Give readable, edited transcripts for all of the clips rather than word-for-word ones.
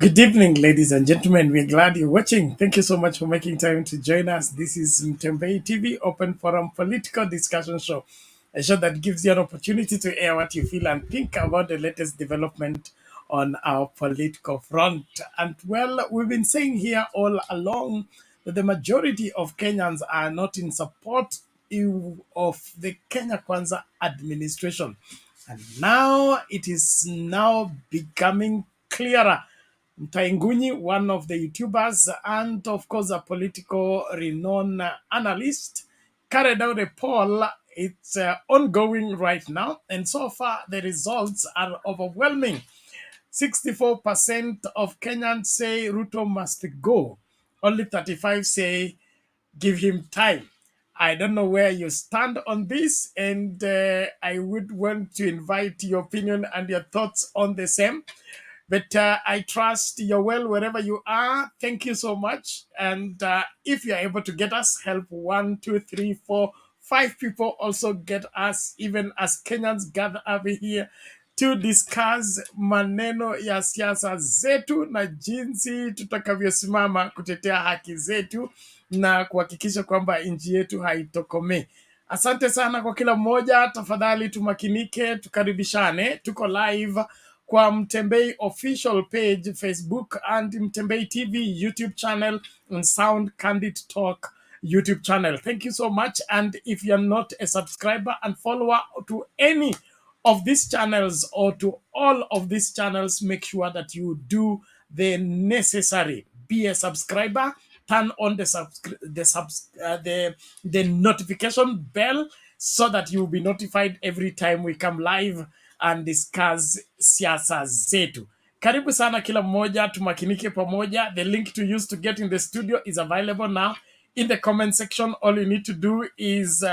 Good evening, ladies and gentlemen. We're glad you're watching. Thank you so much for making time to join us. This is MTembei TV, Open Forum Political Discussion Show, a show that gives you an opportunity to air what you feel and think about the latest development on our political front. And well, we've been saying here all along that the majority of Kenyans are not in support of the Kenya Kwanza administration. And now it is now becoming clearer. NGUNYI, one of the YouTubers and of course a political renowned analyst, carried out a poll. It's ongoing right now, and so far the results are overwhelming. 64% of Kenyans say Ruto must go. Only 35 say give him time. I don't know where you stand on this, and I would want to invite your opinion and your thoughts on the same. But I trust you're well wherever you are. Thank you so much. And if you're able to get us, help 1, 2, 3, 4, 5 people also get us, even as Kenyans gather over here to discuss maneno ya siasa zetu na jinsi tutakavyosimama kutetea haki zetu na kuhakikisha kwamba nchi yetu haitokomee. Asante sana kwa kila mmoja. Tafadhali tumakinike, tukaribishane. Tuko live kwa Mtembei official page Facebook and Mtembei TV YouTube channel and Sound Candid Talk YouTube channel. Thank you so much. And if you're not a subscriber and follower to any of these channels or to all of these channels, make sure that you do the necessary. Be a subscriber, turn on the notification bell so that you'll be notified every time we come live and discuss siasa zetu. Karibu sana kila mmoja, tumakinike pamoja. The link to use to get in the studio is available now in the comment section. All you need to do is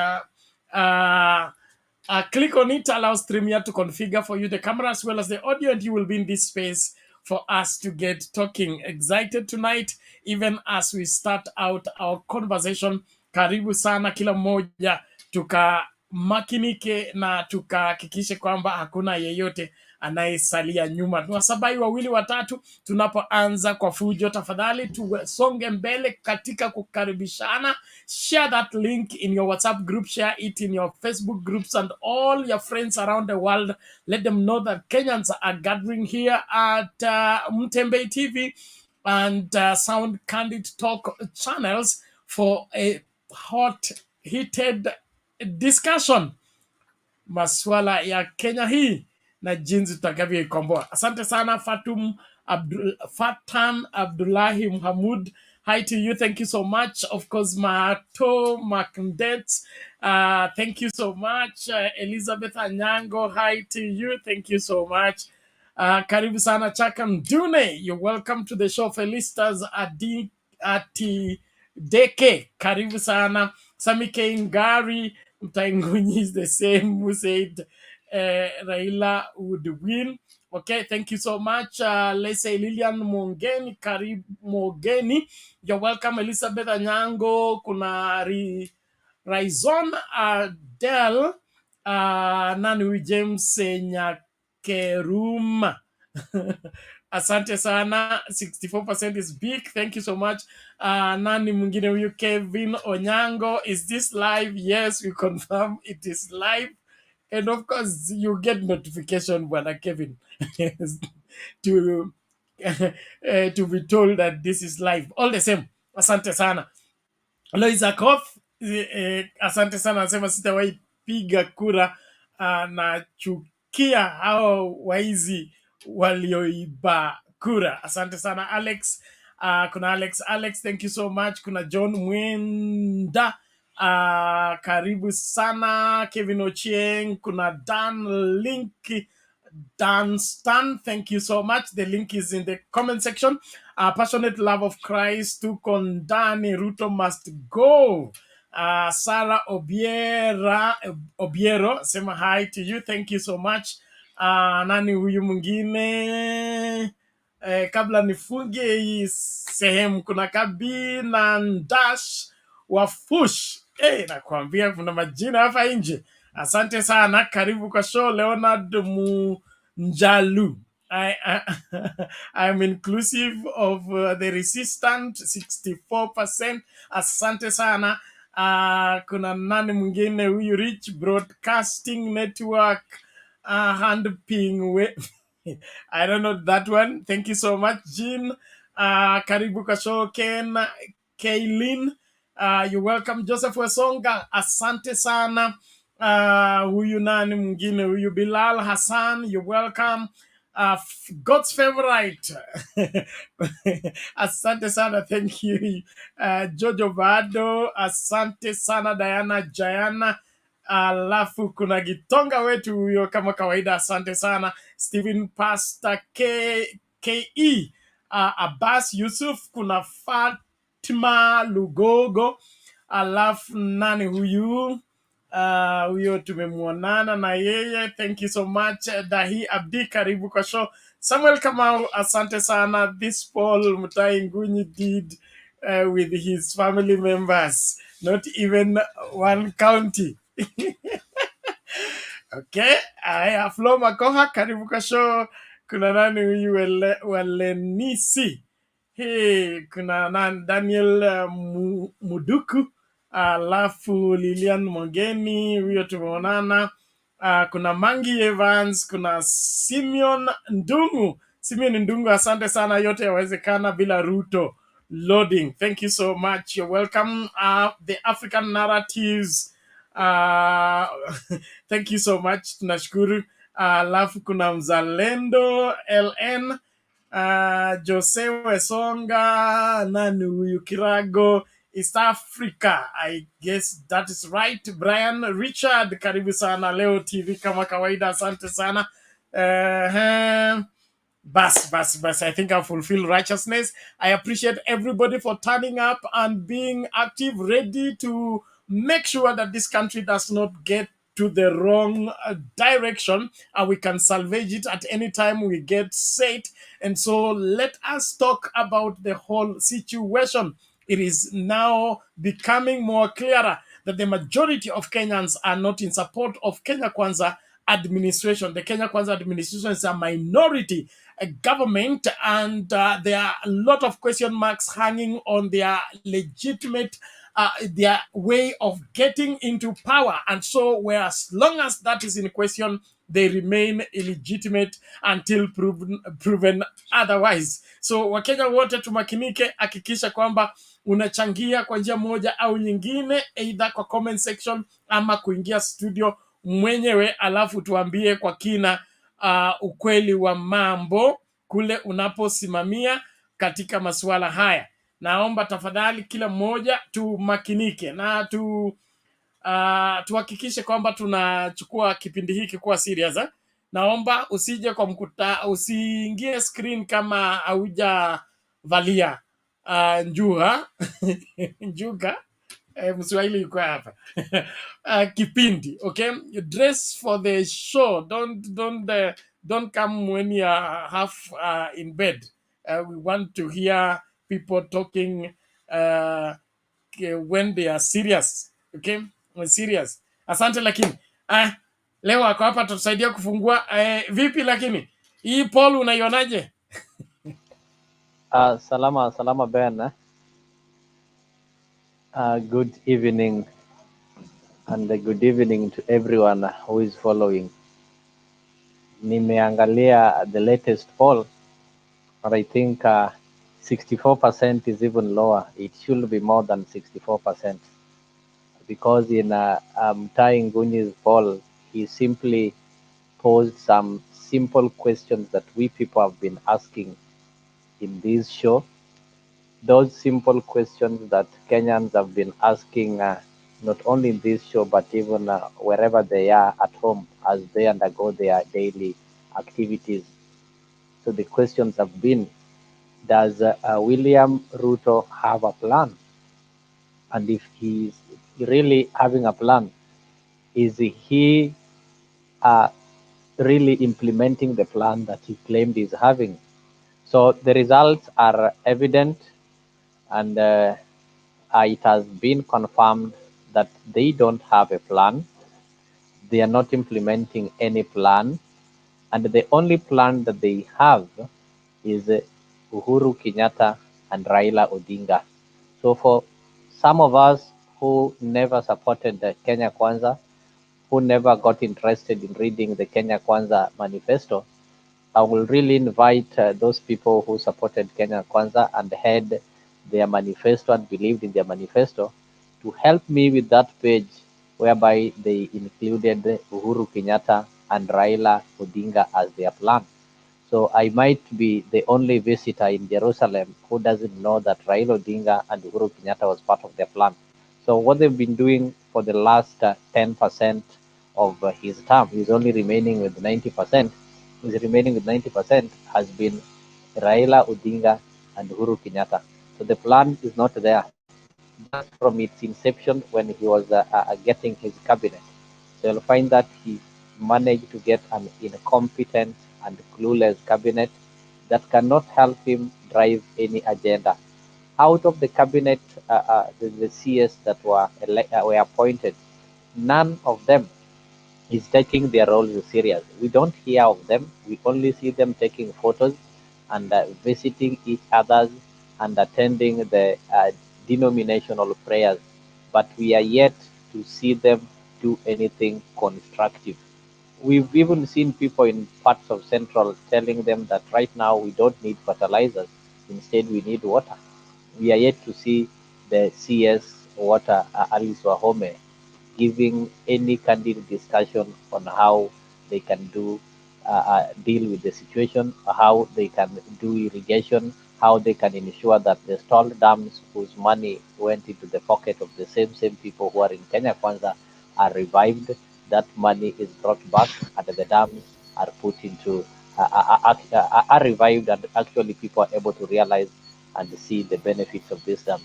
click on it, allow StreamYard to configure for you the camera as well as the audio, and you will be in this space for us to get talking. Excited tonight, even as we start out our conversation. Karibu sana kila mmoja, tukamakinike na tukahakikishe kwamba hakuna yeyote anayesalia nyuma. Tuwasabai wawili watatu tunapoanza kwa fujo. Tafadhali tusonge mbele katika kukaribishana. Share that link in your WhatsApp group, share it in your Facebook groups and all your friends around the world. Let them know that Kenyans are gathering here at Mtembei TV and Sound Candid Talk channels for a hot heated discussion maswala ya Kenya hii na jinsi tutakavyoikomboa. Asante sana Fatan Abdullahi Muhammad. Hi to you. Thank you so much. Of course, Mato Makndet. Thank you so much. Elizabeth Anyango. Hi to you. Thank you so much. Karibu sana Chaka Mdune. You're welcome to the show. Felistas Ati Deke. Karibu sana. Samike Ngari. NGUNYI is the same who said Raila would win. Okay, thank you so much. Let's say Lilian Mongeni, Karib Mogeni. You're welcome. Elizabeth Anyango, kuna Raizon Adel, Nani James Nyakerum. Asante sana. 64% is big. Thank you so much. Nani mwingine huyu? Kevin Onyango. Is this live? Yes, we confirm it is live. And of course, you get notification, Bwana Kevin, to be told that this is live. All the same, asante sana. Loisa Koff, asante sana, anasema sitawahi piga kura na chukia hao waizi walioiba kura. Asante sana Alex. Kuna Alex, thank you so much. Kuna John Mwenda, karibu sana. Kevin Ochieng, kuna Dan Link, Dan Stan, thank you so much. The link is in the comment section. Passionate love of Christ to Kondani, Ruto must go. Sarah Obiero, sema hi to you. Thank you so much. Nani huyu mwingine? Kabla nifunge hii sehemu, kuna Kabina Ndash Wafush. Nakwambia kuna majina hapa nje. Asante sana, karibu kwa show. Leonard Munjalu, I'm inclusive of the resistant 64%. Asante sana. Kuna nani mwingine huyu Rich Broadcasting Network hand ping I don't know that one. Thank you so much, Jean. Karibu Kasho Ken Kaylin. You're welcome. Joseph Wesonga, asante sana. Huyu nani mwingine huyu Bilal Hassan, you're welcome. God's favorite. Asante sana, thank you. Jojo Vado, asante sana. Diana Jayana, alafu kuna Gitonga wetu huyo kama kawaida, asante sana. Stephen Pastor KE, Abbas Yusuf, kuna Fatima Lugogo, alafu nani huyu huyo tumemwonana na yeye, thank you so much. Dahi Abdi, karibu kwa show. Samuel Kamau, asante sana. This Paul Mutai Ngunyi did with his family members, not even one county. Okay, aya, Flo Makoha, karibu kwa show. Kuna nani huyu Walenisi? Hey, kuna Daniel Muduku, alafu Lilian Mogeni, huyo tumeonana. Kuna Mangi Evans, kuna Simeon Ndungu. Simeon Ndungu, asante sana, yote yawezekana bila Ruto loading. Thank you so much. You're welcome. The African Narratives. Thank you so much. Tunashukuru. Alafu kuna Mzalendo LN. Jose Wesonga, nani huyu Kirago, East Africa, I guess that is right. Brian Richard, karibu sana Leo TV kama kawaida, asante sana. Bas, I think I fulfill righteousness. I appreciate everybody for turning up and being active, ready to make sure that this country does not get to the wrong direction, and we can salvage it at any time we get set. And so let us talk about the whole situation. It is now becoming more clearer that the majority of Kenyans are not in support of Kenya Kwanza administration. The Kenya Kwanza administration is a minority government, and there are a lot of question marks hanging on their legitimate their way of getting into power. And so, where as long as that is in question, they remain illegitimate until proven otherwise. So Wakenya wote tumakinike, hakikisha kwamba unachangia kwa njia moja au nyingine, either kwa comment section ama kuingia studio mwenyewe, alafu tuambie kwa kina ukweli wa mambo kule unaposimamia katika masuala haya. Naomba tafadhali kila mmoja tumakinike na tuhakikishe kwamba tunachukua kipindi hiki kuwa serious. Naomba usije kwa usiingie screen kama haujavalia njuga njuga Mswahili yuko hapa. Kipindi, okay? Dress for the show. Don't come when you are half in bed. We want to hear people talking when they are serious, okay? When serious. Asante. Lakini leo ako hapa tutusaidia kufungua. Vipi lakini hii Paul unaionaje? Salama Ben. Good evening, and good evening to everyone who is following. Nimeangalia the latest poll, but I think 64% is even lower. It should be more than 64%, because in MUTAHI NGUNYI's poll, he simply posed some simple questions that we people have been asking in this show. Those simple questions that Kenyans have been asking, not only in this show, but even wherever they are at home as they undergo their daily activities. So the questions have been, does William Ruto have a plan? And if he's really having a plan, is he really implementing the plan that he claimed he's having? So the results are evident, and it has been confirmed that they don't have a plan. They are not implementing any plan. And the only plan that they have is Uhuru Kenyatta and Raila Odinga. So for some of us who never supported the Kenya Kwanza, who never got interested in reading the Kenya Kwanza manifesto, I will really invite those people who supported Kenya Kwanza and had their manifesto and believed in their manifesto to help me with that page whereby they included Uhuru Kenyatta and Raila Odinga as their plan. So I might be the only visitor in Jerusalem who doesn't know that Raila Odinga and Uhuru Kenyatta was part of their plan. So what they've been doing for the last 10% of his term, he's only remaining with 90%, is remaining with 90% has been Raila Odinga and Uhuru Kenyatta. So the plan is not there just from its inception when he was getting his cabinet. So you'll find that he managed to get an incompetent and clueless cabinet that cannot help him drive any agenda. Out of the cabinet, the CS that were appointed, none of them is taking their roles serious. We don't hear of them. We only see them taking photos and visiting each other's and attending the denominational prayers. But we are yet to see them do anything constructive. We've even seen people in parts of Central telling them that right now we don't need fertilizers, instead we need water. We are yet to see the CS Water, Alice Wahome, giving any candid discussion on how they can deal with the situation, how they can do irrigation, how they can ensure that the stalled dams whose money went into the pocket of the same people who are in Kenya Kwanza are revived. That money is brought back, and the dams are put into are revived, and actually people are able to realize and see the benefits of this dam.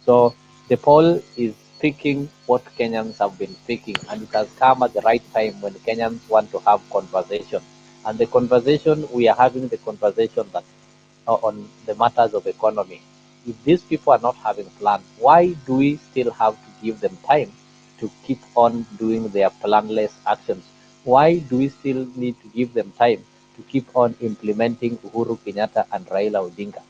So the poll is picking what Kenyans have been picking, and it has come at the right time when Kenyans want to have conversation. And the conversation we are having, the conversation that on the matters of economy. If these people are not having plans, why do we still have to give them time to keep on doing their planless actions? Why do we still need to give them time to keep on implementing Uhuru Kenyatta and Raila Odinga?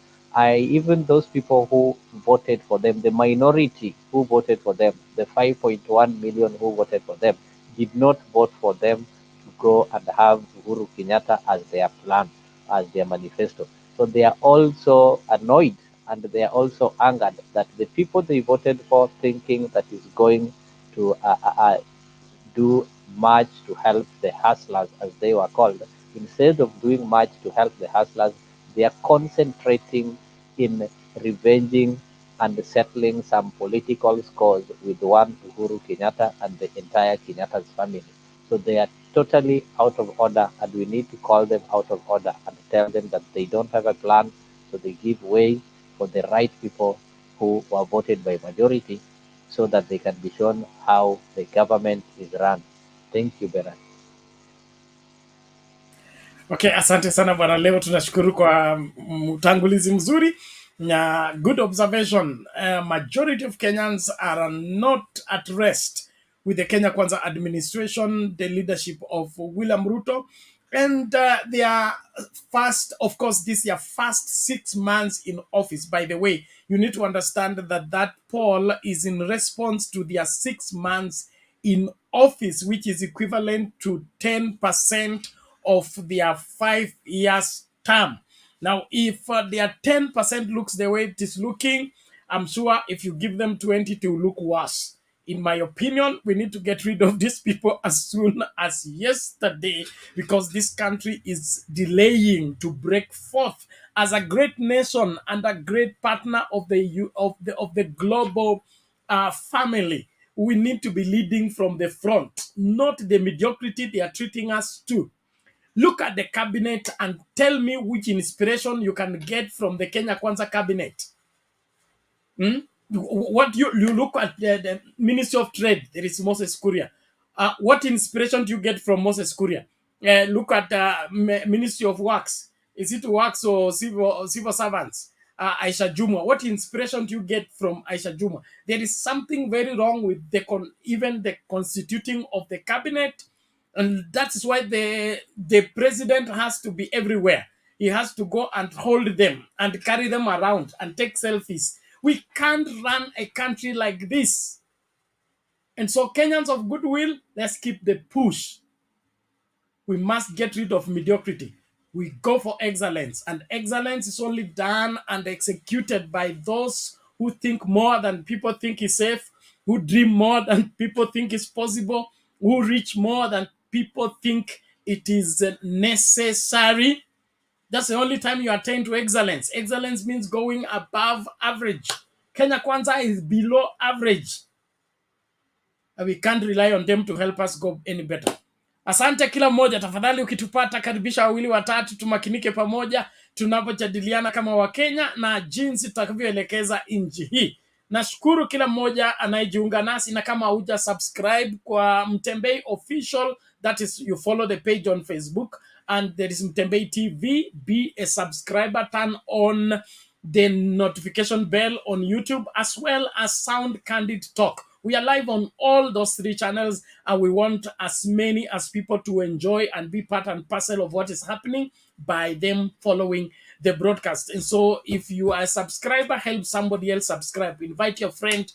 Even those people who voted for them, the minority who voted for them, the 5.1 million who voted for them, did not vote for them to go and have Uhuru Kenyatta as their plan, as their manifesto. So they are also annoyed and they are also angered that the people they voted for, thinking that is going to do much to help the hustlers, as they were called, instead of doing much to help the hustlers, they are concentrating in revenging and settling some political scores with one Uhuru Kenyatta and the entire Kenyatta's family. So they are totally out of order, and we need to call them out of order and tell them that they don't have a plan, so they give way for the right people who were voted by majority so that they can be shown how the government is run. Thank you, Beran. Okay, asante sana bwana. Leo tunashukuru kwa utangulizi mzuri na good observation. Majority of Kenyans are not at rest with the Kenya Kwanza administration, the leadership of William Ruto, and their first, of course, this year first 6 months in office. By the way, you need to understand that that poll is in response to their 6 months in office, which is equivalent to 10% of their 5 years term. Now, if their 10% looks the way it is looking, I'm sure if you give them 20, it will look worse. In my opinion, we need to get rid of these people as soon as yesterday, because this country is delaying to break forth as a great nation and a great partner of the global family. We need to be leading from the front, not the mediocrity they are treating us to. Look at the cabinet and tell me which inspiration you can get from the Kenya Kwanza cabinet. Hmm? What you look at the Ministry of Trade, there is Moses Kuria. What inspiration do you get from Moses Kuria? Look at Ministry of Works. Is it works or civil servants? Aisha Juma. What inspiration do you get from Aisha Juma? There is something very wrong with even the constituting of the cabinet And that's why the president has to be everywhere. He has to go and hold them and carry them around and take selfies. We can't run a country like this. And so, Kenyans of goodwill, let's keep the push. We must get rid of mediocrity. We go for excellence, and excellence is only done and executed by those who think more than people think is safe, who dream more than people think is possible, who reach more than people think it is necessary. That's the only time you attain to excellence. Excellence means going above average. Kenya Kwanza is below average. And we can't rely on them to help us go any better. Asante kila mmoja, tafadhali ukitupata karibisha wawili watatu, tumakinike pamoja tunapojadiliana kama Wakenya na jinsi tutakavyoelekeza nchi hii. Nashukuru kila mmoja anayejiunga nasi, na kama huja subscribe kwa Mtembei Official, that is you follow the page on Facebook, and there is Mtembei TV, be a subscriber, turn on the notification bell on YouTube, as well as Sound Candid Talk. We are live on all those 3 channels, and we want as many as people to enjoy and be part and parcel of what is happening by them following the broadcast. And so if you are a subscriber, help somebody else subscribe. Invite your friend,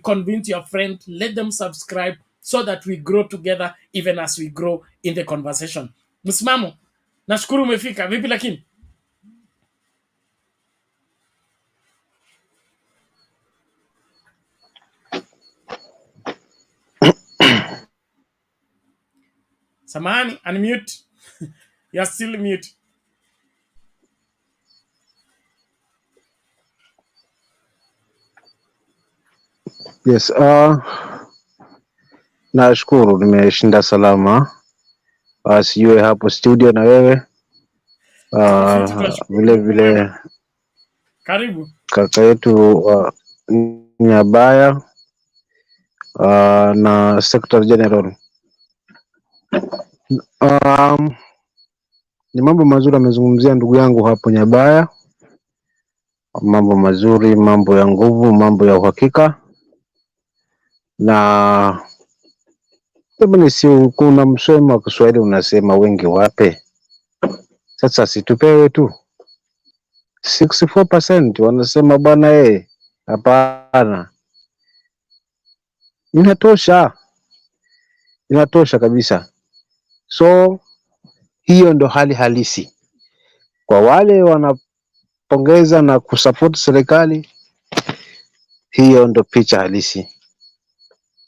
convince your friend, let them subscribe so that we grow together even as we grow in the conversation. Msimamo, nashukuru umefika. Vipi lakini? Samahani, unmute. You're still mute. Yes, nashukuru nimeshinda salama. Sijue hapo studio na wewe. Vile vile karibu kaka yetu Nyabaya na Secretary General. Ni mambo mazuri amezungumzia ndugu yangu hapo Nyabaya. Mambo mazuri, mambo ya nguvu, mambo ya uhakika. Na si kuna msemo wa Kiswahili unasema wengi wape. Sasa situpewe tu 64%, wanasema bwana hapana. Inatosha kabisa. So hiyo ndo hali halisi. Kwa wale wanapongeza na kusupport serikali, hiyo ndo picha halisi,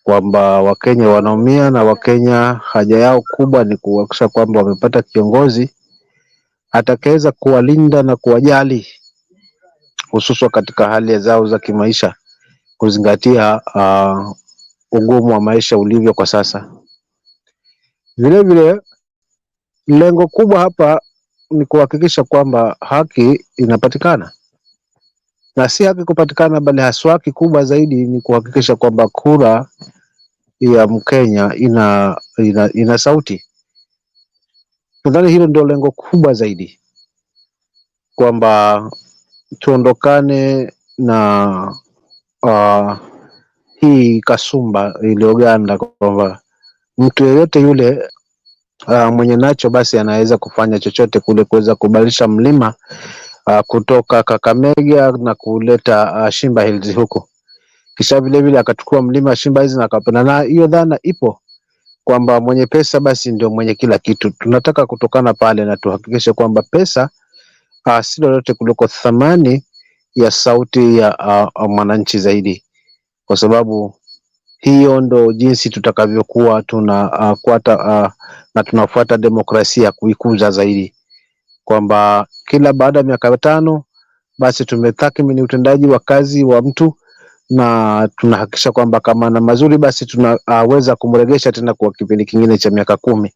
kwamba Wakenya wanaumia, na Wakenya haja yao kubwa ni kuhakikisha kwamba wamepata kiongozi atakayeweza kuwalinda na kuwajali, hususan katika hali zao za kimaisha, kuzingatia ugumu wa maisha ulivyo kwa sasa. Vile vile lengo kubwa hapa ni kuhakikisha kwamba haki inapatikana, na si haki kupatikana, bali haswa kikubwa zaidi ni kuhakikisha kwamba kura ya Mkenya ina sauti. Nadhani hilo ndio lengo kubwa zaidi, kwamba tuondokane na hii kasumba iliyoganda kwamba mtu yeyote yule mwenye nacho basi anaweza kufanya chochote kule kuweza kubadilisha mlima kutoka Kakamega na kuleta Shimba Hills huko, kisha vile vile akachukua mlima Shimba Hills na akapanda. Na hiyo dhana ipo kwamba mwenye pesa basi ndio mwenye kila kitu. Tunataka kutokana pale na tuhakikishe kwamba pesa si lolote kuliko thamani ya sauti ya mwananchi zaidi, kwa sababu hiyo ndo jinsi tutakavyokuwa tunafuata na tunafuata demokrasia, kuikuza zaidi, kwamba kila baada ya miaka 5 basi tumetathmini utendaji wa kazi wa mtu, na tunahakikisha kwamba kama na mazuri basi tunaweza kumregesha tena kwa kipindi kingine cha miaka 10.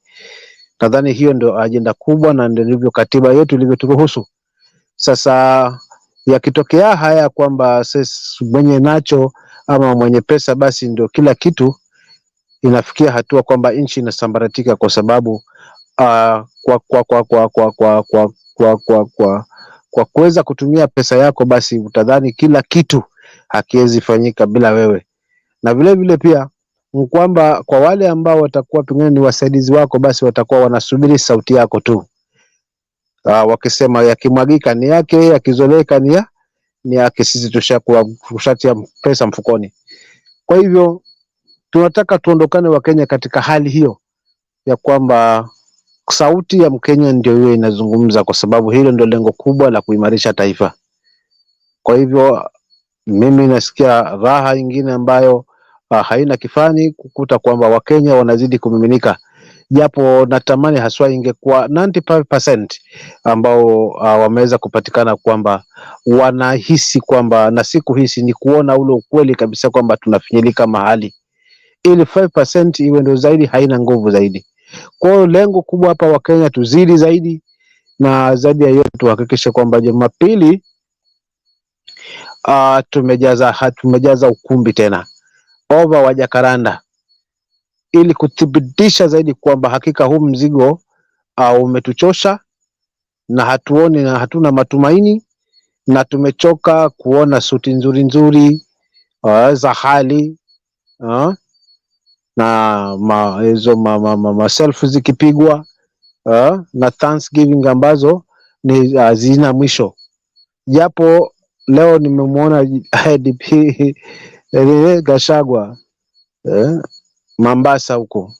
Nadhani hiyo ndio ajenda kubwa, na ndivyo katiba yetu ilivyoturuhusu. Sasa yakitokea haya kwamba sisi mwenye nacho ama mwenye pesa basi ndio kila kitu, inafikia hatua kwamba nchi inasambaratika, kwa sababu kwa kuweza kutumia pesa yako basi utadhani kila kitu hakiwezi fanyika bila wewe. Na vile vile pia ni kwamba kwa wale ambao watakuwa pengine ni wasaidizi wako, basi watakuwa wanasubiri sauti yako tu. Wakisema yakimwagika ni yake, yakizoleka ni yake, sisi tushatia pesa mfukoni. Kwa hivyo tunataka tuondokane Wakenya katika hali hiyo ya kwamba sauti ya Mkenya ndio hiyo inazungumza, kwa sababu hilo ndio lengo kubwa la kuimarisha taifa. Kwa hivyo mimi nasikia raha nyingine ambayo haina kifani kukuta kwamba Wakenya wanazidi kumiminika, japo natamani haswa ingekuwa 95% ambao wameweza kupatikana kwamba wanahisi kwamba, na si kuhisi, ni kuona ule ukweli kabisa kwamba tunafinyilika mahali, ili 5% iwe ndio zaidi, haina nguvu zaidi. Kwa hiyo lengo kubwa hapa Wakenya tuzidi zaidi, na zaidi ya yote tuhakikishe kwamba Jumapili tumejaza ukumbi tena over wa Jacaranda, ili kuthibitisha zaidi kwamba hakika huu mzigo umetuchosha na hatuoni na hatuna matumaini, na tumechoka kuona suti nzuri nzuri za hali na hizo ma selfie zikipigwa na Thanksgiving ambazo ni zina mwisho. Japo leo nimemwona DP Gachagua Mombasa huko.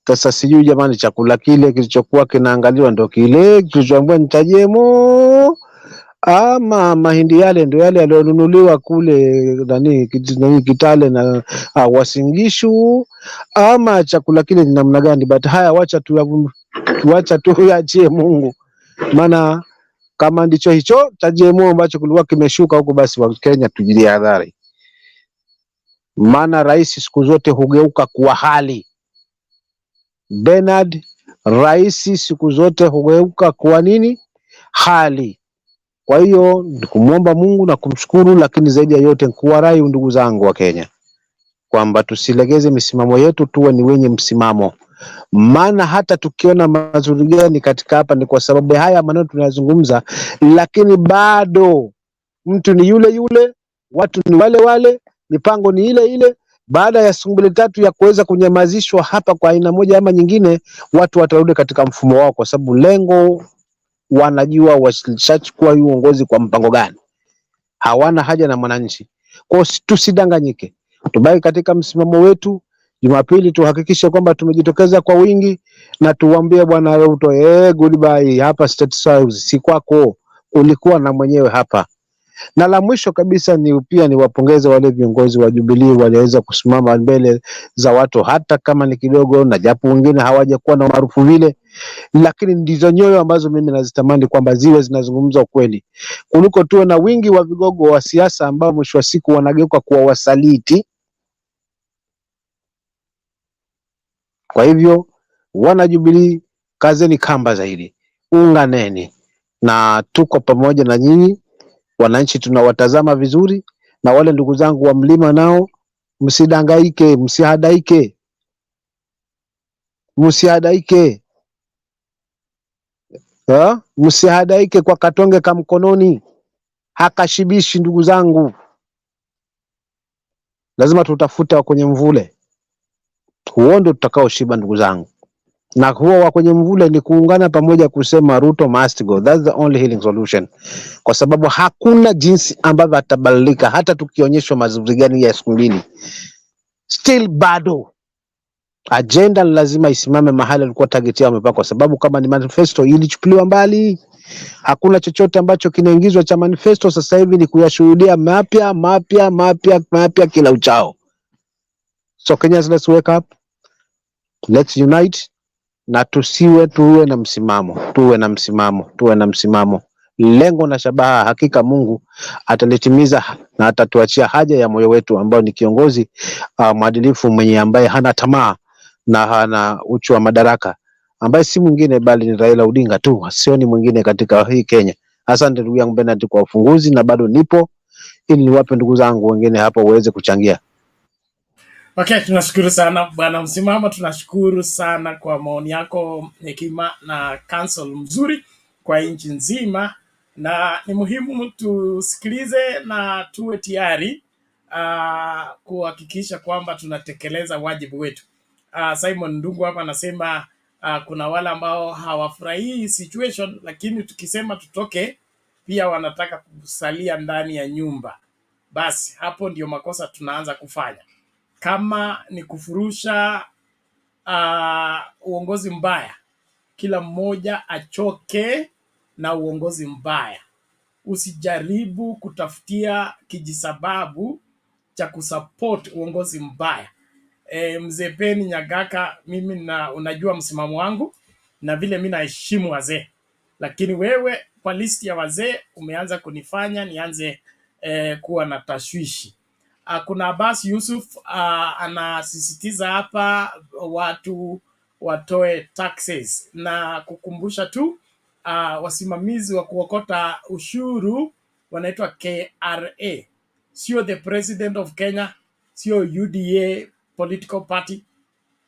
Sasa sijui jamani, chakula kile kilichokuwa kinaangaliwa ndo kile kilichoambiwa nitajie ama mahindi yale ndio yale yaliyonunuliwa kule nani Kitale na Wasingishu, ama chakula kile ni namna gani? But haya wacha tu yaachie Mungu, maana kama ndicho hicho cha GMO ambacho kulikuwa kimeshuka huko, basi wa Kenya tujihadhari, maana rais siku zote hugeuka kuwa hali. Bernard, rais siku zote hugeuka kuwa nini? Hali. Kwa hiyo kumwomba Mungu na kumshukuru, lakini zaidi ya yote kuwarai ndugu zangu wa Kenya kwamba tusilegeze misimamo yetu, tuwe ni wenye msimamo, maana hata tukiona mazuri gani katika hapa ni kwa sababu haya maneno tunayazungumza, lakini bado mtu ni yule yule, watu ni wale wale, mipango ni ile ile. Baada ya siku mbili tatu ya kuweza kunyamazishwa hapa kwa aina moja ama nyingine, watu watarudi katika mfumo wao, kwa sababu lengo wanajua washachukua hii uongozi kwa mpango gani. Hawana haja na mwananchi. Kwa tusidanganyike, tubaki katika msimamo wetu. Jumapili tuhakikishe kwamba tumejitokeza kwa wingi na tuwaambie bwana Ruto, goodbye, hapa State House si kwako, ulikuwa na mwenyewe hapa. Na la mwisho kabisa ni pia ni wapongeze wale viongozi wa Jubilee waliweza kusimama mbele za watu, hata kama ni kidogo, na japo wengine hawajakuwa na maarufu vile, lakini ndizo nyoyo ambazo mimi nazitamani kwamba ziwe zinazungumza ukweli, kuliko tuwe na wingi wa vigogo wa siasa ambao mwisho wa siku wanageuka kuwa wasaliti. Kwa hivyo wana Jubilee, kazeni kamba zaidi, unganeni, na tuko pamoja na nyinyi wananchi, tunawatazama vizuri. Na wale ndugu zangu wa mlima nao msidangaike, msihadaike kwa katonge ka mkononi, hakashibishi ndugu zangu. Lazima tutafuta kwenye mvule, huo ndio tutakao shiba ndugu zangu, na huo wa kwenye mvule ni kuungana pamoja kusema Ruto must go. That's the only healing solution, kwa sababu hakuna jinsi ambavyo atabadilika hata tukionyeshwa mazuri gani ya siku mbili, still bado agenda lazima isimame mahali alikuwa target yao wamepaka, kwa sababu kama ni manifesto ilichukuliwa mbali, hakuna chochote ambacho kinaingizwa cha manifesto. Sasa hivi ni kuyashuhudia mapya kila uchao. So Kenyans, let's wake up, let's unite, na tuwe na msimamo. Lengo na shabaha hakika Mungu atalitimiza, na atatuachia haja ya moyo wetu, ambao ni kiongozi mwadilifu mwenye ambaye hana tamaa na hana uchu wa madaraka, ambaye si mwingine bali ni Raila Odinga tu, sioni mwingine katika hii Kenya. Asante ndugu yangu Bernard kwa ufunguzi, na bado nipo ili niwape ndugu zangu wengine hapo waweze kuchangia. Okay, tunashukuru sana bwana Msimamo, tunashukuru sana kwa maoni yako, hekima na counsel mzuri kwa nchi nzima, na ni muhimu tusikilize na tuwe tayari kuhakikisha kwamba tunatekeleza wajibu wetu. Simon Ndungu hapa anasema kuna wale ambao hawafurahii situation, lakini tukisema tutoke pia wanataka kusalia ndani ya nyumba. Basi hapo ndio makosa tunaanza kufanya. Kama ni kufurusha uongozi mbaya, kila mmoja achoke na uongozi mbaya. Usijaribu kutafutia kijisababu cha kusupport uongozi mbaya. Mzee Peni Nyagaka, mimi unajua msimamo wangu na vile mimi naheshimu wazee, lakini wewe kwa listi ya wazee umeanza kunifanya nianze kuwa na tashwishi. Kuna Abbas Yusuf anasisitiza hapa watu watoe taxes na kukumbusha tu wasimamizi wa kuokota ushuru wanaitwa KRA, sio the president of Kenya, sio UDA political party.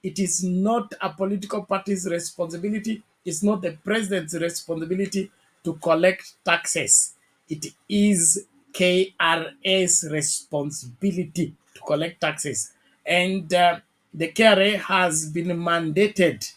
It is not a political party's responsibility. It's not the president's responsibility to collect taxes. It is KRA's responsibility to collect taxes. And the KRA has been mandated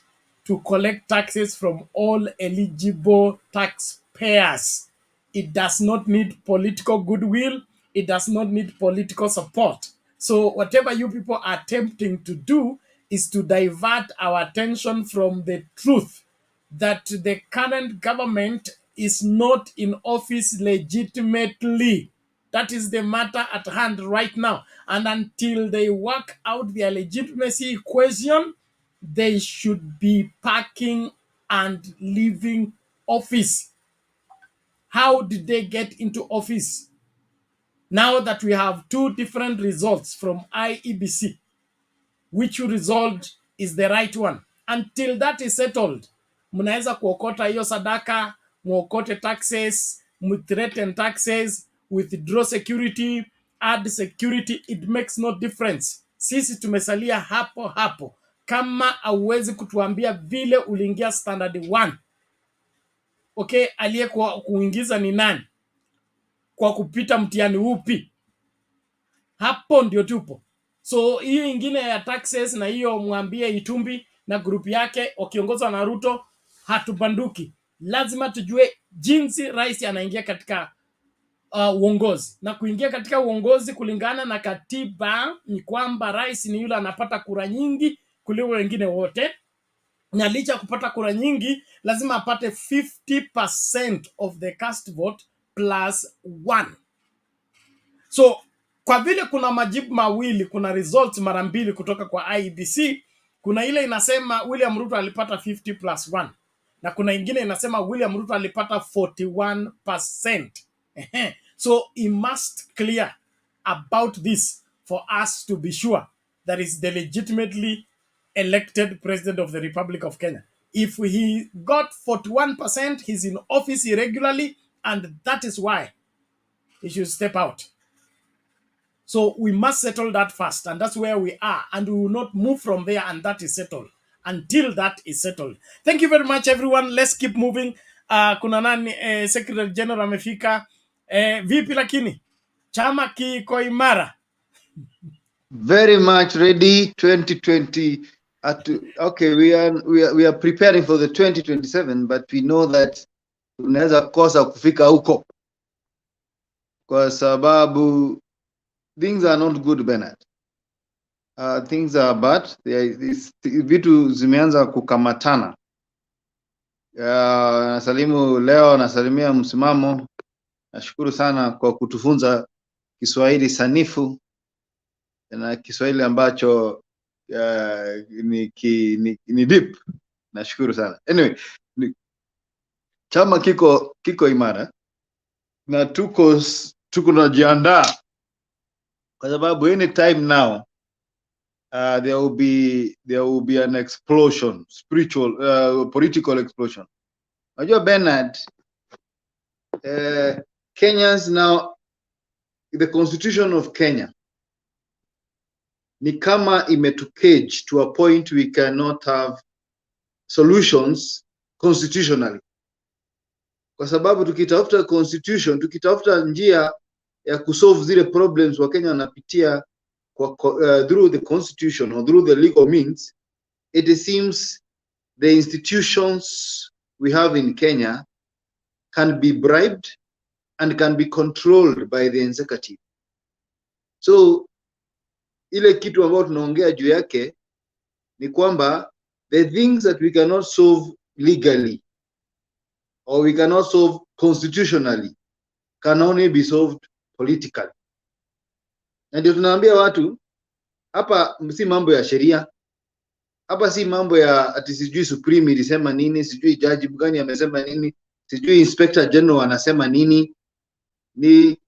to collect taxes from all eligible taxpayers. It does not need political goodwill. It does not need political support. So whatever you people are attempting to do is to divert our attention from the truth that the current government is not in office legitimately. That is the matter at hand right now. And until they work out their legitimacy equation, they should be packing and leaving office. How did they get into office? Now that we have two different results from IEBC, which result is the right one? Until that is settled, mnaweza kuokota hiyo sadaka, muokote taxes, threaten taxes, withdraw security, add security, it makes no difference. Sisi tumesalia hapo hapo. Kama hauwezi kutuambia vile uliingia standard 1, okay, aliye kuingiza ni nani? Kwa kupita mtihani upi? Hapo ndio tupo. So hiyo ingine ya taxes na hiyo mwambie Itumbi na group yake wakiongozwa na Ruto, hatubanduki. Lazima tujue jinsi rais anaingia katika uongozi. Na kuingia katika uongozi kulingana na katiba ni kwamba rais ni yule anapata kura nyingi kuliko wengine wote. Na licha kupata kura nyingi, lazima apate 50% of the cast vote plus 1. So kwa vile kuna majibu mawili, kuna results mara mbili kutoka kwa IEBC, kuna ile inasema William Ruto alipata 50 plus 1 na kuna ingine inasema William Ruto alipata 41%. So he must clear about this for us to be sure that is the legitimately elected president of the Republic of Kenya. If he got 41%, he's in office irregularly, and that is why he should step out. So we must settle that first, and that's where we are, and we will not move from there, and that is settled until that is settled. Thank you very much, everyone. Let's keep moving. Kuna nani Secretary General amefika. Vipi lakini chama kiko imara? Very much ready. 2020 okay, we are preparing for the 2027, but we know that tunaweza kosa kufika huko kwa sababu things are not good, Bernard. Things are bad. Vitu zimeanza kukamatana. Nasalimu leo, nasalimia msimamo. Nashukuru sana kwa kutufunza Kiswahili sanifu na Kiswahili ambacho ni deep. Nashukuru sana. Anyway, chama kiko imara na tuko tunajiandaa kwa sababu any time now there will be an explosion, spiritual political explosion. Unajua Bernard, Kenyans now, the constitution of Kenya ni kama imetucage to a point we cannot have solutions constitutionally, kwa sababu tukitafuta constitution, tukitafuta njia ya kusolve zile problems Wakenya wanapitia through the constitution or through the legal means, it seems the institutions we have in Kenya can be bribed and can be controlled by the executive. So ile kitu ambayo tunaongea juu yake ni kwamba the things that we cannot solve legally or we cannot solve constitutionally can only be solved politically. Na ndio tunaambia watu hapa si mambo ya sheria, hapa si mambo ya ati sijui Supreme ilisema nini, sijui jaji mgani amesema nini, sijui Inspector General anasema nini. Ni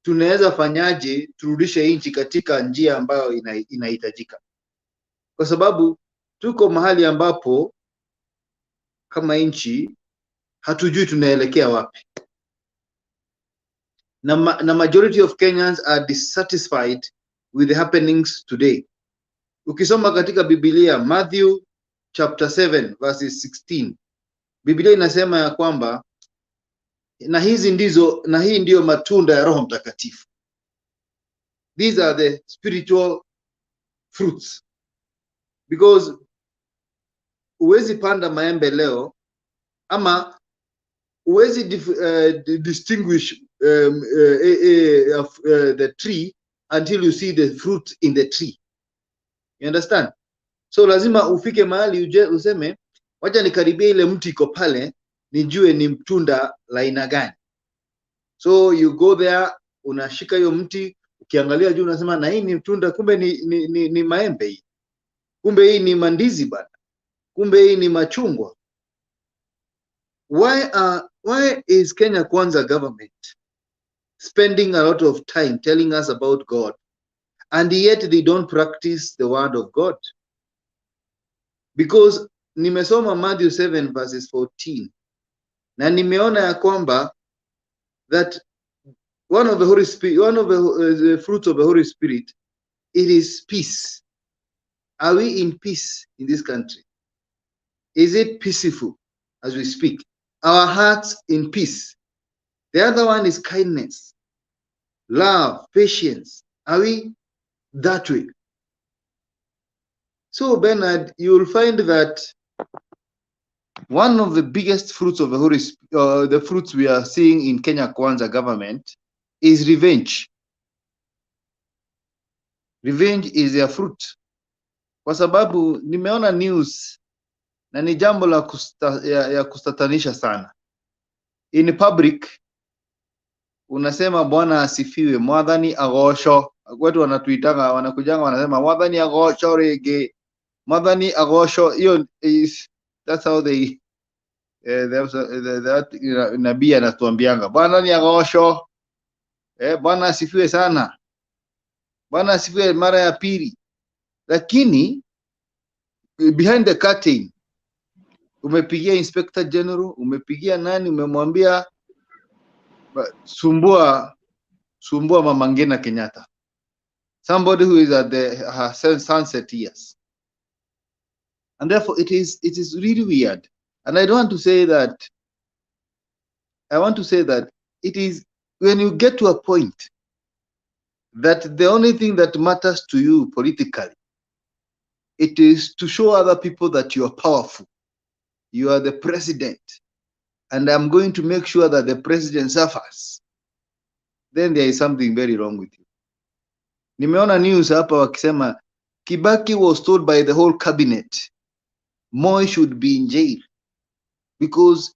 tunaweza fanyaje turudishe nchi katika njia ambayo inahitajika, kwa sababu tuko mahali ambapo kama nchi hatujui tunaelekea wapi, na majority of Kenyans are dissatisfied with the happenings today. Ukisoma katika Biblia Matthew chapter 7 verses 16, Biblia inasema ya kwamba hii ndiyo matunda ya Roho Mtakatifu. These are the spiritual fruits. Because uwezi panda maembe leo ama uwezi distinguish the tree until you see the fruit in the tree. You understand? So lazima ufike mahali useme wacha nikaribia ile mti iko pale nijue ni mtunda la aina gani. So you go there, unashika hiyo mti, ukiangalia juu unasema na hii ni mtunda, kumbe ni maembe hii. Kumbe hii ni mandizi bana. Kumbe hii ni machungwa. Why is Kenya Kwanza government spending a lot of time telling us about God, and yet they don't practice the word of God? Because nimesoma Matthew 7 verses 14 na nimeona ya kwamba that one of the fruits of the Holy Spirit, it is peace. Are we in peace in this country? Is it peaceful as we speak? Our hearts in peace. The other one is kindness, love, patience. Are we that way? So Bernard, you will find that one of the biggest fruits of the Holy Spirit, the fruits we are seeing in Kenya Kwanza government, is revenge. Revenge is their fruit. Kwa sababu nimeona news na ni jambo la kustatanisha sana. In public unasema Bwana asifiwe, mwadhani agosho. Watu wanatuitanga, wanakujanga wanasema mwadhani agosho rege, mwadhani agosho. Hiyo is, that's how they nabii anatuambianga Bwana ni agosho, Bwana asifiwe sana, Bwana asifiwe mara ya pili. Lakini behind the curtain umepigia Inspector General, umepigia nani, umemwambia sumbua Mama Ngina Kenyatta, somebody who is at her sunset years. And therefore it is really weird. And I don't want to say that, I want to say that it is when you get to a point that the only thing that matters to you politically, it is to show other people that you are powerful. You are the president, and I'm going to make sure that the president suffers. Then there is something very wrong with you. Nimeona news hapa wakisema Kibaki was told by the whole cabinet Moi should be in jail because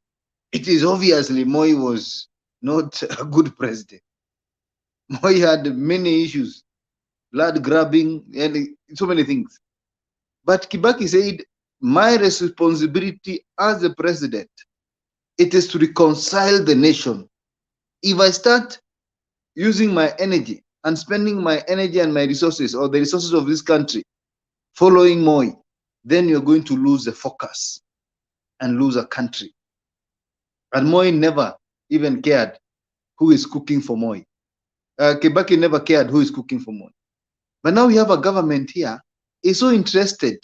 it is obviously Moi was not a good president. Moi had many issues, blood grabbing and so many things. But Kibaki said, my responsibility as the president, it is to reconcile the nation. If I start using my energy and spending my energy and my resources, or the resources of this country, following Moi, then you're going to lose the focus and lose a country. And Moi never even cared who is cooking for Moi. Kibaki never cared who is cooking for Moi. But now we have a government here is so interested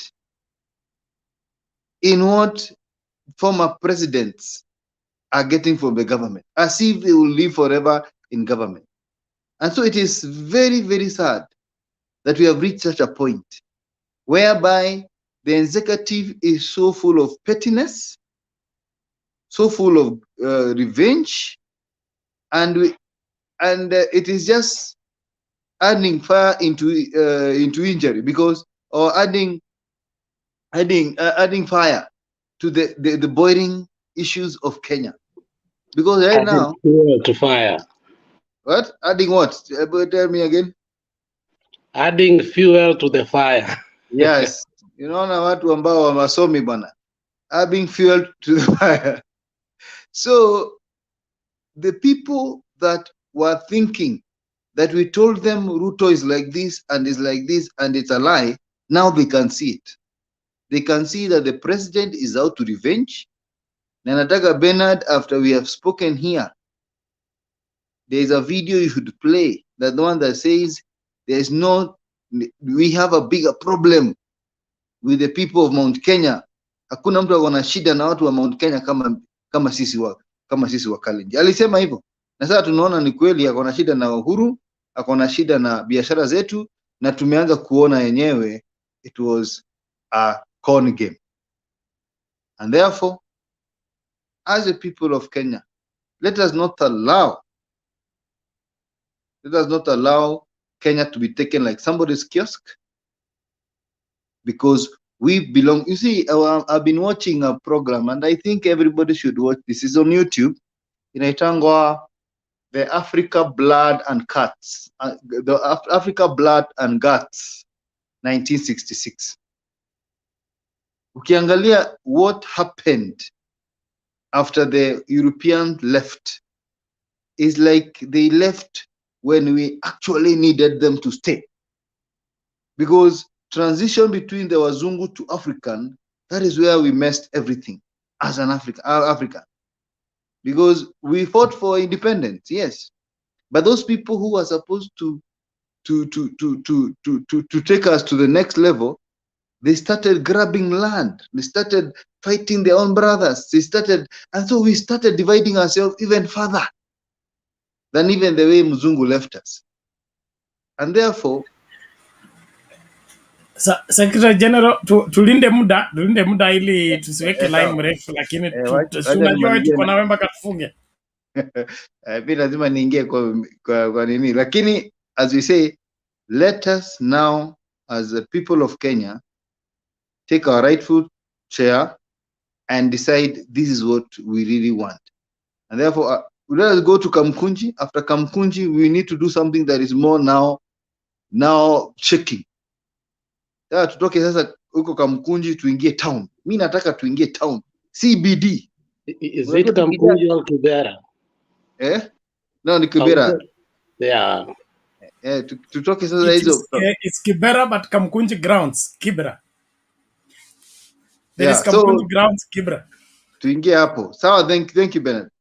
in what former presidents are getting from the government, as if they will live forever in government. And so it is very, very sad that we have reached such a point whereby the executive is so full of pettiness, so full of revenge, and it is just adding fire into injury, because, or adding fire to the boiling issues of Kenya, because right now, fuel to fire. what adding what? Tell me again. Adding fuel to the fire. Yes, unaona watu ambao wamesomi bwana, adding fuel to the fire. So the people that were thinking that we told them Ruto is like this and is like this and it's a lie, now they can see it. They can see that the president is out to revenge. Na nataka Bernard, after we have spoken here, there is a video you should play, that the one that says we have a bigger problem with the people of Mount Kenya. Hakuna mtu akona shida na watu wa Mount Kenya kama sisi wa Kalenjin. Alisema hivyo. Na sasa tunaona ni kweli akona shida na uhuru, akona shida na biashara zetu, na tumeanza kuona yenyewe it was a con game. And therefore, as a people of Kenya, let us not allow Kenya to be taken like somebody's kiosk, because we belong. You see, I've been watching a program, and I think everybody should watch. This is on YouTube. Inaitangwa The Africa Blood and Guts, the Africa Blood and Guts, 1966. Ukiangalia what happened after the Europeans left, is like they left when we actually needed them to stay. Because transition between the Wazungu to African, that is where we messed everything as an African. Because we fought for independence, yes, but those people who are supposed to take us to the next level, they started grabbing land, they started fighting their own brothers, and so we started dividing ourselves even further than even the way Mzungu left us. And therefore, Secretary General, tulinde muda ili tusiweke line mrefu, lakini tunajua tuko na wemba katufunge. Mimi lazima niingie kwa nini, lakini as we say, let us now as the people of Kenya take our rightful chair and decide this is what we really want. And therefore, let us go to Kamkunji. After Kamkunji, we need to do something that is more now shaking. Tutoke sasa huko Kamkunji tuingie town. Mimi nataka tuingie town. CBD. Is it Kamkunji or Kibera? No, ni Kibera. Yeah. Tutoke sasa hizo. It's Kibera, but Kamkunji grounds, Kibera. There is Kamkunji grounds, Kibera. Tuingie hapo. Sawa, thank you Bernard.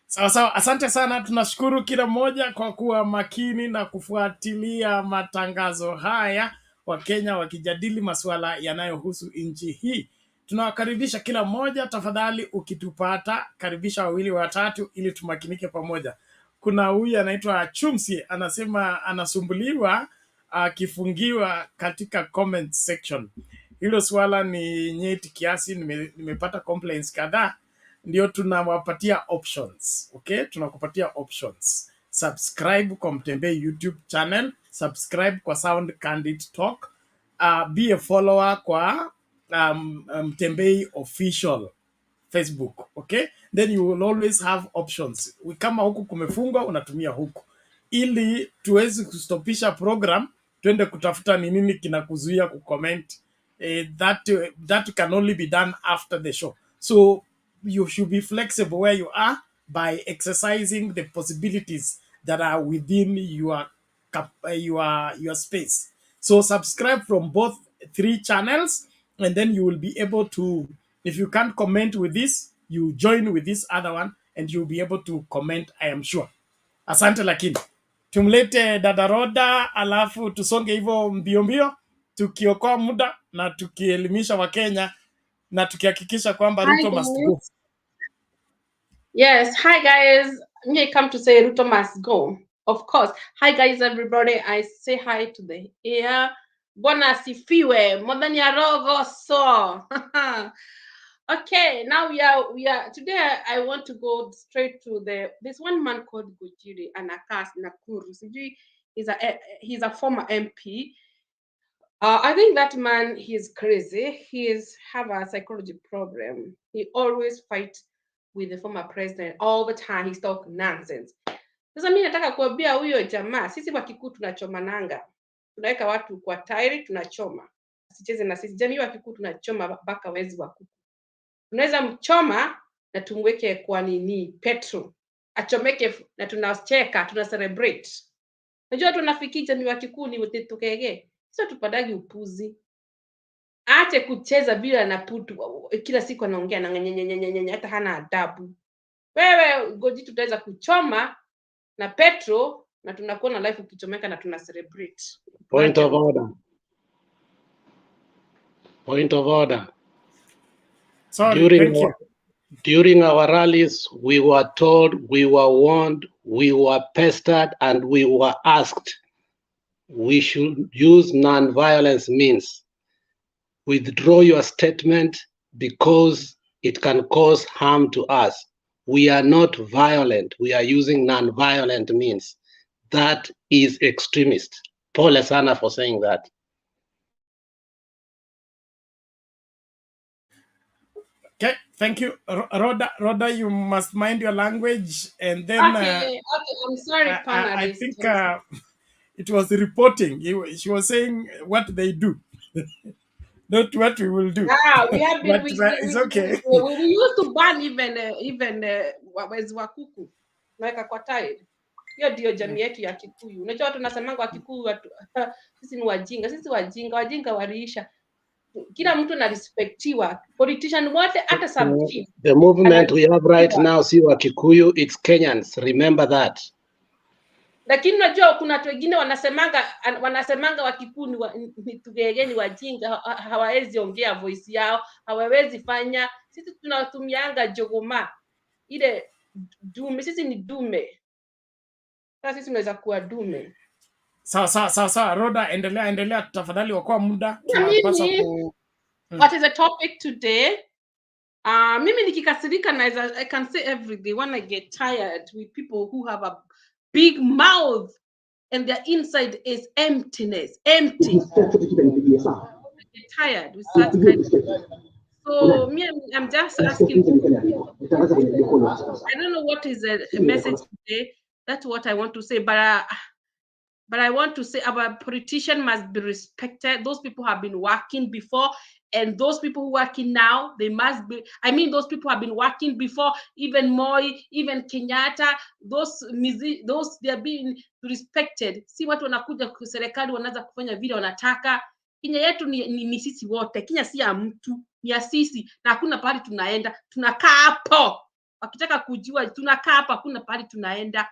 Sawa, asante sana. Tunashukuru kila mmoja kwa kuwa makini na kufuatilia matangazo haya, Wakenya wakijadili masuala yanayohusu nchi hii. Tunawakaribisha kila mmoja, tafadhali ukitupata karibisha wawili watatu ili tumakinike pamoja. Kuna huyu anaitwa Chumsi, anasema anasumbuliwa akifungiwa katika comment section. Hilo swala ni nyeti kiasi, nimepata complaints kadhaa. Ndio tunawapatia options. Okay, tunakupatia options. Subscribe kwa Mtembei YouTube channel, subscribe kwa Sound Candid Talk, be a follower kwa Mtembei official Facebook. Okay, then you will always have options. Kama huku kumefungwa, unatumia huku, ili tuwezi kustopisha program twende kutafuta ni nini kinakuzuia kucomment. That can only be done after the show. So you should be flexible where you are by exercising the possibilities that are within your space. So subscribe from both 3 channels, and then you will be able to, if you can't comment with this, you join with this other one and you'll be able to comment, I am sure. Asante, lakini tumlete dada Roda, alafu tusonge hivyo mbio tukiokoa muda na tukielimisha Wakenya na tukihakikisha kwamba Ruto must go. Yes, hi guys. me come to say Ruto must go. Of course. Hi guys, everybody. I say hi to the air. Bwana sifiwe. Modani arogo so. Okay, now we are today I want to go straight to this one man called Gujiri Anakas Nakuru. He's a former MP. I think that man, he's crazy. Have a psychology problem. He always fight with the former president all the time. He's talk nonsense. Sasa mimi nataka kuambia huyo jamaa, sisi Wakikuyu tunachomananga. Tunaweka watu kwa tairi tunachoma. Asicheze na sisi. Jamii Wakikuyu tunachoma mpaka wezi wa kuku. Tunaweza mchoma na tumweke kwa nini petrol. Achomeke na tunacheka, tuna celebrate. Unajua tunafikiri jamii Wakikuyu ni wetetokege. Sio tupadagi upuzi. Ache kucheza bila na putu kila siku anaongea na nyenyenyenyenye hata hana adabu. Wewe Goji tutaweza kuchoma na petro na tunakuwa na life ukichomeka na tuna celebrate. Point of order. Point of order. Sorry, thank you. During our rallies, we were told, we were warned, we were pestered, and we were asked we should use non-violence means. Withdraw your statement because it can cause harm to us. We are not violent. We are using non-violent means. That is extremist. Pole sana for saying that. Okay, thank you. Rhoda, you must mind your language. And then okay, I'm sorry, I think it was reporting. She was saying what they do. Not what we will do. We have been. It's okay. We used to ban even wezi wa kuku naweka kwa tide. Hiyo ndio jamii yetu ya Kikuyu. Unajua watu nasemanga wa Kikuyu sisi ni wajinga. Sisi wajinga waliisha. Kila mtu na respectiwa. Politician wote hata subchief. The movement we have right now si wa Kikuyu, it's Kenyans. Remember that. Lakini unajua kuna watu wengine wanasemanga Wakikuyu ni tugegeni wajinga, hawawezi ongea voice yao, hawawezi fanya. Sisi tunatumianga jogoma. Ile dume, sisi ni dume. Sasa sisi tunaweza kuwa dume. Sawa, Rhoda, endelea tafadhali okoa muda. What is the topic today? Mimi nikikasirika I can say every day when I get tired with people who have a big mouth and their inside is emptiness, empty. I get tired with that kind of thing. So me, I'm just asking. I don't know what is the message today. That's what I want to say, but I want to say our politicians must be respected. Those people have been working before, and those people who are working now, they must be. I mean, those people have been working before, even Moi, even Kenyatta. Those they are being respected. Si watu wanakuja serikali wanaanza kufanya vile wanataka. Kenya yetu ni sisi wote. Kenya si ya mtu, ni ya sisi. Na hakuna pahali tunaenda. Tunakaa hapo. Wakitaka kujua tunakaa hapa, hakuna pahali tunaenda.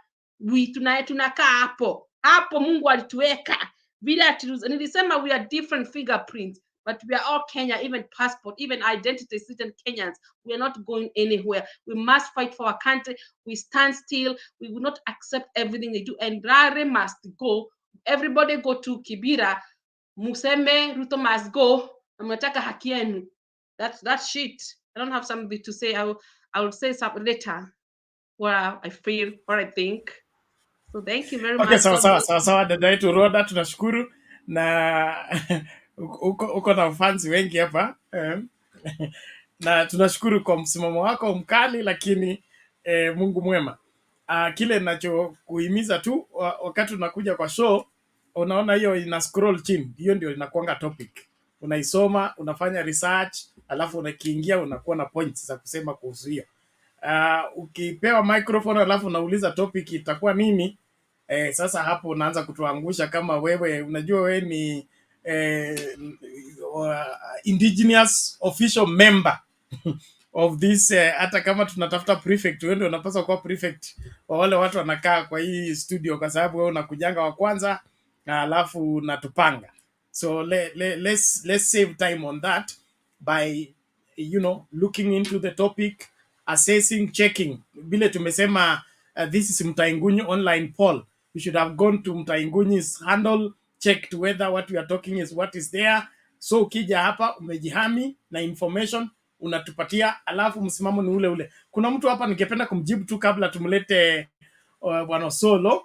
Tunakaa hapo. Hapo Mungu alituweka. Vile nilisema we are different fingerprints, but we are all Kenya, even passport, even identity, citizen Kenyans. We are not going anywhere. We must fight for our country. We stand still. We will not accept everything they do. And Rare must go. Everybody go to Kibira. Museme, Ruto must go. Ametaka haki yenu. That's shit. I don't have something to say. I will say something later. What I feel, what I think. So thank you very much. Okay, sawa dada yetu Rhoda, tunashukuru na uko na fans wengi hapa na tunashukuru kwa msimamo wako mkali, lakini Mungu mwema. Kile ninachokuhimiza tu wakati unakuja kwa show, unaona hiyo ina scroll chini, hiyo ndio inakuanga topic. Unaisoma, unafanya research, alafu unakiingia unakuwa na points za kusema kuhusu hiyo. Ukipewa microphone alafu unauliza topic itakuwa nini, sasa hapo unaanza kutuangusha kama wewe unajua wewe ni indigenous official member of this hata kama tunatafuta prefect, wewe ndio unapaswa kuwa prefect wa wale watu wanakaa kwa hii studio, kwa sababu wewe unakujanga wa kwanza na alafu unatupanga. So let's save time on that by looking into the topic, assessing, checking. Vile tumesema This is MUTAHI online poll. You should have gone to MUTAHI's handle, checked whether what we are talking is what is there. So ukija hapa umejihami na information unatupatia, alafu msimamo ni ule ule. Kuna mtu hapa ningependa kumjibu tu kabla tumlete Bwana Solo.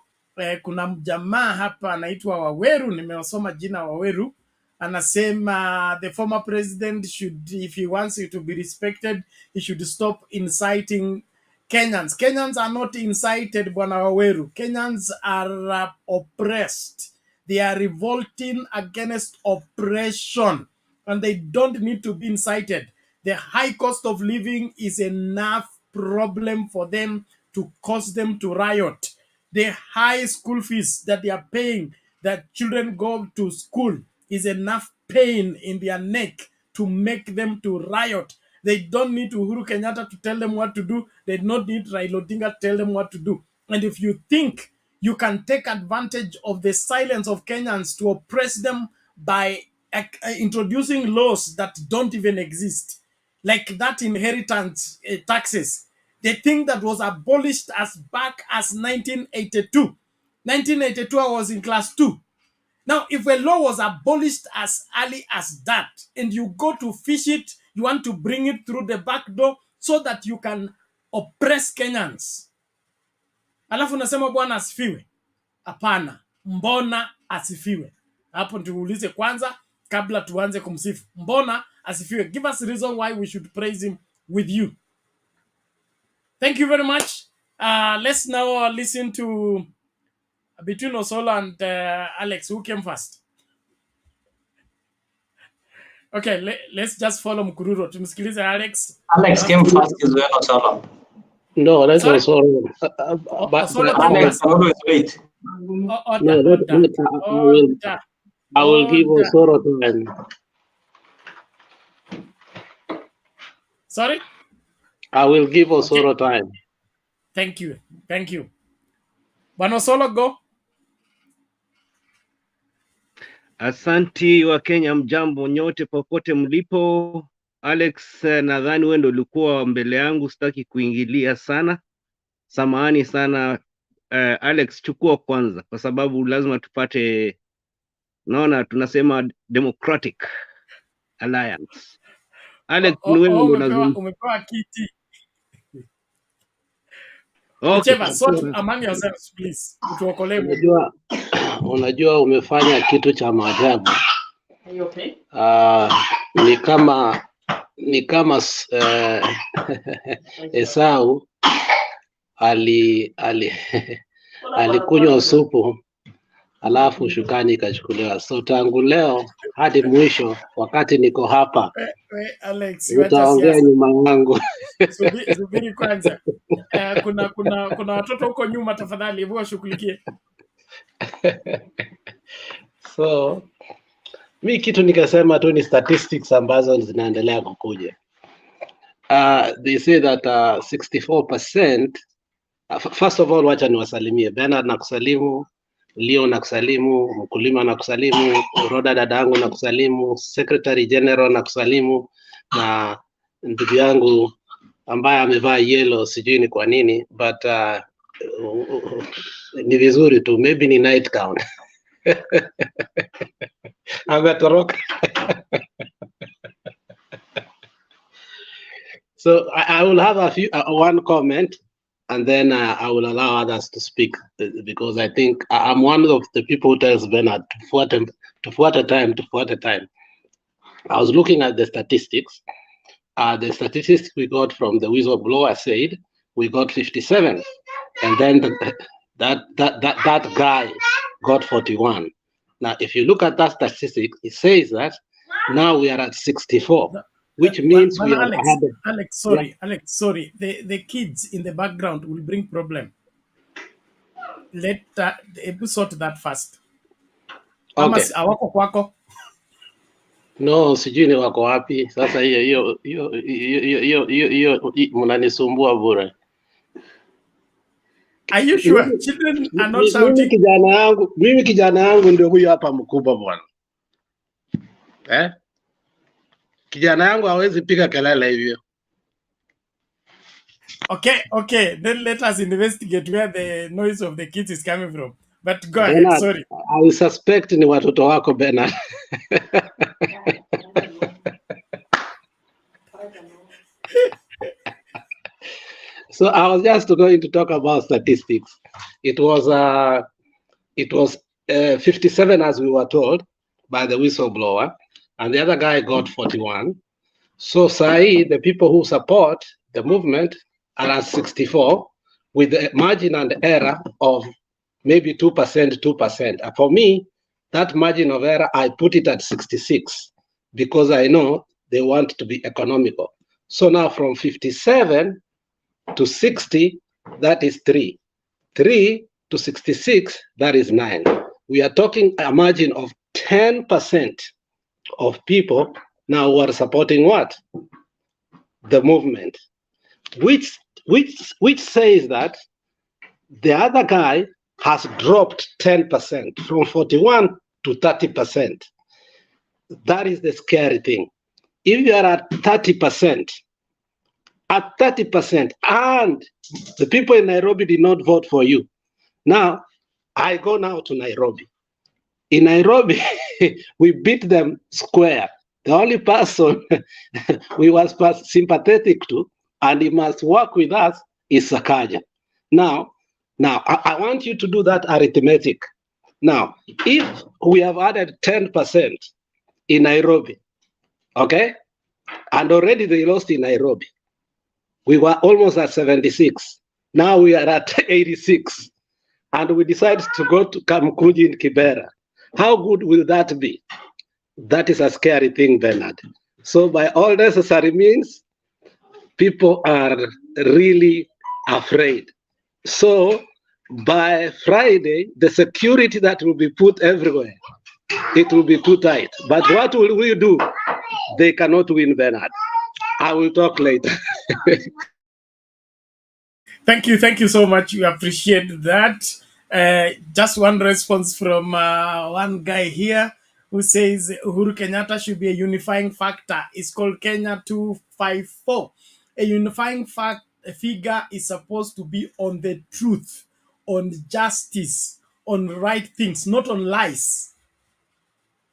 Kuna jamaa hapa anaitwa Waweru, nimewasoma jina Waweru. Anasema the former president should, if he wants you to be respected, he should stop inciting Kenyans. Kenyans are not incited, Bwana Waweru. Kenyans are oppressed. They are revolting against oppression, and they don't need to be incited. The high cost of living is enough problem for them to cause them to riot. The high school fees that they are paying, that children go to school, is enough pain in their neck to make them to riot. They don't need Uhuru Kenyatta to tell them what to do. They don't need Raila Odinga to tell them what to do. And if you think you can take advantage of the silence of Kenyans to oppress them by introducing laws that don't even exist, like that inheritance taxes, the thing that was abolished as back as 1982. 1982, I was in class 2. Now, if a law was abolished as early as that, and you go to fish it, you want to bring it through the back door so that you can oppress Kenyans. Alafu nasema bwana asifiwe. Hapana, mbona asifiwe? Hapo tuulize kwanza kabla tuanze kumsifu. Mbona asifiwe? Give us a reason why we should praise him with you. Thank you very much. Let's now listen to between Osolo and Alex. Who came first? Okay, let's just follow Mkururo. Tumsikilize Alex. Alex came first as well, Osolo. No, that's Osolo. Alex, always wait. I will give Osolo time. Sorry? I will give Osolo time. Thank you. Thank you. Bwana Osolo, go. Asanti wa Kenya, mjambo nyote popote mlipo. Alex, nadhani wewe ndio ulikuwa mbele yangu, sitaki kuingilia sana. Samahani sana. Alex, chukua kwanza kwa sababu lazima tupate, naona tunasema Democratic Alliance. Alex, umepewa kiti. Okay, sort among yourselves please. Utuokolee. Unajua umefanya kitu cha maajabu. Okay. Ni kama Esau alikunywa supu alafu shukani ikachukuliwa. So tangu leo hadi mwisho wakati niko hapa Alex, utaongea nyuma yangu. Subiri kwanza. Kuna watoto huko nyuma, tafadhali hebu washughulikie. So mi kitu nikasema tu ni statistics ambazo zinaendelea kukuja. They say that 64%, first of all wacha niwasalimie. Bernard nakusalimu, Leo nakusalimu, Mkulima nakusalimu, Roda dadangu nakusalimu, Secretary General nakusalimu, na ndugu yangu ambaye amevaa yellow sijui ni kwa nini, but ni vizuri tu, maybe ni night gown. Ametoroka. So I will have one comment, and then I will allow others to speak, because I think I'm one of the people who tells Bernard to fuata time. I was looking at the statistics. The statistics we got from the whistleblower said we got 57, and then that guy got 41. Now, if you look at that statistic, it says that now we are at 64. Which means we are Alex, sorry. The kids in the background will bring problem. Let sort that first. Okay. Awako kwako. No, sijui ni wako wapi. Sasa hiyo mnanisumbua bure. Are you sure? Children are not shouting. Mimi kijana yangu ndio huyo hapa mkubwa bwana. Kijana yangu hawezi piga kelele hivyo. Okay. Then let us investigate where the noise of the kids is coming from. But go ahead, Bernard, sorry. I suspect ni watoto wako Bernard. So I was just going to talk about statistics. It was 57 as we were told by the whistleblower, and the other guy got 41. So Sai, the people who support the movement are at 64 with a margin and error of maybe 2%, 2%. For me, that margin of error, I put it at 66 because I know they want to be economical. So now from 57 to 60, that is 3. 3 to 66, that is 9. We are talking a margin of 10% of people now who are supporting what? The movement, which says that the other guy has dropped 10% from 41 to 30%. That is the scary thing. If you are at 30%, and the people in Nairobi did not vote for you. Now, I go now to Nairobi. In Nairobi, we beat them square. The only person we was sympathetic to, and he must work with us, is Sakaja. Now, I want you to do that arithmetic. Now, if we have added 10% in Nairobi, okay, and already they lost in Nairobi, we were almost at 76. Now we are at 86. And we decided to go to Kamkuji in Kibera. How good will that be? That is a scary thing, Bernard. So by all necessary means, people are really afraid. So by Friday, the security that will be put everywhere, it will be too tight. But what will we do? They cannot win, Bernard. I will talk later. Thank you so much. We appreciate that. Just one response from one guy here who says Uhuru Kenyatta should be a unifying factor. It's called Kenya 254. A unifying figure is supposed to be on the truth, on justice, on right things, not on lies.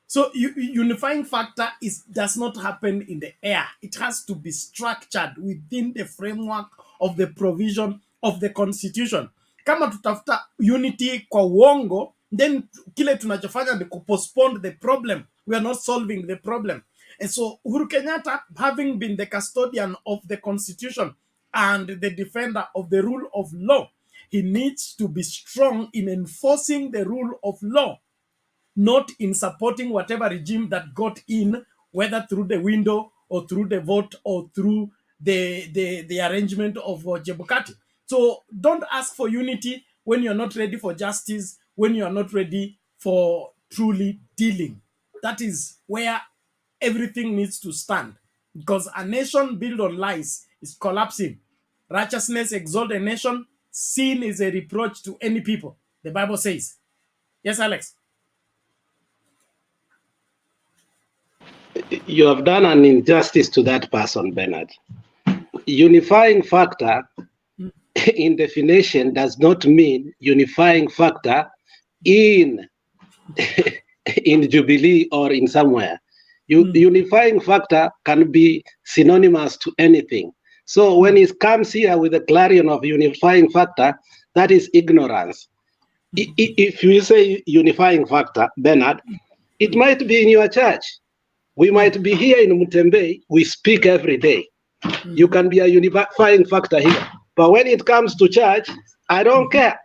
So unifying factor does not happen in the air. It has to be structured within the framework of the provision of the constitution. Kama tutafuta unity kwa uongo, then kile tunachofanya ni postpone the problem. We are not solving the problem. And so Uhuru Kenyatta, having been the custodian of the constitution and the defender of the rule of law, he needs to be strong in enforcing the rule of law, not in supporting whatever regime that got in, whether through the window or through the vote or through the arrangement of Jebukati. So don't ask for unity when you're not ready for justice, when you're not ready for truly dealing. That is where everything needs to stand. Because a nation built on lies is collapsing. Righteousness exalts a nation. Sin is a reproach to any people, the Bible says. Yes, Alex? You have done an injustice to that person, Bernard. Unifying factor in definition does not mean unifying factor in Jubilee or in somewhere. Unifying factor can be synonymous to anything. So when it comes here with a clarion of unifying factor, that is ignorance. If you say unifying factor, Bernard, it might be in your church. We might be here in Mutembe, we speak every day. You can be a unifying factor here. But when it comes to church, I don't care.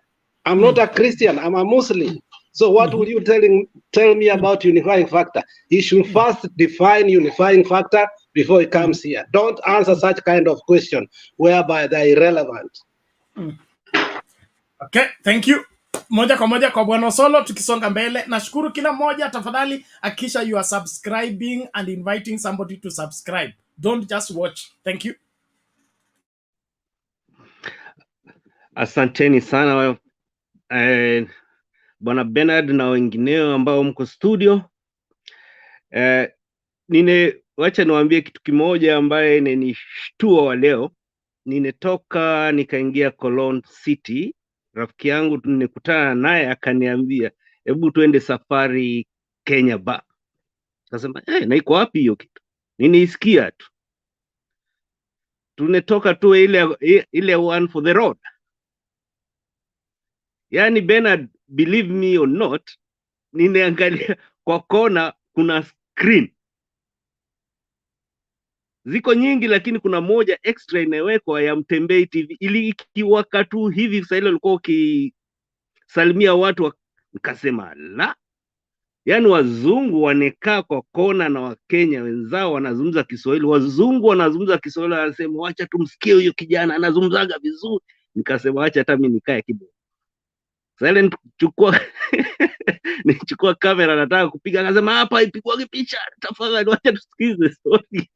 I'm not a Christian, I'm a Muslim. So what would you tell me about unifying factor? You should first define unifying factor before it comes here. Don't answer such kind of question whereby they're irrelevant. Okay, thank you. Moja kwa moja kwa Bwana Solo, tukisonga mbele. Nashukuru kila moja, tafadhali hakikisha you are subscribing and inviting somebody to subscribe. Don't just watch. Thank you. Asanteni sana Bwana Bernard na wengineo ambao mko studio. Wacha niwaambie kitu kimoja ambaye inanishtua wa leo ninetoka nikaingia Cologne City, rafiki yangu nikutana naye akaniambia hebu tuende safari Kenya Bar. Akasema na iko wapi hiyo kitu? Niniisikia tu. Tunetoka tu ile one for the road. Yani Bernard, believe me or not, nimeangalia kwa kona kuna screen. Ziko nyingi lakini kuna moja extra inawekwa ya Mtembei TV. Ili ikiwaka tu hivi sasa ile ulikuwa ukisalimia watu, nikasema la. Yani wazungu wanekaa kwa kona na Wakenya wenzao wanazungumza Kiswahili. Wazungu wanazungumza Kiswahili, wanasema wacha tumsikie huyo kijana anazungumzaga vizuri. Nikasema acha hata mimi nikae kidogo. Sasa nichukua kamera nataka kupiga, akasema hapa ipigwe picha tafadhali, wacha tusikize story.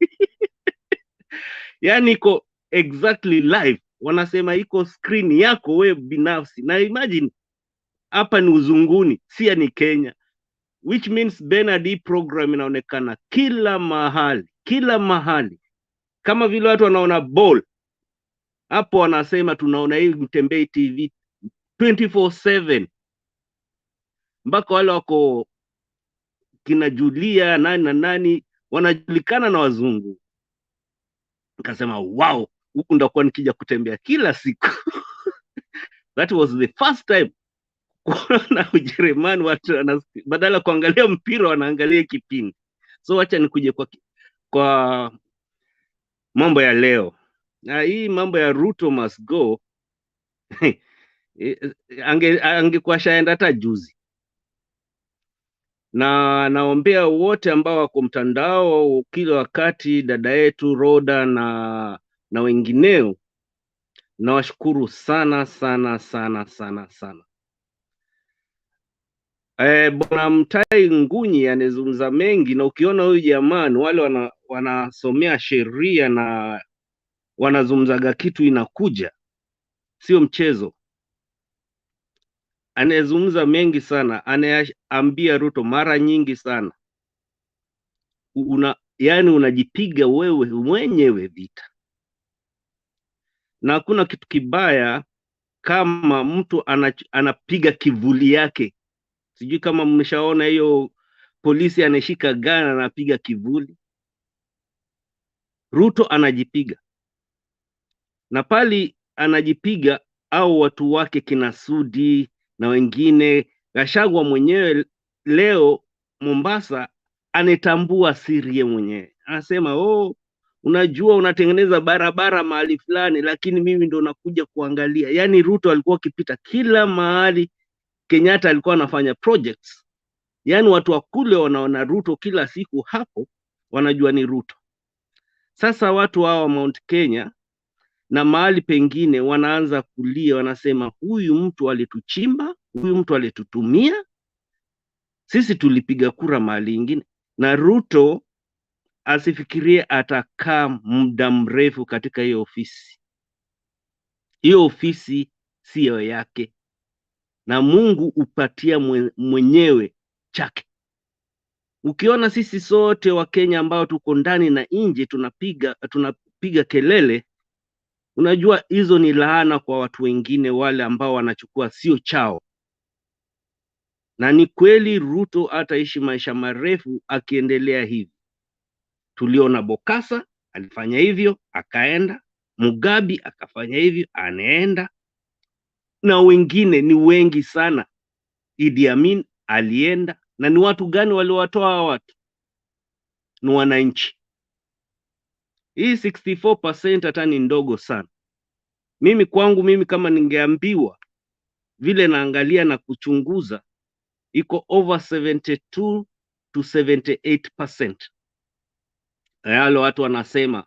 Yani iko exactly live. Wanasema iko screen yako wewe binafsi. Na imagine hapa ni uzunguni, si ni Kenya. Which means Bernard program inaonekana kila mahali. Kama vile watu wanaona ball. Hapo wanasema tunaona hii Mtembei TV 24/7. Mpaka wale wako kina Julia nani na nani wanajulikana na wazungu. Nikasema wow, huku ndakuwa nikija kutembea kila siku. That was the first time kuona Ujerumani watu badala kuangalia mpira wanaangalia kipindi. So acha nikuje kwa mambo ya leo. Na hii mambo ya Ruto must go. Angekuwa shaenda hata juzi. Na naombea wote ambao wako mtandao kila wakati, dada yetu Roda na wengineo, nawashukuru sana. Bwana Mutahi Ngunyi anazungumza mengi, na ukiona huyu jamani wale wanasomea sheria na wanazungumzaga kitu inakuja, sio mchezo. Anazungumza mengi sana, anaambia Ruto mara nyingi sana. Yani unajipiga wewe mwenyewe vita. Na hakuna kitu kibaya kama mtu anapiga kivuli yake. Sijui kama mmeshaona hiyo polisi anashika gana anapiga kivuli. Ruto anajipiga. Na pali anajipiga au watu wake kina Sudi na wengine. Gachagua mwenyewe leo Mombasa anetambua siri ye mwenyewe. Anasema unajua unatengeneza barabara mahali fulani lakini mimi ndo nakuja kuangalia. Yani Ruto alikuwa akipita kila mahali Kenyatta alikuwa anafanya projects. Yani watu wa kule wanaona Ruto kila siku hapo, wanajua ni Ruto. Sasa watu hawa Mount Kenya na mahali pengine wanaanza kulia, wanasema huyu mtu alituchimba, huyu mtu alitutumia. Sisi tulipiga kura mahali ingine. Na Ruto asifikirie atakaa muda mrefu katika hiyo ofisi. Hiyo ofisi siyo yake. Na Mungu upatia mwenyewe chake. Ukiona sisi sote wa Kenya ambao tuko ndani na nje tunapiga kelele, unajua hizo ni laana kwa watu wengine wale ambao wanachukua sio chao. Na ni kweli Ruto ataishi maisha marefu akiendelea hivi. Tuliona Bokassa alifanya hivyo akaenda, Mugabe akafanya hivyo anaenda, na wengine ni wengi sana. Idi Amin alienda. Na ni watu gani waliowatoa watu? Ni wananchi. Hii 64% hata ni ndogo sana. Mimi kama ningeambiwa vile naangalia na kuchunguza, iko over 72 to 78%. Yale watu wanasema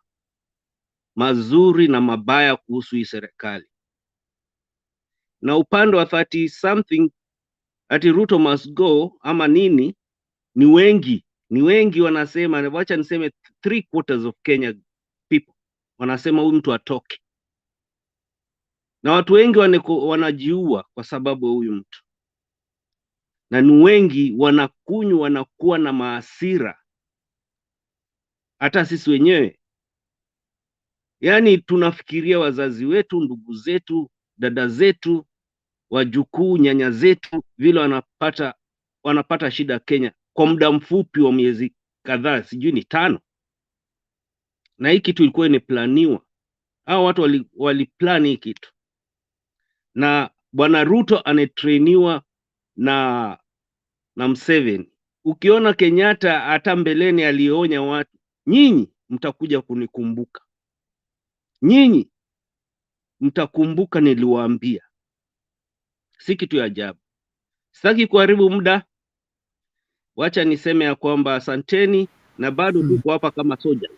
mazuri na mabaya kuhusu hii serikali. Na upande wa 30 something ati Ruto must go ama nini, ni wengi wanasema, wacha niseme 3/4 of Kenya people wanasema huyu mtu atoke. Na watu wengi wanajiua kwa sababu huyu mtu. Na ni wengi wanakuwa na maasira. Hata sisi wenyewe Yaani tunafikiria wazazi wetu, ndugu zetu, dada zetu, wajukuu, nyanya zetu vile wanapata shida Kenya kwa muda mfupi wa miezi kadhaa, sijui ni 5. Na hii kitu ilikuwa imeplaniwa. Hao watu waliplan hii kitu. Na bwana Ruto anatrainiwa na Museveni. Ukiona Kenyatta hata mbeleni alionya watu, nyinyi mtakuja kunikumbuka. Nyinyi mtakumbuka niliwaambia. Si kitu ya ajabu. Sitaki kuharibu muda. Wacha niseme ya kwamba asanteni na bado tuko hapa kama soldiers.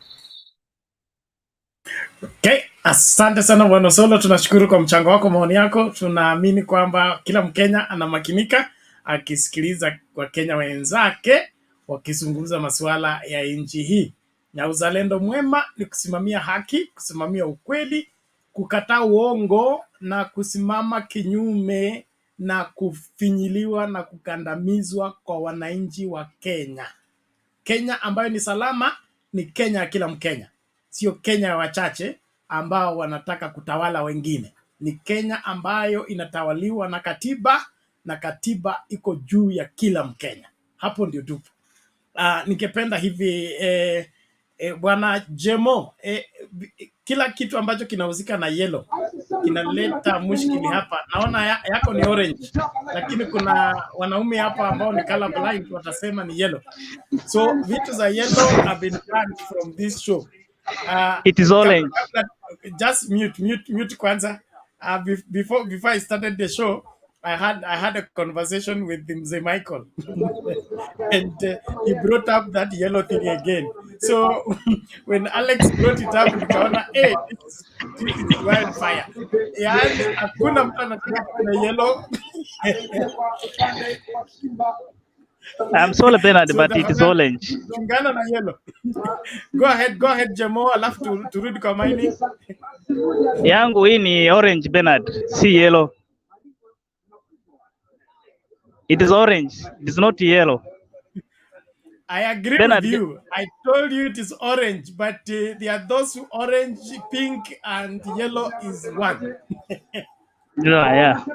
Okay, asante sana Bwana Solo, tunashukuru kwa mchango wako, maoni yako. Tunaamini kwamba kila Mkenya anamakinika akisikiliza Wakenya wenzake wakizungumza masuala ya nchi hii. Na uzalendo mwema ni kusimamia haki, kusimamia ukweli, kukataa uongo na kusimama kinyume na kufinyiliwa na kukandamizwa kwa wananchi wa Kenya. Kenya ambayo ni salama ni Kenya ya kila Mkenya, sio Kenya ya wachache ambao wanataka kutawala wengine. Ni Kenya ambayo inatawaliwa na katiba, na katiba iko juu ya kila Mkenya. Hapo ndio tupo. Ningependa hivi Bwana Jemo, kila kitu ambacho kinahusika na yellow kinaleta mushkili hapa. Naona yako ni orange, lakini kuna wanaume hapa ambao ni color blind watasema ni yellow. So vitu za yellow have been banned from this show. It is orange. Just mute kwanza. Before I started the show, I had a conversation with Mzee Michael, and he brought up that yellow thing again. So when Alex brought it up, nikaona, hey, this is wildfire. Yani hakuna mtu anataka kuna yellow. I'm sorry, Bernard, but it is orange. Chungana na yellow. Go ahead, Jamo, alafu turudi kwa mining. Yangu hii ni orange, Bernard, si yellow. It is orange. It is not yellow. I agree Bernard, with you. I told you it is orange, but there are those who orange, pink, and yellow is one. Yeah.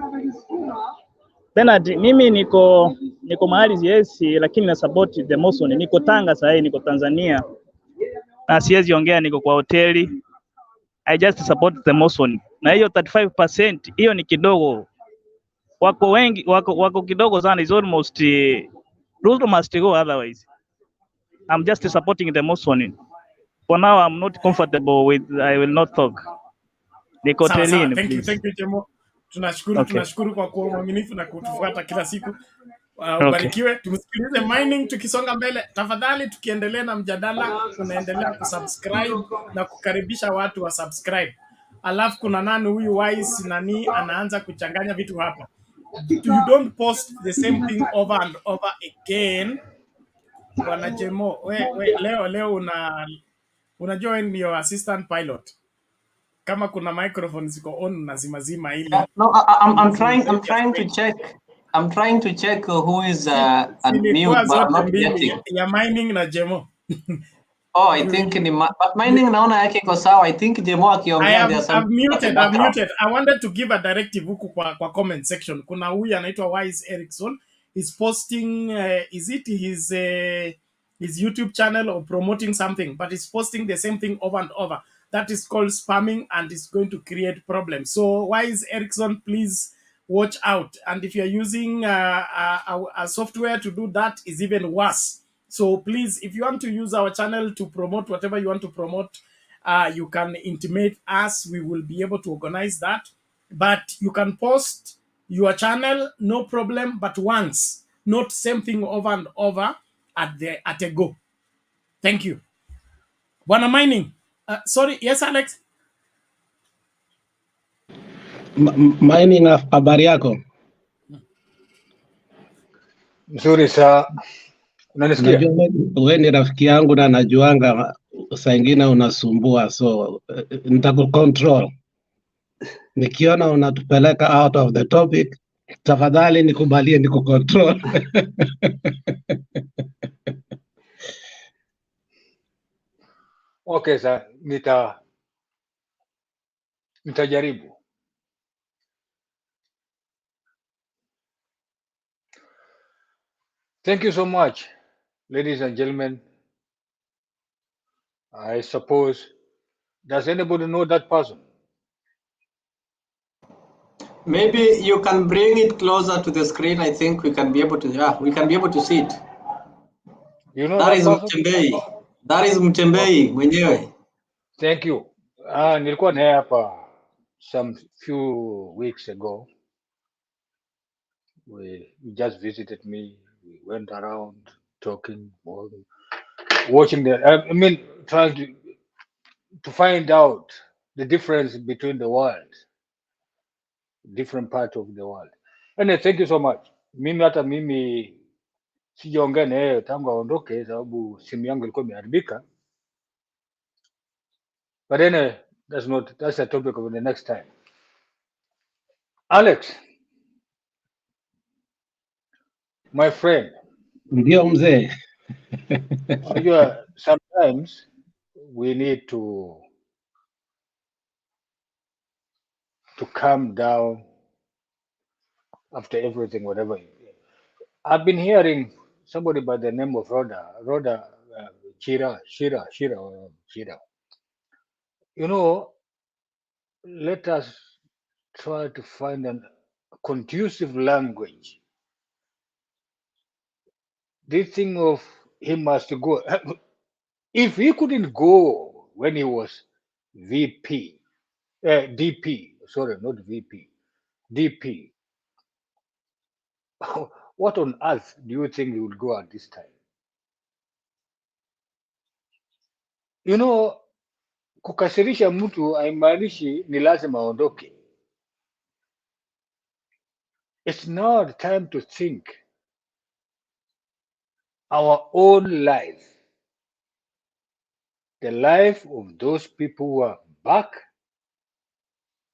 Bernard, mimi niko mahali yes, lakini na support the Moson. Niko Tanga sasa, niko Tanzania. Na siwezi ongea, niko kwa hoteli. I just support the Moson. Na hiyo 35% hiyo ni kidogo. Wako wengi, wako kidogo sana, is almost Ruto must go otherwise. I'm just supporting the Moson. For now I'm not comfortable with, I will not talk. Niko hotelini. Thank you Jemo. Tunashukuru kwa kuwa mwaminifu na kutufuata kila siku. Ubarikiwe. Tumsikilize mining tukisonga mbele. Tafadhali tukiendelea na mjadala, tunaendelea kusubscribe na kukaribisha watu wa subscribe. Alafu kuna nani huyu Wise nani anaanza kuchanganya vitu hapa. You don't post the same thing over and over again. Bwana Jemo, leo unajua wewe ndio assistant pilot. Kama kuna microphone ziko on na zimazima ili. No, I'm trying to check. I'm trying to check who is unmute, but I'm not getting. Ya mining na Jemo. Oh, I think ni mining naona yake iko sawa. I think Jemo akiongea there some. I've muted. I wanted to give a directive huku kwa comment section. Kuna huyu anaitwa Wise Erickson. He's posting is it his YouTube channel or promoting something, but he's posting the same thing over and over. That is called spamming and it's going to create problems. So Wise Erickson, please watch out. And if you're using a software to do that, is even worse. So please, if you want to use our channel to promote whatever you want to promote, you can intimate us. We will be able to organize that. But you can post your channel, no problem, but once, not same thing over and over at a go. Thank you. Bwana mining. Sorry, yes Alex. Mining, habari yako? Mzuri saa. Unanisikia? Wewe ni rafiki yangu na najuanga saa ingine unasumbua, so nitakucontrol. Nikiona unatupeleka out of the topic, tafadhali nikubalie nikucontrol. Okay, sir. Nitajaribu. Thank you so much, ladies and gentlemen. I suppose, does anybody know that person? Maybe you can bring it closer to the screen. I think we can be able to, yeah, we can be able to see it. You know That that is person? Mtembei. That is Mtembei mwenyewe. Thank you. Nilikuwa naye hapa some few weeks ago. We just visited me. We went around talking, watching the. I mean, trying to find out the difference between the world, different parts of the world. And thank you so much. Mimi sijaongea na yeye tangu aondoke, sababu simu yangu ilikuwa imeharibika. But anyway, that's a topic of the next time. Alex, my friend. Ndio mzee. Sometimes we need to calm down after everything, whatever. I've been hearing somebody by the name of Rhoda Shira. You know, let us try to find a conducive language. This thing of he must go. If he couldn't go when he was DP, sorry, not VP, DP, what on earth do you think he would go at this time? You know, kukasirisha mtu haimaanishi ni lazima aondoke. It's now the time to think our own life, the life of those people who are back,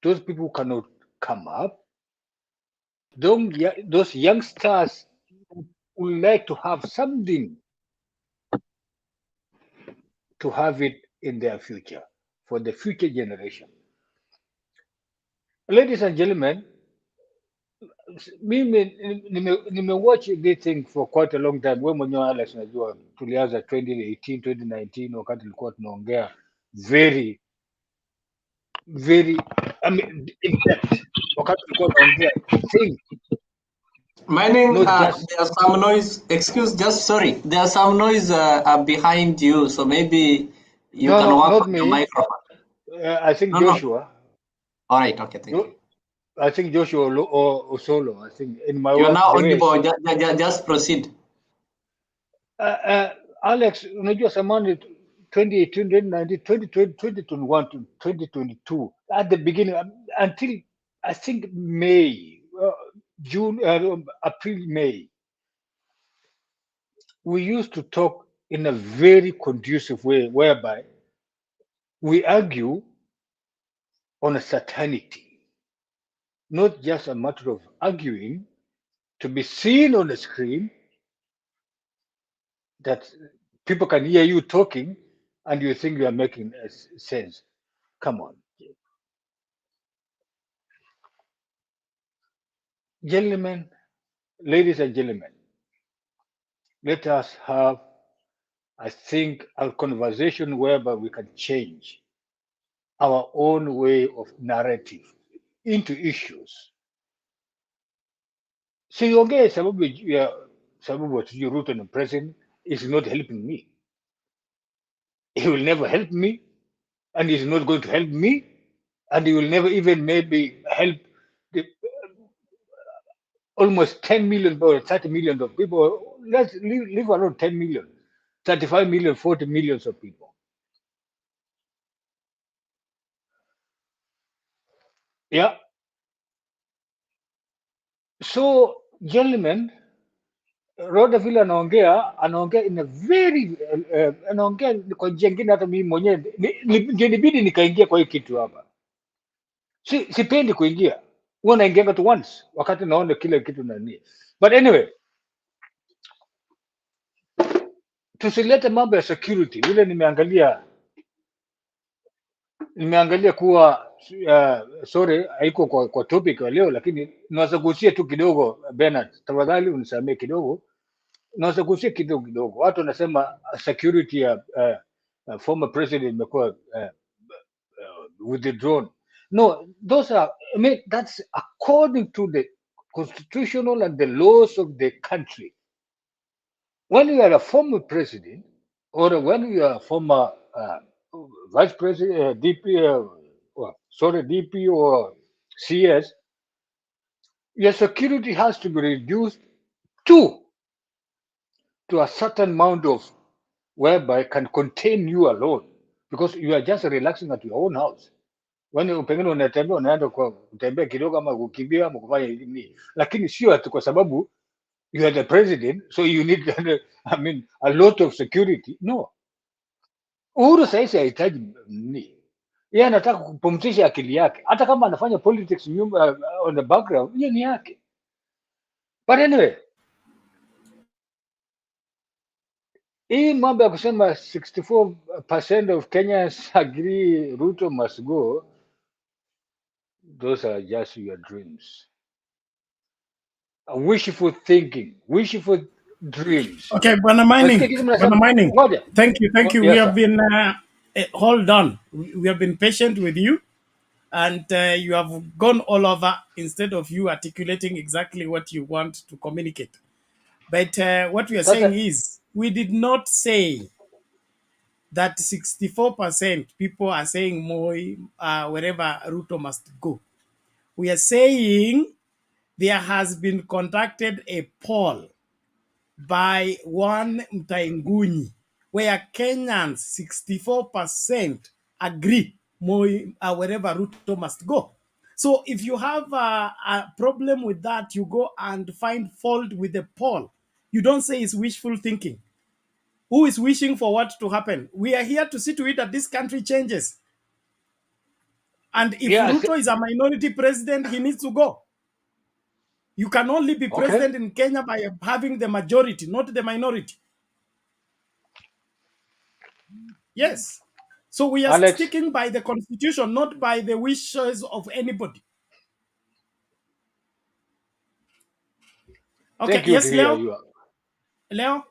those people who cannot come up, those youngsters who would like to have something to have it in their future, for the future generation. Ladies and gentlemen, mimi nimewatch this thing for quite a long time. Wewe mwenyewe Alex, najua tulianza 2018 2019 wakati tulikuwa tunaongea very I mean in depth, wakati tulikuwa tunaongea thing. Mining, there's some noise. Sorry. There's some noise behind you, so maybe you can work on your microphone. I think Joshua. All right. Okay. Thank you. I think Joshua or Solo. I think in my You're now audible. Just proceed. Alex, unajua samani 2018, 2019, 2020, 2021 to 2022 at the beginning until I think May, June, April, May, we used to talk in a very conducive way whereby we argue on a certainty, not just a matter of arguing to be seen on the screen, that people can hear you talking and you think you are making sense. Come on. Gentlemen, ladies and gentlemen, let us have, I think, a conversation whereby we can change our own way of narrative into issues. Siongee sababu ya sababu sijui Ruto ni president is not helping me. He will never help me, and he's not going to help me, and he will never even maybe help the almost 10 million or 30 million of people. Let's leave around 10 million, 35 million, 40 millions of people. Yeah. So, gentlemen, Rhoda vile anaongea in a very anaongea kwa njia ingine, hata mimi mwenyewe ndio nibidi nikaingia kwa hii kitu hapa. Sipendi kuingia, huwa naingia tu once wakati naona kile kitu nani. But anyway, tusilete mambo ya security. Vile nimeangalia nimeangalia kuwa sorry, haiko kwa topic ya leo, lakini naweza gusia tu kidogo. Bernard, tafadhali unisamee kidogo, naweza gusia kidogo. Watu wanasema security ya former president imekuwa withdrawn. No, those are, I mean, that's according to the constitutional and the laws of the country. When you are a former president, or when you are a former vice president, DP, DP or CS, your security has to be reduced to a certain amount of whereby can contain you alone, because you are just relaxing at your own house. Pengine unatembea unaenda kwa kutembea kidogo ama kukimbia ama kufanya nini, lakini sio ati kwa sababu you are the president so you need I mean a lot of security. No, Uhuru saisi hahitaji nini, yeye anataka kupumzisha akili yake, hata kama anafanya politics nyuma on the background, hiyo ni yake. But anyway, hii mambo ya kusema 64% of Kenyans agree Ruto must go, those are just your dreams. Wishful thinking, wishful dreams. Okay, Bwana Mining. Thank you. Yes, We have sir. been, hold on. We have been patient with you, and you have gone all over instead of you articulating exactly what you want to communicate. But what we are saying is, we did not say that 64% people are saying Moi, wherever Ruto must go. We are saying there has been conducted a poll by one NGUNYI, where Kenyans 64% agree Moi, wherever Ruto must go. So if you have a problem with that, you go and find fault with the poll. You don't say it's wishful thinking. Who is wishing for what to happen? We are here to see to it that this country changes. And if Ruto is a minority president, he needs to go. You can only be president in Kenya by having the majority, not the minority. Yes. So we are sticking by the constitution, not by the wishes of anybody. Okay, thank you. yes, Leo? Leo?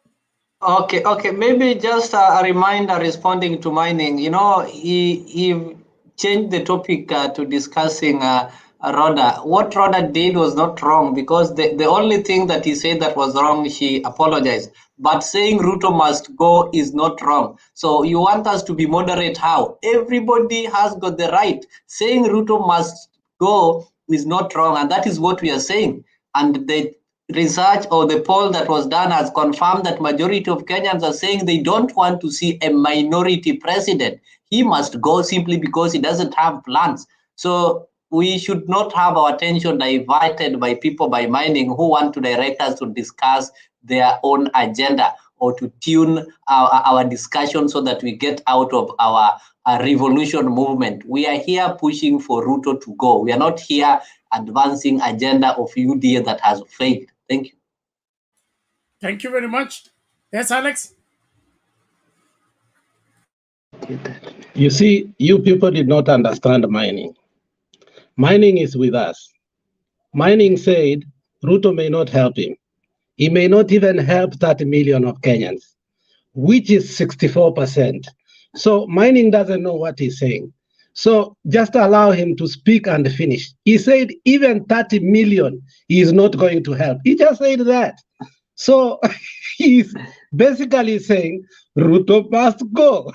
Okay. Maybe just a reminder responding to Mining. You know, he changed the topic to discussing Rhoda. What Rhoda did was not wrong, because the only thing that he said that was wrong, she apologized. But saying Ruto must go is not wrong. So you want us to be moderate how? Everybody has got the right. Saying Ruto must go is not wrong, and that is what we are saying. And the research or the poll that was done has confirmed that majority of Kenyans are saying they don't want to see a minority president. He must go simply because he doesn't have plans. So we should not have our attention diverted by people by Mining who want to direct us to discuss their own agenda or to tune our discussion so that we get out of our revolution movement. We are here pushing for Ruto to go. We are not here advancing agenda of UDA that has failed. Thank you. Thank you very much. Yes, Alex? You see, you people did not understand Mining. Mining is with us. Mining said Ruto may not help him. He may not even help 30 million of Kenyans, which is 64%. So Mining doesn't know what he's saying. So just allow him to speak and finish. He said even 30 million he is not going to help. He just said that. So he's basically saying Ruto must go.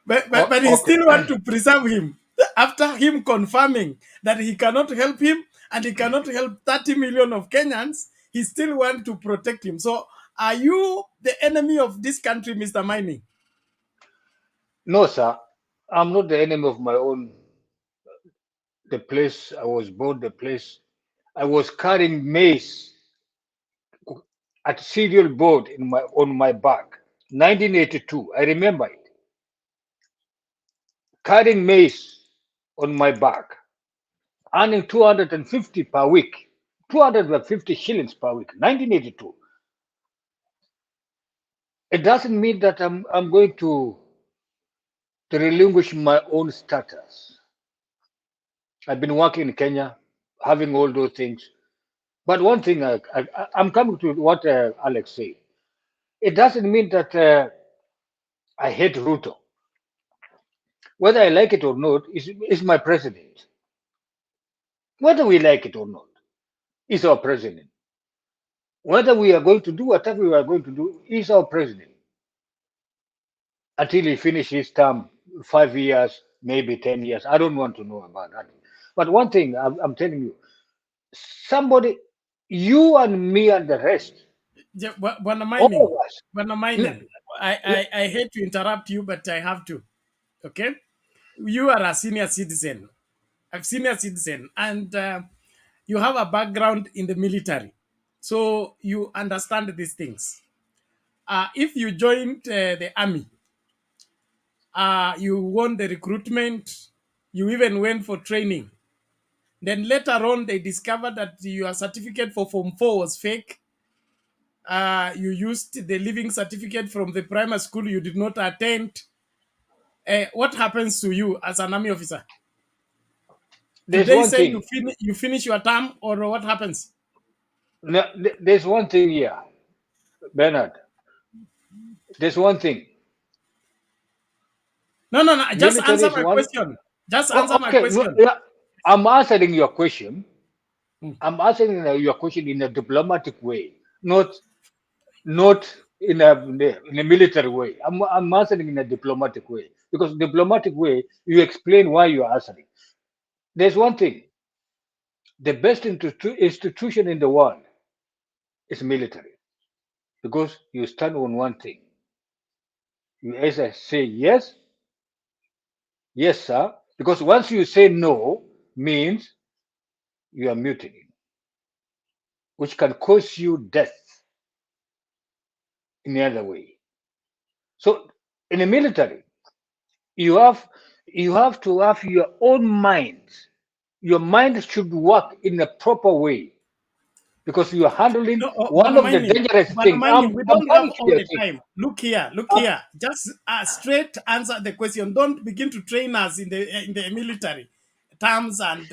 but he still want to preserve him after him confirming that he cannot help him and he cannot help 30 million of Kenyans. He still want to protect him. So are you the enemy of this country, Mr. Mining? No, sir. I'm not the enemy of my own. The place I was born, the place I was carrying maize at cereal board on my back. 1982. I remember it. Carrying maize on my back, earning 250 per week, 250 shillings per week. 1982. it doesn't mean that I'm going to relinquish my own status. I've been working in Kenya, having all those things. But one thing, I'm coming to what Alex said. It doesn't mean that I hate Ruto. Whether I like it or not, is my president. Whether we like it or not, is our president. Whether we are going to do whatever we are going to do, is our president until he finishes his term, 5 years, maybe 10 years. I don't want to know about that. But one thing I'm telling you, somebody, you and me and the rest, Bwana all Mining, of us. Bwana Mining, I hate to interrupt you, but I have to. Okay, you are a senior citizen, and you have a background in the military, so you understand these things. If you joined the army, you won the recruitment, you even went for training. Then later on, they discovered that your certificate for Form 4 was fake. You used the living certificate from the primary school you did not attend. What happens to you as an army officer? Do There's they one say thing. you finish your term, or what happens? No, there's one thing here, Bernard. There's one thing. No. Just Military answer is my one. question. Just answer Oh, my okay. No, question. yeah, I'm answering your question. Hmm. I'm answering your question in a diplomatic way, not in a military way. I'm answering in a diplomatic way because diplomatic way you explain why you are answering. There's one thing. The best institution in the world is military because you stand on one thing. You either say yes, yes sir, because once you say no means you are mutiny, which can cause you death in the other way. So in the military, you have to have your own mind. Your mind should work in a proper way because you are handling No, one of the dangerous things. We I'm don't have coming to all your the thing. time. Look here. Um, Just straight answer the question. Don't begin to train us in the military terms and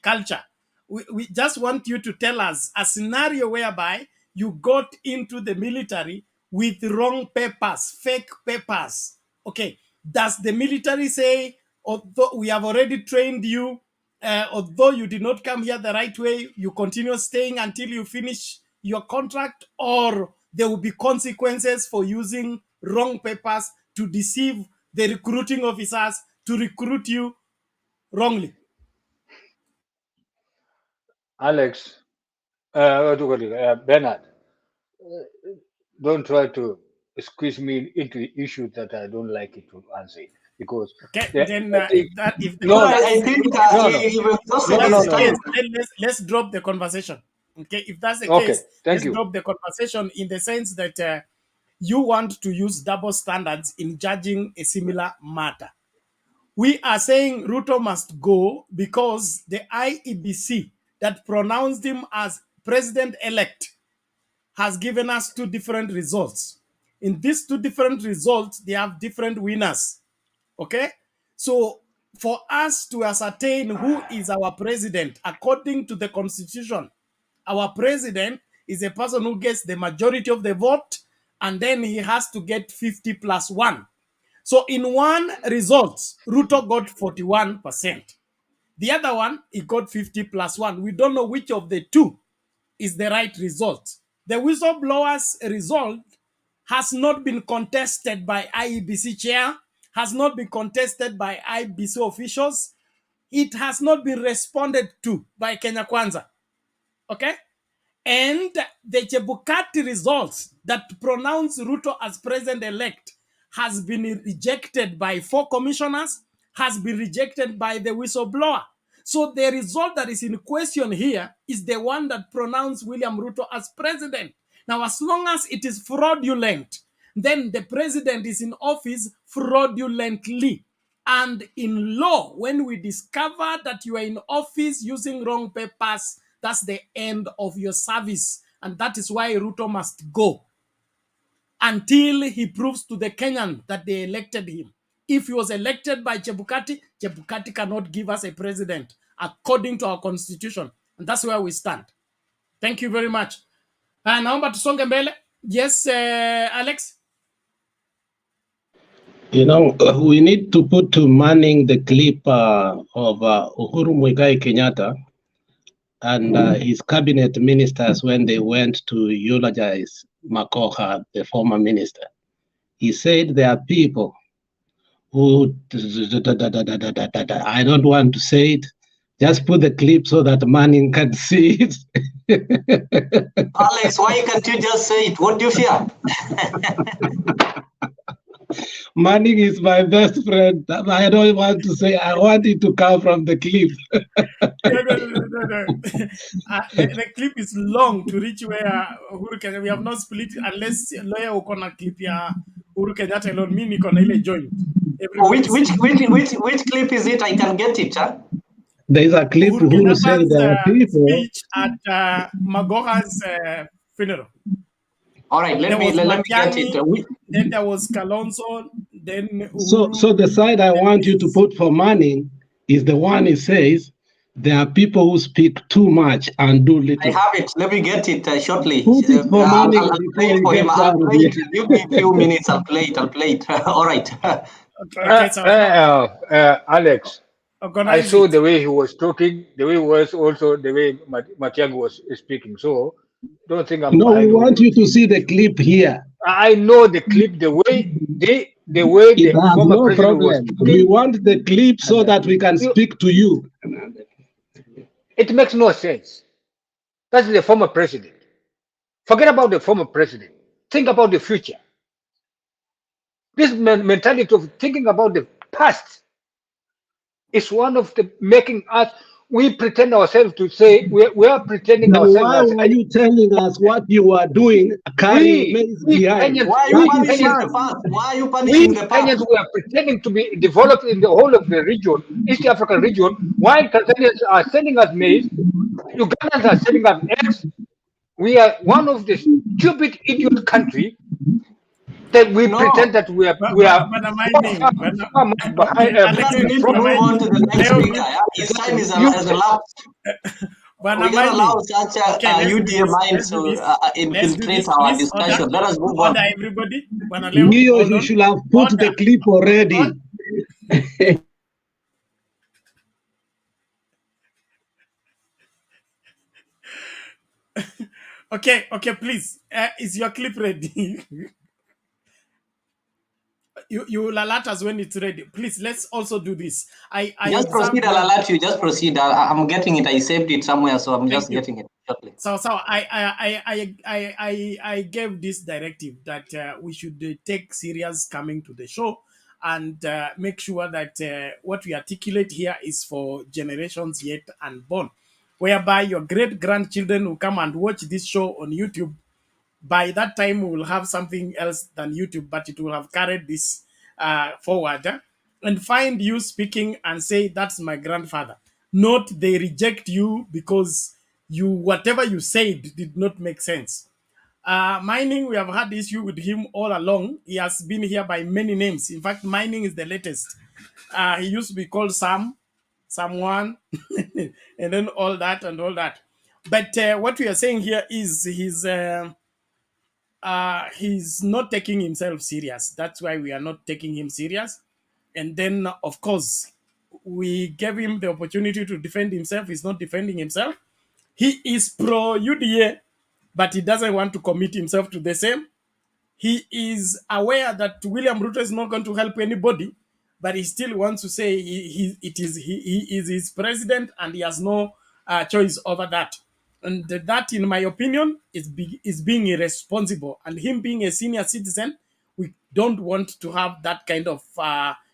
culture. We just want you to tell us a scenario whereby you got into the military with wrong papers, fake papers. Okay. Does the military say, although we have already trained you, although you did not come here the right way, you continue staying until you finish your contract, or there will be consequences for using wrong papers to deceive the recruiting officers to recruit you wrongly? Alex, what do you call it? Bernard, don't try to squeeze me into issues that I don't like it to answer because Okay, the then thing, No, no, no, I think no, no, he no, exhausted that's no, his the no, case, no. time. then let's drop the conversation. Okay, if that's the Okay, case, thank let's you. drop the conversation in the sense that you want to use double standards in judging a similar matter. We are saying Ruto must go because the IEBC that pronounced him as president-elect has given us two different results. In these two different results, they have different winners. Okay? So for us to ascertain who is our president, according to the constitution, our president is a person who gets the majority of the vote, and then he has to get 50 plus 1. So in one result, Ruto got 41%. The other one, he got 50 plus 1. We don't know which of the two is the right result. The whistleblower's result has not been contested by IEBC chair, has not been contested by IEBC officials. It has not been responded to by Kenya Kwanza. Okay? And the Chebukati results that pronounce Ruto as president-elect has been rejected by 4 commissioners, has been rejected by the whistleblower. So the result that is in question here is the one that pronounced William Ruto as president. Now, as long as it is fraudulent, then the president is in office fraudulently. And in law, when we discover that you are in office using wrong papers, that's the end of your service. And that is why Ruto must go. until he proves to the Kenyan that they elected him. If he was elected by Chebukati, Chebukati cannot give us a president according to our constitution. And that's where we stand. Thank you very much. Naomba tusonge mbele. Yes, Alex? You know, we need to put to Manning the clip of Uhuru Muigai Kenyatta and his cabinet ministers when they went to eulogize Makoha, the former minister. He said there are people who, I don't want to say it, just put the clip so that Manning can see it. Alex, why can't you just say it? What do you fear? Manning is my best friend. I don't want to say, I want it to come from the clip. No. The clip is long to reach where Uhuru Kenyatta. We have not split it unless lawyer ukona clip ya Uhuru Kenyatta alone. Me niko na ile joint. Which clip is it? I can get it, huh? There is a clip Uhuru said there are people. Speech at Magoha's funeral. All right, let me get it. Then there was Kalonzo. Then Uhuru. So the side I want you to put for Manning is the one he says there are people who speak too much and do little. I have it. Let me get it shortly. Put it for Manning. I'll play it for him. I'll play it. Give me a few minutes. I'll play it. All right. Alex, I saw the way he was talking, the way he was also the way Matiang'i was speaking. So don't think I'm. No, we want you to see the clip here. I know the clip, the way the former president was talking. We want the clip so that we can speak to you. It makes no sense. That's the former president. Forget about the former president. Think about the future. This mentality of thinking about the past is one of the making us. We pretend ourselves to say we are pretending then ourselves. Why are you telling us what you are doing? Carrying maize behind. Why are you punishing the past? Why are you punishing the past? Kenyans we are pretending to be developed in the whole of the region, East African region, while Tanzanians are sending us maize, Ugandans are sending us eggs. We are one of the stupid idiot country that we pretend that we are behind. We need to move on to the next speaker. His time is elapsed. We don't allow such UDA minds to infiltrate our discussion. Let us move on. Everybody. You should have put the clip already. Okay, please. Is your clip ready? You will alert us when it's ready. Please, let's also do this. I just proceed. I'll alert you. Just proceed. I'm getting it. I saved it somewhere, so I'm just getting it shortly. So I gave this directive that we should take serious coming to the show and make sure that what we articulate here is for generations yet unborn, whereby your great grandchildren will come and watch this show on YouTube. By that time, we will have something else than YouTube, but it will have carried this forward and find you speaking and say, that's my grandfather. Not they reject you because whatever you said did not make sense. Mining, we have had issue with him all along. He has been here by many names. In fact, Mining is the latest. He used to be called someone, and then all that. But what we are saying here is he's not taking himself serious. That's why we are not taking him serious. And then, of course, we gave him the opportunity to defend himself. He's not defending himself. He is pro-UDA, but he doesn't want to commit himself to the same. He is aware that William Ruto is not going to help anybody, but he still wants to say he is his president and he has no choice over that. And that, in my opinion, is being irresponsible. And him being a senior citizen, we don't want to have that kind of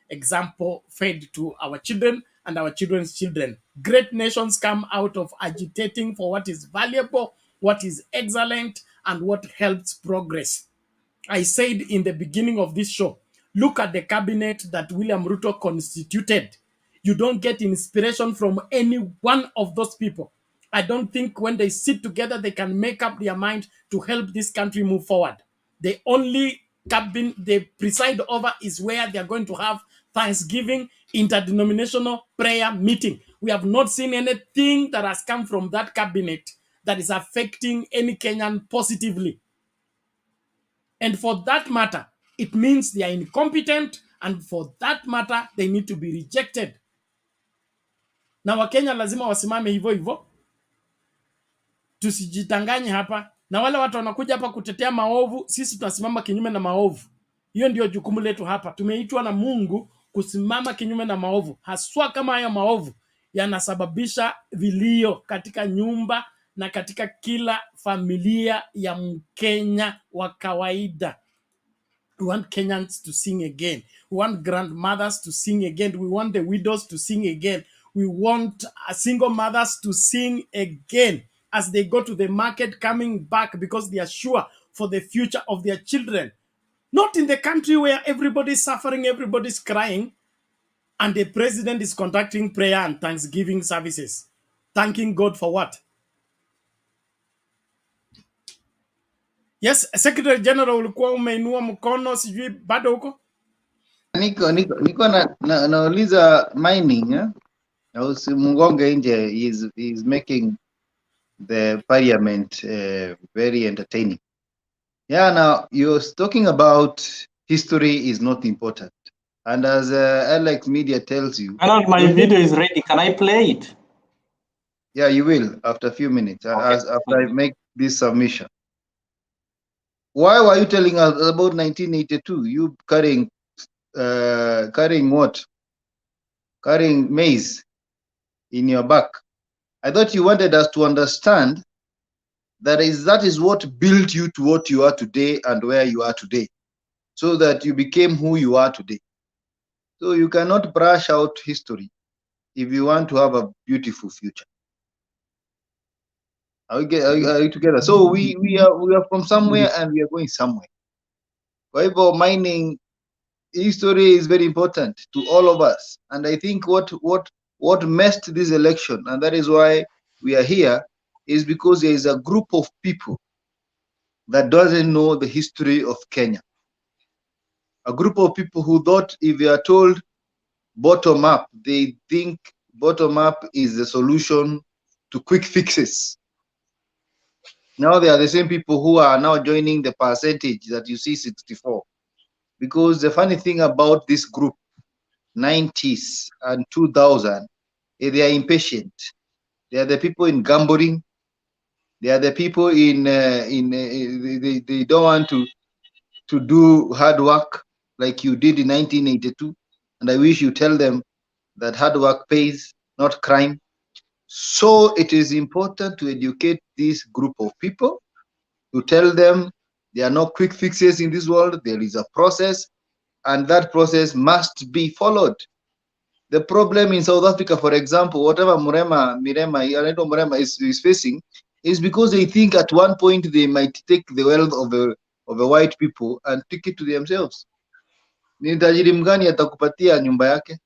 example fed to our children and our children's children. Great nations come out of agitating for what is valuable, what is excellent, and what helps progress. I said in the beginning of this show, look at the cabinet that William Ruto constituted. You don't get inspiration from any one of those people. I don't think when they sit together, they can make up their mind to help this country move forward. The only cabin they preside over is where they are going to have Thanksgiving interdenominational prayer meeting. We have not seen anything that has come from that cabinet that is affecting any Kenyan positively. And for that matter, it means they are incompetent, and for that matter, they need to be rejected. Na Wakenya lazima wasimame hivyo hivyo. Tusijitanganye hapa. Na wale watu wanakuja hapa kutetea maovu, sisi tunasimama kinyume na maovu. Hiyo ndio jukumu letu hapa. Tumeitwa na Mungu kusimama kinyume na maovu, haswa kama hayo maovu yanasababisha vilio katika nyumba na katika kila familia ya Mkenya wa kawaida. We want Kenyans to sing again. We want grandmothers to sing again. We want the widows to sing again. We want single mothers to sing again as they go to the market, coming back because they are sure for the future of their children. Not in the country where everybody's suffering, everybody's crying, and the president is conducting prayer and thanksgiving services. Thanking God for what? Yes, Secretary General, ulikuwa umeinua mkono, sijui bado huko? Niko nauliza mining, eh? Mungonge nje is making the parliament very entertaining. Yeah, now you're talking about history is not important. And as Alex Media tells you... My video is ready. Can I play it? Yeah, you will after a few minutes, okay, after I make this submission. Why were you telling us about 1982? You carrying what? Carrying maize in your back. I thought you wanted us to understand that is what built you to what you are today and where you are today, so that you became who you are today. So you cannot brush out history if you want to have a beautiful future. Are you together? So we are from somewhere and we are going somewhere. However, mining history is very important to all of us, and I think what messed this election, and that is why we are here, is because there is a group of people that doesn't know the history of Kenya. A group of people who thought if they are told bottom up, they think bottom up is the solution to quick fixes. Now they are the same people who are now joining the percentage that you see 64. Because the funny thing about this group, 90s and 2000, they are impatient. They are the people in gambling. They are the people they don't want to do hard work like you did in 1982. And I wish you tell them that hard work pays, not crime. So it is important to educate this group of people, to tell them there are no quick fixes in this world. There is a process, and that process must be followed. The problem in South Africa, for example, whatever Murema is facing, is because they think at one point they might take the wealth of the white people and take it to themselves. Ni tajiri mgani atakupatia nyumba yake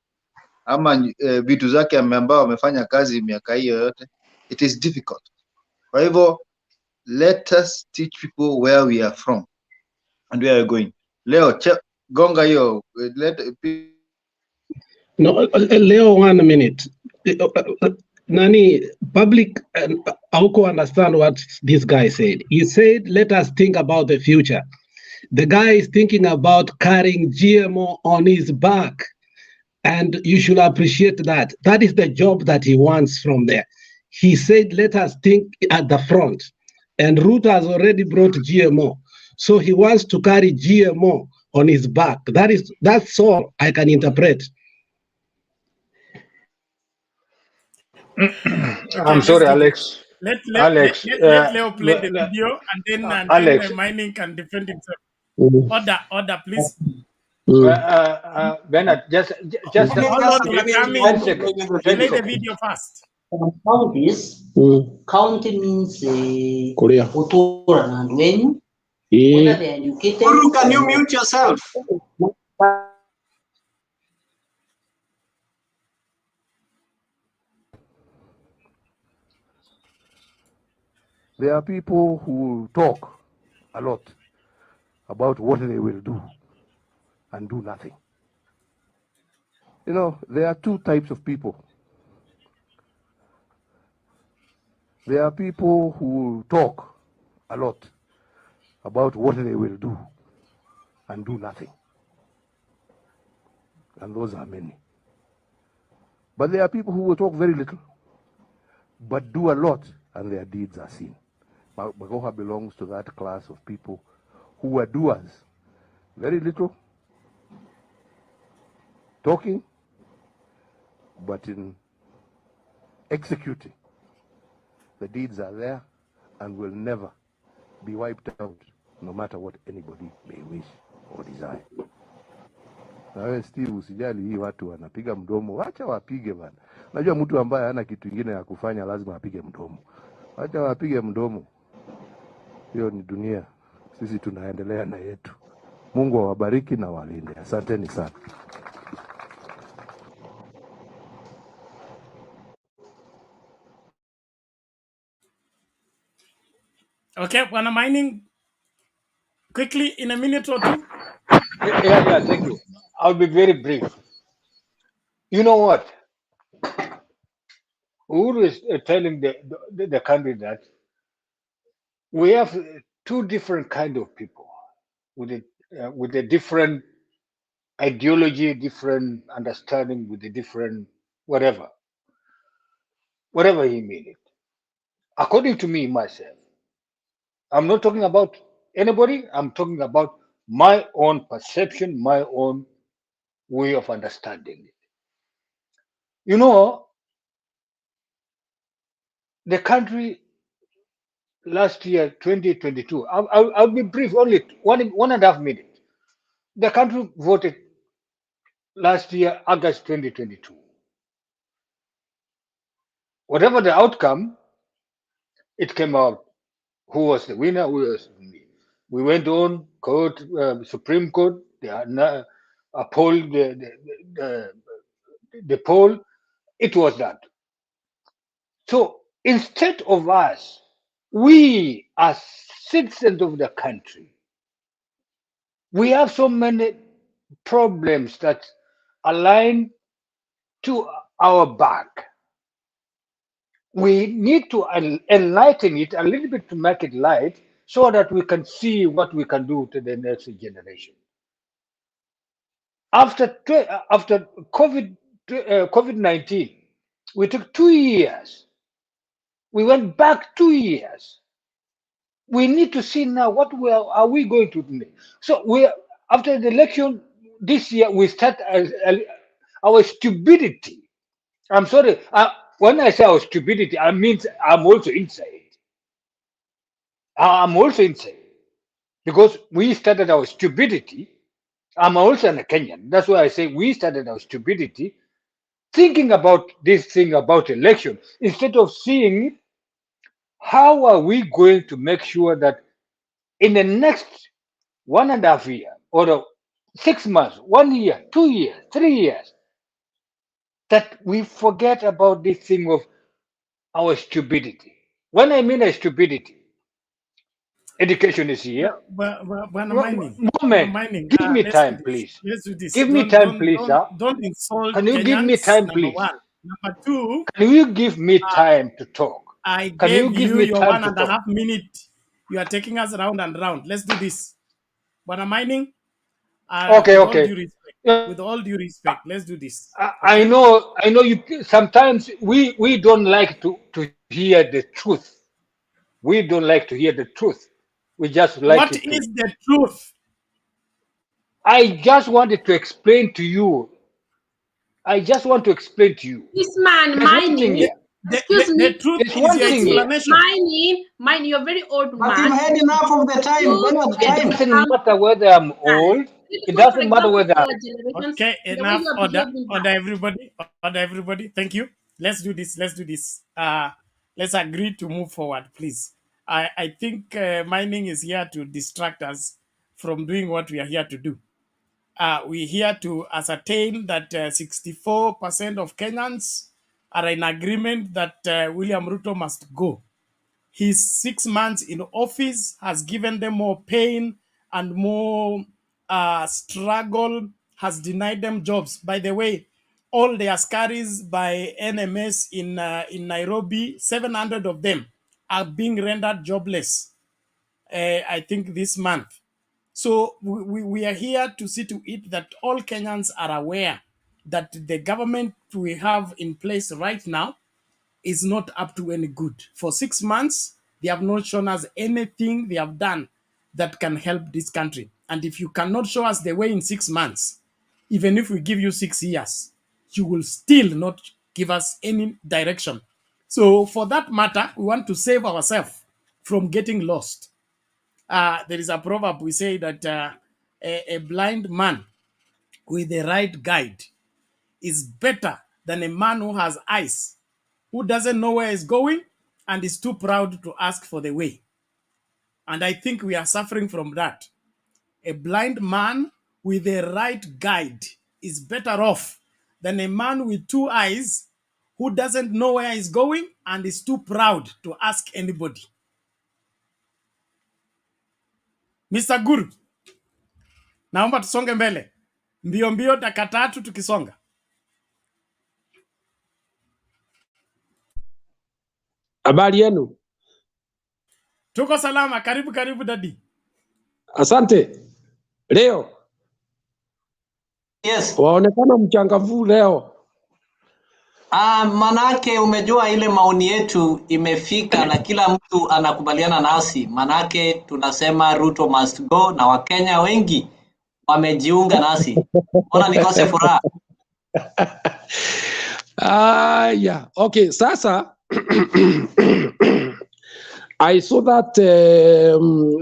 ama vitu zake ambao wamefanya kazi miaka hiyo yote? It is difficult. Kwa hivyo, let us teach people where we are from and where we are going. Leo gonga hiyo, No, Leo, 1 minute. Nani, public, Auko understand what this guy said. He said, let us think about the future. The guy is thinking about carrying GMO on his back. And you should appreciate that. That is the job that he wants from there. He said, let us think at the front. And Ruto has already brought GMO. So he wants to carry GMO on his back. That's all I can interpret. I'm sorry, Alex. Let Alex, Leo play the video, and then Alex, Mining can defend himself. Mm. Order, please. Bernard, just Hold on, we are coming. 10 seconds. Play the video first. Counties, county means Utura and Ng'unyi. Whether they are educated. Guru, can you mute yourself? There are people who talk a lot, about what they will do and do nothing. You know, there are two types of people. There are people who talk a lot about what they will do and do nothing. And those are many. But there are people who will talk very little, but do a lot, and their deeds are seen. Magoha belongs to that class of people who are doers. Very little, talking, but in executing. The deeds are there and will never be wiped out, no matter what anybody may wish or desire. Na wewe Steve, usijali hii watu wanapiga mdomo, wacha wapige bana. Najua mtu ambaye hana kitu kingine ya kufanya lazima apige mdomo. Wacha wapige mdomo. Hiyo ni dunia. Sisi tunaendelea na yetu. Mungu awabariki na walinde. Asanteni sana. Okay, Bwana Mining, quickly in a minute or two. Yeah, thank you. I'll be very brief. You know what? Uhuru is telling the country that we have two different kind of people with a different ideology, different understanding, with a different whatever he mean it. According to me, myself, I'm not talking about anybody. I'm talking about my own perception, my own way of understanding it. You know, the country last year, 2022, I'll be brief, only 1.5 minutes. The country voted last year, August 2022. Whatever the outcome, it came out who was the winner, who was me. We went on court, Supreme Court, they uphold the poll. It was that. So instead of us, we as citizens of the country, we have so many problems that align to our back. We need to enlighten it a little bit to make it light so that we can see what we can do to the next generation. After COVID-19, we took 2 years. We went back 2 years. We need to see now what are we going to do. So after the election this year, we start our stupidity. I'm sorry. When I say our stupidity, I mean I'm also inside. I'm also inside because we started our stupidity. I'm also a Kenyan. That's why I say we started our stupidity thinking about this thing about election instead of seeing how are we going to make sure that in the next 1.5 year or 6 months, 1 year, 2 years, 3 years, that we forget about this thing of our stupidity. When I mean a stupidity, education is here. Moment, give me time, please. Let's do this. Give me time, please, sir. Don't insult Can you Kenyans, give me time, number please? one. Number two, can you give me time to talk? I Can you gave give you me your time to 1.5 talk? minutes. You are taking us round and round. Let's do this. Bwana Mining, Okay, with okay. all due respect, with all due respect, let's do this. I know you sometimes we don't like to hear the truth. We don't like to hear the truth. We just like What it to. is the truth? I just wanted to explain to you. I just want to explain to you. This man, There's one thing Mining, here. excuse me. The truth There's is one your thing here. explanation. Mining, you're very old But man. you've had enough of the time. You When was the get It time? doesn't become matter whether I'm old. critical, It for doesn't matter example, whether our generations, Okay, the way enough. you are Order, behaving order, now. everybody. Order, everybody. Thank you. Let's do this. Let's do this. Let's agree to move forward, please. I think Mining is here to distract us from doing what we are here to do. We're here to ascertain that 64% of Kenyans are in agreement that William Ruto must go. His 6 months in office has given them more pain and more struggle has denied them jobs. By the way, all the askaris by NMS in Nairobi, 700 of them are being rendered jobless, I think this month. So we are here to see to it that all Kenyans are aware that the government we have in place right now is not up to any good. For 6 months, they have not shown us anything they have done that can help this country. And if you cannot show us the way in 6 months, even if we give you 6 years, you will still not give us any direction. So for that matter, we want to save ourselves from getting lost. There is a proverb we say that a blind man with the right guide is better than a man who has eyes, who doesn't know where he's going and is too proud to ask for the way. And I think we are suffering from that. A blind man with a right guide is better off than a man with 2 eyes who doesn't know where he's going and is too proud to ask anybody. Mr. Guru, naomba tusonge mbele. Mbio mbio dakika 3 tukisonga. Habari yenu? Tuko salama, karibu karibu dadi. Asante. Leo? Yes. Waonekana mchangamfu leo. Manake umejua ile maoni yetu imefika na kila mtu anakubaliana nasi. Manake tunasema Ruto must go na Wakenya wengi wamejiunga nasi. Mbona nikose furaha? Yeah. Okay, sasa I saw that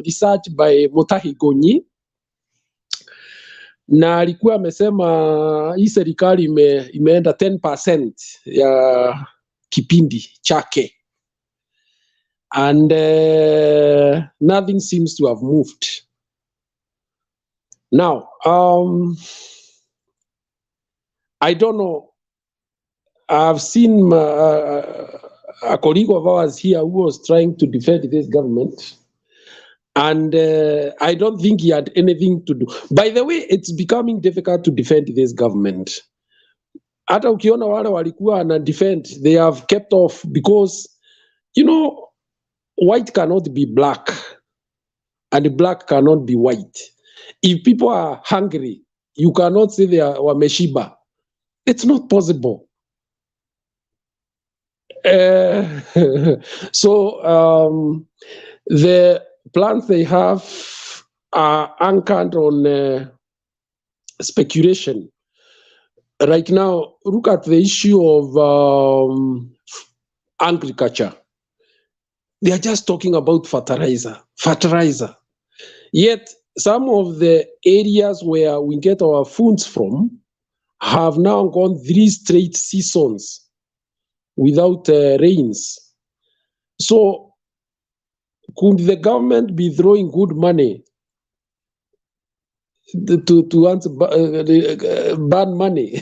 research by MUTAHI NGUNYI, na alikuwa amesema hii serikali imeenda 10% ya kipindi chake, and nothing seems to have moved. Now, I don't know. I've seen a colleague of ours here who was trying to defend this government, and I don't think he had anything to do. By the way, it's becoming difficult to defend this government. Hata ukiona wale walikuwa na defend, they have kept off because, you know, white cannot be black and black cannot be white. If people are hungry, you cannot say they are wameshiba. It's not possible. So the plans they have are anchored on speculation. Right now, look at the issue of agriculture. They are just talking about fertilizer. Yet some of the areas where we get our foods from have now gone 3 straight seasons without rains. So could the government be throwing good money to answer bad money?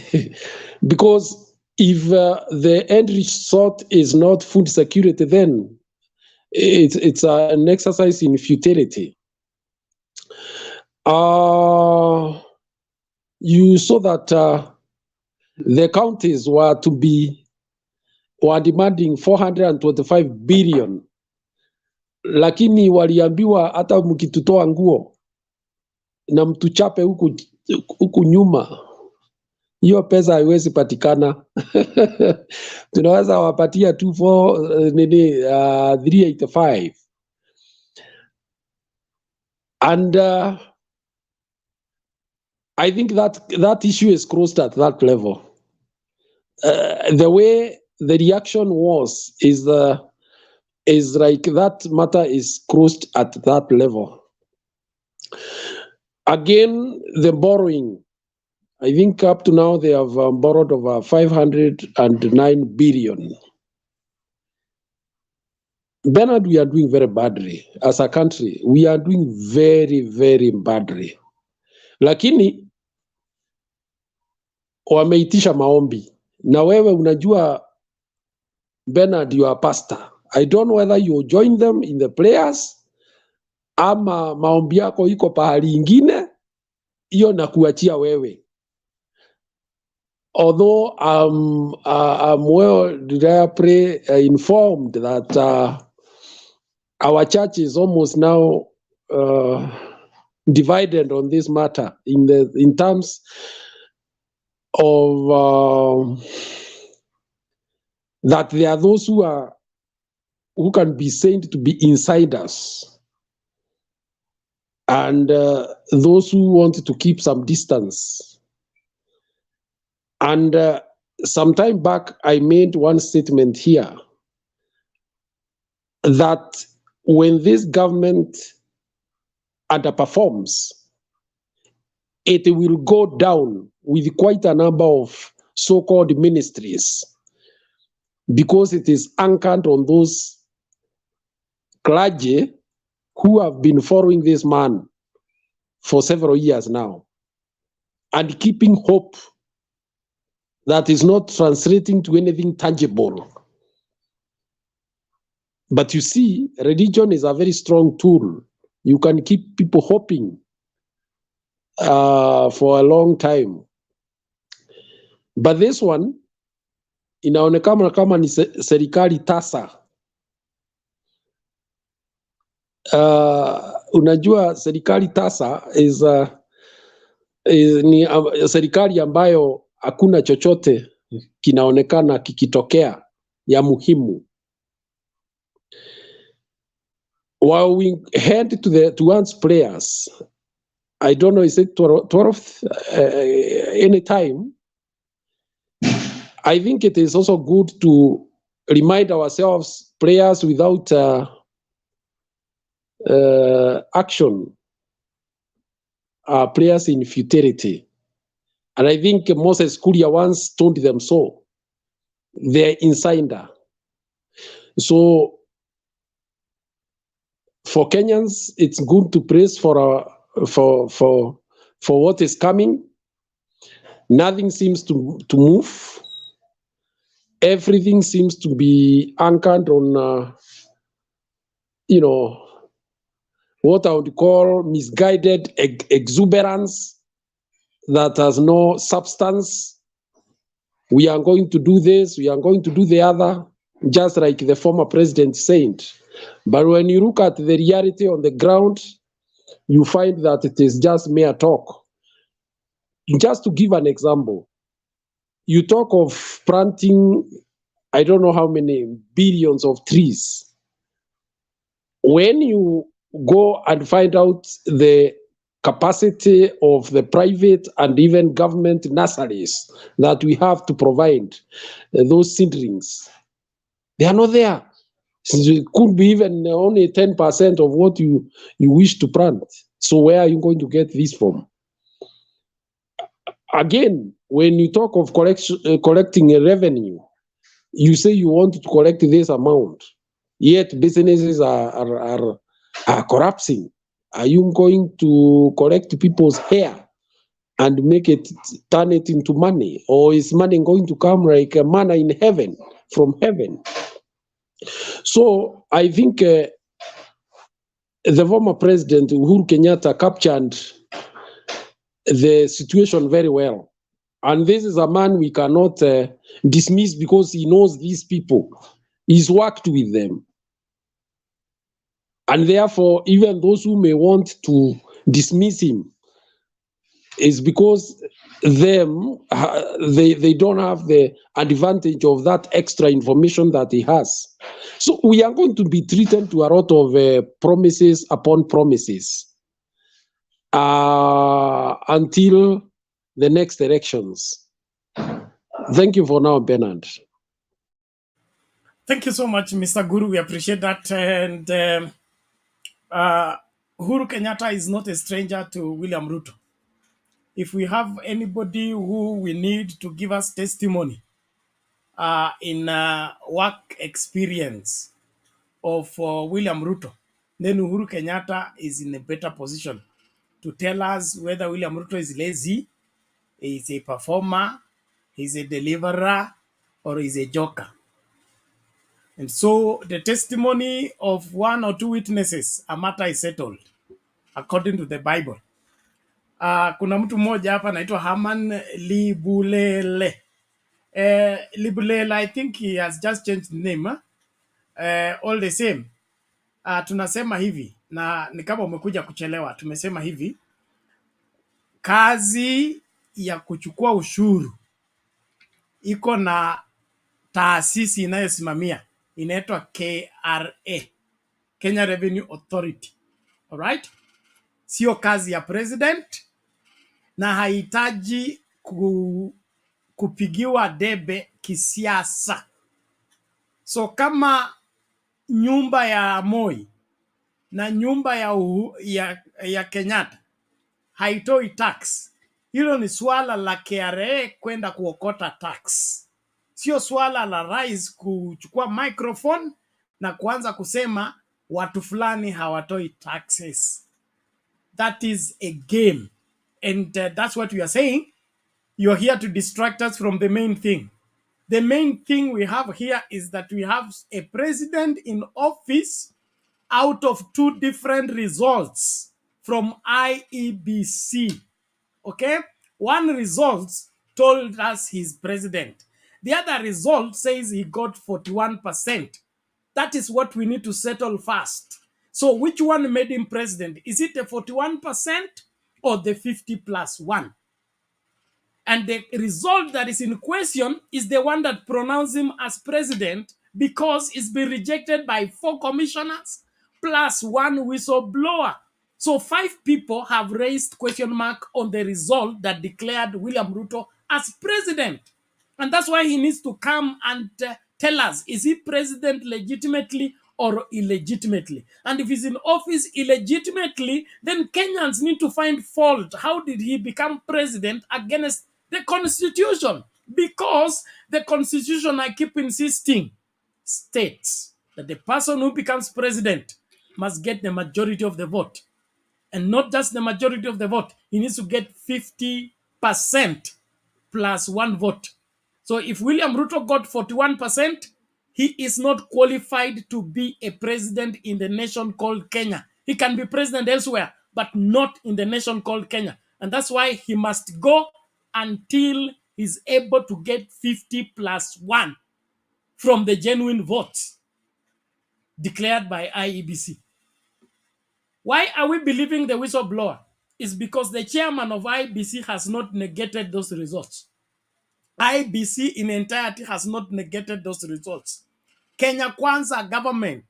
Because if the end result is not food security, then it's an exercise in futility. You saw that the counties were demanding 425 billion, lakini waliambiwa hata mkitutoa nguo na mtuchape huku nyuma, hiyo pesa haiwezi patikana. Tunaweza wapatia tu 385. And I think that issue is crossed at that level. The way the reaction is like that matter is crossed at that level. Again, the borrowing. I think up to now they have borrowed over 509 billion. Bernard, we are doing very badly as a country. We are doing very, very badly. Lakini wameitisha maombi. Na wewe unajua, Bernard, you are pastor. I don't know whether you join them in the prayers ama maombi yako iko pahali ingine, hiyo nakuachia wewe. Although I'm well informed that our church is almost now divided on this matter in terms of that there are those who can be said to be insiders, and those who want to keep some distance. And some time back, I made one statement here that when this government underperforms, it will go down with quite a number of so-called ministries, because it is anchored on those clergy who have been following this man for several years now and keeping hope that is not translating to anything tangible. But you see, religion is a very strong tool. You can keep people hoping for a long time. But this one, inaonekana kama ni serikali tasa. Unajua serikali tasa ni serikali ambayo hakuna chochote kinaonekana kikitokea ya muhimu. While we head to one's prayers, I don't know, is it 12th any time? I think it is also good to remind ourselves prayers without action are prayers in futility. And I think Moses Kuria once told them so. They're insider. So for Kenyans, it's good to praise for what is coming. Nothing seems to move. Everything seems to be anchored on, what I would call misguided exuberance that has no substance. We are going to do this, we are going to do the other, just like the former president said. But when you look at the reality on the ground, you find that it is just mere talk. Just to give an example, you talk of planting, I don't know how many billions of trees. When you go and find out the capacity of the private and even government nurseries that we have to provide those seedlings, they are not there. It could be even only 10% of what you wish to plant. So where are you going to get this from? Again, when you talk of collecting a revenue, you say you want to collect this amount, yet businesses are collapsing. Are you going to collect people's hair and turn it into money? Or is money going to come like a manna in heaven, from heaven? So I think the former president, Uhuru Kenyatta, captured the situation very well. And this is a man we cannot dismiss because he knows these people. He's worked with them. And therefore, even those who may want to dismiss him is because they don't have the advantage of that extra information that he has. So we are going to be treated to a lot of promises upon promises until the next elections. Thank you for now, Bernard. Thank you so much, Mr. Guru. We appreciate that. And Uhuru Kenyatta is not a stranger to William Ruto. If we have anybody who we need to give us testimony in work experience of William Ruto, then Uhuru Kenyatta is in a better position to tell us whether William Ruto is lazy, is a performer, he's a deliverer, or is a joker. And so the testimony of one or two witnesses, a matter is settled according to the Bible. Kuna mtu mmoja hapa anaitwa Haman Libulele. Libulele, I think he has just changed the name. All the same. Tunasema hivi, na ni kama umekuja kuchelewa, tumesema hivi, kazi ya kuchukua ushuru iko na taasisi inayosimamia, inaitwa KRA, Kenya Revenue Authority. Alright? Sio kazi ya president na haihitaji kupigiwa debe kisiasa. So kama nyumba ya Moi na nyumba ya Kenyatta haitoi tax, hilo ni swala la KRA kwenda kuokota tax. Sio swala la rais kuchukua microphone na kuanza kusema watu fulani hawatoi taxes. That is a game. And that's what we are saying. You're here to distract us from the main thing. The main thing we have here is that we have a president in office out of two different results from IEBC. Okay? One result told us he's president. The other result says he got 41%. That is what we need to settle first. So which one made him president? Is it the 41% or the 50+1? And the result that is in question is the one that pronounced him as president because it's been rejected by 4 commissioners plus 1 whistleblower. So 5 people have raised question mark on the result that declared William Ruto as president. And that's why he needs to come and tell us, is he president legitimately or illegitimately? And if he's in office illegitimately, then Kenyans need to find fault. How did he become president against the Constitution? Because the Constitution, I keep insisting, states that the person who becomes president must get the majority of the vote. And not just the majority of the vote, he needs to get 50% plus 1 vote. So if William Ruto got 41%, he is not qualified to be a president in the nation called Kenya. He can be president elsewhere, but not in the nation called Kenya. And that's why he must go until he's able to get 50+1 from the genuine votes declared by IEBC. Why are we believing the whistleblower? It's because the chairman of IEBC has not negated those results. IEBC in entirety has not negated those results. Kenya Kwanza government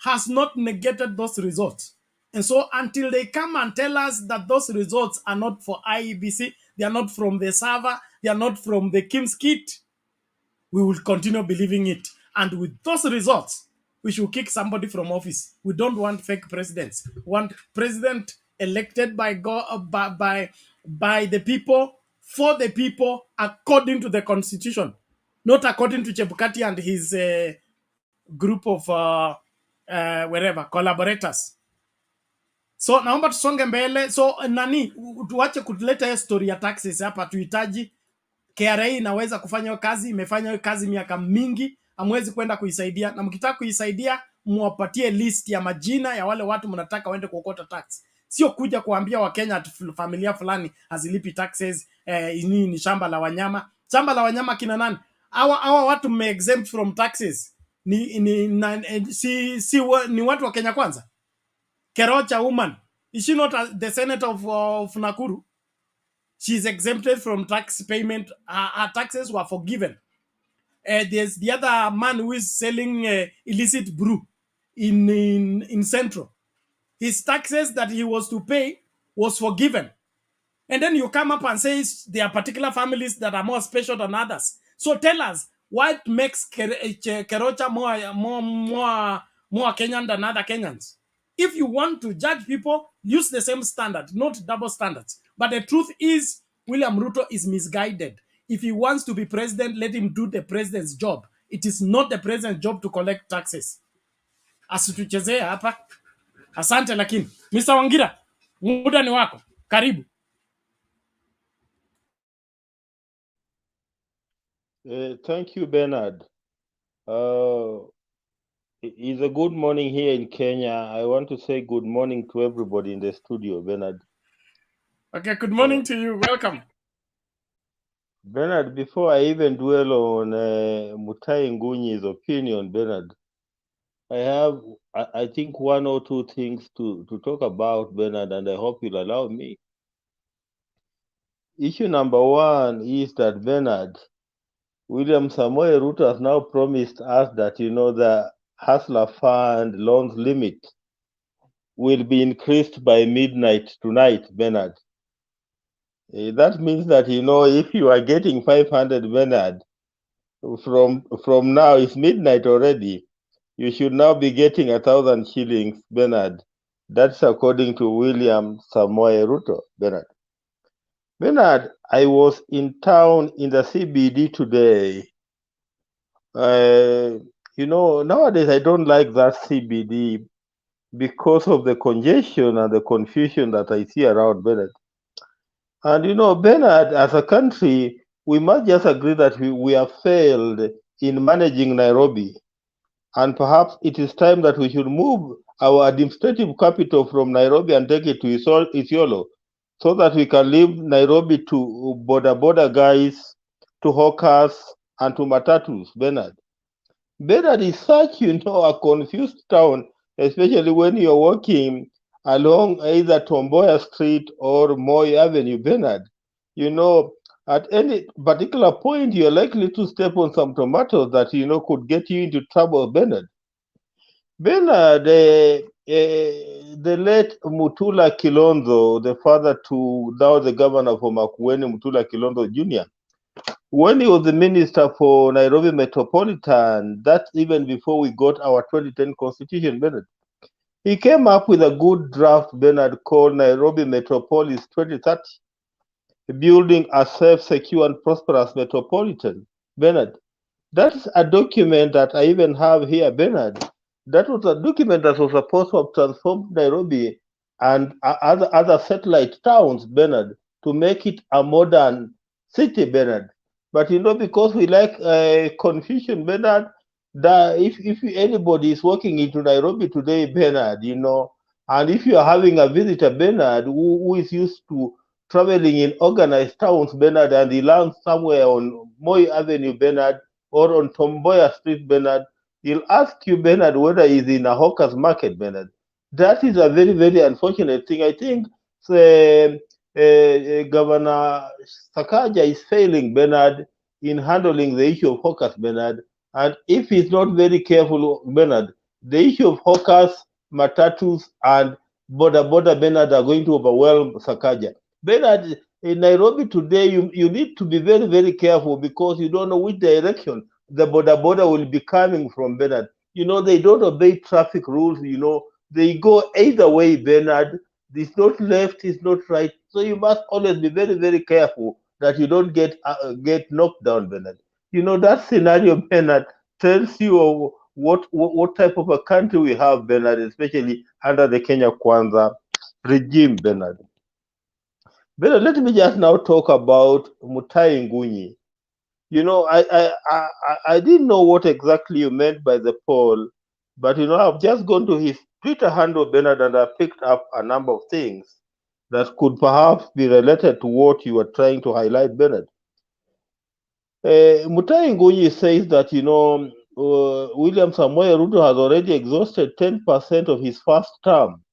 has not negated those results. And so until they come and tell us that those results are not for IEBC, they are not from the server, they are not from the Kim's kit, we will continue believing it. And with those results, we should kick somebody from office. We don't want fake presidents. We want president elected by God, by the people, for the people, according to the constitution, not according to Chebukati and his group of wherever collaborators. So naomba tusonge mbele. So nani tuache kuleta hiyo story ya taxes hapa, tuhitaji KRA inaweza kufanya hiyo kazi, imefanya hiyo kazi miaka mingi, hamwezi kwenda kuisaidia, na mkitaka kuisaidia muwapatie list ya majina ya wale watu mnataka waende kuokota tax. Sio kuja kuambia Wakenya familia fulani hazilipi taxes, ni shamba la wanyama. Shamba la wanyama kina nani? Hawa watu exempt from taxes. Ni watu wa Kenya Kwanza. Kerocha woman, is she not the senator of Nakuru? She's exempted from tax payment. Her taxes were forgiven. There's the other man who is selling illicit brew in Central. His taxes that he was to pay was forgiven. And then you come up and say there are particular families that are more special than others. So tell us, what makes Kerocha more Kenyan than other Kenyans? If you want to judge people, use the same standard, not double standards. But the truth is, William Ruto is misguided. If he wants to be president, let him do the president's job. It is not the president's job to collect taxes. Asituchezea hapa. Asante lakini. Mr. Wangira, muda ni wako. Karibu. Thank you, Bernard. It's a good morning here in Kenya. I want to say good morning to everybody in the studio, Bernard. Okay, good morning to you. Welcome. Bernard, before I even dwell on MUTAHI NGUNYI's opinion, Bernard, I think, one or two things to talk about, Bernard, and I hope you'll allow me. Issue number one is that, Bernard, William Samoei Ruto has now promised us that, the Hustler Fund loans limit will be increased by midnight tonight, Bernard. That means that, if you are getting 500, Bernard, from now, it's midnight already, you should now be getting 1,000 shillings, Bernard. That's according to William Samoei Ruto, Bernard. Bernard, I was in town in the CBD today. Nowadays I don't like that CBD because of the congestion and the confusion that I see around, Bernard. And Bernard, as a country, we must just agree that we have failed in managing Nairobi. And perhaps it is time that we should move our administrative capital from Nairobi and take it to Isiolo, so that we can leave Nairobi to border guys, to hawkers, and to matatus, Bernard. Bernard is such, a confused town, especially when you're walking along either Tomboya Street or Moi Avenue, Bernard. At any particular point, you're likely to step on some tomatoes that, could get you into trouble, Bernard. Bernard, the late Mutula Kilonzo, the father to now the governor for Makueni, Mutula Kilonzo Jr., when he was the minister for Nairobi Metropolitan, that's even before we got our 2010 constitution, Bernard, he came up with a good draft, Bernard, called Nairobi Metropolis 2030, building a safe, secure, and prosperous metropolitan. Bernard, that's a document that I even have here, Bernard. That was a document that was supposed to have transformed Nairobi and other satellite towns, Bernard, to make it a modern city, Bernard. But because we like confusion, Bernard, that if anybody is walking into Nairobi today, Bernard, and if you are having a visitor, Bernard, who is used to traveling in organized towns, Bernard, and he lands somewhere on Moi Avenue, Bernard, or on Tomboya Street, Bernard, he'll ask you, Bernard, whether he's in a hawker's market, Bernard. That is a very, very unfortunate thing. I think Governor Sakaja is failing, Bernard, in handling the issue of hawkers, Bernard. And if he's not very careful, Bernard, the issue of hawkers, matatus, and border, Bernard, are going to overwhelm Sakaja. Bernard, in Nairobi today, you need to be very, very careful because you don't know which direction the border will be coming from, Bernard. They don't obey traffic rules, they go either way, Bernard. It's not left, it's not right. So you must always be very, very careful that you don't get knocked down, Bernard. That scenario, Bernard, tells you what type of a country we have, Bernard, especially under the Kenya Kwanza regime, Bernard. But let me just now talk about MUTAHI NGUNYI. I didn't know what exactly you meant by the poll, but I've just gone to his Twitter handle, Bernard, and I picked up a number of things that could perhaps be related to what you were trying to highlight, Bernard. MUTAHI NGUNYI says that William Samoei Ruto has already exhausted 10% of his first term.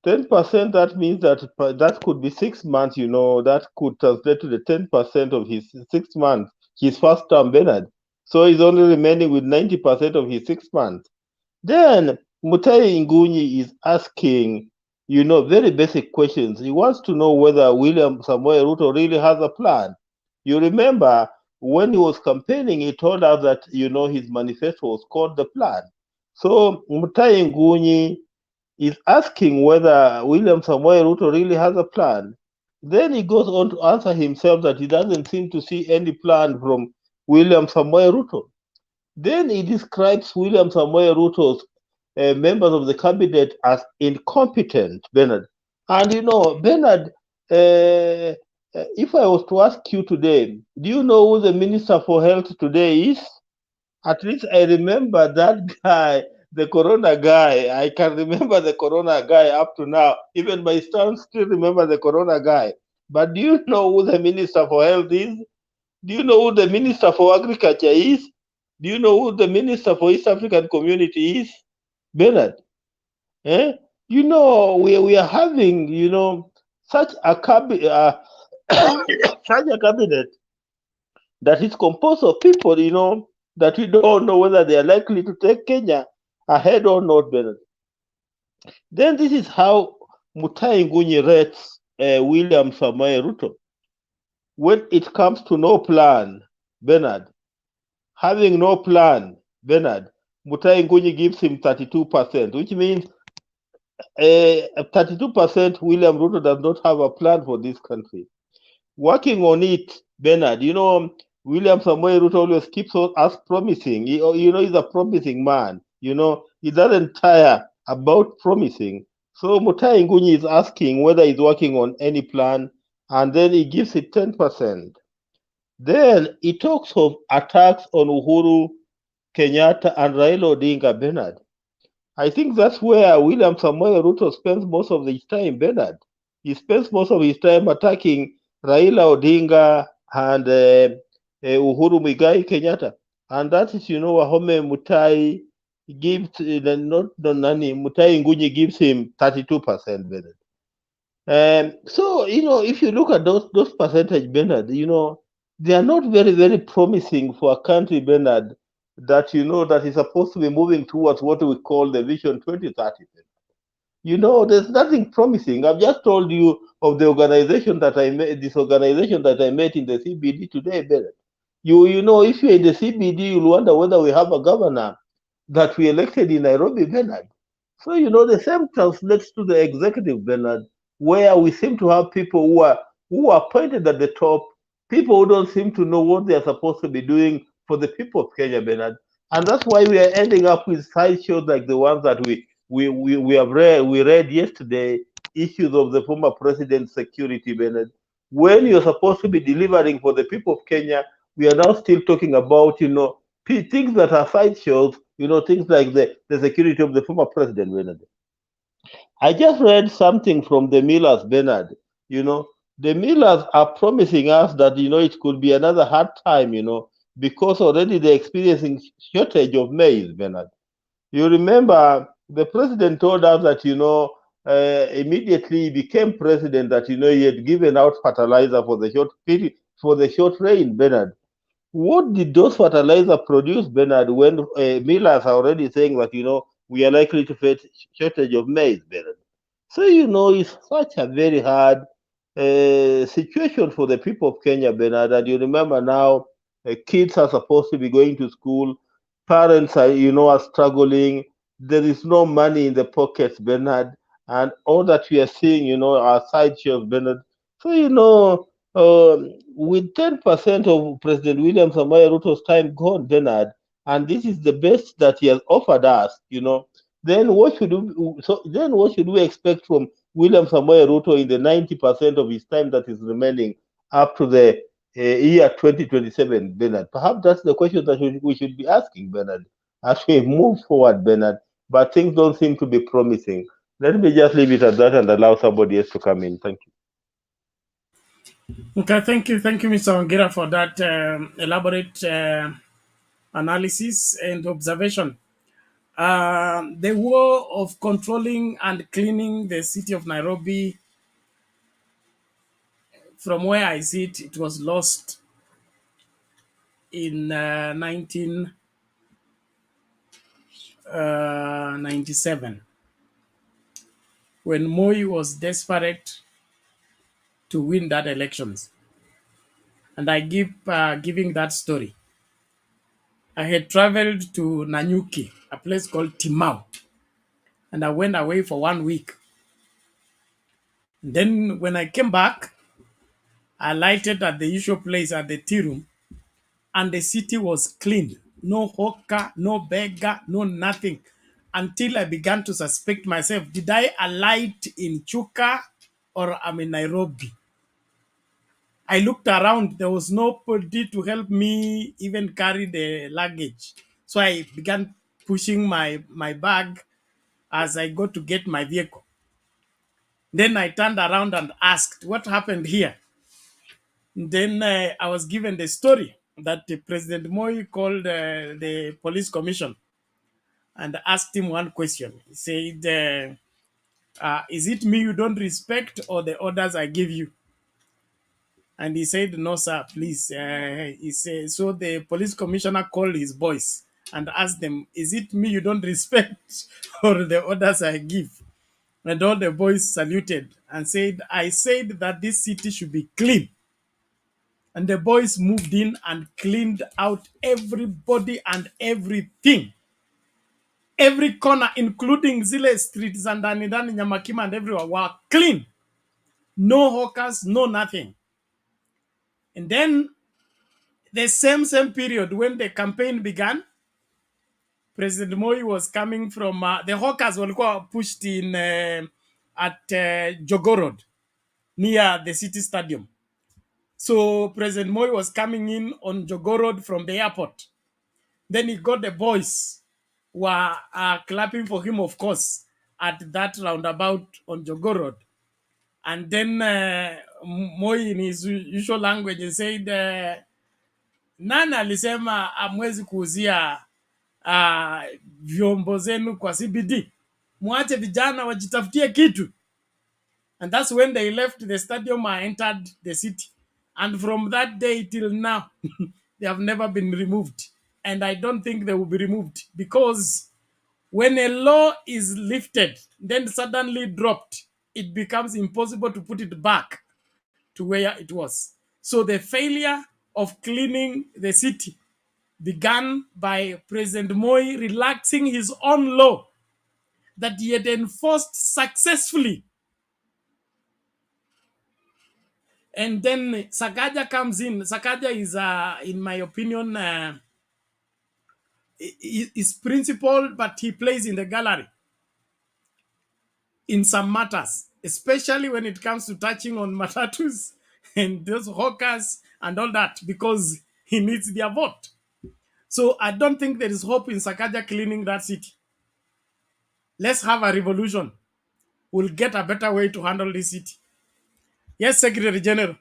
10%, that means that could be 6 months, that could translate to the 10% of his 6 months, his first term, Bernard. So he's only remaining with 90% of his 6 months. Then MUTAHI NGUNYI is asking, very basic questions. He wants to know whether William Samoei Ruto really has a plan. You remember when he was campaigning, he told us that, his manifesto was called The Plan. So MUTAHI NGUNYI is asking whether William Samoei Ruto really has a plan. Then he goes on to answer himself that he doesn't seem to see any plan from William Samoei Ruto. Then he describes William Samoei Ruto's members of the cabinet as incompetent, Bernard. And Bernard, if I was to ask you today, do you know who the Minister for Health today is? At least I remember that guy, the Corona guy. I can remember the Corona guy up to now. Even my son still remember the Corona guy. But do you know who the Minister for Health is? Do you know who the Minister for Agriculture is? Do you know who the Minister for East African Community is? Bernard. Eh? You know, we are having, such a such a cabinet that is composed of people, that we don't know whether they are likely to take Kenya ahead or not, Bernard. Then this is how MUTAHI NGUNYI rates William Samoei Ruto. When it comes to no plan, Bernard, having no plan, Bernard, MUTAHI NGUNYI gives him 32%, which means 32% William Ruto does not have a plan for this country. Working on it, Bernard, William Samoei Ruto always keeps us promising. He's a promising man. He doesn't tire about promising. So MUTAHI NGUNYI is asking whether he's working on any plan, and then he gives it 10%. Then he talks of attacks on Uhuru Kenyatta and Raila Odinga, Bernard. I think that's where William Samoei Ruto spends most of his time, Bernard. He spends most of his time attacking Raila Odinga and Uhuru Muigai Kenyatta. And that is, Wahome MUTAHI gives, MUTAHI NGUNYI gives him 32%, Bernard. So, if you look at those percentage, Bernard, they are not very, very promising for a country, Bernard, that that is supposed to be moving towards what we call the Vision 2030. There's nothing promising. I've just told you of the organization that I met, this organization that I met in the CBD today, Bernard. If you're in the CBD, you'll wonder whether we have a governor that we elected in Nairobi, Bernard. So, the same translates to the executive, Bernard, where we seem to have people who are appointed at the top, people who don't seem to know what they are supposed to be doing for the people of Kenya, Bernard. And that's why we are ending up with sideshows like the ones that we read yesterday, issues of the former president's security, Bernard. When you're supposed to be delivering for the people of Kenya, we are now still talking about, things that are sideshows, things like the security of the former president, Bernard. I just read something from the Millers, Bernard. The Millers are promising us that, it could be another hard time, because already they're experiencing shortage of maize, Bernard. You remember the president told us that, immediately he became president, that, he had given out fertilizer for the short period, for the short rain, Bernard. What did those fertilizer produce, Bernard, when millers are already saying that, we are likely to face shortage of maize, Bernard? So, it's such a very hard situation for the people of Kenya, Bernard. And you remember now, kids are supposed to be going to school. Parents are, are struggling. There is no money in the pockets, Bernard. And all that we are seeing, are sideshows, Bernard. So, with 10% of President William Samoei Ruto's time gone, Bernard, and this is the best that he has offered us, then what should we expect from William Samoei Ruto in the 90% of his time that is remaining up to the year 2027, Bernard? Perhaps that's the question that we should be asking, Bernard, as we move forward, Bernard. But things don't seem to be promising. Let me just leave it at that and allow somebody else to come in. Thank you. Okay, thank you, Mr. Wangira, for that elaborate analysis and observation. The war of controlling and cleaning the city of Nairobi, from where I see it, it was lost in 1997, when Moi was desperate to win that elections. And I giving that story. I had traveled to Nanyuki, a place called Timau, and I went away for 1 week. Then when I came back, I alighted at the usual place at the tea room, and the city was clean. No hawker, no beggar, no nothing. Until I began to suspect myself, did I alight in Chuka or I'm in Nairobi? I looked around, there was nobody to help me even carry the luggage. So I began pushing my bag as I go to get my vehicle. Then I turned around and asked, what happened here? Then I was given the story that President Moi called the police commission and asked him one question. He said, is it me you don't respect or the orders I give you? And he said, no, sir, please. He said, so the police commissioner called his boys and asked them, is it me you don't respect or the orders I give? And all the boys saluted and said, I said that this city should be clean. And the boys moved in and cleaned out everybody and everything. Every corner, including Zile streets and Danidani, Nyamakima and everywhere, were clean. No hawkers, no nothing. And then the same period when the campaign began, President Moi was coming from, the hawkers were pushed in at Jogo Road, near the city stadium. So President Moi was coming in on Jogo Road from the airport. Then he got the boys were clapping for him, of course, at that roundabout on Jogo Road. And then Moi, in his usual language, he said, nani alisema amwezi kuuzia vyombo zenu kwa CBD? Mwache vijana wajitafutie kitu. And that's when they left the stadium and entered the city. And from that day till now, they have never been removed. And I don't think they will be removed, because when a law is lifted, then suddenly dropped, it becomes impossible to put it back to where it was. So the failure of cleaning the city began by President Moi relaxing his own law that he had enforced successfully. And then Sakaja comes in. Sakaja is, in my opinion, is principled, but he plays in the gallery in some matters, especially when it comes to touching on matatus and those hawkers and all that, because he needs their vote. So I don't think there is hope in Sakaja cleaning that city. Let's have a revolution. We'll get a better way to handle this city. Yes, Secretary General.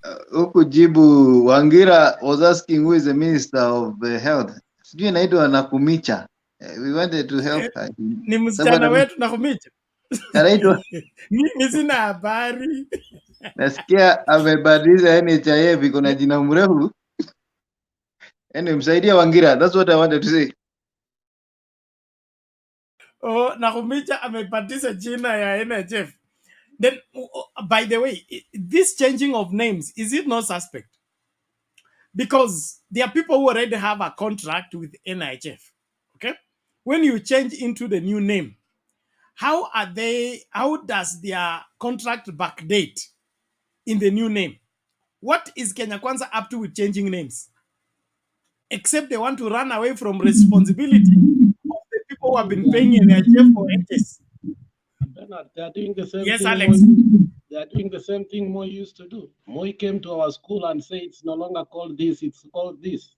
Jibu Wangira was asking who is the Minister of Health. Sijui inaitwa Nakumicha. We wanted to help her. Ni msichana wetu Nakumicha. Anaitwa mimi sina habari. Nasikia amebadilisha NHIF iko na jina mrefu. Msaidia Wangira. That's what I wanted to say. Oh, Nakumicha amebadilisha jina ya NHIF. Then, by the way, this changing of names, is it not suspect? Because there are people who already have a contract with NHIF. Okay? When you change into the new name, how does their contract backdate in the new name? What is Kenya Kwanza up to with changing names? Except they want to run away from responsibility of the people who have been paying NHIF for ages. Bernard, they are doing the same yes, thing. Alex. They are doing the same thing Moi used to do. Moi came to our school and said it's no longer called this, it's called this.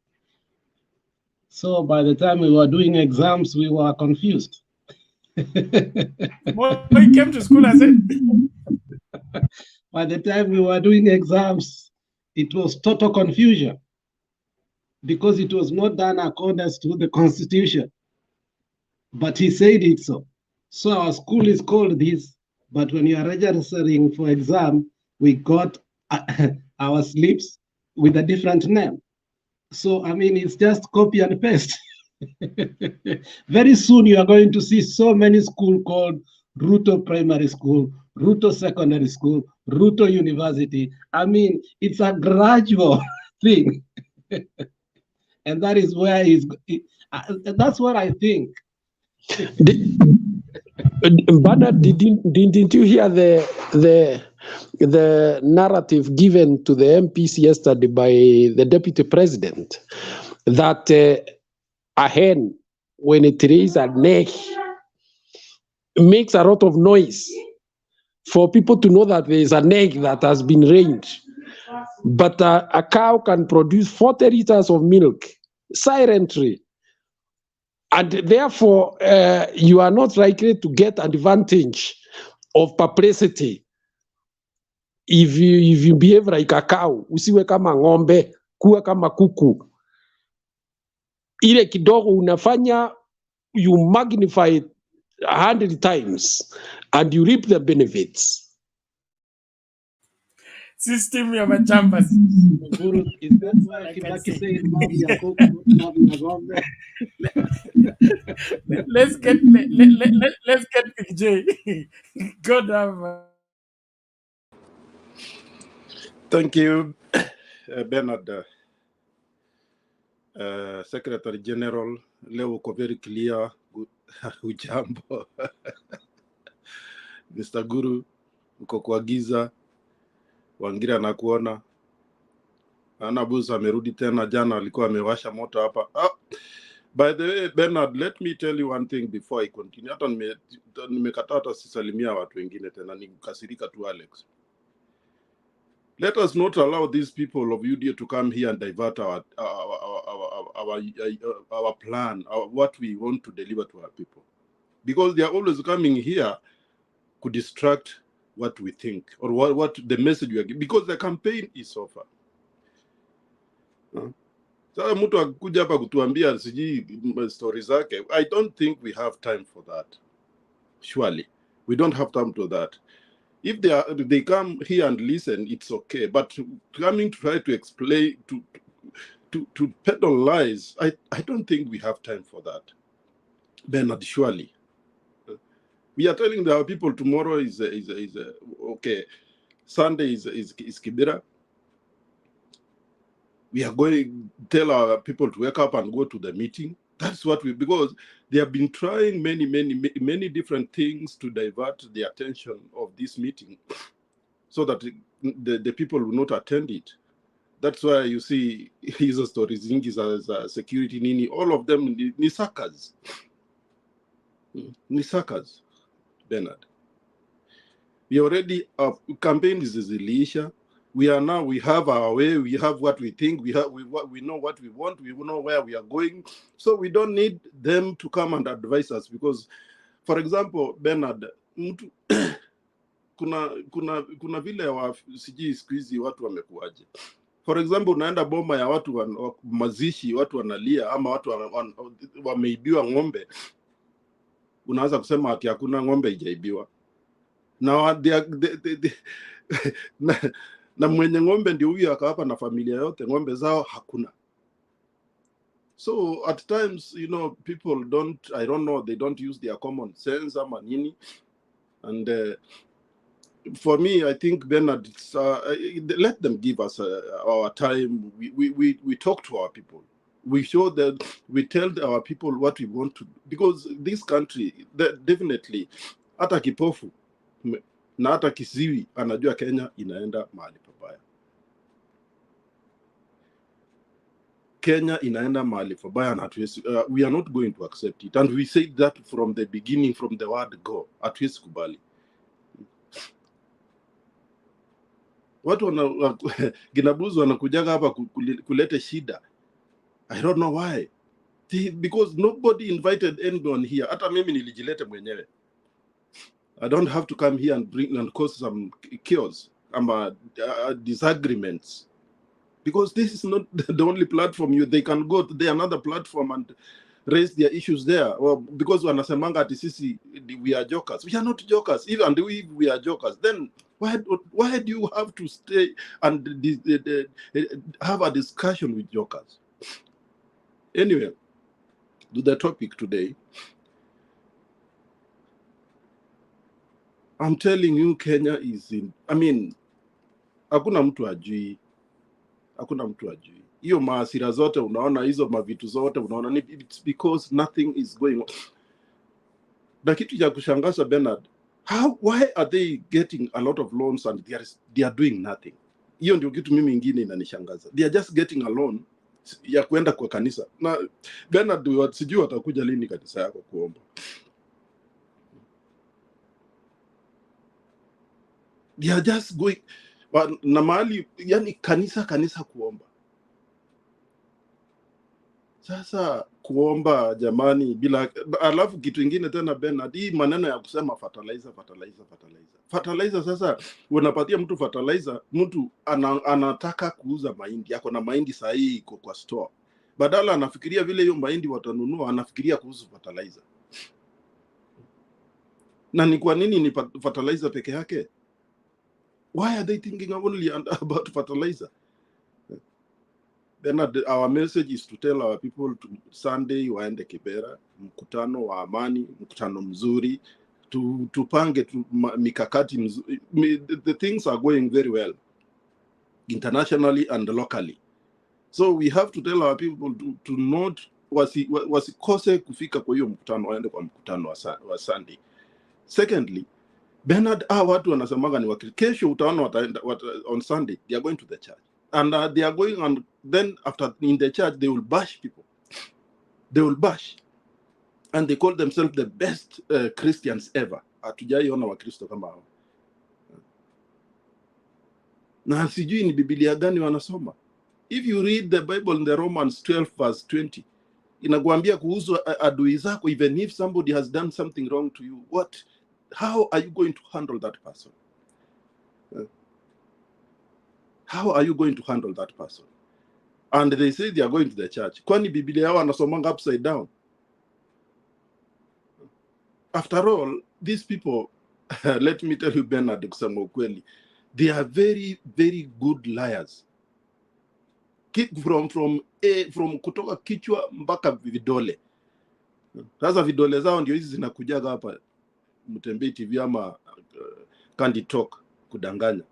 So by the time we were doing exams, we were confused. Moi came to school and said, by the time we were doing exams, it was total confusion because it was not done according to the Constitution. But he said it so. So our school is called this, but when you are registering for exam, we got our slips with a different name. So, I mean, it's just copy and paste. Very soon you are going to see so many schools called Ruto Primary School, Ruto Secondary School, Ruto University. I mean, it's a gradual thing. And that is where that's what I think. Bernard, didn't you hear the narrative given to the MPs yesterday by the deputy president that a hen, when it raises an egg, makes a lot of noise for people to know that there is an egg that has been laid, but a cow can produce 40 liters of milk silently, And therefore, you are not likely to get advantage of publicity if you behave like a cow. Usiwe kama ng'ombe, kuwa kama kuku. Ile kidogo unafanya, you magnify it 100 times and you reap the benefits. System ya machambas. Guru, is that why Kibaki said Mavi ya Kuku, Mavi ya Ng'ombe? Let's get Big J. God have. Thank you, Bernard. Secretary General, leo uko very clear. Ujambo. Mr. Guru, uko kwa giza. Wangira na kuona. Anabuza amerudi tena, jana alikuwa amewasha moto hapa. By the way, Bernard, let me tell you one thing before I continue. Hata nimekataa hata sisalimia watu wengine tena, nikasirika tu Alex. Let us not allow these people of UDA to come here and divert our plan, what we want to deliver to our people. Because they are always coming here to distract what we think or what the message we are giving. Because the campaign is over. Sasa mtu akuja hapa kutuambia siji story zake. I don't think we have time for that. Surely. We don't have time for that. If they come here and listen, it's okay. But coming to try to explain, to peddle lies, I don't think we have time for that. Bernard, surely. We are telling our people tomorrow is okay. Sunday is Kibera. We are going to tell our people to wake up and go to the meeting. That's what because they have been trying many different things to divert the attention of this meeting so that the people will not attend it. That's why you see his stories, as security nini, all of them ni suckers. Ni suckers, Bernard. We already campaign is Zilisha. We have our way, we have what we think, we know what we want, we know where we are going. So we don't need them to come and advise us because, for example, Bernard, kuna vile sijui siku hizi watu wamekuaje. For example, unaenda boma ya watu mazishi, watu wanalia ama watu wameibiwa ng'ombe. Unaanza kusema ati hakuna ng'ombe ijaibiwa. Na mwenye ng'ombe ndio huyo akawapa na familia yote, ng'ombe zao hakuna. So at times, people I don't know, they don't use their common sense ama nini. And for me, I think, Bernard, let them give us our time. We talk to our people. We show that we tell our people what we want to do. Because this country, definitely, hata kipofu na hata kiziwi anajua Kenya inaenda mahali pabaya. Kenya inaenda mahali pabaya na we are not going to accept it. And we said that from the beginning, from the word go. Hatuwezi kubali. Watu ginabuzu wanakujaga hapa kulete shida. I don't know why. Because nobody invited anyone here. Hata mimi nilijilete mwenyewe. I don't have to come here and bring and cause some chaos, disagreements. Because this is not the only platform. They can go to another platform and raise their issues there. Well, because wanasemanga ati sisi we are jokers. We are not jokers. Even if we are jokers, then why do you have to stay and have a discussion with jokers? Anyway, to the topic today. I'm telling you, Kenya is in. Hakuna mtu ajui. Hakuna mtu ajui. Hiyo maasira zote unaona, hizo mavitu zote unaona, it's because nothing is going on. Na kitu cha kushangaza, Bernard, why are they getting a lot of loans and they are doing nothing? Hiyo ndio kitu mimi ingine inanishangaza. They are just getting a loan ya kwenda kwa kanisa. Na Bernard, sijui watakuja lini kanisa yako kuomba. They are just going na mahali, yani kanisa kuomba. Sasa kuomba jamani bila, alafu kitu ingine tena Bernard, hii maneno ya kusema fertilizer. Sasa unapatia mtu fertilizer, mtu anataka kuuza mahindi, yako na mahindi sahihi iko kwa store. Badala anafikiria vile hiyo mahindi watanunua, anafikiria kuuza fertilizer. Na ni kwa nini ni fertilizer peke yake? Why are they thinking only about fertilizer? Then our message is to tell our people to Sunday waende Kibera, mkutano wa amani, mkutano mzuri, tupange mikakati mzuri. The things are going very well internationally and locally. So we have to tell our people to not wasikose kufika kwa hiyo mkutano, waende kwa mkutano wa Sunday. Secondly, Bernard, watu wanasemaga ni wakristo. Kesho utaona wataenda on Sunday they are going to the church. And they are going, and then after in the church, they will bash people. They will bash. And they call themselves the best Christians ever. Hatujaiona wakristo kama hao. Na sijui ni Biblia gani wanasoma. If you read the Bible in the Romans 12 verse 20, inakuambia kuhusu adui zako, even if somebody has done something wrong to you, how are you going to handle that person? How are you going to handle that person? And they say they are going to the church. Kwani Biblia yao wanasomanga upside down? After all, these people, let me tell you Bernard, kusema ukweli, they are very, very good liars. From kutoka kichwa mpaka vidole. Sasa vidole zao ndio hizi zinakujaga hapa Mtembei TV ama Candy Talk kudanganya.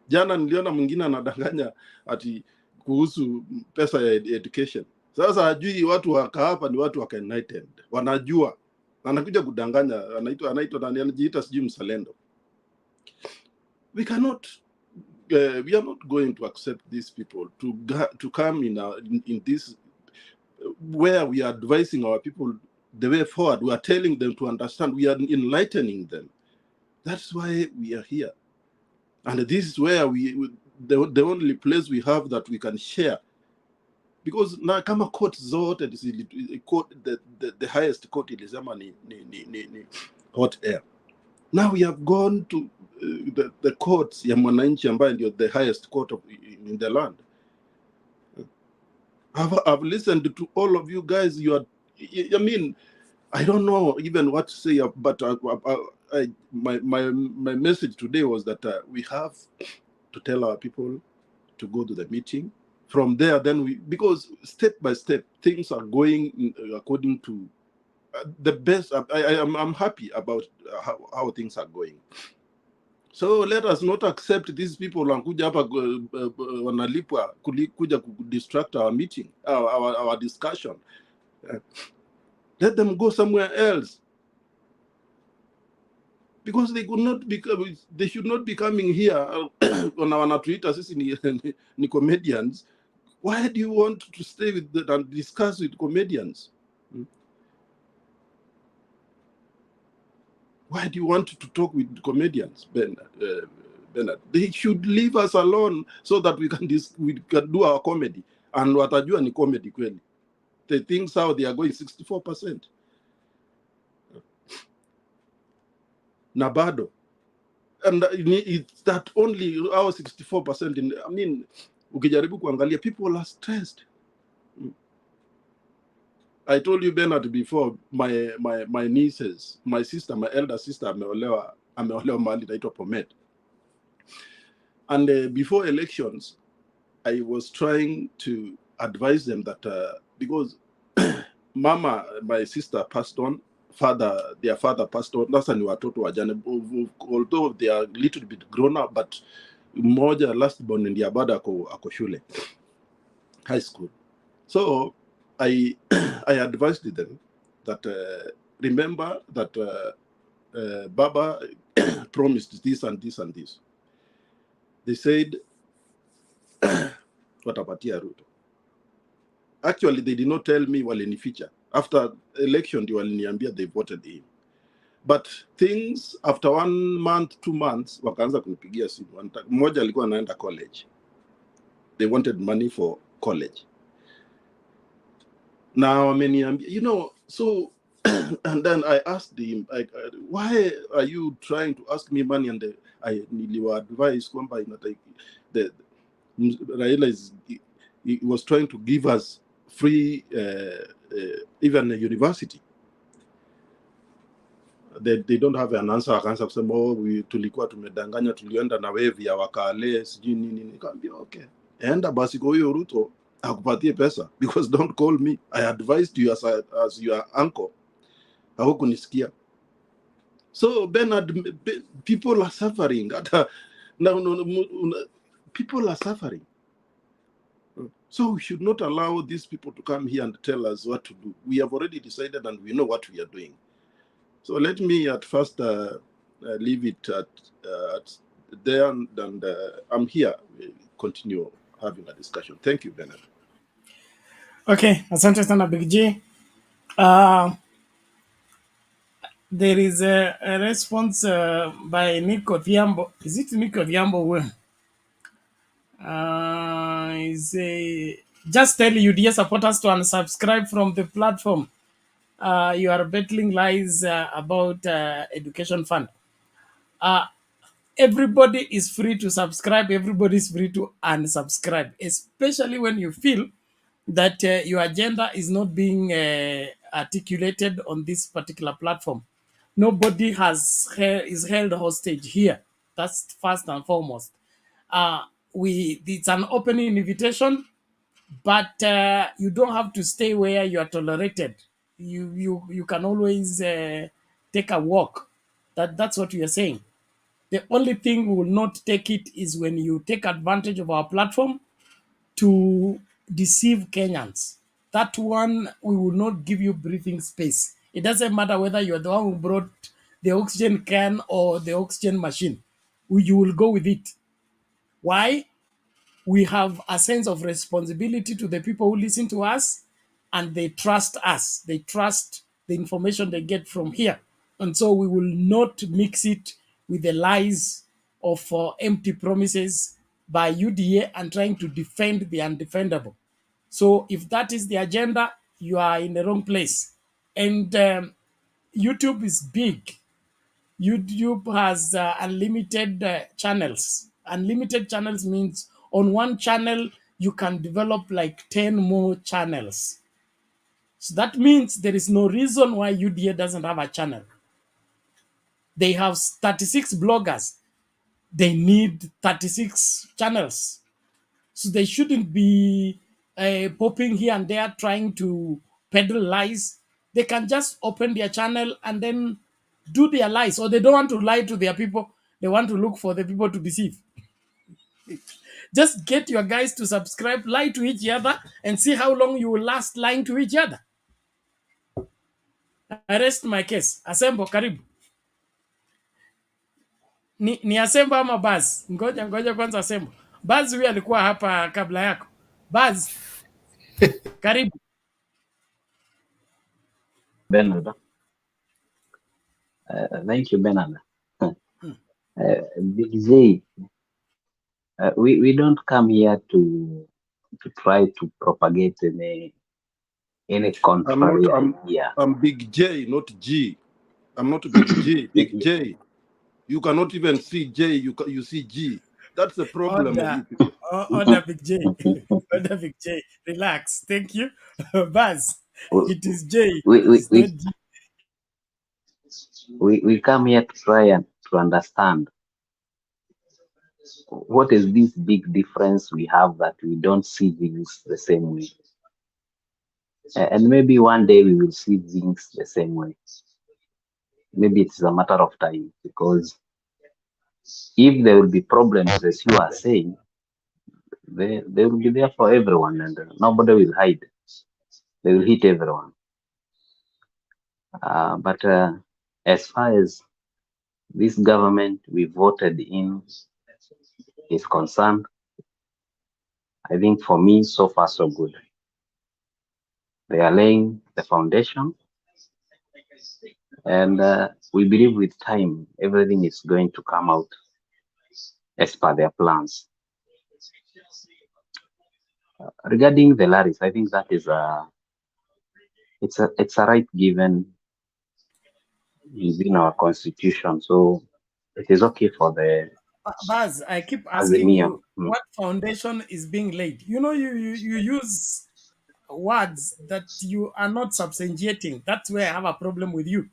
Jana niliona mwingine anadanganya ati kuhusu pesa ya education. Sasa hajui watu waka hapa ni watu waka United. Wanajua. Anakuja kudanganya, anaitwa nani, anajiita sijui mzalendo. We are not going to accept these people to come in this where we are advising our people the way forward. We are telling them to understand. We are enlightening them. That's why we are here. And this is where the only place we have that we can share. Because na kama court zote the highest court ilisema ni hot air. Now we have gone to the courts ya mwananchi ambayo ndio the highest court in the land. I've listened to all of you guys. I mean, I don't know even what to say, but my message today was that we have to tell our people to go to the meeting. From there, then because step by step, things are going according to the best. I'm happy about how things are going. So let us not accept these people wanakuja hapa wanalipwa kuja distract our meeting, our discussion. Let them go somewhere else. Because they should not be coming here wanatuita sisi ni comedians. Why do you want to stay with and discuss with comedians? Why do you want to talk with comedians, Bernard? They should leave us alone so that we can do our comedy. And watajua ni comedy kweli. The things how they are going 64%. Na bado. And it's that only our 64%. I mean, ukijaribu kuangalia, people are stressed. I told you Bernard before, my nieces, my sister, my elder sister ameolewa mahali naitwa Pomet. And before elections, I was trying to advise them that because mama, my sister passed on, their father passed on. Sasa ni watoto wajane, although they are a little bit grown up, but mmoja last born ndiye bado ako shule, high school. So I advised them that remember that Baba promised this and this and this. They said watapatia Ruto. Actually, they did not tell me walinificha. After election, they waliniambia they voted him. But things after 1 month, 2 months, wakaanza kunipigia simu. Mmoja alikuwa anaenda college. They wanted money for college. Now, you know, so, and then I asked him, why are you trying to ask me money? And I niliwaadvise kwamba the Raila he was trying to give us free, even a university. They don't have an answer. Akaanza kusema tulikuwa tumedanganya, tulienda na wave ya wakale sijui nini. Nikamwambia okay, enda basi kwa hiyo Ruto akupatie pesa, because don't call me. I advised you as your uncle. Hawakunisikia. So Bernard, people are suffering. People are suffering. So we should not allow these people to come here and tell us what to do. We have already decided and we know what we are doing. So let me at first leave it at there, and I'm here. We'll continue having a discussion. Thank you, Bernard. Okay, asante sana Big G. There is a response by Nico Thiambo. Is it Nico Thiambo? Is just tell UDA supporters to unsubscribe from the platform. You are battling lies about education fund. Everybody is free to subscribe. Everybody is free to unsubscribe, especially when you feel that your agenda is not being articulated on this particular platform. Nobody is held hostage here. That's first and foremost. It's an open invitation, but you don't have to stay where you are tolerated. You can always take a walk. That's what we are saying. The only thing we will not take it is when you take advantage of our platform to deceive Kenyans. That one, we will not give you breathing space. It doesn't matter whether you're the one who brought the oxygen can or the oxygen machine. You will go with it. Why? We have a sense of responsibility to the people who listen to us, and they trust us. They trust the information they get from here. And so we will not mix it with the lies of empty promises by UDA and trying to defend the undefendable. So if that is the agenda, you are in the wrong place. And YouTube is big. YouTube has unlimited channels. Unlimited channels means on one channel, you can develop like 10 more channels. So that means there is no reason why UDA doesn't have a channel. They have 36 bloggers. They need 36 channels. So they shouldn't be popping here and there trying to peddle lies. They can just open their channel and then do their lies. Or they don't want to lie to their people. They want to look for the people to deceive. Just get your guys to subscribe, lie to each other, and see how long you will last lying to each other. I rest my case. Asembo, karibu. Ni Asembo ama Baz? Ngoja kwanza Asembo. Baz huyu alikuwa hapa kabla yako. Baz, karibu. Bernard. Thank you, Bernard. Big Z, we don't come here to try to propagate any contrary idea. I'm Big J, not G. I'm not Big G. Big J. You cannot even see J. You see G. That's the problem of you people. Order, Big J. Order, Big J. Relax. Thank you. Buzz, it is J. We come here to try and to understand what is this big difference we have that we don't see things the same way. And maybe one day we will see things the same way. Maybe it's a matter of time, because if there will be problems, as you are saying, they will be there for everyone, and nobody will hide. They will hit everyone. But as far as this government we voted in is concerned, I think for me, so far so good. They are laying the foundation, and we believe with time everything is going to come out as per their plans. Regarding the Laris, I think that is it's a right given within our constitution. So it is okay for the Baz, I keep asking Azimio. you what foundation is being laid. You know, you use words that you are not substantiating. That's where I have a problem with you.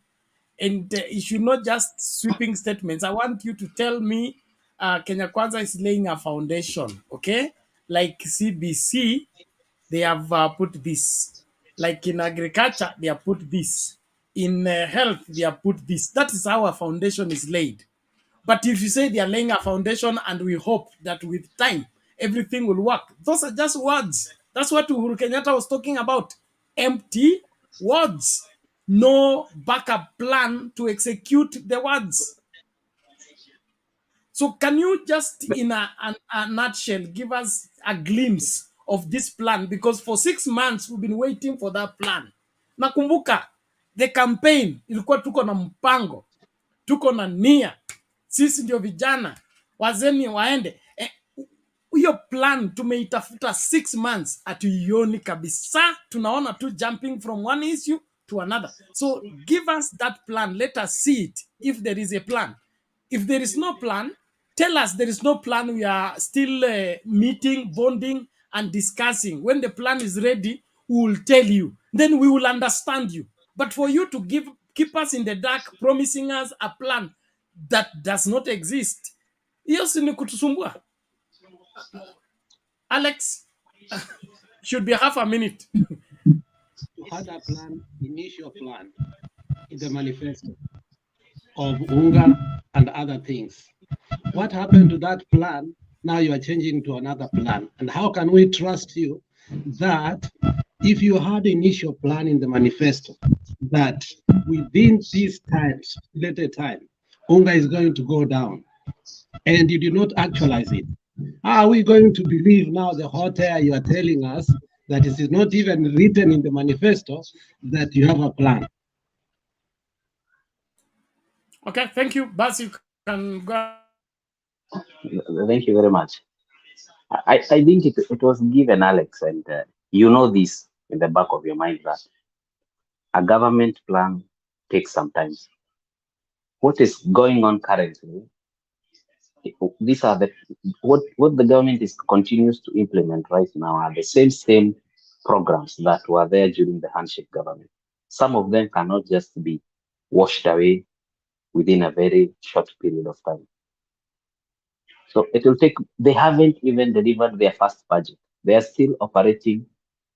And it should not just sweeping statements. I want you to tell me Kenya Kwanza is laying a foundation, okay? Like CBC, they have put this. Like in agriculture, they have put this. In health, they have put this. That is how a foundation is laid. But if you say they are laying a foundation and we hope that with time everything will work, those are just words. That's what Uhuru Kenyatta was talking about. Empty words. No backup plan to execute the words. So can you just in a nutshell give us a glimpse of this plan? Because for 6 months we've been waiting for that plan. Nakumbuka the campaign ilikuwa tuko na mpango, tuko na nia, sisi ndio vijana, wazeni waende. Hiyo plan tumeitafuta 6 months, hatuioni kabisa. Tunaona tu jumping from one issue to another. So give us that plan. Let us see it if there is a plan. If there is no plan, tell us there is no plan. We are still meeting, bonding, and discussing. When the plan is ready, we will tell you. Then we will understand you. But for you to keep us in the dark, promising us a plan that does not exist, hiyo si ni kutusumbua. Alex, should be half a minute. You had a plan, initial plan, in the manifesto of UNGA and other things. What happened to that plan? Now you are changing to another plan. And how can we trust you that if you had initial plan in the manifesto that within this time, stipulated time, UNGA is going to go down, and you did not actualize it? How are we going to believe now the hot air you are telling us that it is not even written in the manifesto that you have a plan? Okay, thank you. Bas, you can go. Thank you very much. I think it was given, Alex, and you know this in the back of your mind that a government plan takes some time. What is going on currently? These are what the government continues to implement right now are the same programs that were there during the handshake government. Some of them cannot just be washed away within a very short period of time. So it will take, they haven't even delivered their first budget. They are still operating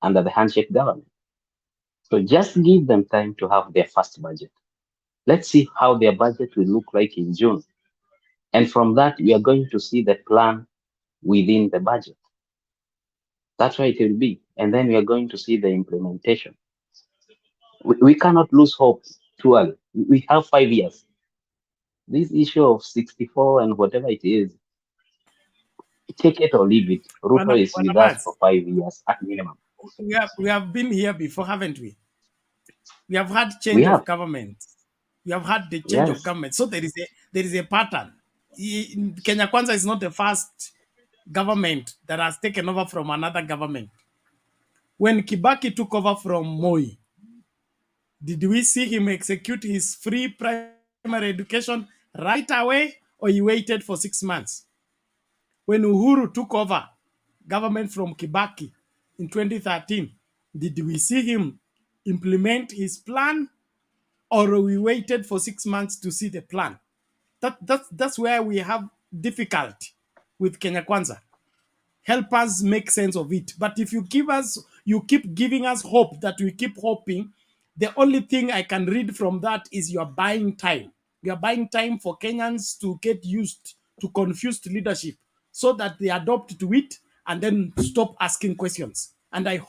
under the handshake government. So just give them time to have their first budget. Let's see how their budget will look like in June. And from that, we are going to see the plan within the budget. That's why it will be. And then we are going to see the implementation. We cannot lose hope too early. We have 5 years. This issue of 64 and whatever it is, take it or leave it. Ruto is with us for 5 years at minimum. We have been here before, haven't we? We have had change of government. We have had the change of government. So there is a pattern. Kenya Kwanza is not the first government that has taken over from another government. When Kibaki took over from Moi, did we see him execute his free primary education right away, or he waited for 6 months? When Uhuru took over government from Kibaki in 2013, did we see him implement his plan, or we waited for 6 months to see the plan? That's where we have difficulty with Kenya Kwanza. Help us make sense of it. But if you keep giving us hope that we keep hoping, the only thing I can read from that is you are buying time. You are buying time for Kenyans to get used to confused leadership so that they adopt to it and then stop asking questions. And I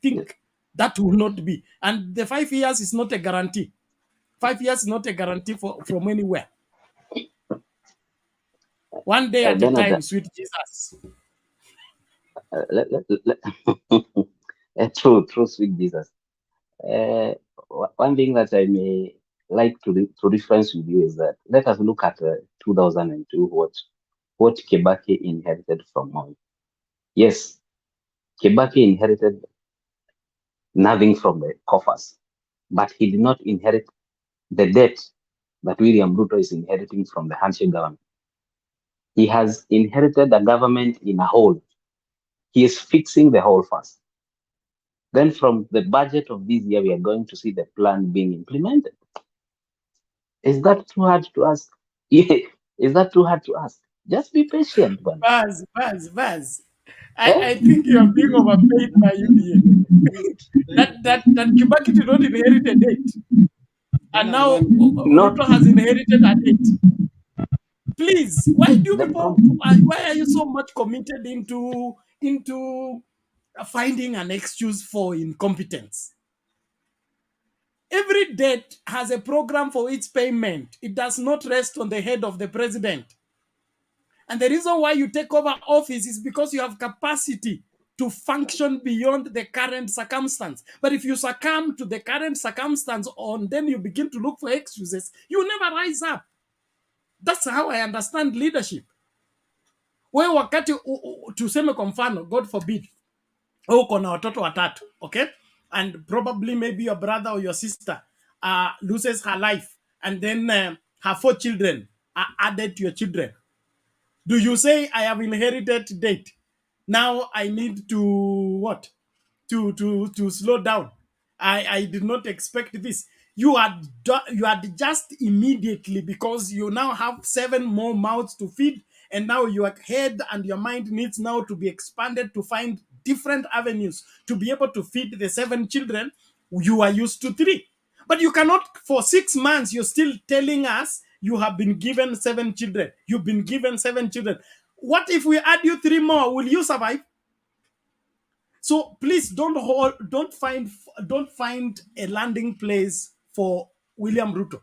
think that will not be. And the 5 years is not a guarantee. 5 years is not a guarantee from anywhere. One day at a time, sweet Jesus. True, sweet Jesus. One thing that I may like to reference with you is that let us look at 2002, what Kibaki inherited from Moi. Yes, Kibaki inherited nothing from the coffers. But he did not inherit the debt that William Ruto is inheriting from the handshake government. He has inherited a government in a hole. He is fixing the hole first. Then from the budget of this year, we are going to see the plan being implemented. Is that too hard to ask? Is that too hard to ask? Just be patient, one. Baz. I think you are being overpaid by UDA. that Kibaki did not inherit a debt. And now Ruto has inherited a debt. Please, why are you so much committed into finding an excuse for incompetence? Every debt has a program for its payment. It does not rest on the head of the president. And the reason why you take over office is because you have capacity to function beyond the current circumstance. But if you succumb to the current circumstance and then you begin to look for excuses, you never rise up. That's how I understand leadership. Wewe wakati tuseme kwa mfano, God forbid, uko na watoto watatu, okay? And probably maybe your brother or your sister loses her life, and then her 4 children are added to your children. Do you say, I have inherited debt? Now I need to what? To slow down. I did not expect this. You had just immediately, because you now have 7 more mouths to feed, and now your head and your mind needs now to be expanded to find different avenues to be able to feed the 7 children. You are used to 3. But you cannot, for 6 months, you're still telling us you have been given 7 children. You've been given 7 children. What if we add you 3 more? Will you survive? So please don't find a landing place for William Ruto.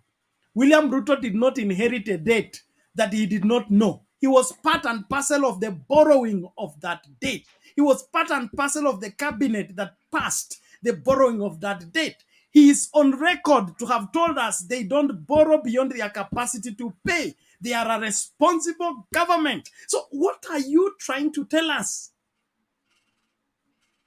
William Ruto did not inherit a debt that he did not know. He was part and parcel of the borrowing of that debt. He was part and parcel of the cabinet that passed the borrowing of that debt. He is on record to have told us they don't borrow beyond their capacity to pay. They are a responsible government. So what are you trying to tell us?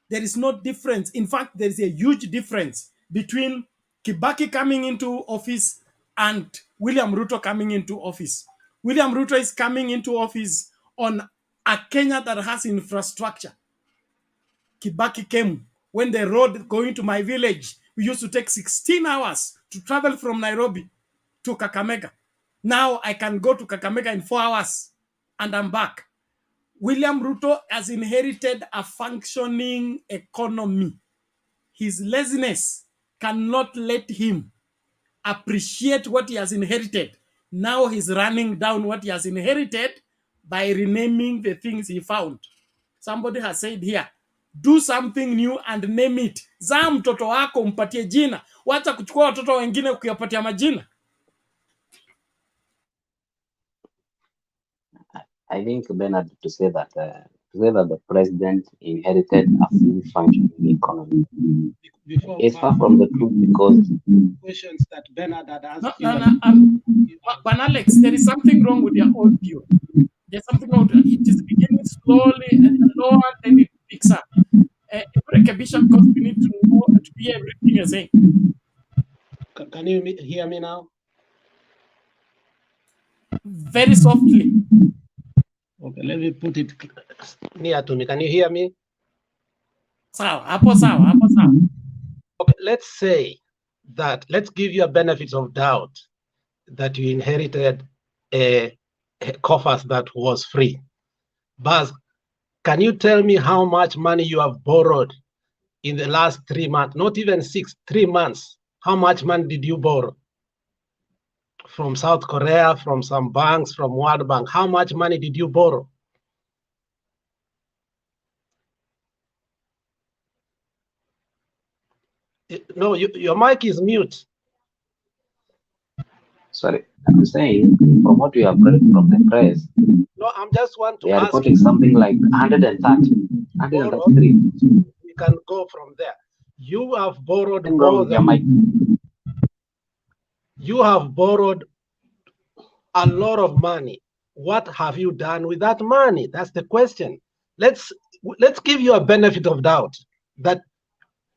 There is no difference. In fact, there is a huge difference between Kibaki coming into office and William Ruto coming into office. William Ruto is coming into office on a Kenya that has infrastructure. Kibaki came when the road going to my village, we used to take 16 hours to travel from Nairobi to Kakamega. Now I can go to Kakamega in 4 hours and I'm back. William Ruto has inherited a functioning economy. His laziness cannot let him appreciate what he has inherited. Now he's running down what he has inherited by renaming the things he found. Somebody has said here, do something new and name it. Zaa mtoto wako mpatie jina. Wacha kuchukua watoto wengine kuyapatia majina. I think, Bernard, to say that the president inherited a fully functioning economy is far from the truth, because questions that Bernard had asked But Alex, there is something wrong with your audio. There's something wrong. It is beginning slowly and lower, then it picks up. Bishop, because we need to know to hear everything you're saying. Can you hear me now? Very softly. Okay, let me put it near to me. Can you hear me? Hapo sawa. Okay, let's say that, let's give you a benefit of doubt that you inherited a coffers that was free. But can you tell me how much money you have borrowed in the last 3 months? Not even 6, 3 months. How much money did you borrow? From South Korea, from some banks, from World Bank. How much money did you borrow? No, your mic is mute. Sorry, I'm saying, from what we have read from the press, no, I'm just want to they are ask reporting something like 133. We can go from there. You have borrowed more than you have borrowed a lot of money. What have you done with that money? That's the question. Let's give you a benefit of doubt that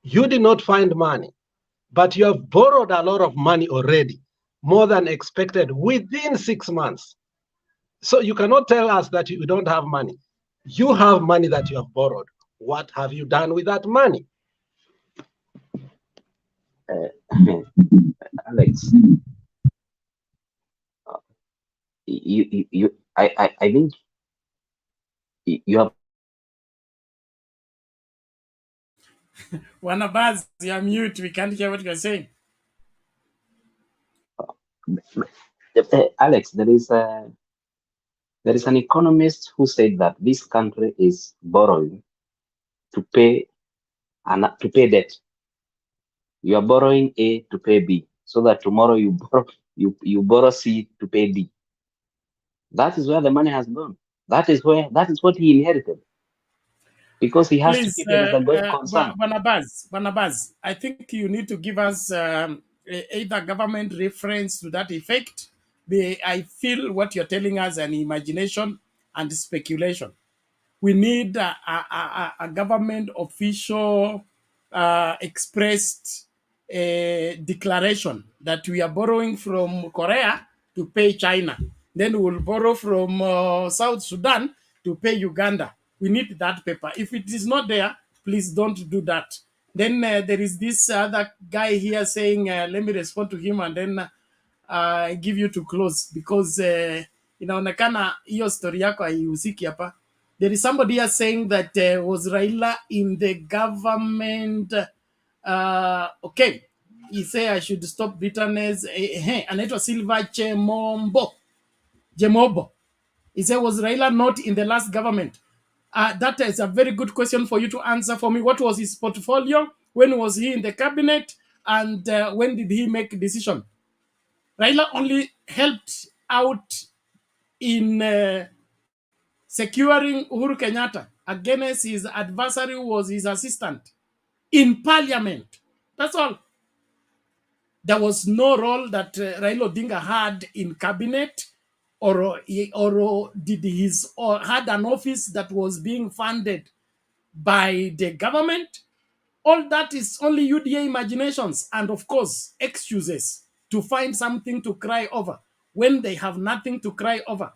You did not find money, but you have borrowed a lot of money already, more than expected within 6 months. So you cannot tell us that you don't have money. You have money that you have borrowed. What have you done with that money? Alex, I think you have. Wanna Buzz, you're mute. We can't hear what you're saying. Alex, there is an economist who said that this country is borrowing to pay debt. You are borrowing A to pay B, so that tomorrow you borrow C to pay D. That is where the money has gone. That is what he inherited, because he has to Please, keep it as a going concern. Barnabas, I think you need to give us either government reference to that effect. I feel what you're telling us an imagination and speculation. We need a government official expressed declaration that we are borrowing from Korea to pay China. Then we'll borrow from South Sudan to pay Uganda. We need that paper. If it is not there, please don't do that. Then there is this other guy here saying, let me respond to him and then give you to close, because inaonekana hiyo story yako haihusiki hapa. There is somebody here saying that was Raila in the government. Okay, he say I should stop bitterness. Anaitwa Silva Jemobo. He said, was Raila not in the last government? That is a very good question for you to answer for me. What was his portfolio? When was he in the cabinet? And when did he make a decision? Raila only helped out in securing Uhuru Kenyatta against his adversary, who was his assistant in parliament. That's all. There was no role that Raila Odinga had in cabinet, or did his or had an office that was being funded by the government. All that is only UDA imaginations and, of course, excuses to find something to cry over when they have nothing to cry over.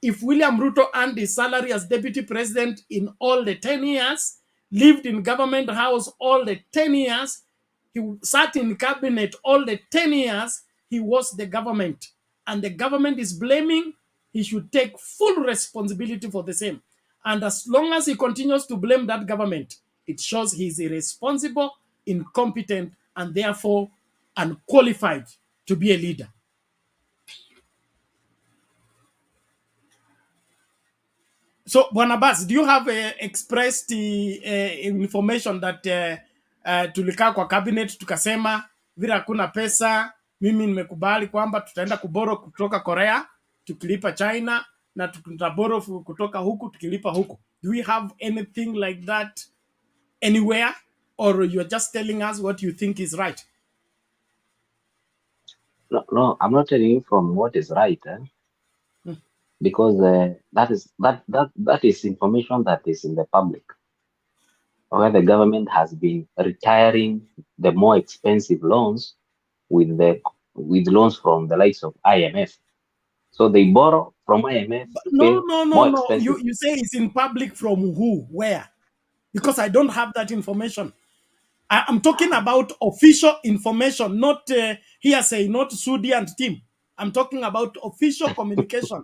If William Ruto earned his salary as deputy president in all the 10 years, lived in government house all the 10 years, he sat in cabinet all the 10 years, he was the government. And the government is blaming, he should take full responsibility for the same. And as long as he continues to blame that government, it shows he's irresponsible, incompetent, and therefore unqualified to be a leader. So, Barnabas, do you have expressed information that tulikaa kwa cabinet tukasema vile hakuna pesa, mimi nimekubali kwamba tutaenda kuboro kutoka Korea tukilipa China na tutaboro kutoka huku tukilipa huku. Do we have anything like that anywhere, or you're just telling us what you think is right? No, I'm not telling you from what is right, because that is information that is in the public, where the government has been retiring the more expensive loans with loans from the likes of IMF. So they borrow from IMF to pay more expensive. You say it's in public from who? Where? Because I don't have that information. I'm talking about official information, not hearsay, not Sudi and team. I'm talking about official communication.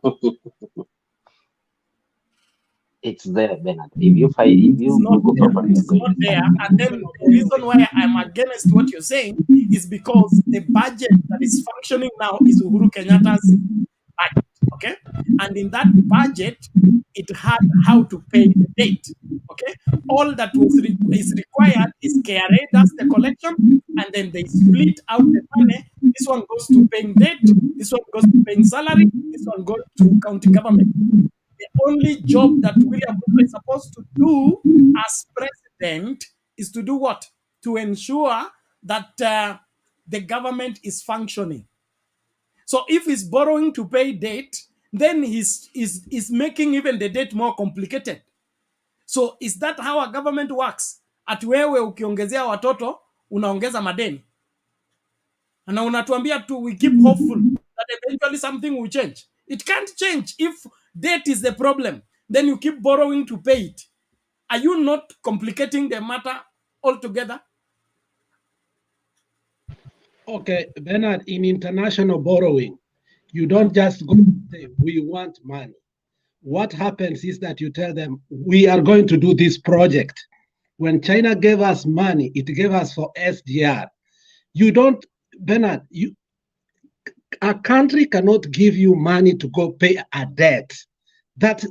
It's there, Bernard. If you Google properly, it's not there. And then the reason why I'm against what you're saying is because the budget that is functioning now is Uhuru Kenyatta's budget. Okay, and in that budget, it had how to pay the debt. Okay, all that is required is KRA does the collection, and then they split out the money. This one goes to paying debt, this one goes to paying salary, this one goes to county government. The only job that William Ruto is supposed to do as president is to do what? To ensure that the government is functioning. So if he's borrowing to pay debt, then he's making even the debt more complicated. So is that how a government works? ati wewe ukiongezea watoto unaongeza madeni, na unatuambia tu we keep hopeful that eventually something will change. It can't change if debt is the problem, then you keep borrowing to pay it. Are you not complicating the matter altogether? Okay, Bernard, in international borrowing, you don't just go and say, we want money. What happens is that you tell them, we are going to do this project. When China gave us money, it gave us for SDR. You don't, Bernard, a country cannot give you money to go pay a debt. That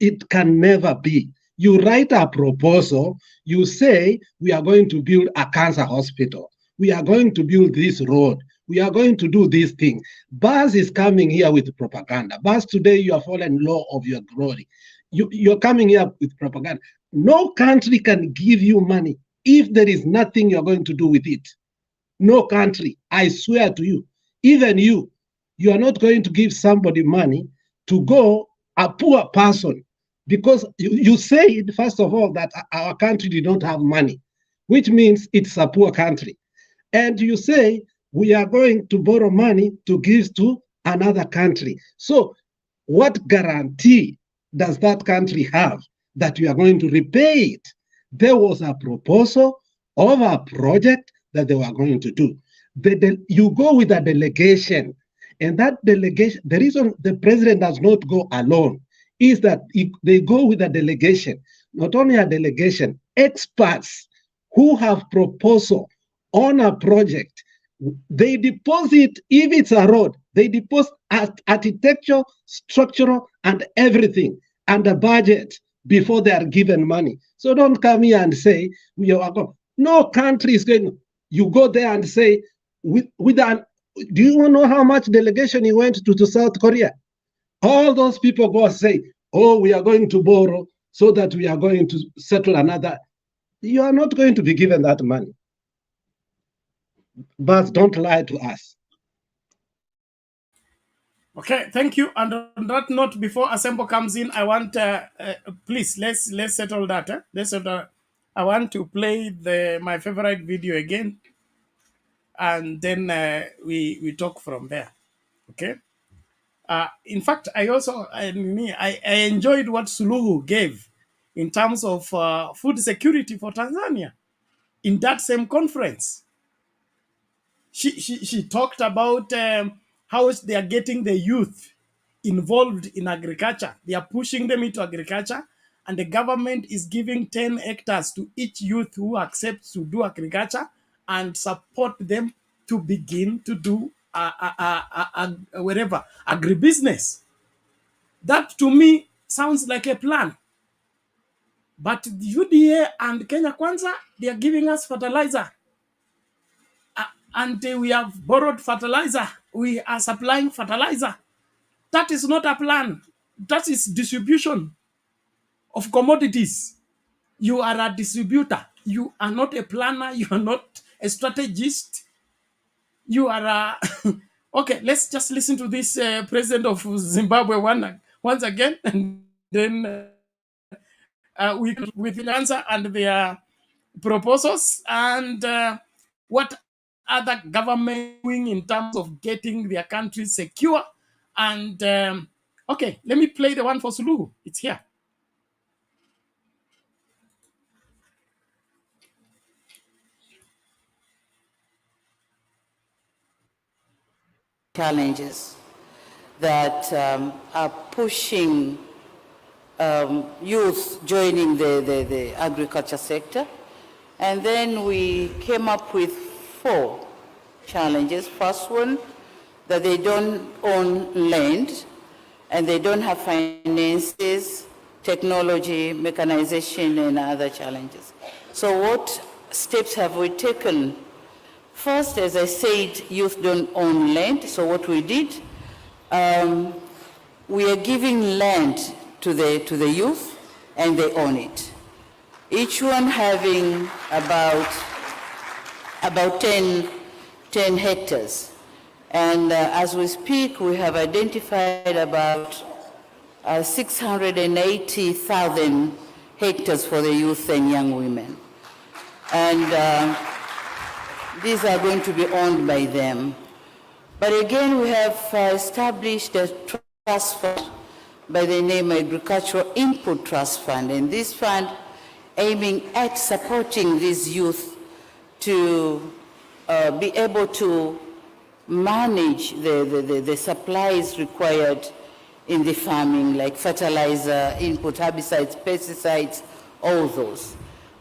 it can never be. You write a proposal, you say, we are going to build a cancer hospital. We are going to build this road. We are going to do this thing. Buzz is coming here with propaganda. Buzz, today you have fallen low of your glory. You're coming here with propaganda. No country can give you money if there is nothing you're going to do with it. No country, I swear to you. Even you are not going to give somebody money to go, a poor person, because you said, first of all, that our country did not have money, which means it's a poor country. And you say, we are going to borrow money to give to another country. So what guarantee does that country have that you are going to repay it? There was a proposal of a project that they were going to do. You go with a delegation, and that delegation, the reason the president does not go alone is that they go with a delegation, not only a delegation, experts who have proposal on a project. They deposit, if it's a road, they deposit architecture, structural, and everything, and the budget before they are given money. So don't come here and say, we are going. No country is going. You go there and say, do you know how much delegation he went to South Korea? All those people go and say, oh, we are going to borrow so that we are going to settle another. You are not going to be given that money. But don't lie to us. Okay, thank you. And on that note, before Asembo comes in, I want, please, let's settle that. Let's settle. I want to play my favorite video again, and then we talk from there. Okay. In fact, I also I enjoyed what Suluhu gave in terms of food security for Tanzania in that same conference. She talked about how they are getting the youth involved in agriculture. They are pushing them into agriculture, and the government is giving 10 hectares to each youth who accepts to do agriculture and support them to begin to do whatever agribusiness. That to me sounds like a plan. But the UDA and Kenya Kwanza, they are giving us fertilizer. And we have borrowed fertilizer. We are supplying fertilizer. That is not a plan. That is distribution of commodities. You are a distributor. You are not a planner. You are not a strategist. You are a... Okay, let's just listen to this president of Zimbabwe once again, and then we with the answer and their proposals and what other government doing in terms of getting their country secure. And okay, let me play the one for Suluhu. It's here. Challenges that are pushing youth joining the agriculture sector. And then we came up with 4 challenges. First one, that they don't own land and they don't have finances, technology, mechanization, and other challenges. So what steps have we taken? First, as I said, youth don't own land. So what we did, we are giving land to the youth, and they own it. Each one having about 10 hectares. And as we speak, we have identified about 680,000 hectares for the youth and young women. and these are going to be owned by them. But again, we have established a trust fund by the name Agricultural Input Trust Fund, and this fund aiming at supporting these youth to be able to manage the supplies required in the farming, like fertilizer, input, herbicides, pesticides, all those.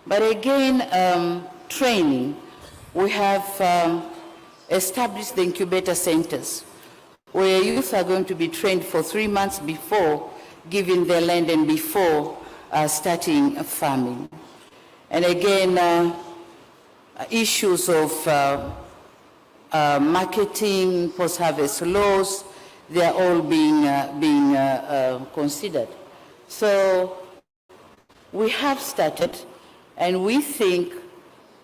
But again, training, we have established the incubator centers where youth are going to be trained for 3 months before giving their land and before starting farming. And again, issues of marketing, post-harvest laws, they are all being considered. So we have started, and we think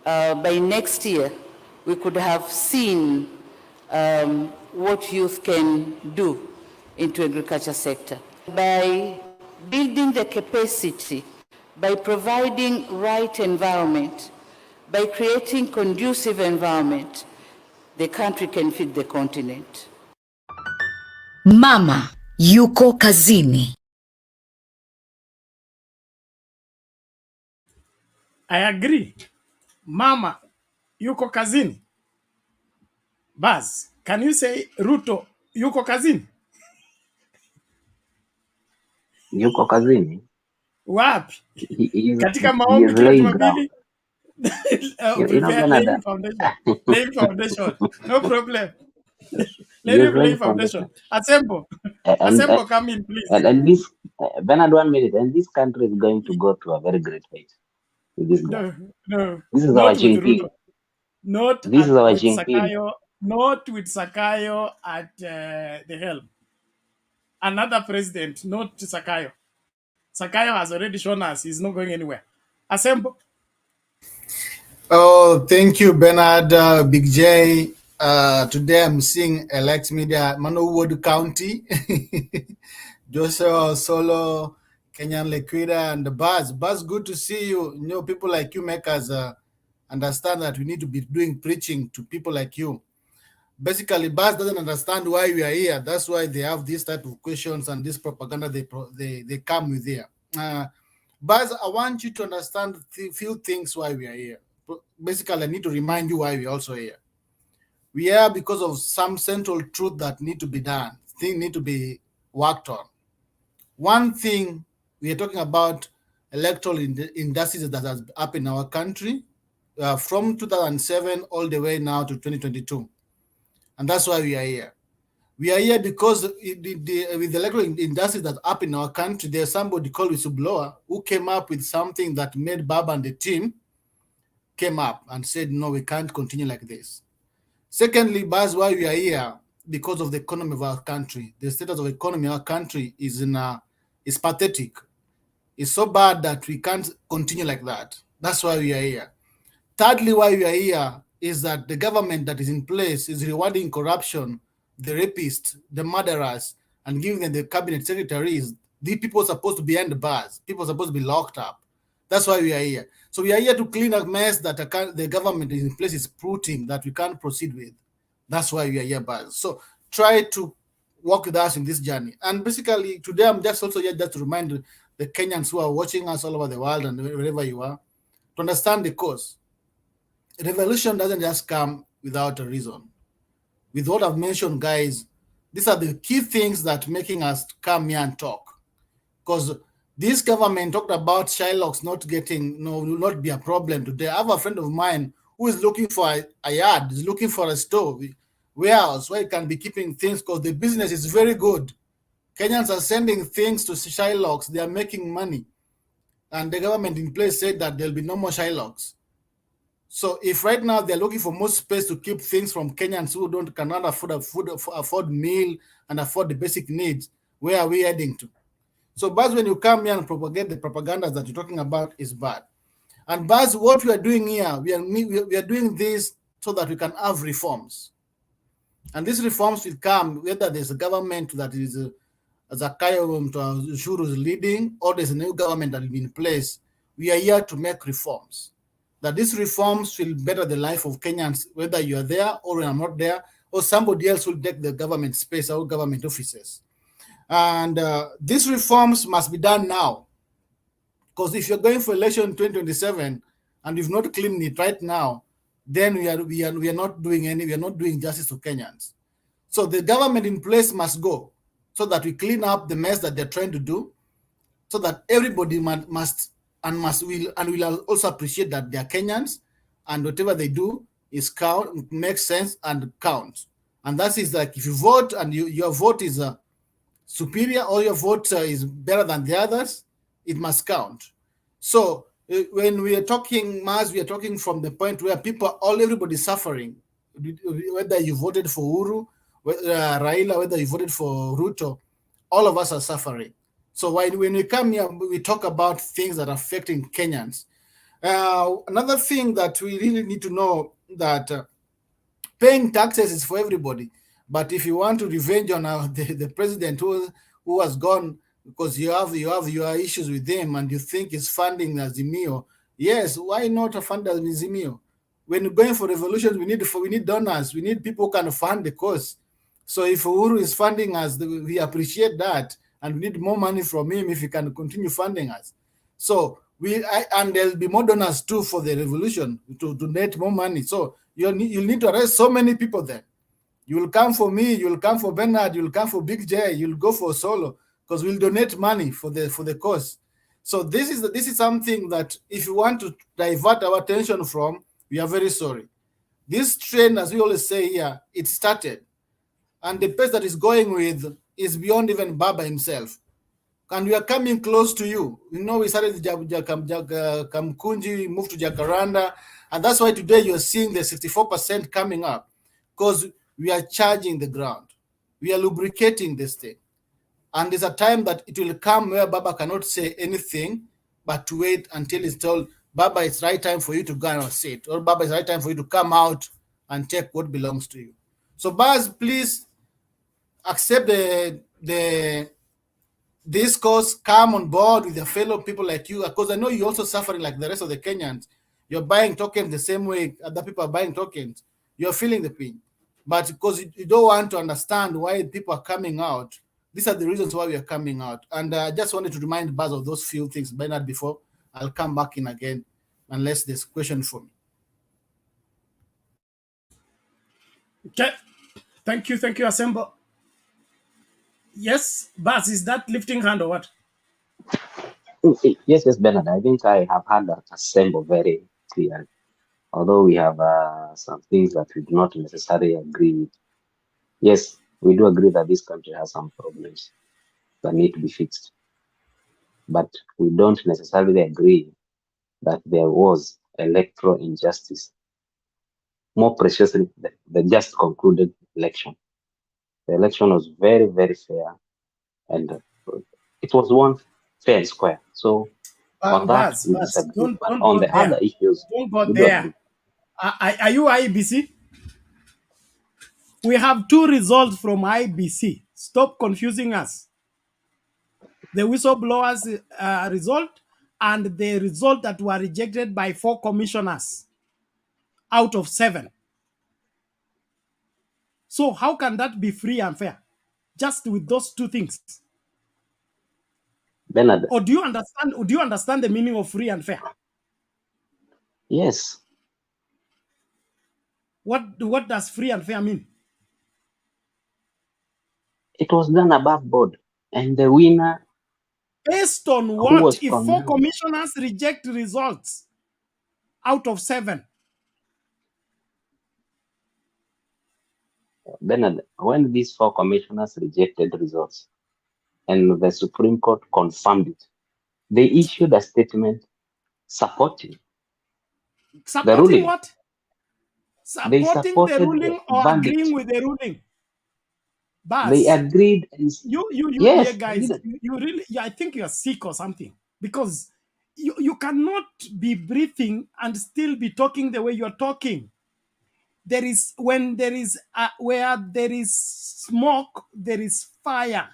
by next year we could have seen what youth can do into agriculture sector. By building the capacity, by providing right environment, by creating conducive environment, the country can feed the continent. Mama yuko kazini. I agree. Mama yuko kazini. Baz, can you say Ruto yuko kazini? Yuko kazini. Wapi? He Katika is maombi kila laying ground. Jumapili? You know, Prepare laying Canada. foundation. Laying foundation. No problem. He is Let him lay laying foundation. foundation. Assemble. And Assemble, come in, please. and this Bernard, 1 minute, and this country is going to go to a very great height with this guy. No, This is our not with Jinping. Ruto. Not This is our with Jinping. Sakayo. Not with Sakayo at the helm. Another president, not Sakayo. Sakayo has already shown us he's not going anywhere. Assemble. Oh, thank you, Bernard, Big J. Today I'm seeing Elect Media, Manowood County, Joshua Solo, Kenyan Lequida, and the Buzz. Buzz, good to see you. You know, people like you make us understand that we need to be doing preaching to people like you. Basically, Buzz doesn't understand why we are here. That's why they have these type of questions and this propaganda they come with here. Buzz, I want you to understand a few things why we are here. Basically, I need to remind you why we're also here. We are because of some central truth that need to be done, things need to be worked on. One thing, we are talking about electoral injustices that has happened in our country from 2007 all the way now to 2022. And that's why we are here. We are here because with the electoral injustice that happened in our country, there's somebody called whistleblower who came up with something that made Baba and the team came up and said, no, we can't continue like this. Secondly, that's why we are here, because of the economy of our country. The status of the economy of our country is pathetic. It's so bad that we can't continue like that. That's why we are here. Thirdly, why we are here is that the government that is in place is rewarding corruption, the rapists, the murderers, and giving them the cabinet secretaries. These people are supposed to be behind the bars. People are supposed to be locked up. That's why we are here. So we are here to clean a mess that the government is in place is putting that we can't proceed with. That's why we are here, bars. So try to work with us in this journey. And basically, today I'm just also here just to remind the Kenyans who are watching us all over the world and wherever you are, to understand the cause. Revolution doesn't just come without a reason. With what I've mentioned, guys, these are the key things that making us come here and talk. Because this government talked about Shylocks not getting, will not be a problem today. I have a friend of mine who is looking for a yard, is looking for a store, warehouse where he can be keeping things because the business is very good. Kenyans are sending things to Shylocks, they are making money. And the government in place said that there'll be no more Shylocks. So if right now they're looking for more space to keep things from Kenyans who cannot afford meal and afford the basic needs, where are we heading to? So, Baz, when you come here and propagate the propaganda that you're talking about is bad. And Baz, what we are doing here, we are doing this so that we can have reforms. And these reforms will come whether there's a government that is Zakayo Ushuru is leading, or there's a new government that will be in place. We are here to make reforms. that these reforms will better the life of Kenyans, whether you are there or you are not there, or somebody else will take the government space or government offices. And these reforms must be done now. Because if you're going for election in 2027 and you've not cleaned it right now, then we are not doing justice to Kenyans. So the government in place must go so that we clean up the mess that they're trying to do, so that everybody will also appreciate that they are Kenyans and whatever they do is makes sense and counts. And that is like if you vote and your vote is superior or your vote is better than the others, it must count. So when we are talking mass, we are talking from the point where everybody is suffering, whether you voted for Uhuru, Raila, whether you voted for Ruto, all of us are suffering. So when we come here, we talk about things that are affecting Kenyans. Another thing that we really need to know that paying taxes is for everybody. But if you want to revenge on the president who has gone because you have your issues with him and you think he's funding Azimio, yes, why not fund Azimio? When you're going for revolutions, we need donors. We need people who can fund the cause. So if Uhuru is funding us, we appreciate that, and we need more money from him if he can continue funding us. So and there'll be more donors too for the revolution to donate more money. So you'll need to arrest so many people there. You will come for me, you'll come for Bernard, you'll come for Big J, you'll go for Solo, because we'll donate money for the cause. So this is something that if you want to divert our attention from, we are very sorry. This train, as we always say here, it started. And the pace that is going with is beyond even Baba himself. And we are coming close to you. We started Kamkunji, moved to Jacaranda, and that's why today you're seeing the 64% coming up, because we are charging the ground. We are lubricating this thing. And there's a time that it will come where Baba cannot say anything, but to wait until he's told, Baba, it's right time for you to go and sit, or Baba, it's right time for you to come out and take what belongs to you. So Baz, please accept this cause, come on board with your fellow people like you, because I know you're also suffering like the rest of the Kenyans. You're buying tokens the same way other people are buying tokens. You're feeling the pain. But because you don't want to understand why people are coming out, these are the reasons why we are coming out. And I just wanted to remind Baz of those few things, Bernard, before I'll come back in again, unless there's a question for me. Okay. Thank you, Asembo. Yes, Baz, is that lifting hand or what? Yes, Bernard. I think I have had that Asembo very clear. Although we have some things that we do not necessarily agree with. Yes, we do agree that this country has some problems that need to be fixed. But we don't necessarily agree that there was electoral injustice. More preciously, the just concluded election. The election was very, very fair, and it was won fair and square. So on that, we disagree. But on the other issues, don't go there. Are you IBC? We have two results from IBC. Stop confusing us. The whistleblowers result and the result that were rejected by 4 commissioners out of 7. So how can that be free and fair? Just with those two things. Bernard. Or do you understand the meaning of free and fair? Yes. What does free and fair mean? It was done above board, and the winner. Based on what? If 4 commissioners reject results out of 7. Bernard, when these 4 commissioners rejected results and the Supreme Court confirmed it, they issued a statement supporting the ruling. What? Supporting the ruling or verdict. agreeing with the ruling? Bas, they agreed. Yes, guys, you really, I think you are sick or something, because you cannot be breathing and still be talking the way you are talking. There is, when there is, where there is smoke, there is fire.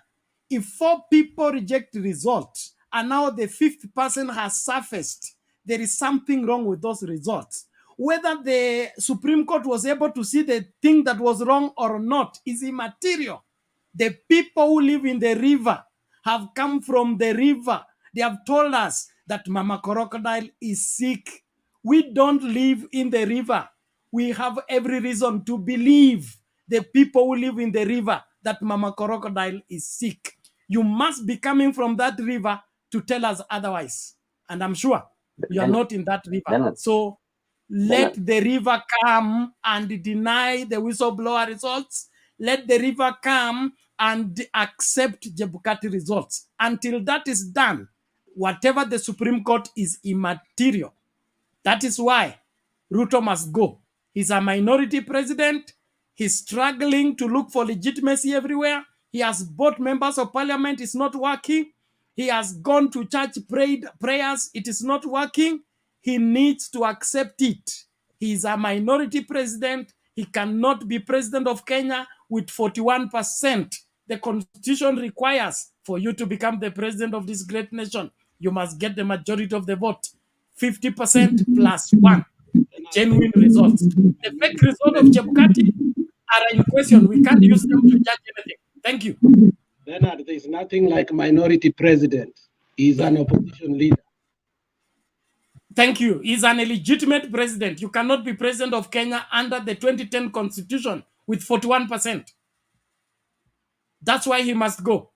If 4 people reject the result and now the 5th person has surfaced, there is something wrong with those results. Whether the Supreme Court was able to see the thing that was wrong or not is immaterial. The people who live in the river have come from the river. They have told us that Mama Crocodile is sick. We don't live in the river. We have every reason to believe the people who live in the river that Mama Crocodile is sick. You must be coming from that river to tell us otherwise. And I'm sure you are not in that river. So let the river come and deny the whistleblower results. Let the river come and accept Jebukati results. Until that is done, whatever the Supreme Court is immaterial. That is why Ruto must go. He's a minority president. He's struggling to look for legitimacy everywhere. He has bought members of parliament. It's not working. He has gone to church, prayed prayers. It is not working. He needs to accept it. He is a minority president. He cannot be president of Kenya with 41%. The constitution requires for you to become the president of this great nation, you must get the majority of the vote. 50% plus 1. Genuine results. The fake result of Chebukati are in question. We can't use them to judge anything. Thank you. Bernard, there's nothing like minority president. He's an opposition leader. Thank you. He's an illegitimate president. You cannot be president of Kenya under the 2010 constitution with 41%. That's why he must go.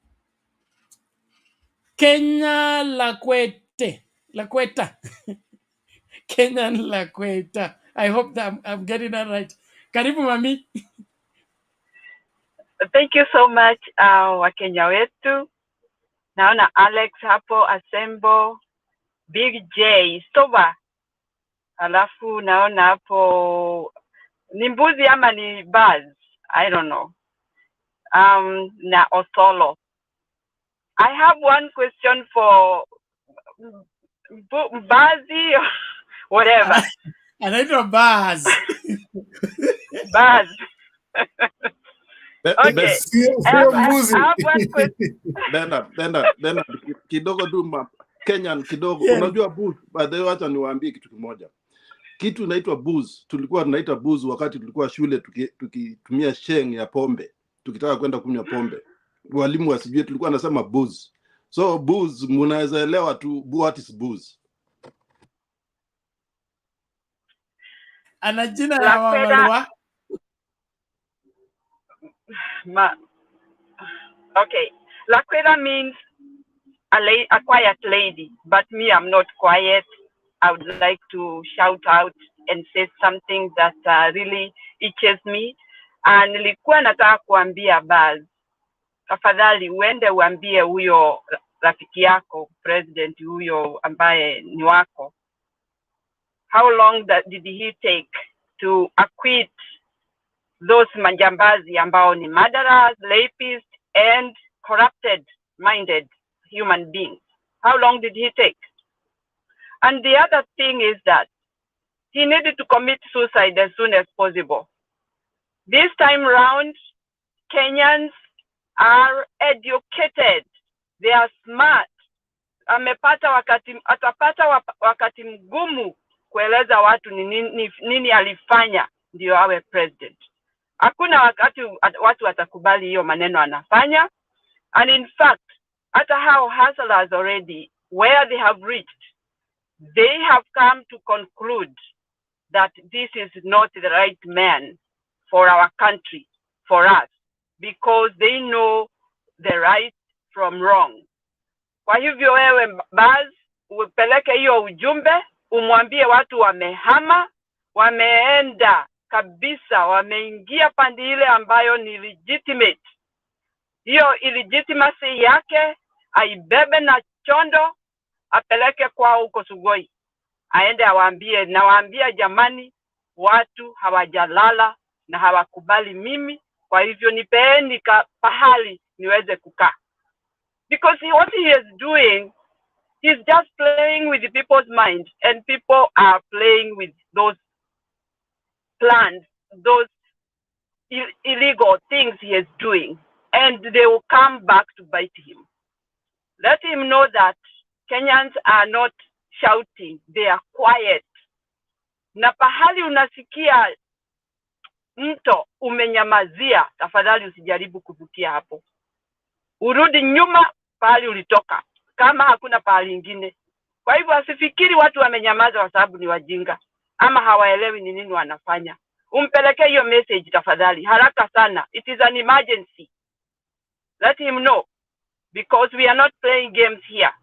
Kenya Lakweta. Kenyan Lakweta. I hope that I'm getting that right. Karibu mami. Thank you so much, Wakenya wetu. Naona Alex hapo, Asembo, Big J, Stoba. Alafu naona hapo ni mbuzi ama ni buzz, I don't know. Na Osolo. I have one question for Bazi or whatever. And I know Buzz. Buzz. Okay. I have one question. Bernard, kidogo tu Kenyan kidogo. Yeah. Unajua booze, by the way, wacha niwaambie kitu kimoja. Kitu inaitwa booze, tulikuwa tunaita booze wakati tulikuwa shule tukitumia sheng ya pombe. Tukitaka kwenda kunywa pombe. Walimu wasijue tulikuwa nasema booze. So booze mnaweza elewa tu what is booze. Ana jina ya wamalua. Okay. Lakweda means a quiet lady, but me, I'm not quiet. I would like to shout out and say something that really itches me. Nilikuwa nataka kuambia Baz, tafadhali uende uambie huyo rafiki yako, president huyo ambaye ni wako, how long did he take to acquit those majambazi ambao ni murderers, rapists, and corrupted-minded human beings? How long did he take? And the other thing is that he needed to commit suicide as soon as possible. This time round, Kenyans are educated. They are smart. Atapata wakati mgumu kueleza watu nini alifanya ndio awe president. Hakuna wakati watu watakubali hiyo maneno anafanya. And in fact, hata hao hustlers already, where they have reached, they have come to conclude that this is not the right man for our country, for us, because they know the right from wrong. Kwa hivyo wewe Baz, upeleke hiyo ujumbe, umwambie watu wamehama, wameenda kabisa, wameingia pande ile ambayo ni legitimate. Hiyo illegitimacy yake aibebe na chondo, apeleke kwao huko Sugoi. Aende awaambie, na waambia jamani, watu hawajalala na hawakubali mimi, kwa hivyo nipeeni pahali niweze kukaa. Because what he is doing, he's just playing with the people's minds, and people are playing with those plans, those illegal things he is doing, and they will come back to bite him. Let him know that Kenyans are not shouting, they are quiet. Na pahali unasikia mto umenyamazia, tafadhali usijaribu kuvukia hapo. Urudi nyuma pahali ulitoka, kama hakuna pahali ingine. Kwa hivyo asifikiri watu wamenyamaza kwa sababu ni wajinga ama hawaelewi ni nini wanafanya. Umpeleke hiyo message tafadhali haraka sana. It is an emergency. Let him know, because we are not playing games here.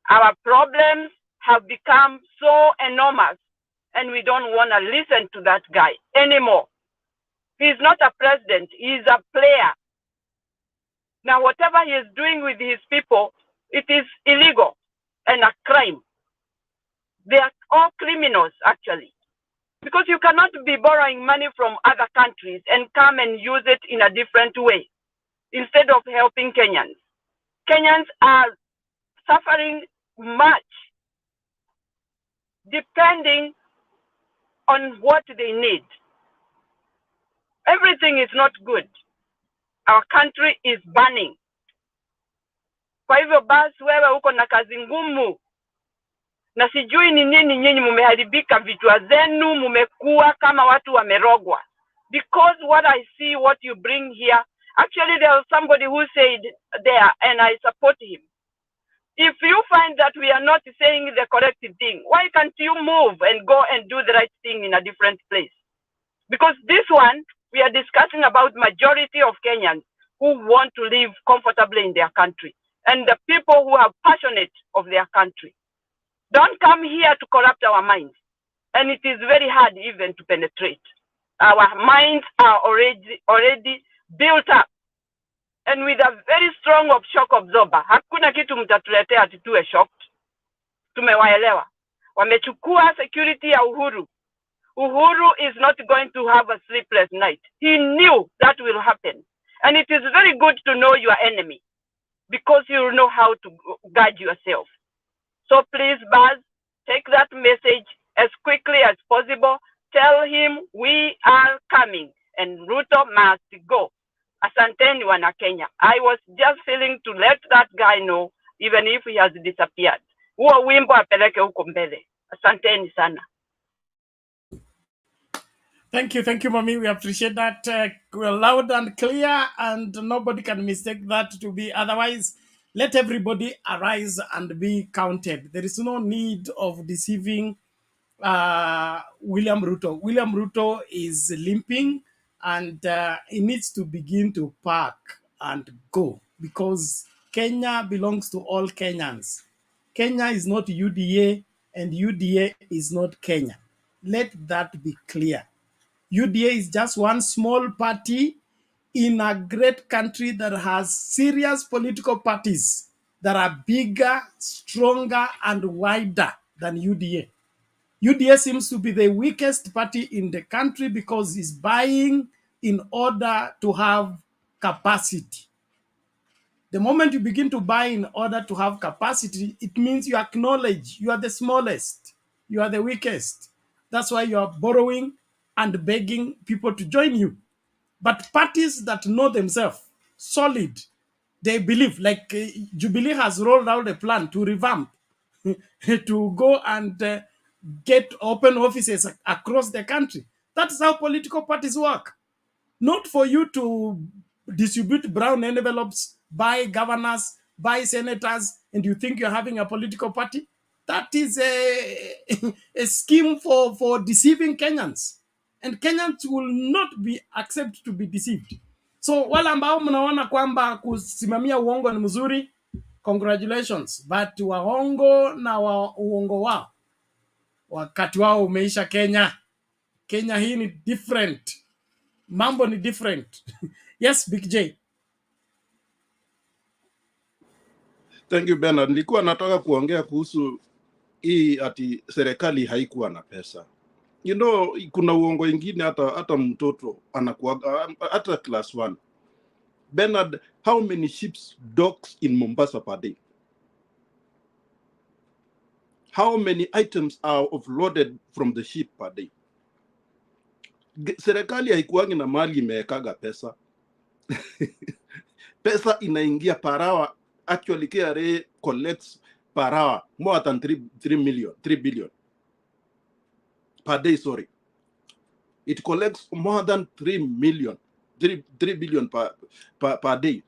Our problems have become so enormous and we don't want to listen to that guy anymore. He is not a president, he is a player. Now whatever he is doing with his people, it is illegal and a crime. They are all criminals actually. Because you cannot be borrowing money from other countries and come and use it in a different way instead of helping Kenyans. Kenyans are suffering much depending on what they need. Everything is not good. Our country is burning. Kwa hivyo basi wewe uko na kazi ngumu. Na sijui ni nini nyinyi mumeharibika vichwa zenu, mumekuwa kama watu wamerogwa. Because what I see, what you bring here, actually there was somebody who said there, and I support him. If you find that we are not saying the correct thing, why can't you move and go and do the right thing in a different place? Because this one, we are discussing about majority of Kenyans who want to live comfortably in their country and the people who are passionate of their country. Don't come here to corrupt our minds. And it is very hard even to penetrate. Our minds are already built up. And with a very strong shock absorber. Hakuna kitu mtatuletea ati tuwe shocked. Tumewaelewa. Wamechukua security ya Uhuru. Uhuru is not going to have a sleepless night. He knew that will happen. And it is very good to know your enemy. Because you know how to guard yourself. So please, Baz, take that message as quickly as possible. Tell him we are coming and Ruto must go. Asanteni wana Kenya. I was just feeling to let that guy know, even if he has disappeared. Huo wimbo apeleke huko mbele. Asanteni sana. Thank you, Mommy. We appreciate that. Loud and clear, and nobody can mistake that to be otherwise. Let everybody arise and be counted. There is no need of deceiving William Ruto. William Ruto is limping, and he needs to begin to park and go, because Kenya belongs to all Kenyans. Kenya is not UDA, and UDA is not Kenya. Let that be clear. UDA is just one small party in a great country that has serious political parties that are bigger, stronger, and wider than UDA. UDA seems to be the weakest party in the country because it's buying in order to have capacity. The moment you begin to buy in order to have capacity, it means you acknowledge you are the smallest, you are the weakest. That's why you are borrowing and begging people to join you. But parties that know themselves, solid, they believe, like Jubilee has rolled out a plan to revamp, to go and get open offices across the country. That's how political parties work. Not for you to distribute brown envelopes, buy governors, buy senators, and you think you're having a political party. That is a scheme for deceiving Kenyans. And Kenyans will not be accepted to be deceived. So wale ambao mnaona kwamba kusimamia uongo ni mzuri, congratulations. But waongo na uongo wao, wakati wao umeisha Kenya. Kenya hii ni different. Mambo ni different. Yes, Big J. Thank you, Bernard. Nilikuwa nataka kuongea kuhusu hii ati serikali haikuwa na pesa. You know, kuna uongo ingine hata mtoto anakuwa hata class 1. Bernard, how many ships docks in Mombasa per day? How many items are offloaded from the ship per day? Serikali haikuwangi na mali imekaga pesa. Pesa inaingia per hour. Actually, KRA collects per hour, more than 3 billion per day, sorry. It collects more than 3 billion per day.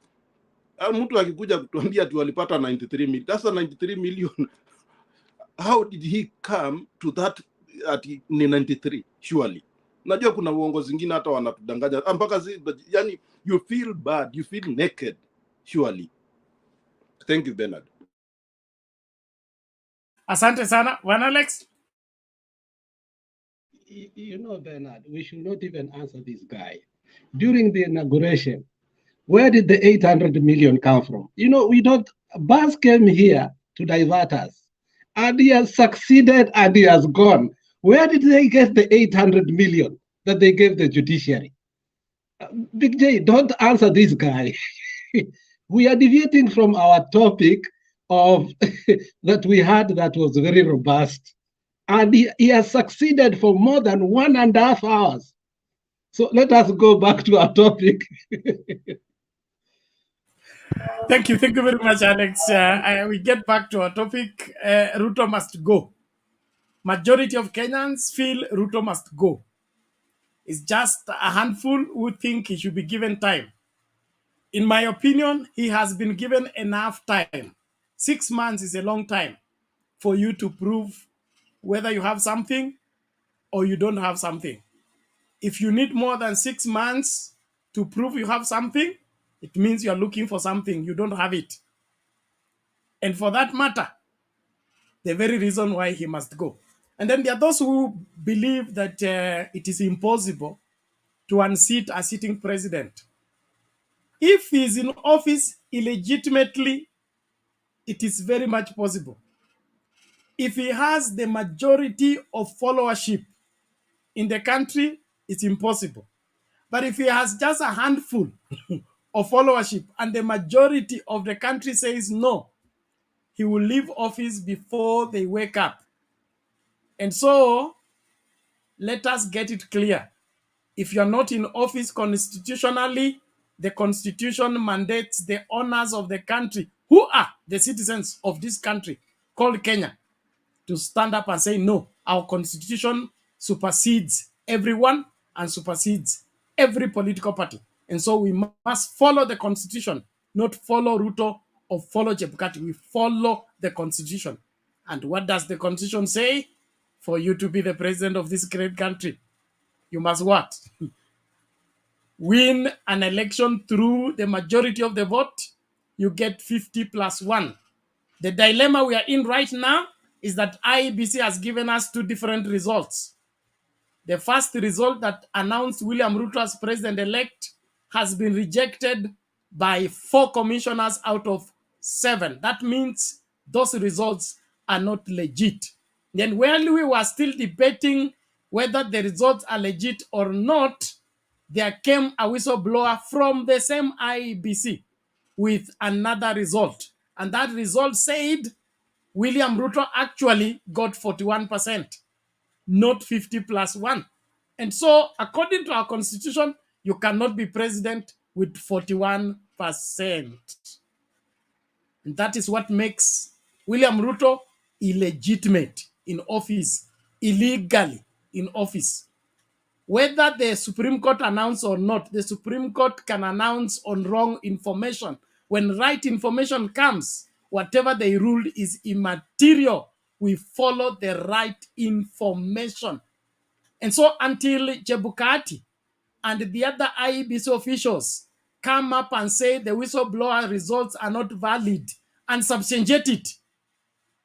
Mtu akikuja kutuambia tu walipata 93 million. That's a 93 million. How did he come to that at 93? Surely. Najua kuna uongozi zingine hata wanatudanganya mpaka yani you feel bad, you feel naked. Surely. Thank you, Bernard. Asante sana. Bwana Alex. You know, Bernard, we should not even answer this guy. During the inauguration, where did the 800 million come from? You know, Buzz came here to divert us, and he has succeeded and he has gone. Where did they get the 800 million that they gave the judiciary? Big J, don't answer this guy. We are deviating from our topic of that we had that was very robust. And he has succeeded for more than 1.5 hours. So let us go back to our topic. Thank you very much, Alex. We get back to our topic. Ruto must go. Majority of Kenyans feel Ruto must go. It's just a handful who think he should be given time. In my opinion, he has been given enough time. 6 months is a long time for you to prove whether you have something or you don't have something. If you need more than 6 months to prove you have something, it means you're looking for something. You don't have it. And for that matter, the very reason why he must go. And then there are those who believe that it is impossible to unseat a sitting president. If he is in office illegitimately, it is very much possible. If he has the majority of followership in the country, it's impossible. But if he has just a handful of followership and the majority of the country says no, he will leave office before they wake up. And so, let us get it clear. If you're not in office constitutionally, the constitution mandates the owners of the country, who are the citizens of this country, called Kenya, to stand up and say, no, our constitution supersedes everyone and supersedes every political party. And so we must follow the constitution, not follow Ruto or follow Chebukati. We follow the constitution. And what does the constitution say? For you to be the president of this great country, you must what? Win an election through the majority of the vote. You get 50+1. The dilemma we are in right now is that IEBC has given us 2 different results. The first result that announced William Ruto as president-elect has been rejected by 4 commissioners out of 7. That means those results are not legit. Then when we were still debating whether the results are legit or not, there came a whistleblower from the same IEBC with another result. And that result said William Ruto actually got 41%, not 50+1. And so, according to our constitution, you cannot be president with 41%. And that is what makes William Ruto illegitimate in office, illegally in office. Whether the Supreme Court announce or not, the Supreme Court can announce on wrong information. When right information comes, whatever they ruled is immaterial. We follow the right information. And so until Chebukati and the other IEBC officials come up and say the whistleblower results are not valid and substantiate it,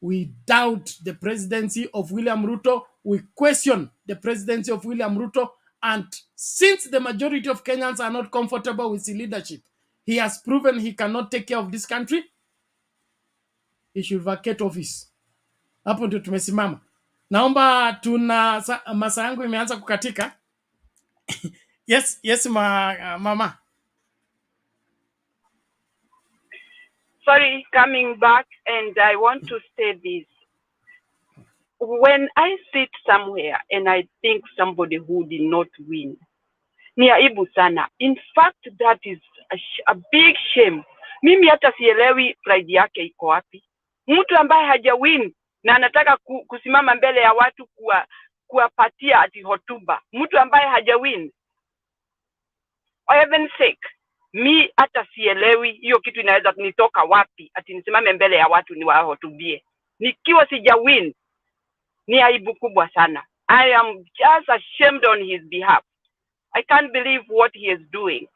we doubt the presidency of William Ruto. We question the presidency of William Ruto. And since the majority of Kenyans are not comfortable with his leadership, he has proven he cannot take care of this country, he should vacate office. Hapo ndio tumesimama. Naomba masaa yangu imeanza kukatika. Yes, mama. Sorry, coming back, and I want to say this. When I sit somewhere and I think somebody who did not win, ni aibu sana. In fact, that is a big shame. Mimi hata sielewi pride yake iko wapi. Mtu ambaye hajawin na anataka kusimama mbele ya watu kuwapatia ati hotuba. Mtu ambaye hajawin. For heaven's sake, mi hata sielewi hiyo kitu inaweza nitoka wapi ati nisimame mbele ya watu niwahotubie. Nikiwa sijawin, ni aibu kubwa sana. I am just ashamed on his behalf. I can't believe what he is doing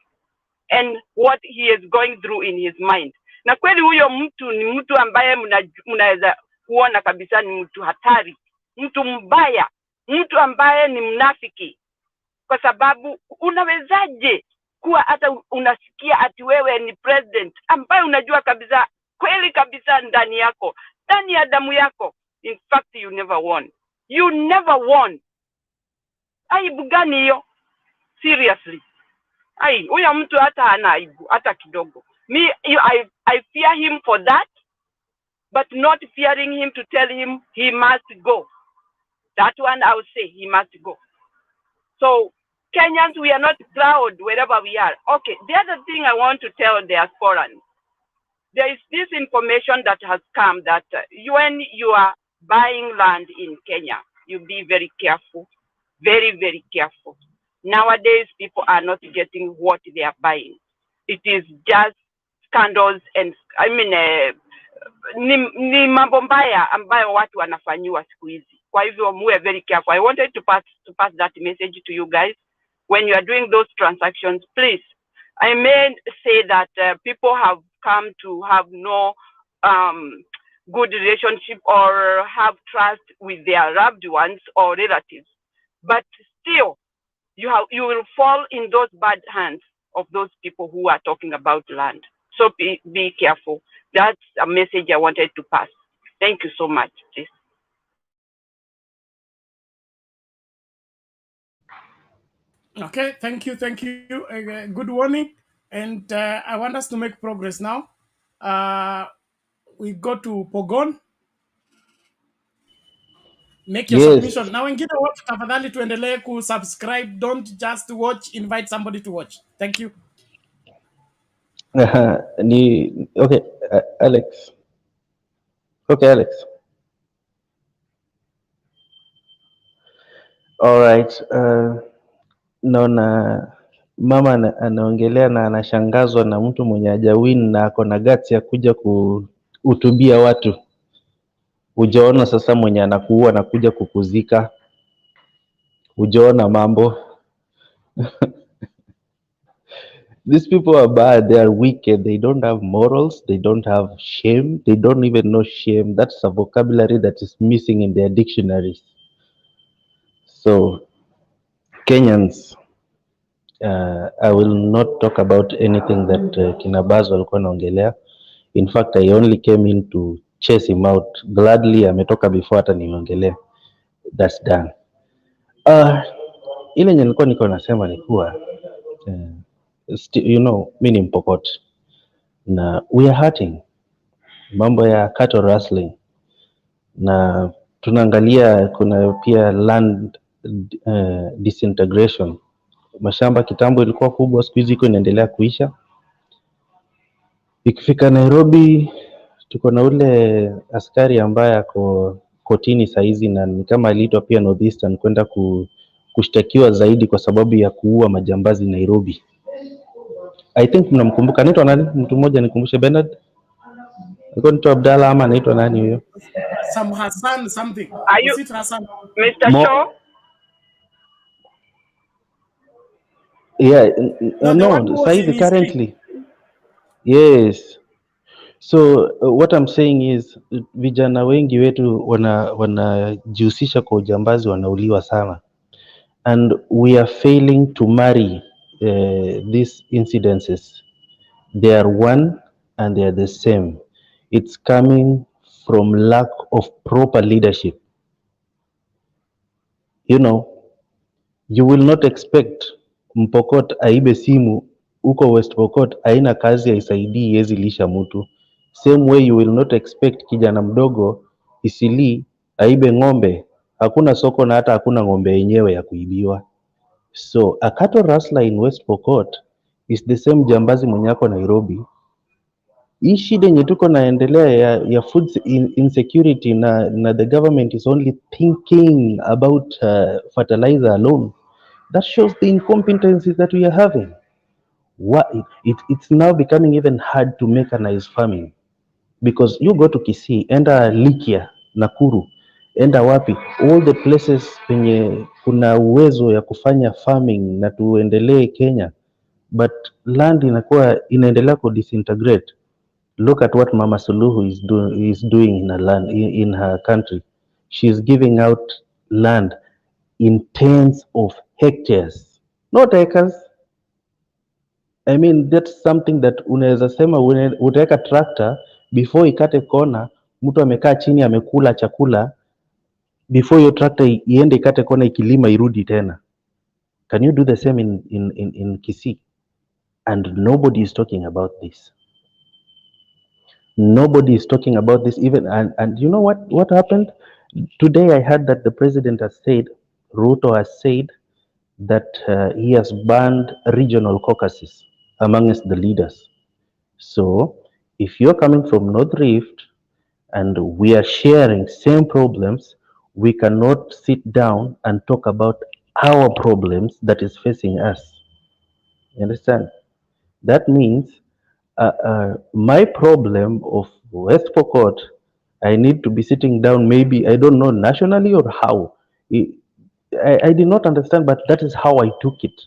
and what he is going through in his mind. Na kweli huyo mtu ni mtu ambaye mnaweza kuona kabisa ni mtu hatari, mtu mbaya, mtu ambaye ni mnafiki. Kwa sababu unawezaje kuwa hata unasikia ati wewe ni president ambaye unajua kabisa kweli kabisa ndani yako, ndani ya damu yako, in fact you never won. You never won. Aibu gani hiyo? Seriously. Huyo mtu hata hana aibu hata kidogo. I fear him for that, but not fearing him to tell him he must go. That one I would say he must go. So Kenyans, we are not proud wherever we are. Okay, the other thing I want to tell the diasporans, there is this information that has come that when you are buying land in Kenya, you be very careful, very, very careful. Nowadays, people are not getting what they are buying. It is just scandals and, ni mambo mbaya ambayo watu wanafanyiwa siku hizi. Kwa hivyo muwe very careful. I wanted to pass that message to you guys. When you are doing those transactions, please, I may say that people have come to have no good relationship or have trust with their loved ones or relatives. But still, you will fall in those bad hands of those people who are talking about land. So be careful. That's a message I wanted to pass. Thank you so much. Please. Okay, thank you. Good warning. And I want us to make progress now. We go to Pogon. Make your submission. Now wengine watch, tafadhali tuendelee subscribe. Don't just watch, invite somebody to watch. Thank you. Okay, Alex. Okay, Alex. All right. Naona mama anaongelea na anashangazwa na mtu mwenye hajawin na ako na guts ya kuja kuhutubia watu. Ujaona sasa mwenye anakuua na kuja kukuzika. Ujaona mambo. These people are bad, they are wicked, they don't have morals, they don't have shame, they don't even know shame. That's a vocabulary that is missing in their dictionaries. So, Kenyans, I will not talk about anything that Kinabazo alikuwa anaongelea. In fact, I only came in to chase him out. Gladly, ametoka before hata niongelea. That's done. Ile nilikuwa niko nasema ni kuwa, you know, mimi ni Mpokot. Na we are hurting. Mambo ya cattle rustling. Na tunaangalia kuna pia land disintegration. Mashamba kitambo ilikuwa kubwa, siku hizi iko inaendelea kuisha. Ikifika Nairobi tuko na ule askari ambaye ako kotini saizi na ni kama aliitwa pia Northeastern kwenda kushtakiwa zaidi kwa sababu ya kuua majambazi Nairobi. I think mnamkumbuka, anaitwa nani? Mtu mmoja nikumbushe, Bernard? Anaitwa Abdalla ama anaitwa nani huyo? Some Hassan something. Are you Hassan? Mr. Shaw? Yeah, no, saizi currently. Yes. So what I'm saying is vijana wengi wetu wanajihusisha kwa ujambazi, wanauliwa sana. And we are failing to marry these incidences. They are one and they are the same. It's coming from lack of proper leadership. You know, you will not expect Mpokot aibe simu uko West Pokot, haina kazi, haisaidii, haiwezi lisha mtu. Same way you will not expect kijana mdogo Isili aibe ng'ombe, hakuna soko na hata hakuna ng'ombe yenyewe ya kuibiwa. So a cattle rustler in West Pokot is the same jambazi mwenye ako Nairobi Hii shida yenye tuko naendelea ya food insecurity na the government is only thinking about fertilizer alone. That shows the incompetencies that we are having. It's now becoming even hard to mechanize farming because you go to Kisii, enda Likia, Nakuru, enda wapi, all the places penye kuna uwezo ya kufanya farming na tuendelee Kenya, but land inaendelea ku disintegrate. Look at what Mama Suluhu is doing in her land, in her country. She's giving out land in tens of hectares, not acres. I mean, that's something that unaweza sema utaweka tractor before ikate kona, mtu amekaa chini amekula chakula before your tractor iende ikate kona ikilima irudi tena. Can you do the same in Kisii? And nobody is talking about this. Nobody is talking about this even, and you know what happened? Today I heard that the president has said, Ruto has said that he has banned regional caucuses amongst the leaders. So if you're coming from North Rift and we are sharing same problems, we cannot sit down and talk about our problems that is facing us. You understand? That means my problem of West Pokot, I need to be sitting down, maybe, I don't know, nationally or how. I did not understand, but that is how I took it.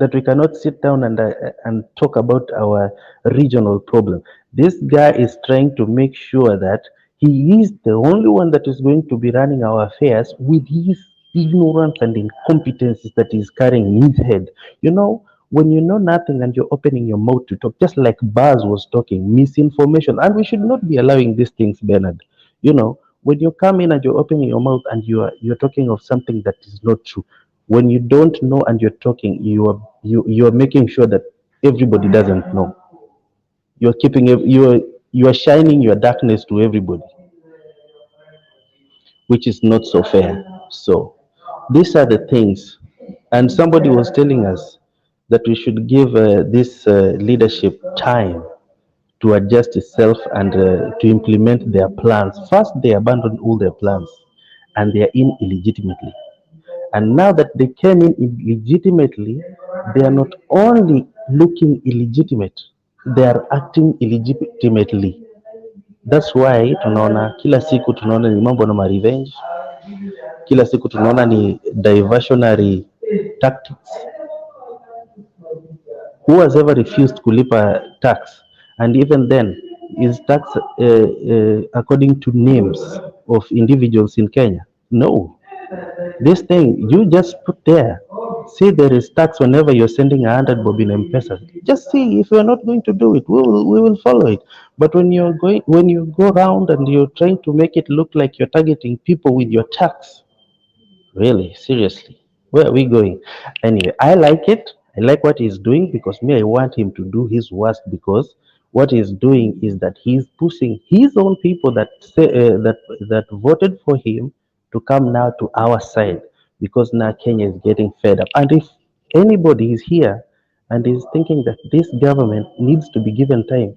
That we cannot sit down and talk about our regional problem. This guy is trying to make sure that he is the only one that is going to be running our affairs with his ignorance and incompetencies that he's carrying in his head. You know, when you know nothing and you're opening your mouth to talk, just like Baz was talking, misinformation, and we should not be allowing these things, Bernard. You know, when you come in and you're opening your mouth and you're talking of something that is not true, when you don't know and you're talking, you're making sure that everybody doesn't know. You're keeping you're shining your darkness to everybody, which is not so fair. So these are the things. And somebody was telling us that we should give this leadership time to adjust itself and to implement their plans. First, they abandoned all their plans and they are in illegitimately. And now that they came in illegitimately, they are not only looking illegitimate, they are acting illegitimately. That's why tunaona kila siku tunaona ni mambo na revenge, kila siku tunaona ni diversionary tactics. Who has ever refused kulipa tax? And even then, is tax according to names of individuals in Kenya? No. This thing, you just put there, say there is tax whenever you're sending 100 bob in M-Pesa. Just see if you're not going to do it, we will follow it. But when you go around and you're trying to make it look like you're targeting people with your tax, really, seriously, where are we going? Anyway, I like it. I like what he's doing because me, I want him to do his worst because what he's doing is that he's pushing his own people that say that voted for him to come now to our side because now Kenya is getting fed up. And if anybody is here and is thinking that this government needs to be given time,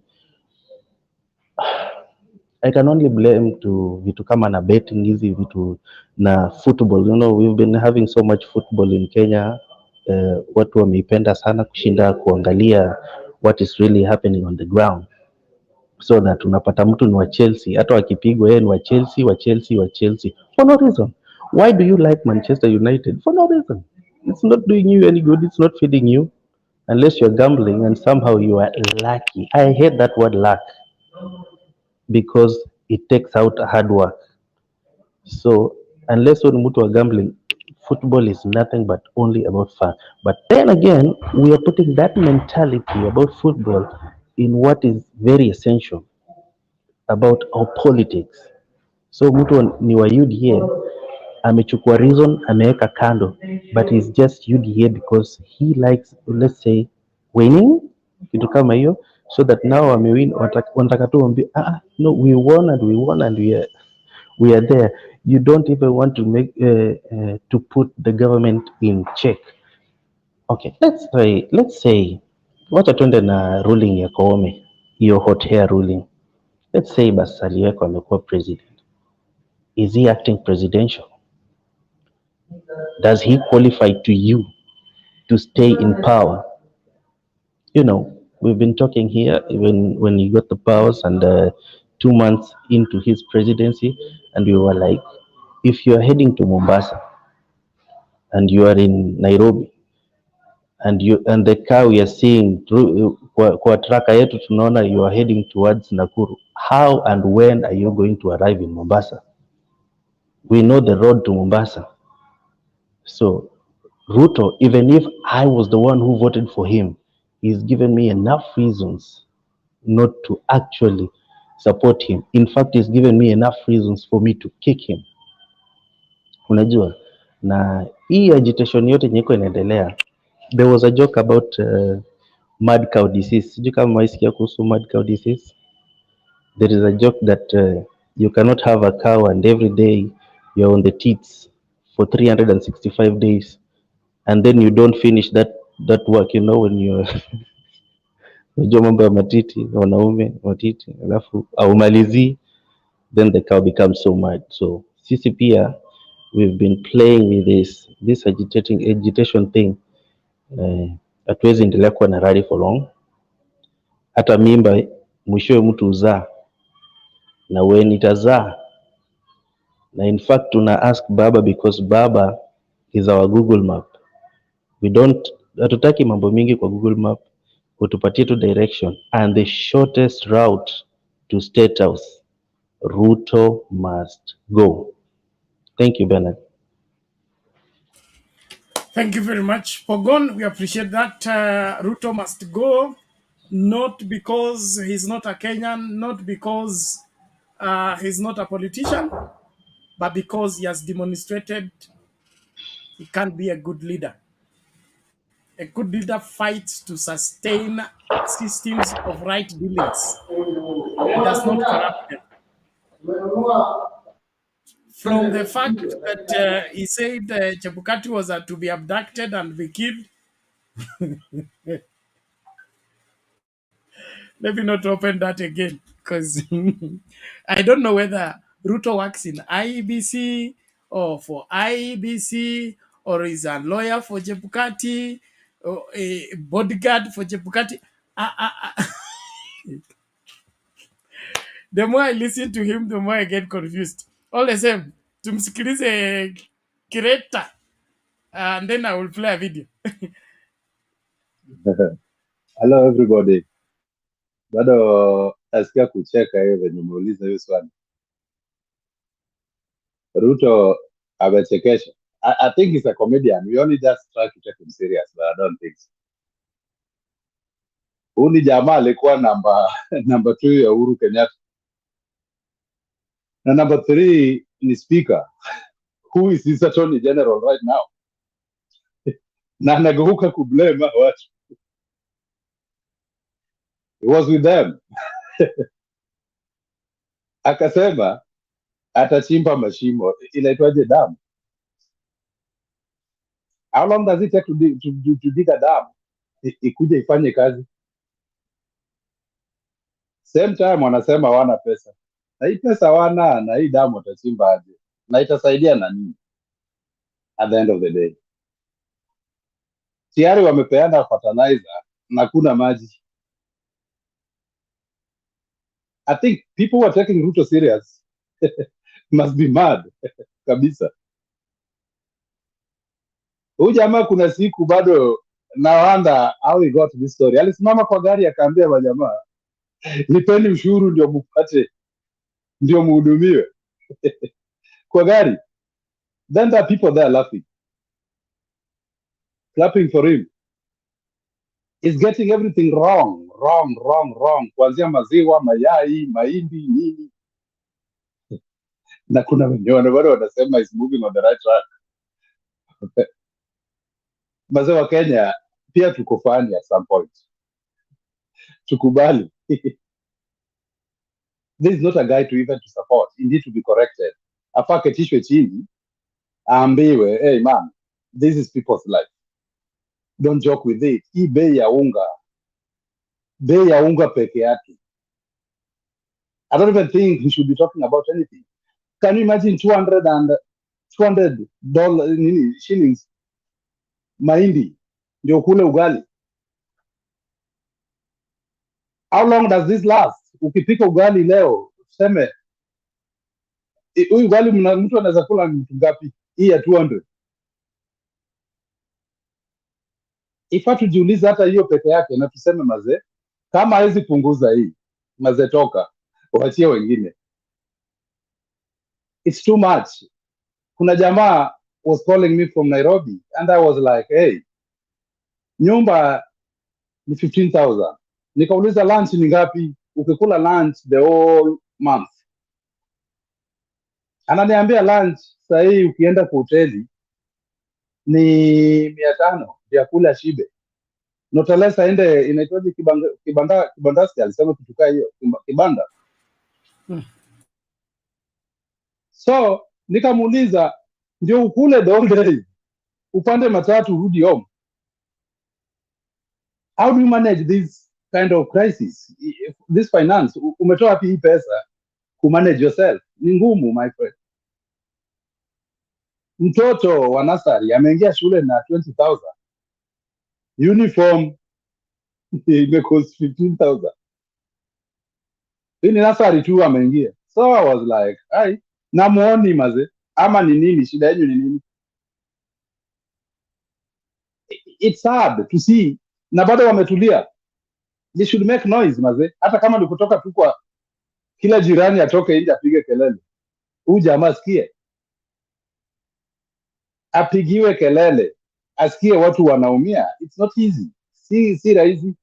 I can only blame to vitu kama na betting hizi vitu na football. You know, we've been having so much football in Kenya. Watu wameipenda sana kushinda kuangalia what is really happening on the ground. So that unapata mtu ni wa Chelsea, hata wakipigwa yeye ni wa Chelsea, wa Chelsea, wa Chelsea for no reason. Why do you like Manchester United? For no reason. It's not doing you any good. It's not feeding you unless you're gambling and somehow you are lucky. I hate that word luck because it takes out hard work. So unless when mtu wa gambling, football is nothing but only about fun. But then again, we are putting that mentality about football in what is very essential about our politics. So mtu ni wa UDA amechukua reason ameweka kando, but he's just UDA because he likes, let's say, winning, kitu kama hiyo, so that now amewin, wanataka tu wambie no, we won and we are there. You don't even want to make to put the government in check. Okay, let's say wacha tuende na ruling ya Koome your hot hair ruling. Let's say basi aliwekwa amekuwa president. Is he acting presidential? Does he qualify to you to stay in power? You know, we've been talking here even when he got the powers and 2 months into his presidency, and we were like, if you are heading to Mombasa and you are in Nairobi and the car we are seeing through kwa tracker yetu tunaona you are heading towards Nakuru, how and when are you going to arrive in Mombasa? We know the road to Mombasa. So Ruto, even if I was the one who voted for him, he's given me enough reasons not to actually support him. In fact, he's given me enough reasons for me to kick him. Unajua, na hii agitation yote nyeko inaendelea. There was a joke about mad cow disease. Sijui kama maisikia kuhusu mad cow disease. There is a joke that you cannot have a cow and every day you're on the teats for 365 days. And then you don't finish that work, you know, when you're unajua mambo ya matiti, wanaume matiti, alafu aumalizi, then the cow becomes so mad. So sisi pia we've been playing with this agitation thing. Hatuwezi endelea kuwa na rally for long. Hata mimba mwishowe mtu uzaa, na when itazaa, na in fact tuna ask baba because baba is our Google map. Hatutaki mambo mingi kwa Google map, utupatie tu direction and the shortest route to State House. Ruto must go. Thank you, Bernard. Thank you very much, Pogon. We appreciate that. Ruto must go, not because he's not a Kenyan, not because he's not a politician, but because he has demonstrated he can't be a good leader. A good leader fights to sustain systems of right dealings. He does not corrupt them. From the fact that he said Chebukati was to be abducted and be killed, let me not open that again, because I don't know whether Ruto works in IEBC or for IEBC or is a lawyer for Chebukati or a bodyguard for Chebukati. The more I listen to him, the more I get confused. All the same, tumsikilize Kireta, and then I will play a video. Hello everybody. Bado nasikia kucheka hiyo venye umeuliza hiyo swali. Ruto amechekesha. I think he's a comedian. We only just try to take him serious, but I don't think so. Huyu ni jamaa alikuwa number 2 ya Uhuru Kenyatta. Na number 3 ni speaker. Who is his attorney general right now? Na anageuka kublame watu. He was with them. Akasema atachimba mashimo. Inaitwaje dam? How long does it take to dig a dam? Ikuje ifanye kazi. Same time wanasema wana pesa. Na hii pesa wana, na hii damu watachimba aje? Na itasaidia na nini? At the end of the day. Tayari wamepeana fertilizer na kuna maji. I think people who are taking Ruto serious must be mad kabisa. Huyu jamaa kuna siku bado na wonder how he got this story. Alisimama kwa gari akaambia wajamaa, nipeni ushuru ndio mpate, ndio muhudumiwe. Kwa gari. Then there are people there laughing. Clapping for him. He's getting everything wrong. Kuanzia maziwa, mayai, mahindi, nini. Na kuna wenyewe bado wanasema is moving on the right track. Mazee wa Kenya pia tuko fani at some point. Tukubali. This is not a guy to even to support. He needs to be corrected. Afa ketishwe chini, aambiwe, hey man, this is people's life. Don't joke with it. Hii bei ya unga peke yake I don't even think he should be talking about anything. Can you imagine $200 shillings mahindi ndio kule ugali? How long does this last? Ukipika ugali leo tuseme huyu ugali mtu anaweza kula mtu ngapi? Hii ya 200. Ifa tujiulize hata hiyo peke yake na tuseme mazee, kama hawezi punguza hii mazee, toka waachie wengine. It's too much. Kuna jamaa was calling me from Nairobi and I was like, hey, nyumba ni 15,000. Nikauliza lunch ni ngapi? Ukikula lunch the whole month. Ananiambia lunch sahii ukienda kwa hoteli ni 500 vyakula shibe. Notalesa ende inaitwaje kibandasi, alisema kutukaa hiyo kibanda. So nikamuuliza ndio ukule the whole day, upande matatu rudi home. How do you manage this kind of crisis? This finance, umetoa wapi hii pesa ku manage yourself? Ni ngumu my friend. Mtoto wa nasari ameingia shule na 20,000. Uniform imecost 15,000. Hii ni nasari tu ameingia. So I was like, ai, namuoni maze, ama ni nini, shida yenu ni nini? It's hard to see, na bado wametulia. They should make noise maze, hata kama ni kutoka tu kwa kila jirani atoke nje apige kelele. Huyu jamaa asikie, apigiwe kelele, asikie watu wanaumia. It's not easy, si rahisi.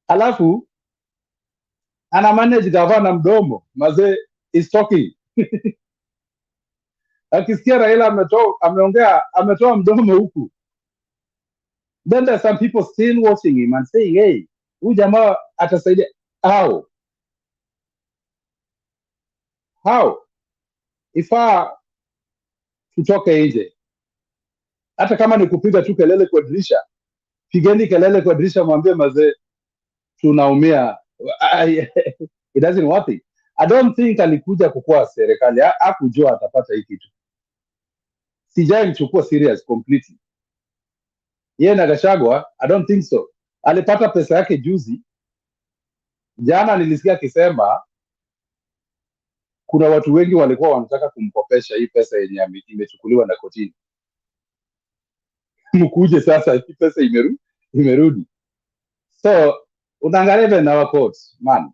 Alafu ana manage gavana mdomo maze is talking. Akisikia Raila ametoa mdomo huku, then there's some people still watching him and saying, hey, huyu jamaa atasaidia. How ifaa tutoke nje, hata kama ni kupiga tu kelele kwa dirisha, pigeni kelele kwa dirisha, mwambie mazee tunaumia. It doesn't worth it. I don't think alikuja kukua serikali, hakujua atapata hii kitu. Sijai mchukua serious completely. Yeye na Gachagua, I don't think so. Alipata pesa yake juzi. Jana nilisikia akisema kuna watu wengi walikuwa wanataka kumkopesha hii pesa yenye imechukuliwa na kotini. Mkuje sasa hii pesa imerudi. So unaangalia na our courts, man.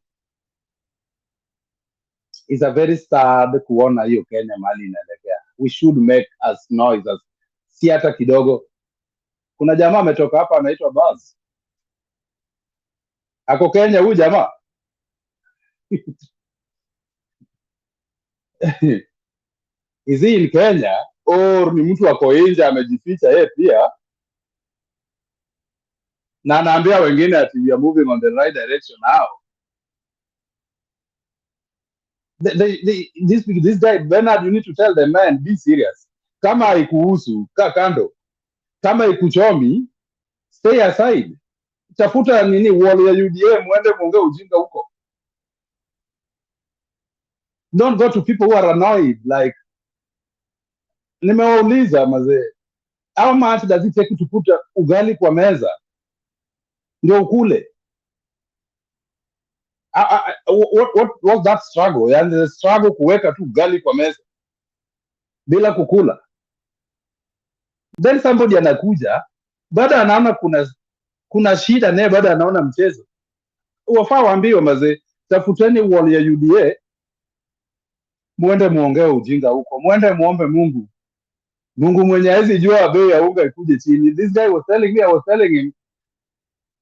It's a very sad kuona hiyo Kenya mali inaelekea. We should make as noise as si hata kidogo. Kuna jamaa ametoka hapa anaitwa Buzz. Ako Kenya huyu jamaa. Is he in Kenya or ni mtu wako nje amejificha yeye pia? Na anaambia wengine ati we are moving on the right direction now. This guy Bernard, you need to tell the man, be serious. Kama haikuhusu kaa kando, kama ikuchomi stay aside. Tafuta nini wall ya UDA, muende muongee ujinga huko. Don't go to people who are annoyed. Like, nimewauliza mazee, how much does it take to put ugali kwa meza ndio ukule? What was that struggle? Yani the struggle kuweka tu ugali kwa meza bila kukula. Then somebody anakuja baada anaona kuna shida naye baada anaona mchezo. Wafaa waambiwe mazee, tafuteni wall ya UDA, muende muongee ujinga huko, muende muombe Mungu. Mungu mwenye hawezi jua bei ya unga ikuje chini. This guy was telling me, I was telling him,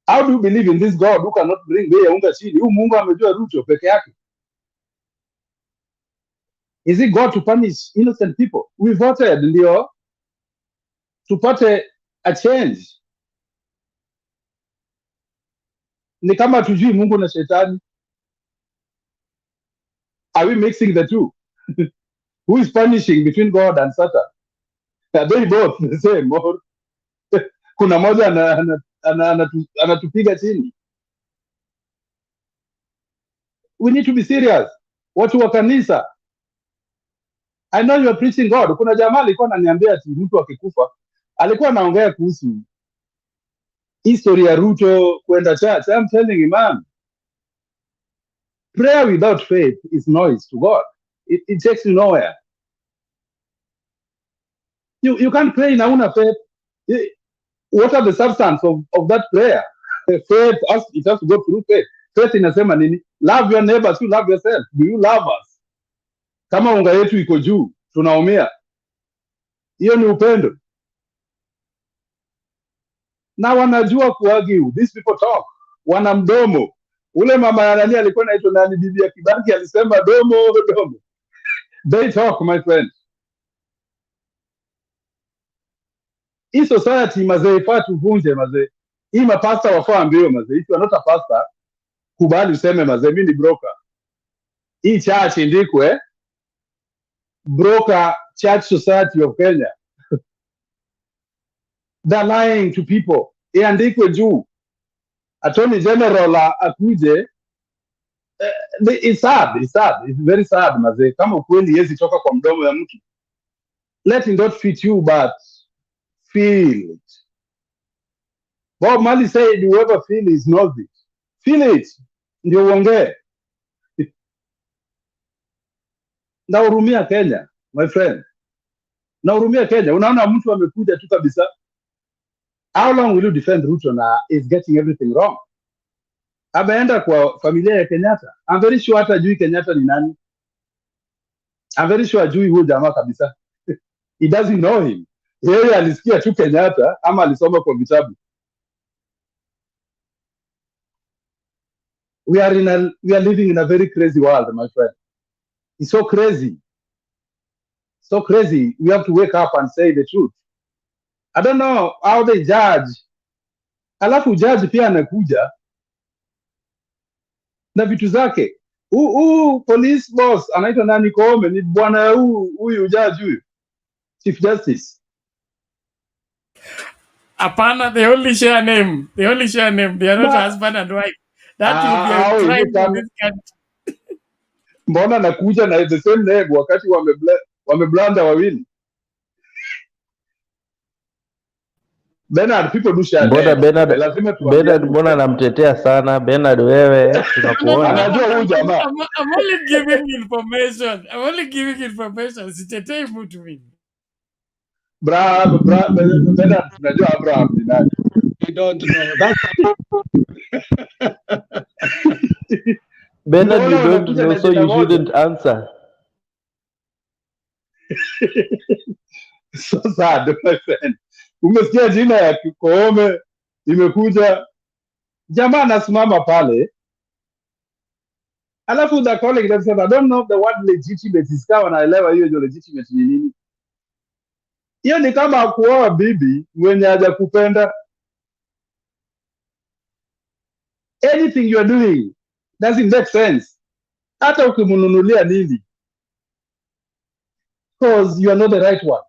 how do you believe in this God who cannot bring bei ya unga chini? Huyu Mungu amejua Ruto peke yake. Is it God to punish innocent people? We voted ndio tupate a change. Ni kama tujui Mungu na shetani. Are we mixing the two? Who is punishing between God and Satan? Are they both the same? Or kuna moja anatupiga chini? We need to be serious. watu wa kanisa. I know you are preaching God. Kuna jamaa alikuwa ananiambia ati mtu akikufa alikuwa anaongea kuhusu history ya Ruto kwenda church. I'm telling you, man, prayer without faith is noise to God. It takes you nowhere. You can't pray na una faith. What are the substance of that prayer? Faith, it has to go through faith. Faith inasema nini? Love your neighbors, you love yourself. Do you love us? Kama unga yetu iko juu, tunaumia. Hiyo ni upendo. Na wanajua kuargue. These people talk. Wana mdomo. Ule mama ya nani alikuwa anaitwa nani, bibi ya Kibaki alisema domo. They talk, my friend. Hii society mazee ifaa tuvunje mazee. Hii mapasta wafaa ambiwe mazee. If you are not a pastor, kubali useme mazee mimi ni broker. Hii church indikwe broker church society of Kenya. They're lying to people. Iandikwe juu. Attorney General akuje. It's sad. It's sad. It's very sad mazee. Kama ukweli yezi toka kwa mdomo ya mtu. Let it not fit you, but feel it. Bob Marley said, whoever feels knows it. Feel it. Ndio uongee. Nahurumia Kenya, my friend. Nahurumia Kenya. Unaona mtu amekuja tu kabisa. How long will you defend Ruto na is getting everything wrong? Ameenda kwa familia ya Kenyatta. I'm very sure hata jui Kenyatta ni nani. I'm very sure jui huyo jamaa kabisa. He doesn't know him. Yeye alisikia tu Kenyatta ama alisoma kwa vitabu. We are living in a very crazy world, my friend. It's so crazy. So crazy. We have to wake up and say the truth. I don't know how they judge. Alafu judge pia anakuja na vitu zake. Police boss anaitwa nani Koome ni bwana huyu judge huyu. Chief Justice. Apana, they only share name. They only share name. They are not husband and wife. That will be a crime for this country. Mbona nakuja na the same name wakati wameblanda wawili? Bernard, people do share Mbona names. Lazima Bernard mbona namtetea sana Bernard, wewe tunakuona. Anajua huyu jamaa. I'm only giving information. I'm only giving information. Sitetei mtu mimi. Bernard, tunajua Abraham ni nani. We don't know. That's Bernard, you don't know, so you shouldn't answer. So sad, my friend. Umesikia jina ya Koome imekuja, jamaa anasimama pale, alafu the colleague that said, I don't know the word legitimate is kawa naelewa hiyo ndio legitimate ni nini. Hiyo ni kama kuoa bibi mwenye hajakupenda. Anything you are doing doesn't make sense. Hata ukimnunulia nini. Because you are not the right one.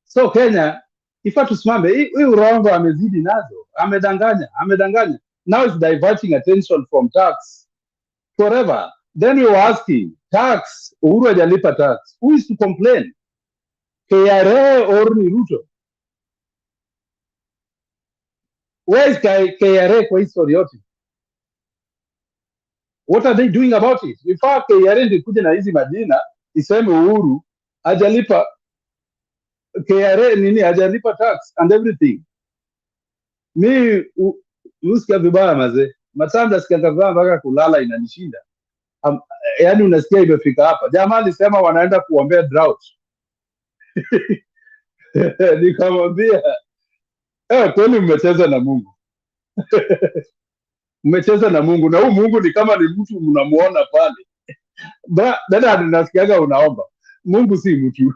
So Kenya, ifaa tusimame. Hii urongo amezidi nazo. Amedanganya. Now it's diverting attention from tax forever. Then we were asking, tax, Uhuru hajalipa tax. Who is to complain? KRA or ni Ruto? Where is KRA kwa history yote? What are they doing about it? Ifaa KRA ndio kuja na hizi majina, iseme Uhuru hajalipa KRA nini, hajalipa tax and everything. Mi usikia vibaya mazee. Matanda sikia vibaya mpaka kulala inanishinda. Yaani unasikia imefika hapa. Jamaa alisema wanaenda kuombea drought. Nikamwambia kweli mmecheza na Mungu. Mmecheza na Mungu na huyu Mungu ni kama ni mtu mnamuona pale. Dada nasikiaga unaomba. Mungu si mtu.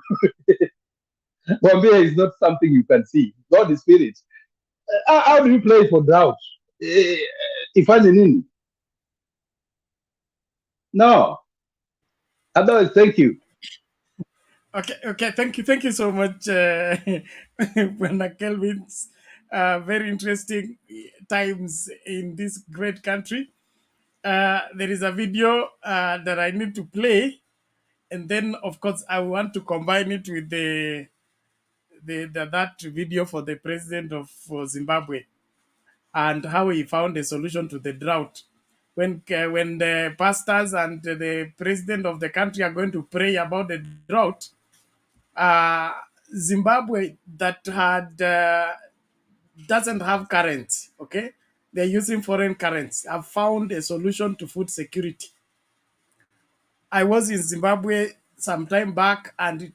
Mwambie is not something you can see. God is spirit. How do you play for drought? Ifanye nini? No. Otherwise, thank you. Okay. Thank you so much, Bwana Kelvin's very interesting times in this great country. there is a video that I need to play, and then of course I want to combine it with that video for the president of Zimbabwe and how he found a solution to the drought. When the pastors and the president of the country are going to pray about the drought, Zimbabwe that had doesn't have currency, okay? They're using foreign currency. Have found a solution to food security. I was in Zimbabwe some time back, and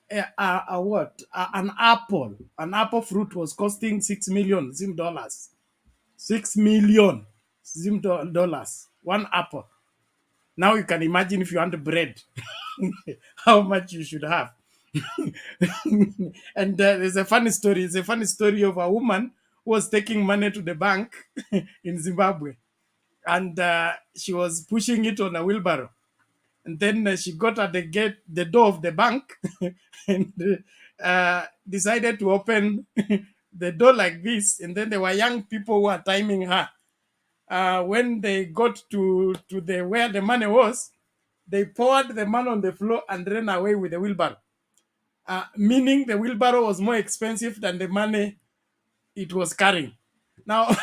an apple fruit was costing 6 million Zim dollars. 6 million Zim dollars, one apple. Now you can imagine if you want bread, how much you should have. And there's a funny story. It's a funny story of a woman who was taking money to the bank in Zimbabwe, and she was pushing it on a wheelbarrow. And then she got at the door of the bank, and decided to open the door like this. And then there were young people who were timing her. When they got to the where the money was, they poured the money on the floor and ran away with the wheelbarrow. Meaning the wheelbarrow was more expensive than the money it was carrying. Now,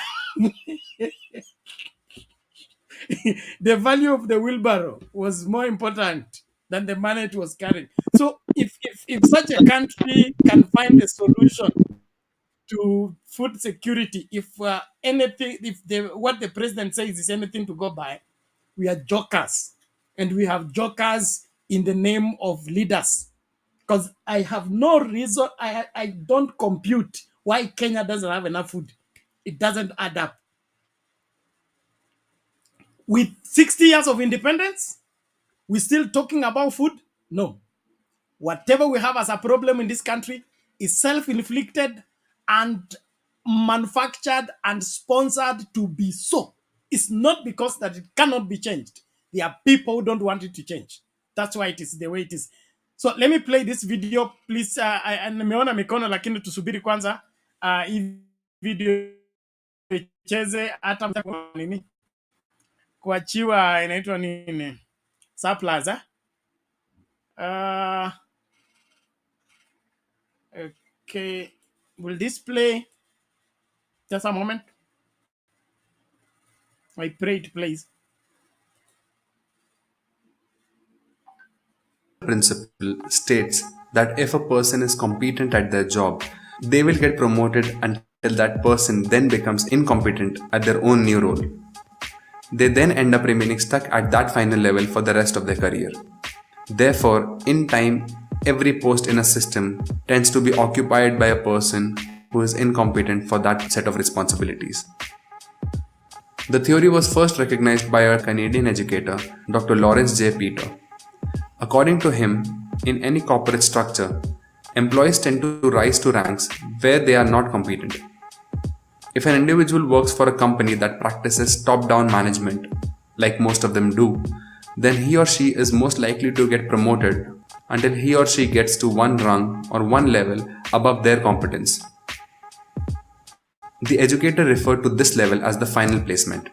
the value of the wheelbarrow was more important than the money it was carrying. So if such a country can find a solution to food security, if anything, if what the president says is anything to go by, we are jokers. And we have jokers in the name of leaders. Because I have no reason, I don't compute why Kenya doesn't have enough food. It doesn't add up. With 60 years of independence, we're still talking about food? No. Whatever we have as a problem in this country is self-inflicted and manufactured and sponsored to be so. It's not because that it cannot be changed. There are people who don't want it to change. That's why it is the way it is. So let me play this video, please. Nimeona mikono lakini tusubiri kwanza hii video icheze hata nini kuachiwa inaitwa nini Saplaza. Okay, will this play? Just a moment. I pray it plays. Principle states that if a person is competent at their job, they will get promoted until that person then becomes incompetent at their own new role. They then end up remaining stuck at that final level for the rest of their career. Therefore, in time, every post in a system tends to be occupied by a person who is incompetent for that set of responsibilities. The theory was first recognized by a Canadian educator, Dr. Lawrence J. Peter. According to him, in any corporate structure, employees tend to rise to ranks where they are not competent. If an individual works for a company that practices top-down management, like most of them do, then he or she is most likely to get promoted until he or she gets to one rung or one level above their competence. The educator referred to this level as the final placement.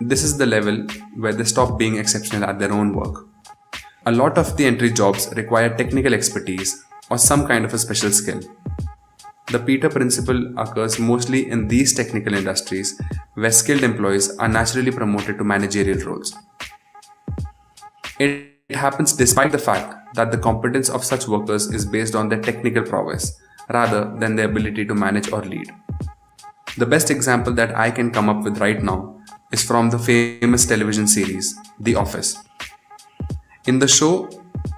This is the level where they stop being exceptional at their own work. A lot of the entry jobs require technical expertise or some kind of a special skill. The Peter principle occurs mostly in these technical industries where skilled employees are naturally promoted to managerial roles. It happens despite the fact that the competence of such workers is based on their technical prowess rather than their ability to manage or lead. The best example that I can come up with right now is from the famous television series, The Office. In the show,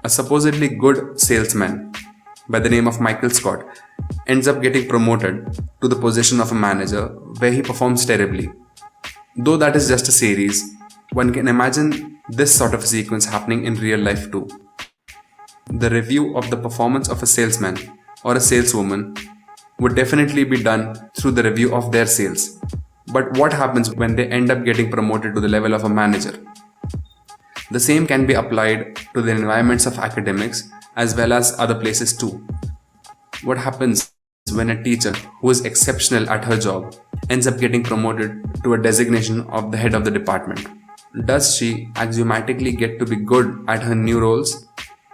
a supposedly good salesman by the name of Michael Scott ends up getting promoted to the position of a manager where he performs terribly. Though that is just a series, one can imagine this sort of a sequence happening in real life too. The review of the performance of a salesman or a saleswoman would definitely be done through the review of their sales. But what happens when they end up getting promoted to the level of a manager? The same can be applied to the environments of academics as well as other places too. What happens when a teacher who is exceptional at her job ends up getting promoted to a designation of the head of the department? Does she axiomatically get to be good at her new roles?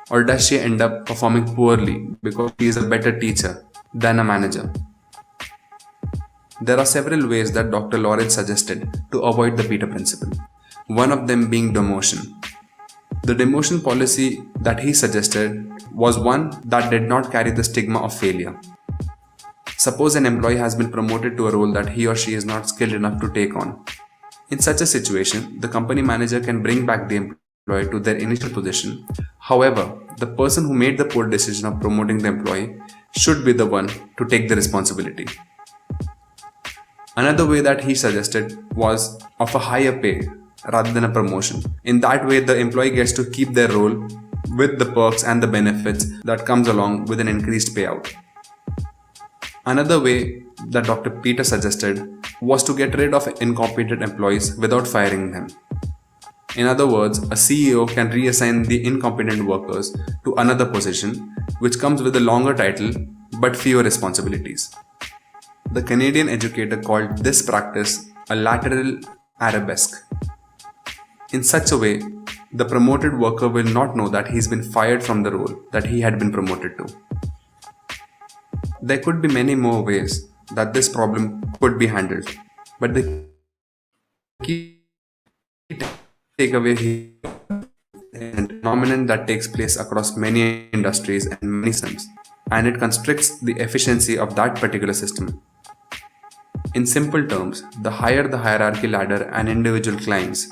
Or does she end up performing poorly because she is a better teacher than a manager? There are several ways that Dr. Lawrence suggested to avoid the Peter principle, one of them being demotion. The demotion policy that he suggested was one that did not carry the stigma of failure. Suppose an employee has been promoted to a role that he or she is not skilled enough to take on. In such a situation, the company manager can bring back the employee to their initial position. However, the person who made the poor decision of promoting the employee should be the one to take the responsibility. Another way that he suggested was of a higher pay rather than a promotion. In that way, the employee gets to keep their role with the perks and the benefits that comes along with an increased payout. Another way that Dr. Peter suggested was to get rid of incompetent employees without firing them. In other words, a CEO can reassign the incompetent workers to another position, which comes with a longer title but fewer responsibilities. The Canadian educator called this practice a lateral arabesque. In such a way, the promoted worker will not know that he's been fired from the role that he had been promoted to. There could be many more ways that this problem could be handled, but the key takeaway here is a phenomenon that takes place across many industries and many systems, and it constricts the efficiency of that particular system. In simple terms, the higher the hierarchy ladder an individual climbs,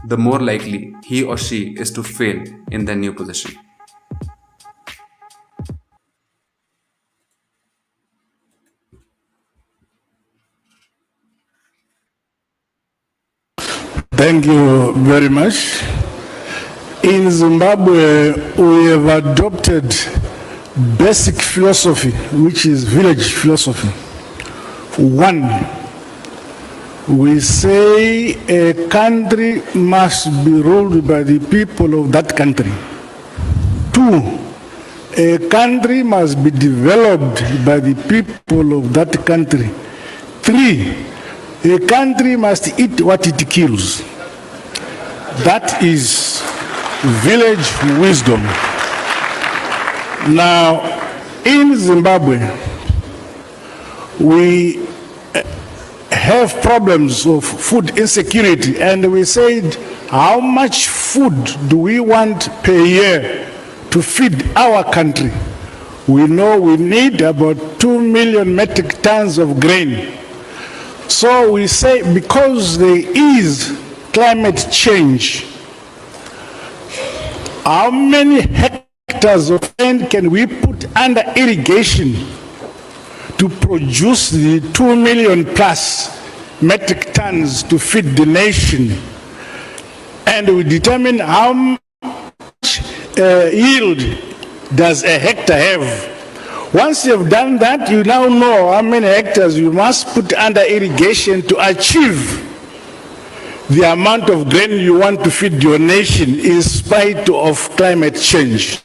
the more likely he or she is to fail in their new position. Thank you very much. In Zimbabwe, we have adopted basic philosophy, which is village philosophy. One, we say a country must be ruled by the people of that country. Two, a country must be developed by the people of that country. Three, a country must eat what it kills. That is village wisdom. Now, in Zimbabwe, we have problems of food insecurity, and we said, how much food do we want per year to feed our country? We know we need about 2 million metric tons of grain. So we say, because there is climate change, how many hectares of land can we put under irrigation to produce the 2 million plus metric tons to feed the nation? And we determine how much yield does a hectare have. Once you've done that, you now know how many hectares you must put under irrigation to achieve the amount of grain you want to feed your nation in spite of climate change.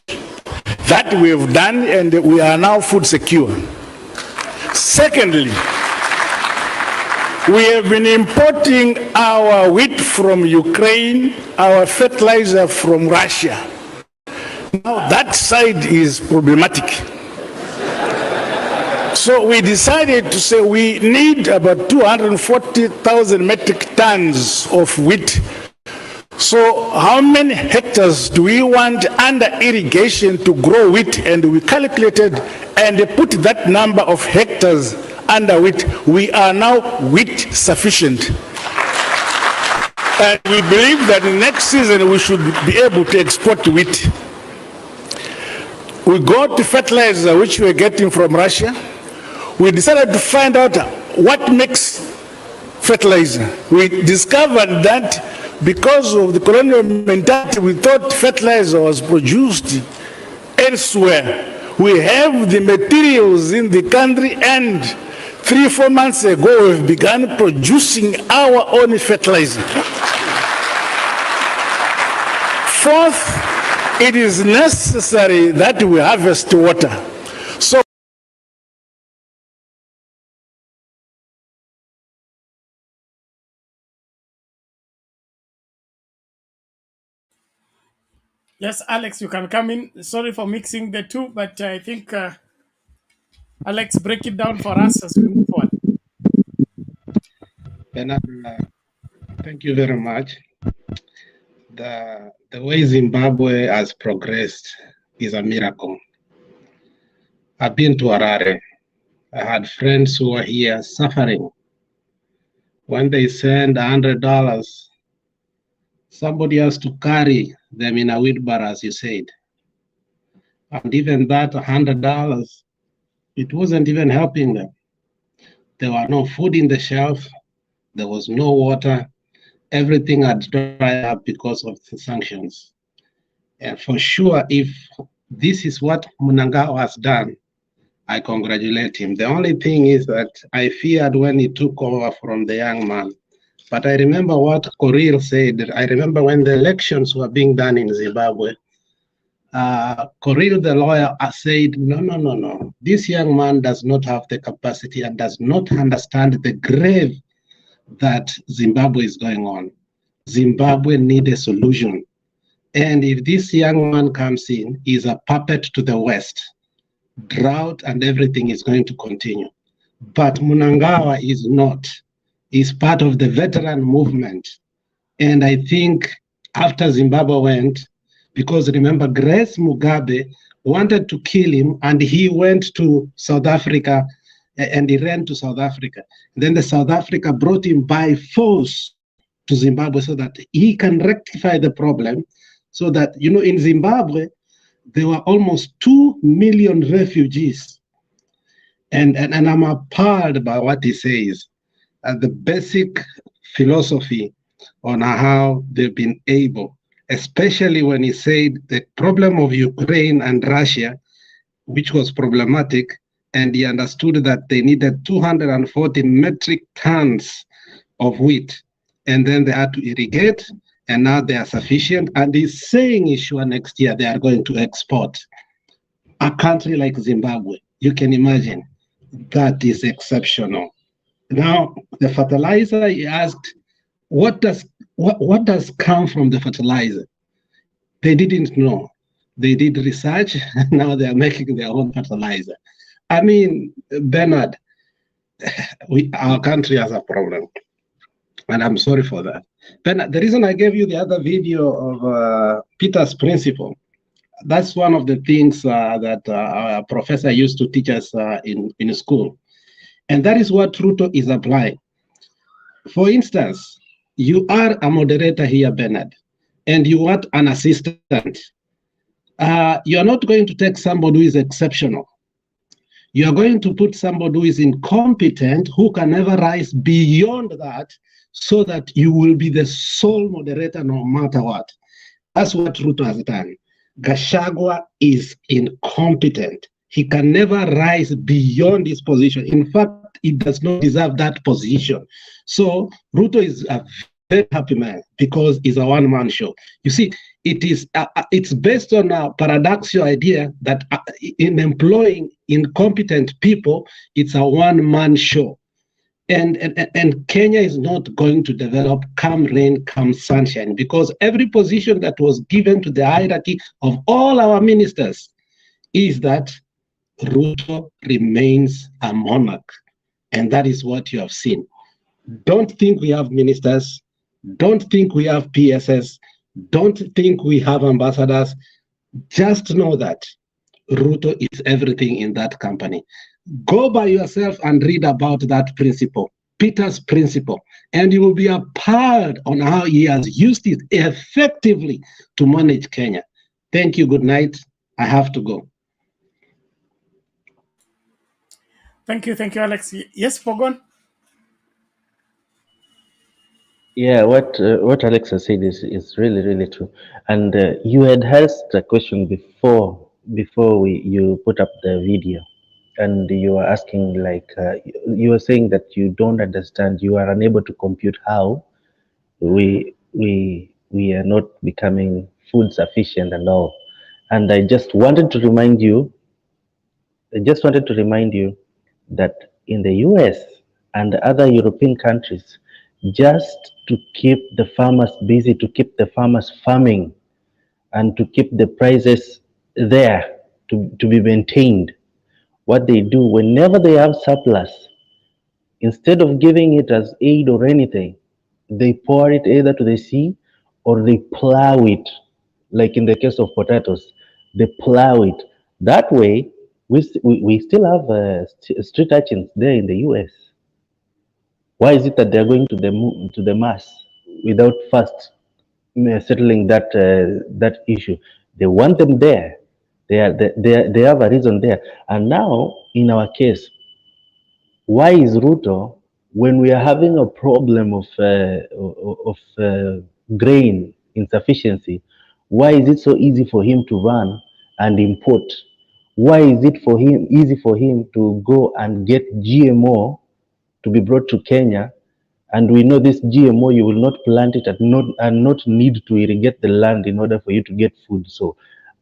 That we have done, and we are now food secure. Secondly, we have been importing our wheat from Ukraine, our fertilizer from Russia. Now that side is problematic. So we decided to say we need about 240,000 metric tons of wheat. So how many hectares do we want under irrigation to grow wheat? And we calculated and put that number of hectares under wheat. We are now wheat sufficient. And we believe that next season we should be able to export wheat. We got the fertilizer which we are getting from Russia. We decided to find out what makes fertilizer. We discovered that because of the colonial mentality, we thought fertilizer was produced elsewhere. We have the materials in the country, and 3-4 months ago we've begun producing our own fertilizer. Fourth, it is necessary that we harvest water. Yes, Alex, you can come in. Sorry for mixing the two, but I think Alex, break it down for us as we move forward. Bernard, thank you very much. The way Zimbabwe has progressed is a miracle. I've been to Harare. I had friends who were here suffering. When they send $100, somebody has to carry them in a wheelbarrow, as you said. And even that $100, it wasn't even helping them. There were no food in the shelf. There was no water. Everything had dried up because of the sanctions. And for sure, if this is what Mnangagwa has done, I congratulate him. The only thing is that I feared when he took over from the young man. But I remember what Korir said. I remember when the elections were being done in Zimbabwe, Korir, the lawyer, said, no. This young man does not have the capacity and does not understand the grave that Zimbabwe is going on. Zimbabwe needs a solution. And if this young man comes in, he's a puppet to the West. Drought and everything is going to continue. But Mnangagwa is not. He's part of the veteran movement. And I think after Zimbabwe went, because remember, Grace Mugabe wanted to kill him and he went to South Africa and he ran to South Africa. Then the South Africa brought him by force to Zimbabwe so that he can rectify the problem. So that, in Zimbabwe, there were almost 2 million refugees. And I'm appalled by what he says. The basic philosophy on how they've been able, especially when he said the problem of Ukraine and Russia, which was problematic, and he understood that they needed 240 metric tons of wheat, and then they had to irrigate, and now they are sufficient, and he's saying sure next year they are going to export. A country like Zimbabwe, you can imagine, that is exceptional. Now, the fertilizer, he asked, what does come from the fertilizer? They didn't know. They did research, now they are making their own fertilizer. I mean, Bernard, our country has a problem, and I'm sorry for that. Bernard, the reason I gave you the other video of Peter's principle, that's one of the things that our professor used to teach us in school. And that is what Ruto is applying. For instance, you are a moderator here, Bernard, and you want an assistant. You're not going to take somebody who is exceptional. You're going to put somebody who is incompetent, who can never rise beyond that, so that you will be the sole moderator no matter what. That's what Ruto has done. Gachagua is incompetent. He can never rise beyond his position. In fact, he does not deserve that position. So Ruto is a very happy man because he's a one-man show. You see, it's based on a paradoxical idea that in employing incompetent people, it's a one-man show. And Kenya is not going to develop come rain, come sunshine, because every position that was given to the hierarchy of all our ministers is that Ruto remains a monarch. And that is what you have seen. Don't think we have ministers. Don't think we have PSS. Don't think we have ambassadors. Just know that Ruto is everything in that company. Go by yourself and read about that principle, Peter's principle, and you will be appalled on how he has used it effectively to manage Kenya. Thank you. Good night. I have to go. Thank you, Alex. Yes, Pogon. Yeah, what Alex has said is really true. And you had asked a question before you put up the video, and you were asking like you were saying that you don't understand, you are unable to compute how we are not becoming food sufficient and all. And I just wanted to remind you that in the US and other European countries, just to keep the farmers busy, to keep the farmers farming, and to keep the prices there to be maintained. What they do whenever they have surplus, instead of giving it as aid or anything, they pour it either to the sea or they plow it, like in the case of potatoes, they plow it. That way, we still have street urchins there in the US. Why is it that they're going to the mass without first settling that issue? They want them there. They have a reason there. And now, in our case, why is Ruto, when we are having a problem of grain insufficiency, why is it so easy for him to run and import? Why is it for him easy for him to go and get GMO to be brought to Kenya? And we know this GMO, you will not plant it and not need to irrigate the land in order for you to get food. So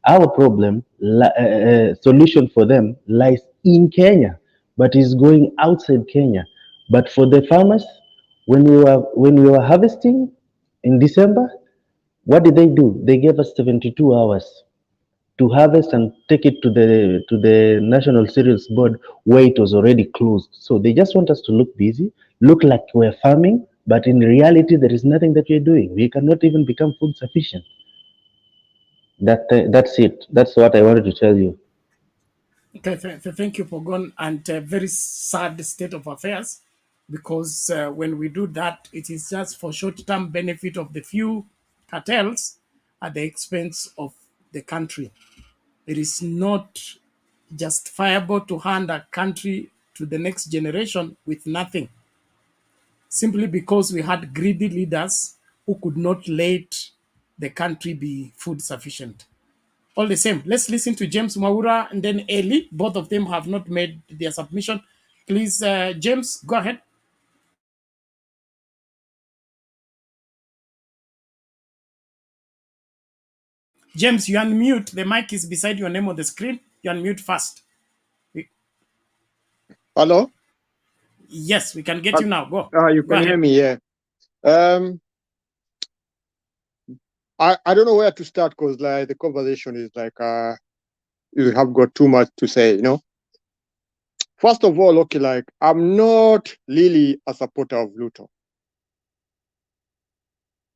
our problem, solution for them lies in Kenya, but is going outside Kenya. But for the farmers, when we were harvesting in December, what did they do? They gave us 72 hours to harvest and take it to the National Cereals Board where it was already closed. So they just want us to look busy, look like we're farming, but in reality there is nothing that we're doing. We cannot even become food sufficient. That's it. That's what I wanted to tell you. Okay, thank you, Pogon, and a very sad state of affairs, because when we do that, it is just for short-term benefit of the few cartels at the expense of the country. It is not justifiable to hand a country to the next generation with nothing, simply because we had greedy leaders who could not let the country be food sufficient. All the same, let's listen to James Mwaura and then Eli. Both of them have not made their submission. Please, James, go ahead. James, you unmute. The mic is beside your name on the screen. You unmute first. Hello? Yes, we can get you now. Go. You Go can hear ahead. me, yeah. I don't know where to start because like the conversation is like you have got too much to say, you know. First of all, okay, like I'm not really a supporter of Ruto.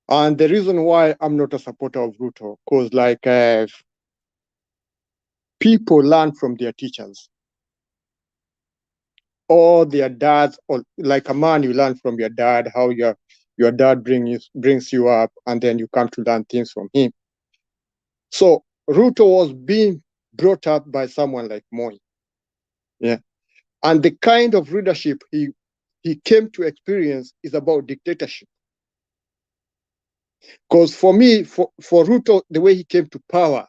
And the reason why I'm not a supporter of Ruto, because like people learn from their teachers or their dads, or like a man, you learn from your dad, how your dad brings you up, and then you come to learn things from him. So Ruto was being brought up by someone like Moi. Yeah. And the kind of leadership he came to experience is about dictatorship. Because for me, for Ruto, the way he came to power,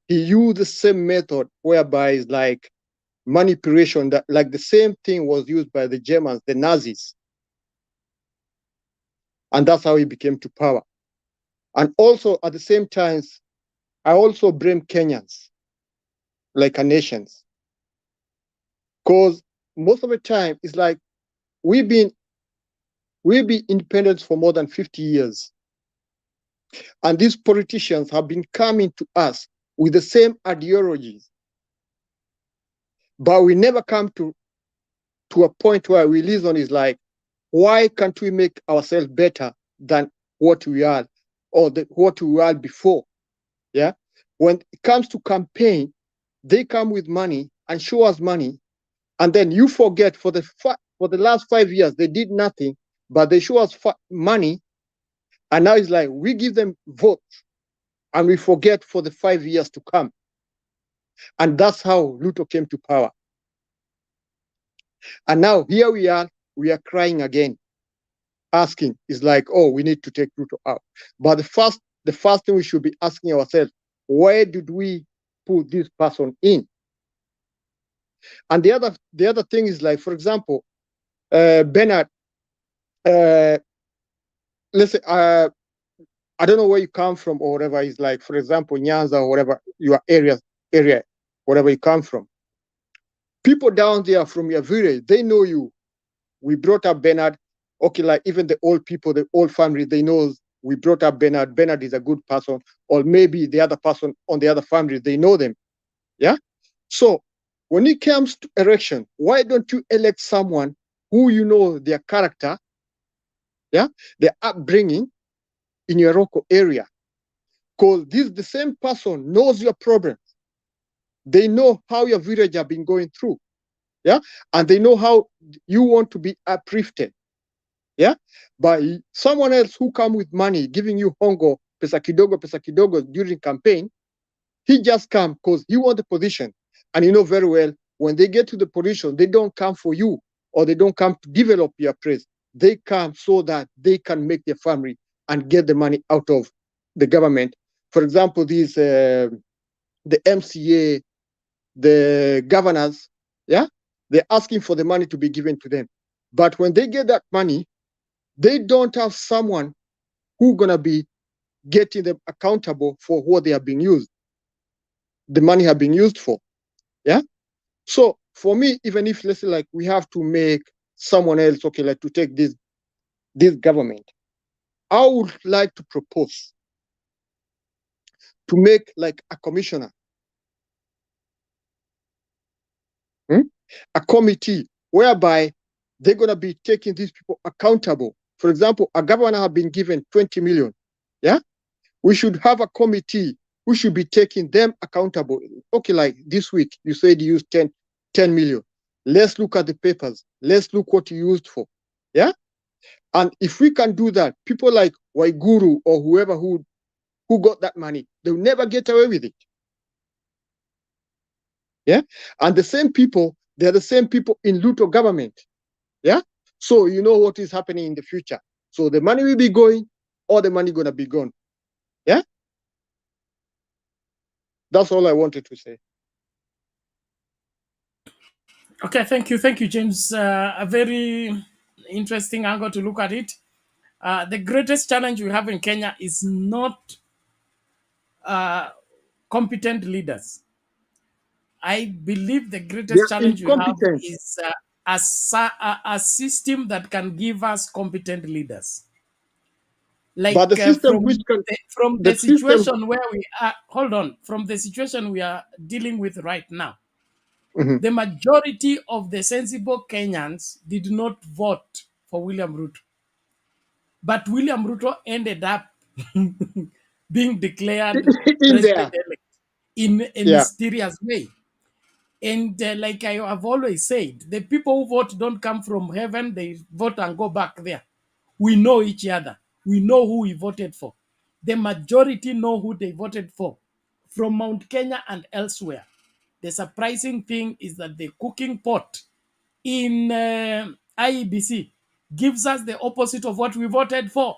he used the same method whereby it's like manipulation, that like the same thing was used by the Germans, the Nazis. And that's how he became to power. And also at the same time, I also blame Kenyans, like a nations. Because most of the time it's like we've been independent for more than 50 years. And these politicians have been coming to us with the same ideologies. But we never come to a point where we reason is like, why can't we make ourselves better than what we are or what we were before? Yeah. When it comes to campaign, they come with money and show us money. And then you forget for the last 5 years, they did nothing, but they show us money. And now it's like, we give them votes and we forget for the 5 years to come. And that's how Ruto came to power. And now here we are crying again, asking, is like, oh, we need to take Ruto out. But the first thing we should be asking ourselves, where did we put this person in? And the other thing is like, for example, Bernard, let's say, I don't know where you come from or whatever. It's like, for example, Nyanza or whatever, your area, wherever you come from. People down there from your village, they know you. We brought up Bernard. Okay, like even the old people, the old family, they know we brought up Bernard. Bernard is a good person, or maybe the other person on the other family, they know them. Yeah. So when it comes to election, why don't you elect someone who you know their character, yeah, their upbringing in your local area? Because this the same person knows your problems. They know how your village have been going through, yeah, and they know how you want to be uplifted, yeah, by someone else who come with money, giving you hongo, pesa kidogo during campaign. He just come because he want the position, and you know very well when they get to the position, they don't come for you or they don't come to develop your place. They come so that they can make their family and get the money out of the government. For example, these the MCA, the governors, yeah, they're asking for the money to be given to them. But when they get that money, they don't have someone who gonna be getting them accountable for what they have been used. The money have been used for, yeah. So for me, even if let's say like we have to make someone else, okay, like to take this government, I would like to propose to make like a commissioner, a committee whereby they're going to be taking these people accountable. For example, a governor have been given 20 million. Yeah. We should have a committee who should be taking them accountable. Okay, like this week, you said you used 10 million. Let's look at the papers. Let's look what you used for. Yeah. And if we can do that, people like Waiguru or whoever who got that money, they'll never get away with it. Yeah. And the same people, they're the same people in Ruto government. Yeah. So you know what is happening in the future. So the money will be going, or the money gonna be gone. Yeah. That's all I wanted to say. Okay, thank you, James. A very interesting angle to look at it. The greatest challenge we have in Kenya is not competent leaders. I believe the greatest They're challenge we have incompetent. is a system that can give us competent leaders. Like But the system which can, from the the system, situation where we are, from the situation we are dealing with right now, the majority of the sensible Kenyans did not vote for William Ruto. But William Ruto ended up being declared in there. president-elect in a mysterious way. And like I have always said, the people who vote don't come from heaven. They vote and go back there. We know each other. We know who we voted for. The majority know who they voted for from Mount Kenya and elsewhere. The surprising thing is that the cooking pot in IEBC gives us the opposite of what we voted for.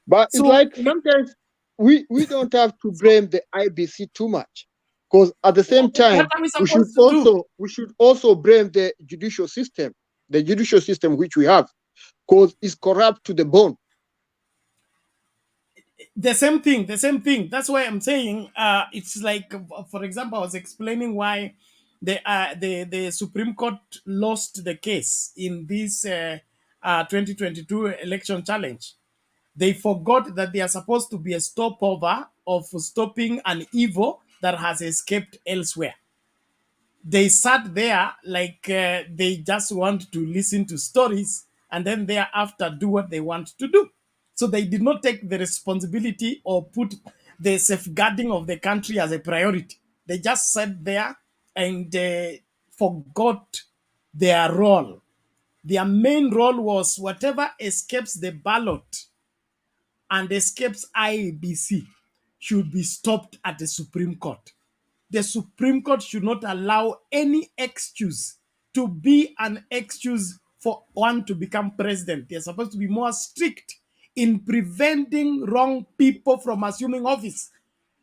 But it's like sometimes we don't have to blame the IBC too much, because at the same time we should also blame the judicial system, which we have, because it's corrupt to the bone. The same thing. That's why I'm saying it's like, for example, I was explaining why the Supreme Court lost the case in this 2022 election challenge. They forgot that they are supposed to be a stopover of stopping an evil that has escaped elsewhere. They sat there like they just want to listen to stories and then thereafter do what they want to do. So they did not take the responsibility or put the safeguarding of the country as a priority. They just sat there and forgot their role. Their main role was whatever escapes the ballot and escapes IEBC should be stopped at the Supreme Court. The Supreme Court should not allow any excuse to be an excuse for one to become president. They're supposed to be more strict in preventing wrong people from assuming office.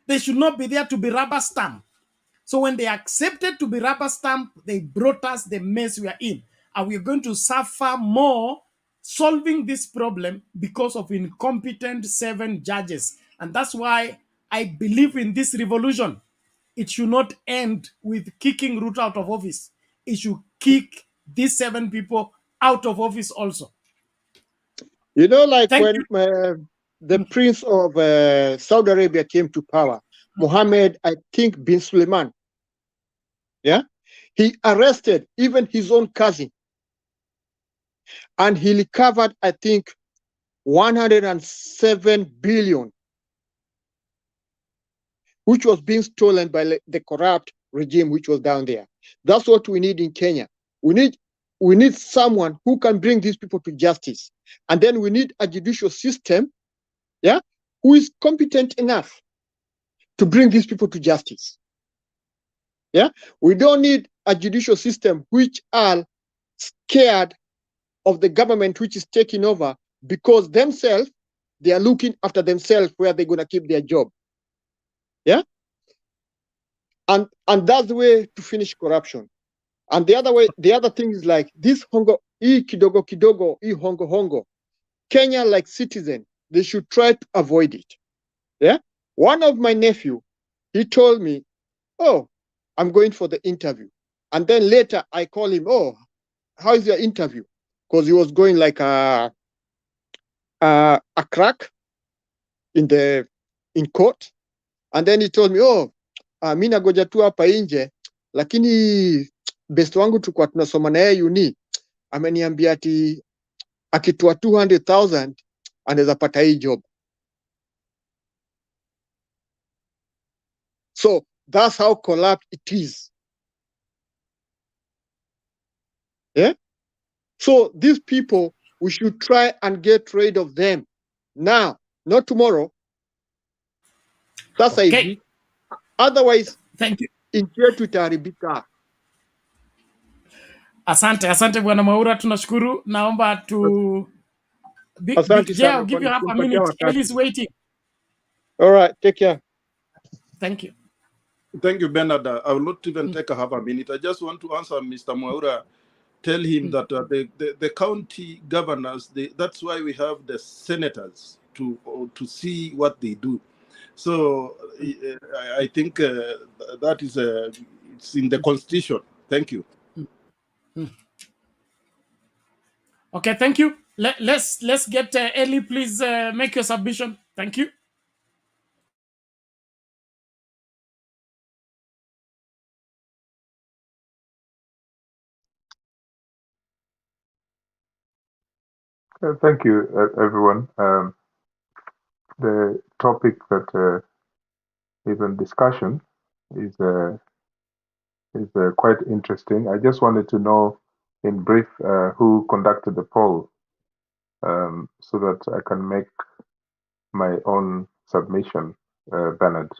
They should not be there to be rubber stamped. So when they accepted to be rubber stamped, they brought us the mess we are in. And we're going to suffer more solving this problem because of incompetent 7 judges. And that's why I believe in this revolution. It should not end with kicking Ruto out of office. It should kick these 7 people out of office also. You know, like the prince of Saudi Arabia came to power, Mohammed, I think, bin Suleiman, yeah, he arrested even his own cousin, and he recovered, I think, 107 billion, which was being stolen by the corrupt regime which was down there. That's what we need in Kenya. We need someone who can bring these people to justice. And then we need a judicial system, yeah, who is competent enough to bring these people to justice. Yeah, we don't need a judicial system which are scared of the government which is taking over, because themselves, they are looking after themselves where they're going to keep their job. Yeah, and that's the way to finish corruption. And the other thing is like this hongo, kidogo kidogo, hongo hongo. Kenya, like citizen, they should try to avoid it. Yeah, one of my nephew, he told me, "Oh, I'm going for the interview," and then later I call him, "Oh, how is your interview?" Because he was going like a crack in court, and then he told me, "Oh, mimi nagoja tu hapa nje, lakini best wangu tulikuwa tunasoma na yeye uni ameniambia ati akitoa 200,000 anaweza pata hii job." So that's how corrupt it is. Yeah. So these people, we should try and get rid of them now, not tomorrow. That's Okay. easy. Otherwise, thank you. Nchi yetu itaharibika. Asante Bwana Mwaura, tunashukuru. Naomba tu Asante Jay, I'll sana give you kwa half a kunipatia minute. Ellie's wakati. waiting. All right, take care. Thank you. Thank you, Bernard. I will not even take a half a minute. I just want to answer Mr. Mwaura. Tell him that the county governors, that's why we have the senators to see what they do. So I think that is it's in the constitution. Thank you. Okay, thank you. Let's get Ellie. Please make your submission. Thank you. Thank you, everyone. The topic that is in discussion is quite interesting. I just wanted to know, in brief, who conducted the poll, so that I can make my own submission, Bernard.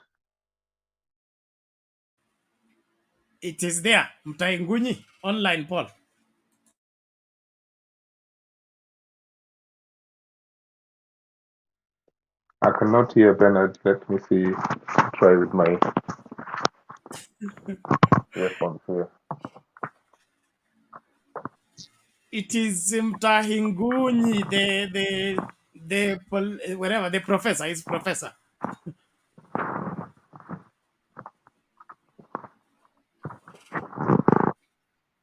It is there. NGUNYI online poll. I cannot hear Bernard. Let me see. Try with my earphones here. It is NGUNYI, whatever, the professor is professor.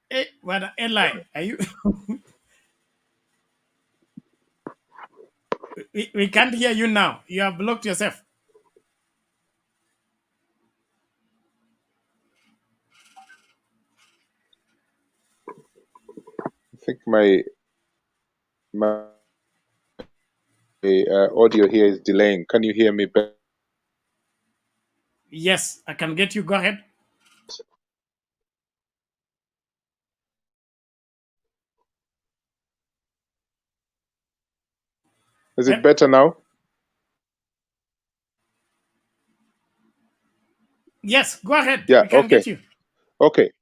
Hey, what Eli, are you? we can't hear you now. You have blocked yourself. I think my audio here is delaying. Can you hear me better? Yes, I can get you. Go ahead. Is it better now? Yes, go ahead. Yeah, We can get you. Okay.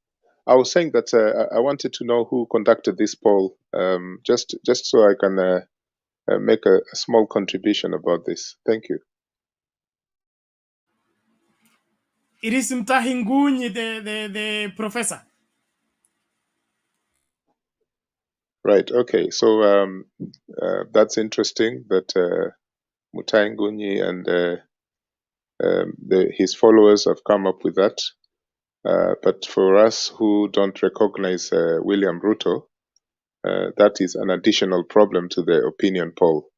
I was saying that I wanted to know who conducted this poll, just so I can make a small contribution about this. Thank you. It is NGUNYI, the professor. Right. Okay. So that's interesting that MUTAHI NGUNYI and his followers have come up with that. But for us who don't recognize William Ruto, that is an additional problem to the opinion poll.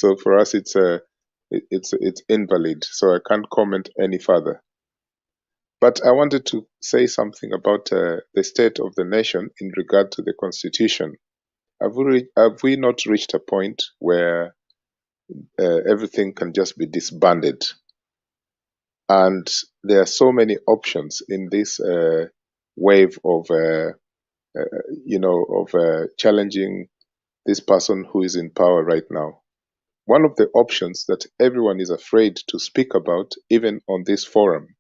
So for us, it's invalid. So I can't comment any further. But I wanted to say something about the state of the nation in regard to the constitution. Have we not reached a point where everything can just be disbanded? And there are so many options in this wave of, challenging this person who is in power right now. One of the options that everyone is afraid to speak about, even on this forum,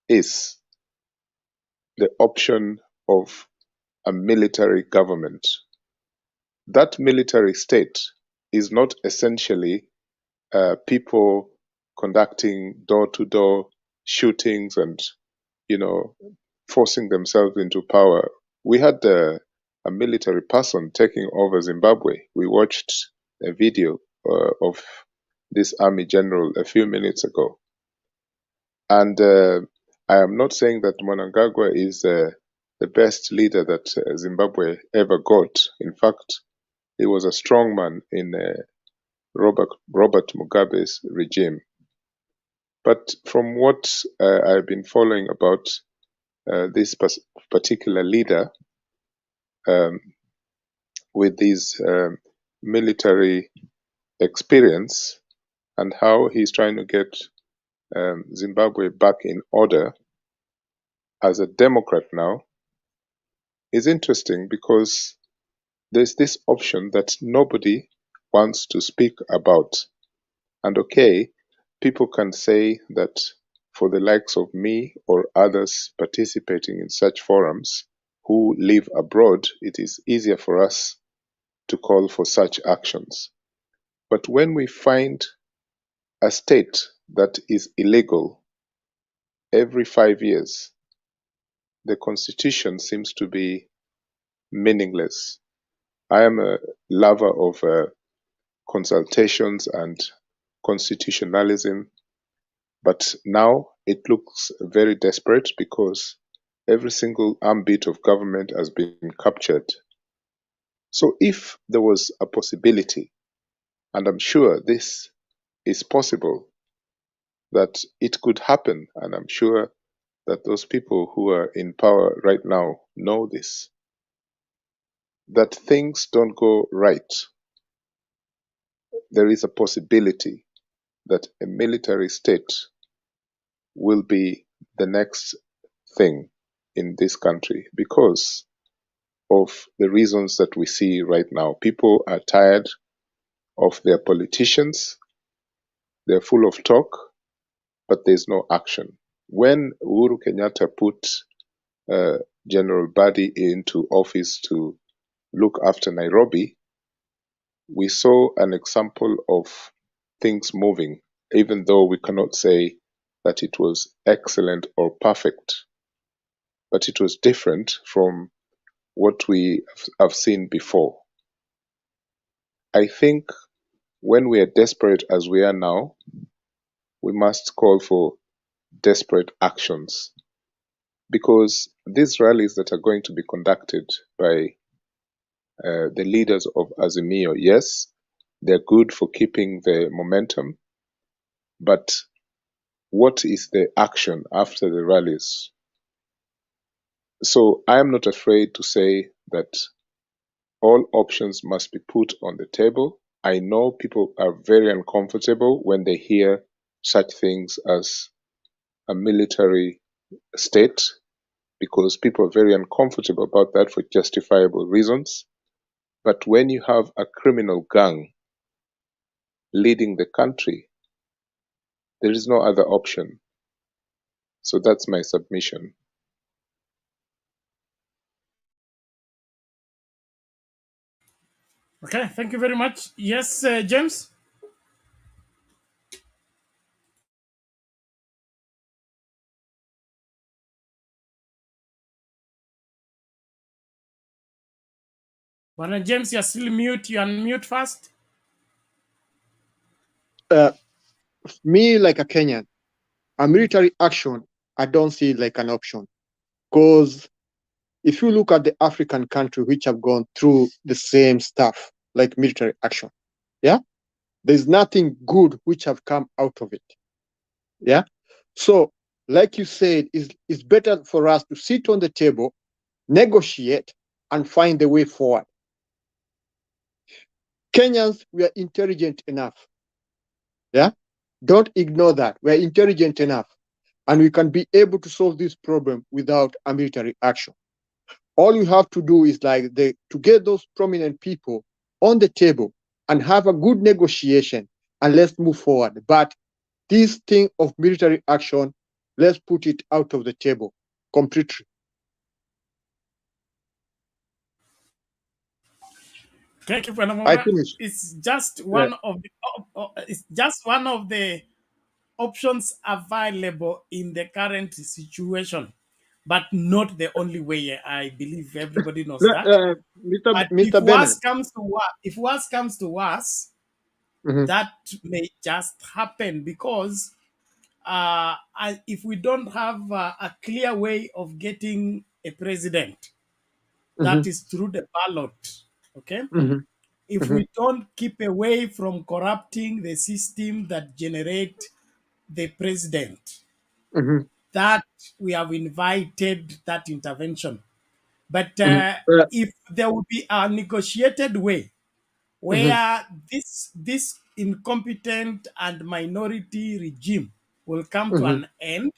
is the option of a military government. That military state is not essentially people conducting door-to-door shootings and, forcing themselves into power. We had a military person taking over Zimbabwe. We watched a video of this army general a few minutes ago. And I am not saying that Mnangagwa is the best leader that Zimbabwe ever got. In fact, he was a strong man in Robert Mugabe's regime. But from what I've been following about this particular leader with his military experience and how he's trying to get Zimbabwe back in order as a Democrat now is interesting, because there's this option that nobody wants to speak about. And okay, people can say that for the likes of me or others participating in such forums who live abroad, it is easier for us to call for such actions. But when we find a state that is illegal every 5 years, the constitution seems to be meaningless. I am a lover of consultations and constitutionalism, but now it looks very desperate because every single ambit of government has been captured. So if there was a possibility, and I'm sure this is possible, that it could happen, and I'm sure that those people who are in power right now know this, that things don't go right, there is a possibility that a military state will be the next thing in this country because of the reasons that we see right now. People are tired of their politicians. They're full of talk, but there's no action. When Uhuru Kenyatta put General Badi into office to look after Nairobi, we saw an example of things moving, even though we cannot say that it was excellent or perfect, but it was different from what we have seen before. I think when we are desperate as we are now, we must call for desperate actions, because these rallies that are going to be conducted by the leaders of Azimio, yes, they're good for keeping the momentum, but what is the action after the rallies? So I am not afraid to say that all options must be put on the table. I know people are very uncomfortable when they hear such things as a military state, because people are very uncomfortable about that for justifiable reasons. But when you have a criminal gang leading the country, there is no other option. So that's my submission. Okay, thank you very much. Yes, James? Bwana James, you're still mute. You unmute first. Me, like a Kenyan, a military action, I don't see it like an option. Because if you look at the African country which have gone through the same stuff, like military action, yeah, There's nothing good which have come out of it. Yeah. So, like you said, it's better for us to sit on the table, negotiate, and find the way forward. Kenyans, we are intelligent enough. Yeah. Don't ignore that. We're intelligent enough, and we can be able to solve this problem without a military action. All you have to do is to get those prominent people on the table and have a good negotiation, and let's move forward. But this thing of military action, let's put it out of the table completely. Thank you, I Panamora. finish. It's just Yeah. one of the options available in the current situation, but not the only way. I believe everybody knows that. But if Mr. worse Bennett. comes to worse, Mhm. that may just happen because if we don't have a clear way of getting a president, that Mhm. is through the ballot, okay? Mhm. If Mhm. we don't keep away from corrupting the system that generate the president, Mhm. that we have invited that intervention. But Mhm. if there will be a negotiated way Mhm. where this incompetent and minority regime will come to Mhm. an end,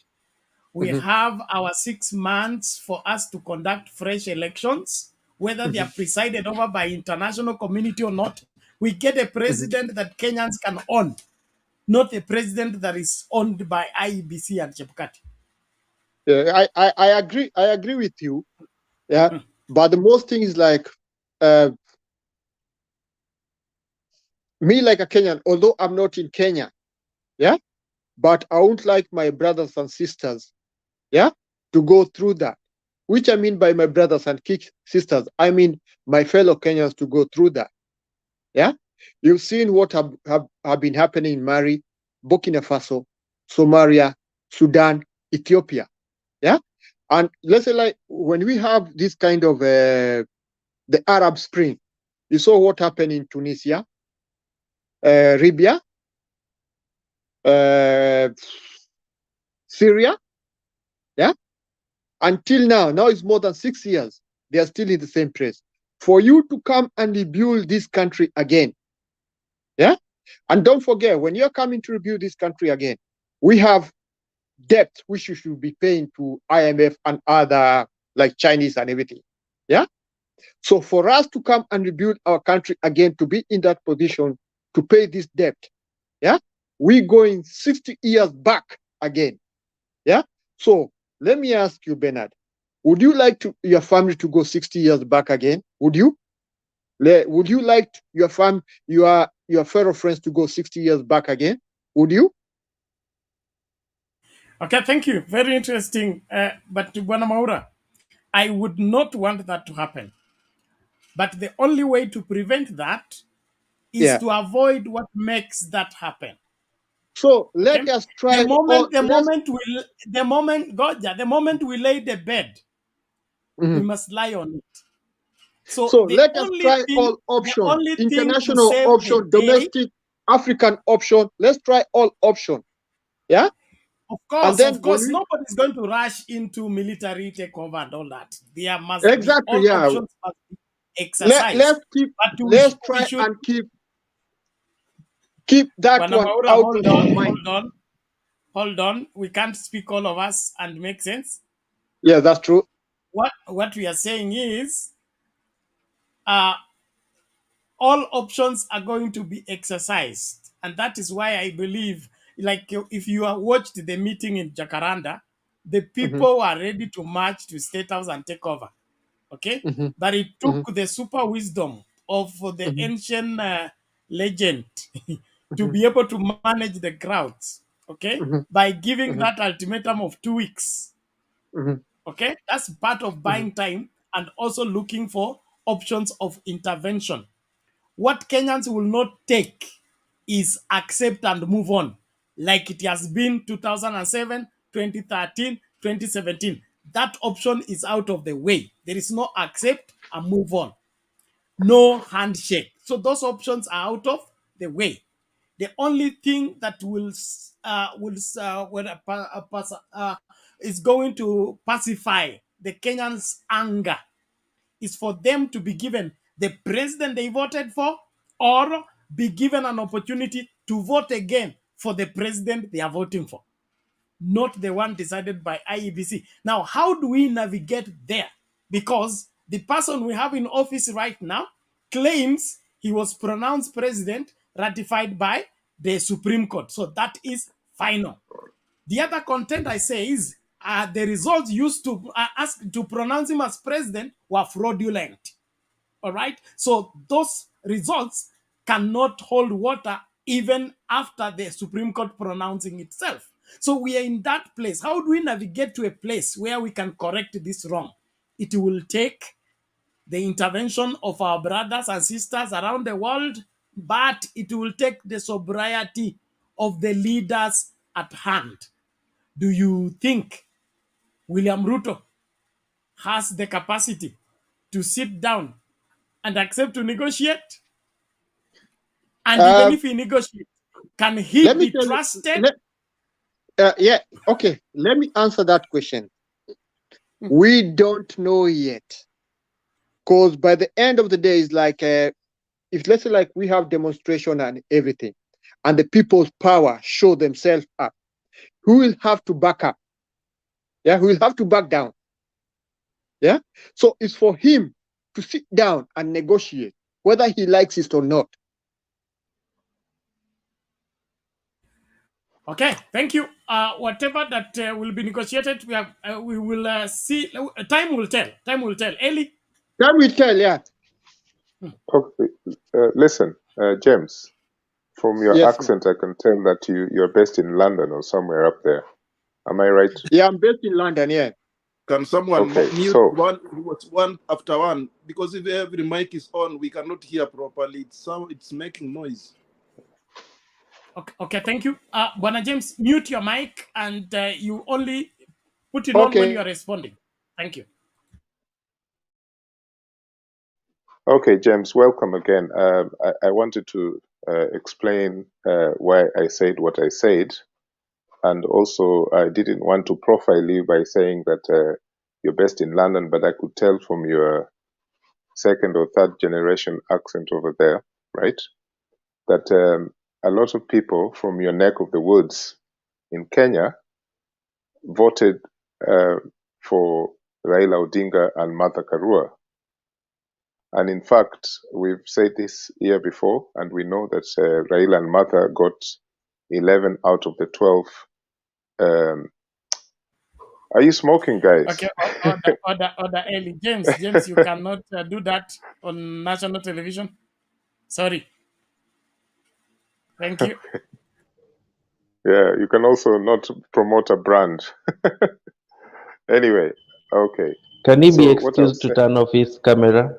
we Mhm. have our 6 months for us to conduct fresh elections, whether they are Mhm. presided over by international community or not. We get a Mhm. president that Kenyans can own, not a president that is owned by IEBC and Chebukati. Yeah, I agree. I agree with you. Yeah, but the most thing is uh, me, like a Kenyan, although I'm not in Kenya. Yeah, but I won't like my brothers and sisters. Yeah, to go through that. Which I mean by my brothers and sisters, I mean my fellow Kenyans to go through that. Yeah, you've seen what have been happening in Mali, Burkina Faso, Somalia, Sudan, Ethiopia. Yeah, and let's say like when we have this kind of the Arab Spring, you saw what happened in Tunisia, Libya, uh, Syria. Yeah, until now it's more than 6 years. They are still in the same place. For you to come and rebuild this country again, yeah, and don't forget when you're coming to rebuild this country again, we have debt which you should be paying to IMF and other like Chinese and everything. Yeah. So for us to come and rebuild our country again, to be in that position to pay this debt, yeah, we going 60 years back again. Yeah. So let me ask you, Bernard, would you like your family to go 60 years back again? Would you? Would you like your fellow friends to go 60 years back again? Would you? Okay, thank you. Very interesting. But Bwana Maura, I would not want that to happen. But the only way to prevent that is Yeah. to avoid what makes that happen. So let Okay? us try all. The moment we lay the bed, we Mhm. must lie on it. So So let us try all the options: only thing to international save the option, day, domestic, African option. Let's try all options. Yeah. And then of when course, nobody's going to rush into military takeover and all that. There must be exactly, all yeah. options must be exercised. But Let's we try should and keep that one Panamaura, out of our mind. hold on. We can't speak all of us and make sense. Yeah, that's true. What we are saying is all options are going to be exercised. And that is why I believe, like if you have watched the meeting in Jacaranda, the Mhm. people are ready to march to State House and take over. Okay? Mhm. But it took Mhm. the super wisdom of the Mhm. ancient legend to Mhm. be able to manage the crowds. Okay? Mhm. By giving Mhm. that ultimatum of 2 weeks. Mhm. Okay? That's part of Mhm. buying time and also looking for options of intervention. What Kenyans will not take is accept and move on, like it has been 2007, 2013, 2017. That option is out of the way. There is no accept and move on, no handshake. So those options are out of the way. The only thing that is going to pacify the Kenyans' anger is for them to be given the president they voted for, or be given an opportunity to vote again for the president they are voting for, not the one decided by IEBC. Now, how do we navigate there? Because the person we have in office right now claims he was pronounced president ratified by the Supreme Court. So that is final. The other content I say is the results used to ask to pronounce him as president were fraudulent. All right. So those results cannot hold water even after the Supreme Court pronouncing itself. So we are in that place. How do we navigate to a place where we can correct this wrong? It will take the intervention of our brothers and sisters around the world, but it will take the sobriety of the leaders at hand. Do you think William Ruto has the capacity to sit down and accept to negotiate? And even if he negotiates, can he Let me be tell you. trusted? Yeah. Okay. Let me answer that question. We don't know yet, because by the end of the day, it's like if let's say like we have demonstration and everything, and the people's power show themselves up, who will have to back up? Yeah, who will have to back down? Yeah. So it's for him to sit down and negotiate, whether he likes it or not. Okay, thank you. Whatever that will be negotiated, we will see. Time will tell. Time will tell. Eli? Time will tell, yeah. Okay, listen, James, from your Yes, accent, I can tell that you're based in London or somewhere up there. Am I right? Yeah, I'm based in London, yeah. Can someone Okay, mute so one after one? Because if every mic is on, we cannot hear properly. It's making noise. Okay, thank you. Bwana James, mute your mic and you only put it on when you are responding. Thank you. okay, James, welcome again. I wanted to explain why I said what I said, and also I didn't want to profile you by saying that you're based in London, but I could tell from your second or third generation accent over there, right, that a lot of people from your neck of the woods in Kenya voted for Raila Odinga and Martha Karua. And in fact, we've said this year before, and we know that Raila and Martha got 11 out of the 12. Are you smoking, guys? Okay, order, Eli. James, you cannot do that on national television. Sorry. Thank you. Yeah, you can also not promote a brand. Anyway, okay. Can he be excused to turn off his camera?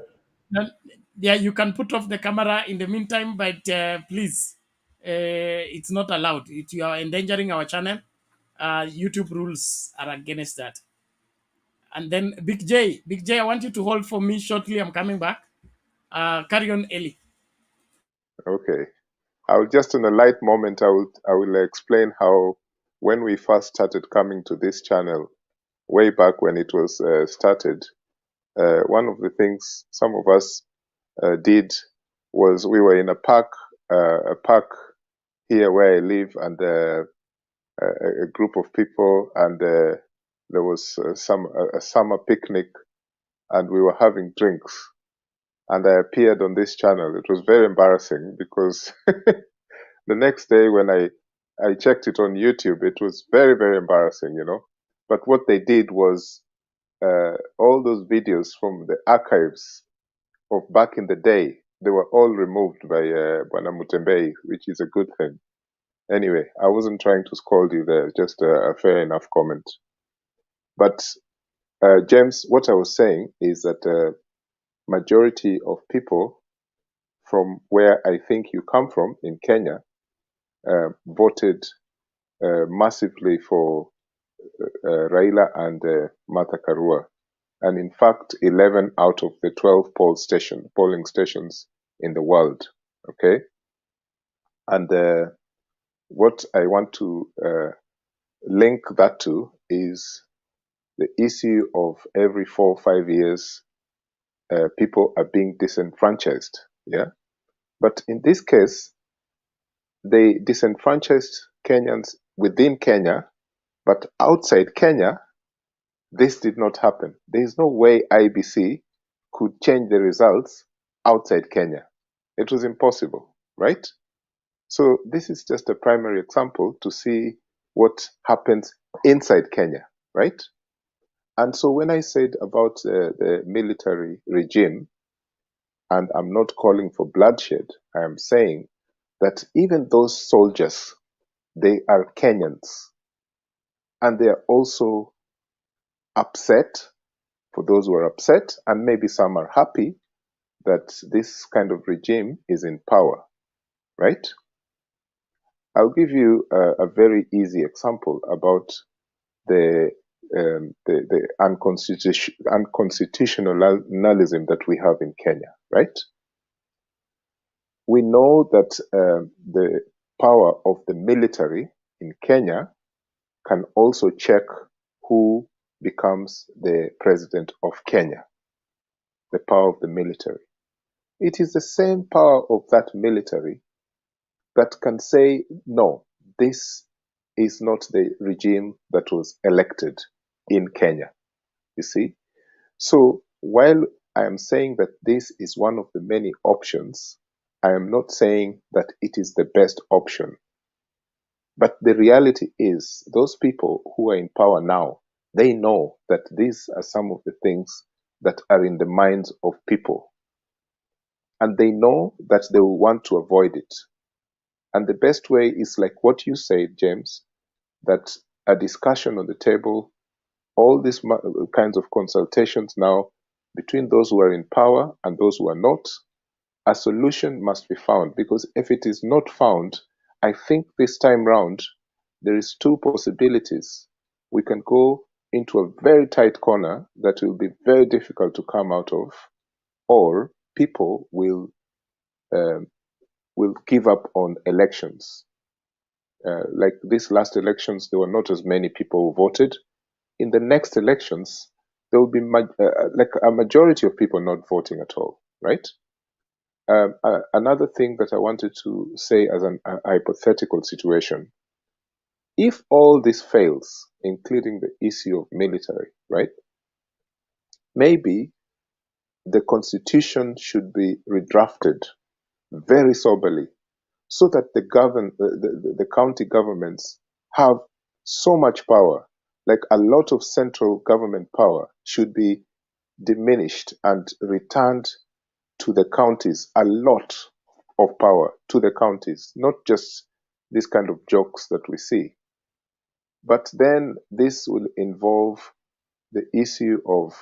Yeah, you can put off the camera in the meantime, but please, it's not allowed. You are endangering our channel. YouTube rules are against that. And then Big J, I want you to hold for me shortly. I'm coming back. Carry on, Eli. Okay. I'll just in a light moment, I will explain how when we first started coming to this channel, way back when it was started, one of the things some of us did was we were in a park here where I live, and a group of people, and there was a summer picnic, and we were having drinks, and I appeared on this channel. It was very embarrassing because the next day when I checked it on YouTube, it was very, very embarrassing, you know. But what they did was all those videos from the archives of back in the day, they were all removed by Bwana Mutembei, which is a good thing. Anyway, I wasn't trying to scold you there, just a fair enough comment. But James, what I was saying is that majority of people from where I think you come from in Kenya voted massively for Raila and Martha Karua. And in fact, 11 out of the 12 polling stations in the world, okay? And what I want to link that to is the issue of every 4 or 5 years, people are being disenfranchised. Yeah. But in this case, they disenfranchised Kenyans within Kenya, but outside Kenya, this did not happen. There is no way IBC could change the results outside Kenya. It was impossible, right? So this is just a primary example to see what happens inside Kenya, right? And so when I said about the military regime, and I'm not calling for bloodshed, I am saying that even those soldiers, they are Kenyans, and they are also upset, for those who are upset, and maybe some are happy that this kind of regime is in power, right? I'll give you a very easy example about the unconstitutionalism that we have in Kenya, right? We know that the power of the military in Kenya can also check who becomes the president of Kenya, the power of the military. It is the same power of that military that can say, no, this is not the regime that was elected in Kenya. You see? So while I am saying that this is one of the many options, I am not saying that it is the best option. But the reality is, those people who are in power now, they know that these are some of the things that are in the minds of people. And they know that they will want to avoid it. And the best way is like what you said, James, that a discussion on the table, all these kinds of consultations now between those who are in power and those who are not, a solution must be found. Because if it is not found, I think this time round, there is two possibilities. We can go into a very tight corner that will be very difficult to come out of, or people will give up on elections. Like these last elections, there were not as many people who voted. In the next elections, there will be like a majority of people not voting at all, right? Another thing that I wanted to say as a hypothetical situation, if all this fails, including the issue of military, right? Maybe the constitution should be redrafted very soberly so that the county governments have so much power, like a lot of central government power should be diminished and returned to the counties, a lot of power to the counties, not just this kind of jokes that we see. But then this will involve the issue of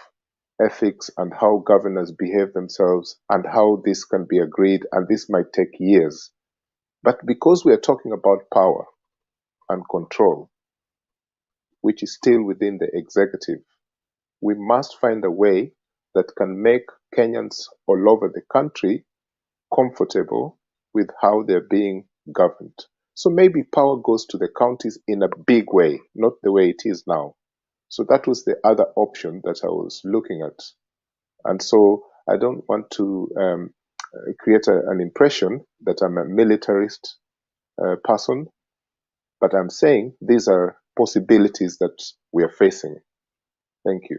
ethics and how governors behave themselves and how this can be agreed, and this might take years. But because we are talking about power and control, which is still within the executive, we must find a way that can make Kenyans all over the country comfortable with how they're being governed. So maybe power goes to the counties in a big way, not the way it is now. So that was the other option that I was looking at. And so I don't want to create an impression that I'm a militarist person, but I'm saying these are possibilities that we are facing. Thank you.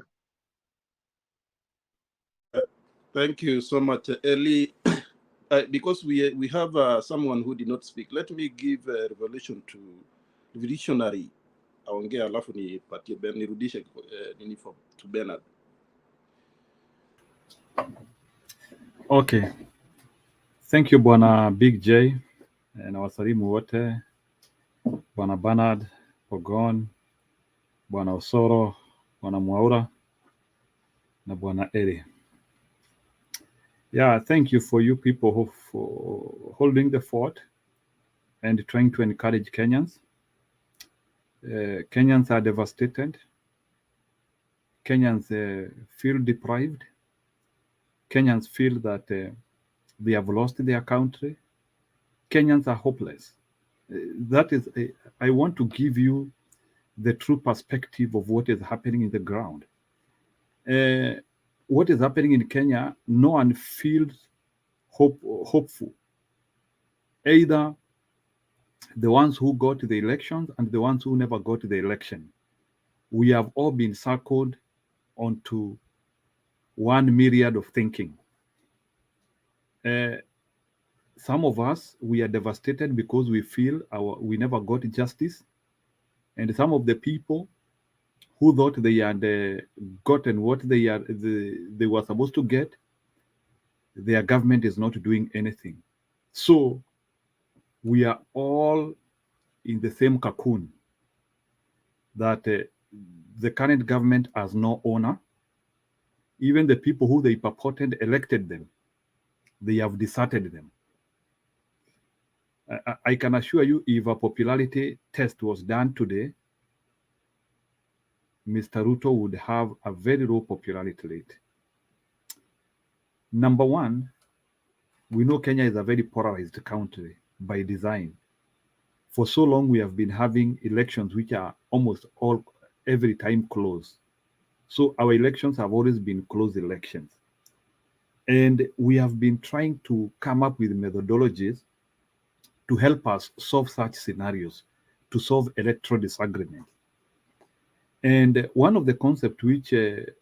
Thank you so much, Eli. Because we have someone who did not speak, let me give a revelation to revolutionary aongee, alafu nipatie nirudishe nini to Bernard. Okay. Thank you Bwana Big J na wasalimu wote, Bwana Bernard Ogon, Bwana Osoro, Bwana Mwaura na Bwana Eli. Yeah, thank you for you people who for holding the fort and trying to encourage Kenyans. Kenyans are devastated. Kenyans feel deprived. Kenyans feel that they have lost their country. Kenyans are hopeless. That is, I want to give you the true perspective of what is happening in the ground. What is happening in Kenya, no one feels hopeful. Either the ones who got the elections and the ones who never got the election. We have all been circled onto one myriad of thinking. Some of us, we are devastated because we feel we never got justice. And some of the people who thought they had gotten what they were supposed to get, their government is not doing anything. So we are all in the same cocoon that the current government has no owner. Even the people who they purported elected them, they have deserted them. I can assure you, if a popularity test was done today, Mr. Ruto would have a very low popularity rate. Number one, we know Kenya is a very polarized country by design. For so long, we have been having elections which are almost all every time close. So our elections have always been close elections. And we have been trying to come up with methodologies to help us solve such scenarios, to solve electoral disagreement. And one of the concepts which Mr.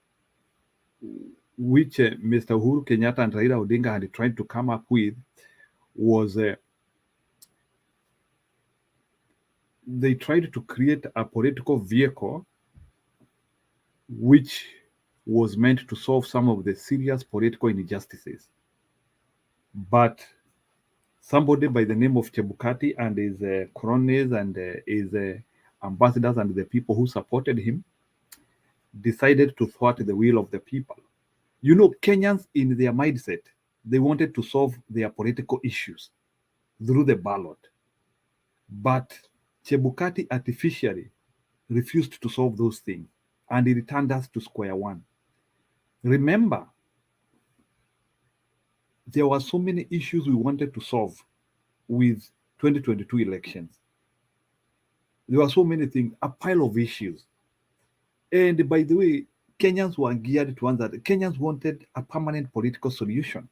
Uhuru Kenyatta and Raila Odinga had tried to come up with was they tried to create a political vehicle which was meant to solve some of the serious political injustices. But somebody by the name of Chebukati and his cronies and his ambassadors and the people who supported him decided to thwart the will of the people. You know, Kenyans in their mindset, they wanted to solve their political issues through the ballot. But Chebukati artificially refused to solve those things, and it returned us to square one. Remember, there were so many issues we wanted to solve with 2022 elections. There were so many things, a pile of issues. And by the way, Kenyans were geared to answer. Kenyans wanted a permanent political solution.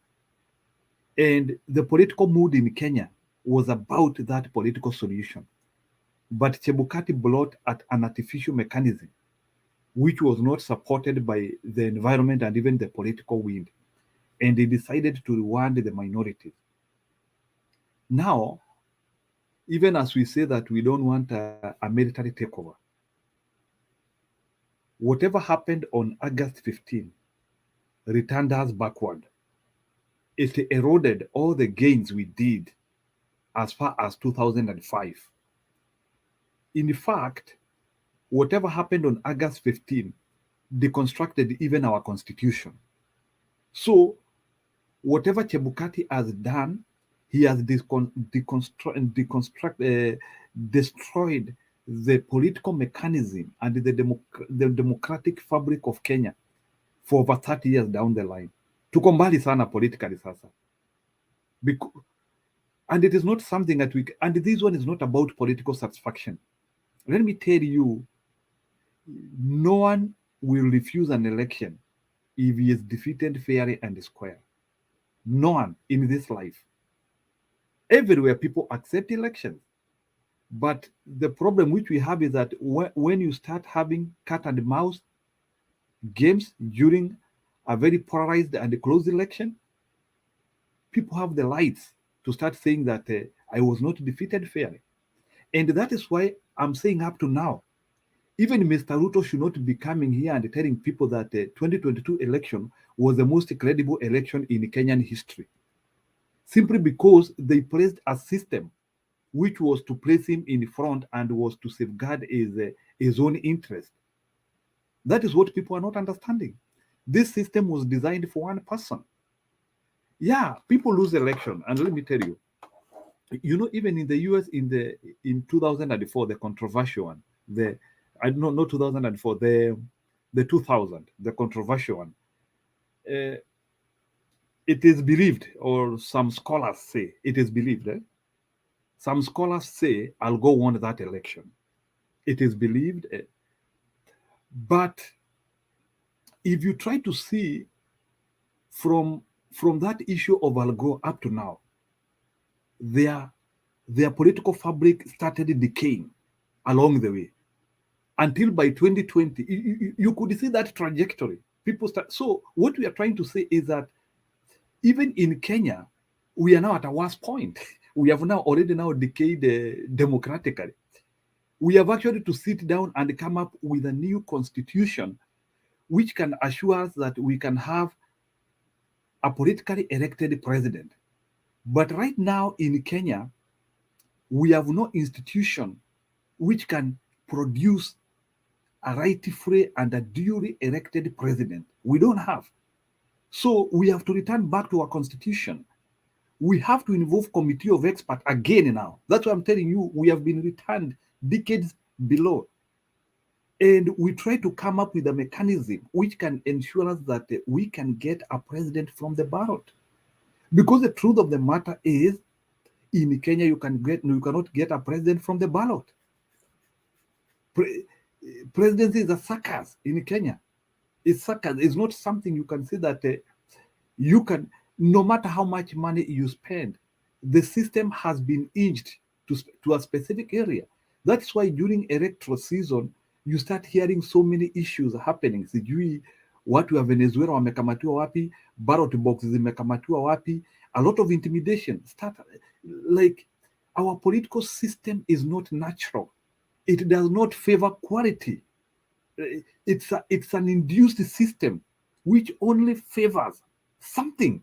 And the political mood in Kenya was about that political solution. But Chebukati brought at an artificial mechanism, which was not supported by the environment and even the political wind. And they decided to reward the minorities. Now, even as we say that we don't want a military takeover, whatever happened on August 15 returned us backward. It eroded all the gains we did as far as 2005. In fact, whatever happened on August 15 deconstructed even our constitution. So, whatever Chebukati has done, he has destroyed the political mechanism and the democratic fabric of Kenya for over 30 years down the line. Tuko mbali sana politically sasa. And it is not something that and this one is not about political satisfaction. Let me tell you, no one will refuse an election if he is defeated fairly and square. No one in this life. Everywhere people accept elections. But the problem which we have is that when you start having cat and mouse games during a very polarized and close election, people have the lights to start saying that I was not defeated fairly. And that is why I'm saying up to now, even Mr. Ruto should not be coming here and telling people that the 2022 election was the most credible election in Kenyan history. Simply because they placed a system which was to place him in front and was to safeguard his own interest. That is what people are not understanding. This system was designed for one person. Yeah, people lose election, and let me tell you, you know, even in the US in 2004, the controversial one, not 2004, the 2000, the controversial one. It is believed, or some scholars say it is believed, some scholars say Al Gore won that election. It is believed. But if you try to see from that issue of Al Gore up to now, their political fabric started decaying along the way. Until by 2020, you could see that trajectory. So what we are trying to say is that even in Kenya, we are now at a worse point. We have now already decayed democratically. We have actually to sit down and come up with a new constitution which can assure us that we can have a politically elected president. But right now in Kenya, we have no institution which can produce a rightfully and a duly elected president. We don't have. So we have to return back to our constitution. We have to involve committee of experts again now. That's what I'm telling you. We have been returned decades below. And we try to come up with a mechanism which can ensure us that we can get a president from the ballot. Because the truth of the matter is, in Kenya, you cannot get a president from the ballot. Presidency is a circus in Kenya. It's circus. It's not something you can say that you can, no matter how much money you spend, the system has been hinged to a specific area. That's why during electoral season, you start hearing so many issues happening. Sijui watu wa Venezuela wamekamatiwa wapi, ballot boxes zimekamatiwa wapi, a lot of intimidation. Like, our political system is not natural. It does not favor quality. It's an induced system which only favors something.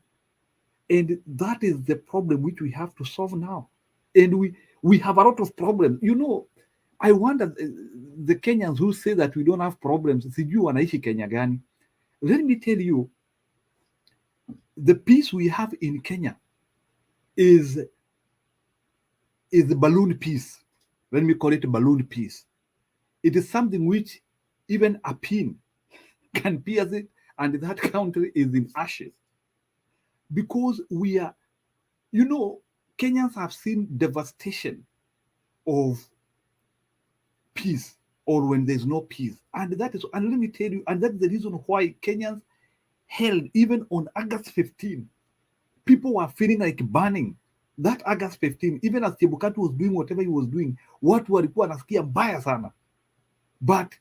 And that is the problem which we have to solve now. And we have a lot of problems. You know, I wonder, the Kenyans who say that we don't have problems, sijui wanaishi Kenya gani. Let me tell you, the peace we have in Kenya is the balloon peace. Let me call it balloon peace. It is something which even a pin can pierce it, and that country is in ashes. Because we are, you know, Kenyans have seen devastation of peace, or when there's no peace. And that is, and let me tell you, and that's the reason why Kenyans held, even on August 15, people were feeling like burning. That August 15, even as Chebukati was doing whatever he was doing, watu walikuwa nasikia mbaya sana. But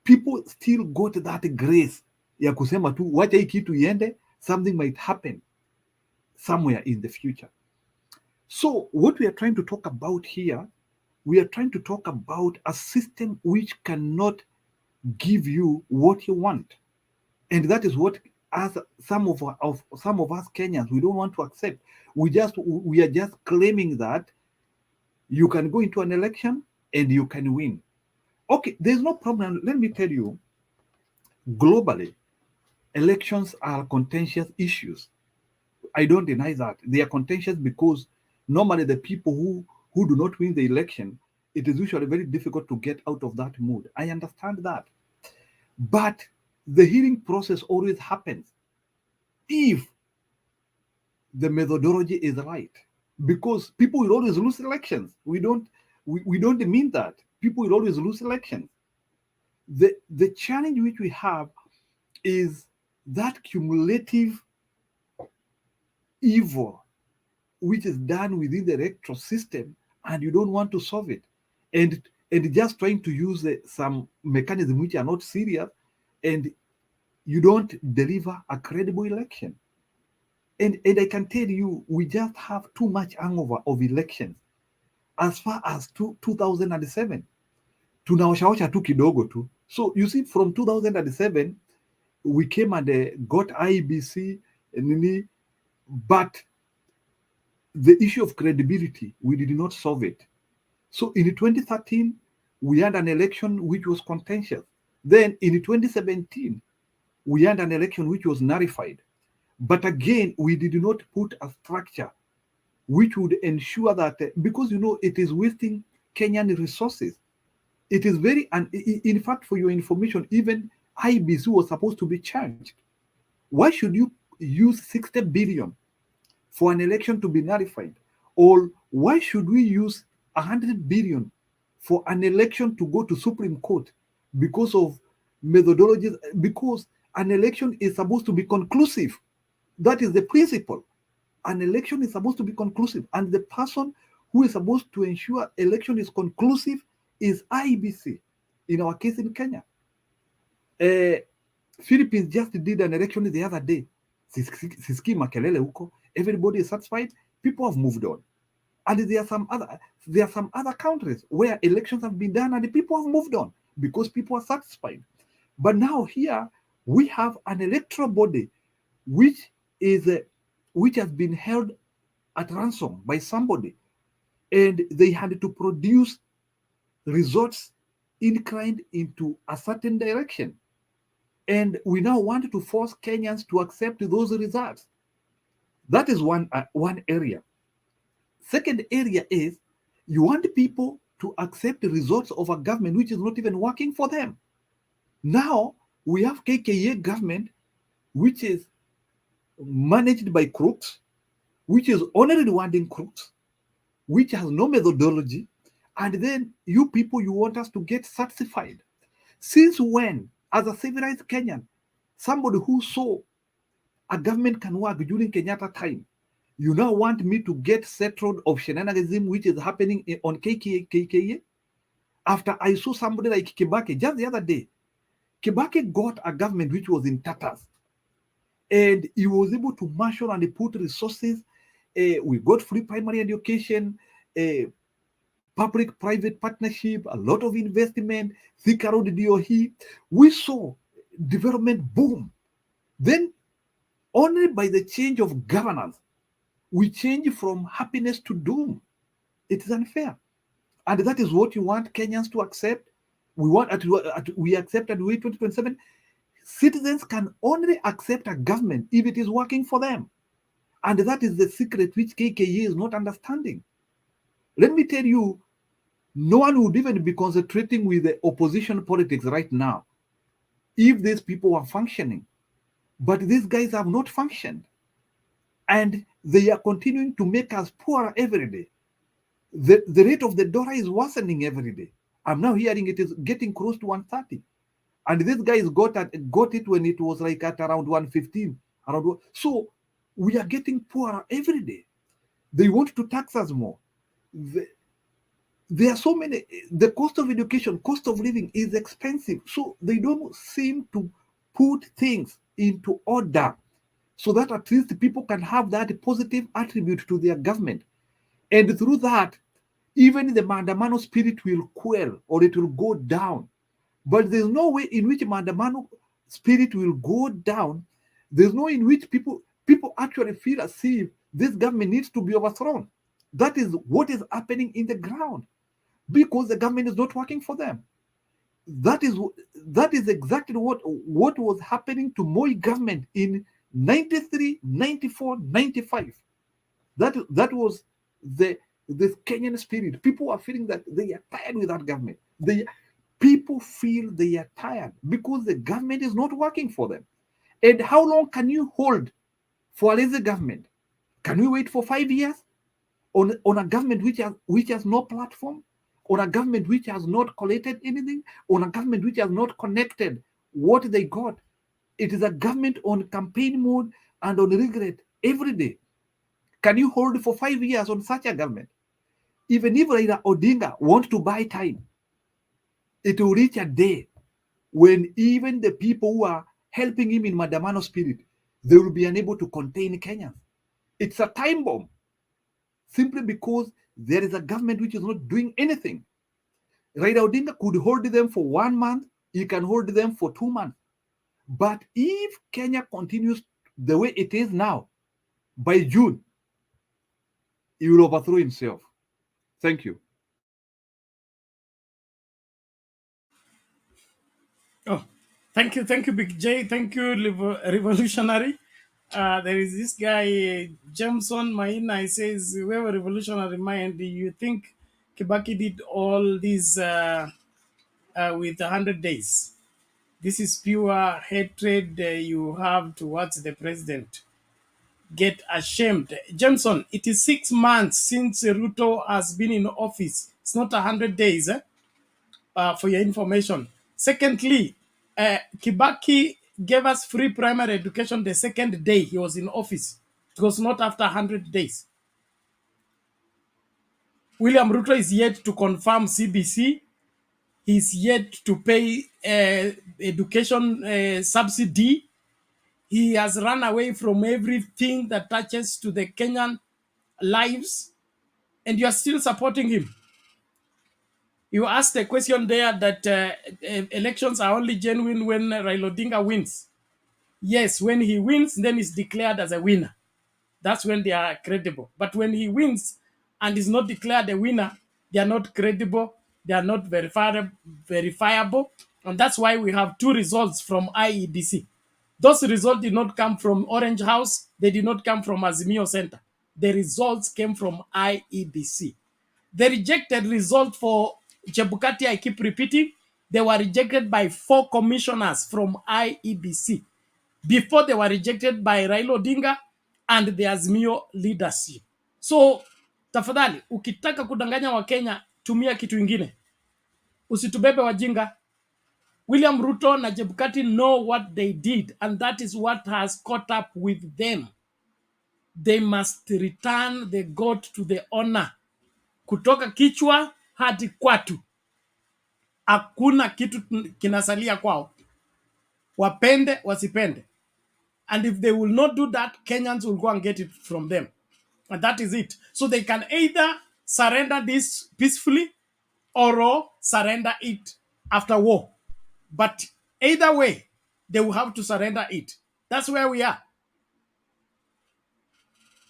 people still got that grace ya kusema tu, wacha hii kitu iende, something might happen somewhere in the future. So what we are trying to talk about here, we are trying to talk about a system which cannot give you what you want. And that is what, as some of us Kenyans, we don't want to accept. We are just claiming that you can go into an election and you can win. Okay, there's no problem. Let me tell you, globally, elections are contentious issues. I don't deny that. They are contentious because normally the people who do not win the election, it is usually very difficult to get out of that mood. I understand that. But the healing process always happens if the methodology is right. Because people will always lose elections. We don't mean that. People will always lose elections. The challenge which we have is that cumulative evil which is done within the electoral system, and you don't want to solve it. And just trying to use some mechanism which are not serious, and you don't deliver a credible election. And I can tell you, we just have too much hangover of elections. As far as 2007, tunawashaosha tu kidogo tu. So you see, from 2007, we came and got IBC, but the issue of credibility, we did not solve it. So in 2013, we had an election which was contentious. Then in 2017, we had an election which was nullified. But again, we did not put a structure which would ensure that, because, you know, it is wasting Kenyan resources. It is very, and in fact, for your information, even IBC was supposed to be changed. Why should you use 60 billion for an election to be nullified? Or why should we use 100 billion for an election to go to Supreme Court because of methodologies? Because an election is supposed to be conclusive. That is the principle. An election is supposed to be conclusive, and the person who is supposed to ensure election is conclusive is IEBC. In our case in Kenya, Philippines just did an election the other day. Siski makelele huko. Everybody is satisfied. People have moved on. And there are some other countries where elections have been done and the people have moved on because people are satisfied. But now here we have an electoral body which has been held at ransom by somebody, and they had to produce results inclined into a certain direction. And we now want to force Kenyans to accept those results. That is one area. Second area is you want people to accept the results of a government which is not even working for them. Now we have KKA government which is managed by crooks, which is only rewarding crooks, which has no methodology, and then you people, you want us to get satisfied. Since when, as a civilized Kenyan, somebody who saw a government can work during Kenyatta time, you now want me to get settled of shenaniganism which is happening on KKA? After I saw somebody like Kibaki just the other day, Kibaki got a government which was in tatters, and he was able to marshal and put resources. We got free primary education, public-private partnership, a lot of investment, thick around the DOE. We saw development boom. Then, only by the change of governance, we change from happiness to doom. It is unfair. And that is what you want Kenyans to accept. We accept at 2027. Citizens can only accept a government if it is working for them. And that is the secret which KKA is not understanding. Let me tell you, no one would even be concentrating with the opposition politics right now if these people were functioning. But these guys have not functioned. And they are continuing to make us poorer every day. The rate of the dollar is worsening every day. I'm now hearing it is getting close to 130. And these guys got it when it was like at around 115. So we are getting poorer every day. They want to tax us more. There are so many. The cost of education, cost of living is expensive. So they don't seem to put things into order so that at least people can have that positive attribute to their government. And through that, even the Mandamano spirit will quell or it will go down. But there's no way in which Mandamano spirit will go down. There's no way in which people actually feel as if this government needs to be overthrown. That is what is happening in the ground because the government is not working for them. That is exactly what was happening to Moi government in 93, 94, 95. That was the Kenyan spirit. People are feeling that they are tired with that government. People feel they are tired because the government is not working for them. And how long can you hold for a lazy government? Can we wait for 5 years on a government which has no platform, on a government which has not collected anything, on a government which has not connected what they got? It is a government on campaign mode and on regret every day. Can you hold for 5 years on such a government? Even if Raila Odinga wants to buy time, it will reach a day when even the people who are helping him in Mandamano spirit, they will be unable to contain Kenyans. It's a time bomb, simply because there is a government which is not doing anything. Raila Odinga could hold them for 1 month, he can hold them for 2 months. But if Kenya continues the way it is now, by June, he will overthrow himself. Thank you. Oh, thank you, Big J. Thank you, Revolutionary. There is this guy, Jameson Maina. He says, "We have a revolutionary mind. Do you think Kibaki did all these with 100 days? This is pure hatred you have towards the president. get ashamed. Jameson, it is 6 months since Ruto has been in office. It's not 100 days, for your information. Secondly, Kibaki gave us free primary education the second day he was in office. It was not after 100 days. William Ruto is yet to confirm CBC. He's yet to pay education subsidy. He has run away from everything that touches to the Kenyan lives, and you are still supporting him. You asked a question there that elections are only genuine when Raila Odinga wins. Yes, when he wins, then he's declared as a winner. That's when they are credible. But when he wins and is not declared a winner, they are not credible, they are not verifiable. And that's why we have two results from IEBC. Those results did not come from Orange House, they did not come from Azimio Center. The results came from IEBC. The rejected result for Chebukati, I keep repeating, they were rejected by 4 commissioners from IEBC before they were rejected by Raila Odinga and the Azimio leadership. So, tafadhali, ukitaka kudanganya wa Kenya, tumia kitu ingine. Usitubebe wajinga. William Ruto na Chebukati know what they did, and that is what has caught up with them. They must return the goat to the owner. Kutoka kichwa hadi kwatu. Hakuna kitu kinasalia kwao. Wapende, wasipende. And if they will not do that, Kenyans will go and get it from them. And that is it. So they can either surrender this peacefully or surrender it after war. But either way, they will have to surrender it. That's where we are.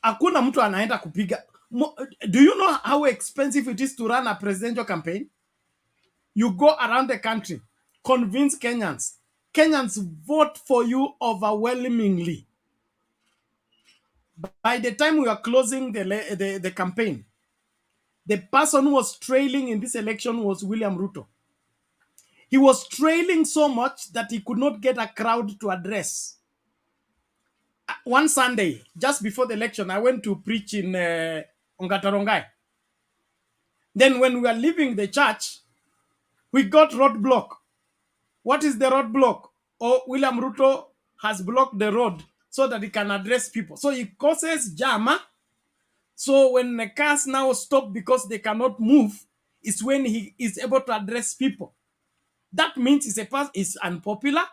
Hakuna mtu anaenda kupiga. Do you know how expensive it is to run a presidential campaign? You go around the country, convince Kenyans. Kenyans vote for you overwhelmingly. By the time we are closing the campaign, the person who was trailing in this election was William Ruto. He was trailing so much that he could not get a crowd to address. One Sunday, just before the election, I went to preach in Ongatarongai. Then when we were leaving the church, we got roadblock. What is the roadblock? Oh, William Ruto has blocked the road so that he can address people. So he causes jam. So when the cars now stop because they cannot move, it's when he is able to address people. That means he's unpopular.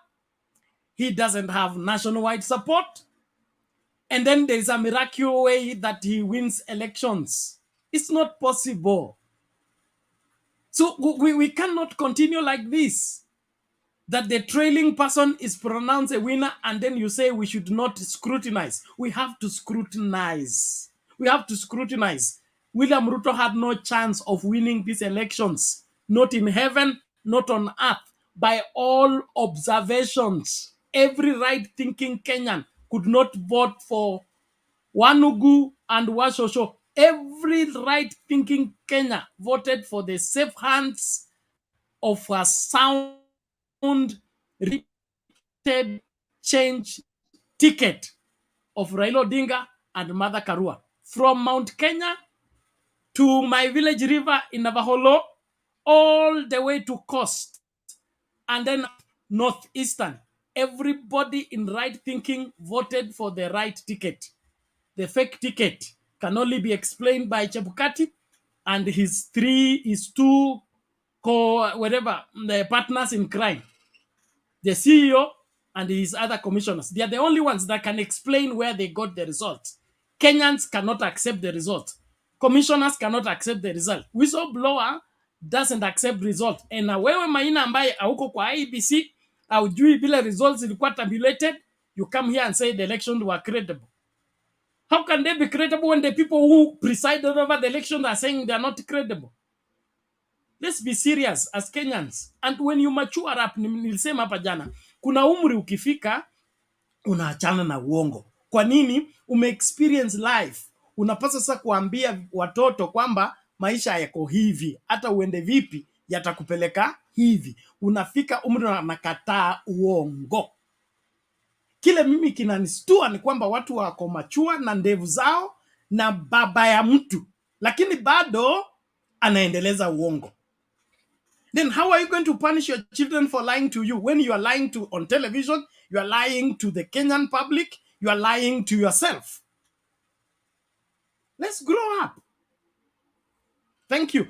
He doesn't have nationwide support. And then there's a miraculous way that he wins elections. It's not possible. So we cannot continue like this. That the trailing person is pronounced a winner and then you say we should not scrutinize. We have to scrutinize. We have to scrutinize. William Ruto had no chance of winning these elections. Not in heaven, not on earth. By all observations, every right-thinking Kenyan could not vote for Wanugu and Washosho. Every right-thinking Kenya voted for the safe hands of a sound repeated change ticket of Raila Odinga and Mother Karua. From Mount Kenya to my village river in Navaholo, all the way to coast, and then northeastern. Everybody in right thinking voted for the right ticket. The fake ticket can only be explained by Chebukati and his two the partners in crime. The CEO and his other commissioners. They are the only ones that can explain where they got the results. Kenyans cannot accept the result. Commissioners cannot accept the result. Whistleblower doesn't accept result. And wewe Maina ambaye hauko kwa IEBC, haujui bila results ilikuwa tabulated, you come here and say the elections were credible. How can they be credible when the people who presided over the election are saying they are not credible? Let's be serious as Kenyans. And when you mature up, nilisema hapa jana, kuna umri ukifika, unaachana na uongo. Kwa nini? Ume-experience life. Unapaswa sasa kuambia watoto kwamba maisha yako hivi. Hata uende vipi, yatakupeleka hivi. Unafika umri unakataa uongo. Kile mimi kinanistua ni kwamba watu wako machua na ndevu zao na baba ya mtu, lakini bado anaendeleza uongo. Then how are you going to punish your children for lying to you when you are lying to on television, you are lying to the Kenyan public, you are lying to yourself? Let's grow up. Thank you.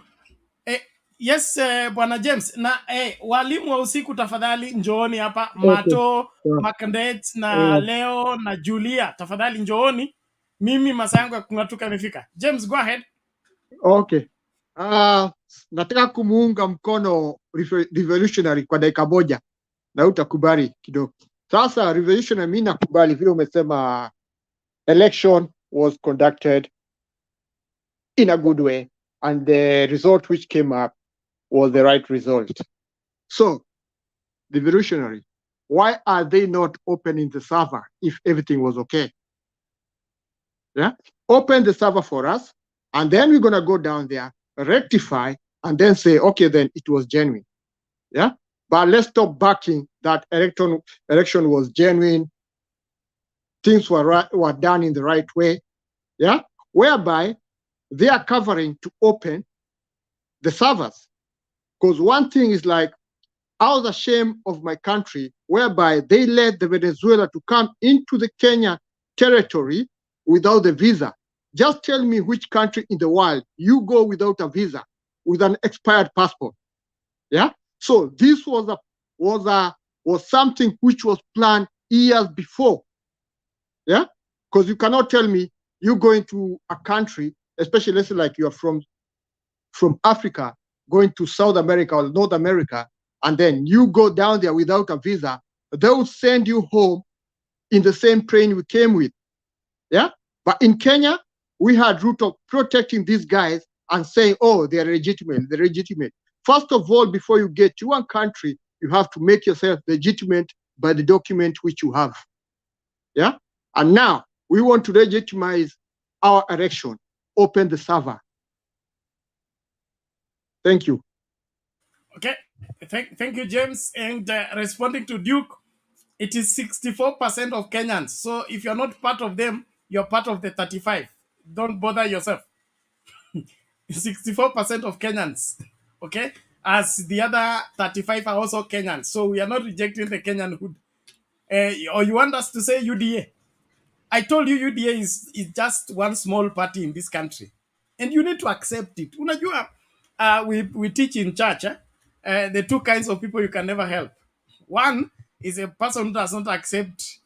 Yes, Bwana James. Na walimu wa usiku tafadhali njooni hapa. Mato, Makandet na Leo na Julia tafadhali njooni. Mimi masaa yangu ya kung'atuka imefika. James, go ahead. Okay. Nataka kumuunga mkono revolutionary kwa dakika moja na utakubali kidogo. Sasa revolutionary mimi nakubali vile umesema election was conducted in a good way and the result which came up was the right result. So, the revolutionary, why are they not opening the server if everything was okay? Yeah, open the server for us, and then we're gonna go down there, rectify, and then say, okay, then it was genuine. Yeah, but let's stop backing that election was genuine. Things were done in the right way. Yeah, whereby they are covering to open the servers. Because one thing is like, I was ashamed of my country, whereby they let the Venezuela to come into the Kenya territory without the visa. Just tell me which country in the world you go without a visa, with an expired passport. Yeah. So this was something which was planned years before. Yeah. Because you cannot tell me you go into a country, especially let's say like you are from Africa, going to South America or North America, and then you go down there without a visa, they will send you home in the same plane we came with. Yeah? But in Kenya, we had Ruto protecting these guys and saying, oh, they're legitimate. First of all, before you get to one country, you have to make yourself legitimate by the document which you have. Yeah? And now, we want to legitimize our election, open the server. Thank you. Okay, thank you, James. And responding to Duke, it is 64% of Kenyans. So if you're not part of them, you're part of the 35. Don't bother yourself. 64% of Kenyans, okay? As the other 35 are also Kenyans. So we are not rejecting the Kenyanhood. Or you want us to say UDA? I told you UDA is just one small party in this country. And you need to accept it. Unajua, we teach in church, the two kinds of people you can never help. One is a person who does not accept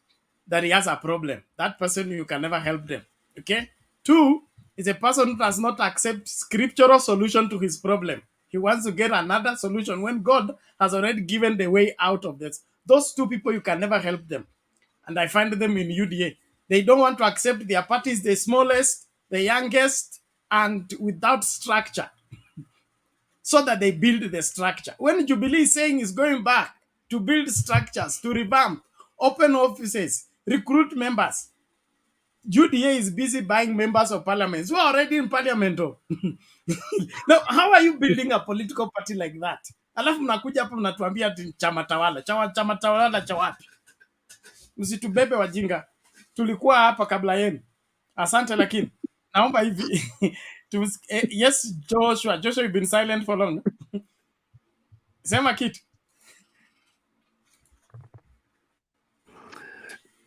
that he has a problem. That person, you can never help them. Okay? Two is a person who does not accept scriptural solution to his problem. He wants to get another solution when God has already given the way out of this. Those two people, you can never help them. And I find them in UDA. They don't want to accept their party is the smallest, the youngest, and without structure. So that they build the structure. When Jubilee is saying is going back to build structures, to revamp, open offices, recruit members, UDA is busy buying members of parliament who are already in parliament. Now, how are you building a political party like that? Alafu mnakuja hapa mnatuambia chama tawala. Chama tawala cha wapi? Msitubebe wajinga. Tulikuwa hapa kabla yenu. Asante lakini. Naomba hivi. Yes, Joshua, you've been silent for long. Sema kitu.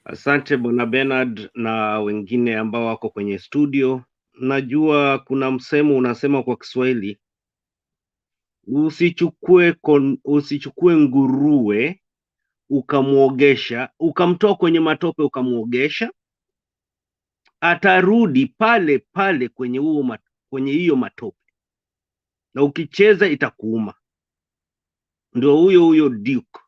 Asante Bwana Bernard na wengine ambao wako kwenye studio. Najua kuna msemo unasema kwa Kiswahili, usichukue nguruwe ukamwogesha, ukamtoa kwenye matope ukamwogesha, atarudi pale pale kwenye hiyo matope, na ukicheza itakuuma. Ndio huyo Duke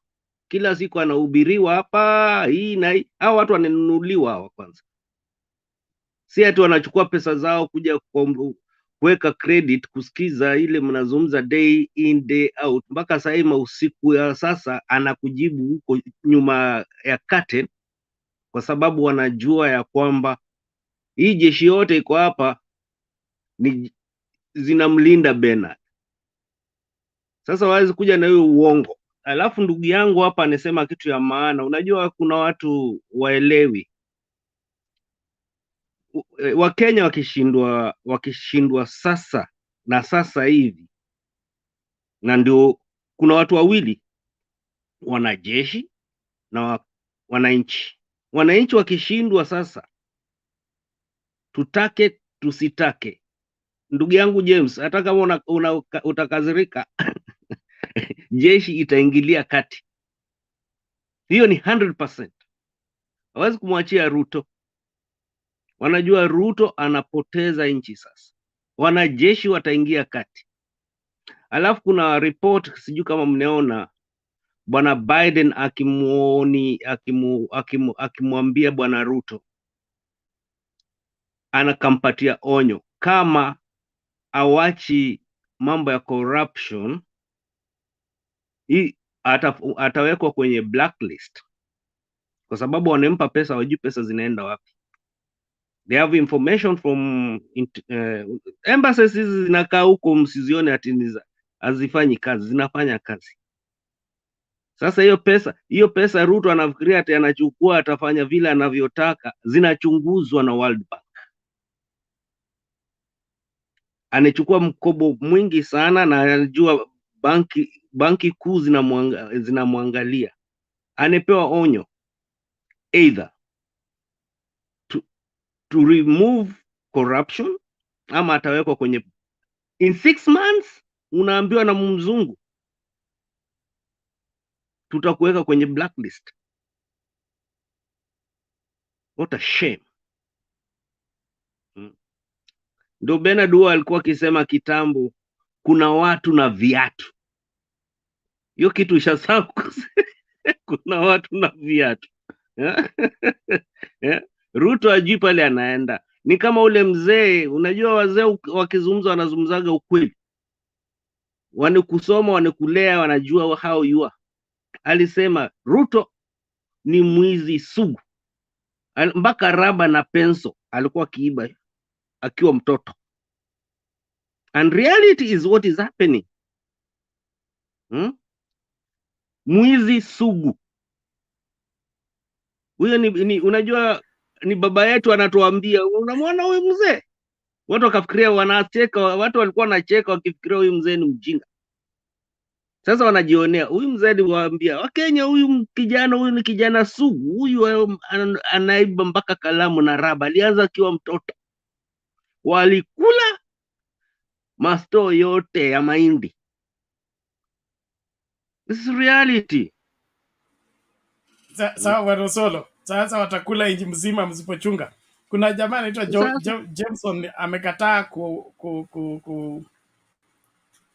kila siku anahubiriwa hapa hii na hii. Hao watu wananunuliwa hawa kwanza, si ati wanachukua pesa zao kuja kuweka credit kusikiza ile mnazungumza day in day out. Mpaka saa hii usiku ya sasa anakujibu huko nyuma ya curtain, kwa sababu wanajua ya kwamba hii jeshi yote iko hapa ni zinamlinda Bernard. Sasa wawezi kuja na hiyo uongo Alafu ndugu yangu hapa anasema kitu ya maana. Unajua kuna watu waelewi. Wakenya wakishindwa sasa na sasa hivi, na ndio kuna watu wawili, wanajeshi na wananchi. Wananchi wakishindwa sasa, tutake tusitake, ndugu yangu James, hata kama utakazirika jeshi itaingilia kati. Hiyo ni 100%. Hawezi kumwachia Ruto. Wanajua Ruto anapoteza nchi sasa. Wanajeshi wataingia kati. Alafu kuna report, sijui kama mnaona, bwana Biden akimwambia bwana Ruto, anakampatia onyo kama awachi mambo ya corruption, atawekwa kwenye blacklist, kwa sababu wanampa pesa, wajui pesa zinaenda wapi. They have information from embassies hizi zinakaa huko, msizione ati hazifanyi kazi, zinafanya kazi. Sasa hiyo pesa Ruto anafikiria ati anachukua atafanya vile anavyotaka, zinachunguzwa na World Bank. Anachukua mkobo mwingi sana, na anajua banki kuu zinamwangalia. Anapewa onyo either to remove corruption, ama atawekwa kwenye in 6 months. Unaambiwa na mzungu, tutakuweka kwenye blacklist. What a shame. Ndio Bernard alikuwa akisema kitambo, kuna watu na viatu. Hiyo kitu ishasahau. Kuna watu na viatu. Ruto ajui pale anaenda. Ni kama ule mzee, unajua wazee wakizungumza wanazungumzaga ukweli. Wanakusoma, wanakulea, wanajua how you are. Alisema Ruto ni mwizi sugu. Mpaka raba na penso alikuwa kiiba akiwa mtoto. And reality is what is happening. Mwizi sugu. Huyo unajua ni baba yetu anatuambia, unamwona huyu mzee? Watu wakafikiria, wanacheka, watu walikuwa wanacheka wakifikiria huyu mzee ni mjinga. Sasa wanajionea, huyu mzee aliwaambia Wakenya, huyu ni kijana sugu, huyu anaiba mpaka kalamu na raba, alianza akiwa mtoto. Walikula masto yote ya mahindi. This is reality. Sawa Warosolo. Sasa watakula inji mzima msipochunga. Kuna jamaa anaitwa Jameson amekataa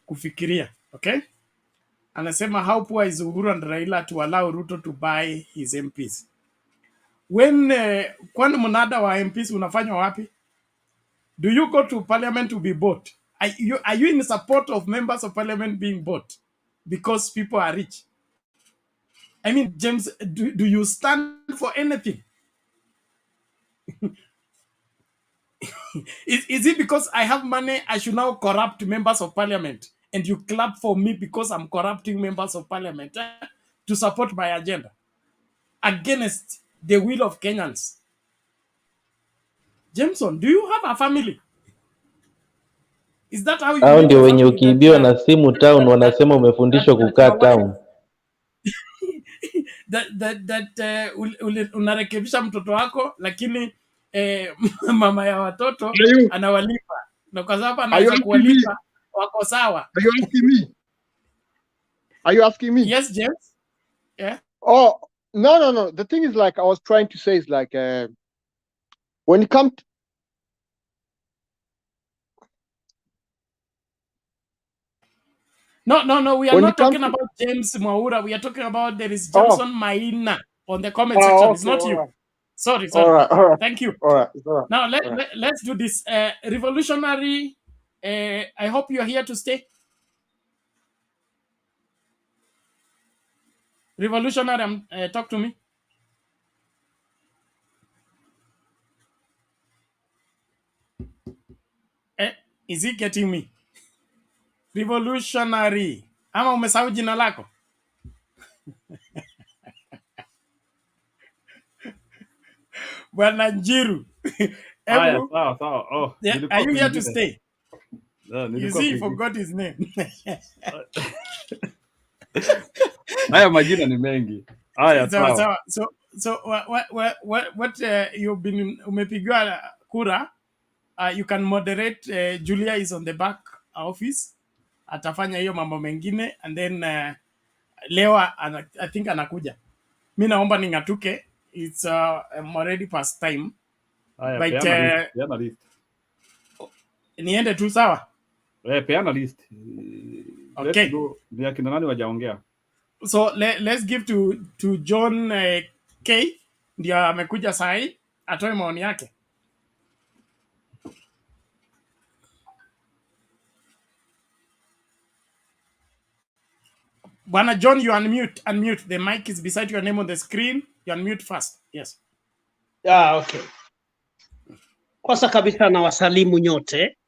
kufikiria, okay? Anasema how poor is Uhuru and Raila to allow Ruto to buy his MPs. When kwani mnada wa MPs unafanywa wapi? Do you go to parliament to be bought? Are you in support of members of parliament being bought because people are rich? I mean, James, do you stand for anything? Is it because I have money I should now corrupt members of parliament, and you clap for me because I'm corrupting members of parliament to support my agenda against the will of Kenyans? Jameson, do you have a family? Is that how you Hao lead ndio your wenye family? ukiibiwa na simu town wanasema umefundishwa kukaa town. Unarekebisha mtoto wako, lakini mama ya watoto anawalipa, na kwa sababu anaweza kuwalipa wako sawa. Are you asking me? Are you asking me? Yes, James. Yeah. Oh, no. The thing is, like I was trying to say, is like when it comes to No. We are not talking about James Mwaura. We are talking about there is Johnson Maina on the comment section. It's not you. Right. Sorry. All right. Thank you. All right. Now let's do this. Revolutionary. I hope you are here to stay. Revolutionary, talk to me. Is he getting me? Revolutionary. Ama umesahau jina lako? Bwana Njiru. Haya, Ebu, sawa sawa. Oh, yeah, are nilikuwa you here to kwingine. stay? You Nilikuwa see, he kwingine. forgot his name. Haya majina ni mengi. Haya, sawa. So what you've been umepigiwa kura, you can moderate. Julia is on the back office, atafanya hiyo mambo mengine, and then leo I think anakuja. Mi naomba ningatuke. It's I'm already past time. Haya, But peana list. Niende tu sawa? Peana list. Okay. Let's go. Ni akina nani wajaongea? So let's give to John K. Ndio amekuja sahi atoe maoni yake. Bwana John, you unmute. The mic is beside your name on the screen. You unmute first. Yes. Okay. Kwanza kabisa na wasalimu nyote.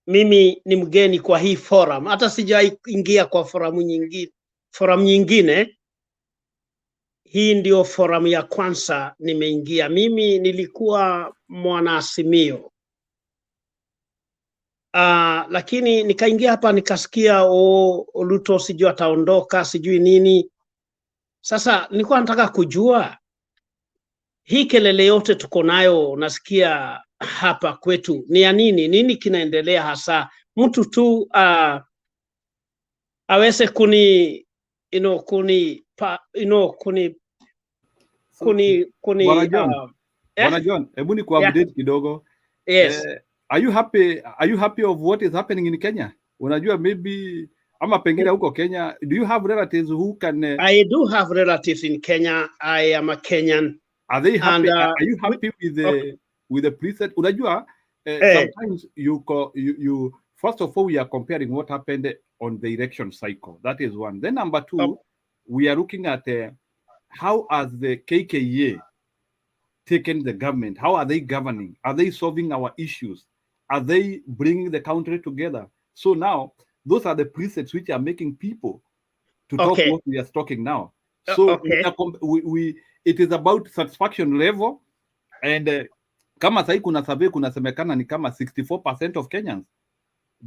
Mimi ni mgeni kwa hii forum. Hata sijaingia kwa forum nyingine. Hii ndio forum ya kwanza nimeingia. Mimi nilikuwa mwanaazimio. Lakini nikaingia hapa nikasikia Ruto sijui ataondoka, sijui nini. Sasa nilikuwa nataka kujua hii kelele yote tuko nayo nasikia hapa kwetu ni ya nini? Nini kinaendelea hasa? Mtu tu aweze kuni Bwana John, hebu ni ku-update kidogo. Yes. Are you happy of what is happening in Kenya? Unajua maybe ama pengine huko Kenya, do you have relatives who can I do have relatives in Kenya. I am a Kenyan. Are they happy? And, are you happy with the preset? Unajua sometimes you first of all we are comparing what happened on the election cycle. That is one. Then number two, we are looking at how has the KKA taken the government? How are they governing? Are they solving our issues? Are they bringing the country together? So now, those are the presets which are making people to talk what we are talking now. So it is about satisfaction level, and kama sahi kuna survey kunasemekana ni kama 64% of Kenyans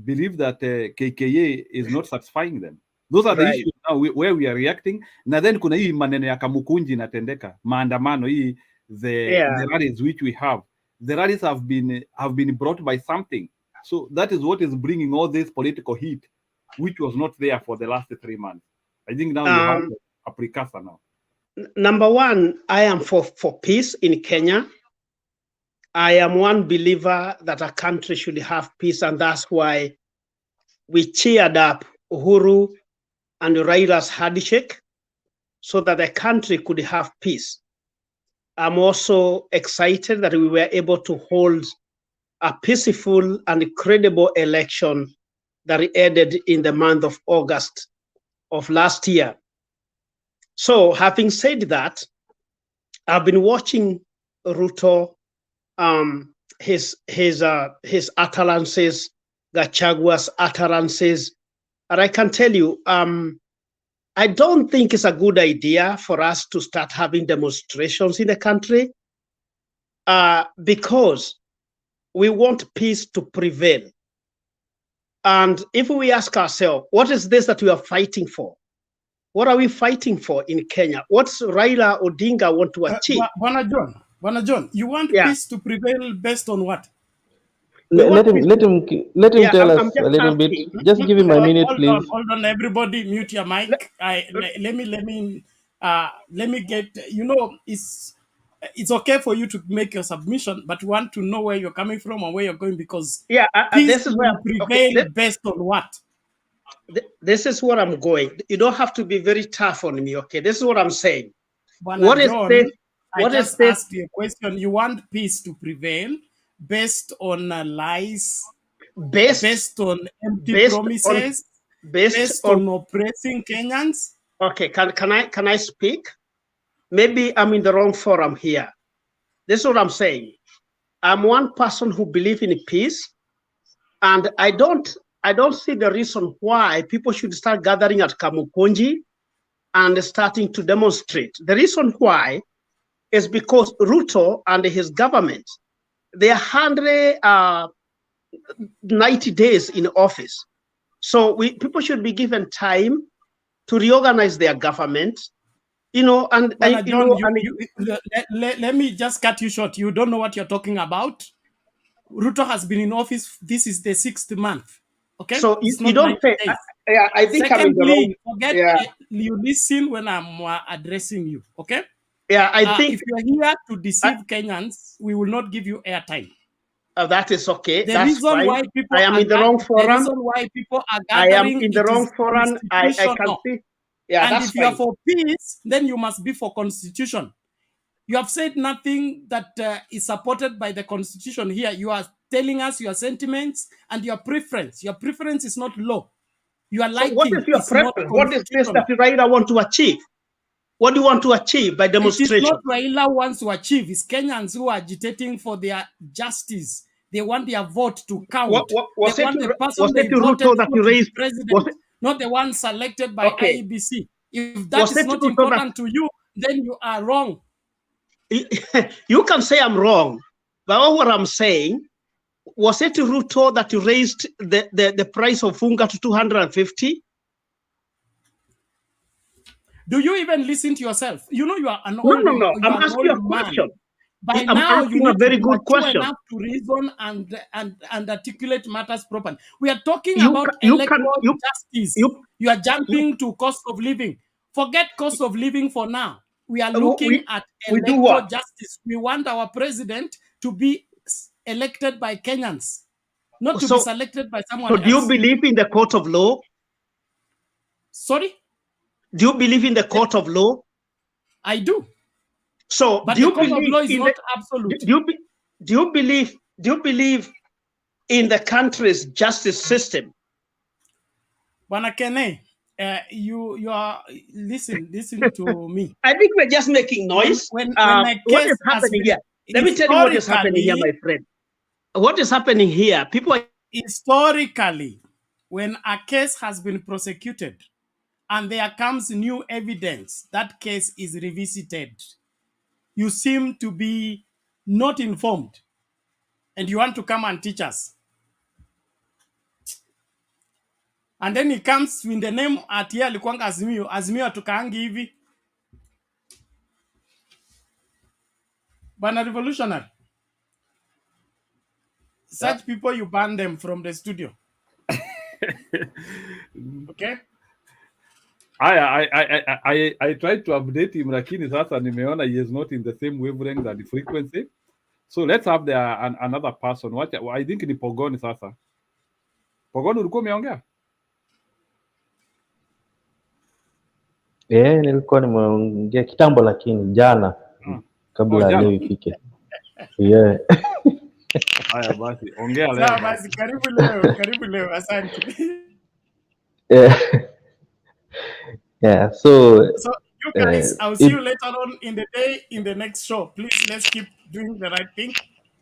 believe that KKA is not satisfying them. Those are the issues now where we are reacting. Na then kuna hii maneno ya Kamukunji inatendeka, maandamano hii, the rallies which we have. The rallies have been brought by something. So that is what is bringing all this political heat, which was not there for the last 3 months. I think now you have a precursor now. Number one, I am for peace in Kenya. I am one believer that a country should have peace, and that's why we cheered up Uhuru and Raila's handshake so that the country could have peace. I'm also excited that we were able to hold a peaceful and credible election that ended in the month of August of last year. So having said that, I've been watching Ruto, his utterances, Gachagua's utterances, and I can tell you, I don't think it's a good idea for us to start having demonstrations in the country because we want peace to prevail. And if we ask ourselves, what is this that we are fighting for? What are we fighting for in Kenya? What's Raila Odinga want to achieve? Bwana John, you want peace to prevail based on what? Let him tell us a little bit. Just give him a minute, please. Hold on, everybody, mute your mic. Let me get. It's okay for you to make your submission, but we want to know where you're coming from and where you're going, because peace this is where prevail based on what? This is what I'm going. You don't have to be very tough on me, okay? This is what I'm saying. What is this? I just asked you a question. You want peace to prevail based on lies, based on empty promises, based on oppressing Kenyans? Okay, can I speak? Maybe I'm in the wrong forum here. This is what I'm saying. I'm one person who believes in peace, and I don't I don't see the reason why people should start gathering at Kamukunji and starting to demonstrate. The reason why is because Ruto and his government, they are 190 days in office. So people should be given time to reorganize their government, you know, and John, let me just cut you short. You don't know what you're talking about. Ruto has been in office. This is the 6th month. Okay, so it's you not don't say. I think Secondly, I'm forget you listen when I'm addressing you. Okay. Yeah, I think if you're here to deceive Kenyans, we will not give you airtime. That is okay. The That's reason fine. why people I am in the wrong forum. The reason why people are I am gathering, in the wrong forum. I can see. Yeah, and that's if you are fine. for peace, then you must be for constitution. You have said nothing that is supported by the constitution here. You are telling us your sentiments and your preference. Your preference is not law. You are liking. What is your preference? What is this that Raila want to achieve? What do you want to achieve by demonstration? It is not Raila wants to achieve. It's Kenyans who are agitating for their justice. They want their vote to count. Was they want the person they voted for to be president, not the one selected by IEBC. If that is not important to you, then you are wrong. You can say I'm wrong, but what I'm saying, was it Ruto that raised the price of funga to 250? Do you even listen to yourself? You know you are an old man. No. I'm asking you a question. By now, you need a very good question enough to reason and articulate matters properly. We are talking about electoral justice. You are jumping to cost of living. Forget cost of living for now. We are looking at electoral justice. We want our president to be elected by Kenyans, not to be selected by someone else. So do you believe in the court of law? Sorry? Do you believe in the court of law? I do. So but the court of law is not absolute. Do you believe in the country's justice system? Bwana Kene, you are listen to me. I think we're just making noise. When what is happening here? Let me tell you what is happening here, my friend. What is happening here? People are historically, when a case has been prosecuted and there comes new evidence, that case is revisited. You seem to be not informed and you want to come and teach us. And then he comes in the name at here alikuanga Azimio tukaangi hivi. Bana revolutionary. Such people, you ban them from the studio. Okay? I tried to update him, lakini sasa nimeona he is not in the same wavelength and frequency. So let's have another person. I think ni Pogoni sasa. Pogoni ulikuwa umeongea? Nilikuwa nimeongea kitambo lakini jana kabla leo ifike. Haya basi, ongea leo. Sawa basi, karibu leo, asante. So you guys, I'll see you later on in the day in the next show. Please, let's keep doing the right thing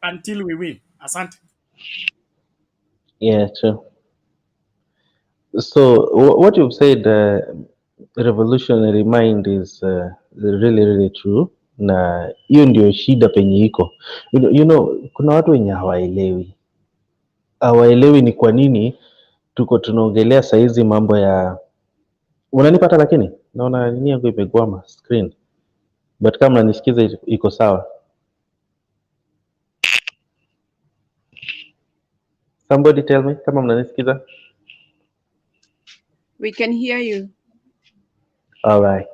until we win. Asante. Yeah, true. So what you've said, revolutionary mind is really true. Na hiyo ndio shida penye iko. You know, kuna watu wenye hawaelewi ni kwa nini tuko tunaongelea saizi mambo ya unanipata, lakini naona nini yangu imegwama screen, but kama unanisikiza iko sawa. Somebody tell me kama mnanisikiza. We can hear you. All right.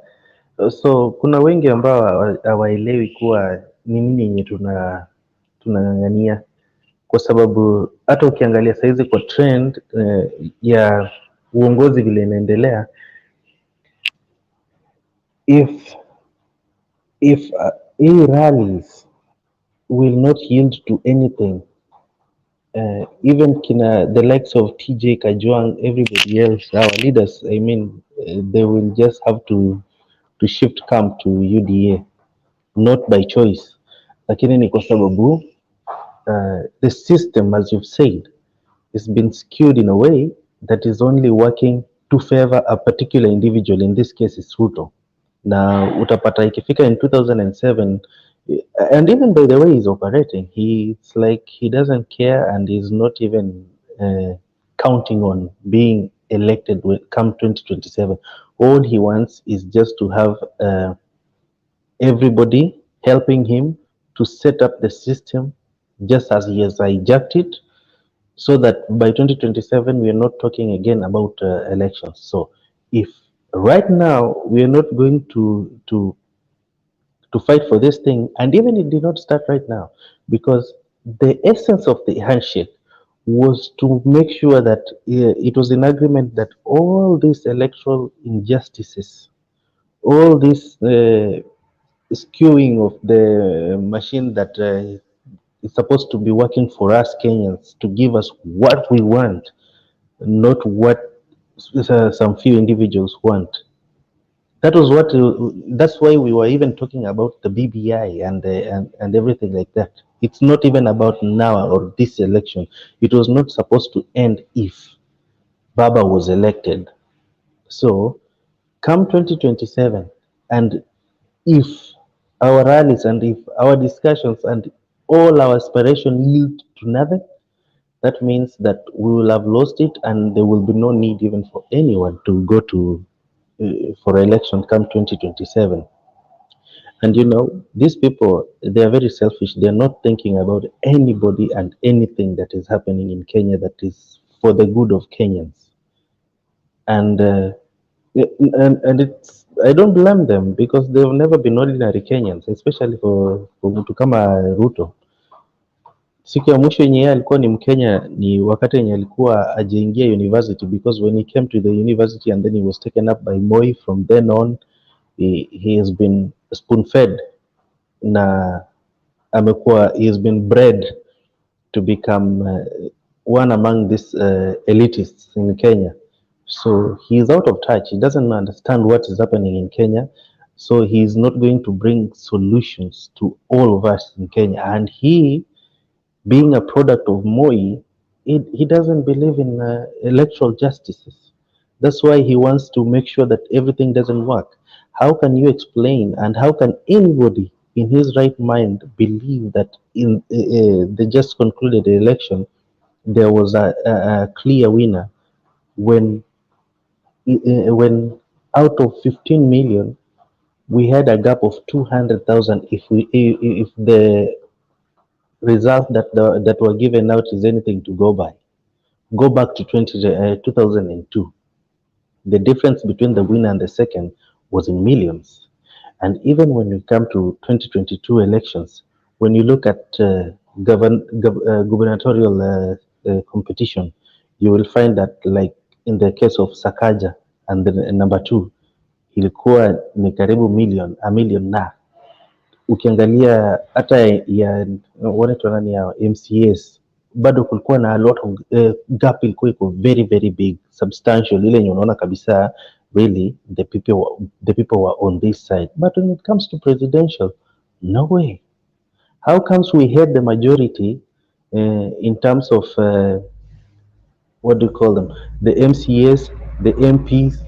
So kuna wengi ambao hawaelewi kuwa ni nini yenye tunang'ang'ania, kwa sababu hata ukiangalia saizi kwa trend ya uongozi vile inaendelea, if rallies will not yield to anything, even the likes of TJ Kajwang, everybody else, our leaders, I mean, they will just have to shift camp to UDA, not by choice, lakini ni kwa sababu the system, as you've said, it's been skewed in a way that is only working to favor a particular individual. In this case, it's Ruto. Now, utapata ikifika in 2007, and even by the way he's operating, it's like he doesn't care and he's not even counting on being elected when come 2027. All he wants is just to have everybody helping him to set up the system just as he has hijacked it, so that by 2027 we are not talking again about elections. So if right now we are not going to fight for this thing, and even it did not start right now, because the essence of the handshake was to make sure that it was an agreement that all these electoral injustices, all this skewing of the machine that is supposed to be working for us Kenyans to give us what we want, not what some few individuals want. That was what. That's why we were even talking about the BBI and everything like that. It's not even about now or this election. It was not supposed to end if Baba was elected. So come 2027, and if our rallies and if our discussions and all our aspiration yield to nothing, that means that we will have lost it, and there will be no need even for anyone to go to for election come 2027. And these people, they are very selfish. They're not thinking about anybody and anything that is happening in Kenya that is for the good of Kenyans. And it's, I don't blame them, because they've never been ordinary Kenyans, especially for mtu kama Ruto. Siku ya mwisho yenye yeye alikuwa ni Mkenya ni wakati yenye alikuwa ajaingia university, because when he came to the university and then he was taken up by Moi, from then on he has been spoon fed na he has been bred to become one among these elitists in Kenya. So he is out of touch. He doesn't understand what is happening in Kenya. So he is not going to bring solutions to all of us in Kenya. And he, being a product of Moi, he doesn't believe in electoral justices. That's why he wants to make sure that everything doesn't work. How can you explain, and how can anybody in his right mind believe that in the just concluded election there was a clear winner when out of 15 million we had a gap of 200,000? If the results that were given out is anything to go by, go back to 2002. The difference between the winner and the second was in millions. And even when we come to 2022 elections, when you look at gubernatorial competition, you will find that, like in the case of Sakaja and the number two, ilikuwa ni karibu a million na ukiangalia hata ya wanaitwa nani ya MCAs bado kulikuwa na a lot of gap, ilikuwa iko very very big, substantial, ile yenye unaona kabisa really the people were on this side. But when it comes to presidential, no way. How comes we had the majority in terms of what do you call them, the MCAs, the MPs,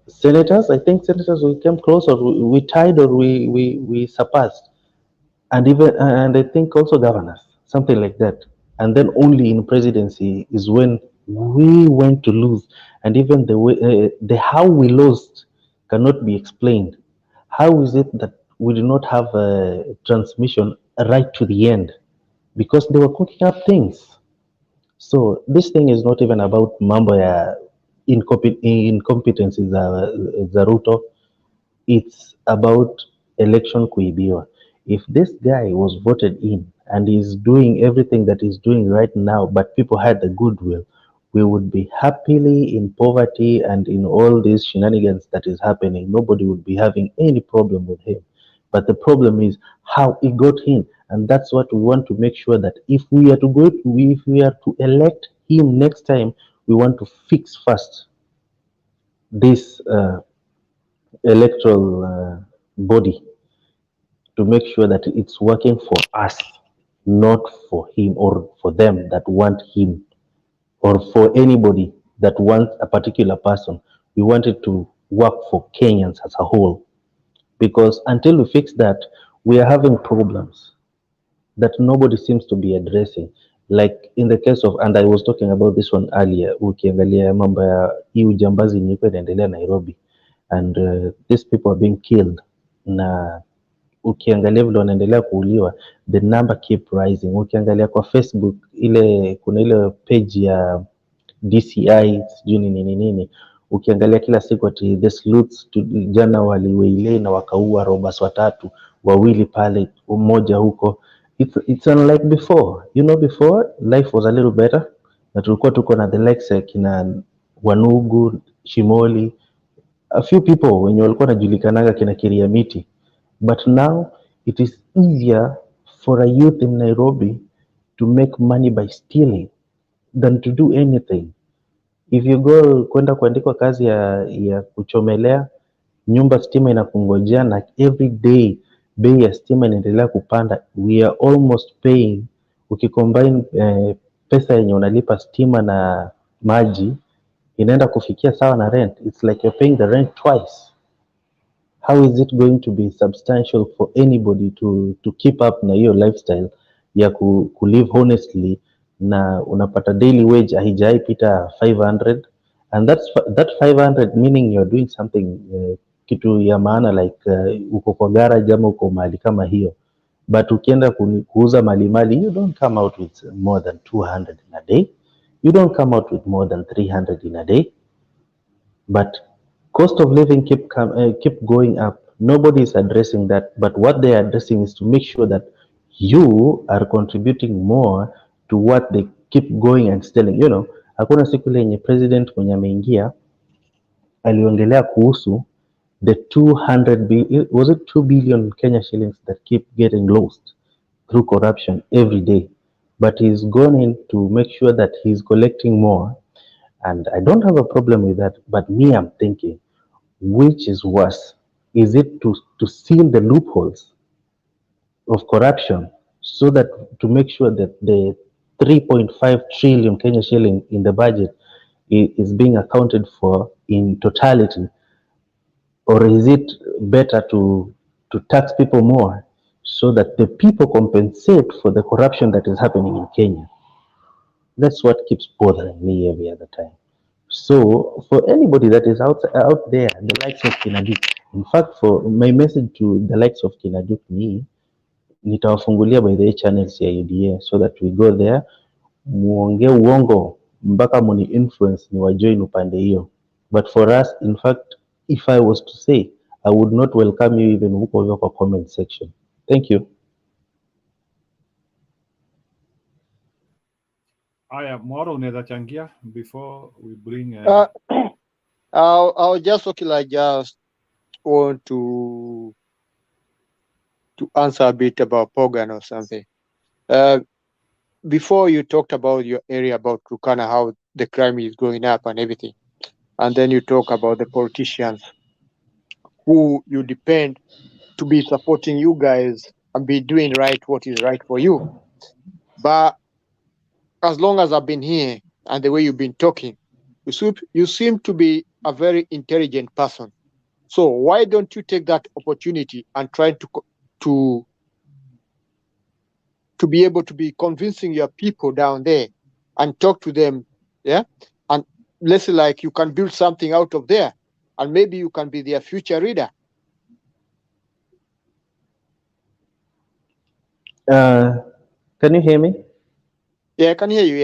senators? I think senators, we came close, or we tied, or we surpassed, and I think also governors, something like that. And then only in presidency is when we went to lose. And even the way the how we lost cannot be explained. How is it that we do not have a transmission right to the end? Because they were cooking up things. So this thing is not even about mambo ya incompetencies za Ruto. It's about election kuibiwa. If this guy was voted in and he's doing everything that he's doing right now, but people had the goodwill, we would be happily in poverty and in all these shenanigans that is happening. Nobody would be having any problem with him. But the problem is how he got in, and that's what we want to make sure that if we are to elect him next time, we want to fix first this electoral body, to make sure that it's working for us, not for him or for them that want him or for anybody that wants a particular person. We want it to work for Kenyans as a whole. Because until we fix that, we are having problems that nobody seems to be addressing. Like in the case of, and I was talking about this one earlier, ukiangalia mambo ya hii ujambazi nyeupe inaendelea Nairobi, and these people are being killed, na ukiangalia vile wanaendelea kuuliwa, the number keep rising. Ukiangalia kwa Facebook, kuna ile page ya DCI sijui nini, ukiangalia kila siku ati the sleuths jana waliwailei na wakaua robbers 3, 2 pale, mmoja huko. It's unlike before. You know, before life was a little better, na tulikuwa tuko na the likes kina Wanugu, Shimoli, a few people wenye walikuwa najulikanaga kina Kiriamiti. But now it is easier for a youth in Nairobi to make money by stealing than to do anything. If you go kwenda kuandikwa kazi ya kuchomelea nyumba, stima inakungojea, na every day bei ya stima inaendelea kupanda. We are almost paying, ukicombine pesa yenye unalipa stima na maji inaenda kufikia sawa na rent. It's like you're paying the rent twice. How is it going to be substantial for anybody to keep up na hiyo lifestyle ya ku live honestly, na unapata daily wage haijai pita 500, and that 500 meaning you're doing something kitu ya maana, like uko kwa garage ama uko mahali kama hiyo. But ukienda kuuza mali, you don't come out with more than 200 in a day. You don't come out with more than 300 in a day. But cost of living keep going up. Nobody is addressing that, but what they are addressing is to make sure that you are contributing more to what they keep going and stealing. You know, hakuna siku ile yenye president mwenye ameingia aliongelea kuhusu the 2 billion Kenya shillings that keep getting lost through corruption every day, but he's gone in to make sure that he's collecting more. And I don't have a problem with that, but me, I'm thinking, which is worse? Is it to seal the loopholes of corruption so that to make sure that the 3.5 trillion Kenya shilling in the budget is being accounted for in totality? Or is it better to tax people more so that the people compensate for the corruption that is happening in Kenya? That's what keeps bothering me every other time. So for anybody that is out there, the likes of Kinaduk, in fact, for my message to the likes of Kinaduk ni nitawafungulia by the channels ya UDA so that we go there, muongee uongo mpaka muni influence ni wajoin upande hiyo. But for us, in fact, if I was to say, I would not welcome you even huko hivyo kwa comment section. Thank you. Aya, Moro unaweza changia before we bring I'll just just want to answer a bit about Pogan or something. Before you talked about your area about Turkana, how the crime is going up and everything, and then you talk about the politicians who you depend to be supporting you guys and be doing what is right for you. But as long as I've been here and the way you've been talking, you seem to be a very intelligent person. So why don't you take that opportunity and try to be able to be convincing your people down there and talk to them, yeah? And let's say like you can build something out of there, and maybe you can be their future leader. Can you hear me? Yeah, I can hear you,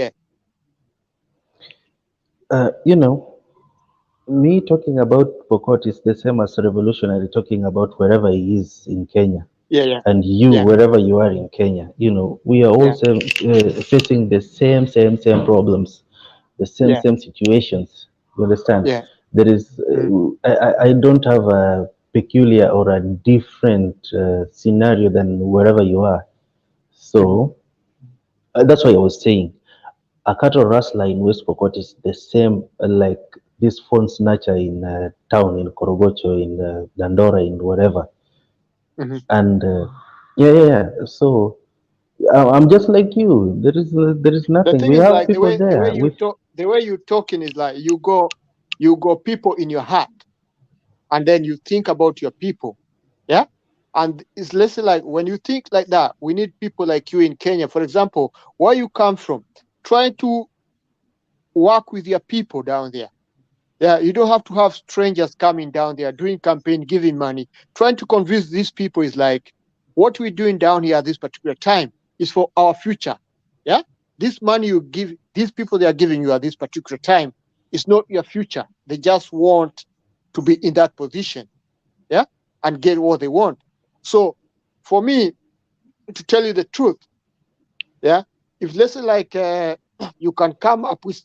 yeah. You know, me talking about Pokot is the same as Revolutionary talking about wherever he is in Kenya. Yeah. And you, wherever you are in Kenya, you know, we are all facing the same problems, the same situations. You understand? Yeah. There is, I don't have a peculiar or a different scenario than wherever you are. So that's why I was saying, a cattle rustler in West Pokot is the same like this phone snatcher in town, in Korogocho, in Dandora, in whatever. And yeah. So I'm just like you. There is The nothing. thing We is have like people the way there. you We talk, the way you talking is like you got people in your heart, and then you think about your people. Yeah. And it's less like when you think like that, we need people like you in Kenya. For example, where you come from, try to work with your people down there. Yeah, you don't have to have strangers coming down there doing campaign, giving money. Trying to convince these people is like what we're doing down here at this particular time is for our future. Yeah, this money you give these people they are giving you at this particular time is not your future. They just want to be in that position. Yeah, and get what they want. So, for me, to tell you the truth, yeah, if let's say like you can come up with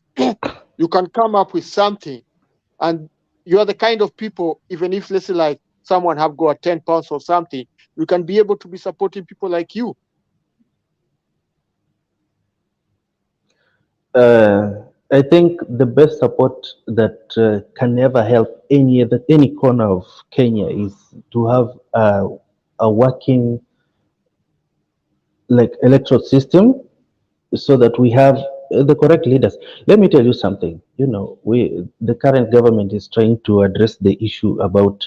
you can come up with something, and you are the kind of people, even if let's say like someone have got 10 pounds or something, you can be able to be supporting people like you. I think the best support that can never help any corner of Kenya is to have a working like electoral system so that we have the correct leaders. Let me tell you something. The current government is trying to address the issue about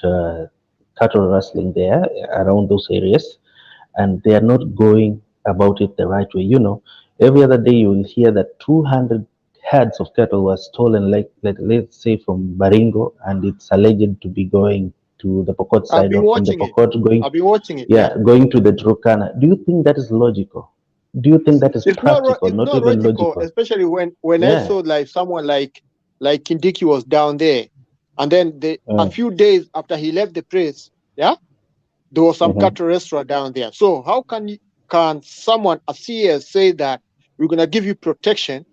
cattle rustling there around those areas, and they are not going about it the right way. Every other day you will hear that 200 herds of cattle were stolen, like let's say from Baringo, and it's alleged to be going to the Pokot I've side, been or from the watching it. Pokot going, I've been watching it. Yeah. yeah, going to the Turkana. Do you think that is logical? Do you think that is practical? It's Not not even logical, logical. especially when I Yeah. saw like someone like Kindiki was down there, and then a Mm. few days after he left the place, yeah, there was some Mhm. cattle restaurant down there. So how can someone a CS say that we're gonna give you protection,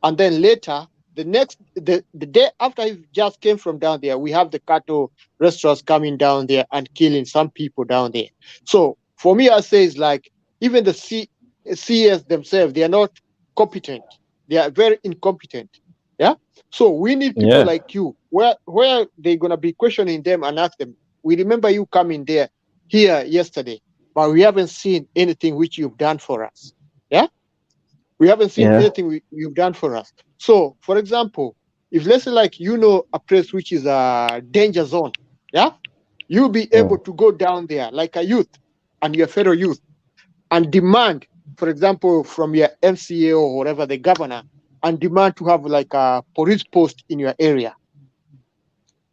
and then later the day after he just came from down there, we have the cattle restaurants coming down there and killing some people down there. So for me, I say it's like even the CS themselves, they are not competent. They are very incompetent. Yeah. So we need people Yeah. like you, where they're gonna be questioning them and ask them. We remember you coming there here yesterday, but we haven't seen anything which you've done for us. Yeah, we haven't seen Yeah. anything you've done for us. So, for example, if let's say like a place which is a danger zone, yeah, you'll be able Mm. to go down there like a youth and your fellow youth and demand, for example, from your MCA or whatever the governor, and demand to have like a police post in your area.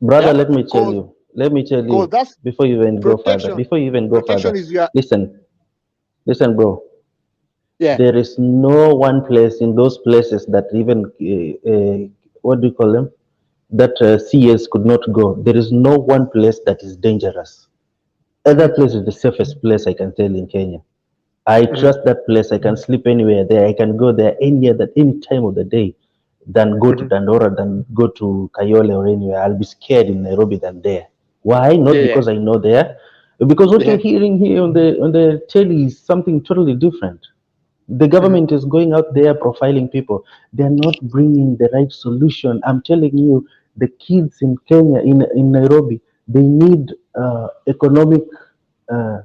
Brother, Yeah, let me tell cause you. Let me tell cause you that's before you even go further. protection. Before you even go Protection further, is your listen, bro. yeah. There is no one place in those places that even what do you call them? That CS could not go. There is no one place that is dangerous. Other Mm-hmm, place is the safest place I can tell in Kenya. I mm-hmm, trust that place. I can sleep anywhere there. I can go there any time of the day than go to mm-hmm. Dandora, than go to Kayole or anywhere. I'll be scared in Nairobi than there. Why? Not Yeah, because I know there, because what yeah, you're hearing here on the telly is something totally different. The mm-hmm. government is going out there profiling people. They're not bringing the right solution. I'm telling you, the kids in Kenya, in Nairobi, they need economic. Uh,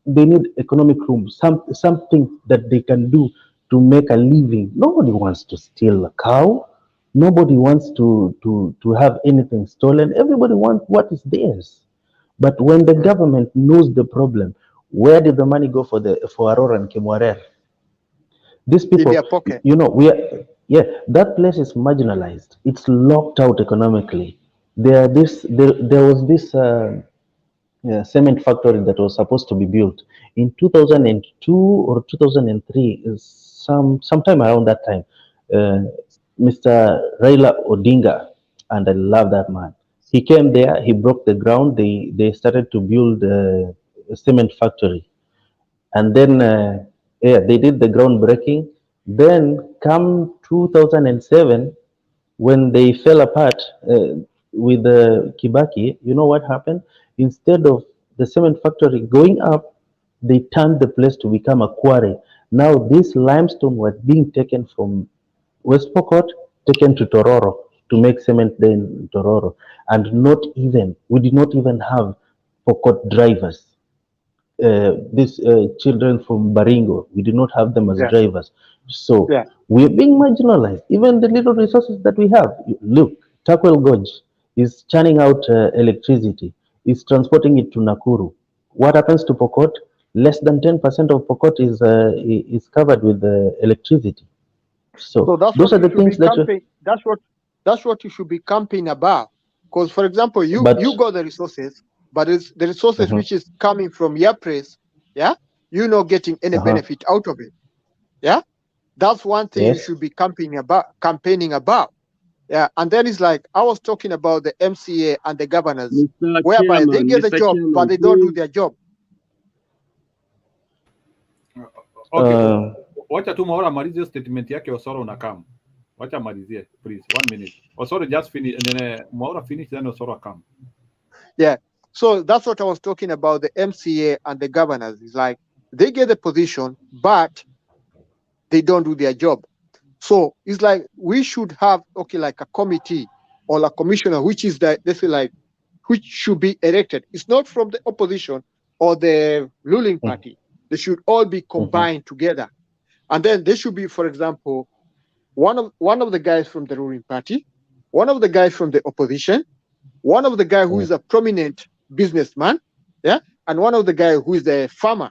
they need economic room, something that they can do to make a living. Nobody wants to steal a cow. Nobody wants to have anything stolen. Everybody wants what is theirs. But when the Mm-hmm. government knows the problem, where did the money go for Aurora and Kimwarer? These In people, their pocket. we are, yeah, that place is marginalized. It's locked out economically. There was this cement factory that was supposed to be built in 2002 or 2003, sometime around that time. Uh, Mr. Raila Odinga, and I love that man. He came there, he broke the ground. They started to build a cement factory, and then yeah, they did the groundbreaking. Then come 2007, when they fell apart with Kibaki, you know what happened? Instead of the cement factory going up, they turned the place to become a quarry. Now this limestone was being taken from West Pokot, taken to Tororo to make cement there in Tororo, and not even we did not even have Pokot drivers. these children from Baringo. We do not have them as Yeah, drivers. So yeah. we are being marginalized. Even the little resources that we have. Look, Takwel Gorge is churning out electricity, is transporting it to Nakuru. What happens to Pokot? Less than 10% of Pokot is covered with electricity. So So that's those what are you the should be things that. camping. That's what you should be camping about. Because, for example, But you got the resources, but it's the resources Mhm. which is coming from your place. Yeah, you're not getting any Uh-huh. benefit out of it. Yeah, that's one thing you Yes. should be campaigning about. Yeah, and then it's like I was talking about the MCA and the governors, Mr. whereby they Chairman, get the Mr. job, but Chairman, they don't do please. their job. Okay, Uh, wacha tu Mwaura amalizie statement yake, Osoro unakam. Wacha amalizie please, 1 minute. Osoro just finish and then Mwaura finish, then Osoro come. Yeah. So that's what I was talking about, the MCA and the governors. It's like they get the position, but they don't do their job. So it's like we should have, okay, like a committee or a commissioner, which is that they say like which should be elected. It's not from the opposition or the ruling party. They should all be combined together. And then there should be, for example, one of the guys from the ruling party, one of the guys from the opposition, one of the guy who is a prominent businessman, yeah, and one of the guy who is a farmer,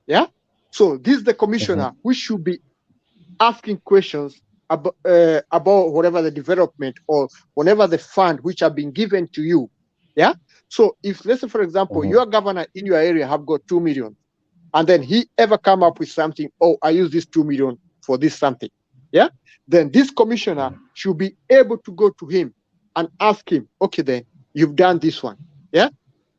yeah. So this is the commissioner who should be asking questions about whatever the development or whatever the fund which have been given to you, yeah. So if, let's say, for example, your governor in your area have got 2 million, and then he ever come up with something, oh, I use this 2 million for this something, yeah, then this commissioner should be able to go to him and ask him, okay, then you've done this one, yeah,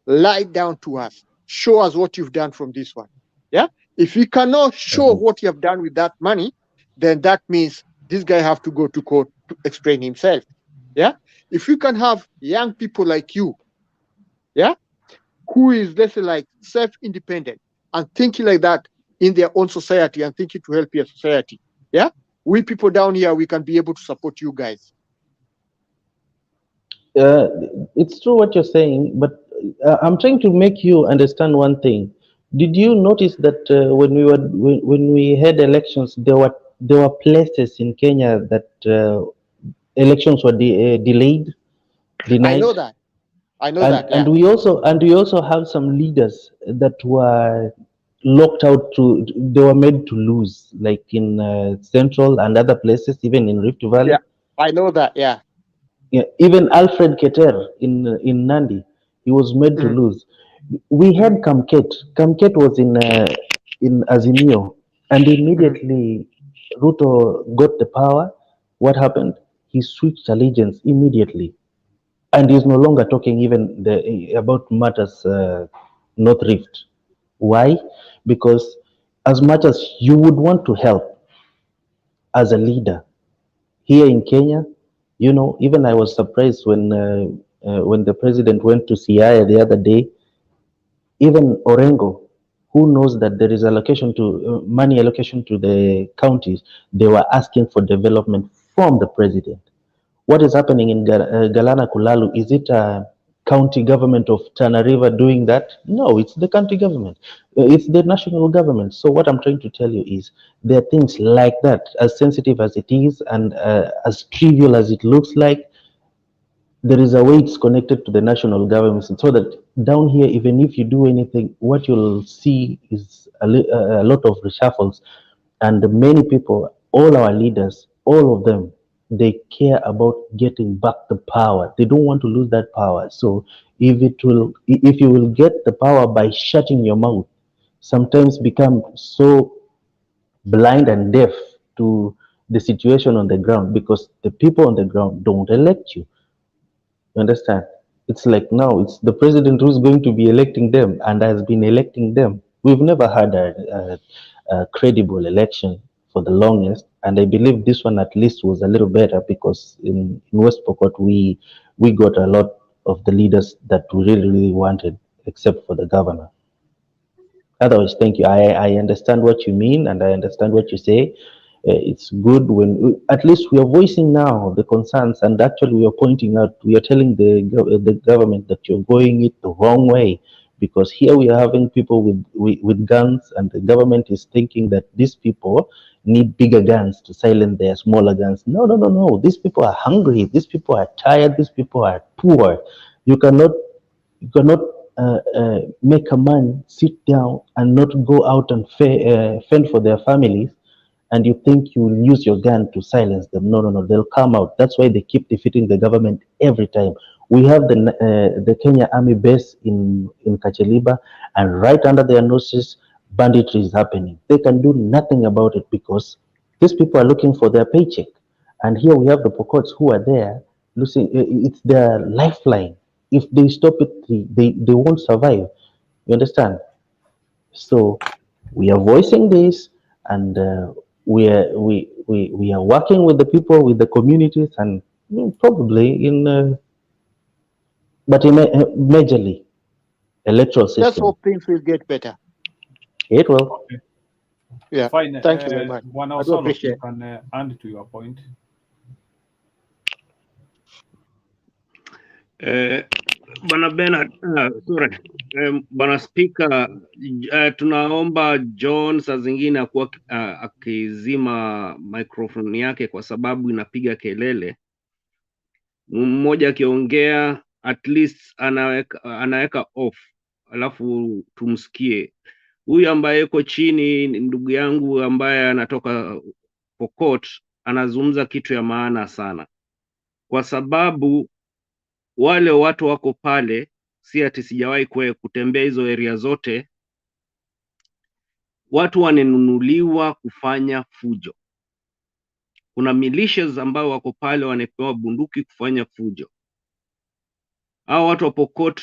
lie down to us, show us what you've done from this one, yeah. If you cannot show what you have done with that money, then that means this guy have to go to court to explain himself, yeah. If you can have young people like you, yeah, who is, let's say, like self-independent and thinking like that in their own society and thinking to help your society, yeah, we people down here, we can be able to support you guys. Uh, it's true what you're saying, but I'm trying to make you understand one thing. Did you notice that when we had elections, there were places in Kenya that elections were delayed, I know denied, that. I know and that. and Yeah. we also have some leaders that were locked out to they were made to lose, like in Central and other places, even in Rift Valley. Yeah. I know that. Yeah. Yeah, even Alfred Keter in Nandi, he was made to Mhm. lose. We had Kamket. Kamket was in Azimio, and Mhm. immediately Ruto got the power. What happened? He switched allegiance immediately, and he's no longer talking even about matters North Rift. Why? Because as much as you would want to help as a leader, here in Kenya, even I was surprised when the president went to Siaya the other day. Even Orengo, who knows that there is allocation to money allocation to the counties, they were asking for development from the president. What is happening in Galana Kulalu? Is it a county government of Tana River doing that? No, it's the county government. It's the national government. So what I'm trying to tell you is there are things like that, as sensitive as it is and as trivial as it looks like, there is a way it's connected to the national government, so that down here, even if you do anything, what you'll see is a lot of reshuffles. And many people, all our leaders, all of them, they care about getting back the power. They don't want to lose that power. So if you will get the power by shutting your mouth, sometimes become so blind and deaf to the situation on the ground, because the people on the ground don't elect you. You understand? It's like now it's the president who's going to be electing them and has been electing them. We've never had a credible election for the longest, and I believe this one at least was a little better, because in West Pokot we got a lot of the leaders that we really wanted, except for the governor. Otherwise, thank you. I understand what you mean and I understand what you say. It's good when at least we are voicing now the concerns, and actually we are pointing out, we are telling the government that you're going it the wrong way. Because here we are having people with guns, and the government is thinking that these people need bigger guns to silence their smaller guns. No, no, no, no. These people are hungry. These people are tired. These people are poor. You cannot make a man sit down and not go out and fend for their families, and you think you will use your gun to silence them. No, no, no. They'll come out. That's why they keep defeating the government every time. We have the Kenya Army base in Kacheliba, and right under their noses, banditry is happening. They can do nothing about it because these people are looking for their paycheck. And here we have the Pokots who are there losing. It's their lifeline. If they stop it, they won't survive. You understand? So we are voicing this, and we are working with the people, with the communities, and probably but majorly electoral system. Let's hope things will get better. It will. Okay. Yeah. Fine. Thank you very much. One I do also appreciate you can add to your point. Bwana Bernard, sorry. Bwana Speaker, tunaomba John saa zingine akuwa akizima microphone yake kwa sababu inapiga kelele. Mmoja akiongea at least anaweka off, alafu tumsikie. Huyu ambaye yuko chini ndugu yangu ambaye anatoka Pokot anazungumza kitu ya maana sana, kwa sababu wale watu wako pale, si ati sijawahi kutembea hizo area zote, watu wanenunuliwa kufanya fujo. Kuna militias ambao wako pale wanapewa bunduki kufanya fujo. Hao watu wa Pokot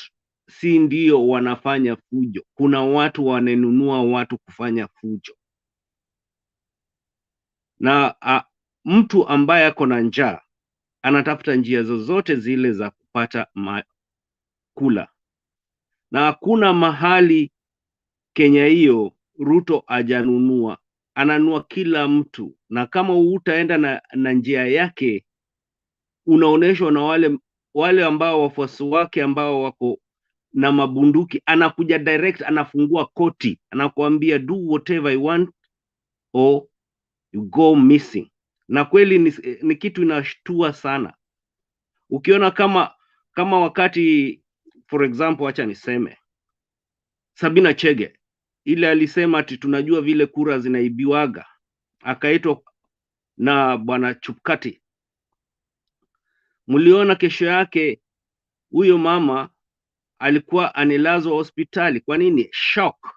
si ndio wanafanya fujo, kuna watu wanenunua watu kufanya fujo. Na mtu ambaye ako na njaa anatafuta njia zozote zile za kupata kula. Na hakuna mahali Kenya hiyo Ruto ajanunua, ananua kila mtu. Na kama utaenda na njia yake, unaoneshwa na wale ambao wafuasi wake ambao wako na mabunduki, anakuja direct, anafungua koti, anakuambia do whatever you want or you go missing. Na kweli ni kitu inashtua sana. Ukiona kama wakati, for example, acha niseme Sabina Chege ile alisema ati tunajua vile kura zinaibiwaga, akaitwa na bwana Chupkati. Mliona kesho yake huyo mama alikuwa anilazwa hospitali. Kwa nini? Shock.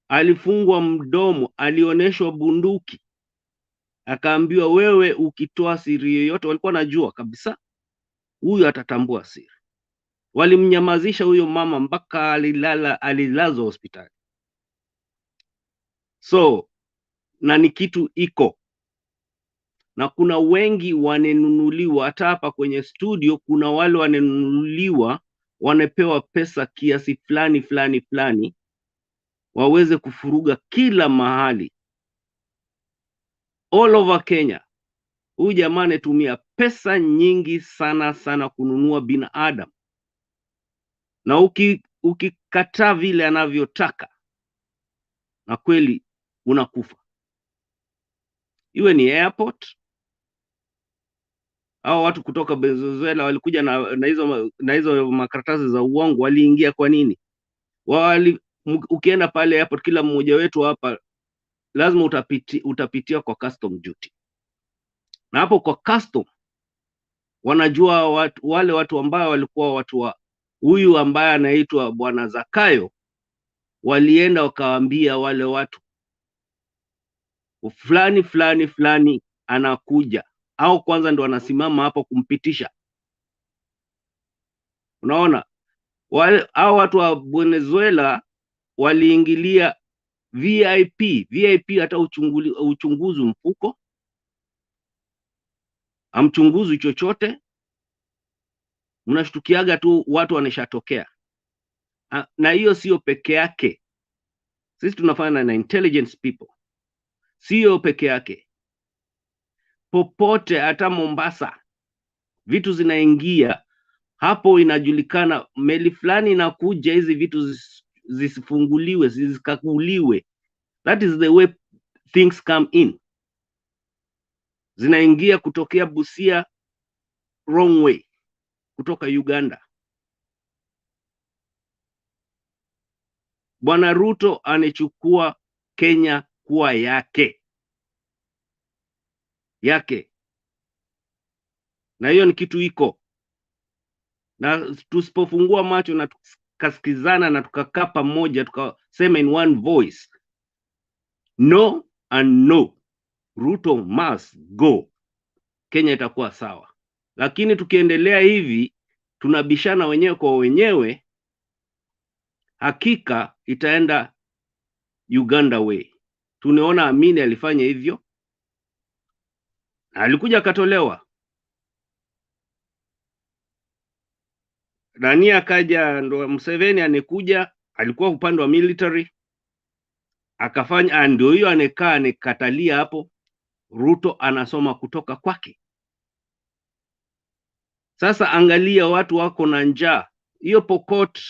Alifungwa mdomo, alioneshwa bunduki, akaambiwa wewe ukitoa siri yoyote, walikuwa najua kabisa huyu atatambua siri. Walimnyamazisha huyo mama mpaka alilazwa hospitali. So na ni kitu iko, na kuna wengi wanenunuliwa. Hata hapa kwenye studio kuna wale wanenunuliwa, wanapewa pesa kiasi fulani waweze kufuruga kila mahali all over Kenya. Huyu jamaa anatumia pesa nyingi sana kununua binadamu, na ukikataa vile anavyotaka, na kweli unakufa. Iwe ni airport, hao watu kutoka Venezuela walikuja na hizo makaratasi za uongo. Waliingia kwa nini? Ukienda pale airport, kila mmoja wetu hapa lazima utapitia kwa custom duty. Na hapo kwa custom wanajua wale watu ambao walikuwa watu wa huyu ambaye anaitwa bwana Zakayo, walienda wakawaambia wale watu fulani anakuja, au kwanza ndo wanasimama hapo kumpitisha. Unaona, hao watu wa Venezuela waliingilia VIP hata uchunguzi mfuko, amchunguzi chochote, mnashtukiaga tu watu waneshatokea. Na hiyo sio peke yake, sisi tunafanya na intelligence people. Sio peke yake, popote, hata Mombasa vitu zinaingia hapo, inajulikana meli fulani inakuja, hizi vitu zisifunguliwe, zisikaguliwe. That is the way things come in. Zinaingia kutokea Busia wrong way, kutoka Uganda. Bwana Ruto anechukua Kenya kuwa yake. Na hiyo ni kitu iko. Na tusipofungua macho na tukasikizana na tukakaa pamoja tukasema in one voice, no and no, Ruto must go, Kenya itakuwa sawa. Lakini tukiendelea hivi tunabishana wenyewe kwa wenyewe, hakika itaenda Uganda way. Tunaona Amini alifanya hivyo, alikuja akatolewa. Nani akaja, ndo Museveni anekuja, alikuwa upande wa military, akafanya, ndio hiyo anekaa anekatalia hapo. Ruto anasoma kutoka kwake. Sasa angalia, watu wako na njaa. Hiyo Pokot,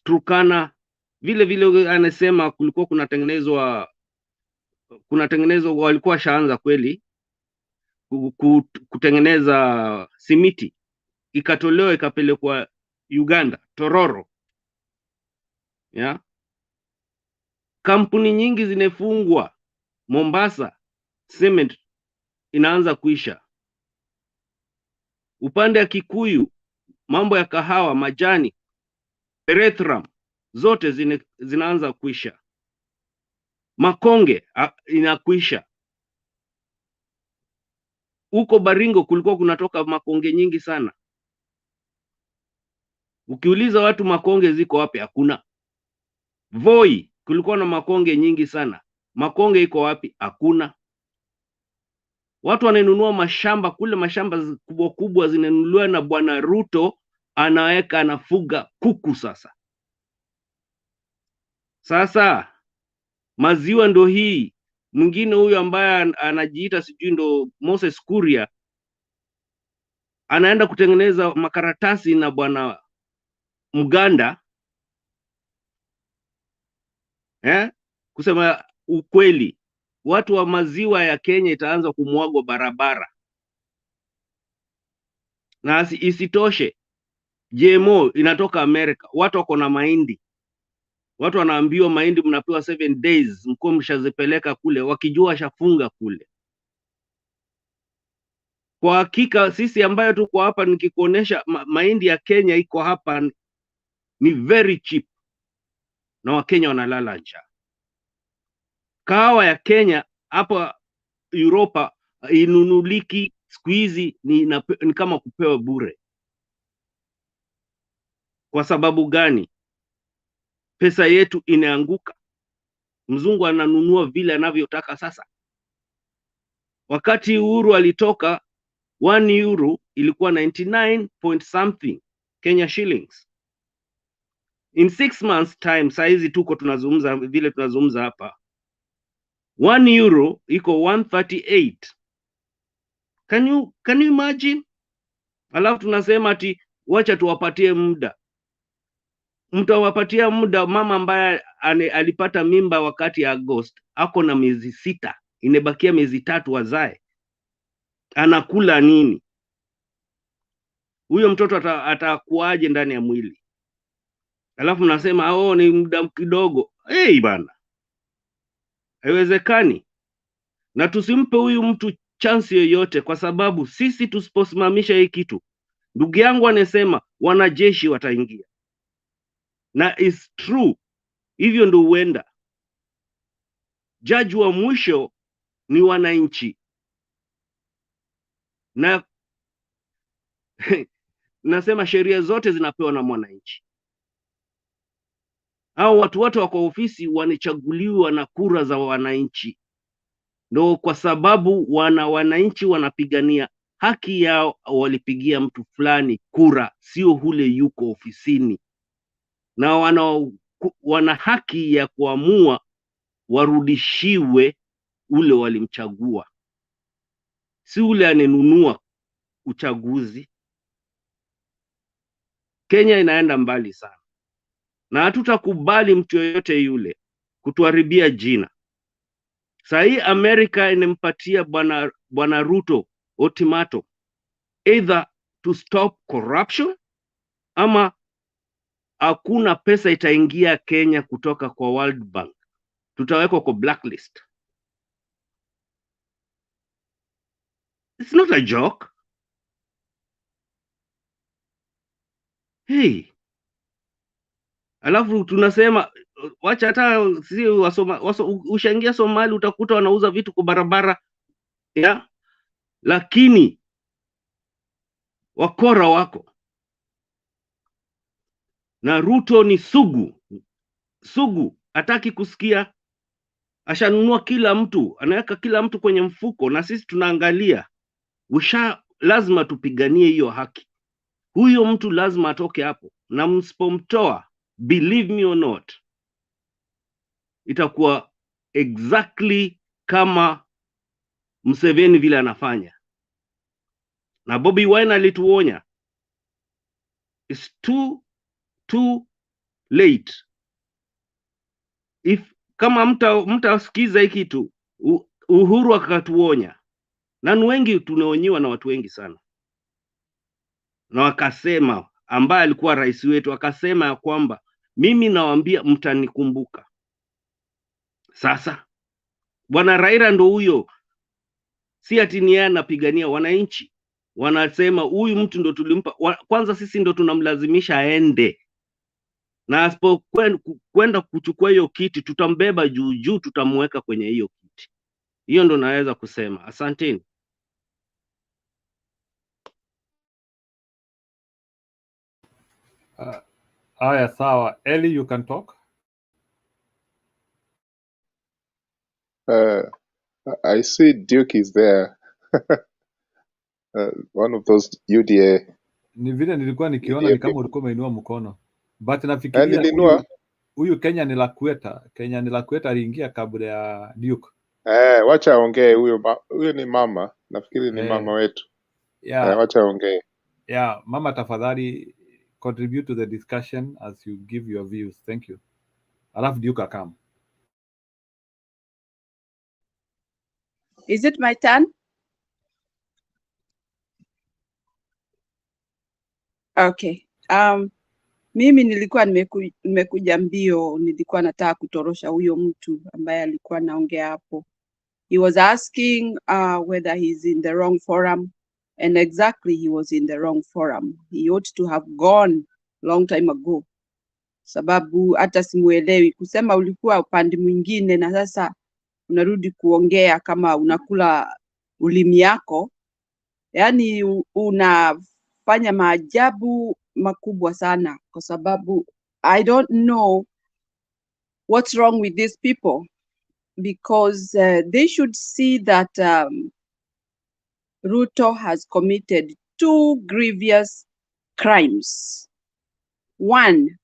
Turkana, vile vile anasema kulikuwa kunatengenezwa, walikuwa shaanza kweli kutengeneza simiti, ikatolewa ikapelekwa Uganda, Tororo. Ya kampuni nyingi zinefungwa. Mombasa cement inaanza kuisha. Upande ya Kikuyu mambo ya kahawa, majani, erythrum zote zinaanza kuisha. Makonge inakuisha. Huko Baringo kulikuwa kunatoka makonge nyingi sana. Ukiuliza watu makonge ziko wapi, hakuna. Voi kulikuwa na makonge nyingi sana. Makonge iko wapi? Hakuna. Watu wananunua mashamba kule, mashamba kubwa kubwa zinanunuliwa na Bwana Ruto, anaweka anafuga kuku sasa. Sasa maziwa ndo hii. Mwingine huyu ambaye anajiita sijui ndo Moses Kuria, anaenda kutengeneza makaratasi na Bwana Mganda, kusema ukweli, watu wa maziwa ya Kenya itaanza kumwagwa barabara. Na isitoshe, GMO inatoka Amerika. Watu wako na mahindi, watu wanaambiwa mahindi mnapewa 7 days, mko mshazipeleka kule, wakijua shafunga kule. Kwa hakika sisi ambayo tuko hapa, nikikuonesha mahindi ya Kenya iko hapa ni very cheap, na Wakenya wanalala njaa. Kahawa ya Kenya hapa Europa inunuliki siku hizi, ni kama kupewa bure. Kwa sababu gani? Pesa yetu inaanguka. Mzungu ananunua vile anavyotaka sasa. Wakati Uhuru alitoka, 1 euro ilikuwa 99 point something Kenya shillings. In 6 months time, saizi tuko tunazungumza vile tunazungumza hapa, 1 euro iko 138. Can you imagine? Alafu tunasema ati wacha tuwapatie muda. Mtawapatia muda mama ambaye alipata mimba wakati ya August, ako na miezi 6, inebakia miezi 3 wazae. Anakula nini? Huyo mtoto atakuaje ndani ya mwili? Alafu mnasema ni muda kidogo. Bana, haiwezekani. Na tusimpe huyu mtu chance yoyote, kwa sababu sisi tusiposimamisha hii kitu, ndugu yangu anasema wanajeshi wataingia. Na is true, hivyo ndio huenda. Jaji wa mwisho ni wananchi. Na nasema sheria zote zinapewa na mwananchi. Hao watu wote wako ofisi wanachaguliwa na kura za wananchi. Ndio kwa sababu wananchi wanapigania haki yao, walipigia mtu fulani kura, sio hule yuko ofisini. Na wana haki ya kuamua warudishiwe ule walimchagua, si ule anenunua uchaguzi. Kenya inaenda mbali sana. na hatutakubali mtu yoyote yule kutuharibia jina. Sahi Amerika inampatia bwana Ruto ultimatum, either to stop corruption ama hakuna pesa itaingia Kenya kutoka kwa World Bank, tutawekwa kwa blacklist. It's not a joke. Hey, alafu tunasema wacha hata si ushaingia Somali utakuta wanauza vitu kwa barabara ya, lakini wakora wako. Na Ruto ni sugu, hataki kusikia. Ashanunua kila mtu, anaweka kila mtu kwenye mfuko, na sisi tunaangalia. Lazima tupiganie hiyo haki. Huyo mtu lazima atoke hapo, na msipomtoa, believe me or not, itakuwa exactly kama Museveni vile anafanya. Na Bobby Wine alituonya, it's too late. Kama mtasikiza hiki kitu, Uhuru akatuonya, na wengi tunaonyiwa na watu wengi sana, na wakasema, ambaye alikuwa rais wetu akasema ya kwamba mimi nawaambia mtanikumbuka. Sasa bwana Raila ndo huyo, si ati ni yeye anapigania wananchi. Wanasema huyu mtu ndo tulimpa, kwanza sisi ndo tunamlazimisha aende, na asipokwenda kuchukua hiyo kiti tutambeba juu, tutamweka kwenye hiyo kiti. Hiyo ndo naweza kusema. Asanteni. Aya, sawa. Eli, you can talk. I see Duke is there. One of those UDA. Ni vile nilikuwa nikiona UDA ni kama people. ulikuwa umeinua mkono. But nafikiria huyu Kenya ni Lakweta aliingia kabla ya Duke. Wacha aongee huyo ni mama. Nafikiri ni mama wetu. Yeah. Wacha aongee. Yeah, mama tafadhali contribute to the discussion as you give your views. Thank you. Alafu Duke akam. Is it my turn? Okay. Mimi nilikuwa nimekuja mbio, nilikuwa nataka kutorosha huyo mtu ambaye alikuwa naongea hapo. He was asking whether he's in the wrong forum, and exactly he was in the wrong forum. He ought to have gone long time ago. Sababu hata simuelewi kusema ulikuwa upande mwingine na sasa unarudi kuongea kama unakula ulimi yako. Yani unafanya maajabu makubwa sana, kwa sababu I don't know what's wrong with these people, because they should see that Ruto has committed 2 grievous crimes. 1,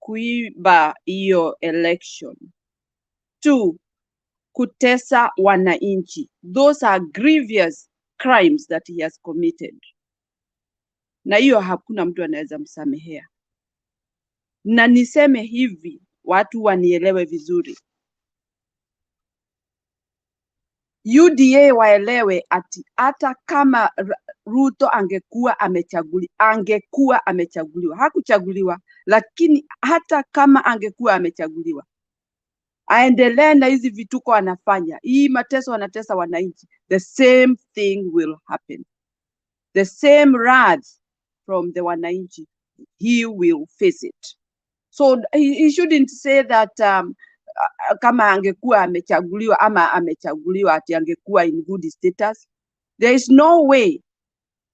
kuiba hiyo election. 2, kutesa wananchi. Those are grievous crimes that he has committed. Na hiyo hakuna mtu anaweza msamehea. Na niseme hivi, watu wanielewe vizuri. UDA waelewe ati hata kama Ruto angekuwa amechaguliwa, hakuchaguliwa, lakini hata kama angekuwa amechaguliwa, aendelee na hizi vituko anafanya, hii mateso anatesa wananchi, the same thing will happen. The same wrath from the wananchi, he will face it. So he shouldn't say that kama angekuwa amechaguliwa ama amechaguliwa ati angekuwa in good status. There is no way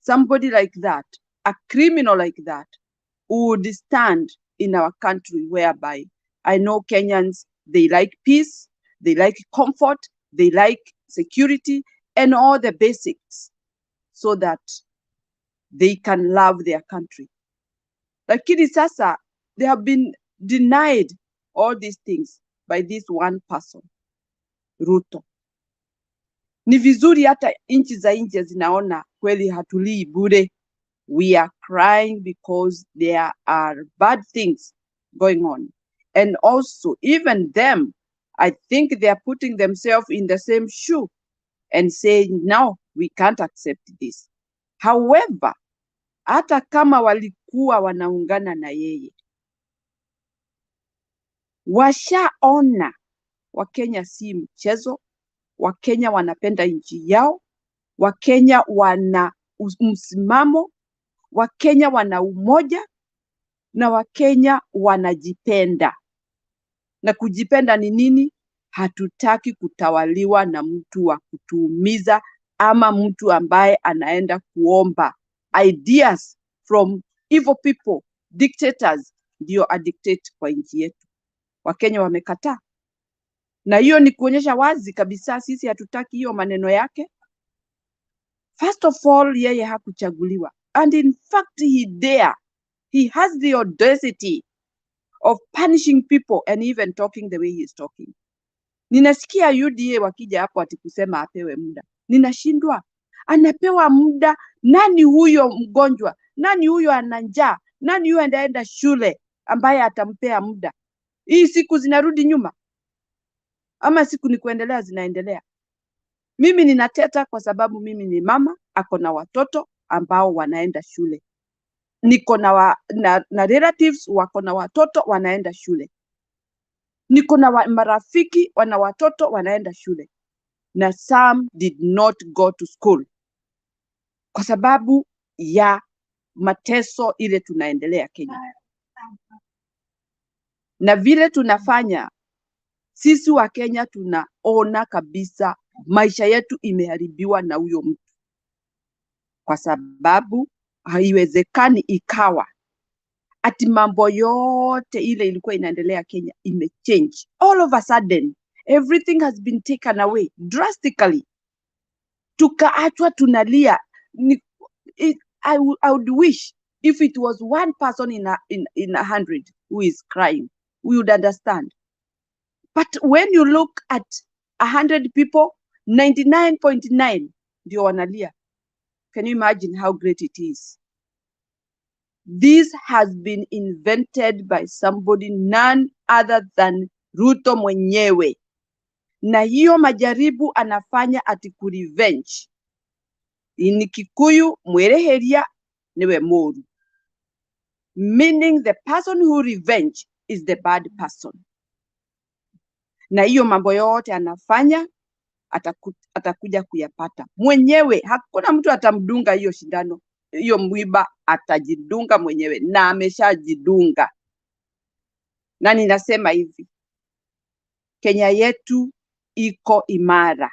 somebody like that, a criminal like that, would stand in our country, whereby I know Kenyans, they like peace, they like comfort, they like security and all the basics so that they can love their country. Lakini sasa they have been denied all these things by this one person, Ruto. Ni vizuri hata nchi za nje zinaona kweli hatulii bure. We are crying because there are bad things going on. And also, even them, I think they are putting themselves in the same shoe and saying, no, we can't accept this. However, hata kama walikuwa wanaungana na yeye, washaona Wakenya si mchezo, Wakenya wanapenda nchi yao, Wakenya wana msimamo, Wakenya wana umoja, na Wakenya wanajipenda. Na kujipenda ni nini? Hatutaki kutawaliwa na mtu wa kutuumiza ama mtu ambaye anaenda kuomba ideas from evil people, dictators, ndio adictate kwa nchi yetu. Wakenya wamekataa. Na hiyo ni kuonyesha wazi kabisa sisi hatutaki hiyo maneno yake. First of all, yeye hakuchaguliwa. And in fact, he has the audacity of punishing people and even talking the way he is talking. Ninasikia UDA wakija hapo ati kusema apewe muda. Ninashindwa. Anapewa muda, nani huyo mgonjwa? Nani huyo ana njaa? Nani huyo anaenda shule ambaye atampea muda? Hii siku zinarudi nyuma? Ama siku ni kuendelea zinaendelea? Mimi ninateta kwa sababu mimi ni mama, ako na watoto ambao wanaenda shule. Niko na relatives wako na watoto wanaenda shule. Niko na marafiki wana watoto wanaenda shule. Na some did not go to school kwa sababu ya mateso ile tunaendelea Kenya. Na vile tunafanya, sisi wa Kenya tunaona kabisa maisha yetu imeharibiwa na huyo mtu. Kwa sababu haiwezekani ikawa ati mambo yote ile ilikuwa inaendelea Kenya imechange. All of a sudden, everything has been taken away drastically. Tukaachwa tunalia. I would wish if it was one person in 100 who is crying, we would understand. But when you look at 100 people, 99.9 ndio wanalia. Can you imagine how great it is? This has been invented by somebody none other than Ruto mwenyewe. Na hiyo majaribu anafanya ati kurevenge. Ni Kikuyu mwereheria niwe moru. Meaning the person who revenge is the bad person. Na hiyo mambo yote anafanya atakuja kuyapata mwenyewe. Hakuna mtu atamdunga hiyo shindano. Hiyo mwiba atajidunga mwenyewe na ameshajidunga. Na ninasema hivi, Kenya yetu iko imara.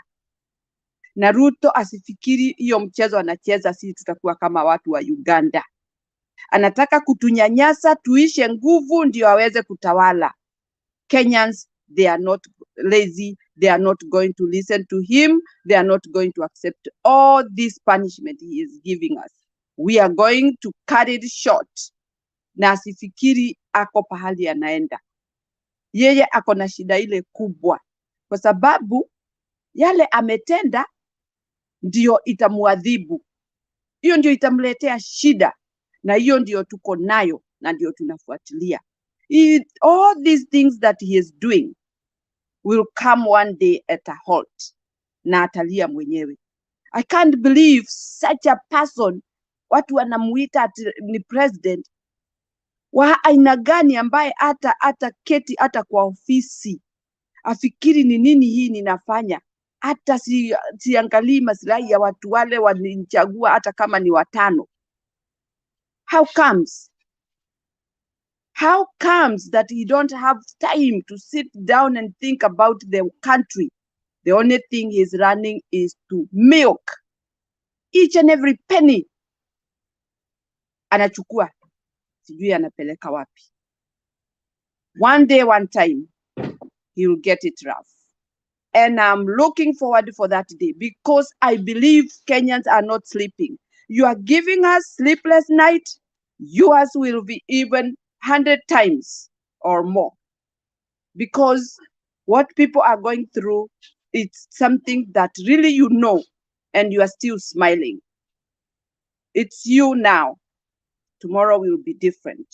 Na Ruto asifikiri hiyo mchezo anacheza sisi tutakuwa kama watu wa Uganda. Anataka kutunyanyasa tuishe nguvu ndio aweze kutawala. Kenyans, they are not lazy. They are not going to listen to him. They are not going to accept all this punishment he is giving us. We are going to cut it short. Na asifikiri ako pahali anaenda. Yeye ako na shida ile kubwa. Kwa sababu yale ametenda ndio itamuadhibu. Hiyo ndio itamletea shida. Na hiyo ndio tuko nayo na ndio tunafuatilia. All these things that he is doing will come one day at a halt. Na atalia mwenyewe. I can't believe such a person, watu wanamuita ni president, wa aina gani ambaye hata keti hata kwa ofisi afikiri ni nini hii ninafanya, hata siangalii maslahi ya watu wale walinichagua hata kama ni 5. How comes that he don't have time to sit down and think about the country? The only thing he's running is to milk each and every penny. Anachukua, sijui anapeleka wapi. One day, one time, he will get it rough. And I'm looking forward for that day because I believe Kenyans are not sleeping. You are giving us sleepless night. Yours will be even 100 times or more. Because what people are going through, it's something that really you know, and you are still smiling. It's you now. Tomorrow will be different.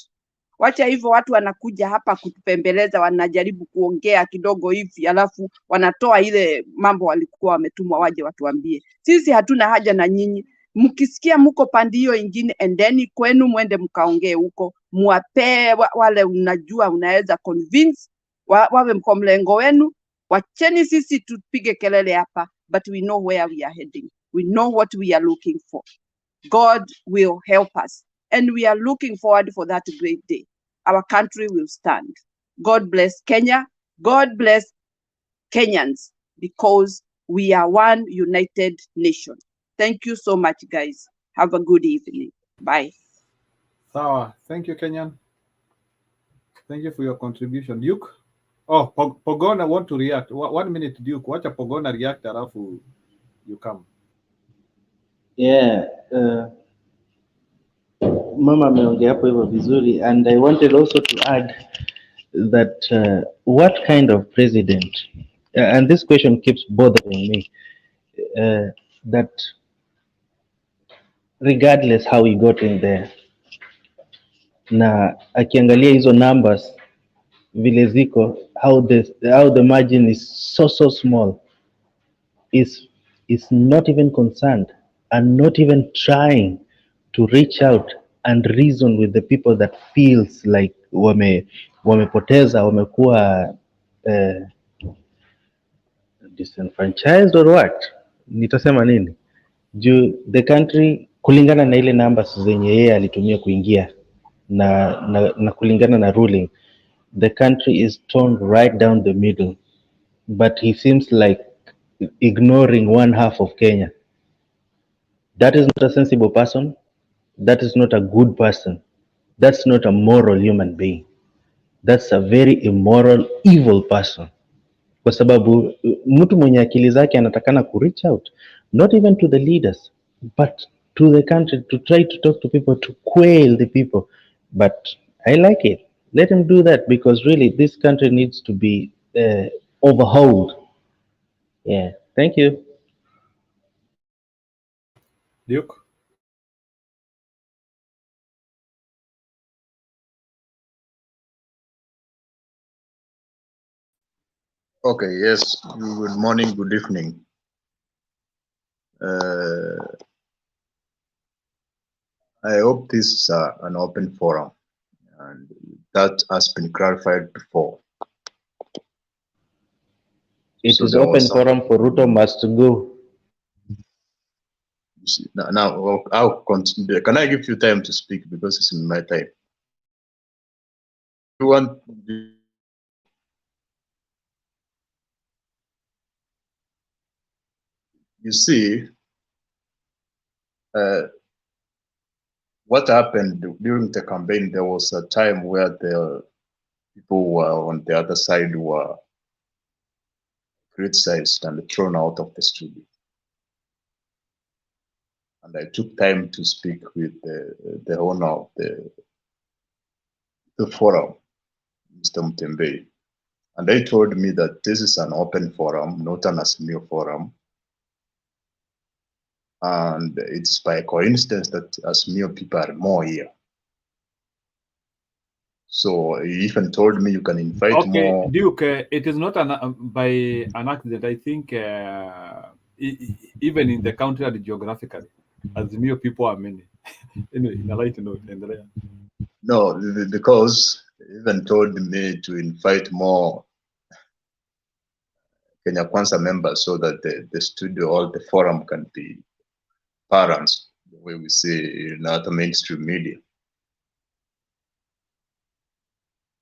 Wacha hivyo, watu wanakuja hapa kutupembeleza, wanajaribu kuongea kidogo hivi, alafu wanatoa ile mambo walikuwa wametumwa waje watuambie. Sisi hatuna haja na nyinyi. Mkisikia mko pande hiyo ingine, endeni kwenu, mwende mkaongee huko, muwapee wale unajua unaweza convince wawe mko mlengo wenu. Wacheni sisi tupige kelele hapa, but we know where we are heading. We know what we are looking for. God will help us, and we are looking forward for that great day. Our country will stand. God bless Kenya. God bless Kenyans, because we are one united nation. Thank you so much, guys. Have a good evening. Bye. Sawa. Thank you, Kenyan. Thank you for your contribution. Duke? Oh, Pogona want to react. 1 minute, Duke. Wacha Pogona react, alafu you come. Yeah, Mama ameongea hapo hivyo vizuri, and I wanted also to add that what kind of president, and this question keeps bothering me, that regardless how he got in there, na akiangalia hizo numbers vile ziko, how the margin is so small, is not even concerned and not even trying to reach out and reason with the people that feels like wamepoteza, wamekuwa disenfranchised or what, nitasema nini, juu the country kulingana na ile numbers zenye yeye alitumia kuingia na kulingana na ruling, the country is torn right down the middle, but he seems like ignoring one half of Kenya. That is not a sensible person. That is not a good person. That's not a moral human being. That's a very immoral, evil person. Kwa sababu mtu mwenye akili zake anatakana ku reach out, not even to the leaders, but to the country, to try to talk to people, to quail the people. But I like it. Let him do that, because really this country needs to be overhauled. Yeah. Thank you. Duke? Okay, yes. Good morning, good evening. I hope this is an open forum, and that has been clarified before. It is open forum for Ruto must go. Now, I'll continue. Can I give you time to speak, because it's in my time? You see, what happened during the campaign, there was a time where the people who were on the other side were criticized and thrown out of the studio. And I took time to speak with the owner of the forum, Mr. Mutembei. And they told me that this is an open forum, not an Azimio forum. And it's by coincidence that Azimio people are more here. So he even told me you can invite more. Duke, it is not by an accident. I think even in the country and geographically, Azimio people are many. Anyway, in a light note. No, because he even told me to invite more Kenya Kwanza members, so that the studio or the forum can be parents, the way we say in other mainstream media.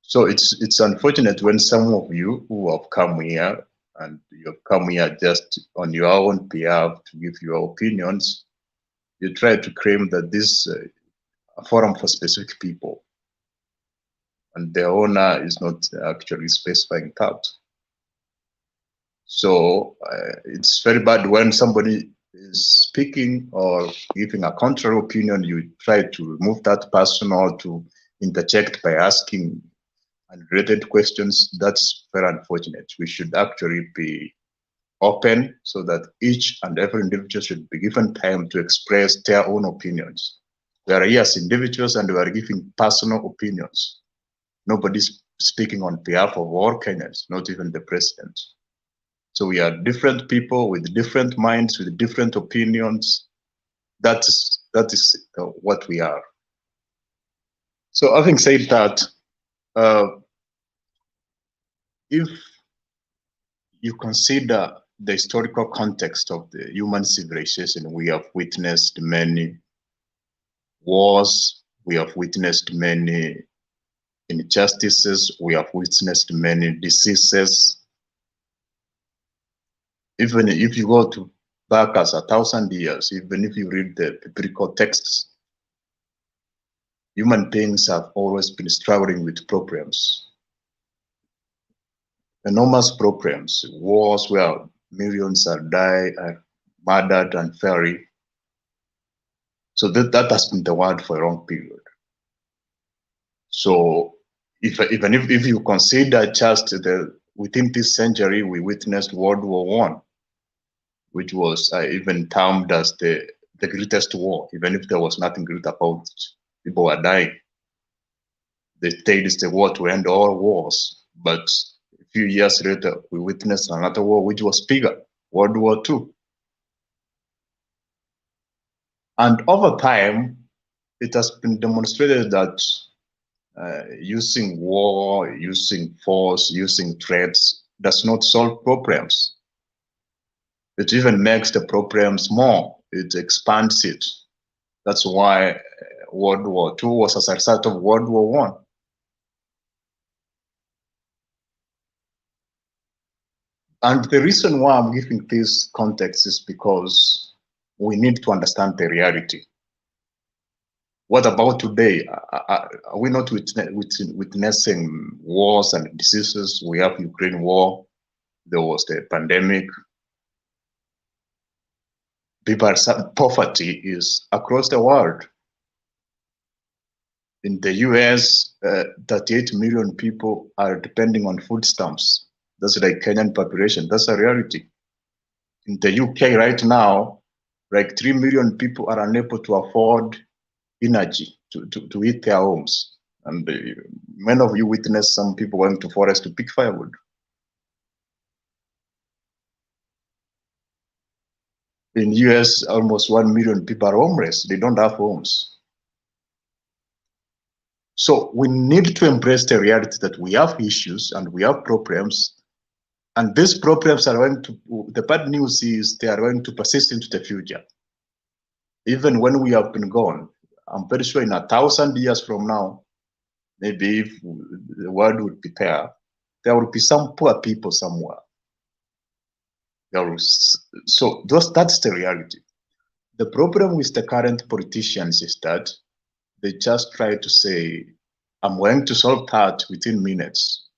So it's unfortunate when some of you who have come here, and you have come here just on your own behalf to give your opinions, you try to claim that this is a forum for specific people, and the owner is not actually specifying that. So it's very bad when somebody is speaking or giving a contrary opinion, you try to remove that person or to interject by asking unrelated questions. That's very unfortunate. We should actually be open, so that each and every individual should be given time to express their own opinions. We are here as individuals, and we are giving personal opinions. Nobody's speaking on behalf of all Kenyans, not even the president. So we are different people with different minds, with different opinions. That is what we are. So having said that, if you consider the historical context of the human civilization, we have witnessed many wars, we have witnessed many injustices, we have witnessed many diseases. Even if you go to back as 1,000 years, even if you read the biblical texts, human beings have always been struggling with problems. Enormous problems, wars where millions are died, are murdered and buried. So that has been the world for a long period. So even if you consider just within this century, we witnessed World War I, which was even termed as the greatest war, even if there was nothing great about it. People were dying. They said it's the war to end all wars. But a few years later, we witnessed another war which was bigger, World War II. And over time, it has been demonstrated that using war, using force, using threats does not solve problems. It even makes the problems more. It expands it. That's why World War II was as a result of World War I. And the reason why I'm giving this context is because we need to understand the reality. What about today? Are we not witnessing wars and diseases? We have Ukraine war. There was the pandemic. Poverty is across the world. In the US, 38 million people are depending on food stamps. That's like Kenyan population. That's a reality. In the UK right now, like 3 million people are unable to afford energy to heat their homes. And many of you witnessed some people going to forest to pick firewood. In US, almost 1 million people are homeless. They don't have homes. So we need to embrace the reality that we have issues and we have problems. And these problems are going to, the bad news is they are going to persist into the future. Even when we have been gone, I'm very sure in 1,000 years from now, maybe if the world would be there will be some poor people somewhere. So that's the reality. The problem with the current politicians is that they just try to say, I'm going to solve that within minutes.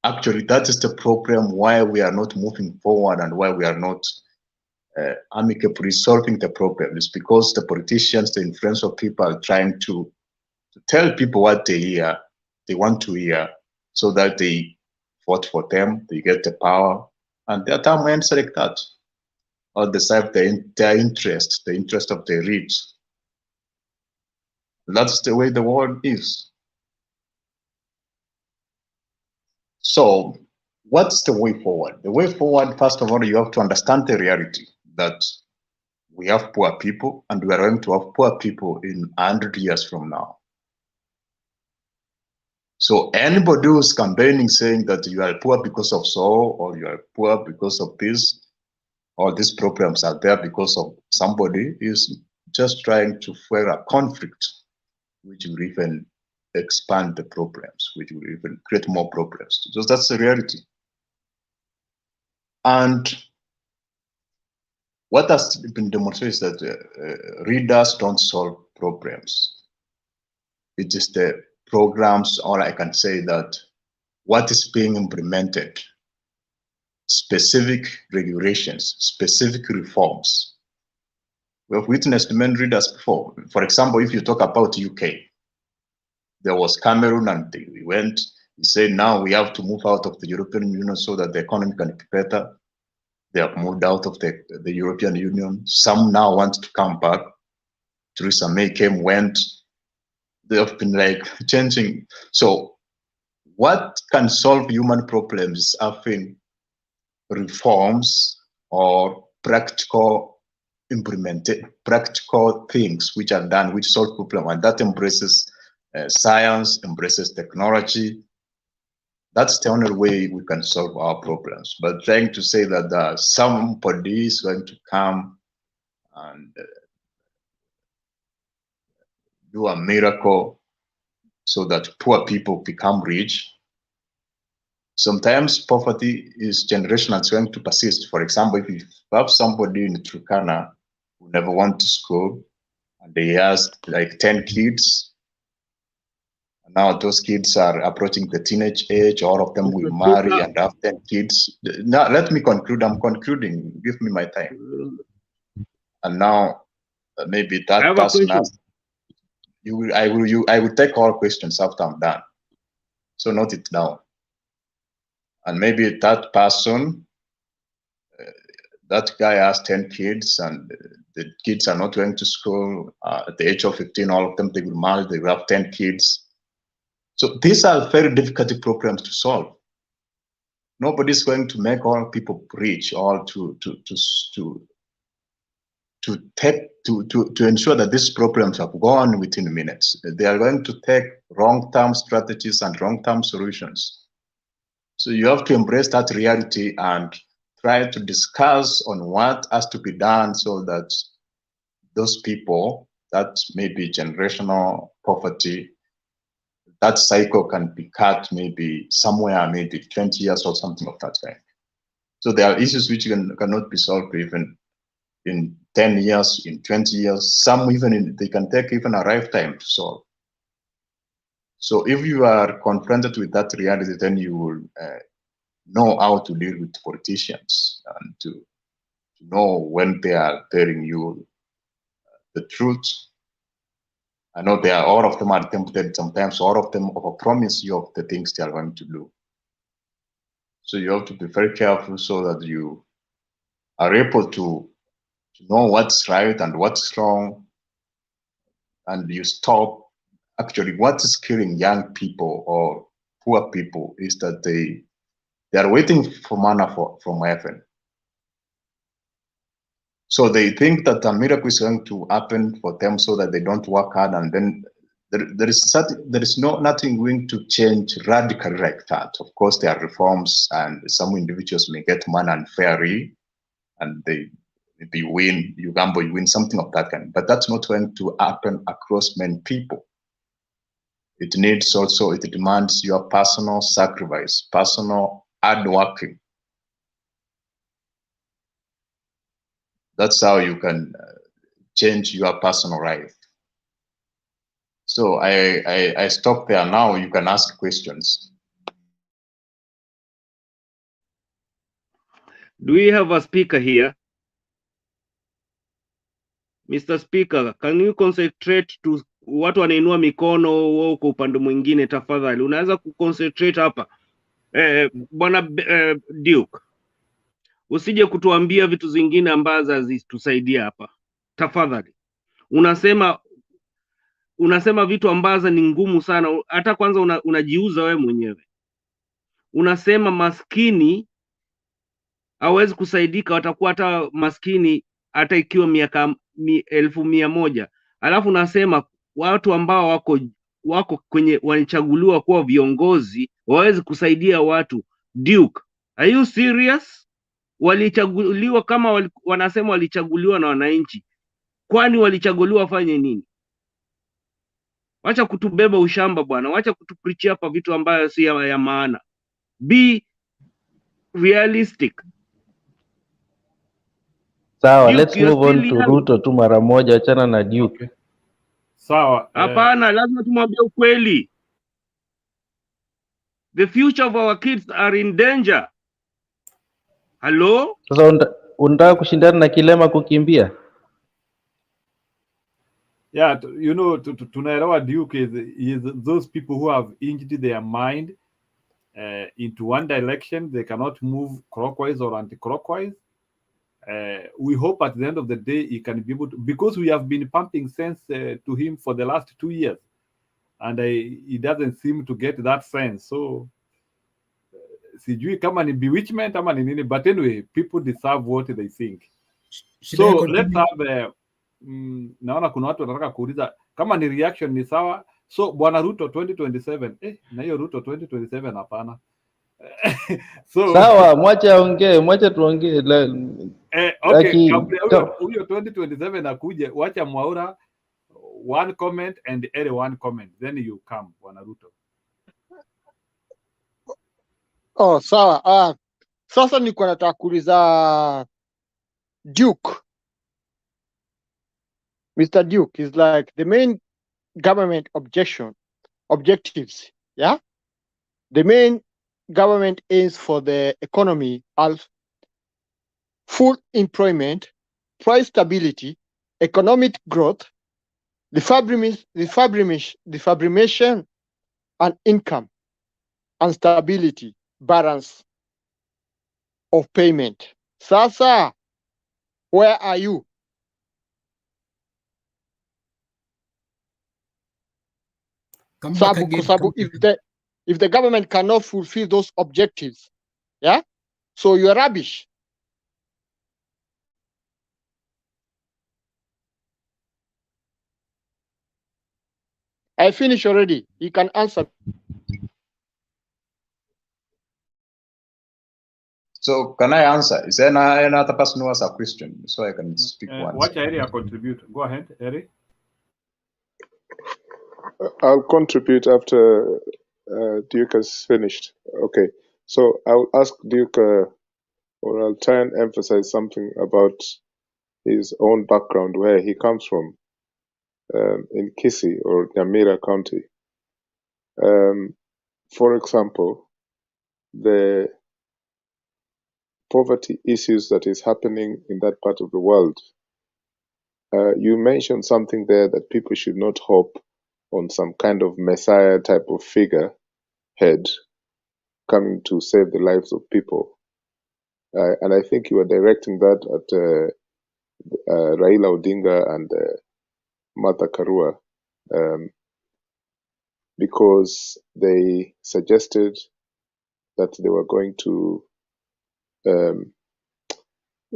Actually, that is the problem why we are not moving forward and why we are not amicably solving the problem. It's because the politicians, the influential people are trying to tell people what they want to hear, so that they vote for them, they get the power, and their term ends like that. Or they serve their interest, the interest of the rich. That's the way the world is. So what's the way forward? The way forward, first of all, you have to understand the reality that we have poor people and we are going to have poor people in 100 years from now. So anybody who's campaigning saying that you are poor because of so, or you are poor because of this, or these problems are there because of somebody, is just trying to fuel a conflict, which will even expand the problems, which will even create more problems. So that's the reality. And what has been demonstrated is that readers don't solve problems. It is the programs, or I can say that what is being implemented, specific regulations, specific reforms. We have witnessed many readers before. For example, if you talk about UK, there was Cameroon and we went, he said, now we have to move out of the European Union so that the economy can be better. They have moved out of the European Union. Some now want to come back. Theresa May came, went. they have been like changing. So what can solve human problems is having reforms or practical things which are done, which solve problem, and that embraces science, embraces technology. That's the only way we can solve our problems. But trying to say that somebody is going to come and do a miracle so that poor people become rich. Sometimes poverty is generational, it's going to persist. For example, if you have somebody in Turkana who never went to school and he has like 10 kids, and now those kids are approaching the teenage age, all of them will marry and have 10 kids. Now, let me conclude. I'm concluding. Give me my time. And now maybe that person has, I will take all questions after I'm done. So note it down. And maybe that person, that guy has 10 kids and the kids are not going to school. At the age of 15, all of them, they will marry, they will have 10 kids. So these are very difficult problems to solve. Nobody's going to make all people rich or to ensure that these problems have gone within minutes. They are going to take long-term strategies and long-term solutions. So you have to embrace that reality and try to discuss on what has to be done so that those people, that may be generational poverty, that cycle can be cut maybe somewhere, maybe 20 years or something of that kind. So there are issues which cannot be solved even in 10 years, in 20 years, some even they can take even a lifetime to solve. So if you are confronted with that reality, then you will know how to deal with politicians and to know when they are telling you the truth. I know they are, all of them are tempted, sometimes all of them overpromise you of the things they are going to do. So you have to be very careful so that you are able to know what's right and what's wrong, and you stop. Actually, what is killing young people or poor people is that they are waiting for manna from heaven. So they think that a miracle is going to happen for them so that they don't work hard, and then there is nothing going to change radically like that. Of course, there are reforms, and some individuals may get money unfairly, and they win, you gamble, you win, something of that kind. But that's not going to happen across many people. It needs also, it demands your personal sacrifice, personal hard working. That's how you can change your personal life. So I stop there now. You can ask questions. Do we have a speaker here? Mr. Speaker, can you concentrate to watu wanainua mikono wao kwa upande mwingine tafadhali? Unaweza kuconcentrate hapa. Bwana Duke, usije kutuambia vitu zingine ambazo hazitusaidia hapa. Tafadhali. Unasema vitu ambazo ni ngumu sana. Hata kwanza unajiuza wewe mwenyewe. Unasema maskini hawezi kusaidika, watakuwa hata maskini hata ikiwa miaka 1,100. Alafu unasema watu ambao wako kwenye walichaguliwa kuwa viongozi wawezi kusaidia watu. Duke, are you serious? Walichaguliwa kama wanasema walichaguliwa na wananchi. Kwani walichaguliwa wafanye nini? Wacha kutubeba ushamba bwana. Wacha kutupreachia hapa vitu ambayo si ya maana. Be realistic. Sawa, Duke, let's move on to Ruto tu mara moja, achana na Duke. Okay. Sawa. Hapana, lazima tumwambie ukweli. The future of our kids are in danger. Hello? Sasa unataka kushindana na kilema kukimbia? Yeah, you know, tunaelewa Duke is those people who have injured their mind into one direction. They cannot move clockwise or anti-clockwise. We hope at the end of the day he can be able to, because we have been pumping sense to him for the last 2 years. and he doesn't seem to get that sense. So sijui kama ni bewitchment ama ni nini, but anyway, people deserve what they think. So let's have naona kuna watu wanataka kuuliza kama ni reaction ni sawa. So bwana Ruto 2027, na hiyo Ruto 2027 hapana. So sawa, mwache aongee, mwache tuongee. Okay, huyo 2027 akuje, wacha Mwaura one comment and Ere one comment, then you come bwana Ruto. Oh, sawa. Sasa niko nataka kuuliza Duke. Mr. Duke is like the main government objectives, yeah? The main government aims for the economy as full employment, price stability, economic growth, the fabrication and income and stability, balance of payment. Sasa, where are you? Sabu, if the government cannot fulfill those objectives, yeah, so you're rubbish. I finished already. You can answer. So can I answer? Is there another person who has a question so I can speak once? Watch area contribute. Go ahead, Eri. I'll contribute after Duke has finished. Okay, so I'll ask Duke, or I'll try and emphasize something about his own background, where he comes from, in Kisii or Nyamira County. For example, the poverty issues that is happening in that part of the world. You mentioned something there that people should not hope on some kind of messiah type of figure head coming to save the lives of people. And I think you are directing that at Raila Odinga and Martha Karua, because they suggested that they were going to,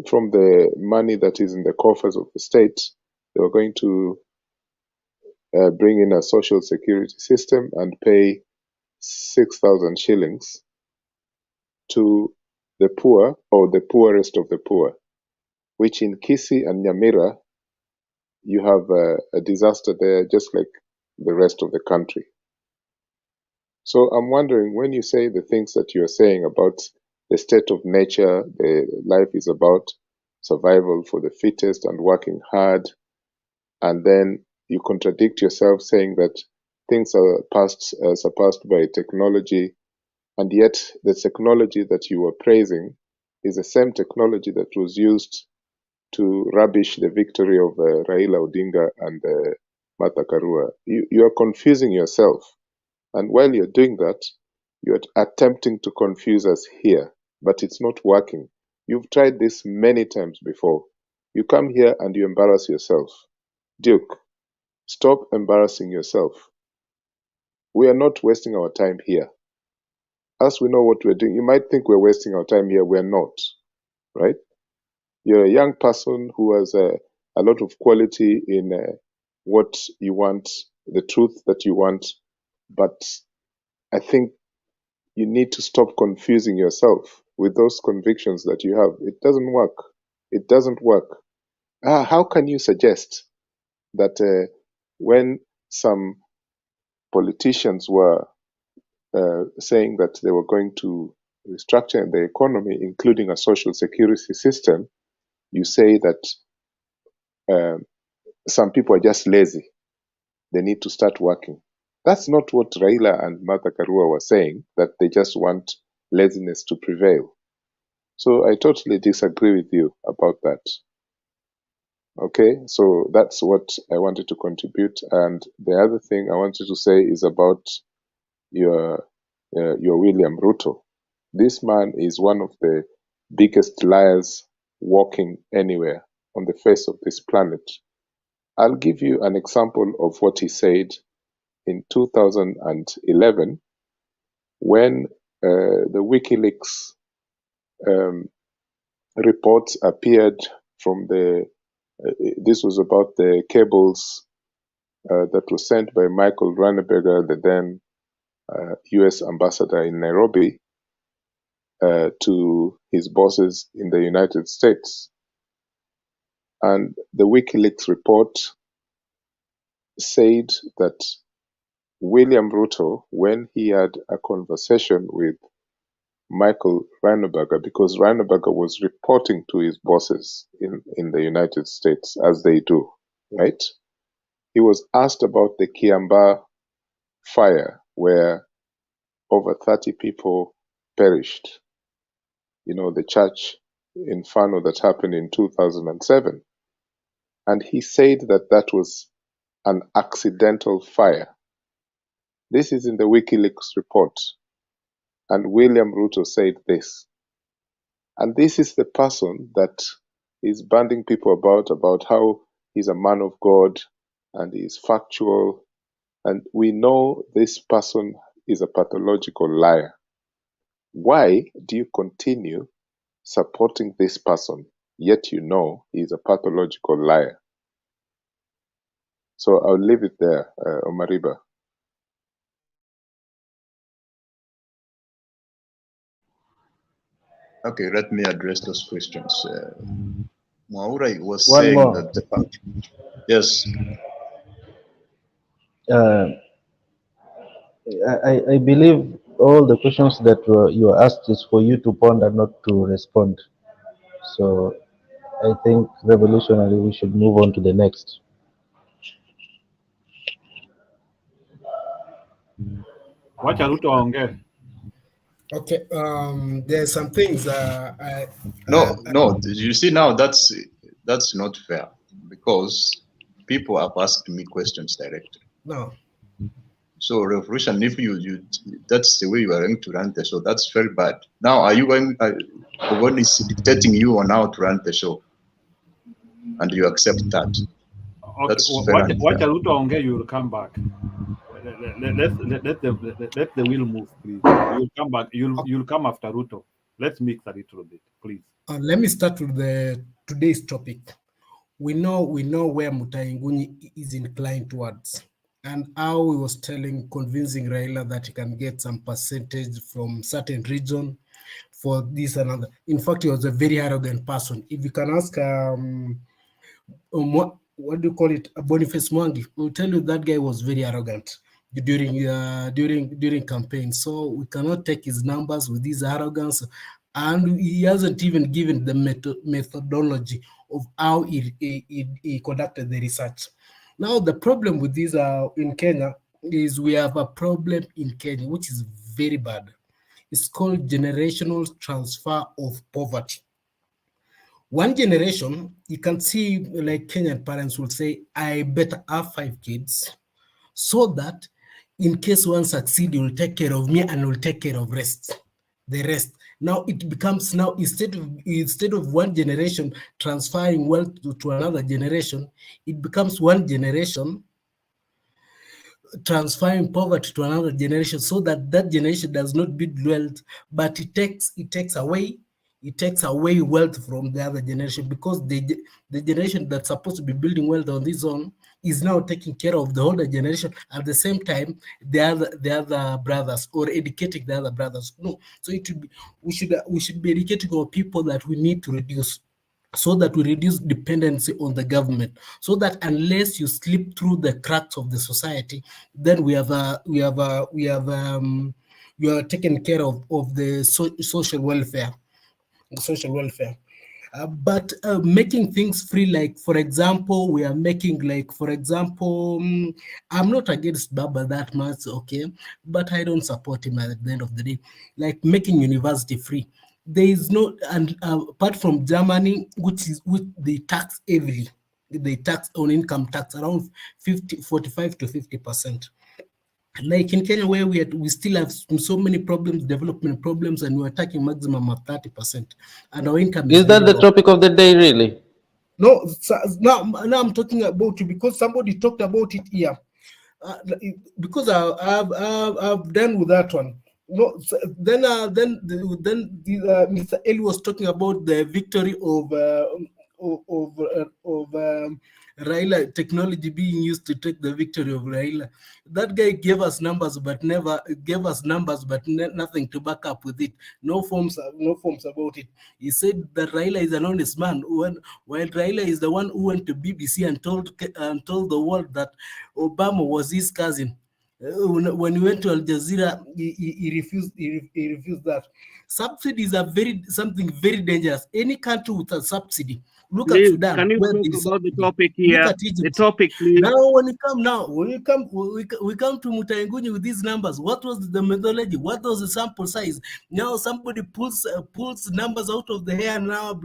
from the money that is in the coffers of the state, they were going to bring in a social security system and pay 6,000 shillings to the poor, or the poorest of the poor, which in Kisii and Nyamira, you have a disaster there just like the rest of the country. So I'm wondering, when you say the things that you're saying about the state of nature, the life is about survival for the fittest and working hard, and then you contradict yourself saying that things are surpassed by technology, and yet the technology that you were praising is the same technology that was used to rubbish the victory of Raila Odinga and Martha Karua. You are confusing yourself. And while you're doing that, you're attempting to confuse us here, but it's not working. You've tried this many times before. You come here and you embarrass yourself. Duke, stop embarrassing yourself. We are not wasting our time here. As we know what we're doing, you might think we're wasting our time here. We're not, right? You're a young person who has a lot of quality in what you want, the truth that you want, but I think you need to stop confusing yourself with those convictions that you have. It doesn't work. It doesn't work. How can you suggest that when some politicians were saying that they were going to restructure the economy, including a social security system, you say that some people are just lazy. They need to start working. That's not what Raila and Martha Karua were saying, that they just want laziness to prevail. So I totally disagree with you about that. Okay, so that's what I wanted to contribute. And the other thing I wanted to say is about your William Ruto. This man is one of the biggest liars walking anywhere on the face of this planet. I'll give you an example of what he said in 2011 when the WikiLeaks reports appeared from the, this was about the cables that were sent by Michael Ranneberger, the then US ambassador in Nairobi, to his bosses in the United States. And the WikiLeaks report said that William Ruto, when he had a conversation with Michael Ranneberger, because Ranneberger was reporting to his bosses in the United States, as they do, right? He was asked about the Kiambaa fire, where over 30 people perished. You know, the church in Fano that happened in 2007. And he said that that was an accidental fire. This is in the WikiLeaks report. And William Ruto said this. And this is the person that is banding people about how he's a man of God and he's factual. And we know this person is a pathological liar. Why do you continue supporting this person, yet you know he's a pathological liar? So I'll leave it there, Omariba. Okay, let me address those questions. Mwaura was One saying more. that yes. I believe all the questions that you were asked is for you to ponder, not to respond. So I think revolutionary, we should move on to the next. Wacha Ruto aongee. Okay, there's some things No, you see now that's not fair because people have asked me questions directly. no. So revolution, if you that's the way you are going to run the show, that's very bad. Now are you going what is dictating you on how to run the show? And you accept that. Okay, That's very unfair. Wacha Ruto aongee, you will come back. Let the wheel move, please. You'll come back. You'll come after Ruto. Let's mix a little bit, please. Let me start with today's topic. We know where MUTAHI is inclined towards, and how he was convincing Raila that he can get some percentage from certain region for this and other. In fact, he was a very arrogant person. If you can ask, what do you call it, Boniface Mwangi, will tell you that guy was very arrogant during campaign. So we cannot take his numbers with his arrogance, and he hasn't even given the methodology of how he conducted the research. Now the problem with this in Kenya is we have a problem in Kenya which is very bad. It's called generational transfer of poverty. One generation, you can see like Kenyan parents will say, I better have 5 kids so that in case one succeed, you'll take care of me and will take care of the rest. Now it becomes instead of one generation transferring wealth to another generation, it becomes one generation transferring poverty to another generation, so that generation does not build wealth, but it takes away wealth from the other generation, because the generation that's supposed to be building wealth on this own is now taking care of the older generation, at the same time the other brothers, or educating the other brothers. No, so we should be educating our people that we need to reduce, so that we reduce dependency on the government, so that unless you slip through the cracks of the society, then we are taken care of the social welfare. But making things free, like for example, we are making, like for example, I'm not against Baba that much, okay, but I don't support him at the end of the day. Like making university free, there is no, and apart from Germany, which they tax heavily, they tax on income tax around 45 to 50%. Like in Kenya, where we still have so many problems, development problems, and we're taking maximum of 30%, and our income is that the topic of the day, really? No, now I'm talking about it because somebody talked about it here. because I've done with that one. No, so then Mr. Eli was talking about the victory of Raila, technology being used to take the victory of Raila. That guy gave us numbers, but nothing to back up with it. No forms about it. He said that Raila is an honest man, while Raila is the one who went to BBC and told the world that Obama was his cousin. When he went to Al Jazeera, he refused. He refused that. Subsidies are something very dangerous. Any country with a subsidy. Look at Sudan. Can you where talk there is about the subsidy. topic here? Look at Egypt. The topic, please. Now, when we come to MUTAHI with these numbers. What was the methodology? What was the sample size? Now somebody pulls numbers out of the air now.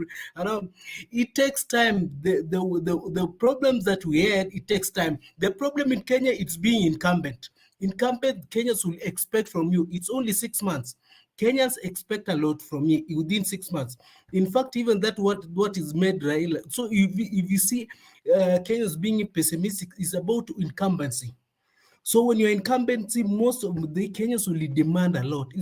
It takes time. The problems that we had, it takes time. The problem in Kenya, it's being incumbent. Incumbent Kenyans will expect from you. It's only 6 months. Kenyans expect a lot from you within 6 months. In fact, even that what is made Raila. So if you see Kenyans being pessimistic, is about incumbency. So when you're incumbency, most of the Kenyans will demand a lot.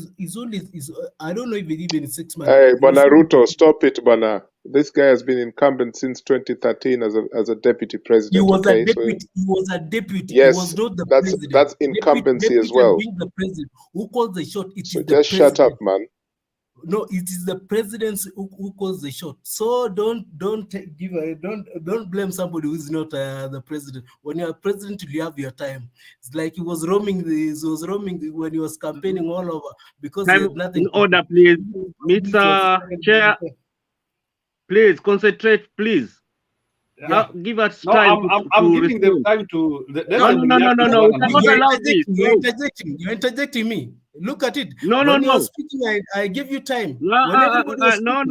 I don't know if it even 6 months. Hey, Bana Ruto, stop it, Bana. This guy has been incumbent since 2013 as a deputy president. He was okay? a deputy. He was a deputy. Yes, he was not the that's president. that's incumbency deputy as well. Being the president, who calls the shot? It So is the just president. shut up, man. No, it is the president who calls the shot. So don't blame somebody who is not the president. When you are president, you have your time. It's like he was roaming. When he was campaigning all over because he had nothing. In order, please, Mr. Chair. Please concentrate, please. Yeah. Give us No, time. I'm giving them time to. No. You're interjecting me. Look at it. No. When you are speaking, I give you time. When everybody was speaking, No.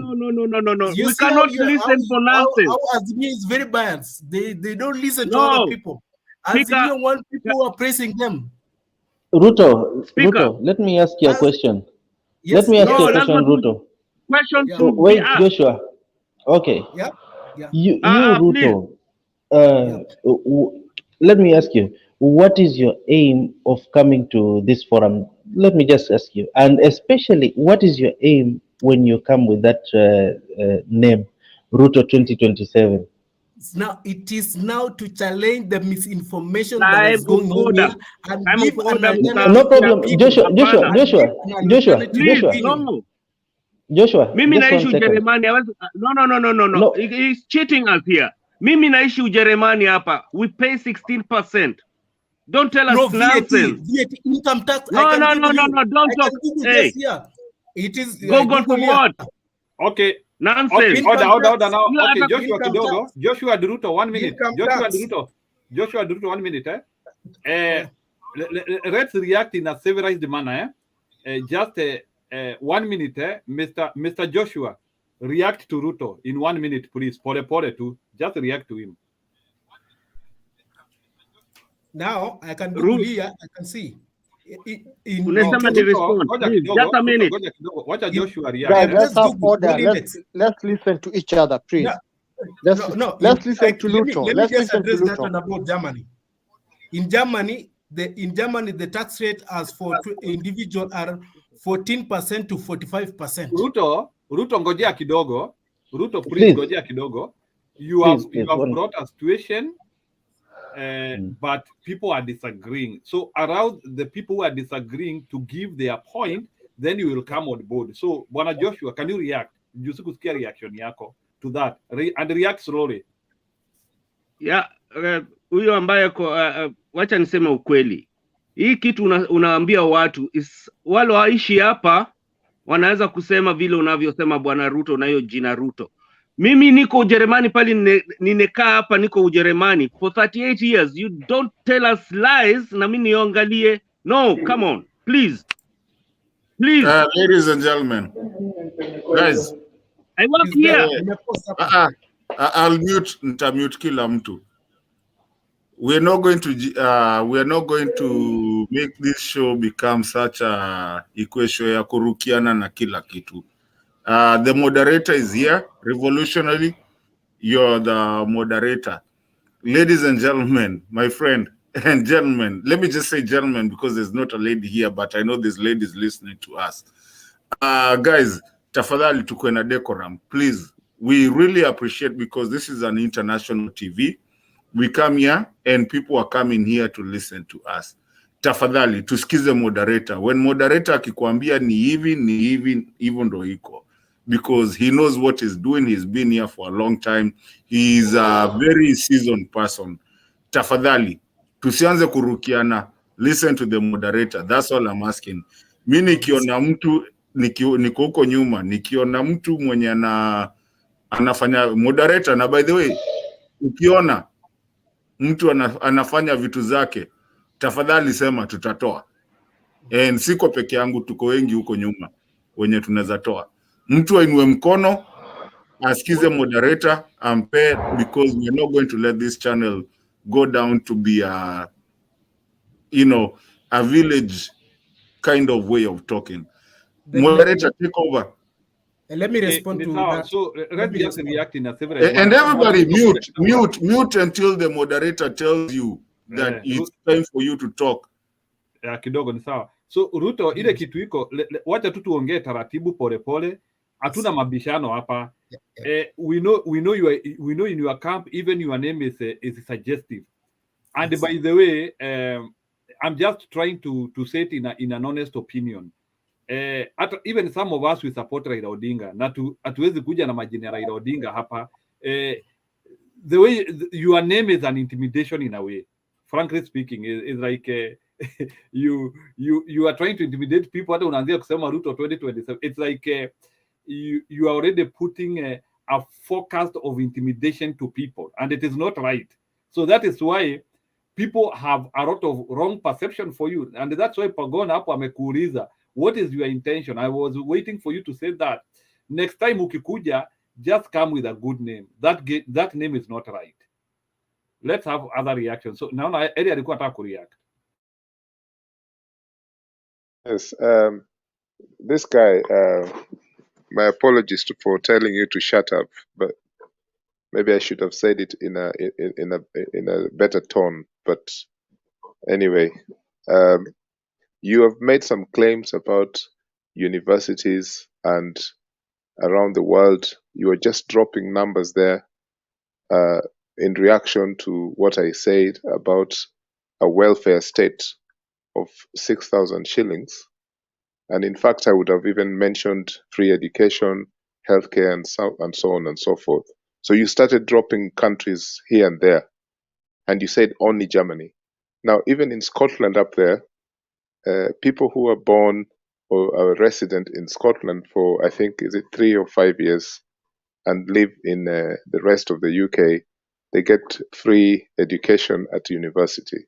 You We see cannot listen for nonsense. How Azimio is very biased. They don't listen to other people. Azimio want people who are praising them. Ruto, let me ask you a question. Yes, let me ask you a question, Ruto. Question Yeah. to Wait, be asked. Joshua. Okay. Yeah. You please. Ruto. Let me ask you, what is your aim of coming to this forum? Let me just ask you, and especially, what is your aim when you come with that name, Ruto 2027? Now it is now to challenge the misinformation Time that is going on order. here and Time give of an order, alternative. No problem, to Joshua. Please, opinion. no. Joshua, Mimi just 1 naishi second. Ujerumani. No. He's cheating us here. Mimi naishi Ujerumani hapa. We pay 16%. Don't tell us nonsense. VAT, income tax. No. Don't talk. Hey. It is Go from what? Okay. Nonsense. Okay, order now. Okay, You Joshua kidogo. Joshua Ruto, 1 minute. Joshua Ruto, 1 minute. Let's react in a civilized manner. Just 1 minute. Mr. Joshua, react to Ruto in 1 minute, please. Pole too. Just react to him. Now I can Google here. I can see. Unasema ni respond. Just a minute. Wacha Joshua react. Guys, let's have order. Let's listen to each other, please. Let's listen to Ruto. Let me just address that one about Germany. In Germany, the tax rate as for individual are 14% to 45%. Ruto, ngojea kidogo. Ruto, please ngojea kidogo. You have brought a situation. But people are disagreeing. So around the people who are disagreeing to give their point, then you will come on board. So, Bwana Joshua, can you react? Kusikia reaction yako to that and react slowly. Yeah, huyo ambaye wacha niseme ukweli. Hii kitu unaambia watu wale waishi hapa wanaweza kusema vile unavyosema Bwana Ruto na hiyo jina Ruto. Mimi niko Ujerumani pale ninekaa hapa niko Ujerumani for 38 years. You don't tell us lies na mimi niangalie. No, come on. Please. Ladies and gentlemen. Guys. I want to hear. I'll mute kila mtu. We are not going to make this show become such a equation ya kurukiana na kila kitu. The moderator is here. Revolutionary, you're the moderator. Ladies and gentlemen, my friend, And gentlemen, let me just say gentlemen because there's not a lady here, but I know there's ladies listening to us. Guys, tafadhali tukuwe na decorum, please. We really appreciate because this is an international TV. We come here and people are coming here to listen to us. Tafadhali tusikize moderator. When moderator akikwambia ni hivi, hivyo ndo iko. Because he knows what he's doing. He's been here for a long time. He's a very seasoned person. Tafadhali tusianze kurukiana. Listen to the moderator. That's all I'm asking. Mi nikiona mtu niko huko nyuma, nikiona mtu mwenye anafanya moderator, na by the way, ukiona mtu anafanya vitu zake, tafadhali sema tutatoa. And siko peke yangu, tuko wengi huko nyuma wenye tunaweza toa. Mtu ainue mkono, asikize moderator, ampe, because we're not going to let this channel go down to be a, a village kind of way of talking. Moderator, take over. Let me respond to that. So let's just react in a several. And everybody mute until the moderator tells you that it's time for you to talk. Kidogo ni sawa. So Ruto, ile kitu iko, wacha tu tuongee taratibu pole. Hatuna mabishano hapa. We know in your camp, even your name is suggestive. And by the way, I'm just trying to say it in an honest opinion. Even some of us we support Raila Odinga, na hatuwezi kuja na majina Raila Odinga hapa. The way your name is an intimidation in a way. Frankly speaking, is like you are trying to intimidate people. Hata unaanzia kusema Ruto 2027. It's like you are already putting a forecast of intimidation to people, and it is not right. So that is why people have a lot of wrong perception for you, and that's why Pagona hapo amekuuliza what is your intention. I was waiting for you to say that. Next time ukikuja, just come with a good name. That name is not right. Let's have other reactions. So now Eddie alikuwa anataka kureact. Yes, this guy, my apologies for telling you to shut up, but maybe I should have said it in a better tone. But anyway, you have made some claims about universities and around the world. You are just dropping numbers there in reaction to what I said about a welfare state of 6,000 shillings. And in fact, I would have even mentioned free education, healthcare, and so on and so forth. So you started dropping countries here and there, and you said only Germany. Now, even in Scotland up there, people who are born or are resident in Scotland for, I think, is it 3 or 5 years, and live in the rest of the UK, they get free education at university.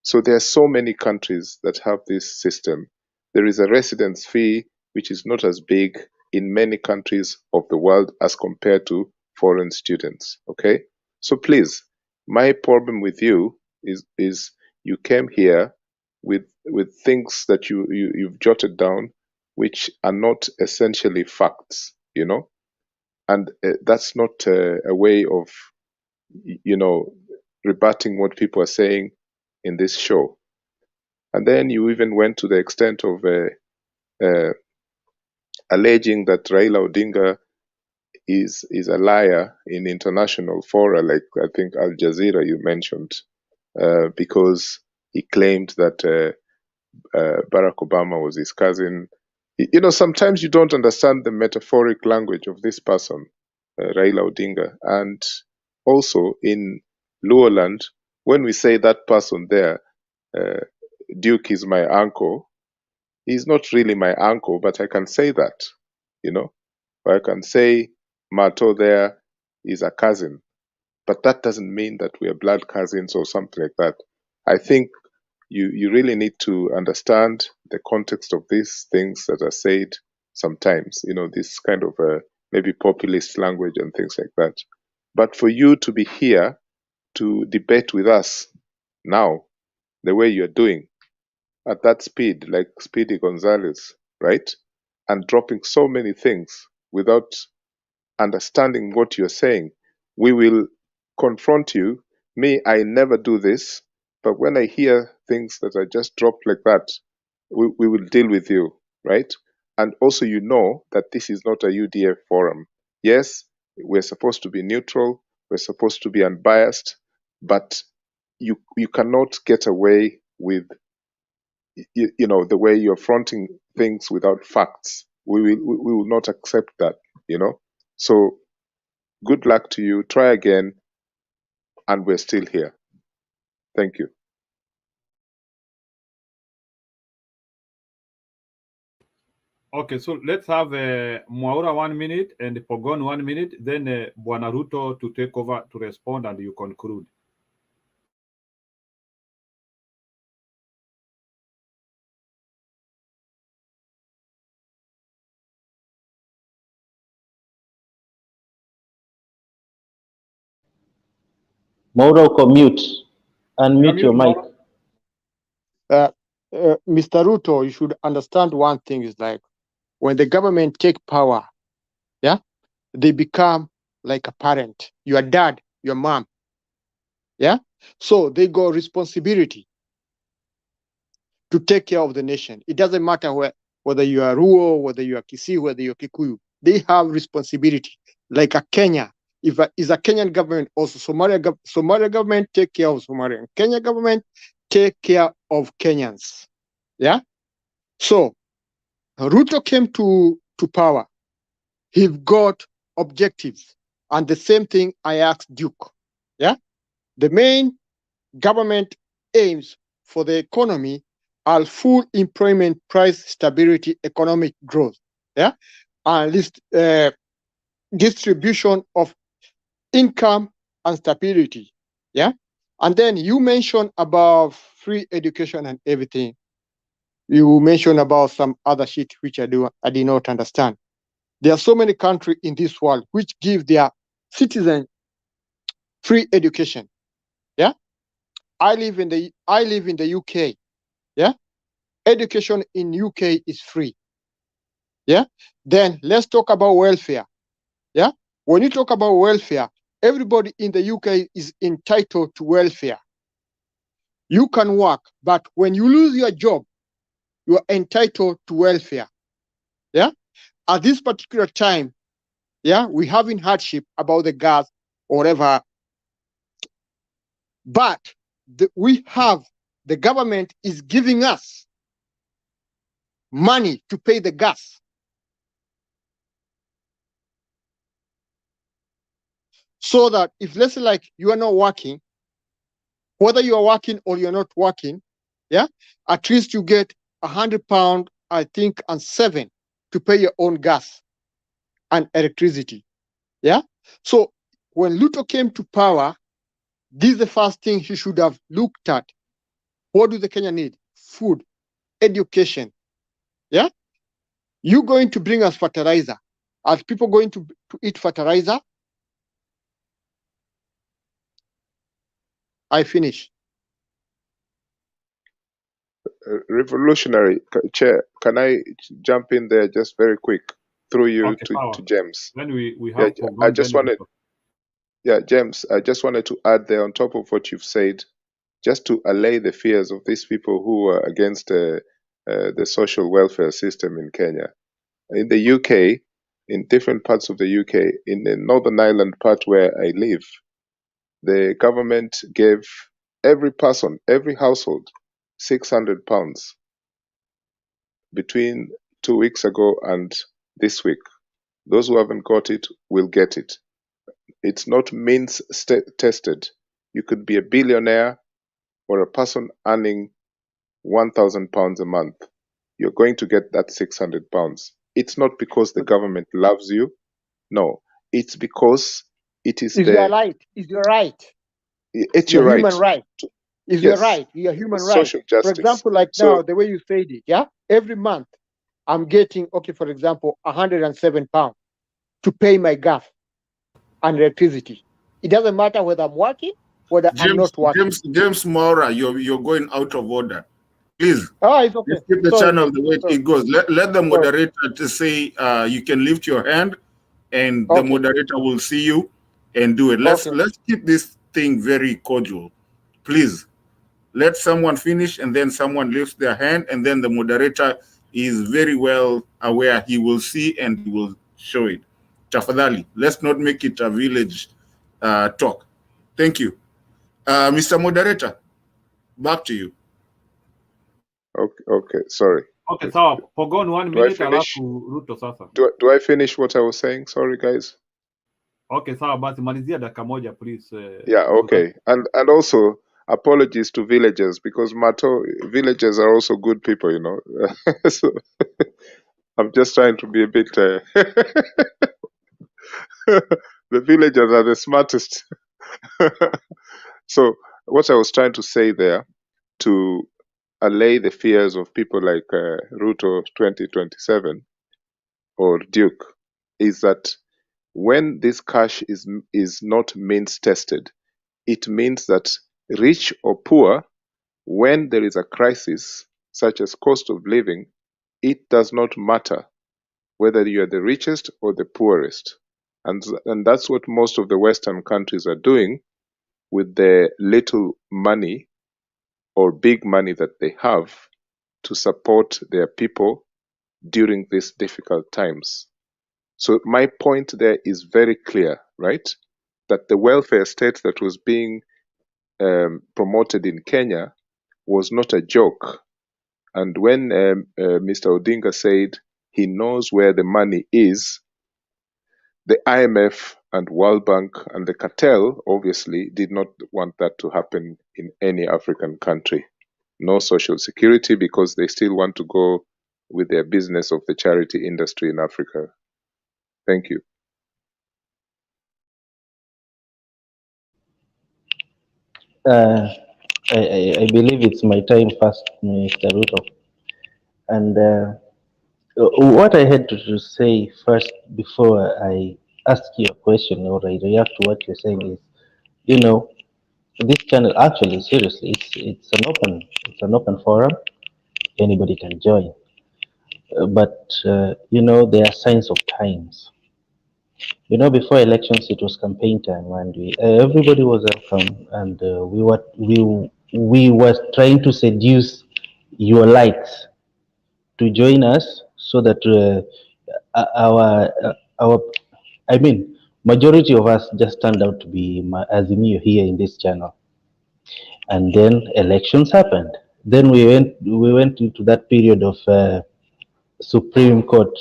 So there are so many countries that have this system. There is a residence fee, which is not as big in many countries of the world as compared to foreign students. Okay? So please, my problem with you is you came here with things that you've jotted down, which are not essentially facts, and that's not a way of, rebutting what people are saying in this show. And then you even went to the extent of alleging that Raila Odinga is a liar in international fora, like I think Al Jazeera you mentioned, because he claimed that Barack Obama was his cousin. Sometimes you don't understand the metaphoric language of this person, Raila Odinga. And also in Luoland, when we say that person there, Duke is my uncle, he's not really my uncle, but I can say that, or I can say Mato there is a cousin, but that doesn't mean that we are blood cousins or something like that. I think you really need to understand the context of these things that are said sometimes, this kind of maybe populist language and things like that. But for you to be here to debate with us now, the way you're doing, at that speed, like Speedy Gonzalez, right? And dropping so many things without understanding what you're saying, we will confront you. Me, I never do this. But when I hear things that are just dropped like that, we will deal with you, right? And also, you know that this is not a UDF forum. Yes, we're supposed to be neutral, we're supposed to be unbiased, but you cannot get away with the way you're fronting things without facts. We will not accept that, So good luck to you. Try again, and we're still here. Thank you. Okay, so let's have Mwaura 1 minute and Pogon 1 minute, then Bwana Ruto to take over to respond, and you conclude. Mauro, commute. Unmute your mic. Mr. Ruto, you should understand one thing is like when the government take power, yeah, they become like a parent, your dad, your mom, yeah. So they got responsibility to take care of the nation. It doesn't matter whether you are Ruo, whether you are Kisii, whether you're Kikuyu. They have responsibility. Like a Kenya, if is a Kenyan government, also Somalia government take care of Somalia. Kenya government take care of Kenyans. Yeah. So Ruto came to power. He got objectives, and the same thing I asked Duke. Yeah. The main government aims for the economy are full employment, price stability, economic growth, yeah, and distribution of income and stability, yeah. And then you mentioned about free education and everything. You mentioned about some other shit which I did not understand. There are so many countries in this world which give their citizens free education, yeah. I live in the UK, yeah. Education in UK is free, yeah. Then let's talk about welfare, yeah. When you talk about welfare, everybody in the UK is entitled to welfare. You can work, but when you lose your job, you are entitled to welfare, yeah. At this particular time, yeah, we having hardship about the gas or whatever, but the government is giving us money to pay the gas. So that if, let's say, like you are not working, whether you are working or you're not working, yeah, at least you get £100, I think, and 7 to pay your own gas and electricity, yeah. So when Ruto came to power, this is the first thing he should have looked at. What do the Kenya need? Food, education, yeah. You going to bring us fertilizer? Are people going to eat fertilizer? I finish. Revolutionary Chair, can I jump in there just very quick through you to James? Then we have I just wanted, James, I just wanted to add there on top of what you've said, just to allay the fears of these people who are against the social welfare system in Kenya. In the UK, in different parts of the UK, in the Northern Ireland part where I live, the government gave every person, every household, £600 between 2 weeks ago and this week. Those who haven't got it will get it. It's not means tested. You could be a billionaire or a person earning £1,000 a month. You're going to get that £600. It's not because the government loves you. No, it's because it is your right. It's your right. It's your human right. It's your right. Your human right. Social justice. For example, like now, the way you said it, yeah? Every month, I'm getting, okay, for example, £107 to pay my gas and electricity. It doesn't matter whether I'm working, whether I'm not working. James Mora, you're going out of order. Please. Oh, it's okay. Let's keep the channel the way it goes. Let the moderator to say you can lift your hand, and the moderator will see you and do it. Let's keep this thing very cordial, please. Let someone finish, and then someone lifts their hand, and then the moderator is very well aware. He will see and he will show it. Tafadhali, let's not make it a village talk. Thank you. Mr. Moderator, back to you. Okay, sorry. Okay, sawa. Pogon 1 Do I minute finish? alafu Ruto sasa. Do I finish what I was saying? Sorry, guys. Okay, sawa basi malizia dakika moja please. Yeah, okay. And also apologies to villagers, because Mato villagers are also good people, you know. So I'm just trying to be a bit the villagers are the smartest. So what I was trying to say there, to allay the fears of people like Ruto 2027 or Duke, is that when this cash is not means tested, it means that rich or poor, when there is a crisis such as cost of living, it does not matter whether you are the richest or the poorest. And that's what most of the Western countries are doing with the little money or big money that they have to support their people during these difficult times. So my point there is very clear, right? That the welfare state that was being promoted in Kenya was not a joke. And when Mr. Odinga said he knows where the money is, the IMF and World Bank and the cartel obviously did not want that to happen in any African country. No social security, because they still want to go with their business of the charity industry in Africa. Thank you. I believe it's my time first, Mr. Ruto. And what I had to say first before I ask you a question or I react to what you're saying is, you know, this channel actually, seriously, it's an open forum. Anybody can join. But you know, there are signs of times. You know, before elections, it was campaign time, and everybody was welcome, and we were trying to seduce your likes to join us, so that our I mean, majority of us just turned out to be Azimio here in this channel, and then elections happened. Then we went into that period of Supreme Court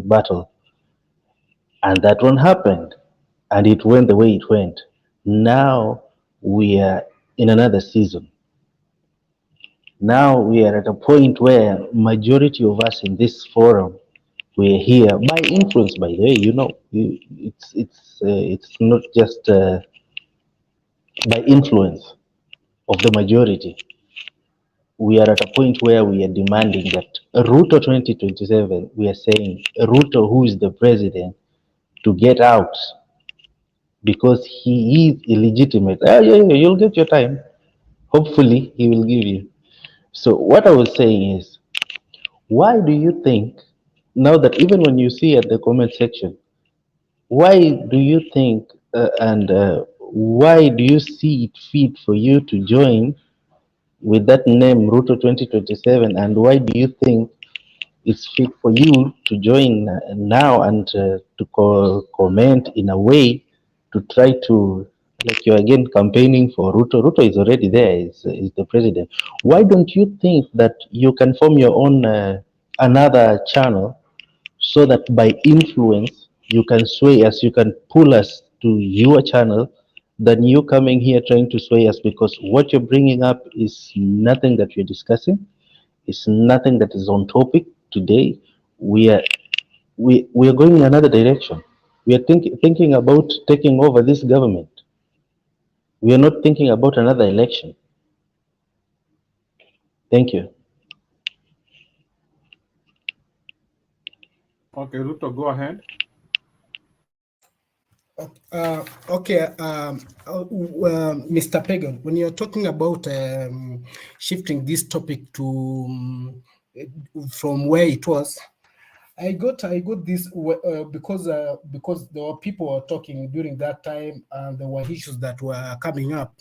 battle, and that one happened, and it went the way it went. Now we are in another season. Now we are at a point where majority of us in this forum, we're here by influence. By the way, you know, it's not just by influence of the majority. We are at a point where we are demanding that Ruto 2027, we are saying Ruto, who is the president, to get out, because he is illegitimate. Yeah, you'll get your time. Hopefully, he will give you. So what I was saying is, why do you think, now that even when you see at the comment section, why do you think why do you see it fit for you to join with that name Ruto 2027, and why do you think it's fit for you to join now and to comment in a way to try to, like, you're again campaigning for Ruto? Ruto is already there, is the president. Why don't you think that you can form your own another channel, so that by influence you can sway us, you can pull us to your channel, than you coming here trying to sway us? Because what you're bringing up is nothing that we're discussing. It's nothing that is on topic today. We are going in another direction. We are thinking about taking over this government. We are not thinking about another election. Thank you. Okay, Ruto, go ahead. Okay, Mr. Pagan, when you're talking about shifting this topic to from where it was, I got this because there were people talking during that time, and there were issues that were coming up.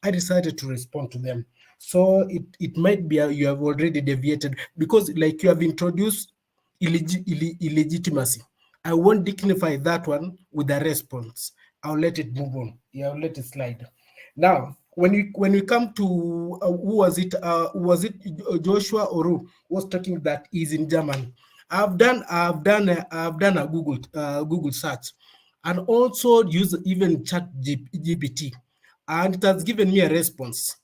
I decided to respond to them. So it might be you have already deviated, because like you have introduced illegitimacy. I won't dignify that one with a response. I'll let it move on. Yeah, I'll let it slide. Now, when we come to who was it? Joshua or who was talking that is in Germany? I've done a Google search, and also use even Chat GPT, and it has given me a response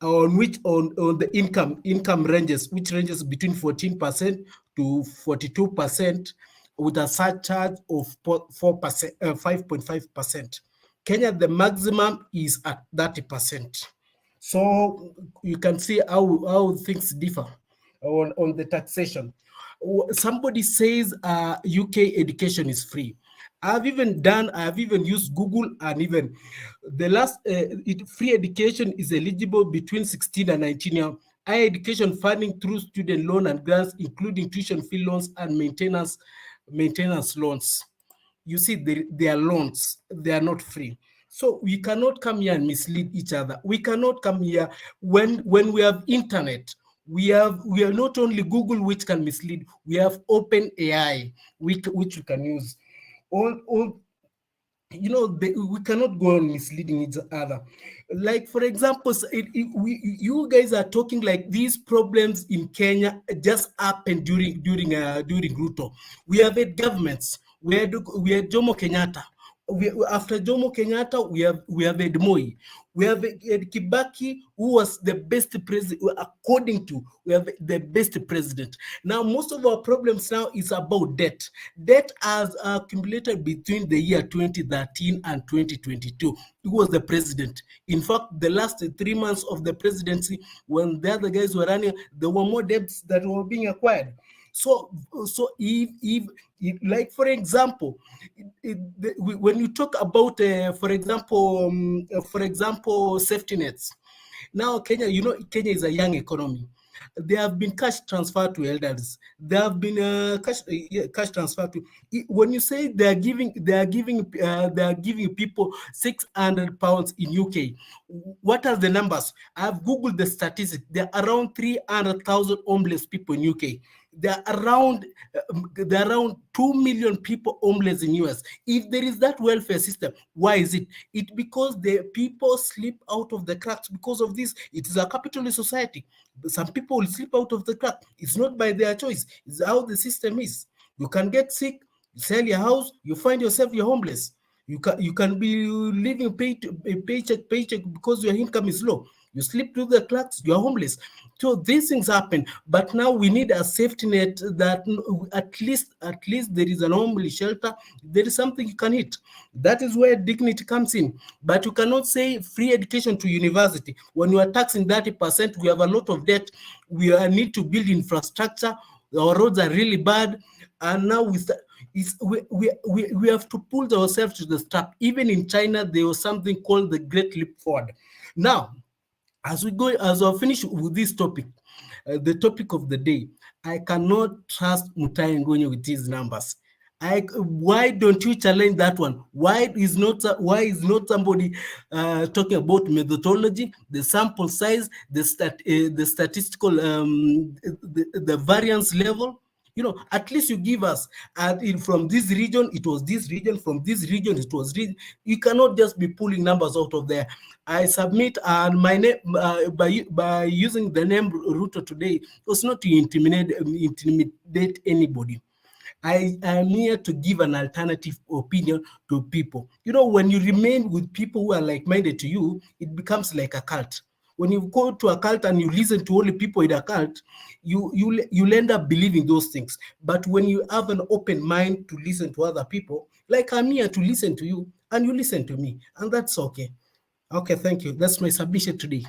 on the income ranges, which ranges between 14% to 42%, with a surcharge of 4%, 5.5%. Kenya, the maximum is at 30%. So you can see how things differ on the taxation. Somebody says UK education is free. I've even used Google, and even the last free education is eligible between 16 and 19 years. Higher education funding through student loan and grants, including tuition fee loans and maintenance loans. You see, they are loans, they are not free. So we cannot come here and mislead each other. We cannot come here when we have internet. We are not only Google, which can mislead. We have open AI, which we can use. All we cannot go on misleading each other. Like, for example, you guys are talking like these problems in Kenya just happened during Ruto. We have had governments. We had Jomo Kenyatta. After Jomo Kenyatta, we have had Moi. We have Kibaki, who was the best president, according to, we have the best president. Now, most of our problems now is about debt. Debt has accumulated between the year 2013 and 2022. Who was the president? In fact, the last 3 months of the presidency, when the other guys were running, there were more debts that were being acquired. So if like, for example, when you talk about, for example, safety nets. Now, Kenya, Kenya is a young economy. There have been cash transfer to elders. There have been cash transfer to. When you say they are giving people £600 in UK, what are the numbers? I've googled the statistics. There are around 300,000 homeless people in UK. There are around 2 million people homeless in US. If there is that welfare system, why is it? It's because the people slip out of the cracks because of this. It is a capitalist society. Some people will slip out of the crack. It's not by their choice. It's how the system is. You can get sick, you sell your house, you find yourself, you're homeless. You can be living paycheck because your income is low. You slip through the cracks, you're homeless. So these things happen, but now we need a safety net that at least there is an homeless shelter. There is something you can eat. That is where dignity comes in. But you cannot say free education to university when you are taxing 30%. We have a lot of debt. We need to build infrastructure. Our roads are really bad, and now we have to pull ourselves to the strap. Even in China, there was something called the Great Leap Forward. Now, as I finish with this topic, the topic of the day, I cannot trust MUTAHI NGUNYI with his numbers. Why don't you challenge that one? Why is not somebody talking about methodology, the sample size, the statistical, the variance level? At least you give us, from this region, it was this region, from this region, it was region. You cannot just be pulling numbers out of there. I submit my name by using the name Ruto today. It was not to intimidate anybody. I am here to give an alternative opinion to people. When you remain with people who are like-minded to you, it becomes like a cult. When you go to a cult and you listen to only people in a cult, you'll end up believing those things. But when you have an open mind to listen to other people, like I'm here to listen to you, and you listen to me, and that's okay. Okay, thank you. That's my submission today.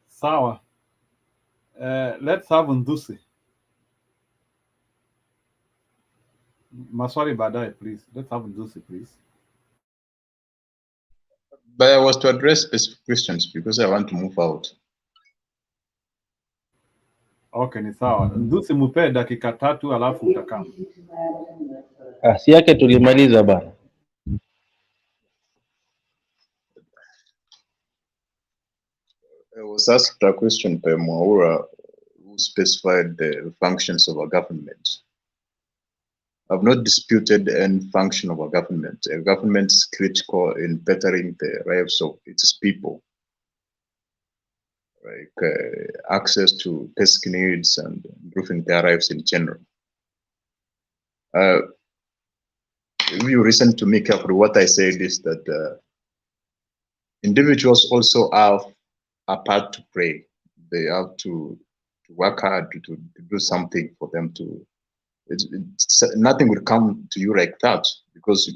Sawa. Let's have Ndusi. Maswali baadaye, please. Let's have Ndusi, please. But I was to address specific questions because I want to move out. Okay, ni sawa. Ndusi mupe dakika 3 alafu utakaa. Si yake tulimaliza bana. I was asked a question by Mwaura, who specified the functions of a government. I've not disputed any function of a government. A government is critical in bettering the lives of its people, like access to basic needs and improving their lives in general. If you listen to me carefully, what I said is that individuals also have a part to play. They have to work hard to do something for them to. Nothing will come to you like that, because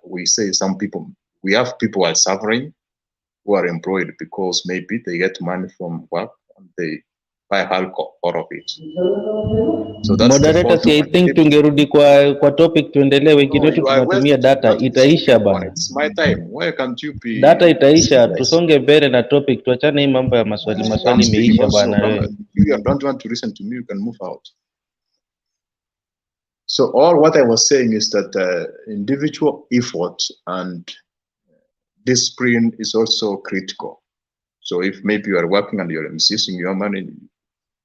we say some people, we have people who are suffering, who are employed because maybe they get money from work and they buy alcohol out of it. So that's the Moderator, fault si I of think tungerudi kwa topic tuendelee, wengine wetu you are tunatumia wasting data, not itaisha one. bana. It's my time. Why can't you be Data itaisha, civilized? tusonge mbele na topic, tuachane hii mambo ya maswali I'm speaking imeisha also. bana wewe. You don't want to listen to me, you can move out. So all what I was saying is that individual effort and discipline is also critical. So if maybe you are working and you're misusing your money,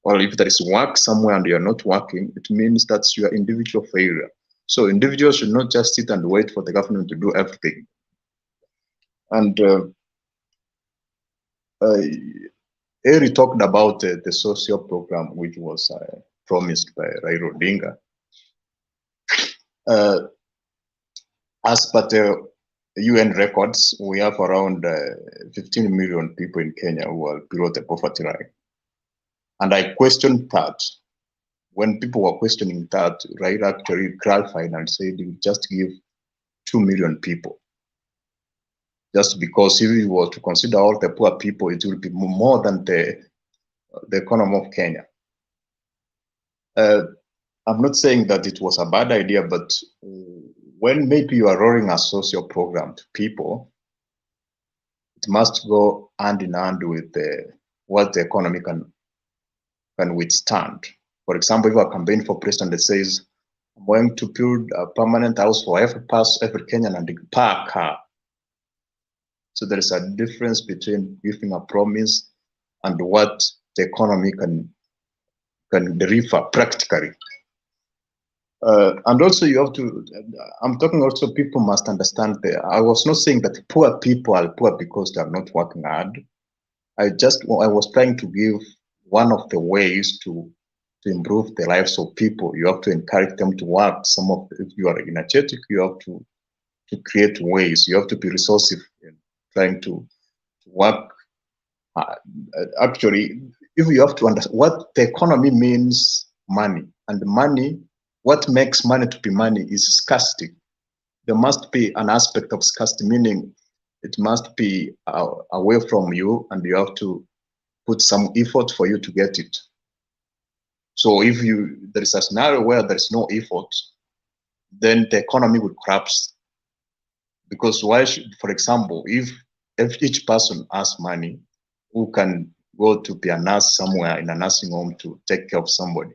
or if there is work somewhere and you're not working, it means that's your individual failure. So individuals should not just sit and wait for the government to do everything. And Eri talked about the social program which was promised by Raila Odinga. As per the UN records, we have around 15 million people in Kenya who are below the poverty line. And I questioned that. When people were questioning that, Raila actually clarified and said he would just give 2 million people. Just because if he was to consider all the poor people, it will be more than the economy of Kenya. I'm not saying that it was a bad idea, but when maybe you are rolling a social program to people, it must go hand in hand with what the economy can withstand. For example, if a campaign for president that says, I'm going to build a permanent house for every Kenyan and per car. So there is a difference between giving a promise and what the economy can deliver practically. And also you have to, I'm talking also people must understand I was not saying that poor people are poor because they are not working hard. I was trying to give one of the ways to improve the lives of people. You have to encourage them to work. If you are energetic, you have to create ways. You have to be resourceful in trying to work. Actually, if you have to understand what the economy means, money, and money, what makes money to be money is scarcity. There must be an aspect of scarcity, meaning it must be away from you and you have to put some effort for you to get it. So if there is a scenario where there is no effort, then the economy will collapse. Because for example, if each person has money, who can go to be a nurse somewhere in a nursing home to take care of somebody?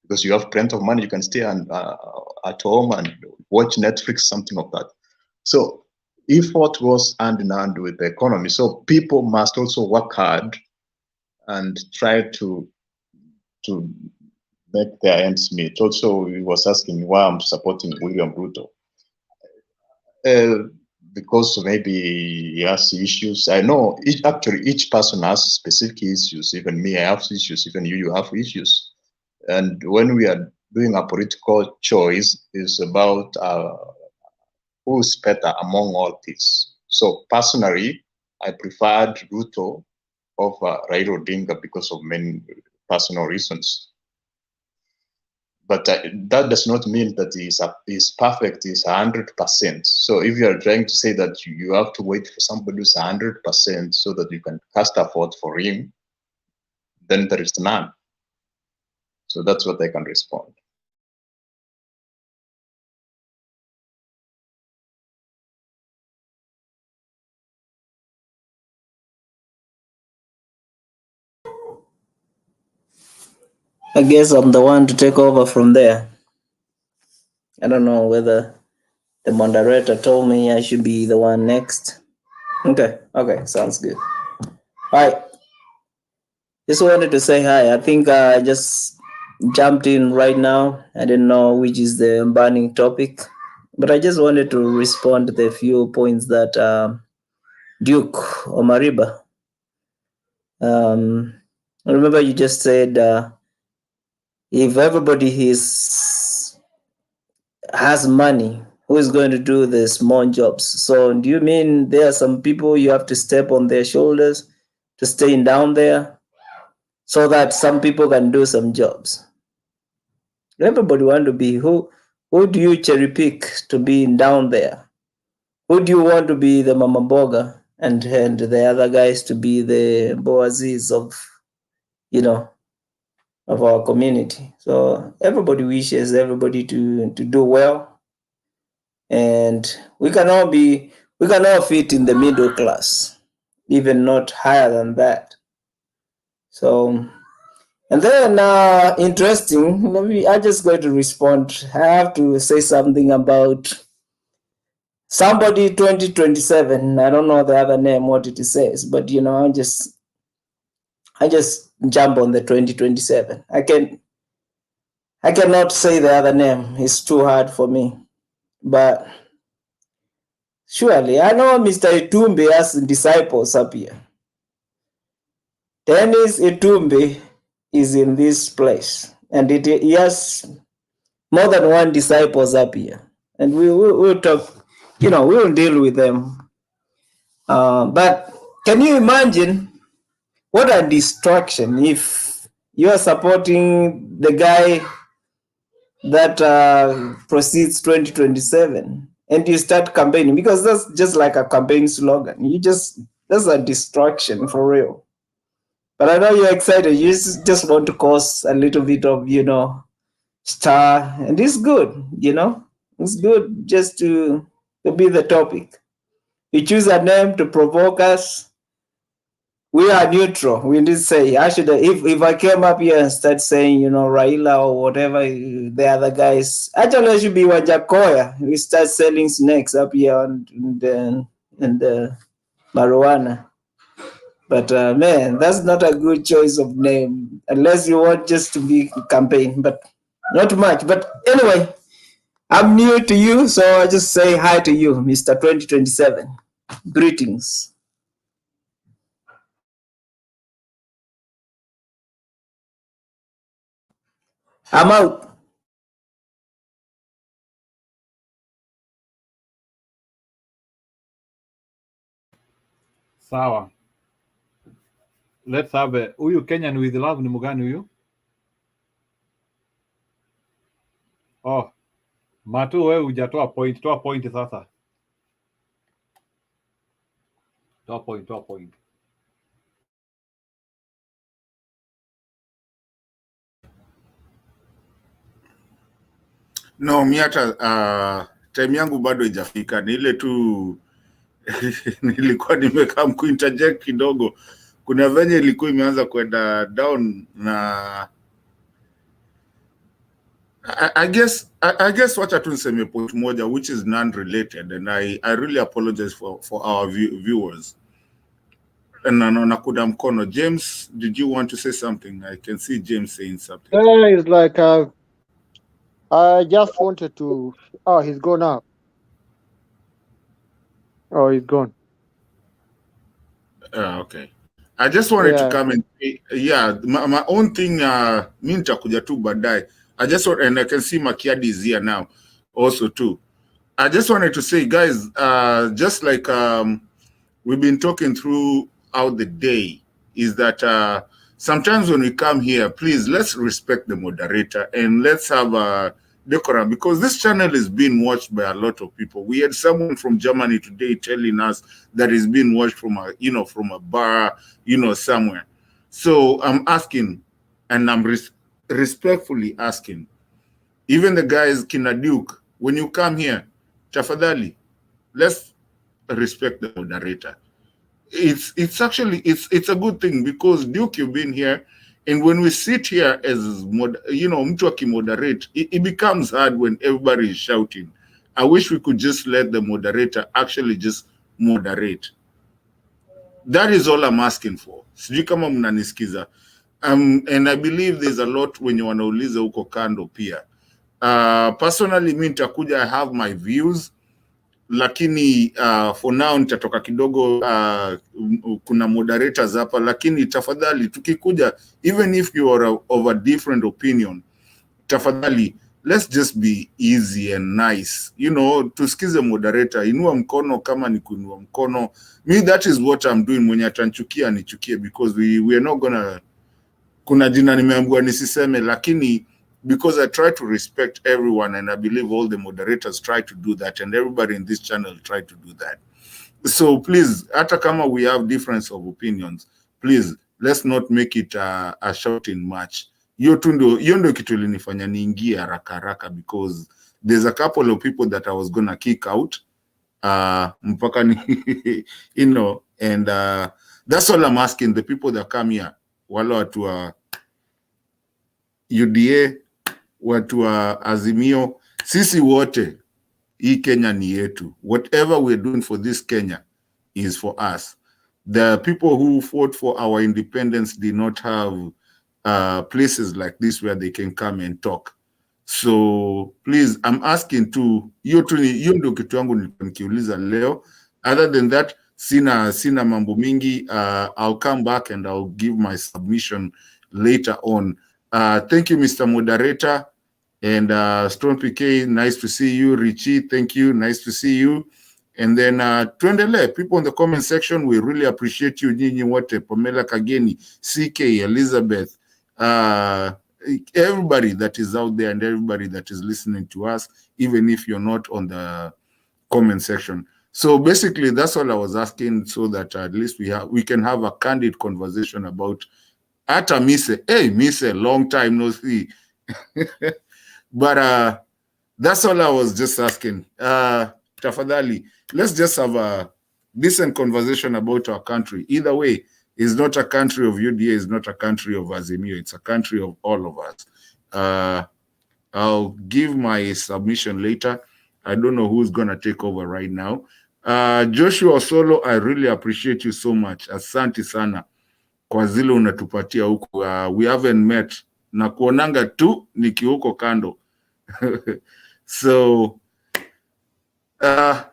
Because you have plenty of money, you can stay at home and watch Netflix, something like that. So effort goes hand in hand with the economy. So people must also work hard and try to make their ends meet. Also, he was asking why I'm supporting William Ruto. Because maybe he has issues. I know actually each person has specific issues. Even me, I have issues. Even you have issues. And when we are doing a political choice, is about who's better among all these. So personally, I preferred Ruto over Raila Odinga because of many personal reasons. But that does not mean that he's perfect, he's 100%. So if you are trying to say that you have to wait for somebody who's 100% so that you can cast a vote for him, then there is none. So that's what I can respond. I guess I'm the one to take over from there. I don't know whether the moderator told me I should be the one next. Okay, sounds good. All right, just wanted to say hi. I think I just jumped in right now. I didn't know which is the burning topic, but I just wanted to respond to the few points that Duke Omariba. I remember you just said if everybody has money, who is going to do the small jobs? So do you mean there are some people you have to step on their shoulders to stay down there so that some people can do some jobs? Everybody want to be who do you cherry pick to be down there? Who do you want to be the Mama Boga and the other guys to be the Boazis of of our community? So everybody wishes everybody to do well, and we can all fit in the middle class, even not higher than that. So, and then interesting, maybe I just going to respond. I have to say something about somebody 2027. I don't know the other name, what it says, but I just jump on the 2027. I cannot say the other name. It's too hard for me. But surely, I know Mr. Itumbi has disciples up here. Dennis Itumbi is in this place. And he has more than one disciples up here. And we'll talk, we'll deal with them. But can you imagine what a distraction if you are supporting the guy that proceeds 2027 and you start campaigning, because that's just like a campaign slogan. That's a distraction for real. But I know you're excited. You just want to cause a little bit of, star, and it's good, it's good just to be the topic. You choose a name to provoke us. We are neutral. We did say if I came up here and start saying, Raila or whatever the other guys, actually I should be Wajakoya. We start selling snakes up here and marijuana. But man, that's not a good choice of name unless you want just to be campaign, but not much. But anyway, I'm new to you, so I just say hi to you, Mr. 2027. Greetings. I'm out. Sawa. Let's have huyu Kenyan with love ni mgani huyu? Oh, Matu wewe hujatoa point. Toa point sasa. Toa point. No, mi hata time yangu bado haijafika. Ni ile tu nilikuwa nimekaa kuinterject kidogo. Kuna venye ilikuwa imeanza kwenda down na I guess wacha tu niseme point moja which is non-related, and I really apologize for our viewers. And nakuda mkono. James, did you want to say something? I can see James saying something. Yeah, it's like I just wanted to. Oh, he's gone now. Oh, he's gone. Okay. I just wanted to come and say, my own thing, mi nitakuja tu baadaye. I just want, and I can see Makiadi is here now also too. I just wanted to say, guys, just like we've been talking throughout the day, is that sometimes when we come here, please, let's respect the moderator and let's have a decorum, because this channel is being watched by a lot of people. We had someone from Germany today telling us that it's being watched from a bar, somewhere. So I'm asking, and I'm respectfully asking, even the guys Kina Duke, when you come here, tafadhali, let's respect the moderator. It's actually a good thing, because Duke, you've been here And when we sit here as mtu akimoderate, it becomes hard when everybody is shouting. I wish we could just let the moderator actually just moderate. That is all I'm asking for. Sijui kama mnanisikiza. And I believe there's a lot when you wanauliza huko kando pia. Personally, mi nitakuja, I have my views, lakini for now nitatoka kidogo. Kuna moderators hapa, lakini tafadhali tukikuja, even if you are of a different opinion, tafadhali let's just be easy and nice, tusikize moderator. Inua mkono kama ni kuinua mkono. Me, that is what I'm doing. Mwenye atanchukia nichukie, because we are not gonna, kuna jina nimeambiwa nisiseme, lakini because I try to respect everyone, and I believe all the moderators try to do that, and everybody in this channel try to do that. So please, hata kama we have difference of opinions, please let's not make it a shouting match. Hiyo ndio kitu ilinifanya niingie haraka, because there's a couple of people that I was gonna kick out mpaka ni and that's all I'm asking the people that come here, wale watu wa UDA, watu wa Azimio, sisi wote, hii Kenya ni yetu. Whatever we're doing for this Kenya is for us. The people who fought for our independence did not have places like this where they can come and talk. So please, I'm asking to hiyo ndio kitu yangu nikiuliza leo. Other than that, sina mambo mingi. I'll come back and I'll give my submission later on. Thank you, Mr. Moderator. And Stone PK, nice to see you. Richie, thank you, nice to see you. And then tuendele, people in the comment section, we really appreciate you. Nyinyi wote, Pamela Kageni, CK, Elizabeth, everybody that is out there and everybody that is listening to us, even if you're not on the comment section. So basically, that's all I was asking, so that at least we can have a candid conversation about Ata Mise, long time no see. But that's all I was just asking. Tafadhali, let's just have a decent conversation about our country. Either way, it's not a country of UDA, it's not a country of Azimio, it's a country of all of us. I'll give my submission later. I don't know who's going to take over right now. Joshua Solo, I really appreciate you so much. Asante sana kwa zile unatupatia huku. We haven't met. Na kuonanga tu niki huko kando. So,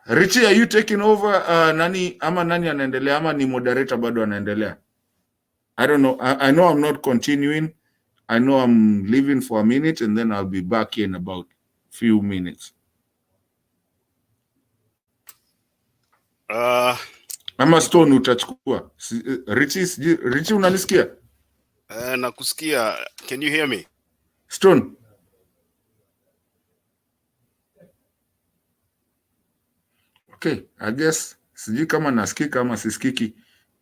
Richie, are you taking over? Nani anaendelea ama ni moderator bado anaendelea? I don't know. I know I'm not continuing. I know I'm leaving for a minute and then I'll be back in about a few minutes. Ama Stone utachukua. Richie unanisikia? Nakusikia. Can you hear me? Stone. Okay, I guess sijui kama nasikika ama sisikiki.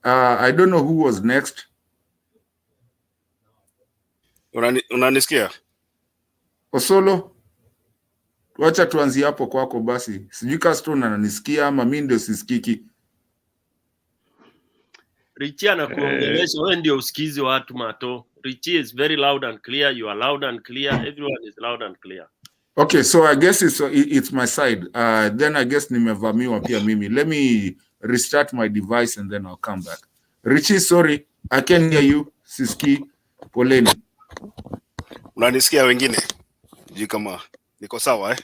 I don't know who was next. Unanisikia? Osolo, wacha tuanzie hapo kwako basi. Sijui kama Stone ananisikia ama mimi ndio sisikiki. Richie anakuongelesha, wewe ndio usikizi watu mato. Richie is very loud and clear, you are loud and clear, everyone is loud and clear. Okay, so I guess it's my side. Then I guess nimevamiwa pia mimi. Let me restart my device and then I'll come back. Richie, sorry, I can't hear you. Siski, poleni. Unanisikia wengine? Sijui kama niko sawa eh?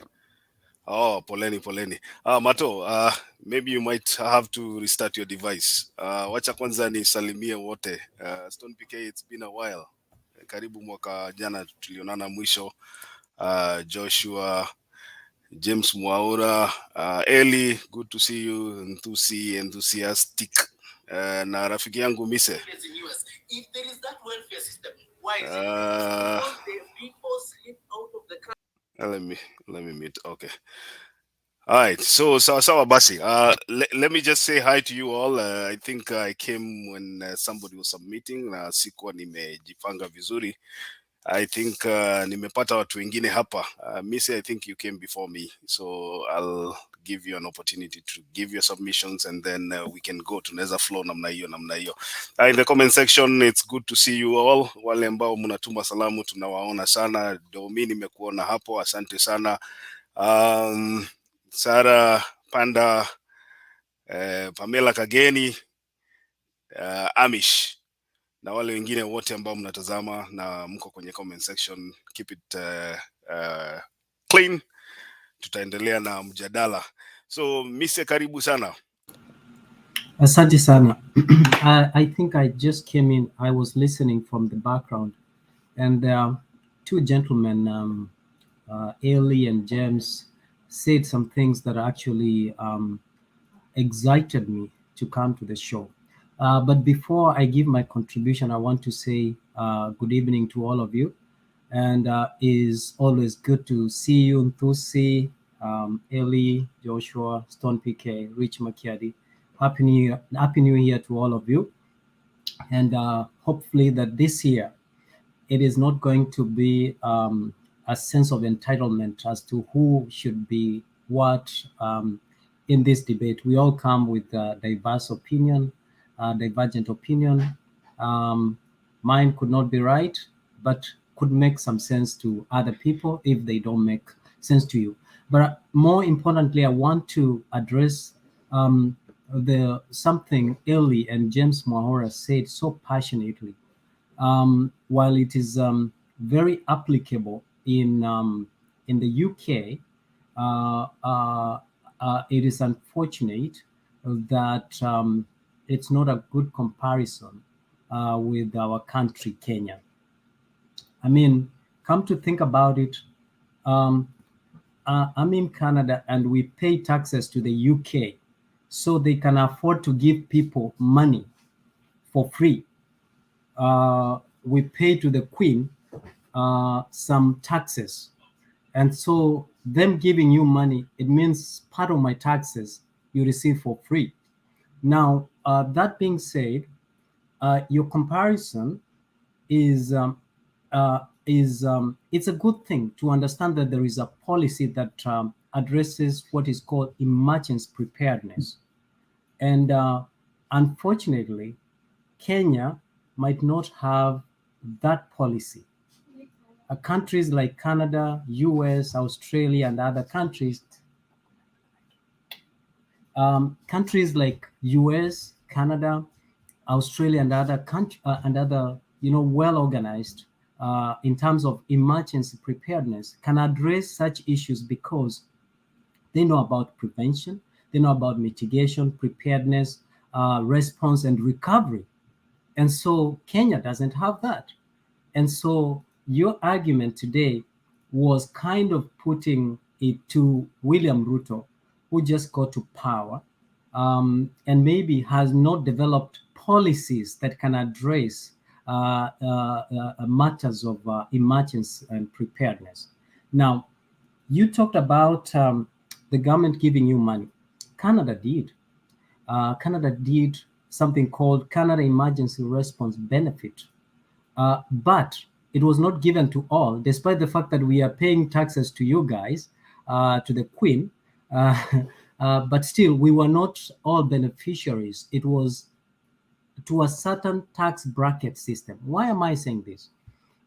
Oh, poleni. Mato, maybe you might have to restart your device. Wacha kwanza nisalimie wote. Stone PK, it's been a while. Karibu mwaka jana tulionana mwisho. Joshua, James Mwaura, Eli, good to see you, enthusiastic. Na rafiki yangu Mise. If there is that welfare system, why is it the people slip out of the country? Let me mute. Okay. All right. So basi. Let me just say hi to you all. I think I came when somebody was submitting. Sikuwa nimejipanga vizuri. I think nimepata watu wengine hapa. Missy, I think you came before me, so I'll give you an opportunity to give your submissions, and then we can go. Tunaweza flow namna hiyo. In the comment section, it's good to see you all. Wale ambao mnatuma salamu tunawaona sana. Domi nimekuona hapo, asante sana. Sara Panda, Pamela Kageni, Amish na wale wengine wote ambao mnatazama na mko kwenye comment section, keep it clean. Tutaendelea na mjadala. So Mise, karibu sana. Asante sana. I think I just came in. I was listening from the background, and two gentlemen, Ailey and James, said some things that actually excited me to come to the show. But before I give my contribution, I want to say good evening to all of you. And is always good to see you, Ntusi, Eli, Joshua, Stone PK, Rich Makiadi. Happy New Year to all of you. And hopefully that this year, it is not going to be a sense of entitlement as to who should be what in this debate. We all come with diverse opinion, divergent opinion. Mine could not be right, but could make some sense to other people if they don't make sense to you. But more importantly, I want to address something Eli and James Mwahora said so passionately. While it is very applicable in the UK, it is unfortunate that it's not a good comparison with our country, Kenya. I mean, come to think about it, I'm in Canada and we pay taxes to the UK so they can afford to give people money for free. We pay to the Queen some taxes. And so them giving you money, it means part of my taxes you receive for free. Now, that being said, your comparison is it's a good thing to understand that there is a policy that addresses what is called emergency preparedness. And unfortunately, Kenya might not have that policy. Countries like Canada, US, Australia, and other countries, countries like US, Canada, Australia, and other well organized in terms of emergency preparedness can address such issues because they know about prevention, they know about mitigation, preparedness, response, and recovery. And so Kenya doesn't have that. And so your argument today was kind of putting it to William Ruto, who just got to power and maybe has not developed policies that can address matters of emergency and preparedness. Now, you talked about the government giving you money. Canada did. Canada did something called Canada Emergency Response Benefit. But it was not given to all, despite the fact that we are paying taxes to you guys, to the Queen. But still, we were not all beneficiaries. It was to a certain tax bracket system. Why am I saying this?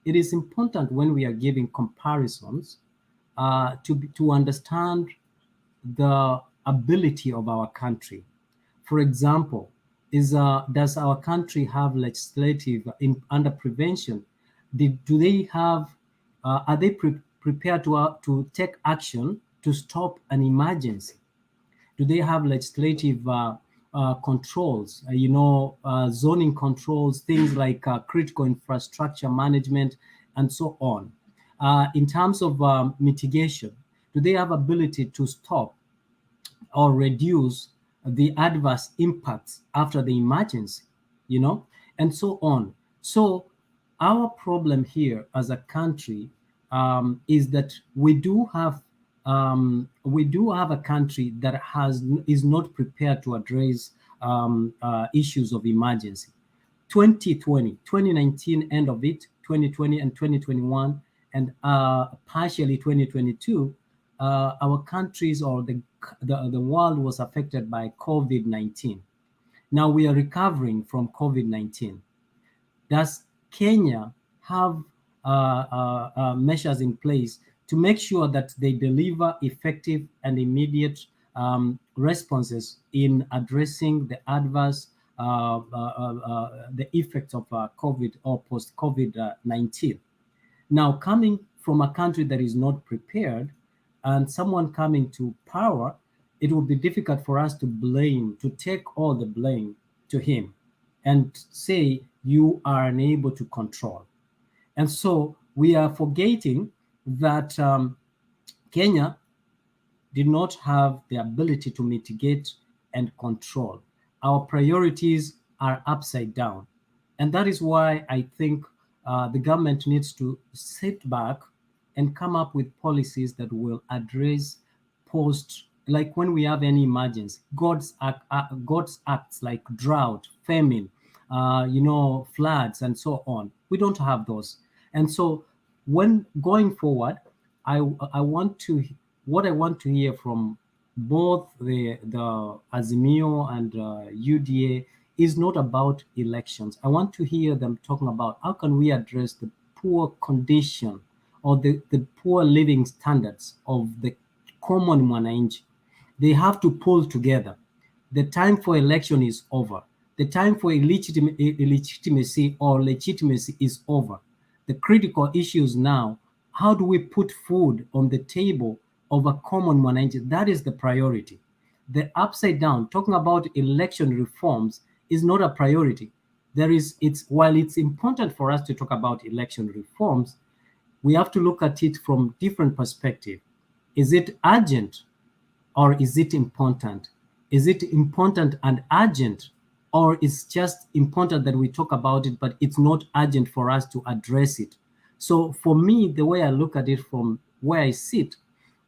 It is important when we are giving comparisons to understand the ability of our country. For example, does our country have legislative under prevention? Do they have? Are they prepared to take action to stop an emergency? Do they have legislative controls? Zoning controls, things like critical infrastructure management, and so on. In terms of mitigation, do they have ability to stop or reduce the adverse impacts after the emergency, and so on? So our problem here as a country is that we do have a country that is not prepared to address issues of emergency. 2019, end of it, 2020 and 2021, and partially 2022, our countries or the world was affected by COVID-19. Now we are recovering from COVID-19. Does Kenya have measures in place to make sure that they deliver effective and immediate responses in addressing the adverse the effects of COVID or post-COVID-19? Now, coming from a country that is not prepared and someone coming to power, it will be difficult for us to take all the blame to him and say you are unable to control. And so we are forgetting that Kenya did not have the ability to mitigate and control. Our priorities are upside down. And that is why I think the government needs to sit back and come up with policies that will address like when we have any emergency, God's acts like drought, famine, floods, and so on. We don't have those. And so when going forward, what I want to hear from both the Azimio and UDA is not about elections. I want to hear them talking about how can we address the poor condition or the poor living standards of the common mwananchi. They have to pull together. The time for election is over. The time for illegitimacy or legitimacy is over. The critical issues now, how do we put food on the table of a common mwananchi? That is the priority. The upside down, talking about election reforms, is not a priority. While it's important for us to talk about election reforms, we have to look at it from different perspective. Is it urgent or is it important? Is it important and urgent, or is just important that we talk about it, but it's not urgent for us to address it? So for me, the way I look at it from where I sit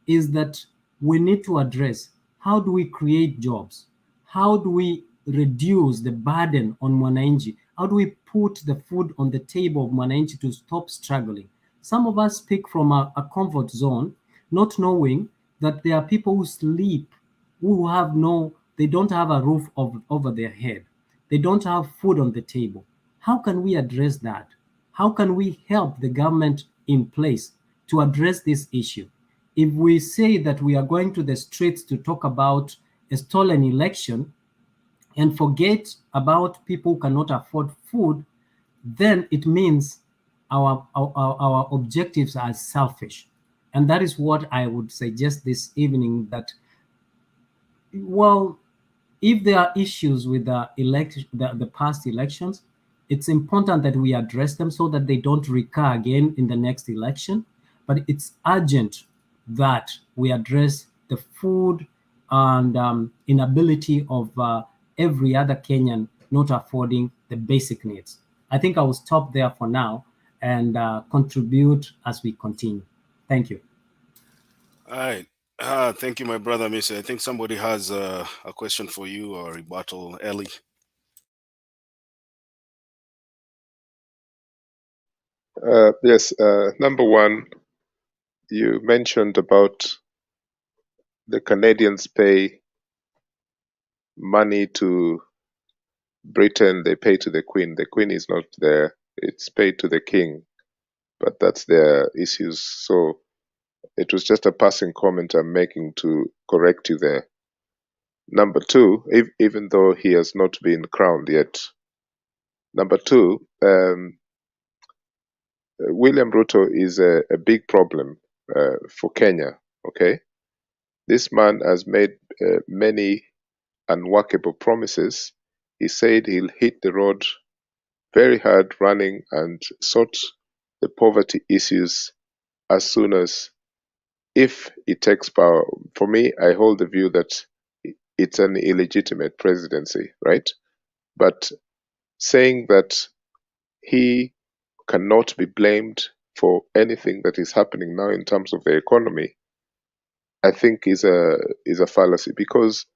is that we need to address how do we create jobs? How do we reduce the burden on mwananchi? How do we put the food on the table of mwananchi to stop struggling? Some of us speak from a comfort zone, not knowing that there are people who sleep, they don't have a roof over their head. They don't have food on the table. How can we address that? How can we help the government in place to address this issue? If we say that we are going to the streets to talk about a stolen election and forget about people who cannot afford food, then it means our objectives are selfish. And that is what I would suggest this evening, that, well, if there are issues with the past elections, it's important that we address them so that they don't recur again in the next election. But it's urgent that we address the food and inability of every other Kenyan not affording the basic needs. I think I will stop there for now and contribute as we continue. Thank you. All right. Thank you, my brother, Missy. I think somebody has a question for you or rebuttal. Ellie. Yes. Number one, you mentioned about the Canadians pay money to Britain, they pay to the Queen. The Queen is not there. It's paid to the King. But that's their issues. So it was just a passing comment I'm making to correct you there. Number two, even though he has not been crowned yet. Number two, William Ruto is a big problem for Kenya, okay? This man has made many unworkable promises. He said he'll hit the road very hard running and sort the poverty issues as soon as if he takes power. For me, I hold the view that it's an illegitimate presidency, right? But saying that he cannot be blamed for anything that is happening now in terms of the economy, I think is a fallacy, because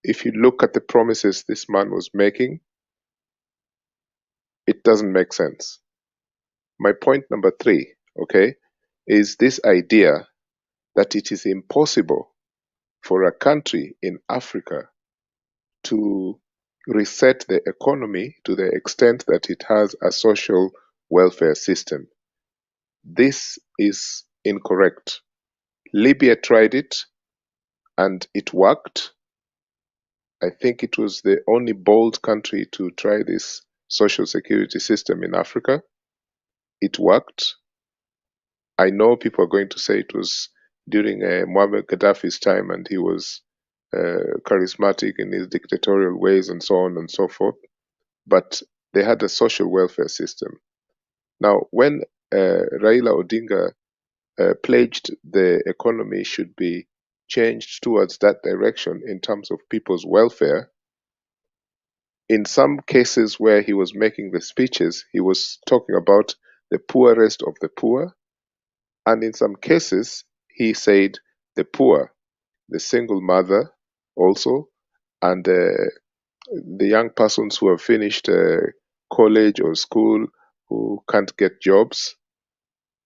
if you look at the promises this man was making, it doesn't make sense. my point number 3, okay, is this idea that it is impossible for a country in Africa to reset the economy to the extent that it has a social welfare system. This is incorrect. Libya tried it and it worked. I think it was the only bold country to try this social security system in Africa. It worked. I know people are going to say it was during Muammar Gaddafi's time and he was charismatic in his dictatorial ways and so on and so forth, but they had a social welfare system. Now, when Raila Odinga pledged the economy should be changed towards that direction in terms of people's welfare, in some cases where he was making the speeches, he was talking about the poorest of the poor, and in some cases, he said the poor, the single mother also, and the young persons who have finished college or school who can't get jobs.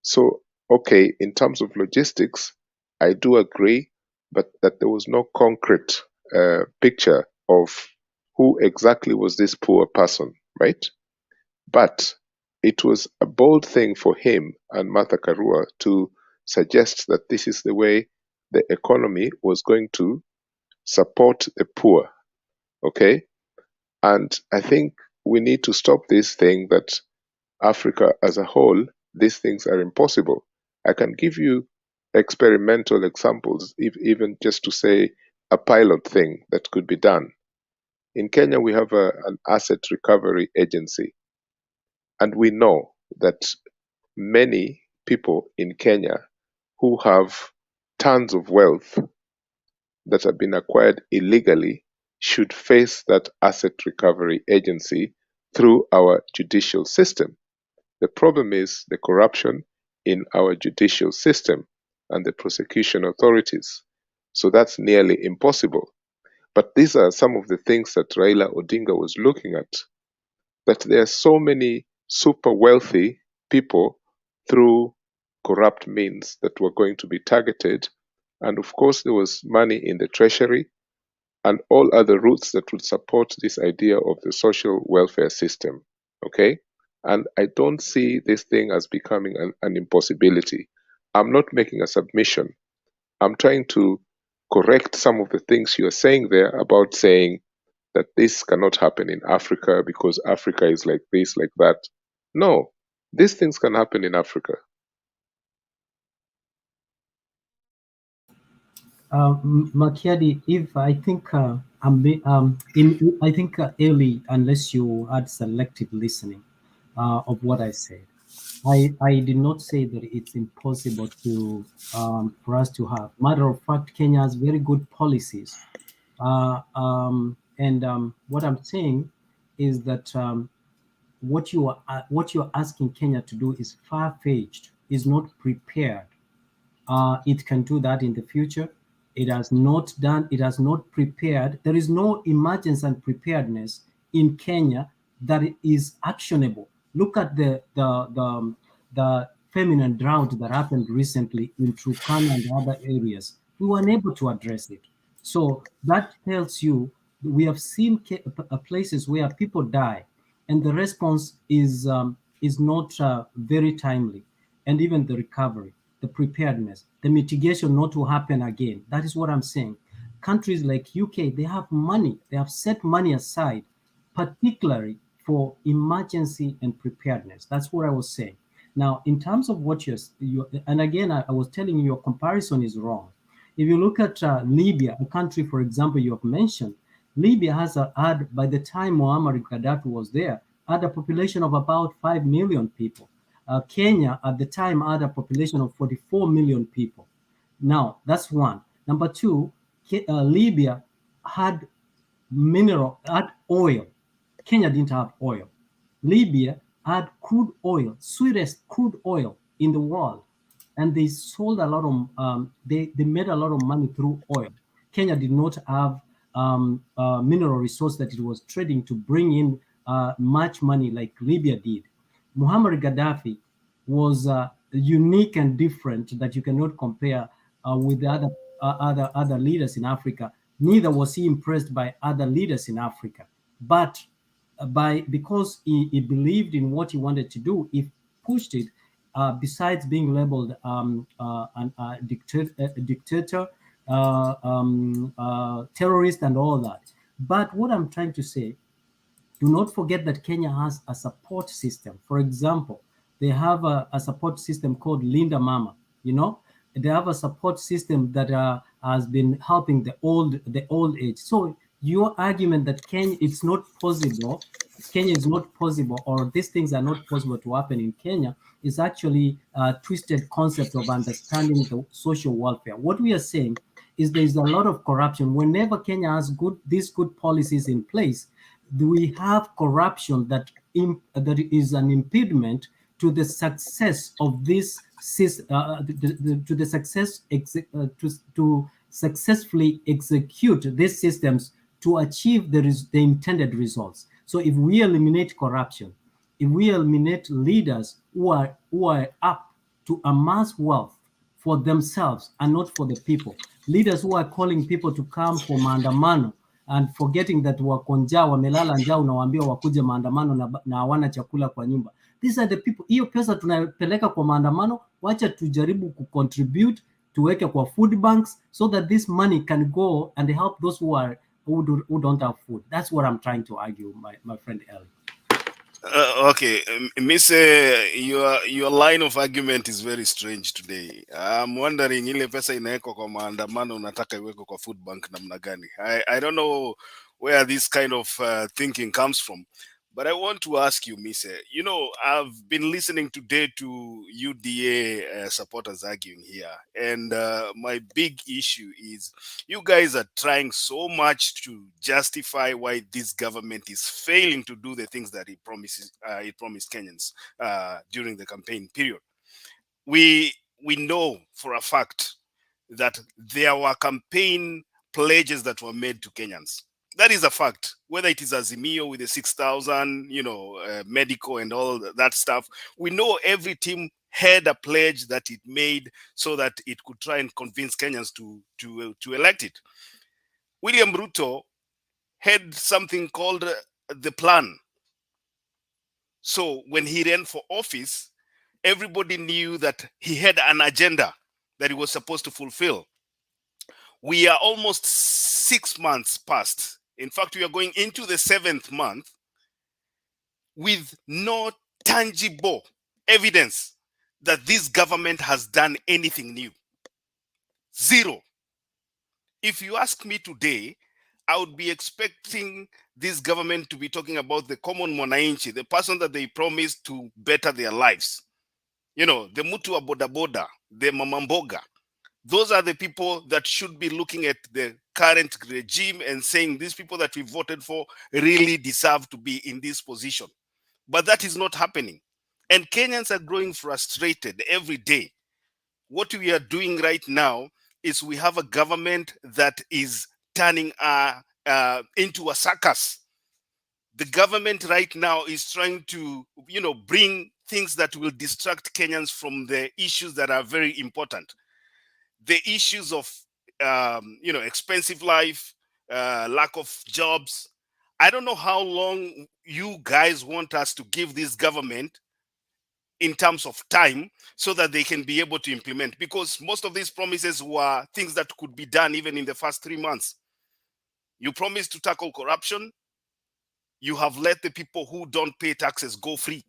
So, okay, in terms of logistics, I do agree, but that there was no concrete picture of who exactly was this poor person, right? But it was a bold thing for him and Martha Karua to suggest that this is the way the economy was going to support the poor, okay? And I think we need to stop this thing that Africa as a whole, these things are impossible. I can give you experimental examples, even just to say a pilot thing that could be done. In Kenya, we have an asset recovery agency, and we know that many people in Kenya who have tons of wealth that have been acquired illegally should face that asset recovery agency through our judicial system. The problem is the corruption in our judicial system and the prosecution authorities. So that's nearly impossible. But these are some of the things that Raila Odinga was looking at, that there are so many super wealthy people through corrupt means that were going to be targeted. And of course, there was money in the treasury and all other routes that would support this idea of the social welfare system. Okay? And I don't see this thing as becoming an impossibility. I'm not making a submission. I'm trying to correct some of the things you're saying there about saying that this cannot happen in Africa because Africa is like this, like that. No, these things can happen in Africa. Makiadi, if I think I think early, unless you had selective listening of what I said, I did not say that it's impossible to for us to have. Matter of fact, Kenya has very good policies, and what I'm saying is that what you're asking Kenya to do is far-fetched, is not prepared. It can do that in the future. It has not done, it has not prepared. There is no emergency and preparedness in Kenya that is actionable. Look at the feminine drought that happened recently in Turkana and other areas. We were unable to address it. So that tells you we have seen places where people die, and the response is not very timely, and even the recovery, the preparedness, the mitigation not to happen again. That is what I'm saying. Countries like UK, they have money, they have set money aside, particularly for emergency and preparedness. That's what I was saying. Now, in terms of what and again, I was telling you your comparison is wrong. If you look at Libya, a country, for example, you have mentioned, Libya has had, by the time Muammar Gaddafi was there, had a population of about 5 million people. Kenya at the time had a population of 44 million people. Now, that's one. Number two, Libya had oil. Kenya didn't have oil. Libya had crude oil, sweetest crude oil in the world. And they sold a lot of, they made a lot of money through oil. Kenya did not have mineral resource that it was trading to bring in much money like Libya did. Muammar Gaddafi was unique and different that you cannot compare with the other leaders in Africa. Neither was he impressed by other leaders in Africa, but because he believed in what he wanted to do, he pushed it. Besides being labeled a dictator, terrorist, and all that. But what I'm trying to say, do not forget that Kenya has a support system. For example, they have a support system called Linda Mama. You know, they have a support system that has been helping the old age. So your argument that Kenya it's not possible, Kenya is not possible, or these things are not possible to happen in Kenya, is actually a twisted concept of understanding the social welfare. What we are saying is there is a lot of corruption. Whenever Kenya has these good policies in place, we have corruption that is an impediment to the success of this to the success to successfully execute these systems to achieve the intended results. So if we eliminate corruption, if we eliminate leaders who are up to amass wealth for themselves and not for the people, leaders who are calling people to come for maandamano and forgetting that wako njaa, wamelala njaa, unawaambia wakuje maandamano na hawana chakula kwa nyumba. These are the people. Hiyo pesa tunapeleka kwa maandamano, wacha tujaribu kucontribute, tuweke kwa food banks so that this money can go and help those who don't have food. That's what I'm trying to argue, my friend Ellie. Okay, Miss, your line of argument is very strange today. I'm wondering ile pesa inawekwa kwa maandamano unataka iwekwe kwa food bank namna gani? I don't know where this kind of thinking comes from. But I want to ask you, Miss, you know, I've been listening today to UDA supporters arguing here. And my big issue is you guys are trying so much to justify why this government is failing to do the things that it promised Kenyans during the campaign period. We know for a fact that there were campaign pledges that were made to Kenyans. That is a fact. Whether it is Azimio with the 6,000, you know, medical and all that stuff, we know every team had a pledge that it made so that it could try and convince Kenyans to elect it. William Ruto had something called the plan. So when he ran for office, everybody knew that he had an agenda that he was supposed to fulfill. We are almost 6 months past. In fact, we are going into the 7th month with no tangible evidence that this government has done anything new. Zero. If you ask me today, I would be expecting this government to be talking about the common mwananchi, the person that they promised to better their lives. You know, the mutu wa boda boda, the mamamboga. Those are the people that should be looking at the current regime and saying these people that we voted for really deserve to be in this position. But that is not happening. And Kenyans are growing frustrated every day. What we are doing right now is we have a government that is turning into a circus. The government right now is trying to, you know, bring things that will distract Kenyans from the issues that are very important. The issues of, you know, expensive life, lack of jobs. I don't know how long you guys want us to give this government in terms of time so that they can be able to implement, because most of these promises were things that could be done even in the first 3 months. You promised to tackle corruption. You have let the people who don't pay taxes go free.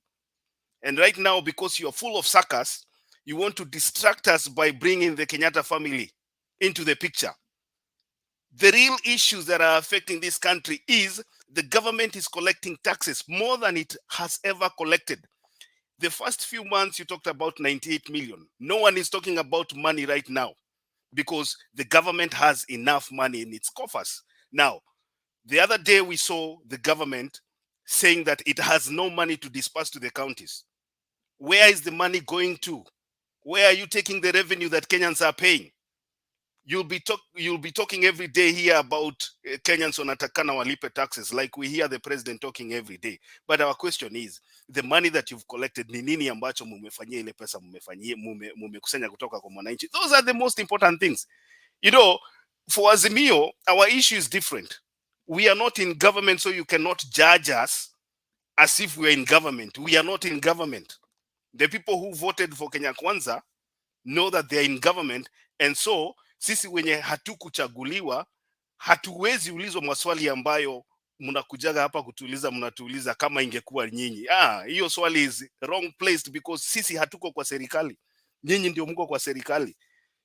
And right now, because you're full of suckers, you want to distract us by bringing the Kenyatta family into the picture. The real issues that are affecting this country is the government is collecting taxes more than it has ever collected. The first few months you talked about 98 million. No one is talking about money right now because the government has enough money in its coffers. Now, the other day we saw the government saying that it has no money to disperse to the counties. Where is the money going to? Where are you taking the revenue that Kenyans are paying? You'll be talking every day here about Kenyans wanatakana walipe taxes, like we hear the president talking every day. But our question is, the money that you've collected, ni nini ambacho mumefanyia ile pesa mumekusanya kutoka kwa mwananchi? Those are the most important things. You know, for Azimio, our issue is different. We are not in government, so you cannot judge us as if we are in government. We are not in government. The people who voted for Kenya Kwanza know that they are in government, and so sisi wenye hatukuchaguliwa hatuwezi ulizwa maswali ambayo mnakujaga hapa kutuuliza, mnatuuliza kama ingekuwa nyinyi. Hiyo swali is wrong placed, because sisi hatuko kwa serikali, nyinyi ndio mko kwa serikali.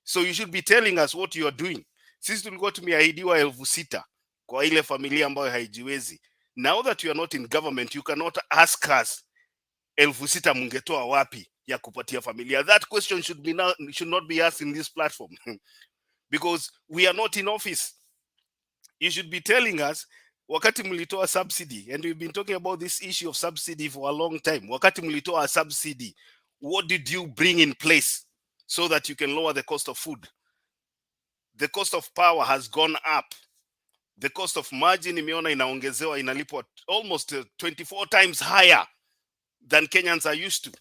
So you should be telling us what you are doing. Sisi tulikuwa tumeahidiwa 6,000 kwa ile familia ambayo haijiwezi. Now that you are not in government, you cannot ask us 6,000 mungetoa wapi ya kupatia familia. That question should not be asked in this platform because we are not in office. You should be telling us, wakati mlitoa subsidy, and we've been talking about this issue of subsidy for a long time. Wakati mlitoa subsidy, what did you bring in place so that you can lower the cost of food? The cost of power has gone up. The cost of margin imeona inaongezewa, inalipwa almost 24 times higher than Kenyans are used to.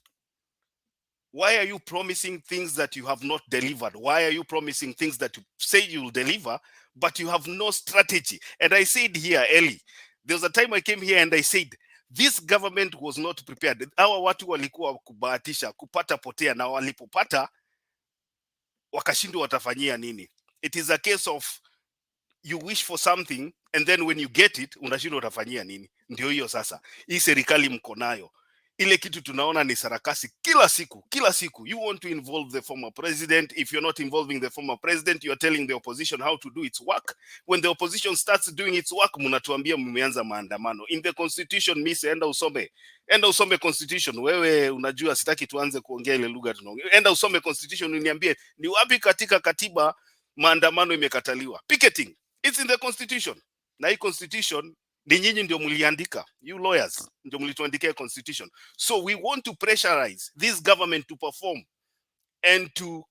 Why are you promising things that you have not delivered? Why are you promising things that you say you will deliver, but you have no strategy? And I said here, Eli, there was a time I came here and I said, this government was not prepared. Hawa watu walikuwa kubahatisha, kupata potea, na walipopata, wakashindwa watafanyia nini. It is a case of you wish for something, and then when you get it, unashindwa utafanyia nini. Ndio hiyo sasa. Hii serikali mko nayo. Ile kitu tunaona ni sarakasi kila siku. You want to involve the former president. If you're not involving the former president, you're telling the opposition how to do its work. When the opposition starts doing its work, mnatuambia mmeanza maandamano. In the constitution, enda usome constitution. Wewe unajua sitaki tuanze kuongea ile lugha tunaongea. Enda usome constitution, uniambie ni wapi katika katiba maandamano imekataliwa. Picketing, it's in the constitution. Na hii constitution ni nyinyi ndio mliandika, you lawyers ndio mlituandikia constitution. So we want to pressurize this government to perform and to,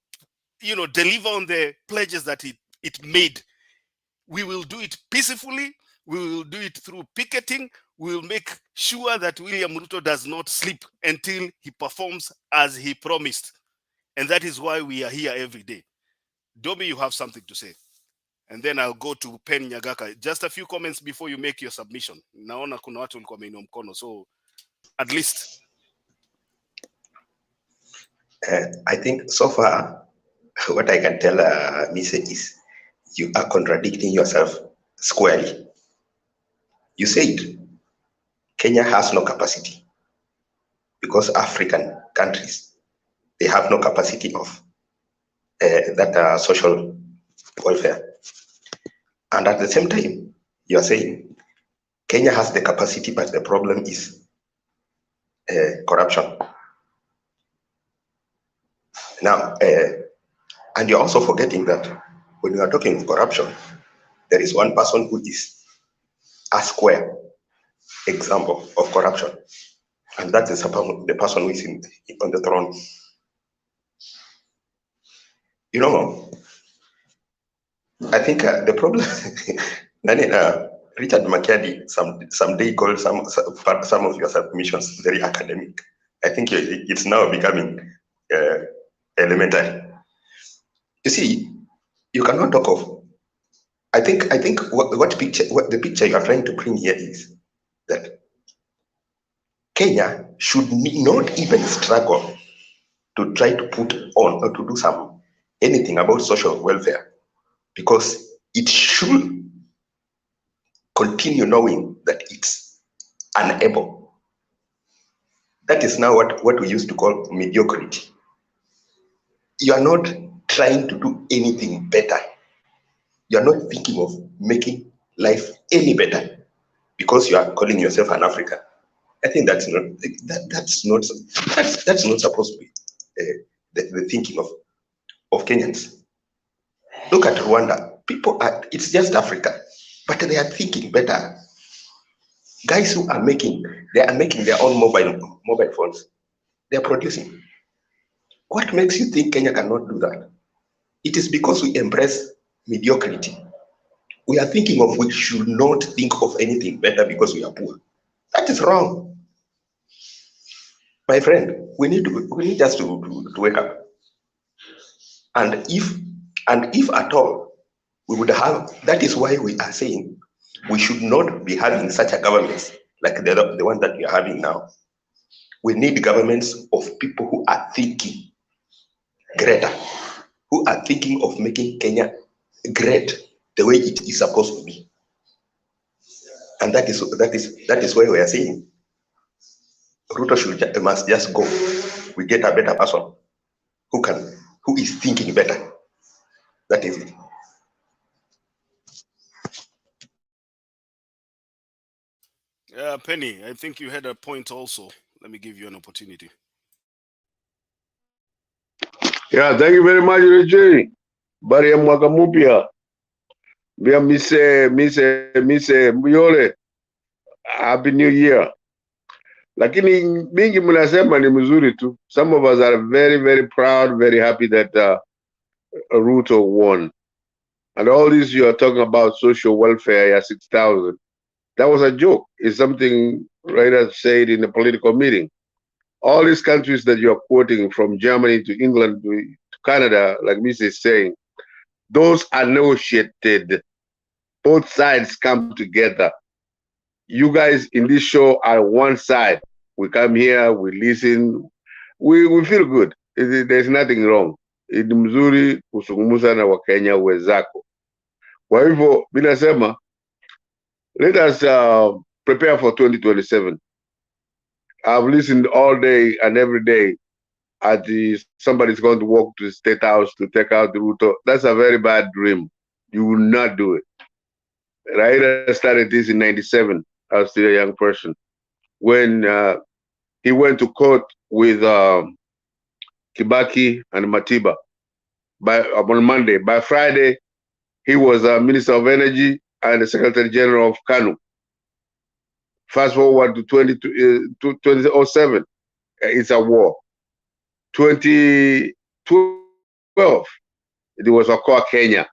deliver on the pledges that it made. We will do it peacefully. We will do it through picketing. We will make sure that William Ruto does not sleep until he performs as he promised. And that is why we are here every day. Domi, you have something to say. And then I'll go to Pen Nyagaka. Just a few comments before you make your submission. Naona kuna watu walikuwa wameinua mkono, so at least. I think so far, what I can tell Mise is you are contradicting yourself squarely. You said Kenya has no capacity because African countries, they have no capacity of that social welfare. And at the same time, you are saying Kenya has the capacity, but the problem is corruption. Now, and you're also forgetting that when you are talking of corruption, there is one person who is a square example of corruption, and that is the person who is on the throne. I think the problem, Richard McKiady someday called some of your submissions very academic. I think it's now becoming elementary. You see, you cannot talk of. I think what the picture you are trying to bring here is that Kenya should not even struggle to try to put on or to do anything about social welfare, because it should continue knowing that it's unable. That is now what we used to call mediocrity. You are not trying to do anything better. You are not thinking of making life any better because you are calling yourself an African. I think that's not supposed to be the thinking of Kenyans. Look at Rwanda. It's just Africa, but they are thinking better. Guys who are making their own mobile phones. They are producing. What makes you think Kenya cannot do that? It is because we embrace mediocrity. We are thinking of, we should not think of anything better because we are poor. That is wrong. My friend, we need just to wake up. And if at all we would have, that is why we are saying we should not be having such a government like the one that we are having now. We need governments of people who are thinking greater, who are thinking of making Kenya great the way it is supposed to be. And that is why we are saying Ruto must just go. We get a better person who is thinking better. That is it. Penny, I think you had a point also. Let me give you an opportunity. Yeah, thank you very much, Richie. Bari ya mwaka mpya. Bia mise Muyole. Happy New Year. Lakini mingi mnasema ni mzuri tu. Some of us are very, very proud, very happy that Ruto won. And all this you are talking about social welfare, yeah, 6,000. That was a joke. It's something Raila said in a political meeting. All these countries that you are quoting, from Germany to England to Canada, like Miss is saying, those are negotiated. Both sides come together. You guys in this show are one side. We come here, we listen, we feel good. There's nothing wrong. Ni mzuri kuzungumza na Wakenya wenzako. Kwa hivyo, binasema, let us prepare for 2027. I've listened all day and every day at somebody's going to walk to the State House to take out the Ruto. That's a very bad dream. You will not do it. Raila started this in 97. I was still a young person. When he went to court with Kibaki and Matiba on Monday. By Friday, he was Minister of Energy and the Secretary General of KANU. Fast forward to 2007, it's a war. 2012, it was Okoa, Kenya.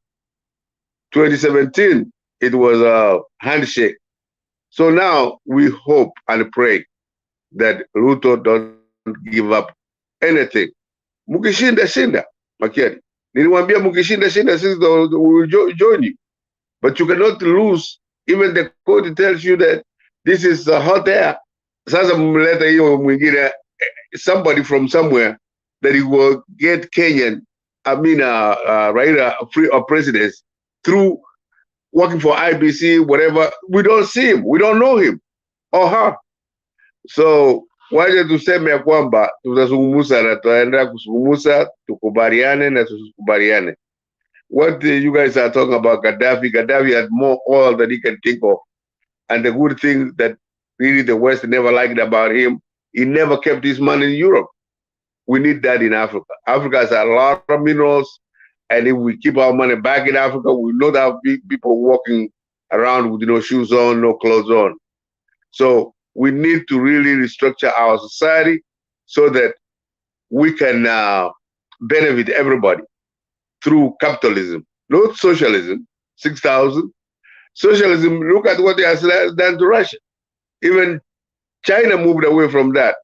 2017, it was a handshake. So now we hope and pray that Ruto don't give up anything. Mukishinda shinda, Makiadi. Niliwambia mukishinda shinda, since we will join you. But you cannot lose. Even the code tells you that this is hot air. Sasa mleta hiyo mwingine, somebody from somewhere that he will get Kenyan, Raila free of presidents through working for IBC, whatever. We don't see him. We don't know him or her. So waje tuseme ya kwamba tutazungumza na tutaendelea kuzungumza, tukubaliane na tusikubaliane. What you guys are talking about Gaddafi had more oil than he can think of. And the good thing that really the West never liked about him, he never kept his money in Europe. We need that in Africa. Africa has a lot of minerals, and if we keep our money back in Africa, we know that people walking around with no shoes on, no clothes on. So we need to really restructure our society so that we can benefit everybody through capitalism, not socialism. 6,000. Socialism, look at what they have done to Russia. Even China moved away from that.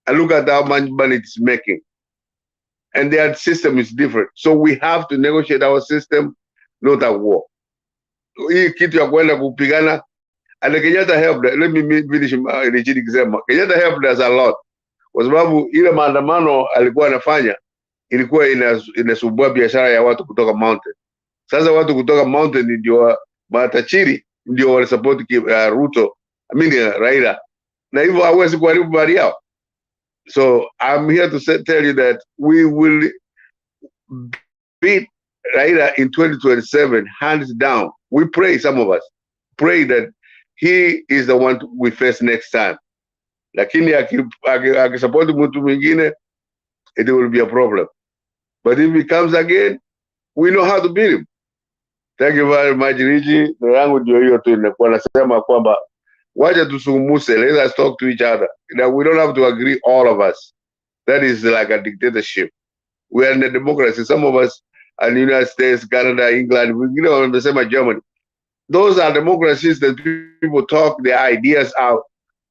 And look at how much money it's making. And their system is different. So we have to negotiate our system, not at war. Hii kitu ya kwenda kupigana, and Kenyatta helped. Let me finish Richard Kisema. Kenyatta helped us a lot. Kwa sababu ile maandamano alikuwa anafanya ilikuwa inasumbua biashara ya watu kutoka mountain. Sasa watu kutoka mountain ndio matachiri ndio walisupport Ruto, Raila. Na hivyo hawezi kuharibu bari yao. So I'm here to tell you that we will beat Raila in 2027, hands down. We pray, some of us, pray that he is the one we face next time. Lakini akisupport mtu mwingine, it will be a problem. But if he comes again, we know how to beat him. Thank you very much, Richie. Yangu ndio hiyo tu, nilikuwa nasema kwamba wacha tusungumuse, let us talk to each other. That we don't have to agree, all of us. That is like a dictatorship. We are in a democracy. Some of us and United States, Canada, England, wamesema Germany. Those are democracies that people talk their ideas out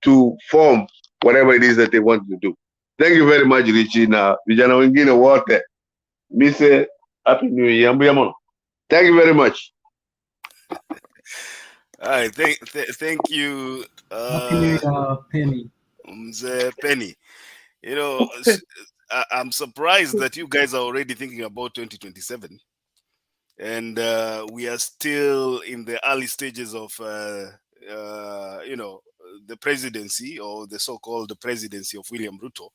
to form whatever it is that they want to do. Thank you very much, Richie. Na vijana wengine wote, mise happy new year. Thank you very much. All right, thank you, Happy New Year, Penny. Mzee Penny. You know, I'm surprised that you guys are already thinking about 2027, and we are still in the early stages of, you know, the presidency, or the so-called presidency of William Ruto.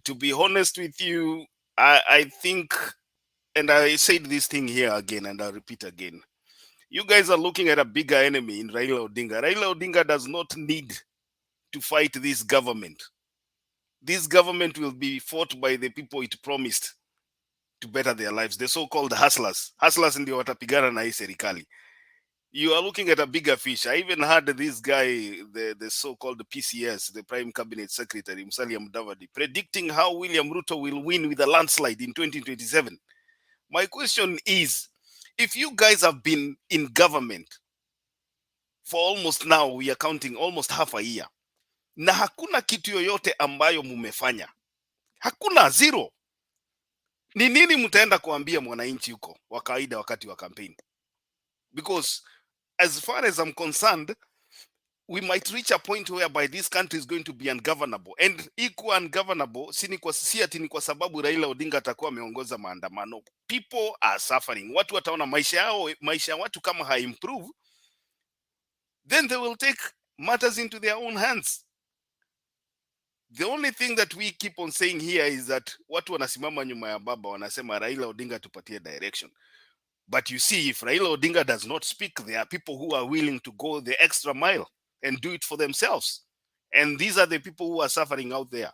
To be honest with you, I think, and I said this thing here again, and I'll repeat again. You guys are looking at a bigger enemy in Raila Odinga. Raila Odinga does not need to fight this government. This government will be fought by the people it promised to better their lives, the so-called hustlers. Hustlers ndio watapigana na hii serikali. You are looking at a bigger fish. I even heard this guy, the so-called PCS, the Prime Cabinet Secretary, Musalia Mudavadi, predicting how William Ruto will win with a landslide in 2027. My question is, if you guys have been in government for almost, now we are counting almost half a year, na hakuna kitu yoyote ambayo mumefanya, hakuna, zero, ni nini mtaenda kuambia mwananchi huko wa kawaida wakati wa campaign? Because as far as I'm concerned, we might reach a point whereby this country is going to be ungovernable, and iko ungovernable si ati ni kwa sababu Raila Odinga atakuwa ameongoza maandamano. People are suffering. Watu wataona maisha ya watu kama haimprove, then they will take matters into their own hands. The only thing that we keep on saying here is that watu wanasimama nyuma ya baba wanasema Raila Odinga tupatie direction. But you see, if Raila Odinga does not speak, there are people who are willing to go the extra mile and do it for themselves. And these are the people who are suffering out there.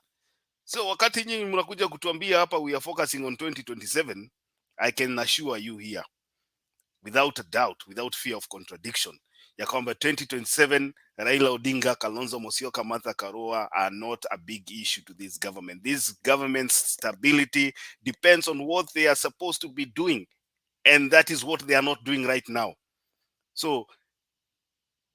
So wakati nyinyi mnakuja kutuambia hapa we are focusing on 2027, I can assure you here, without a doubt, without fear of contradiction, ya kwamba 2027 Raila Odinga, Kalonzo Musyoka, Martha Karua are not a big issue to this government. This government's stability depends on what they are supposed to be doing, and that is what they are not doing right now. So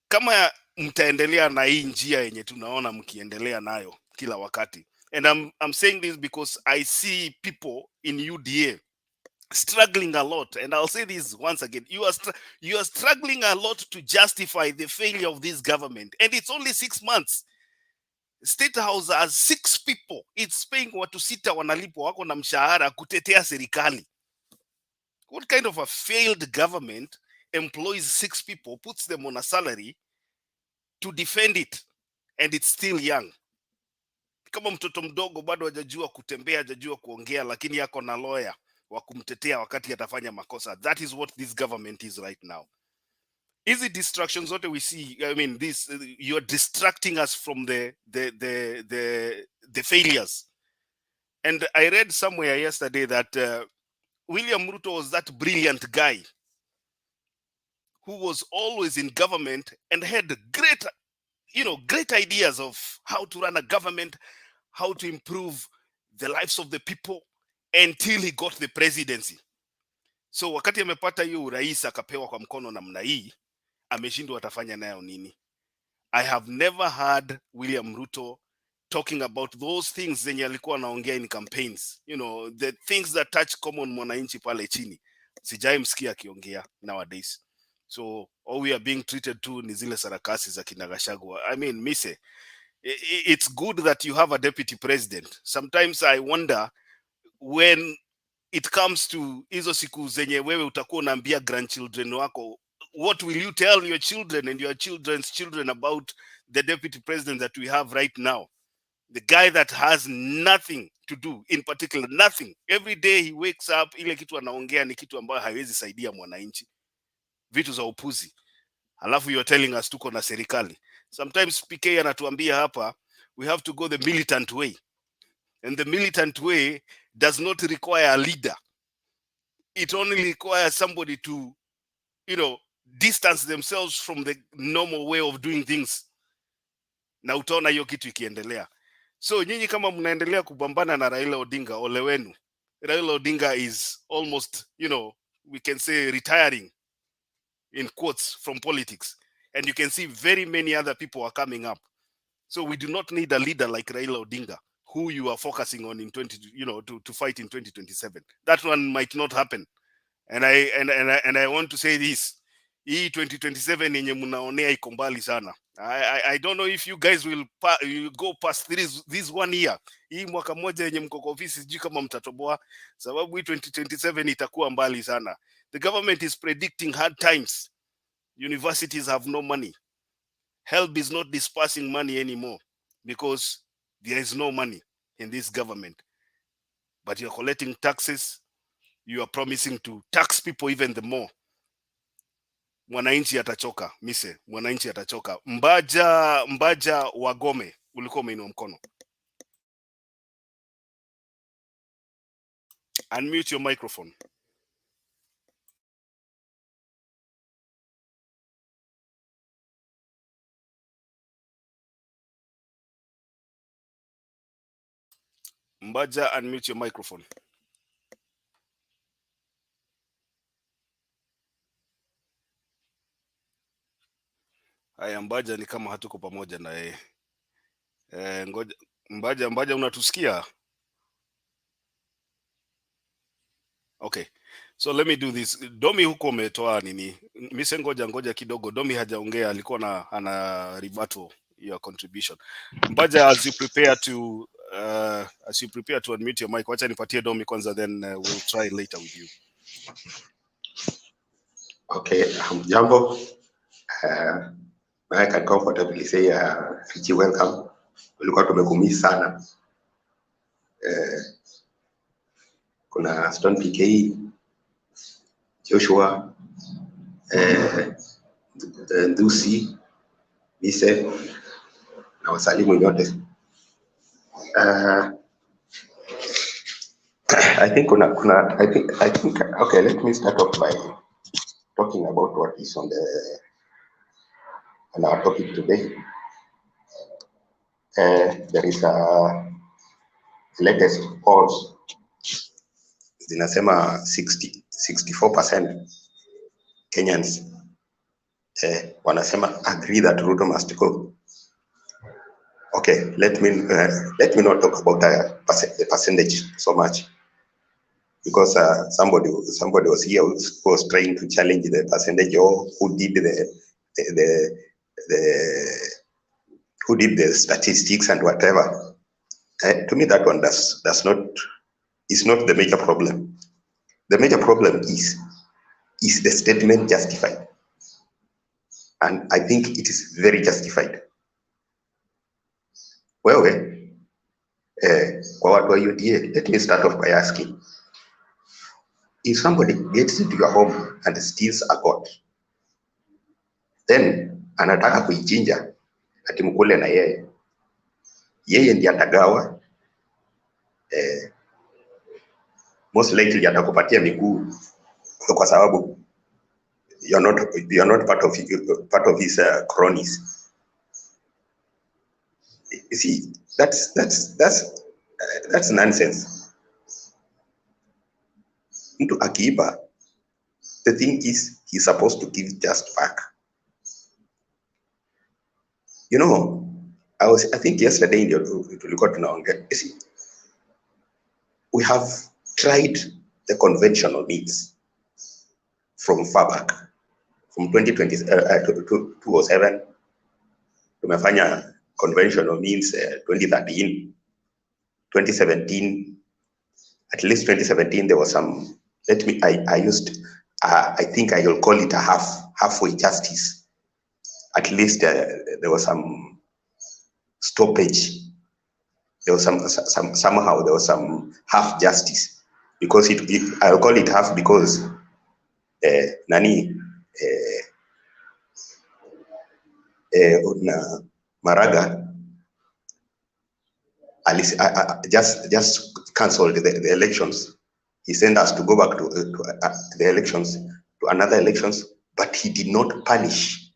kama mtaendelea na hii njia yenye tunaona mkiendelea nayo kila wakati, and I'm saying this because I see people in UDA struggling a lot, and I'll say this once again, you are struggling a lot to justify the failure of this government, and it's only 6 months. State House has 6 people, it's paying watu 6 wanalipwa, wako na mshahara kutetea serikali. What kind of a failed government employs 6 people, puts them on a salary to defend it, and it's still young? Kama mtoto mdogo bado hajajua kutembea, hajajua kuongea, lakini yako na lawyer wa kumtetea wakati atafanya makosa. That is what this government is right now. Easy distractions what we see, I mean, this, you're distracting us from the failures. And I read somewhere yesterday that William Ruto was that brilliant guy who was always in government and had great ideas of how to run a government, how to improve the lives of the people, until he got the presidency. So wakati amepata hiyo urais akapewa kwa mkono namna hii, ameshindwa atafanya nayo nini? I have never heard William Ruto talking about those things zenye alikuwa anaongea in campaigns, the things that touch common mwananchi pale chini. Sijai msikia akiongea nowadays. So all we are being treated to ni zile sarakasi za kina Gachagua. I mean, mise, it's good that you have a deputy president. Sometimes I wonder, when it comes to hizo siku zenye wewe utakuwa unaambia grandchildren wako, what will you tell your children and your children's children about the deputy president that we have right now? The guy that has nothing to do, in particular, nothing. Every day he wakes up, ile kitu anaongea ni kitu ambayo haiwezi saidia mwananchi. Vitu za upuzi. Alafu you're telling us tuko na serikali. Sometimes PK anatuambia hapa, we have to go the militant way. And the militant way does not require a leader. It only requires somebody to, distance themselves from the normal way of doing things. Na utaona hiyo kitu ikiendelea. So nyinyi kama mnaendelea kubambana na Raila Odinga, ole wenu. Raila Odinga is almost, we can say retiring in quotes from politics. And you can see very many other people are coming up. So we do not need a leader like Raila Odinga, who you are focusing on in to fight in 2027. That one might not happen. And I want to say this. Hii 2027 yenye mnaonea iko mbali sana. I don't know if you guys will go past this 1 year. Hii mwaka moja yenye mko kwa ofisi sijui kama mtatoboa, sababu hii 2027 itakuwa mbali sana. The government is predicting hard times. Universities have no money. HELB is not dispersing money anymore because there is no money in this government. But you're collecting taxes. You are promising to tax people even the more. Mwananchi atachoka, mise, mwananchi atachoka. Mbaja Wagome, ulikuwa umeinua mkono. Unmute your microphone. Mbaja, unmute your microphone. Haya, Mbaja ni kama hatuko pamoja na yeye. Ngoja Mbaja unatusikia? Okay. So let me do this. Domi huko umetoa nini? Mise ngoja kidogo. Domi hajaongea, alikuwa ana rebuttal your contribution. Mbaja, as you prepare to unmute your mic, wacha nipatie Domi kwanza, then we'll try later with you. Okay, jambo. I can comfortably say Fiji welcome. Ulikuwa tumekumisi sana. Kuna Stone PK, Joshua, Ndusi, Mise, na wasalimu nyote. I think okay, let me start off by talking about what is on our topic today. There is a latest polls zinasema 64% Kenyans wanasema agree that Ruto must go. Okay, let me not talk about the percentage so much, because somebody was here who was trying to challenge the percentage, or who did the statistics and whatever. To me, that one is not the major problem. The major problem is the statement justified? And I think it is very justified. Well, kwa watu wa UDA, let me start off by asking, if somebody gets into your home and steals a goat, then anataka kuichinja ati mkule na yeye ndiye atagawa, most likely atakupatia miguu kwa sababu you're not part of his cronies. You see, that's nonsense. Mtu akiiba, the thing is he's supposed to give just back. You know, I think yesterday in the we have tried the conventional means from far back, from 2020 to 2007. Tumefanya conventional means 2013, 2017. At least 2017 there was some. I think I will call it a halfway justice. At least there was some stoppage. There was somehow there was some half justice, because I'll call it half because Maraga just cancelled the elections. He sent us to go back to the elections, to another elections, but he did not punish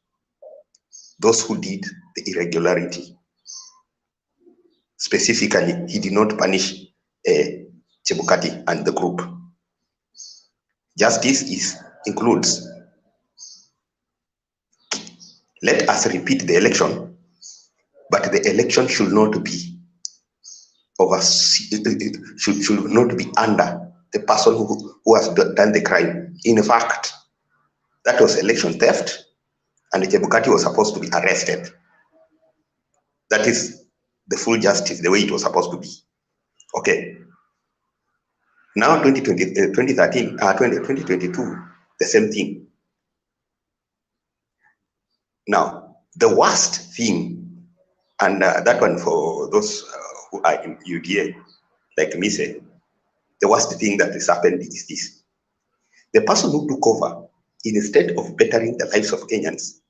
those who did the irregularity. Specifically, he did not punish Chebukati and the group. Justice includes, let us repeat the election, but the election should not be should not be under the person who has done the crime. In fact, that was election theft, and Chebukati was supposed to be arrested. That is the full justice, the way it was supposed to be. Okay. Now 2022, the same thing. Now, the worst thing, and that one for those who are in UDA, like me say, the worst thing that has happened is this. The person who took over, instead of bettering the lives of Kenyans,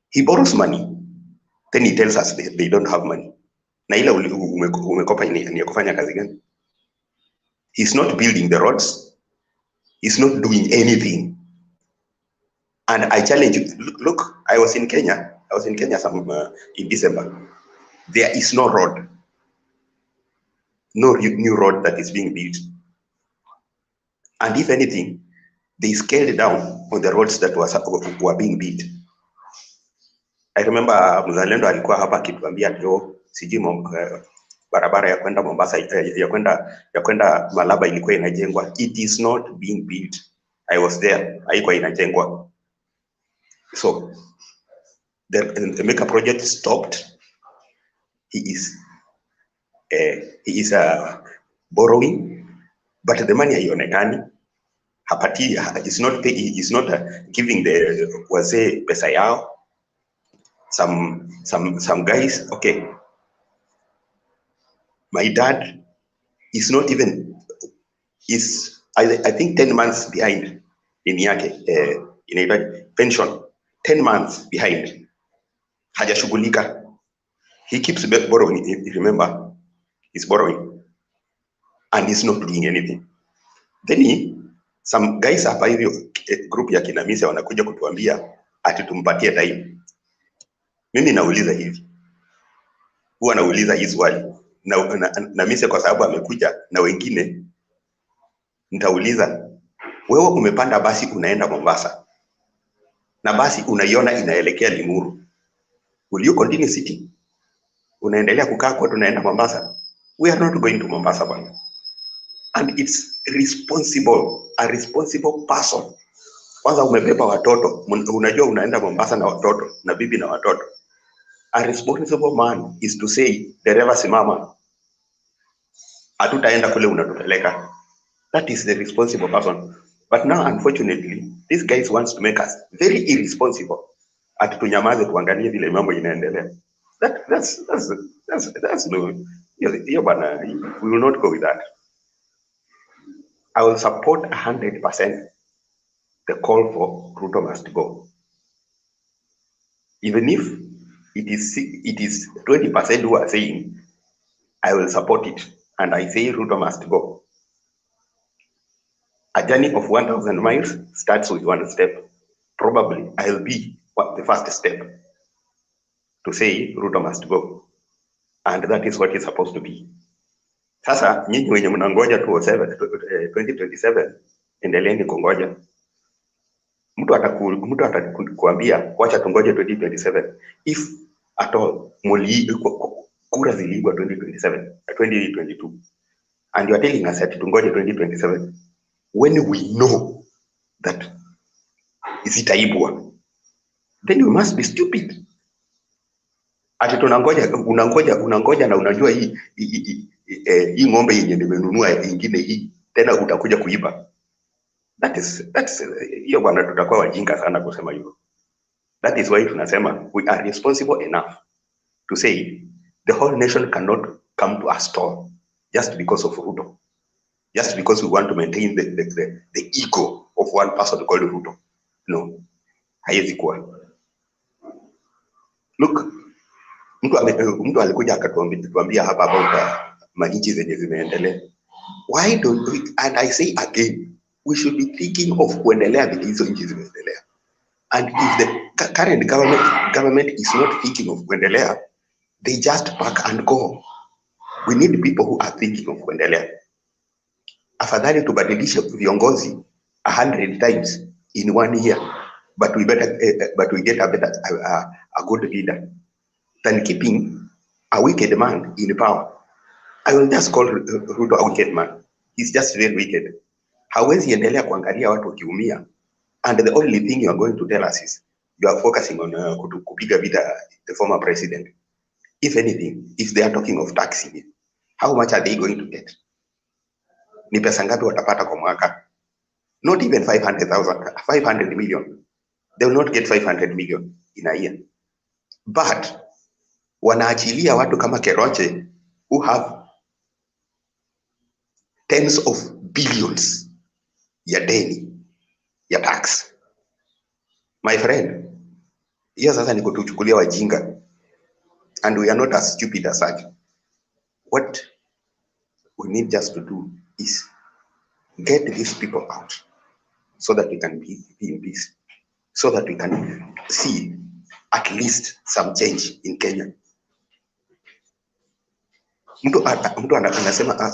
he borrows money, then he tells us they don't have money. Na ile umekopa ni kufanya kazi gani? He's not building the roads. He's not doing anything. And I challenge you, look, I was in Kenya in December. There is no road, no new road that is being built. And if anything, they scaled down on the roads that were being built. I remember Mzalendo alikuwa hapa akituambia ndio sijui barabara ya kwenda Mombasa ya kwenda Malaba ilikuwa inajengwa. It is not being built. I was there. Haikuwa inajengwa. So the mega project stopped. He is borrowing, but the money haionekani. Hapati is not pay, is not giving the wazee pesa yao. Some guys, okay. My dad is not even, I think 10 months behind in yake in pension. 10 months behind. Hajashughulika. He keeps borrowing, if you remember, he's borrowing and he's not doing anything. Then some guys hapa hivyo group ya kinamisa wanakuja kutuambia ati tumpatie time. Mimi nauliza hivi. Huwa nauliza hii swali. Na mise kwa sababu amekuja na wengine nitauliza, wewe umepanda basi unaenda Mombasa. Na basi unaiona inaelekea Limuru. Will you continue sitting? Unaendelea kukaa kwa tunaenda Mombasa? We are not going to Mombasa bwana. And it's a responsible person. Kwanza umebeba watoto, unajua unaenda Mombasa na watoto, na bibi na watoto. A responsible man is to say, dereva simama. Hatutaenda kule unatupeleka. That is the responsible person. But now, unfortunately, these guys wants to make us very irresponsible. Ati tunyamaze tuangalie vile mambo inaendelea. That's no. We will not go with that. I will support 100% the call for Ruto must go. Even if it is 20% who are saying, I will support it, and I say Ruto must go. A journey of 1,000 miles starts with one step. Probably I'll be the first step to say Ruto must go. And that is what is supposed to be. Sasa, nyinyi wenye mnangoja 2027, endeleeni kungoja. Mtu atakuambia, wacha tungoje 2027. If at all, kura ziliibwa 2022. And you are telling us that tungoje 2027. When we know that zitaibwa, then you must be stupid. Ati unangoja na unajua hii ng'ombe yenye nimenunua ingine hii tena utakuja kuiba. That's hiyo bwana, tutakuwa wajinga sana kusema hivyo. That is why tunasema we are responsible enough to say the whole nation cannot come to a stall just because of Ruto. Just because we want to maintain the ego of one person called Ruto. No. Haiwezi kuwa. Look, mtu alikuja akatuambia hapa about manchi zenye zimeendelea. Why don't we, and I say again, we should be thinking of kuendelea vile hizo nchi zimeendelea. And if the current government is not thinking of kuendelea, they just pack and go. We need people who are thinking of kuendelea. afadhali tubadilishe viongozi 100 times in 1 year, but we get a good leader than keeping a wicked man in power. I will just call Ruto a wicked man. He's just very wicked. Hawezi endelea kuangalia watu wakiumia, and the only thing you are going to tell us is you are focusing on kupiga vita the former president. If anything, if they are talking of taxing, how much are they going to get? Ni pesa ngapi watapata kwa mwaka? Not even 500 million. They will not get 500 million in a year. But wanaachilia watu kama Keroche who have tens of billions ya deni ya tax. My friend, hiyo sasa ni kutuchukulia wajinga, and we are not as stupid as such. What we need just to do is get these people out so that we can be in peace, so that we can see at least some change in Kenya. Mtu anasema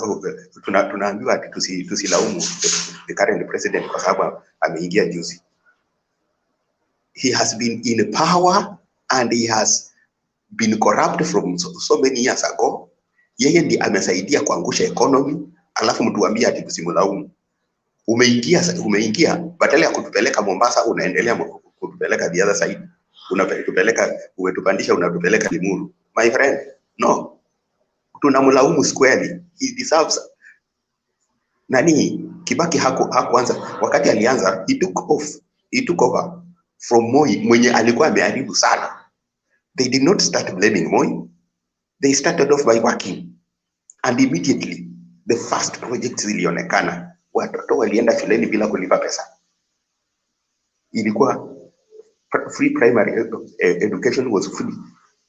tunaambiwa ati tusilaumu the current president kwa sababu ameingia juzi. He has been in power and he has been corrupt from so many years ago. Yeye ndiye amesaidia kuangusha economy, alafu mtuambia ati tusimlaumu. Umeingia badala ya kutupeleka Mombasa unaendelea kutupeleka the other side. Umetupandisha unatupeleka Limuru. My friend, no. Tunamlaumu squarely. He deserves. Nani Kibaki hakuanza wakati alianza, he took over from Moi mwenye alikuwa ameharibu sana. They did not start blaming Moi. They started off by working, and immediately the first project zilionekana. Watoto walienda shuleni bila kulipa pesa. Ilikuwa free primary education was free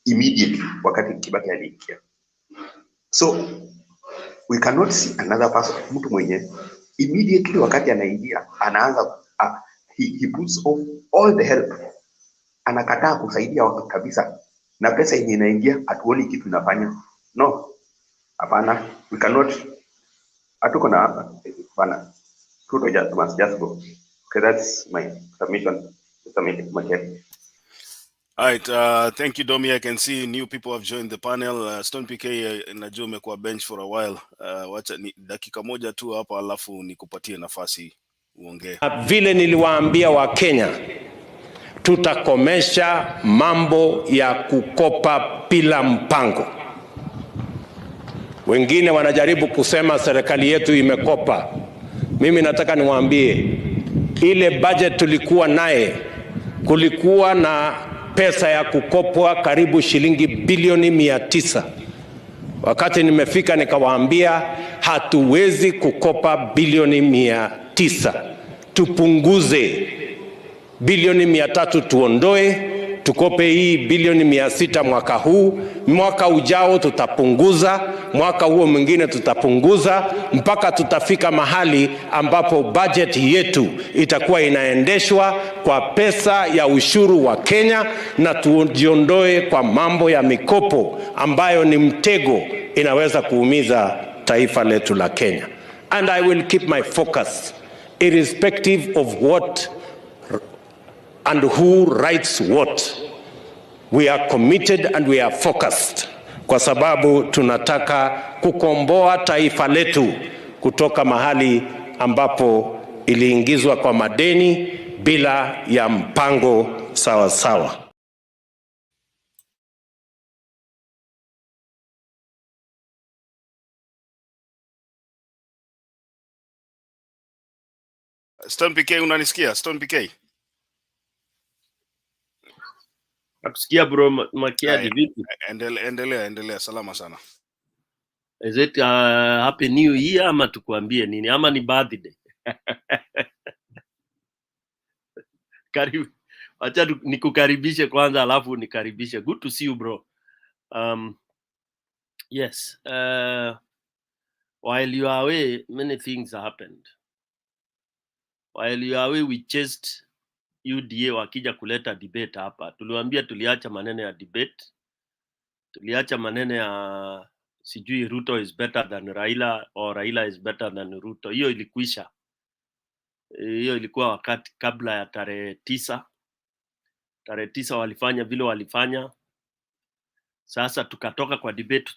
immediately wakati Kibaki aliingia. So we cannot see another person, mtu mwenye immediately wakati anaingia anaanza he puts off all the help, anakataa kusaidia kabisa, na pesa yenye inaingia hatuoni kitu inafanya. No, hapana, we cannot. Hatuko na hapana. Ruto must just go. Okay, that's my submission. All right, thank you, Domi. I can see new people have joined the panel. Stone PK, najua umekuwa bench for a while. Wacha ni dakika moja tu hapa alafu nikupatie nafasi uongee. Vile niliwaambia wa Kenya, tutakomesha mambo ya kukopa bila mpango. Wengine wanajaribu kusema serikali yetu imekopa. Mimi nataka niwaambie, ile budget tulikuwa naye, kulikuwa na pesa ya kukopwa karibu shilingi bilioni 900. Wakati nimefika nikawaambia hatuwezi kukopa bilioni 900. Tupunguze bilioni 300, tuondoe, tukope hii bilioni 600 mwaka huu. Mwaka ujao tutapunguza, mwaka huo mwingine tutapunguza, mpaka tutafika mahali ambapo budget yetu itakuwa inaendeshwa kwa pesa ya ushuru wa Kenya, na tujiondoe kwa mambo ya mikopo ambayo ni mtego, inaweza kuumiza taifa letu la Kenya. And I will keep my focus irrespective of what and who writes what. We are committed and we are focused, kwa sababu tunataka kukomboa taifa letu kutoka mahali ambapo iliingizwa kwa madeni bila ya mpango sawa sawa. Stone PK, unanisikia? Stone PK? Nakusikia bro, Makiadi vipi? Endelea, salama sana. Is it happy new year ama tukuambie nini ama ni birthday? Karibu. Acha nikukaribishe kwanza alafu nikaribishe. Good to see you bro. Yes, while you are away many things happened. While you are away we chased UDA wakija kuleta debate hapa. Tuliwaambia tuliacha maneno ya debate. Tuliacha maneno ya sijui Ruto is better than Raila or Raila is better than Ruto. Hiyo ilikwisha. Hiyo ilikuwa wakati kabla ya tarehe 9. Tarehe 9 walifanya vile walifanya. Sasa tukatoka kwa debate,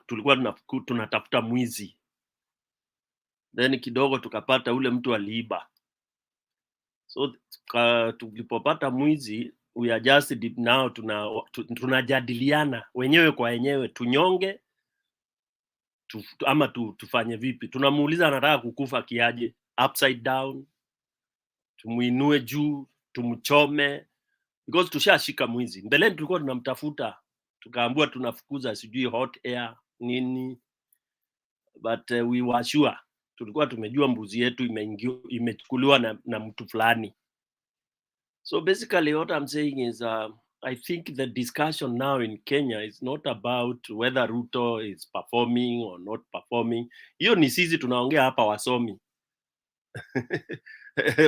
tulikuwa tunatafuta mwizi. Then kidogo tukapata ule mtu aliiba. So tulipopata mwizi, we are just now tunajadiliana wenyewe kwa wenyewe, tunyonge ama tufanye vipi. Tunamuuliza anataka kukufa kiaje, upside down, tumuinue juu, tumchome, because tushashika mwizi. Mbeleni tulikuwa tunamtafuta, tukaambiwa tunafukuza sijui hot air nini, but we were sure, tulikuwa tumejua mbuzi yetu imechukuliwa na mtu fulani. So basically what I'm saying is I think the discussion now in Kenya is not about whether Ruto is performing or not performing. Hiyo ni sisi tunaongea hapa wasomi.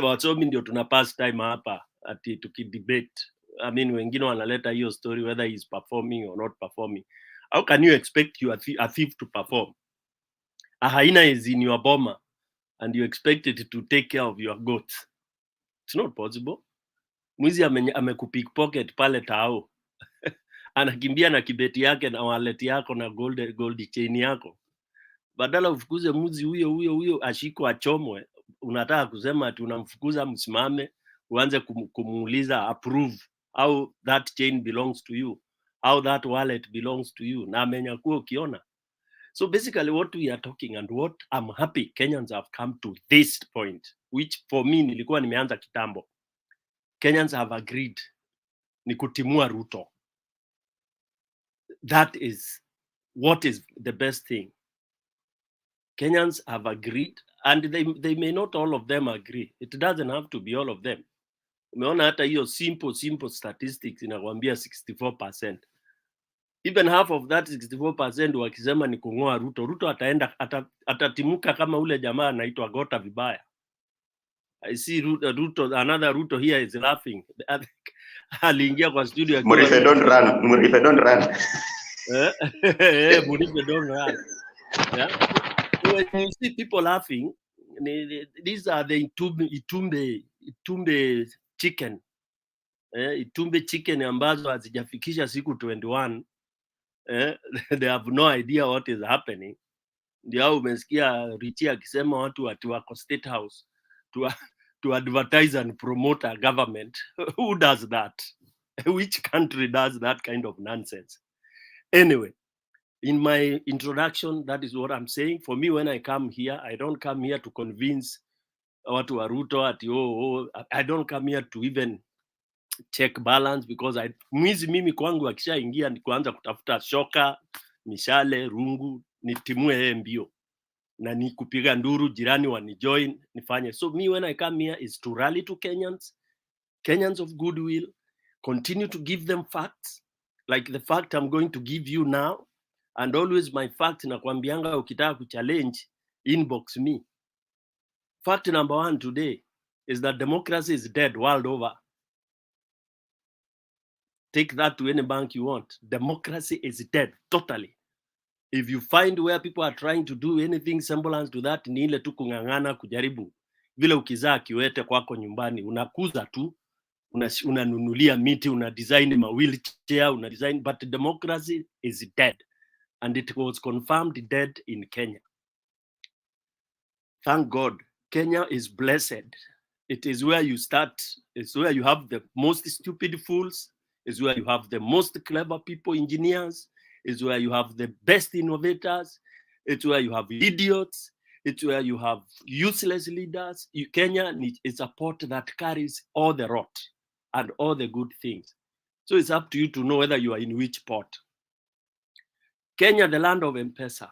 Wasomi ndio tuna pass time hapa ati tukidebate. I mean wengine wanaleta hiyo story whether he is performing or not performing. How can you expect a thief to perform? A hyena is in your boma and you expect it to take care of your goats. It's not possible. Mwizi amekupickpocket pale tao. Anakimbia na kibeti yake na wallet yako na gold chain yako. Badala ufukuze mwizi huyo ashiko achomwe, unataka kusema ati unamfukuza msimame, uanze kumuuliza approve how that chain belongs to you, how that wallet belongs to you, na amenyakuwa ukiona. So basically what we are talking and what I'm happy Kenyans have come to this point, which for me nilikuwa nimeanza kitambo. Kenyans have agreed ni kutimua Ruto. That is what is the best thing. Kenyans have agreed, and they may not all of them agree. It doesn't have to be all of them. Umeona hata hiyo simple statistics inakwambia 64%. Even half of that 64% wakisema ni kungoa Ruto atatimuka kama ule jamaa anaitwa Gota vibaya. I see Ruto, another Ruto here is laughing. Aliingia kwa studio akiwa Murife don't run. Murife don't run. Yeah. So when you see people laughing, these are the Itumbe chicken. Itumbe chicken ambazo hazijafikisha siku 21. They have no idea what is happening. Ndio umesikia Richie akisema watu ati wako State House to advertise and promote a government. Who does that? Which country does that kind of nonsense? Anyway, in my introduction, that is what I'm saying. For me, when I come here, I don't come here to convince watu wa Ruto ati I don't come here to even check balance, because mimi kwangu akishaingia ni kuanza kutafuta shoka, mishale, rungu, nitimue yeye mbio na ni kupiga nduru jirani wanijoin nifanye. So me when I come here is to rally to Kenyans of goodwill, continue to give them facts like the fact I'm going to give you now, and always my fact nakwambianga ukitaka kuchallenge inbox me. Fact number 1 today is that democracy is dead world over. Take that to any bank you want. Democracy is dead totally. If you find where people are trying to do anything semblance to that, ni ile tu kung'ang'ana kujaribu. Vile ukizaa kiwete kwako nyumbani, unakuza tu, unanunulia miti, una design ma wheelchair, una design, but democracy is dead. And it was confirmed dead in Kenya. Thank God, Kenya is blessed. It is where you start, it's where you have the most stupid fools, it's where you have the most clever people, engineers, it's where you have the best innovators, it's where you have idiots, it's where you have useless leaders. Kenya is a pot that carries all the rot and all the good things. So it's up to you to know whether you are in which pot. Kenya, the land of M-Pesa.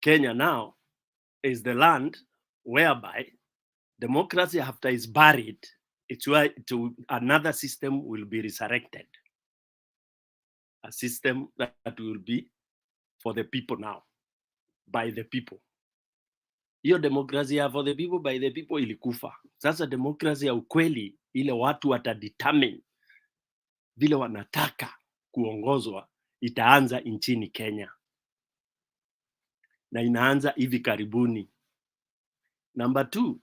Kenya now is the land whereby democracy, after it's buried, it's where another system will be resurrected. A system that will be for the people now, by the people. Hiyo demokrasia for the people, by the people ilikufa. Sasa demokrasia ya ukweli, ile watu watadetermine vile wanataka kuongozwa, itaanza nchini Kenya na inaanza hivi karibuni. Number 2,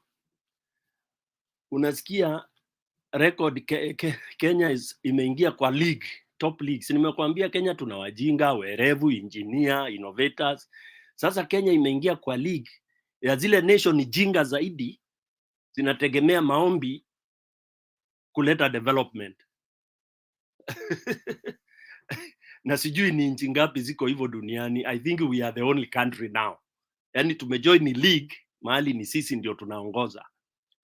unasikia record Kenya imeingia kwa league, top leagues. Nimekuambia Kenya tuna wajinga, werevu, engineer, innovators. Sasa Kenya imeingia kwa league ya zile nation jinga zaidi zinategemea maombi kuleta development. Na sijui ni nchi ngapi ziko hivyo duniani. I think we are the only country now. Yani tumejoin league mahali ni sisi ndio tunaongoza.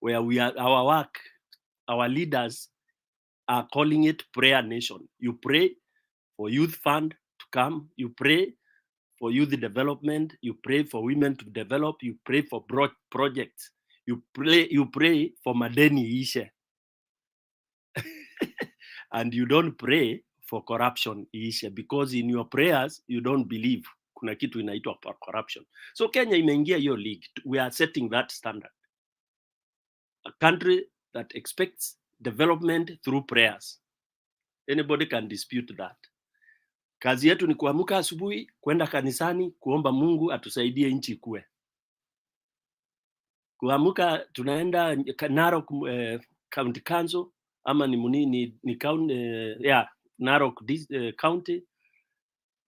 Where we are, our leaders are calling it prayer nation. You pray for youth fund to come. You pray for youth development. You pray for women to develop. You pray for projects. You pray for madeni ishe. And you don't pray for corruption ishe, because in your prayers you don't believe kuna kitu inaitwa corruption. So Kenya imeingia hiyo league. We are setting that standard. A country that expects development through prayers. Anybody can dispute that. Kazi yetu ni kuamka asubuhi, kwenda kanisani, kuomba Mungu atusaidie nchi ikue. Kuamka tunaenda Narok County Council ama ni county, Narok County,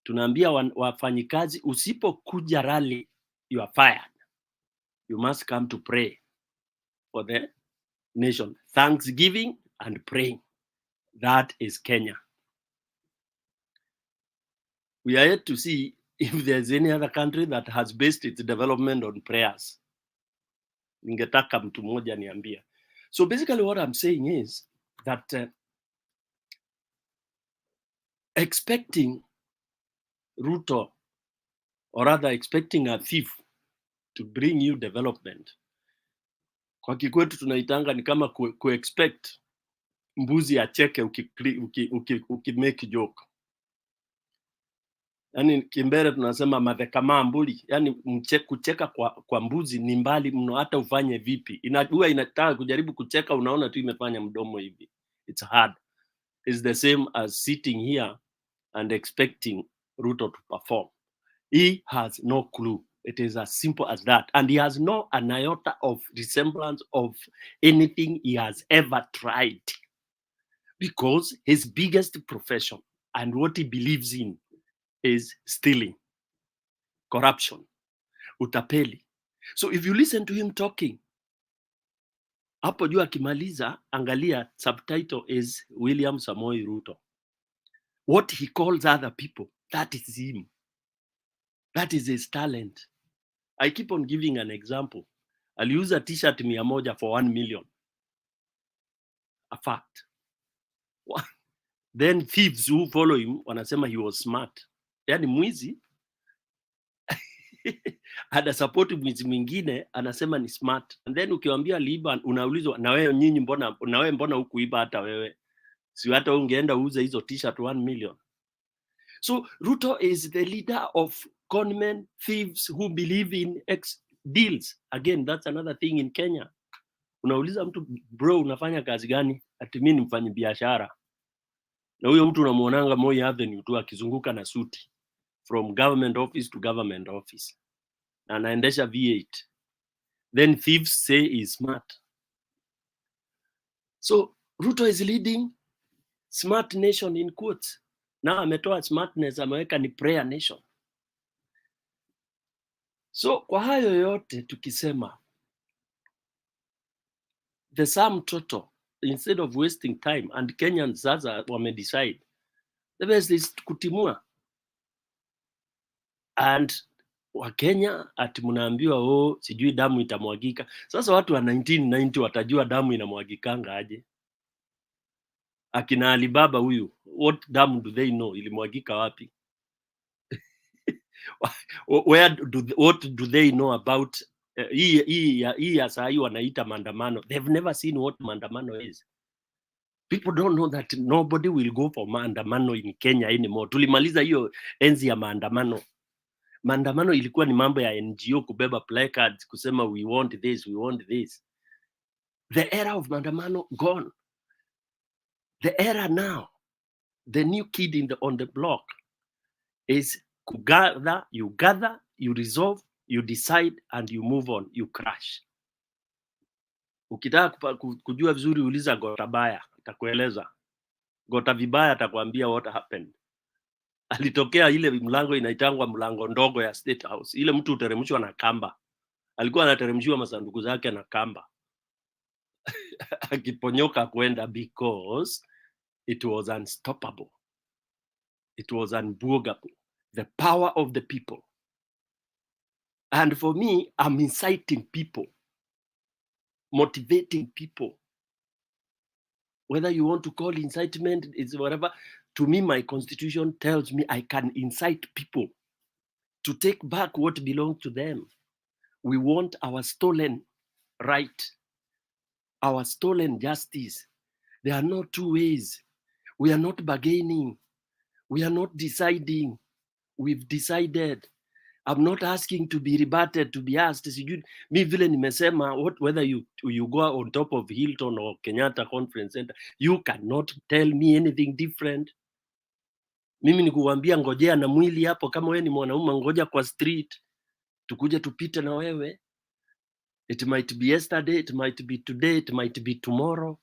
tunaambia wafanyikazi, usipokuja rally you are fired. You must come to pray for the nation. Thanksgiving and praying. That is Kenya. We are yet to see if there's any other country that has based its development on prayers. Ningetaka mtu mmoja niambia. So basically what I'm saying is that expecting Ruto, or rather expecting a thief to bring you development, kwa kikwetu tunaitanga ni kama ku-expect mbuzi acheke ukimake joke. Yani Kimbere tunasema mathekama mbuli. Yani kucheka kwa mbuzi ni mbali mno, hata ufanye vipi. Inataka kujaribu kucheka, unaona tu imefanya mdomo hivi. It's hard. It's the same as sitting here and expecting Ruto to perform. He has no clue. It is as simple as that. And he has no an iota of resemblance of anything he has ever tried. Because his biggest profession and what he believes in is stealing, corruption, utapeli. So if you listen to him talking, hapo juu akimaliza, angalia, subtitle is William Samoei Ruto. What he calls other people, that is him. That is his talent. I keep on giving an example. Aliuza t-shirt 100 for 1 million. A fact. Then thieves who follow him wanasema he was smart. Yani mwizi ada support mwizi mwingine anasema ni smart. And then ukiwaambia liiba, unaulizwa na wewe nyinyi mbona hukuiba hata wewe? Si hata ungeenda uuze hizo t-shirt 1 million. So Ruto is the leader of conmen, thieves who believe in deals. Again, that's another thing in Kenya. Unauliza mtu, bro, unafanya kazi gani? Ati mimi ni mfanya biashara. Na huyo mtu unamuonanga Moi Avenue tu akizunguka na suti from government office to government office. Na anaendesha V8. Then thieves say he's smart. So Ruto is leading smart nation in quotes. Now ametoa smartness, ameweka ni prayer nation. So kwa hayo yote tukisema, the sum total, instead of wasting time, and Kenyans sasa wamedecide, the best is kutimua. And Wakenya ati mnaambiwa sijui damu itamwagika. Sasa watu wa 1990 watajua damu inamwagikanga aje? Akina Alibaba huyu, what damu do they know? Ilimwagika wapi? What do they know about hii ya saa hii wanaita maandamano? They've never seen what maandamano is. People don't know that nobody will go for maandamano in Kenya anymore. Tulimaliza hiyo enzi ya maandamano. Maandamano ilikuwa ni mambo ya NGO kubeba placards kusema we want this, we want this. The era of maandamano gone. The era now, the new kid on the block is you gather, you resolve, you decide, and you move on, you crash. Ukitaka kujua vizuri, uliza Gotabaya, atakueleza. Gota vibaya atakwambia what happened. Alitokea ile mlango inaitangwa mlango ndogo ya State House. Ile mtu uteremshwa na kamba. Alikuwa anateremshiwa masanduku zake na kamba. Akiponyoka kwenda because it was unstoppable. It was unbogable. The power of the people. And for me, I'm inciting people, motivating people. Whether you want to call incitement, is whatever. To me, my constitution tells me I can incite people to take back what belongs to them. We want our stolen right, our stolen justice. There are no two ways. We are not bargaining. We are not deciding. We've decided. I'm not asking to be rebutted, to be asked. Me vile nimesema, whether you go on top of Hilton or Kenyatta Conference Center, you cannot tell me anything different. Mimi nikuambia ngojea na mwili hapo, kama wewe ni mwanaume ngoja kwa street, tukuje tupite na wewe. It might be yesterday, it might be today, it might be tomorrow,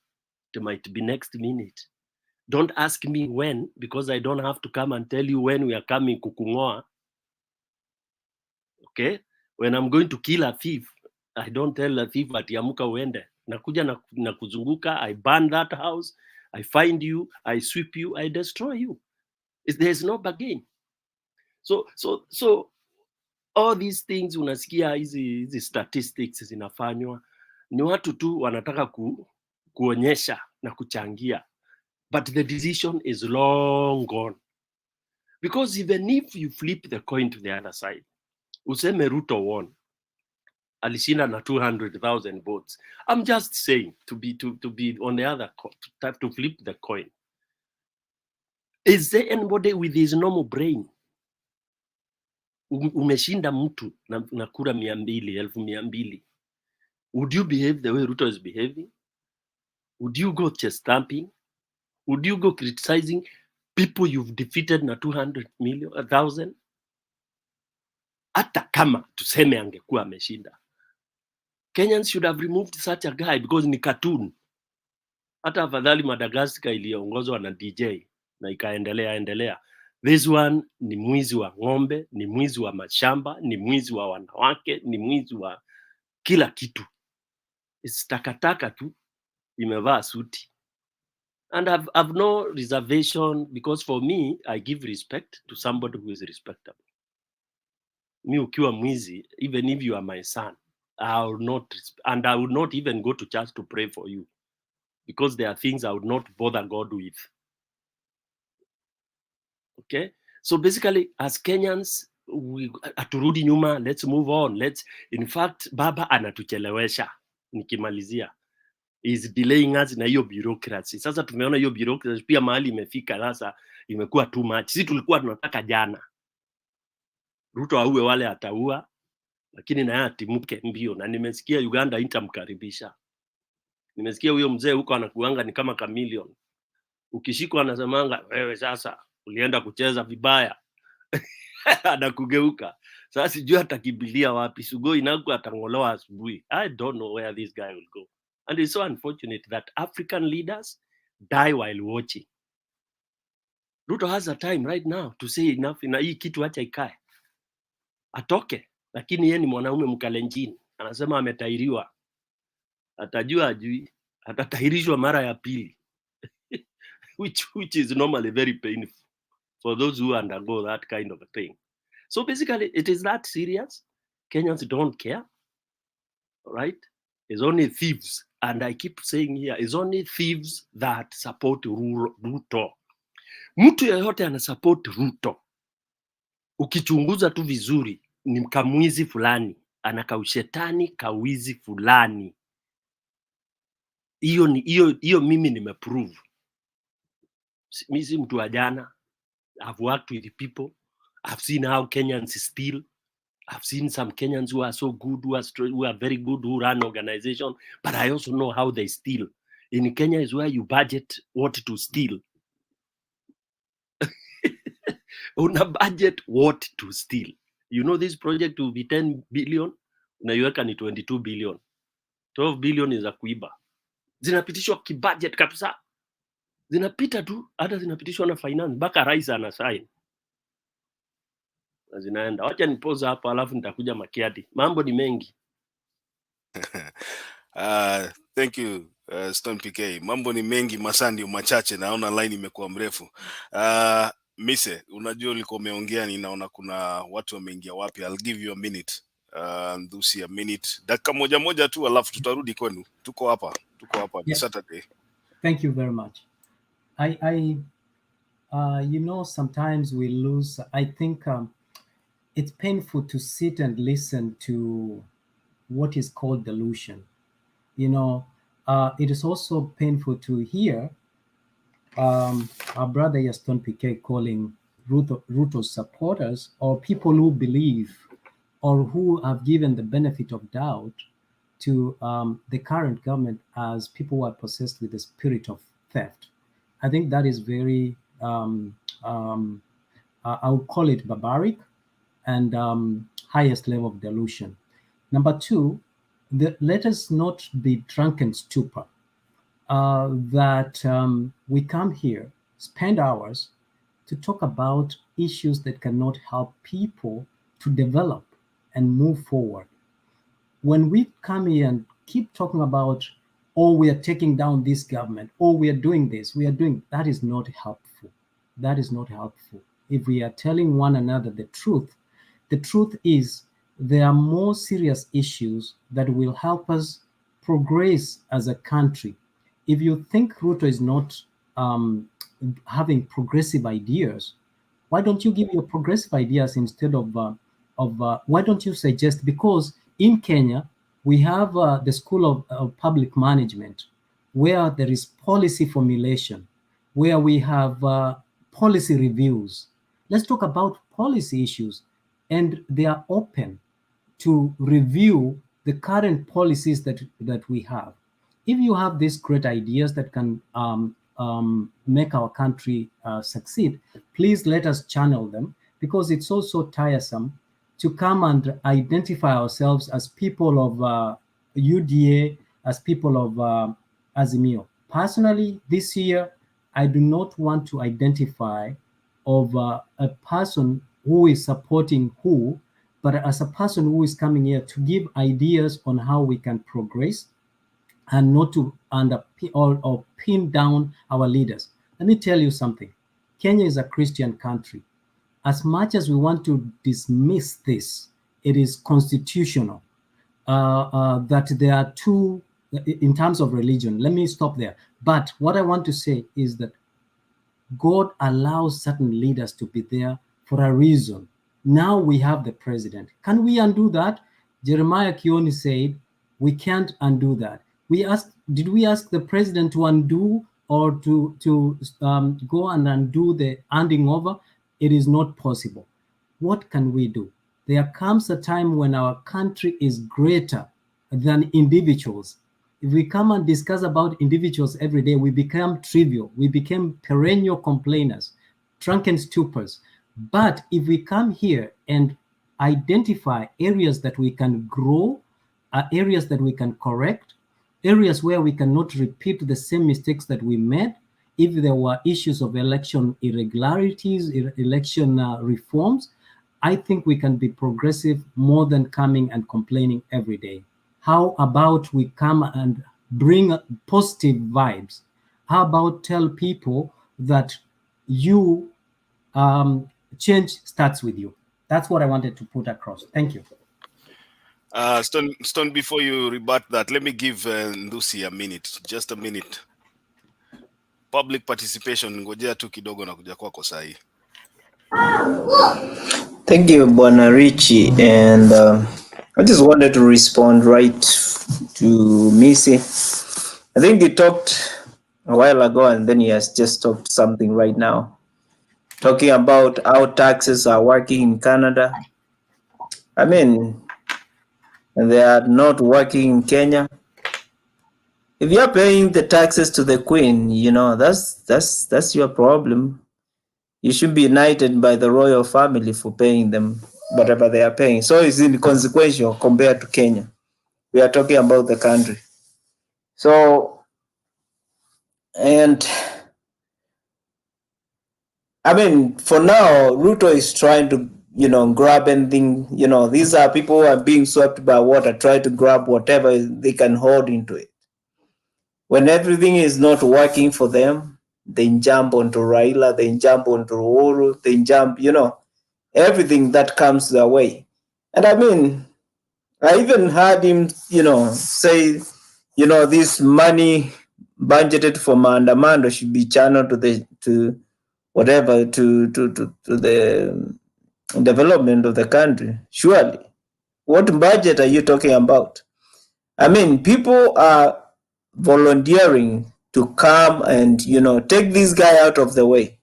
it might be next minute. Don't ask me when, because I don't have to come and tell you when we are coming kukungoa. Okay? When I'm going to kill a thief, I don't tell a thief ati amuka uende. Nakuja na kuzunguka, I burn that house, I find you, I sweep you, I destroy you. There's no bargain. So all these things unasikia hizi statistics zinafanywa ni watu tu wanataka kuonyesha na kuchangia, but the decision is long gone. Because even if you flip the coin to the other side, useme Ruto won, alishinda na 200,000 votes. I'm just saying to be on the other, to flip the coin. Is there anybody with his normal brain? Umeshinda mtu na kura 200,000. Would you behave the way Ruto is behaving? Would you go chest stamping? Would you go criticizing people you've defeated na 200,000? Hata kama tuseme angekuwa ameshinda, Kenyans should have removed such a guy because ni cartoon. Hata afadhali Madagascar iliongozwa na DJ na ikaendelea. This one ni mwizi wa ng'ombe, ni mwizi wa mashamba, ni mwizi wa wanawake, ni mwizi wa kila kitu. It's takataka tu imevaa suti. And I've no reservation, because for me, I give respect to somebody who is respectable. Me ukiwa mwizi, even if you are my son, I will not even go to church to pray for you, because there are things I would not bother God with. Okay? So basically, as Kenyans, aturudi nyuma, let's move on. In fact, Baba anatuchelewesha, nikimalizia, is delaying us na hiyo bureaucracy. Sasa tumeona hiyo bureaucracy pia mahali imefika sasa, imekuwa too much. Sisi tulikuwa tunataka jana Ruto auwe wale ataua, lakini naye atimuke mbio. Na nimesikia Uganda itamkaribisha. Nimesikia huyo mzee huko anakuanga ni kama chameleon. Ukishikwa anasemanga wewe sasa ulienda kucheza vibaya. Anakugeuka. Sasa sijui atakimbilia wapi. Sugoi naku atangoloa asubuhi. I don't know where this guy will go. And it's so unfortunate that African leaders die while watching. Ruto has a time right now to say enough, na hii kitu acha ikae. Atoke, lakini yeye ni mwanaume mkalenjini. Anasema ametairiwa. Atajua ajui, atatahirishwa mara ya pili. which is normally very painful for those who undergo that kind of a thing. So basically, it is that serious. Kenyans don't care, right? It's only thieves, and I keep saying here, it's only thieves that support Ruto. Mtu yeyote ana support Ruto, ukichunguza tu vizuri, ni kamwizi fulani, ana kaushetani kawizi fulani. Hiyo mimi nimeprove. Mimi si mtu wa jana. I've worked with people. I've seen how Kenyans steal. I've seen some Kenyans who are so good, who are very good, who run organization, but I also know how they steal. In Kenya is where you budget what to steal. Una budget what to steal? You know this project will be 10 billion, unaiweka ni 22 billion. 12 billion is a kuiba. Zinapitishwa kibudget kabisa. Zinapita tu, hata zinapitishwa na finance, mpaka rais ana sign. Na zinaenda. Wacha nipose hapo alafu nitakuja Makiadi. Mambo ni mengi. Thank you Stone PK. Mambo ni mengi, masaa ndio machache, naona line imekuwa mrefu. Mise, unajua ulikuwa umeongea, ninaona kuna watu wameingia wapi. I'll give you a minute. Ndusi a minute. Dakika moja tu alafu tutarudi kwenu. Tuko hapa ni Saturday. Thank you very much. You know, sometimes we lose. I think it's painful to sit and listen to what is called delusion. You know, it is also painful to hear our brother Yaston PK calling Ruto's supporters or people who believe or who have given the benefit of doubt to the current government as people who are possessed with the spirit of theft. I think that is very, I would call it barbaric and highest level of delusion. Number two, let us not be drunken stupor. That we come here, spend hours to talk about issues that cannot help people to develop and move forward. When we come here and keep talking about, oh, we are taking down this government, oh, we are doing this, we are doing, that is not helpful. That is not helpful. If we are telling one another the truth is there are more serious issues that will help us progress as a country. If you think Ruto is not having progressive ideas, why don't you give your progressive ideas instead of why don't you suggest, because in Kenya, we have the School of Public Management, where there is policy formulation, where we have policy reviews. Let's talk about policy issues, and they are open to review the current policies that we have. If you have these great ideas that can make our country succeed, please let us channel them, because it's also tiresome to come and identify ourselves as people of UDA, as people of Azimio. Personally, this year, I do not want to identify of a person who is supporting who, but as a person who is coming here to give ideas on how we can progress and not to or pin down our leaders. Let me tell you something. Kenya is a Christian country. As much as we want to dismiss this, it is constitutional that there are two, in terms of religion. Let me stop there. But what I want to say is that God allows certain leaders to be there for a reason. Now we have the president. Can we undo that? Jeremiah Kioni said, we can't undo that. Did we ask the president to undo or to go and undo the handing over? It is not possible. What can we do? There comes a time when our country is greater than individuals. If we come and discuss about individuals every day, we become trivial. We become perennial complainers, drunken stupors. But if we come here and identify areas that we can grow, areas that we can correct, areas where we cannot repeat the same mistakes that we made, if there were issues of election irregularities, election reforms, I think we can be progressive more than coming and complaining every day. How about we come and bring positive vibes? How about tell people that you change starts with you? That's what I wanted to put across. Thank you. Stone, before you rebut that, let me give Ndusi a minute, just a minute. Public participation, ngojea tu kidogo na kuja kwako sahi. Thank you, Bwana Richie, and I just wanted to respond right to Missy. I think he talked a while ago, and then he has just talked something right now, talking about how taxes are working in Canada. I mean, they are not working in Kenya. If you're paying the taxes to the Queen, you know, that's your problem. You should be united by the royal family for paying them whatever they are paying. So it's inconsequential compared to Kenya. We are talking about the country. So, and I mean, for now, Ruto is trying to, grab anything. These are people who are being swept by water, try to grab whatever they can hold into it. When everything is not working for them, they jump onto Raila, they jump onto Uhuru, they jump, everything that comes their way. And I mean, I even heard him, say, this money budgeted for Maandamano should be channeled to the development of the country. Surely, what budget are you talking about? I mean, people are volunteering to come and take this guy out of the way,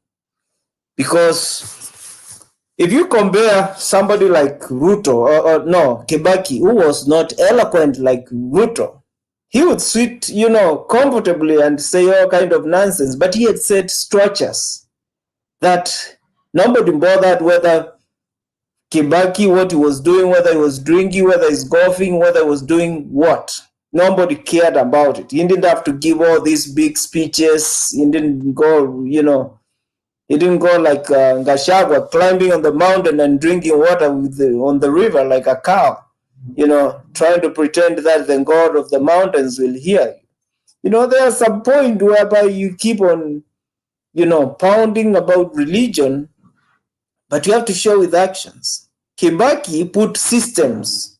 because if you compare somebody like Ruto or Kibaki, who was not eloquent like Ruto, he would sit comfortably and say all kind of nonsense, but he had said structures that nobody bothered whether Kibaki, what he was doing, whether he was drinking, whether he's golfing, whether he was doing what. Nobody cared about it. He didn't have to give all these big speeches. He didn't go, he didn't go like Gachagua, climbing on the mountain and drinking water on the river like a cow, trying to pretend that the God of the mountains will hear you. There's some point whereby you keep on, pounding about religion, but you have to show with actions. Kibaki put systems.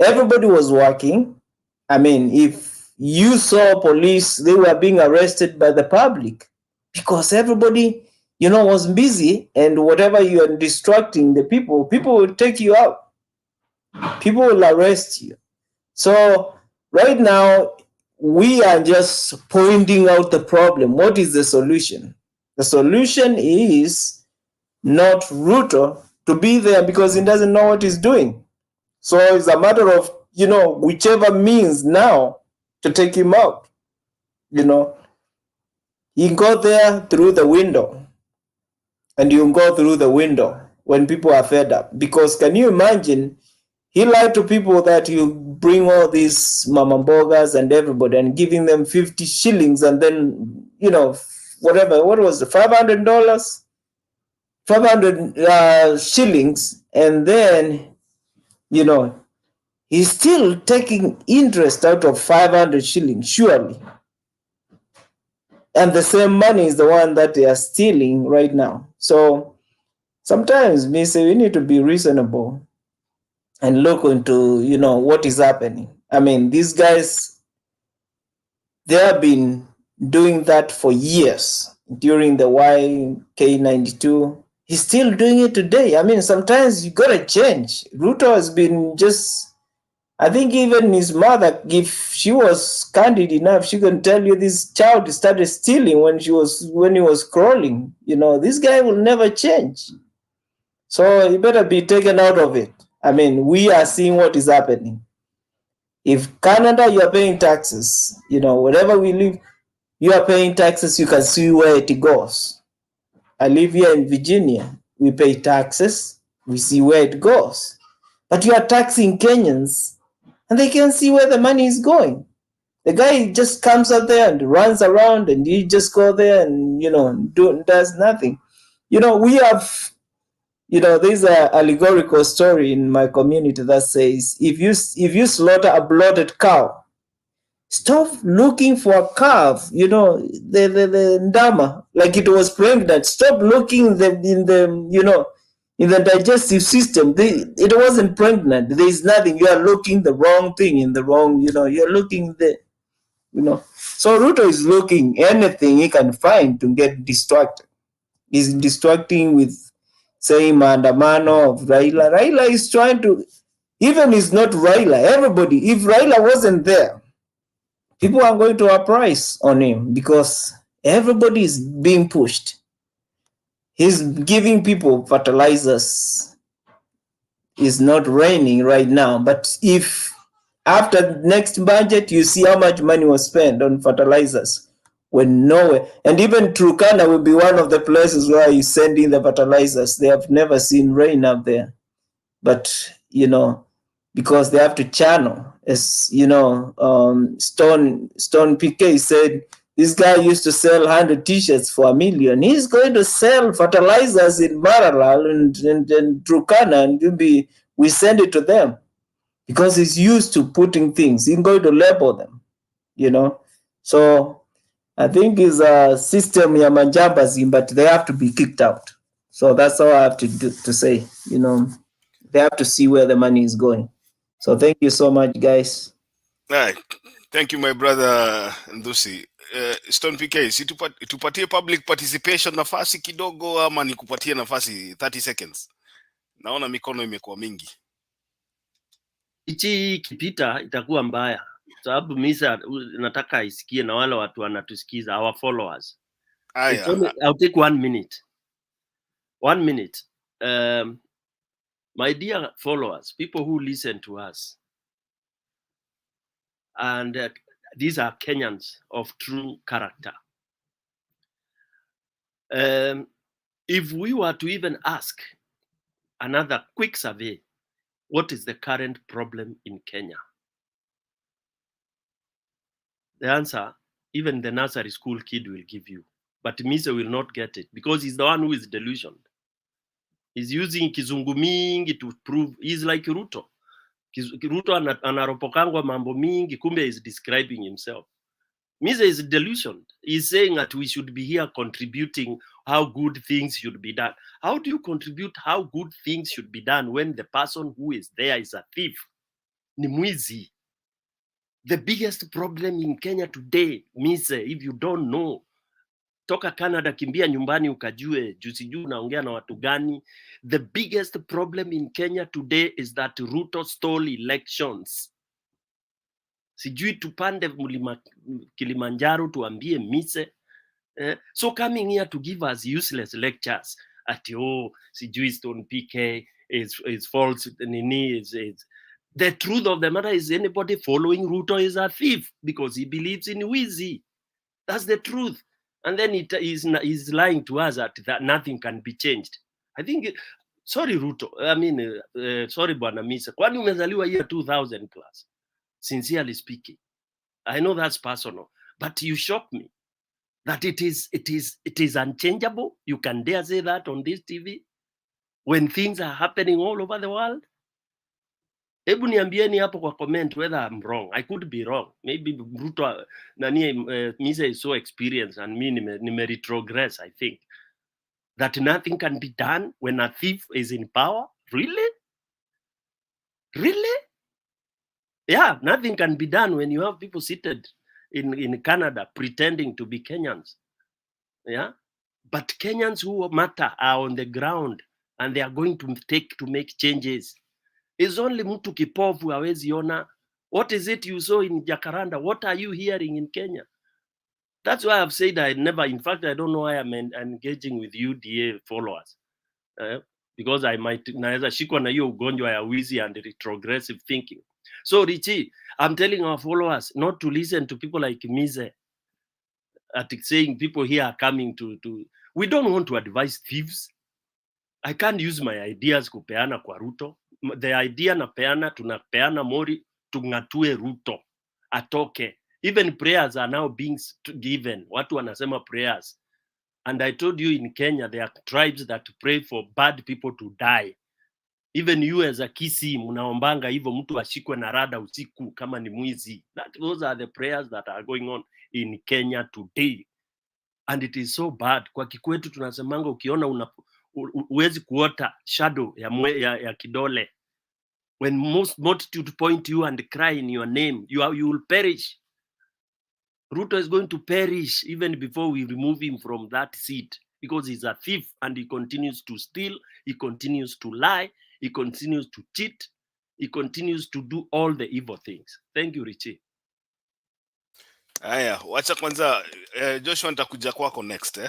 Everybody was working. I mean, if you saw police, they were being arrested by the public because everybody, was busy, and whatever you are distracting the people will take you out. People will arrest you. So right now, we are just pointing out the problem. What is the solution? The solution is not Ruto to be there because he doesn't know what he's doing. So it's a matter of, whichever means now to take him out. He got there through the window, and you go through the window when people are fed up. Because can you imagine, he lied to people that you bring all these mamambogas and everybody and giving them 50 shillings and then, whatever, what was it, $500? 500 shillings, and then, he's still taking interest out of 500 shillings, surely. And the same money is the one that they are stealing right now. So sometimes we say we need to be reasonable and look into, what is happening. I mean, these guys, they have been doing that for years during the YK92. He's still doing it today. I mean, sometimes you gotta change. Ruto has been just, I think even his mother, if she was candid enough, she can tell you this child started stealing when he was crawling. This guy will never change. So he better be taken out of it. I mean, we are seeing what is happening. If Canada, you are paying taxes, wherever we live, you are paying taxes, you can see where it goes. I live here in Virginia. We pay taxes. We see where it goes. But you are taxing Kenyans, and they can't see where the money is going. The guy just comes out there and runs around, and you just go there and, does nothing. We have, there's an allegorical story in my community that says, if you slaughter a bloated cow, stop looking for a calf, the ndama, like it was pregnant. Stop looking in the digestive system. It wasn't pregnant. There is nothing. You are looking the wrong thing in the wrong, you're looking So Ruto is looking anything he can find to get distracted. He's distracting with saying Maandamano of Raila. Raila is trying to, even it's not Raila, everybody, if Raila wasn't there, people are going to uprise on him because everybody is being pushed. He's giving people fertilizers. It's not raining right now, but if after next budget you see how much money was spent on fertilizers, when nowhere, and even Turkana will be one of the places where you send in the fertilizers. They have never seen rain up there, but you know, because they have to channel. As you know, Stone PK said this guy used to sell 100 t-shirts for $1 million. He's going to sell fertilizers in Maralal and Turkana, and we send it to them because he's used to putting things. He's going to label them, you know. So I think it's a system ya majambazi, but they have to be kicked out. So that's all I have to say. You know, they have to see where the money is going. So thank you so much, guys. All right. Thank you, my brother Ndusi. Stone PK, si tupatie public participation nafasi kidogo ama nikupatie nafasi 30 seconds? Naona mikono imekuwa mingi. Hichi kipita itakuwa mbaya. Sababu Misa nataka isikie na wale watu wanatusikiza, our followers. I'll take 1 minute. 1 minute. My dear followers, people who listen to us, and these are Kenyans of true character. If we were to even ask another quick survey, what is the current problem in Kenya? The answer, even the nursery school kid will give you. But Mise will not get it because he's the one who is delusioned. He's using kizungu mingi to prove he's like Ruto. Ruto anaropokangwa mambo mingi, kumbe is describing himself. Mise is delusioned. He's saying that we should be here contributing how good things should be done. How do you contribute how good things should be done when the person who is there is a thief? Ni mwizi. The biggest problem in Kenya today, Mise, if you don't know, toka Canada kimbia nyumbani ukajue, juu naongea na watu gani. The biggest problem in Kenya today is that Ruto stole elections. Sijui tupande mlima Kilimanjaro tuambie Mise. So coming here to give us useless lectures at sijui Stone PK is false, nini is the truth of the matter is anybody following Ruto is a thief because he believes in Wizi. That's the truth. And then he's lying to us that nothing can be changed. I think, sorry Ruto, I mean, sorry Bwana Mise, kwani umezaliwa year 2000 plus? Sincerely speaking, I know that's personal, but you shock me that it is unchangeable. You can dare say that on this TV when things are happening all over the world. Hebu niambieni hapo kwa comment whether I'm wrong. I could be wrong. Maybe Ruto Mise is so experienced and me nime retrogress, I think. That nothing can be done when a thief is in power? Really? Really? Yeah, nothing can be done when you have people seated in Canada pretending to be Kenyans. Yeah? But Kenyans who matter are on the ground and they are going to make changes. It's only mtu kipofu hawezi ona. What is it you saw in Jacaranda? What are you hearing in Kenya? That's why I've said in fact, I don't know why I'm engaging with UDA followers. Because I might naweza shikwa na hiyo ugonjwa ya wizi and retrogressive thinking. So Richie, I'm telling our followers not to listen to people like Mise at saying people here are coming to we don't want to advise thieves. I can't use my ideas kupeana kwa Ruto. The idea tunapeana mori tungatue Ruto atoke. Even prayers are now being given. Watu wanasema prayers. And I told you in Kenya there are tribes that pray for bad people to die. Even you as a Kisi mnaombanga hivyo mtu ashikwe na rada usiku kama ni mwizi. Those are the prayers that are going on in Kenya today. And it is so bad. Kwa Kikwetu tunasemanga ukiona uwezi kuota shadow ya kidole. When most multitude point you and cry in your name, you will perish. Ruto is going to perish even before we remove him from that seat because he's a thief and he continues to steal, he continues to lie, he continues to cheat, he continues to do all the evil things. Thank you, Richie. Haya, wacha kwanza Joshua nitakuja kwako next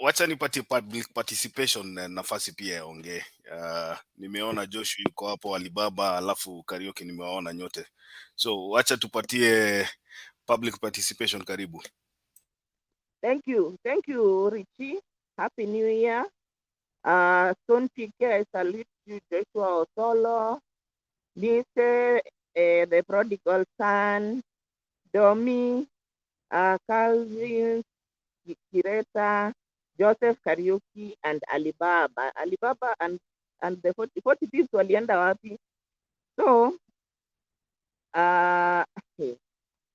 Wacha nipatie public participation nafasi pia yaongee. Nimeona Joshua yuko hapo, Alibaba, alafu Karaoke nimewaona nyote. So wacha tupatie public participation, karibu. Thank you, Richie. Happy New Year. Stone PK, I salute you, Joshua Osolo, Lise, the prodigal son, Domi, Calvin, Kireta, Joseph Kariuki, and Alibaba. Alibaba and the 40 thieves walienda wapi? So,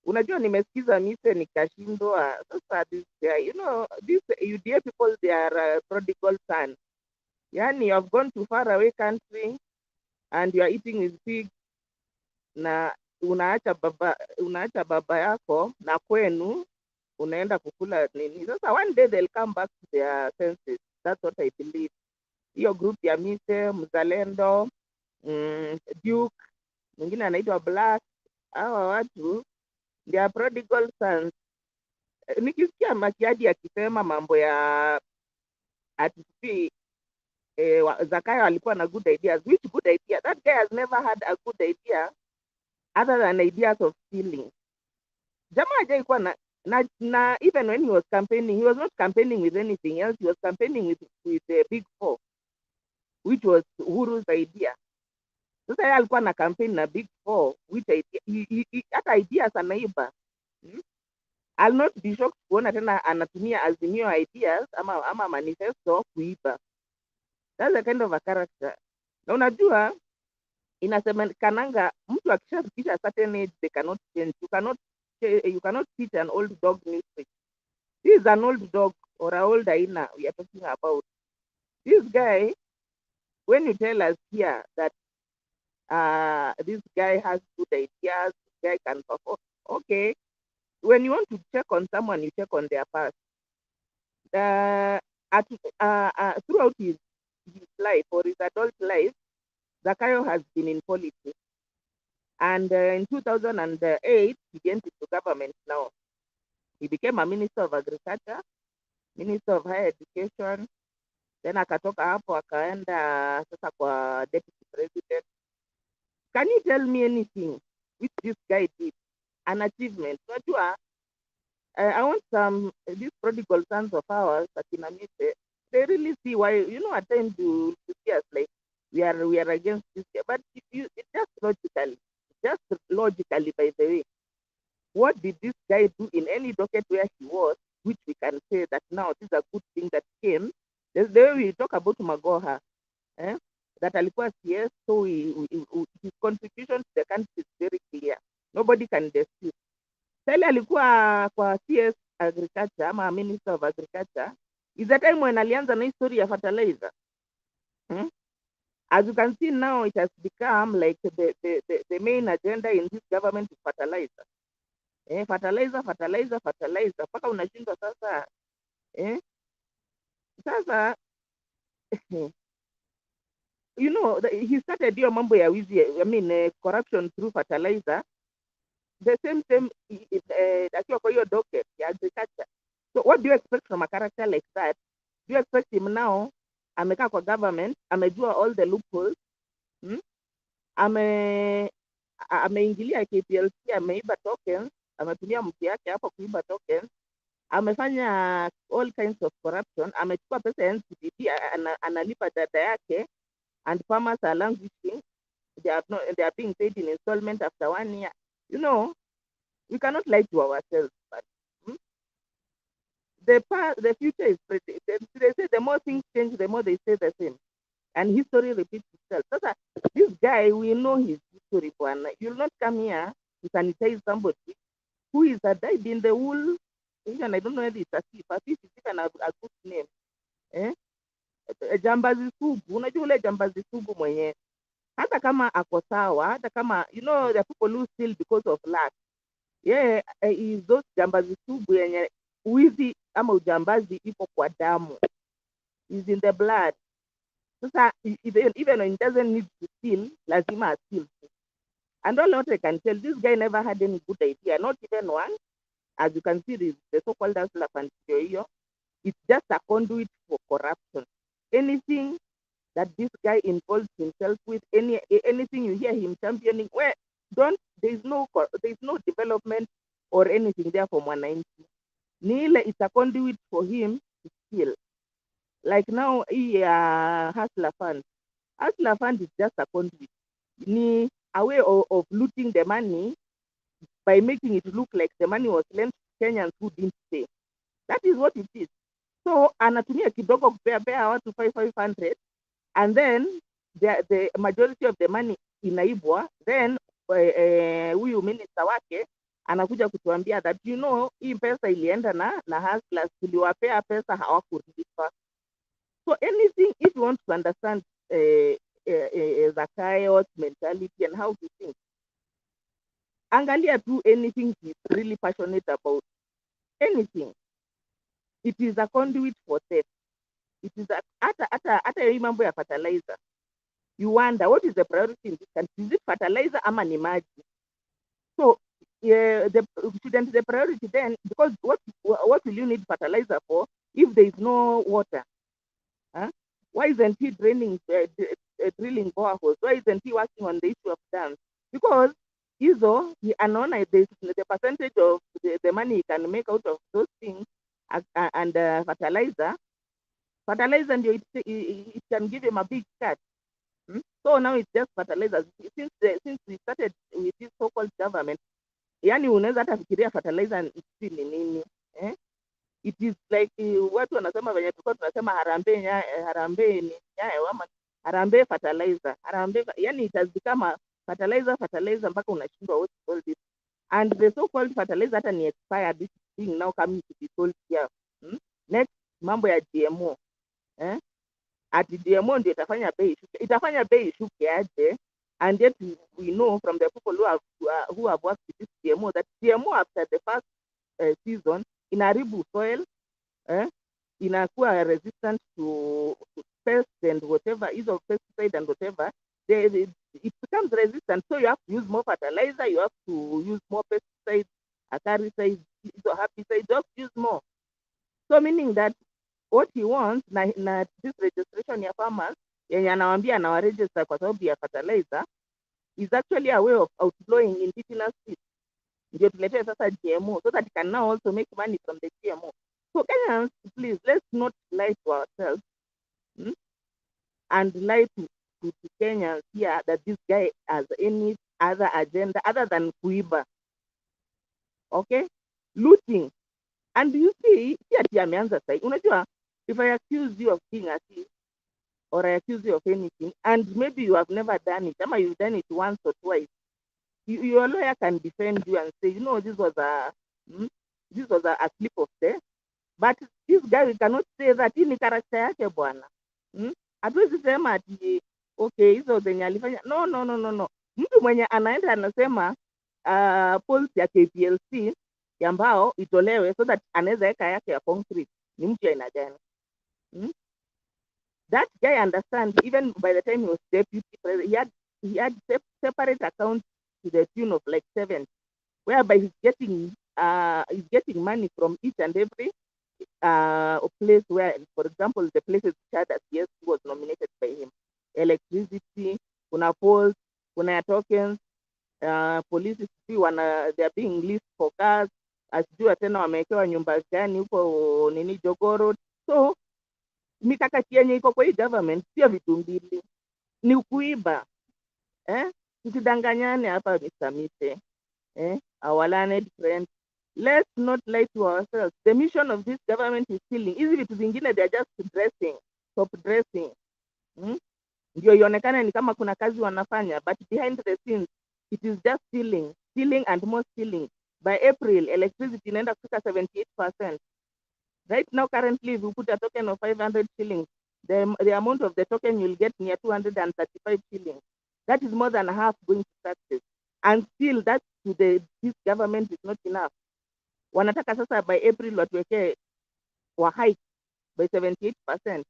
unajua nimesikiza mise nikashindwa. Sasa this guy, these UDA people, they are prodigal son. Yani, you have gone to far away country and you are eating with pigs na unaacha baba yako na kwenu unaenda kukula nini. Sasa one day they'll come back to their senses. That's what I believe. Hiyo group ya Mise, Mzalendo, Duke, mwingine anaitwa Black, hawa watu they are prodigal sons. Nikisikia Makiadi akisema mambo ya ati Zakayo alikuwa na good ideas. Which good idea? That guy has never had a good idea other than ideas of stealing. Jamaa hajaikuwa na even when he was campaigning, he was not campaigning with anything else. He was campaigning with the big four, which was Uhuru's idea. Sasa yeye alikuwa na campaign na big four, which hata ideas anaiba. I'll not be shocked kuona tena anatumia Azimio ideas ama manifesto kuiba. That's the kind of a character. Na unajua inasemekananga mtu akishafikisha certain age they cannot change. You cannot teach an old dog new tricks. This is an old dog or an old hyena we are talking about. This guy, when you tell us here that this guy has good ideas, this guy can perform, okay. When you want to check on someone, you check on their past. Throughout his life or his adult life, Zakayo has been in politics. And in 2008, he went into government now. He became a Minister of Agriculture, Minister of Higher Education, then akatoka hapo akaenda sasa kwa Deputy President. Can you tell me anything which this guy did? An achievement. Unajua, I want these prodigal sons of ours, Akinamite, they really see why, at times you see us like we are against this guy. But it's just logically, by the way, what did this guy do in any docket where he was, which we can say that now this is a good thing that came? The way we talk about Magoha, that alikuwa CS, so his contribution to the country is very clear. Nobody can dispute. Sali alikuwa kwa CS Agriculture ama Minister of Agriculture is the time when alianza na history ya fertilizer. As you can see now, it has become like the main agenda in this government is fertilizer. Fertilizer. Paka unashindwa sasa. Sasa, he started hiyo mambo ya wizi, corruption through fertilizer. The same akiwa kwa hiyo docket ya agriculture. So what do you expect from a character like that? Do you expect him now, amekaa kwa government, amejua all the loopholes, ameingilia KPLC, ameiba tokens, ametumia mtu yake hapo kuiba tokens, amefanya all kinds of corruption, amechukua pesa ya NCDD, analipa dada yake, and farmers are languishing. They are being paid in installment after 1 year. We cannot lie to ourselves. But the future is pretty. They say the more things change, the more they stay the same, and history repeats itself. So this guy, we know his history. You'll not come here to sanitize somebody who is a died in the wool. Even I don't know whether it's a thief. A thief is even a good name. Jambazi sugu. Unajua ule jambazi sugu mwenye hata kama ako sawa, hata kama there are people who steal because of lack. Is those jambazi sugu yenye uizi ama ujambazi ipo kwa damu, is in the blood. Sasa even when he doesn't need to steal, lazima steal. And all what I can tell, this guy never had any good idea, not even one. As you can see, the so-called Hustler Fund, it's just a conduit for corruption. Anything that this guy involves himself with, anything you hear him championing, there's no development or anything there for Mwananchi. ni ile it's a conduit for him to steal. Like now, Hustler Fund. Hustler Fund is just a conduit. Ni a way of looting the money by making it look like the money was lent to Kenyans who didn't pay. That is what it is. So anatumia kidogo kupea watu 500 and then the majority of the money inaibwa, then huyu minister wake anakuja kutuambia that hii pesa ilienda na hustlers, tuliwapea pesa hawakulipa. So anything, if you want to understand the chaos mentality and how to think, angalia tu anything he's really passionate about, anything, it is a conduit for theft. It is hata hii mambo ya fertilizer, you wonder what is the priority in this country. Is it fertilizer ama ni maji? So shouldn't the priority then, because what will you need fertilizer for if there is no water? Why isn't he drilling boreholes? Why isn't he working on the issue of dams? Because hizo anaona the percentage of the money he can make out of those things and fertilizer ndio it can give him a big cut. So now it's just fertilizers. Since we started with this so-called government, yani unaweza hata fikiria fertilizer ni nini, It is like watu wanasema venye tulikuwa tunasema harambee ni nyayo ama harambee fertilizer. Yani it has become a fertilizer mpaka unashindwa what to call this. And the so-called fertilizer hata ni expired, this thing now coming to be sold here. Next, mambo ya GMO. Ati GMO ndio itafanya bei ishuke aje, and yet we know from the people who have worked with this GMO that GMO after the first season inaharibu soil, inakuwa resistant to pests and whatever, hizo pesticide and whatever, it becomes resistant, so you have to use more fertilizer, you have to use more pesticides, acaricides, herbicides, you have to use more. So meaning that what he wants na this registration ya farmers yenye anawambia anawaregister kwa sababu ya fertilizer is actually a way of outlawing indigenous seeds. Ndio tuletee sasa GMO so that it can now also make money from the GMO. So Kenyans, please, let's not lie to ourselves and lie to Kenyans here that this guy has any other agenda other than kuiba. Okay? Looting. And you see, ati ameanza sai. Unajua, if I accuse you of being a thief or I accuse you of anything and maybe you have never done it, or you've done it once or twice, your lawyer can defend you and say, this was a slip of the. But this guy, we cannot say that hii ni character yake bwana. Hatuwezi sema ati okay, hizo zenye alifanya. No. Mtu mwenye anaenda anasema polls ya KPLC ambao itolewe so that anaweza weka yake ya concrete, ni mtu aina gani? That guy understands, even by the time he was deputy president, he had separate accounts to the tune of like 7, whereby he's getting money from each and every place where, for example, the places that yes was nominated by him. Electricity, kuna polls, kuna tokens, police they are being leased for cars, asijua tena wamewekewa nyumba gani huko nini Jogoo. So mikakati yenye iko kwa hii government sio vitu mbili, ni kuiba. Tusidanganyane hapa Mr. Mise, our learned friend. Let's not lie to ourselves. The mission of this government is stealing. Hizi vitu zingine they are just dressing, top dressing. Ndio ionekane ni kama kuna kazi wanafanya, but behind the scenes it is just stealing and more stealing. By April, electricity inaenda kufika 78%. Right now, currently, if you put a token of 500 shillings, the amount of the token you'll get near 235 shillings. That is more than half going to taxes. And still, that to this government is not enough. Wanataka sasa by April watuweke wa hike by 78%.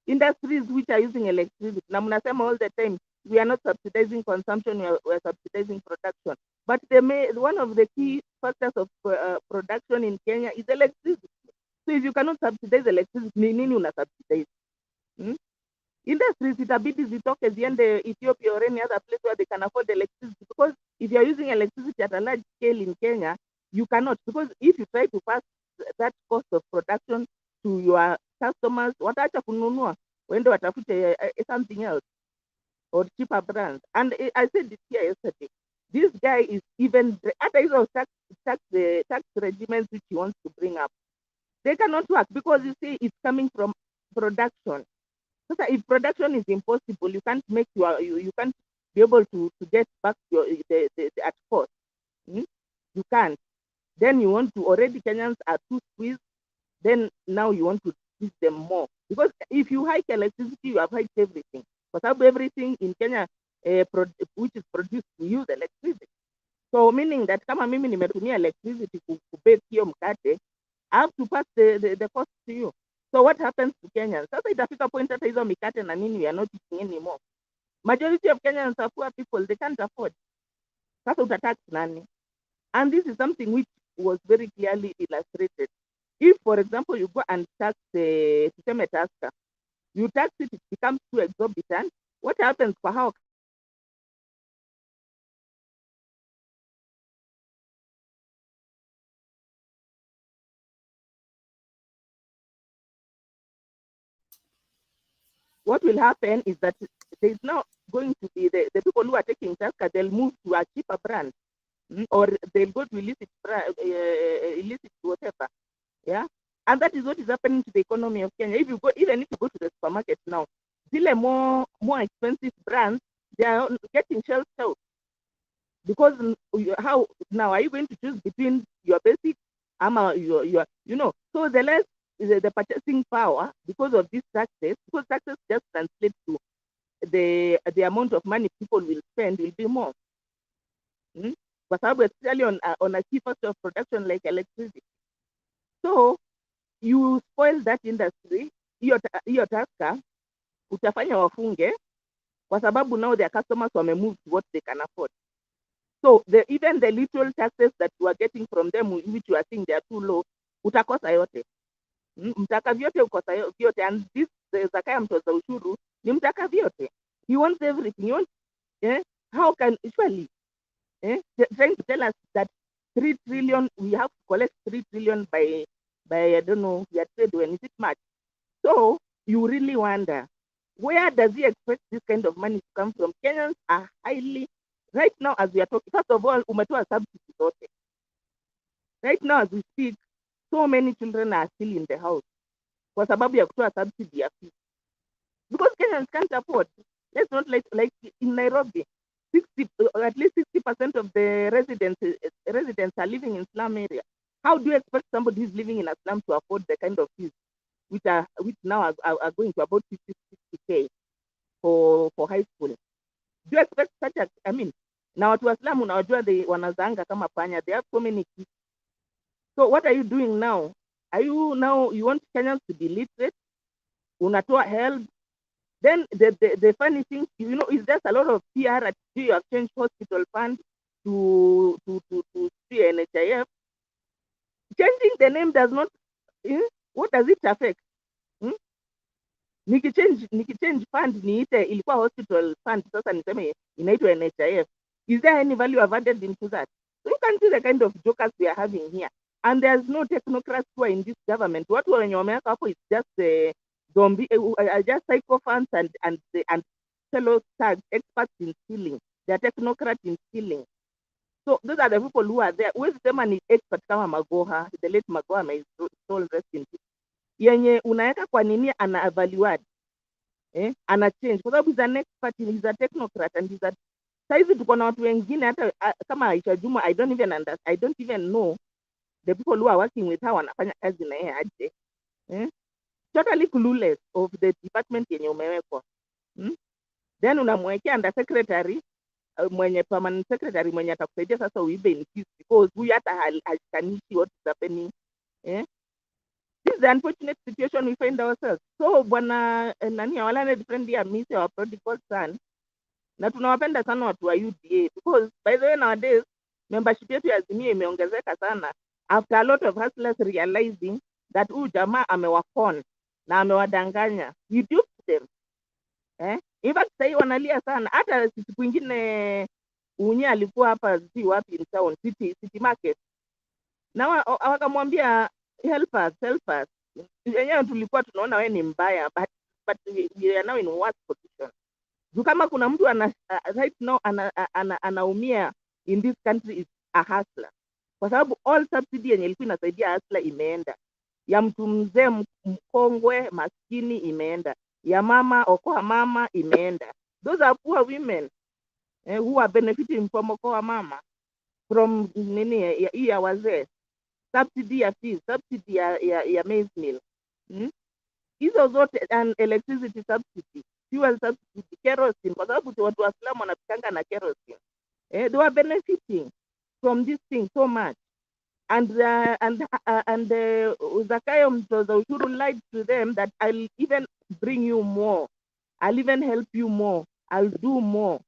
Industries which are using electricity, na mnasema all the time, we are not subsidizing consumption, we are subsidizing production. But one of the key factors of production in Kenya is electricity. So if you cannot subsidize electricity, nini una subsidize? Industries itabidi zitoke ziende Ethiopia or any other place where they can afford electricity, because if you are using electricity at a large scale in Kenya, you cannot, because if you try to pass that cost of production to your customers. Wataacha kununua, wende watafute something else or cheaper brands. And I said it here yesterday. This guy is even after his tax regimens which he wants to bring up, they cannot work because you see it's coming from production. So if production is impossible, you can't make you can't be able to get back your the at cost. You can't. Then you want to already Kenyans are too squeezed. Then now you want to squeeze them more because if you hike electricity, you have hiked everything. Because everything in Kenya which is produced, we use electricity. So meaning that kama mimi nimetumia electricity kubake hiyo mkate, I have to pass the cost to you. So what happens to Kenyans? Sasa itafika point hata hizo mikate na nini we are not eating anymore. Majority of Kenyans are poor people, they can't afford. Sasa utatax nani? And this is something which was very clearly illustrated. If, for example, you go and tax the Tusker, you tax it, it becomes too exorbitant. What happens for how? What will happen is that there's now going to be the people who are taking Tusker, they'll move to a cheaper brand, or they'll go to illicit whatever. Yeah. And that is what is happening to the economy of Kenya. If you go, even if you go to the supermarket now, still more expensive brands, they are getting shelved out. Because how now are you going to choose between your basic your so the less the purchasing power because of these taxes, because taxes just translate to the amount of money people will spend will be more. But especially on a key factor of production like electricity. So you spoil that industry, hiyo Tusker utafanya wafunge kwa sababu now their customers wamemove to what they can afford. So even the little taxes that you are getting from them, which you are seeing they are too low, utakosa yote. Mtaka vyote ukosa vyote, and this Zakaya mtoza ushuru ni mtaka vyote. He wants everything. He wants, how can usually trying to tell us that 3 trillion we have to collect 3 trillion by I don't know your trade when is it March? So you really wonder where does he expect this kind of money to come from? Kenyans are highly right now as we are talking. First of all, umetoa subsidy zote. Right now as we speak, so many children are still in the house kwa sababu ya kutoa subsidy ya fees. Because Kenyans can't afford. Let's not like in Nairobi, at least 60% of the residents are living in slum area. How do you expect somebody who's living in a slum to afford the kind of fees which now are going to about 50-60K for high school? Do you expect such a, I mean, na watu wa slum unawajua wanazanga kama panya, they have so many kids. So what are you doing now? You want Kenyans to be literate? Unatoa help? Then the funny thing, is there's a lot of PR at you have changed hospital fund to NHIF. Changing the name does not, what does it affect? Nikichange fund niite ilikuwa hospital fund, sasa niseme inaitwa NHIF. Is there any value added into that? So you can see the kind of jokers we are having here. And there's no technocrats who are in this government. What wenye wameweka hapo is just zombie, just psychophants and fellow thugs, experts in stealing. They are technocrats in stealing. So those are the people who are there. With them and expert kama Magoha, the late Magoha, may soul rest in peace. Yenye unaweka kwa nini ana evaluate, ana change kwa sababu is an expert, is a technocrat and is a saizi tuko na watu wengine hata kama Aisha Juma, I don't even know the people who are working with her wanafanya kazi na yeye aje. Totally clueless of the department yenye umewekwa. Then unamwekea under secretary mwenye permanent secretary mwenye atakusaidia sasa uibe in peace because huyu hata halikanishi what is happening. This is the unfortunate situation we find ourselves. So bwana nani wala friend ya miss our prodigal son, na tunawapenda sana watu wa UDA because by the way nowadays membership yetu ya Azimio imeongezeka sana after a lot of hustlers realizing that huyu jamaa amewakon na amewadanganya. You duped them. In fact sasa wanalia sana, hata siku nyingine Unye alikuwa hapa si wapi in town city market na wakamwambia help us. Yenyewe tulikuwa tunaona wewe ni mbaya, but we are now in worse position. Juu kama kuna mtu right now anaumia in this country is a hustler, kwa sababu all subsidy yenye ilikuwa inasaidia hustler imeenda, ya mtu mzee mkongwe maskini imeenda, ya mama okoa mama imeenda. Those are poor women who are benefiting from okoa mama, from nini hii ya wazee, subsidy ya fees, subsidy ya maize meal, hizo zote, and electricity subsidy, fuel subsidy, kerosene, kwa sababu watu wa Islam wanapikanga na kerosene. They were benefiting from this thing so much, and Zakayo mtoza ushuru lied to them that I'll even bring you more, I'll even help you more, I'll do more.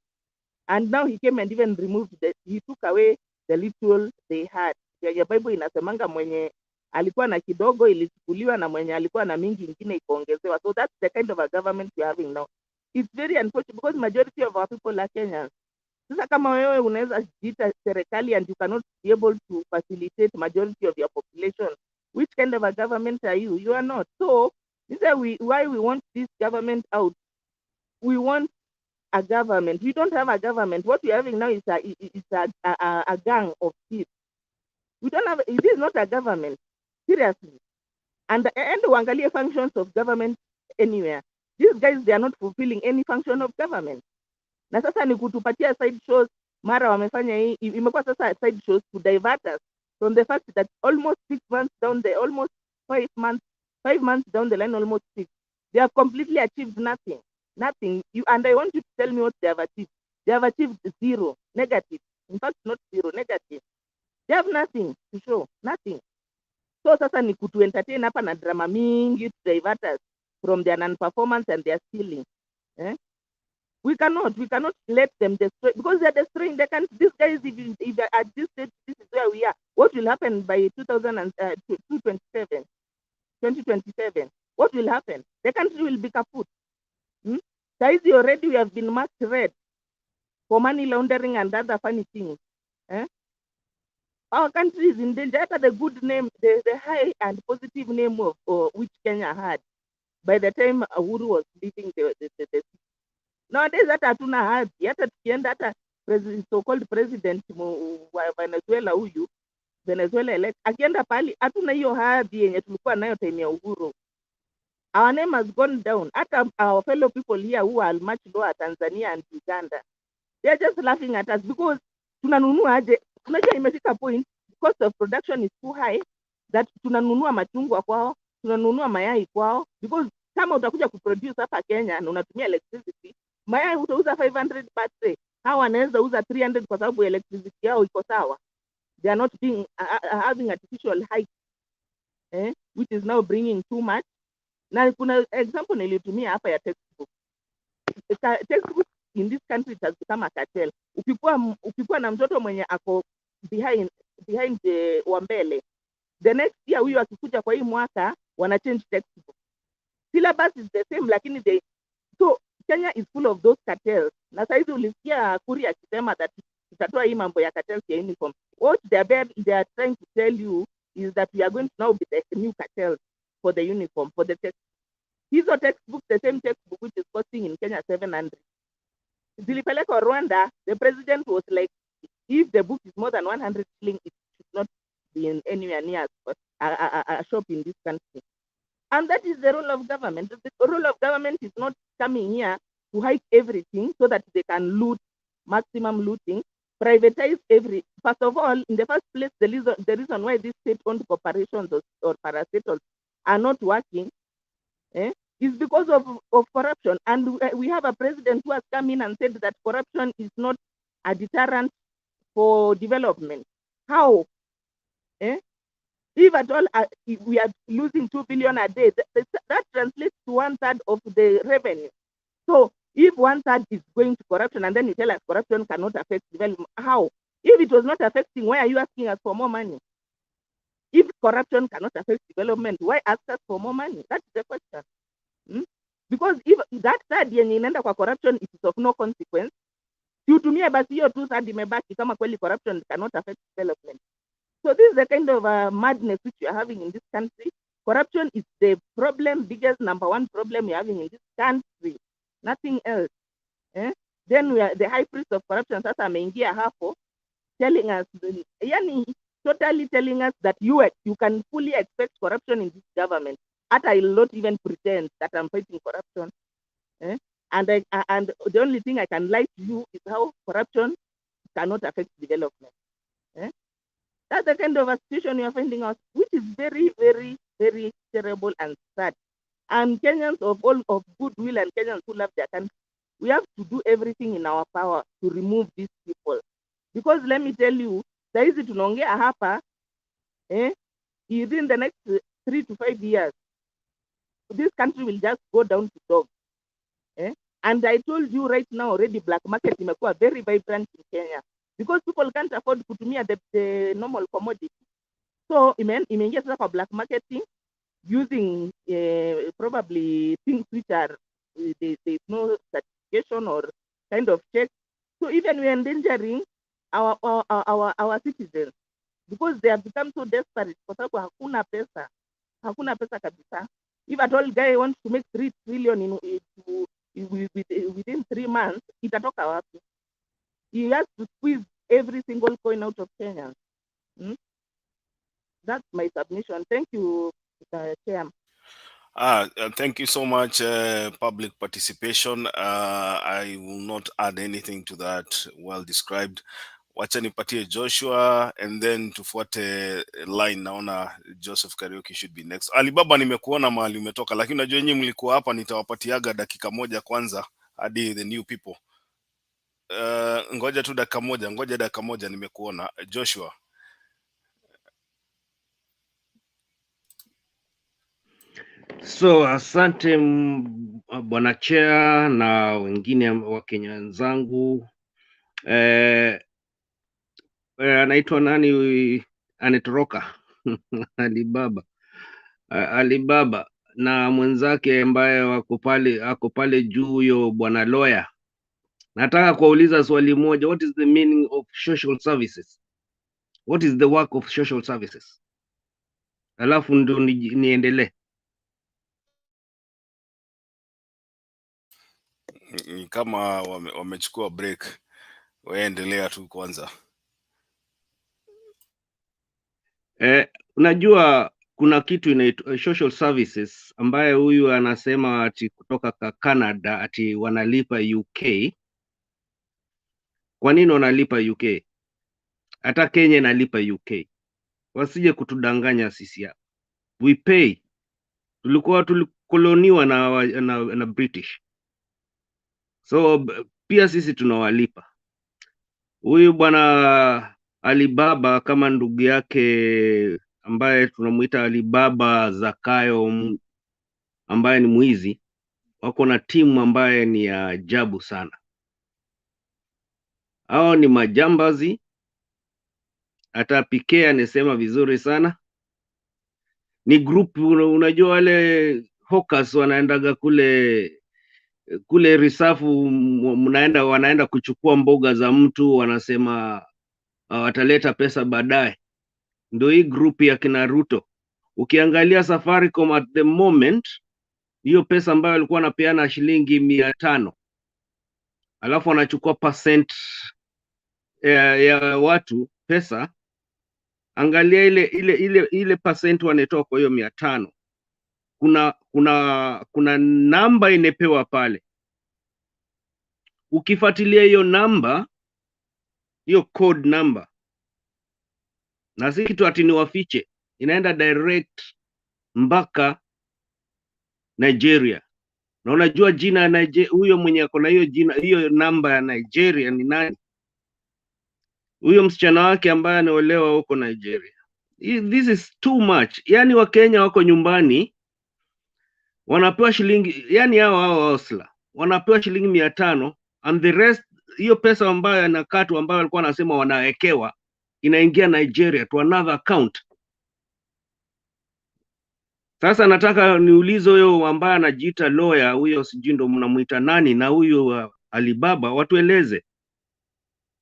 And now he came and even removed he took away the little they had. Ya Bible inasemanga mwenye alikuwa na kidogo ilichukuliwa na mwenye alikuwa na mingi ingine ikaongezewa. So that's the kind of a government we are having now. It's very unfortunate because majority of our people are Kenyans. Sasa kama wewe unaweza jiita serikali and you cannot be able to facilitate majority of your population, which kind of a government are you? You are not. So this is why we want this government out. We want a government. We don't have a government. What we're having now is a gang of thieves. We don't have. It is not a government, seriously. And uangalie functions of government anywhere. These guys, they are not fulfilling any function of government. Na sasa ni kutupatia side shows. Mara wamefanya hii, imekuwa sasa side shows to divert us from the fact that almost 6 months down the, almost 5 months down the line, almost 6, they have completely achieved nothing. Nothing. And I want you to tell me what they have achieved. They have achieved zero, negative. In fact, not zero, negative. They have nothing to show, nothing. So sasa ni kutu entertain hapa na drama mingi to divert us from their non-performance and their stealing. We cannot let them destroy, because they are destroying the country. These guys, if at this stage, this is where we are. What will happen by 2027? What will happen? The country will be kaput. Saizi already we have been marked red for money laundering and other funny things. Our country is in danger. After the good name, the high and positive name of which Kenya had by the time Uhuru was leaving the nowadays, hata hatuna hadhi. Hata tukienda hata so-called president wa Venezuela huyu, Venezuela elect, akienda pali hatuna hiyo hadhi yenye tulikuwa nayo time ya Uhuru. Our name has gone down. Hata our fellow people here who are much lower, Tanzania and Uganda, they are just laughing at us because tunanunua aje. Unajua imefika point, cost of production is too high that tunanunua machungwa kwao, tunanunua mayai kwao, because kama utakuja kuproduce hapa Kenya na unatumia electricity, mayai utauza 500 per tray, hawa wanaweza uza 300 kwa sababu electricity yao iko sawa. They are not being having artificial hike, which is now bringing too much. Na kuna example nilitumia hapa ya textbook. Textbook in this country it has become a cartel. Ukikuwa na mtoto mwenye ako behind wa mbele, the next year huyu akikuja kwa hii mwaka wana change textbook. Syllabus is the same, lakini so Kenya is full of those cartels. Na saizi ulisikia Kuri akisema that tutatoa hii mambo ya cartels ya uniform. What they are trying to tell you is that we are going to now be the new cartels for the uniform, for the textbook. Hizo textbook, the same textbook which is costing in Kenya 700. Zilipelekwa Rwanda, the president was like, if the book is more than 100 shillings, it should not be in anywhere near a shop in this country. And that is the role of government. The role of government is not coming here to hike everything so that they can loot, maximum looting, privatize first of all, in the first place, the reason why these state-owned corporations or parastatals are not working is because of corruption. And we have a president who has come in and said that corruption is not a deterrent for development. How? If at all we are losing 2 billion a day, that translates to 1/3 of the revenue. So if 1/3 is going to corruption, and then you tell us corruption cannot affect development, how? If it was not affecting, why are you asking us for more money? If corruption cannot affect development, why ask us for more money? That's the question. Because if that third yenye inaenda kwa corruption it is of no consequence, tutumie basi hiyo 2/3 imebaki kama kweli corruption cannot affect development. So this is the kind of madness which you are having in this country. Corruption is the problem, biggest #1 problem you're having in this country. Nothing else. Then we are the high priest of corruption. Sasa ameingia hapo, telling us, yani totally telling us that you can fully expect corruption in this government. I will not even pretend that I'm fighting corruption. And the only thing I can lie to you is how corruption cannot affect development. That's the kind of a situation we are finding out, which is very, very, very terrible and sad. And Kenyans of goodwill and Kenyans who love their country, we have to do everything in our power to remove these people. Because let me tell you, saizi tunaongea hapa, within the next 3 to 5 years, this country will just go down to dogs. And I told you right now already, black market imekuwa very vibrant in Kenya because people can't afford kutumia the normal commodity. So imeingia sasa kwa black marketing using probably things which are there's no certification or kind of check. So even we are endangering our citizens because they have become so desperate kwa sababu hakuna pesa kabisa. If at all guy wants to make 3 trillion within 3 months, itatoka wapi? He has to squeeze every single coin out of Kenya. That's my submission. Thank you, Mr. Chairman. Thank you so much, public participation. I will not add anything to that. Well described. Wacha nipatie Joshua and then tufuate line. Naona Joseph Kariuki should be next. Alibaba nimekuona mahali umetoka, lakini unajua nyinyi mlikuwa hapa, nitawapatiaga dakika moja kwanza hadi the new people. Ngoja dakika moja nimekuona Joshua. So asante bwana chair na wengine wa Kenya wenzangu. Anaitwa nani anetoroka Alibaba na mwenzake ambaye ako pale juu, huyo bwana lawyer. Nataka kuuliza swali moja, what is the meaning of social services? What is the work of social services? Alafu ndo niendelee. Kama wamechukua break, waendelea tu kwanza. Unajua kuna kitu inaitwa social services ambaye huyu anasema ati kutoka Canada ati wanalipa UK. Kwa nini wanalipa UK? Hata Kenya inalipa UK. Wasije kutudanganya sisi hapa. We pay. Tulikoloniwa na British. So pia sisi tunawalipa. Huyu bwana Alibaba kama ndugu yake ambaye tunamuita Alibaba Zakayo ambaye ni mwizi, wako na timu ambaye ni ya ajabu sana. Hao ni majambazi. Hata PK anasema vizuri sana. Ni group, unajua wale hawkers wanaendaga kule risafu, wanaenda kuchukua mboga za mtu, wanasema wataleta pesa baadaye. Ndio hii group ya kina Ruto. Ukiangalia Safaricom at the moment, hiyo pesa ambayo alikuwa anapeana shilingi 500, alafu anachukua percent ya watu pesa. Angalia ile percent wanatoa kwa hiyo 500. Kuna namba inepewa pale. Ukifuatilia hiyo namba, hiyo code number, na si kitu ati ni wafiche, inaenda direct mpaka Nigeria. Na unajua jina huyo mwenye ako na hiyo jina, hiyo namba ya Nigeria ni nani? Huyo msichana wake ambaye anaolewa huko Nigeria. This is too much. Yani Wakenya wako nyumbani wanapewa shilingi, yani hao hustler wanapewa shilingi 500 and the rest, hiyo pesa ambayo anakatwa ambayo alikuwa anasema wanawekewa, inaingia Nigeria to another account. Sasa nataka niulize huyo ambaye anajiita lawyer, huyo sijui ndo mnamuita nani, na huyo Alibaba, watueleze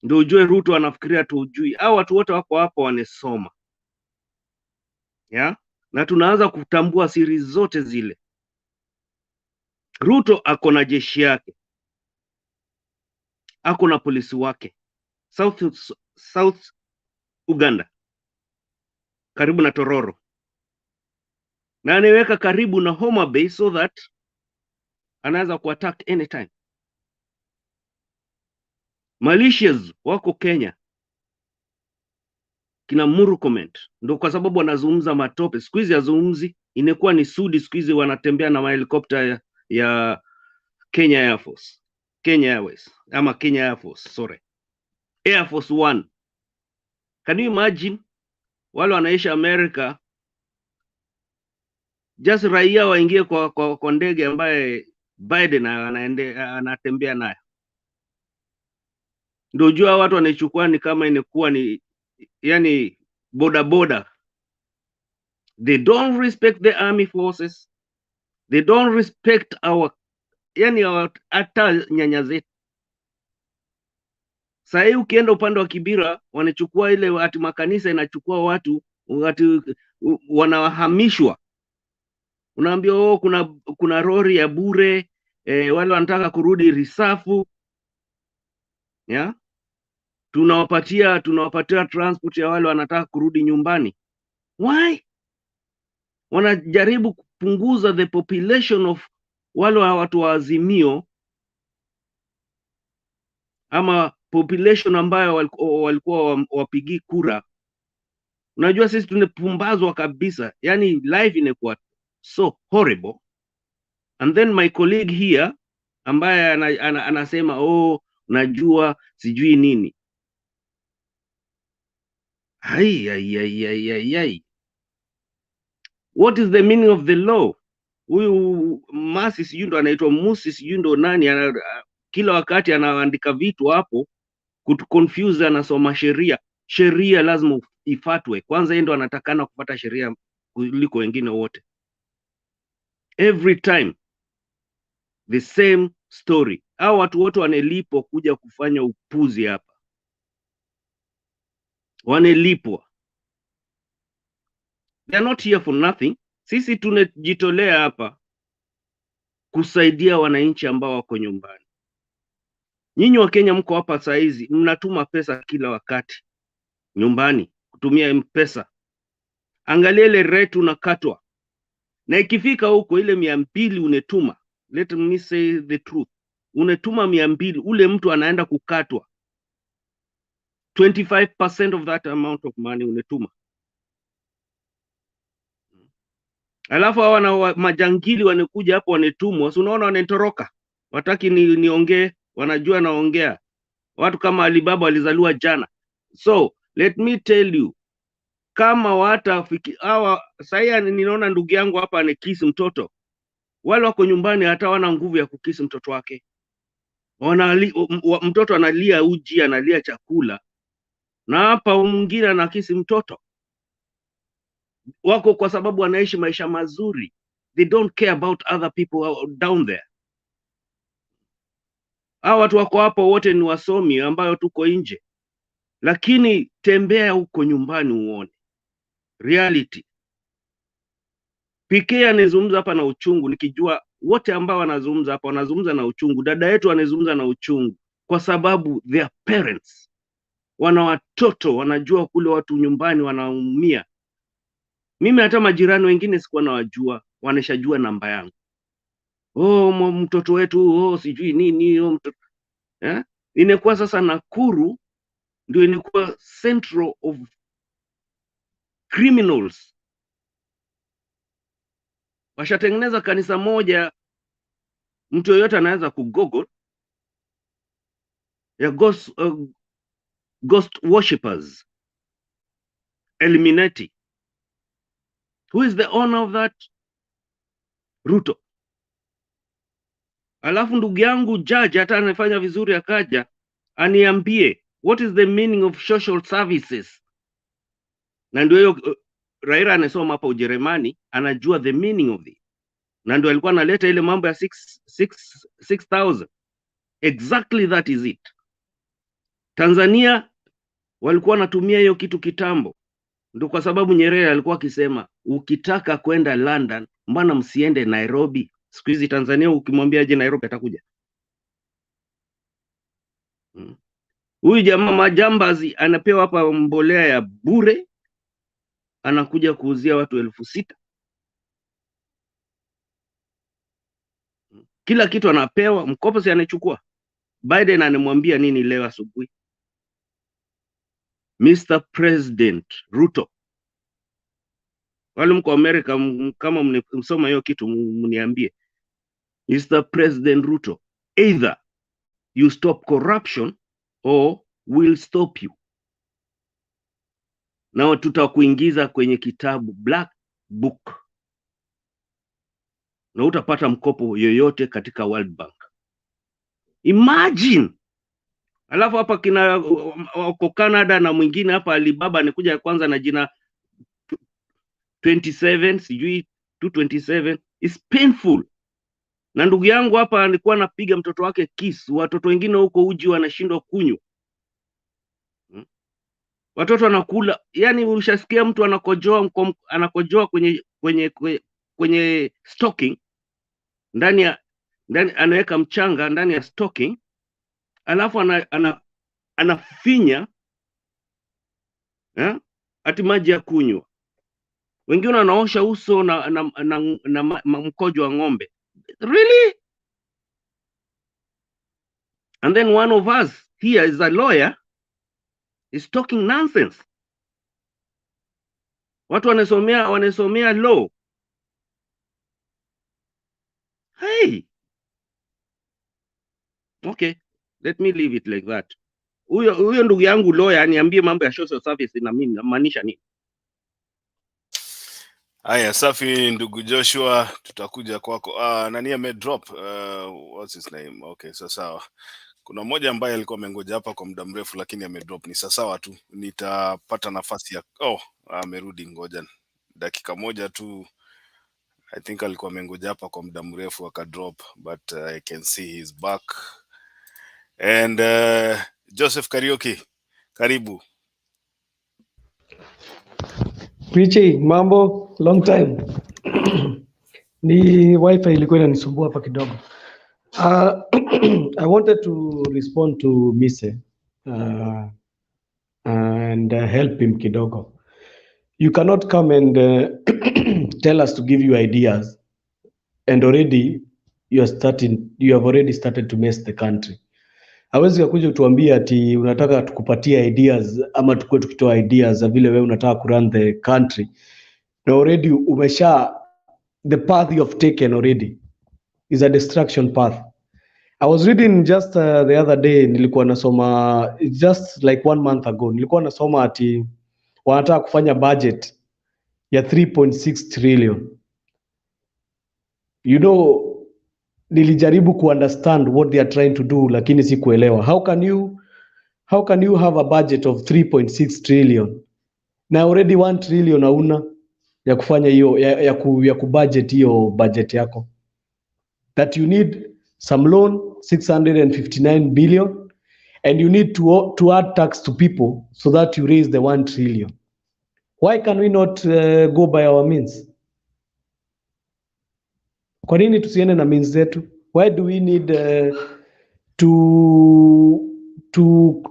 ndio ujue Ruto anafikiria tu ujui. Hao watu wote wako hapo wanasoma. ya, na tunaanza kutambua siri zote zile. Ruto ako na jeshi yake, ako na polisi wake South Uganda, karibu na Tororo, na anaweka karibu na Homa Bay so that anaweza kuattack anytime. Militias wako Kenya, kina Murkomen, ndo kwa sababu wanazungumza matope. Siku hizi yazungumzi, inakuwa ni Sudi. Siku hizi wanatembea na helicopter ya Kenya Air Force, Kenya Airways ama Kenya Air Force, sorry, Air Force One. Can you imagine wale wanaishi America, just raia waingie kwa ndege ambaye Biden anatembea nayo? Ndio jua watu wanaichukua ni kama inakuwa ni yani boda boda. They don't respect the army forces, they don't respect our hata nyanya zetu. Sahii ukienda upande wa Kibira wanachukua ile ati makanisa inachukua watu ati wanahamishwa, unaambia oh, kuna rori ya bure wale wanataka kurudi risafu ya, tunawapatia transport ya wale wanataka kurudi nyumbani. Why? Wanajaribu kupunguza the population of wale watu wa Azimio ama population ambayo walikuwa wapigi kura. Unajua sisi tunepumbazwa kabisa, yani life inakuwa so horrible. And then my colleague here ambaye anasema oh, najua sijui nini. Ai. What is the meaning of the law? Huyu Masi sijui ndo anaitwa Musi sijui ndo nani, kila wakati anaandika vitu hapo kutu confuse, anasoma sheria. Sheria lazima ifatwe kwanza, yeye ndo anatakana kufuata sheria kuliko wengine wote. Every time the same story. Hao watu wote wanelipwa kuja kufanya upuzi hapa, wanelipwa. They are not here for nothing. Sisi tunajitolea hapa kusaidia wananchi ambao wako nyumbani. Nyinyi wa Kenya mko hapa saa hizi mnatuma pesa kila wakati nyumbani kutumia M-Pesa. Angalia ile rate unakatwa, na ikifika huko ile 200 unetuma, let me say the truth, unetuma 200, ule mtu anaenda kukatwa 25% of that amount of money unetuma. Alafu hawa majangili wanakuja hapo wanetumwa, si unaona wanetoroka, wataki niongee, wanajua naongea. Watu kama Alibaba walizaliwa jana. So let me tell you, kama hawa sasa, ninaona ndugu yangu hapa anekisi mtoto, wale wako nyumbani hata wana nguvu ya kukisi mtoto wake. Mtoto analia uji, analia chakula, na hapa mwingine anakisi mtoto wako kwa sababu wanaishi maisha mazuri. They don't care about other people down there. Hao watu wako hapo wote ni wasomi ambayo tuko nje, lakini tembea huko nyumbani uone reality. PK anazungumza hapa na uchungu, nikijua wote ambao wanazungumza hapa wanazungumza na uchungu. Dada yetu anazungumza na uchungu kwa sababu their parents, wana watoto, wanajua kule watu nyumbani wanaumia. Mimi hata majirani wengine sikuwa nawajua, wanashajua namba yangu. Oh, mtoto wetu, oh sijui nini, oh mtoto. Inakuwa sasa Nakuru ndio inakuwa central of criminals. Washatengeneza kanisa moja, mtu yoyote anaweza kugogo ya ghost worshippers, Illuminati. Who is the owner of that? Ruto. Alafu ndugu yangu judge hata anafanya vizuri, akaja aniambie what is the meaning of social services. Na ndio hiyo Raila anasoma hapa Ujerumani, anajua the meaning of it. Na ndio alikuwa analeta ile mambo ya 6,000. Exactly that is it. Tanzania walikuwa wanatumia hiyo kitu kitambo, Ndio kwa sababu Nyerere alikuwa akisema ukitaka kwenda London, mbona msiende Nairobi? Siku hizi Tanzania ukimwambia aje Nairobi atakuja. Huyu jamaa majambazi anapewa hapa mbolea ya bure, anakuja kuuzia watu 6,000. Kila kitu anapewa, mkopo si anachukua. Biden anamwambia nini leo asubuhi? Mr. President Ruto. Wale mko Amerika, kama msoma hiyo kitu mniambie. Mr. President Ruto, either you stop corruption or we'll stop you. Na tutakuingiza kwenye kitabu Black Book. Na utapata mkopo yoyote katika World Bank. Imagine. Alafu hapa kina wako Canada na mwingine hapa Alibaba anakuja ya kwanza na jina 27, sijui 227. It's painful. Na ndugu yangu hapa alikuwa anapiga mtoto wake kiss, watoto wengine huko uji wanashindwa kunywa. Watoto wanakula, yani ushasikia mtu anakojoa kwenye stocking, ndani anaweka mchanga ndani ya stocking, alafu anafinya ati maji ya kunywa. Wengine wanaosha uso na mkojo wa ng'ombe. Really? And then one of us here is a lawyer is talking nonsense. Watu wanasomea law. Hey. Okay, let me leave it like that. Huyo ndugu yangu lawyer aniambie mambo ya social service na mimi namaanisha nini? Haya, safi ndugu Joshua, tutakuja kwako. Nani amedrop? What's his name? Okay, sawa. Kuna mmoja ambaye alikuwa amengoja hapa kwa muda mrefu lakini amedrop. Ni sawa tu. Nitapata nafasi ya amerudi, ngoja dakika moja tu. I think alikuwa amengoja hapa kwa muda mrefu akadrop, but I can see he's back. And Joseph Karaoke, karibu. Pichi, mambo, long time. Ni wifi ilikuwa inanisumbua hapa kidogo. I wanted to respond to Mise and help him kidogo. You cannot come and tell us to give you ideas and already you have already started to mess the country. Hawezi kuja utuambie ati unataka tukupatia ideas ama tukue tukitoa ideas za vile wewe unataka kurun the country. Na already the path you have taken already is a destruction path. I was reading just the other day, nilikuwa nasoma just like 1 month ago, nilikuwa nasoma ati wanataka kufanya budget ya 3.6 trillion. You know, nilijaribu ku understand what they are trying to do lakini sikuelewa. How can you have a budget of 3.6 trillion na already 1 trillion hauna ya kufanya hiyo ya kubudget hiyo budget yako? That you need some loan 659 billion and you need to add tax to people so that you raise the 1 trillion. Why can we not go by our means? Kwa nini tusiende na means zetu? Why do we need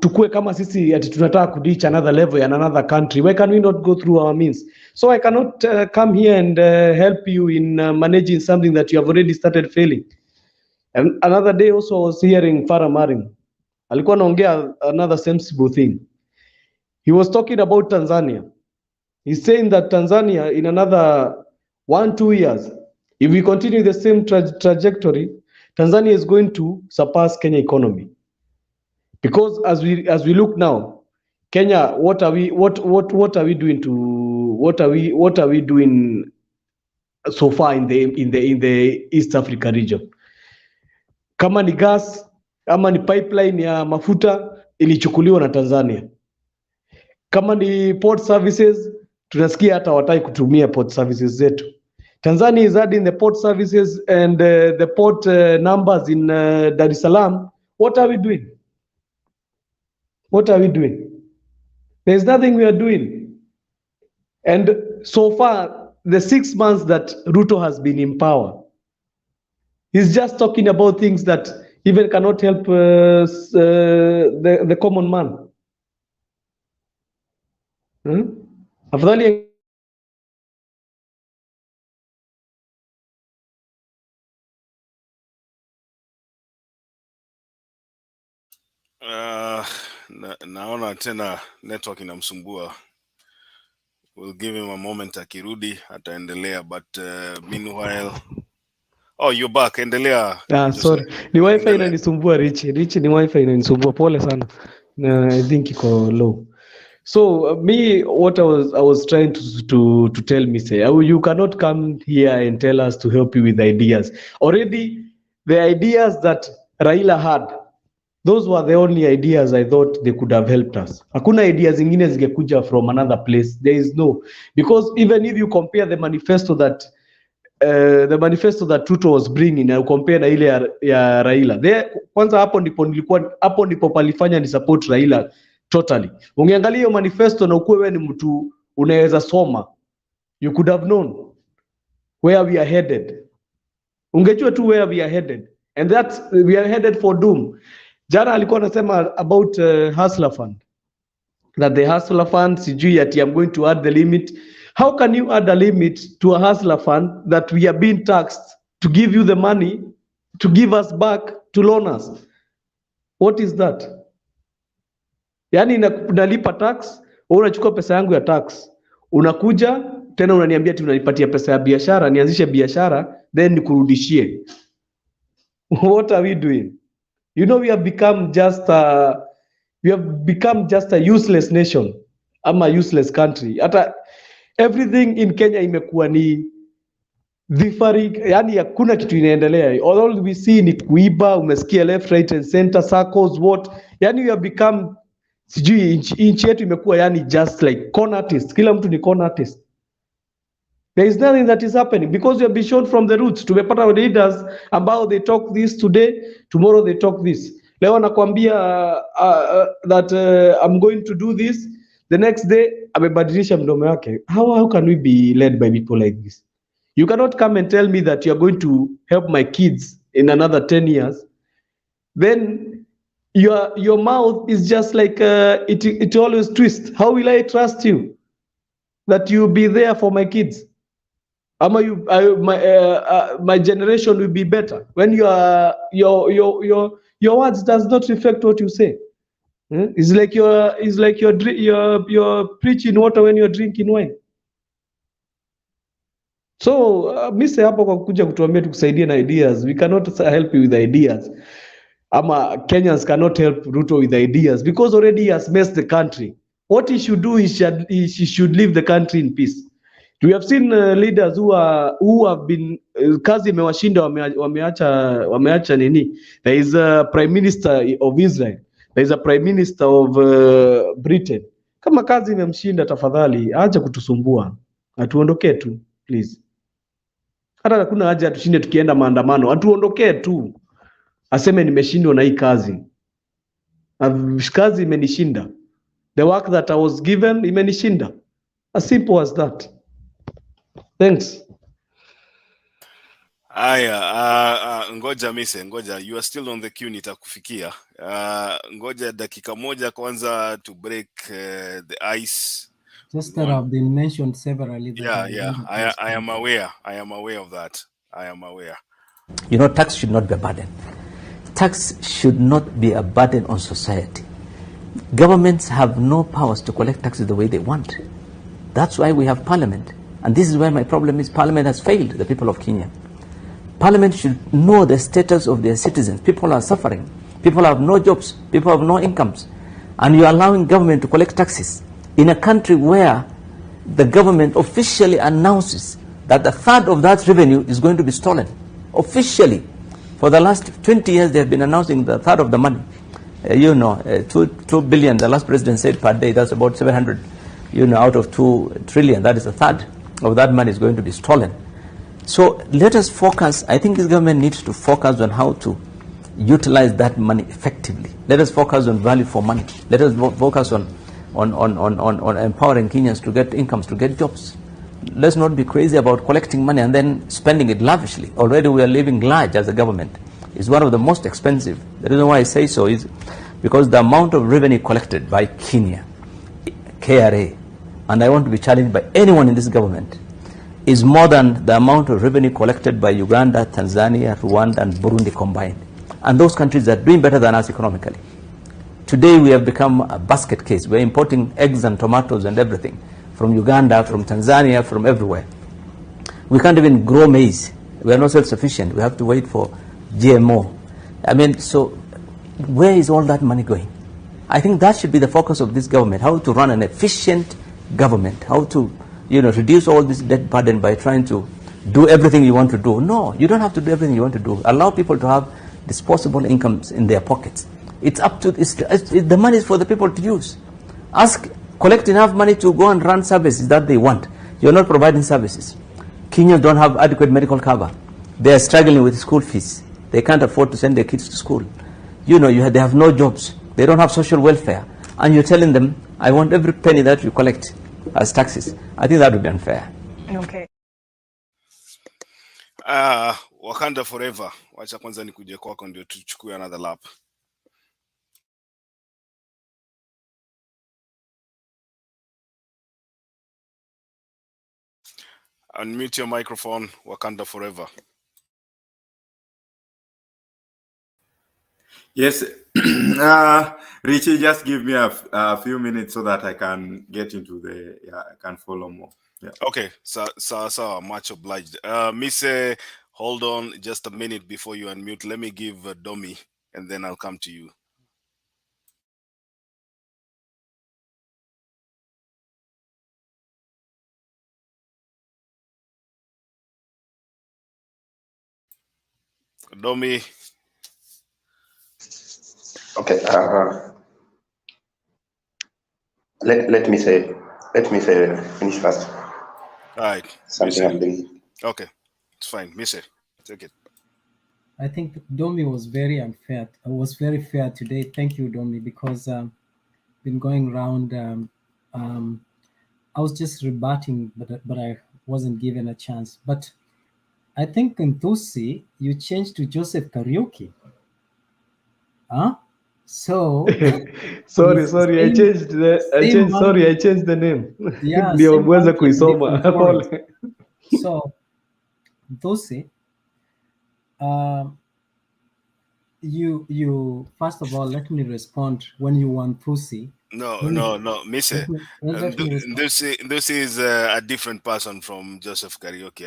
tukue kama sisi ati tunataka kureach another level in another country? Why can we not go through our means? So I cannot come here and help you in managing something that you have already started failing. And another day also I was hearing Farah Maring. Alikuwa anaongea another sensible thing. He was talking about Tanzania. He's saying that Tanzania in another 1-2 years, if we continue the same trajectory, Tanzania is going to surpass Kenya economy. Because as we look now, Kenya, what are we doing so far in the East Africa region? Kama ni gas, kama ni pipeline ya mafuta ilichukuliwa na Tanzania. Kama ni port services, tunasikia hata wataki kutumia port services zetu. Tanzania is adding the port services and the port numbers in Dar es Salaam. What are we doing? What are we doing? There's nothing we are doing. And so far, the 6 months that Ruto has been in power, he's just talking about things that even cannot help the common man. Afadhali naona tena network inamsumbua. We'll give him a moment, akirudi ataendelea, but meanwhile, oh, you're back. Endelea. sorry. Ni wifi inanisumbua Rich. Rich ni wifi inanisumbua, pole sana. I think iko low. So me, what I was trying to tell me, say, you cannot come here and tell us to help you with ideas. Already, the ideas that Raila had, those were the only ideas I thought they could have helped us. Hakuna ideas zingine zingekuja from another place. There is no, because even if you compare the manifesto that Ruto was bringing na compare na ile ya Raila, there kwanza hapo ndipo palifanya ni support Raila totally. Ungeangalia hiyo manifesto na ukuwe wewe ni mtu unaweza soma, you could have known where we are headed. Ungejua tu where we are headed, and that we are headed for doom. Jana alikuwa anasema about hustler fund, that the hustler fund sijui ati I'm going to add the limit. How can you add a limit to a hustler fund that we are being taxed to give you the money to give us back to loan us? What is that? Yani nalipa tax, unachukua pesa yangu ya tax, unakuja tena unaniambia ati unanipatia pesa ya biashara, nianzishe biashara then nikurudishie. What are we doing? You know, we have become just a useless nation. I'm a useless country. Hata everything in Kenya imekuwa ni dhifari, yani hakuna kitu inaendelea. All we see ni kuiba, umesikia left, right and center, circles, what? Yani we have become, sijui inchi yetu imekuwa yani just like con artist. Kila mtu ni con artist. There is nothing that is happening because we have been shown from the roots. Tumepata leaders ambao they talk this today, tomorrow they talk this. Leo nakwambia that I'm going to do this, the next day amebadilisha mdomo yake. How can we be led by people like this? You cannot come and tell me that you are going to help my kids in another 10 years. Then your mouth is just like it always twists. How will I trust you that you'll be there for my kids? My generation will be better when your words does not reflect what you say. It's like you're preaching water when you're drinking wine. So mimi hapo kwa kuja kutuambia tukusaidie na ideas, we cannot help you with ideas. Kenyans cannot help Ruto with ideas because already he has messed the country. What he should do is he should leave the country in peace. We have seen leaders who have been kazi imewashinda, wameacha nini. There is a prime minister of Israel, there is a prime minister of Britain. Kama kazi imemshinda, tafadhali acha kutusumbua, atuondokee tu please. Hata hakuna haja tushinde tukienda maandamano, atuondokee tu, aseme nimeshindwa na hii kazi. Kazi imenishinda, the work that I was given imenishinda, as simple as that. Thanks. Aya, ngoja you are still on the queue, nitakufikia. Ngoja dakika moja kwanza to break the ice. Just that have been mentioned severally. Yeah, I am aware of that. I am aware. You know, tax should not be a burden. Tax should not be a burden on society. Governments have no powers to collect taxes the way they want. That's why we have parliament. And this is where my problem is. Parliament has failed the people of Kenya. Parliament should know the status of their citizens. People are suffering. People have no jobs. People have no incomes. And you're allowing government to collect taxes in a country where the government officially announces that a third of that revenue is going to be stolen. Officially. For the last 20 years, they have been announcing the third of the money. 2 billion, the last president said per day, that's about 700, out of 2 trillion. That is a third of that money is going to be stolen. So let us focus. I think this government needs to focus on how to utilize that money effectively. Let us focus on value for money. Let us focus on on empowering Kenyans to get incomes, to get jobs. Let's not be crazy about collecting money and then spending it lavishly. Already we are living large as a government. It's one of the most expensive. The reason why I say so is because the amount of revenue collected by Kenya, KRA, and I want to be challenged by anyone in this government, is more than the amount of revenue collected by Uganda, Tanzania, Rwanda, and Burundi combined. And those countries are doing better than us economically. Today we have become a basket case. We're importing eggs and tomatoes and everything from Uganda, from Tanzania, from everywhere. We can't even grow maize. We are not self-sufficient. We have to wait for GMO. I mean, so where is all that money going? I think that should be the focus of this government, how to run an efficient government, how to, reduce all this debt burden by trying to do everything you want to do. No, you don't have to do everything you want to do. Allow people to have disposable incomes in their pockets. It's up to, the money is for the people to use. Collect enough money to go and run services that they want. You're not providing services. Kenyans don't have adequate medical cover. They are struggling with school fees. They can't afford to send their kids to school. They have no jobs. They don't have social welfare. And you're telling them, I want every penny that you collect as taxes. I think that would be unfair. Okay. Wakanda forever. Wacha kwanza nikuje kwako ndio tuchukue another lap. Unmute your microphone. Wakanda forever. Yes, Richie, just give me a few minutes so that I can get into I can follow more. Yeah. Okay, so much obliged. Miss, hold on just a minute before you unmute. Let me give Domi, and then I'll come to you. Domi. Okay. Let me say finish first. All right. Something I'm doing. Okay, it's fine. Miss, take it. I think Domi was very unfair. I was very fair today. Thank you, Domi, because been going around. I was just rebutting, but I wasn't given a chance. But I think in Tusi, you changed to Joseph Karaoke. Huh? So sorry, I changed the name. Yeah, ndio uweze kuisoma. So Tusi, you first of all, let me respond when you want Tusi. No, Miss. This is a different person from Joseph Karaoke.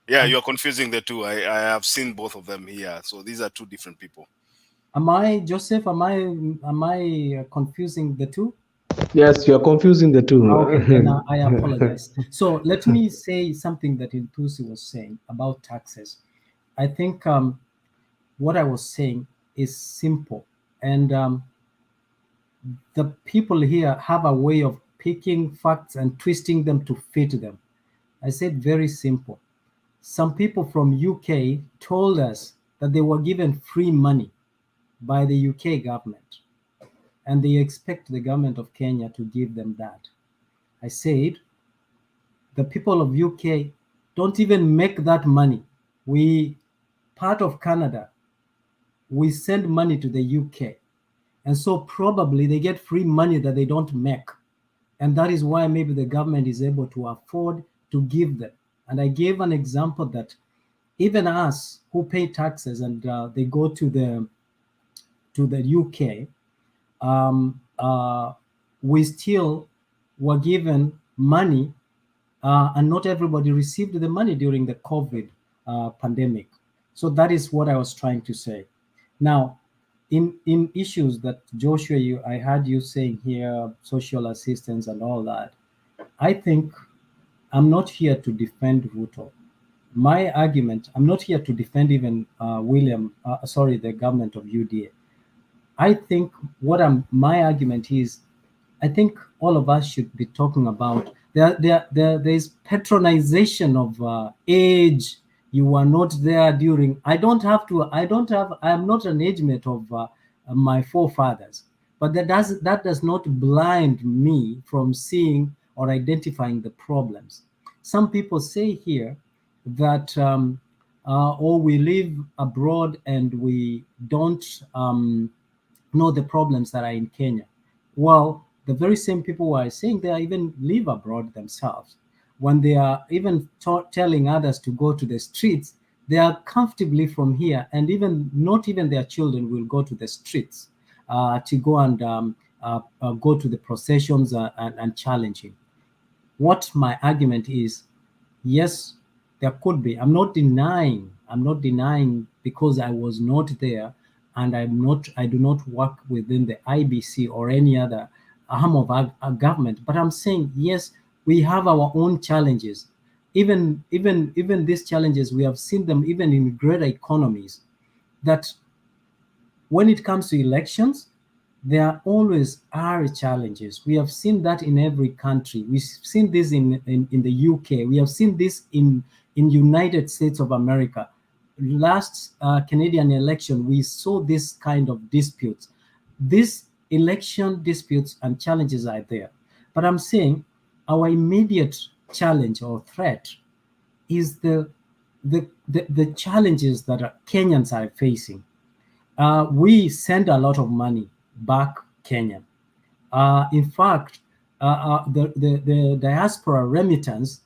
You're confusing the two. I have seen both of them here, so these are two different people. Am I Joseph? Am I confusing the two? Yes, you are confusing the two. Okay, then I apologize. So let me say something that Intusi was saying about taxes. I think what I was saying is simple, and the people here have a way of picking facts and twisting them to fit them. I said very simple. Some people from UK told us that they were given free money by the UK government, and they expect the government of Kenya to give them that. I said, the people of UK don't even make that money. We, part of Canada, we send money to the UK. And so probably they get free money that they don't make. And that is why maybe the government is able to afford to give them. And I gave an example that even us who pay taxes and they go to the UK, we still were given money, and not everybody received the money during the COVID pandemic. So that is what I was trying to say. Now, in issues that Joshua, I heard you saying here, social assistance and all that, I think I'm not here to defend Ruto. My argument, I'm not here to defend even the government of UDA. I think my argument is, I think all of us should be talking about there is patronization of age. You were not there during. I am not an age mate of my forefathers, But that does not blind me from seeing or identifying the problems. Some people say here that or we live abroad and we don't know the problems that are in Kenya. Well, the very same people who are saying they even live abroad themselves, when they are even telling others to go to the streets, they are comfortably from here, and even not even their children will go to the streets to go and go to the processions and challenging. What my argument is, yes, there could be. I'm not denying because I was not there, and I do not work within the IBC or any other arm of our government. But I'm saying, yes, we have our own challenges. Even these challenges, we have seen them even in greater economies, that when it comes to elections, there always are challenges. We have seen that in every country. We've seen this in the UK. We have seen this in United States of America. Last Canadian election, we saw this kind of disputes. These election disputes and challenges are there. But I'm saying our immediate challenge or threat is the challenges that Kenyans are facing. We send a lot of money back Kenya. In fact, the diaspora remittance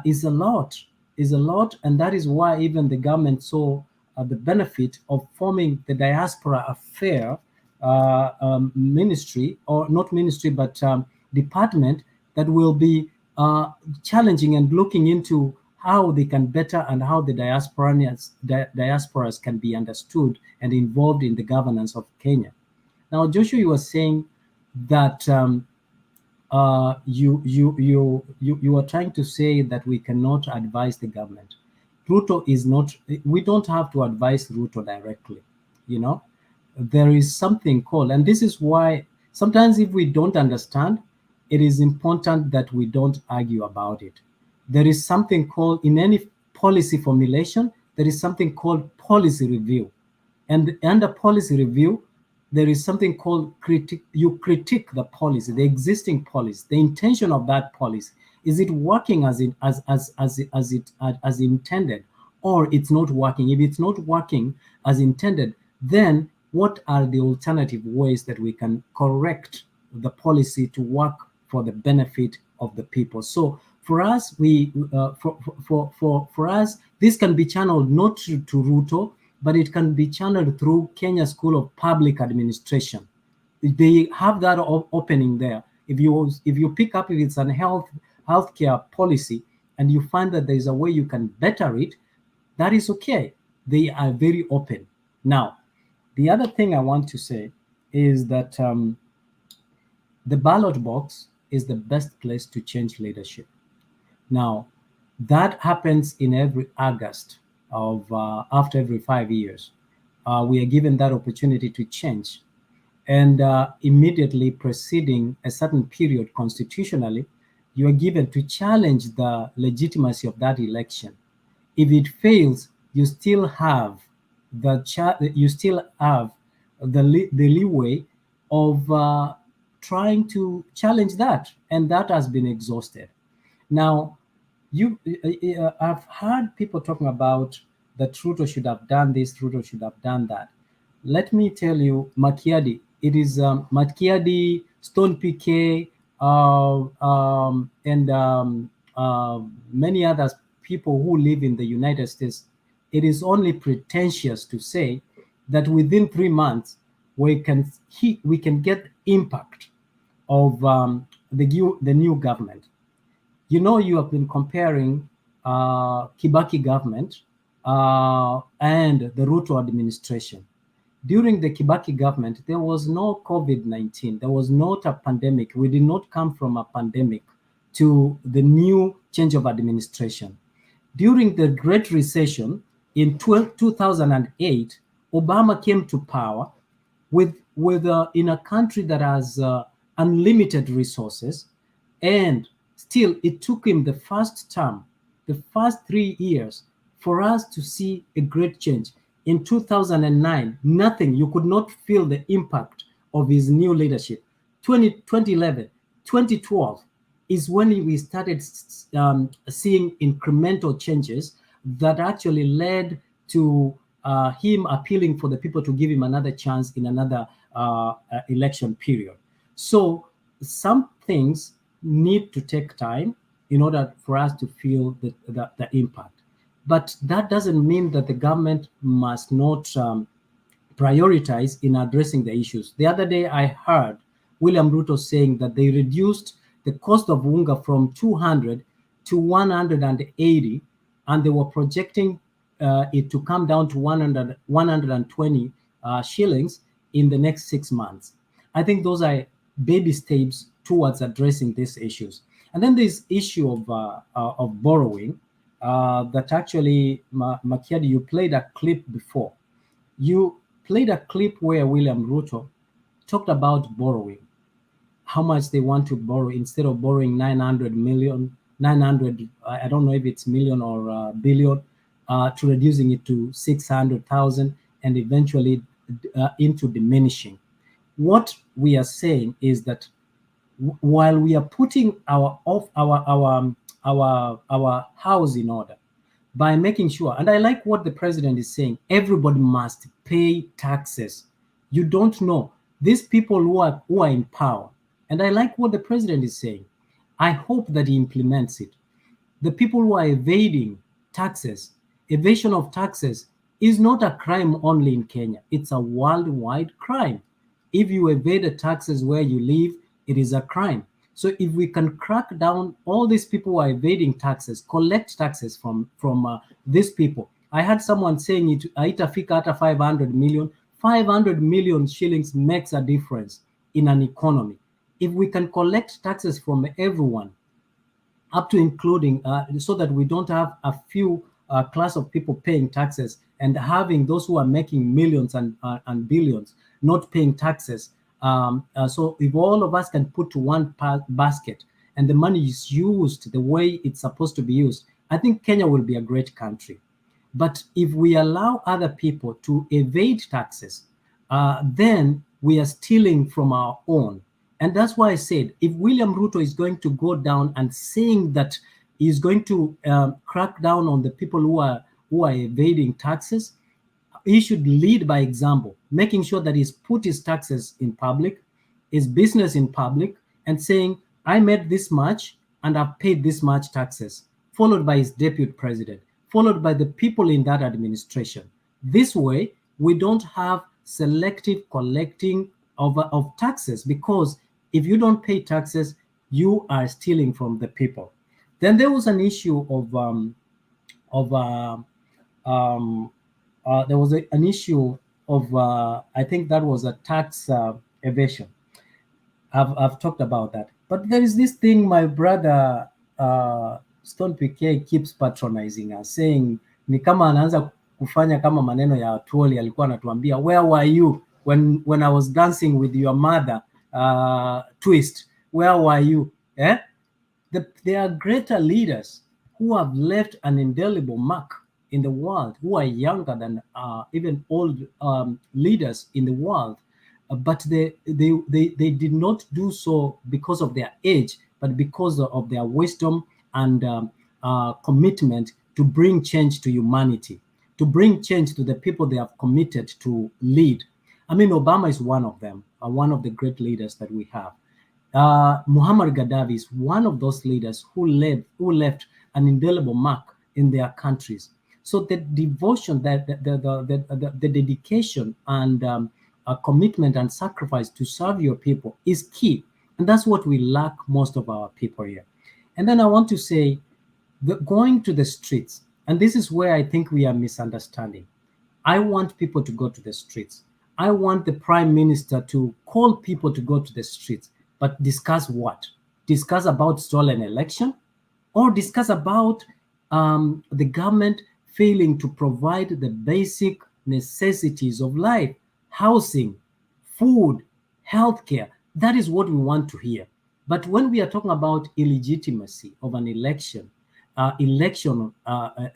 is a lot, and that is why even the government saw the benefit of forming the diaspora affair ministry, or not ministry, but department that will be challenging and looking into how they can better and how the diasporas can be understood and involved in the governance of Kenya. Now, Joshua, you were saying that you are trying to say that we cannot advise the government. Ruto is not. We don't have to advise Ruto directly. You know, there is something called, and this is why sometimes if we don't understand, it is important that we don't argue about it. There is something called, in any policy formulation, there is something called policy review. And under policy review, there is something called you critique the policy, the existing policy, the intention of that policy. Is it working as intended, or it's not working? If it's not working as intended, then what are the alternative ways that we can correct the policy to work for the benefit of the people? So for us, for us, this can be channeled not to Ruto, but it can be channeled through Kenya School of Public Administration. They have that opening there. If you pick up, if it's an healthcare policy, and you find that there is a way you can better it, that is okay. They are very open. Now, the other thing I want to say is that the ballot box is the best place to change leadership. Now, that happens in every August of after every 5 years. We are given that opportunity to change. And immediately preceding a certain period constitutionally, you are given to challenge the legitimacy of that election. If it fails, you still have the leeway of trying to challenge that, and that has been exhausted. Now, I've heard people talking about that Ruto should have done this, Ruto should have done that. Let me tell you, Makiadi, it is Makiadi, Stone PK, and many other people who live in the United States. It is only pretentious to say that within 3 months we can get impact of the new government. You know, you have been comparing Kibaki government and the Ruto administration. During the Kibaki government, there was no COVID-19. There was not a pandemic. We did not come from a pandemic to the new change of administration. During the Great Recession in 2008, Obama came to power in a country that has unlimited resources, and still it took him the first term, the first 3 years, for us to see a great change. In 2009, nothing, you could not feel the impact of his new leadership, 2011, 2012, is when we started seeing incremental changes that actually led to him appealing for the people to give him another chance in another election period. So some things need to take time in order for us to feel the impact. But that doesn't mean that the government must not prioritize in addressing the issues. The other day, I heard William Ruto saying that they reduced the cost of unga from 200 to 180, and they were projecting it to come down to 120 shillings in the next 6 months. I think those are baby steps towards addressing these issues. And then this issue of borrowing that actually, Makiadi, you played a clip before. You played a clip where William Ruto talked about borrowing, how much they want to borrow instead of borrowing 900 million, 900, I don't know if it's million or billion, to reducing it to 600,000 and eventually into diminishing. What we are saying is that while we are putting our house in order by making sure, and I like what the president is saying, everybody must pay taxes. You don't know these people who are in power, and I like what the president is saying. I hope that he implements it. The people who are evading taxes, evasion of taxes is not a crime only in Kenya. It's a worldwide crime. If you evade the taxes where you live, it is a crime. So if we can crack down all these people who are evading taxes, collect taxes from these people. I had someone saying it, haitafika hata 500 million. 500 million shillings makes a difference in an economy. If we can collect taxes from everyone, up to including, so that we don't have a few class of people paying taxes and having those who are making millions and billions not paying taxes. So if all of us can put to one basket and the money is used the way it's supposed to be used, I think Kenya will be a great country. But if we allow other people to evade taxes, then we are stealing from our own. And that's why I said, if William Ruto is going to go down and saying that he's going to crack down on the people who are evading taxes, he should lead by example, making sure that he's put his taxes in public, his business in public, and saying, I made this much and I've paid this much taxes, followed by his deputy president, followed by the people in that administration. This way, we don't have selective collecting of taxes, because if you don't pay taxes, you are stealing from the people. Then there was an issue there was an issue of, I think that was a tax evasion. I've talked about that. But there is this thing my brother Stone PK keeps patronizing us, saying ni kama anaanza kufanya kama maneno ya Tuoli alikuwa anatuambia, where were you when I was dancing with your mother twist? Where were you? Eh? There are greater leaders who have left an indelible mark in the world, who are younger than even old leaders in the world, but they did not do so because of their age, but because of their wisdom and commitment to bring change to humanity, to bring change to the people they have committed to lead. I mean, Obama is one of them, one of the great leaders that we have. Muammar Gaddafi is one of those leaders who left an indelible mark in their countries. So the devotion, the dedication and commitment and sacrifice to serve your people is key. And that's what we lack most of our people here. And then I want to say, going to the streets, and this is where I think we are misunderstanding. I want people to go to the streets. I want the Prime Minister to call people to go to the streets, but discuss what? Discuss about stolen election, or discuss about the government failing to provide the basic necessities of life, housing, food, healthcare. That is what we want to hear. But when we are talking about illegitimacy of an election, election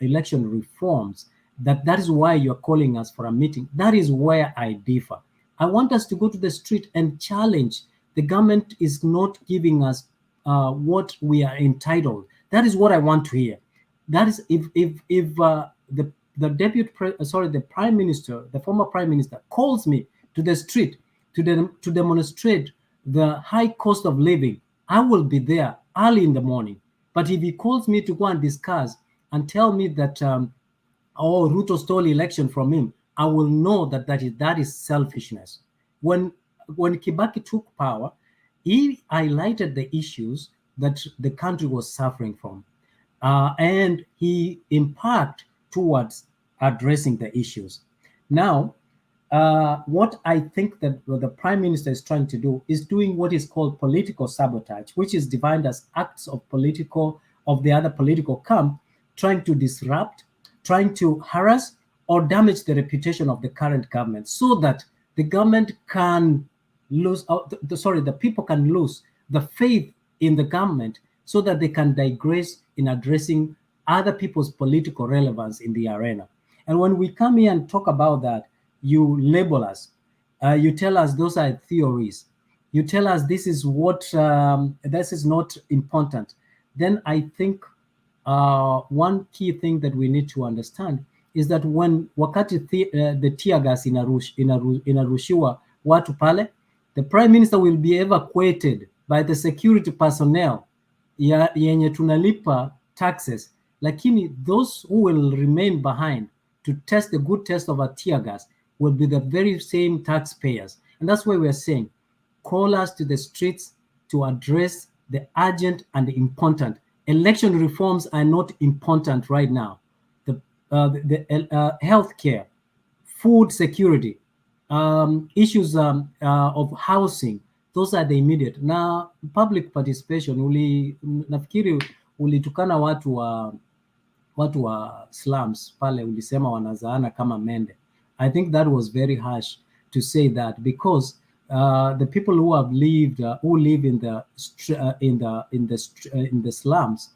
reforms, that is why you're calling us for a meeting. That is where I differ. I want us to go to the street and challenge. The government is not giving us what we are entitled. That is what I want to hear. That is if the the prime minister, the former prime minister, calls me to the street to demonstrate the high cost of living, I will be there early in the morning. But if he calls me to go and discuss and tell me that Ruto stole election from him, I will know that that is selfishness. When Kibaki took power, he highlighted the issues that the country was suffering from, and he embarked towards addressing the issues. Now, what I think that the prime minister is trying to do is doing what is called political sabotage, which is defined as acts of the other political camp, trying to disrupt, trying to harass or damage the reputation of the current government, so that the government can lose, the people can lose the faith in the government, so that they can digress in addressing other people's political relevance in the arena. And when we come here and talk about that, you label us. You tell us those are theories. You tell us this is what this is not important. Then I think one key thing that we need to understand is that when wakati the tear gas inarushiwa watu pale, the prime minister will be evacuated by the security personnel yenye tunalipa taxes, lakini those who will remain behind to test the good test of a tear gas will be the very same taxpayers. And that's why we're saying, call us to the streets to address the urgent and the important. Election reforms are not important right now. The healthcare, food security, issues of housing, those are the immediate. Now, public participation, nafikiri ulitukana watu wa slums pale, ulisema wanazaana kama mende. I think that was very harsh to say that, because the people who have lived, who live in the slums,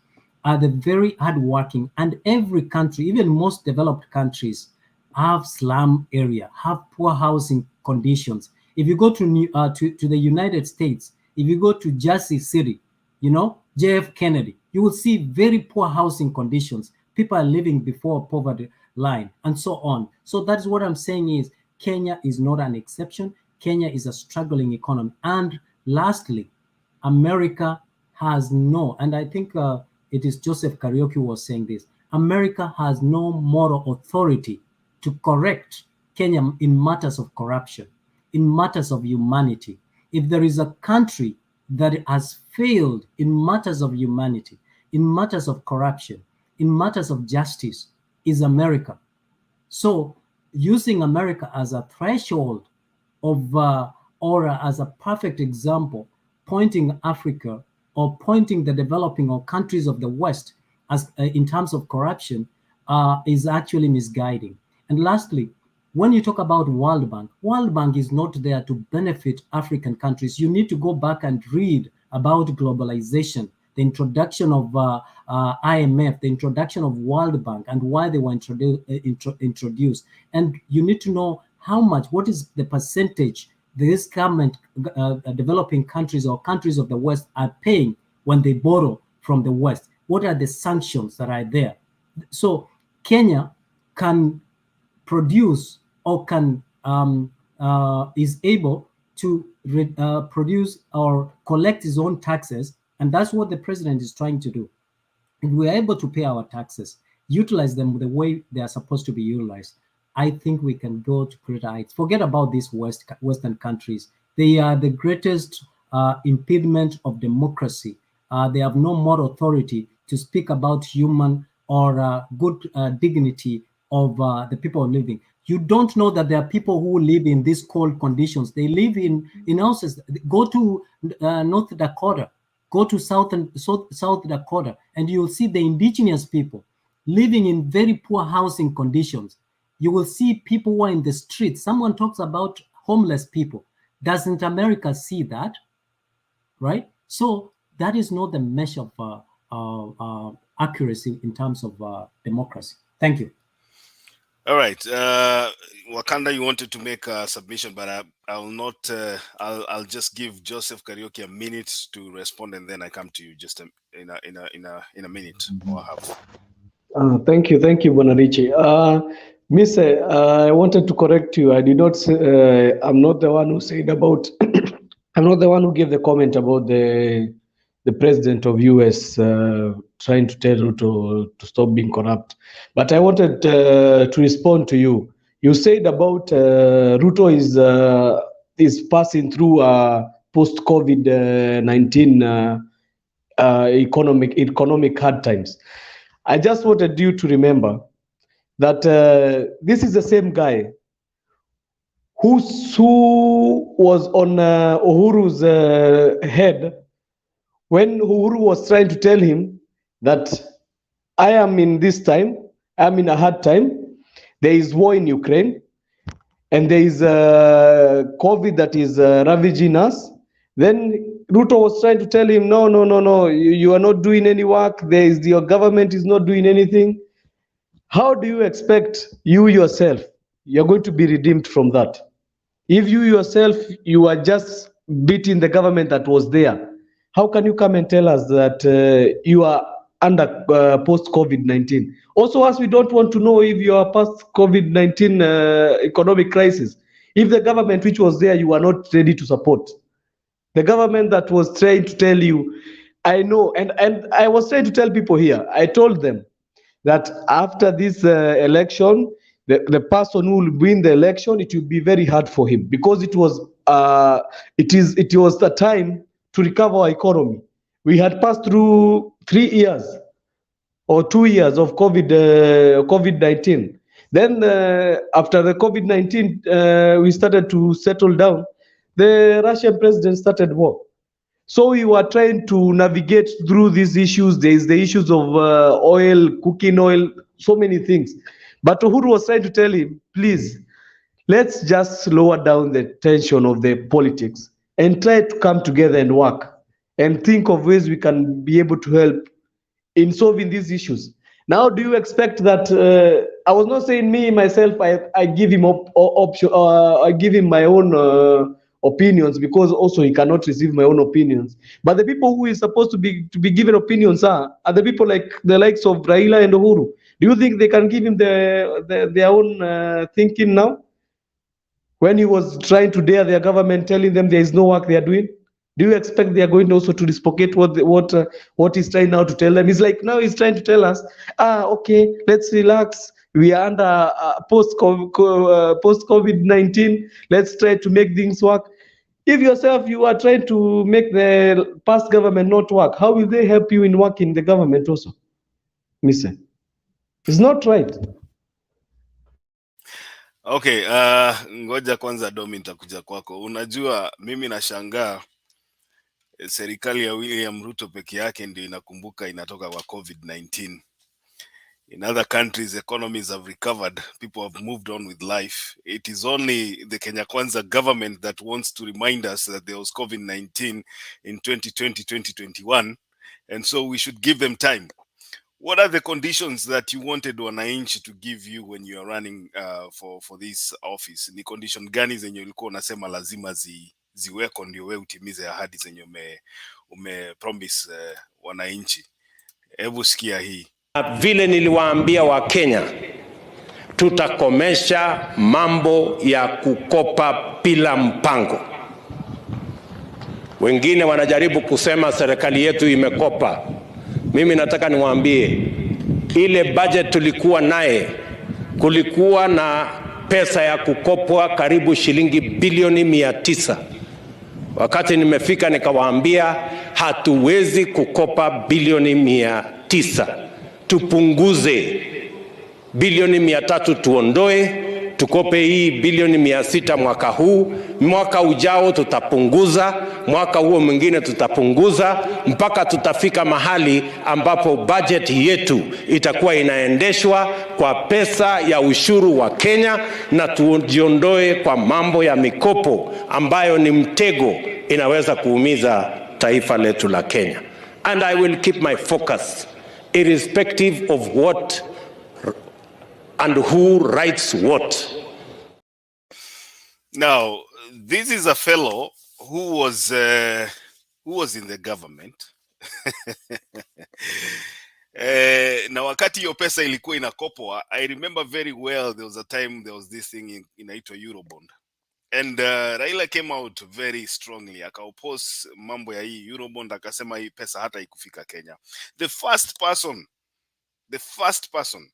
are the very hardworking. And every country, even most developed countries, have slum area, have poor housing conditions. If you go to the United States, if you go to Jersey City, JF Kennedy, you will see very poor housing conditions. People are living before poverty line, and so on. So that's what I'm saying is, Kenya is not an exception. Kenya is a struggling economy. And lastly, America has no, and I think it is Joseph Karaoke who was saying this, America has no moral authority to correct Kenya in matters of corruption, in matters of humanity. If there is a country that has failed in matters of humanity, in matters of corruption, in matters of justice, is America. So using America as a threshold of, or as a perfect example, pointing Africa or pointing the developing or countries of the West as in terms of corruption is actually misguiding. And lastly, when you talk about World Bank is not there to benefit African countries. You need to go back and read about globalization, the introduction of IMF, the introduction of World Bank, and why they were introduced. And you need to know how much, what is the percentage this government, developing countries or countries of the West are paying when they borrow from the West. What are the sanctions that are there? So Kenya can produce or can is able to produce or collect his own taxes, and that's what the president is trying to do. If we are able to pay our taxes, utilize them the way they are supposed to be utilized, I think we can go to greater heights. Forget about these Western countries. They are the greatest impediment of democracy. They have no moral authority to speak about human or good dignity of the people living. You don't know that there are people who live in these cold conditions. They live in houses. Go to North Dakota, go to South Dakota, and you'll see the indigenous people living in very poor housing conditions. You will see people who are in the streets. Someone talks about homeless people. Doesn't America see that? Right? So that is not the measure of accuracy in terms of democracy. Thank you. All right. Wakanda, you wanted to make a submission, but I'll not. I'll just give Joseph Karaoke a minute to respond, and then I come to you just in a minute or a half. Thank you, Bonarichi. Mise, I wanted to correct you. I did not say, I'm not the one who said about, I'm not the one who gave the comment about the president of US trying to tell Ruto to stop being corrupt. But I wanted to respond to you. You said about Ruto is passing through post-COVID-19 economic hard times. I just wanted you to remember that this is the same guy who was on Uhuru's head when Uhuru was trying to tell him that I am in this time, I'm in a hard time, there is war in Ukraine, and there is COVID that is ravaging us. Then Ruto was trying to tell him, no, you are not doing any work, your government is not doing anything. How do you expect you yourself, you're going to be redeemed from that? If you yourself, you are just beating the government that was there, how can you come and tell us that you are under post-COVID-19? Also, as we don't want to know if you are post-COVID-19 economic crisis, if the government which was there, you are not ready to support. The government that was trying to tell you, I know, and I was trying to tell people here, I told them that after this election, the person who will win the election, it will be very hard for him because it was the time to recover our economy. We had passed through 3 years or 2 years of COVID-19. Then after the COVID-19, we started to settle down. The Russian president started war. So we were trying to navigate through these issues. There is the issues of oil, cooking oil, so many things. But Uhuru was trying to tell him, please, let's just lower down the tension of the politics and try to come together and work and think of ways we can be able to help in solving these issues. Now, do you expect that? I was not saying me myself. I give him option. I give him my own opinions because also he cannot receive my own opinions. But the people who is supposed to be given opinions are the people like the likes of Raila and Uhuru. Do you think they can give him their own thinking now? When he was trying to dare their government, telling them there is no work they are doing. Do you expect they are going also to reciprocate what he's trying now to tell them? It's like now he's trying to tell us, okay, let's relax. We are under post-COVID-19. Let's try to make things work. If yourself, you are trying to make the past government not work, how will they help you in working the government also? Mr. It's not right. Okay, ngoja kwanza Domi nitakuja kwako. Unajua mimi nashangaa serikali ya William Ruto peke yake ndio inakumbuka inatoka kwa COVID-19. In other countries, economies have recovered. People have moved on with life. It is only the Kenya Kwanza government that wants to remind us that there was COVID-19 in 2020, 2021. And so we should give them time. What are the conditions that you wanted wananchi to give you when you are running for this office? Ni condition gani zenye ulikuwa unasema lazima ziweko ndio wewe utimize ahadi zenye umepromise wananchi? Hebu sikia hii. Vile niliwaambia Wakenya, tutakomesha mambo ya kukopa bila mpango. Wengine wanajaribu kusema serikali yetu imekopa. Mimi nataka niwaambie, ile budget tulikuwa naye, kulikuwa na pesa ya kukopwa karibu shilingi bilioni 900. Wakati nimefika nikawaambia hatuwezi kukopa bilioni 900. Tupunguze bilioni 300, tuondoe, tukope hii bilioni 600 mwaka huu. Mwaka ujao tutapunguza, mwaka huo mwingine tutapunguza, mpaka tutafika mahali ambapo budget yetu itakuwa inaendeshwa kwa pesa ya ushuru wa Kenya, na tujiondoe kwa mambo ya mikopo ambayo ni mtego inaweza kuumiza taifa letu la Kenya. And I will keep my focus irrespective of what and who writes what. Now, this is a fellow who was in the government na wakati hiyo pesa ilikuwa inakopwa, I remember very well, there was a time there was this thing inaitwa Eurobond, and Raila came out very strongly akaoppose mambo ya hii Eurobond, akasema hii pesa hata ikufika Kenya. The first person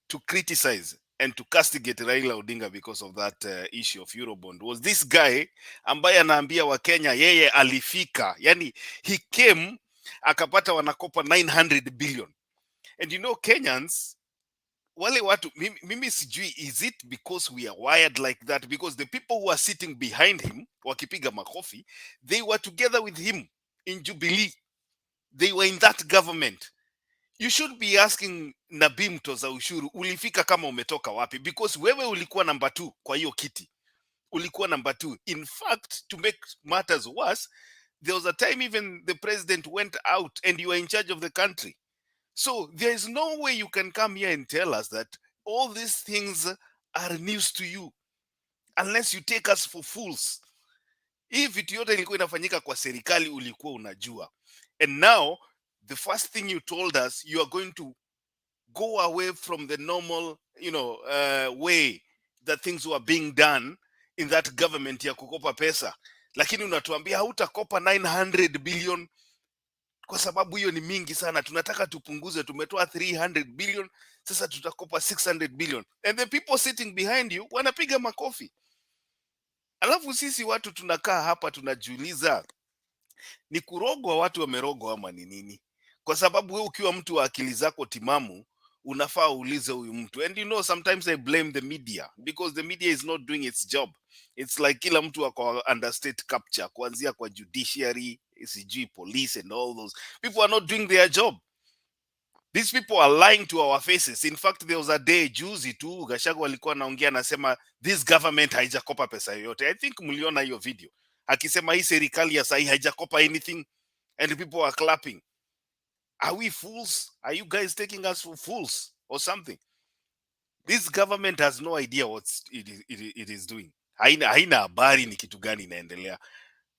to criticize and to castigate Raila Odinga because of that issue of Eurobond was this guy ambaye anaambia wa Kenya yeye alifika, yani he came akapata wanakopa 900 billion. And you know, Kenyans, wale watu, mimi sijui, is it because we are wired like that? Because the people who are sitting behind him, wakipiga makofi, they were together with him in Jubilee. They were in that government. You should be asking Nabii mtoza ushuru, ulifika kama umetoka wapi? Because wewe ulikuwa number 2 kwa hiyo kiti. Ulikuwa number 2. In fact, to make matters worse, there was a time even the president went out and you were in charge of the country. So there is no way you can come here and tell us that all these things are news to you unless you take us for fools. Hii vitu yote ilikuwa inafanyika kwa serikali, ulikuwa unajua. And now the first thing you told us, you are going to go away from the normal, way that things were being done in that government ya kukopa pesa. Lakini unatuambia hautakopa 900 billion kwa sababu hiyo ni mingi sana. Tunataka tupunguze, tumetoa 300 billion, sasa tutakopa 600 billion. And the people sitting behind you wanapiga makofi. Alafu sisi watu tunakaa hapa tunajiuliza, ni kurogwa watu wamerogwa ama ni nini? Kwa sababu wewe ukiwa mtu wa akili zako timamu, unafaa uulize huyu mtu. And you know, sometimes I blame the media because the media is not doing its job. It's like kila mtu wako under state capture, kuanzia kwa judiciary, sijui police and all those. People are not doing their job. These people are lying to our faces. In fact, there was a day juzi tu Gachagua alikuwa anaongea anasema this government haijakopa pesa yoyote. I think mliona hiyo video. Akisema hii serikali ya sahi haijakopa anything and people are clapping. Are we fools? Are you guys taking us for fools or something? This government has no idea what it is doing. Haina habari ni kitu gani inaendelea.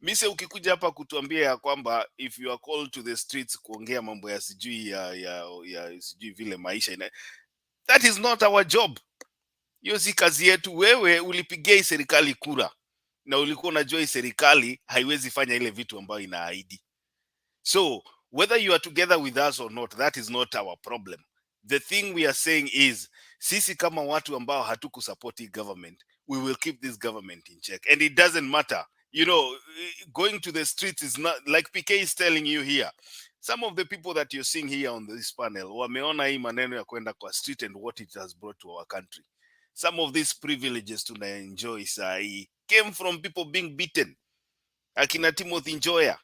Mise ukikuja hapa kutuambia ya kwamba if you are called to the streets kuongea mambo ya sijui ya sijui vile maisha that is not our job. Hiyo si kazi yetu. Wewe ulipigia hii serikali kura na ulikuwa unajua hii serikali haiwezi fanya ile vitu ambayo inaahidi. So whether you are together with us or not, that is not our problem. The thing we are saying is, sisi kama watu ambao hatukusupport hii government, we will keep this government in check. And it doesn't matter. You know, going to the streets is not, like PK is telling you here. Some of the people that you're seeing here on this panel, wameona hii maneno ya kwenda kwa street and what it has brought to our country. Some of these privileges tuna enjoy sahi came from people being beaten. Akina Timothy Njoya,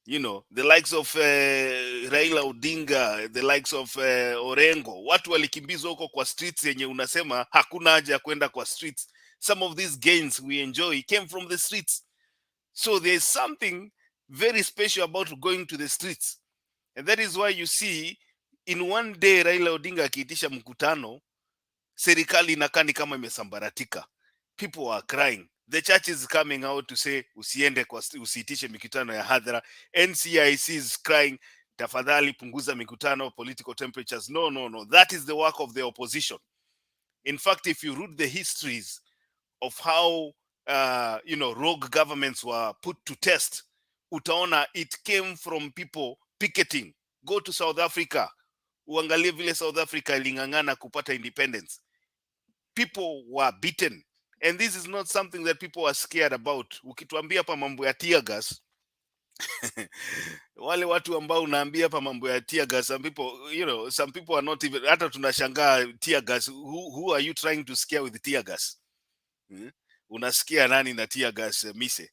you know, the likes of Raila Odinga, the likes of Orengo, watu walikimbizwa huko kwa streets yenye unasema hakuna haja ya kwenda kwa streets. Some of these gains we enjoy came from the streets. So there's something very special about going to the streets. And that is why you see in one day Raila Odinga akiitisha mkutano, serikali inakaa ni kama imesambaratika. People are crying. The church is coming out to say usiitishe mikutano ya hadhara. NCIC is crying, tafadhali punguza mikutano, political temperatures. No. That is the work of the opposition. In fact, if you read the histories of how rogue governments were put to test, utaona it came from people picketing. Go to South Africa, uangalie vile South Africa ilingangana kupata independence. People were beaten, and this is not something that people are scared about. Ukituambia hapa mambo ya tear gas wale watu ambao unaambia hapa mambo ya tear gas, some people are not even, hata tunashangaa tear gas, who are you trying to scare with tear gas? Unasikia nani na tear gas, mise?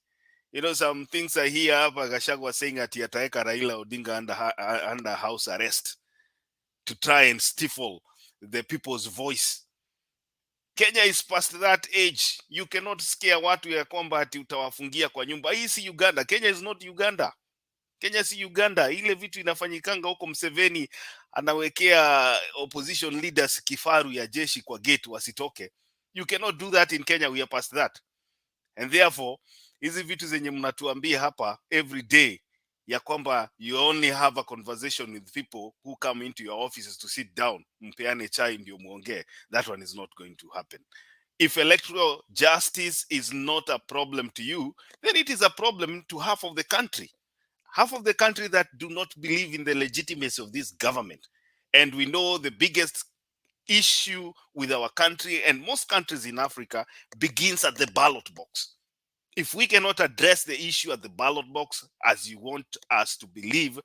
Some things I hear hapa Gachagua saying ati ataweka Raila Odinga under house arrest to try and stifle the people's voice. Kenya is past that age. You cannot scare watu ya kwamba ati utawafungia kwa nyumba. Hii si Uganda. Kenya is not Uganda. Kenya si Uganda. Ile vitu inafanyikanga huko, Mseveni anawekea opposition leaders kifaru ya jeshi kwa gate wasitoke. You cannot do that in Kenya. We are past that. And therefore, hizi vitu zenye mnatuambia hapa every day ya kwamba you only have a conversation with people who come into your offices to sit down, mpeane chai ndio muongee, that one is not going to happen. If electoral justice is not a problem to you, then it is a problem to half of the country. Half of the country that do not believe in the legitimacy of this government. And we know the biggest issue with our country and most countries in Africa begins at the ballot box. If we cannot address the issue at the ballot box, as you want us to believe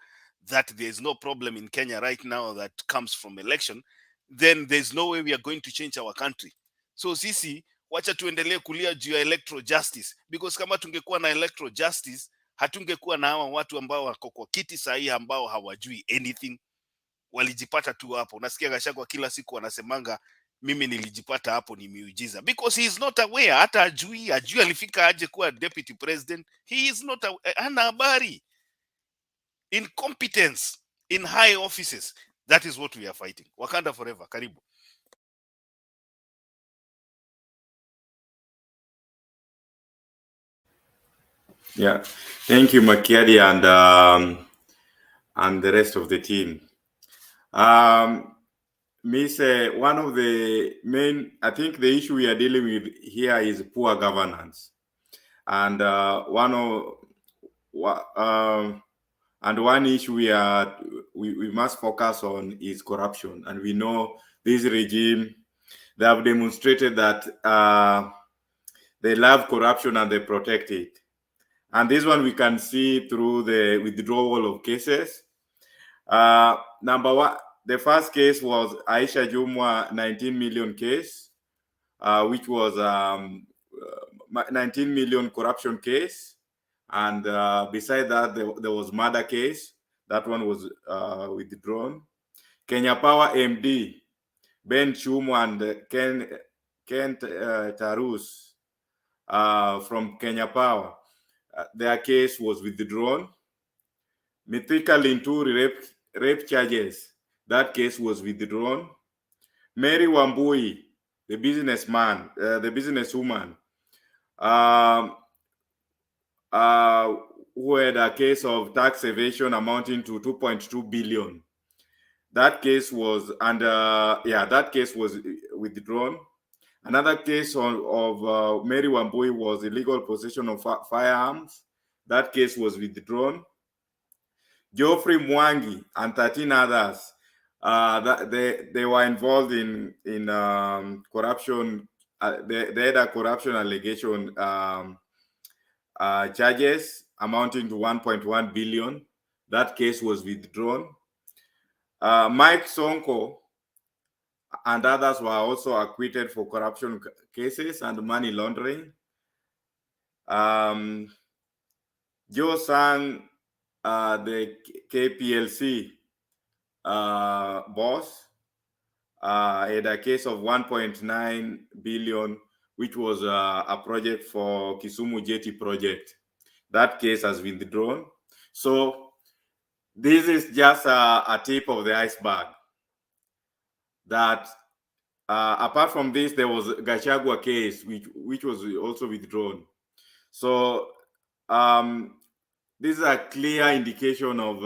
that there is no problem in Kenya right now that comes from election, then there's no way we are going to change our country. So sisi, wacha tuendelee kulia juu ya electoral justice, because kama tungekuwa na electoral justice, hatungekuwa na hawa watu ambao wako kwa kiti sahihi ambao hawajui anything, walijipata tu hapo. Unasikia Gachagua kila siku wanasemanga mimi nilijipata hapo ni miujiza, because he is not aware. Hata ajui alifika aje kuwa deputy president. He is not hana habari. Incompetence in high offices, that is what we are fighting. Wakanda forever. Karibu. Yeah, thank you, Makiadi, and the rest of the team. Miss, one of the main, I think the issue we are dealing with here is poor governance, and one issue we must focus on is corruption. And we know this regime, they have demonstrated that they love corruption and they protect it. And this one we can see through the withdrawal of cases. Number one, the first case was Aisha Jumwa 19 million case, which was 19 million corruption case. And beside that, there was murder case. That one was withdrawn. Kenya Power MD, Ben Chumwa and Ken Tarus from Kenya Power, their case was withdrawn. Mithika Linturi rape charges, that case was withdrawn. Mary Wambui, the businesswoman, who had a case of tax evasion amounting to 2.2 billion. That case was that case was withdrawn. Another case of Mary Wambui was illegal possession of firearms. That case was withdrawn. Geoffrey Mwangi and 13 others, they were involved in corruption. They had a corruption allegation charges amounting to 1.1 billion. That case was withdrawn. Mike Sonko and others were also acquitted for corruption cases and money laundering. Joe Sang, the KPLC boss, had a case of 1.9 billion, which was a project for Kisumu Jetty project. That case has been withdrawn. So this is just a tip of the iceberg. That apart from this, there was a Gachagua case, which was also withdrawn. So this is a clear indication of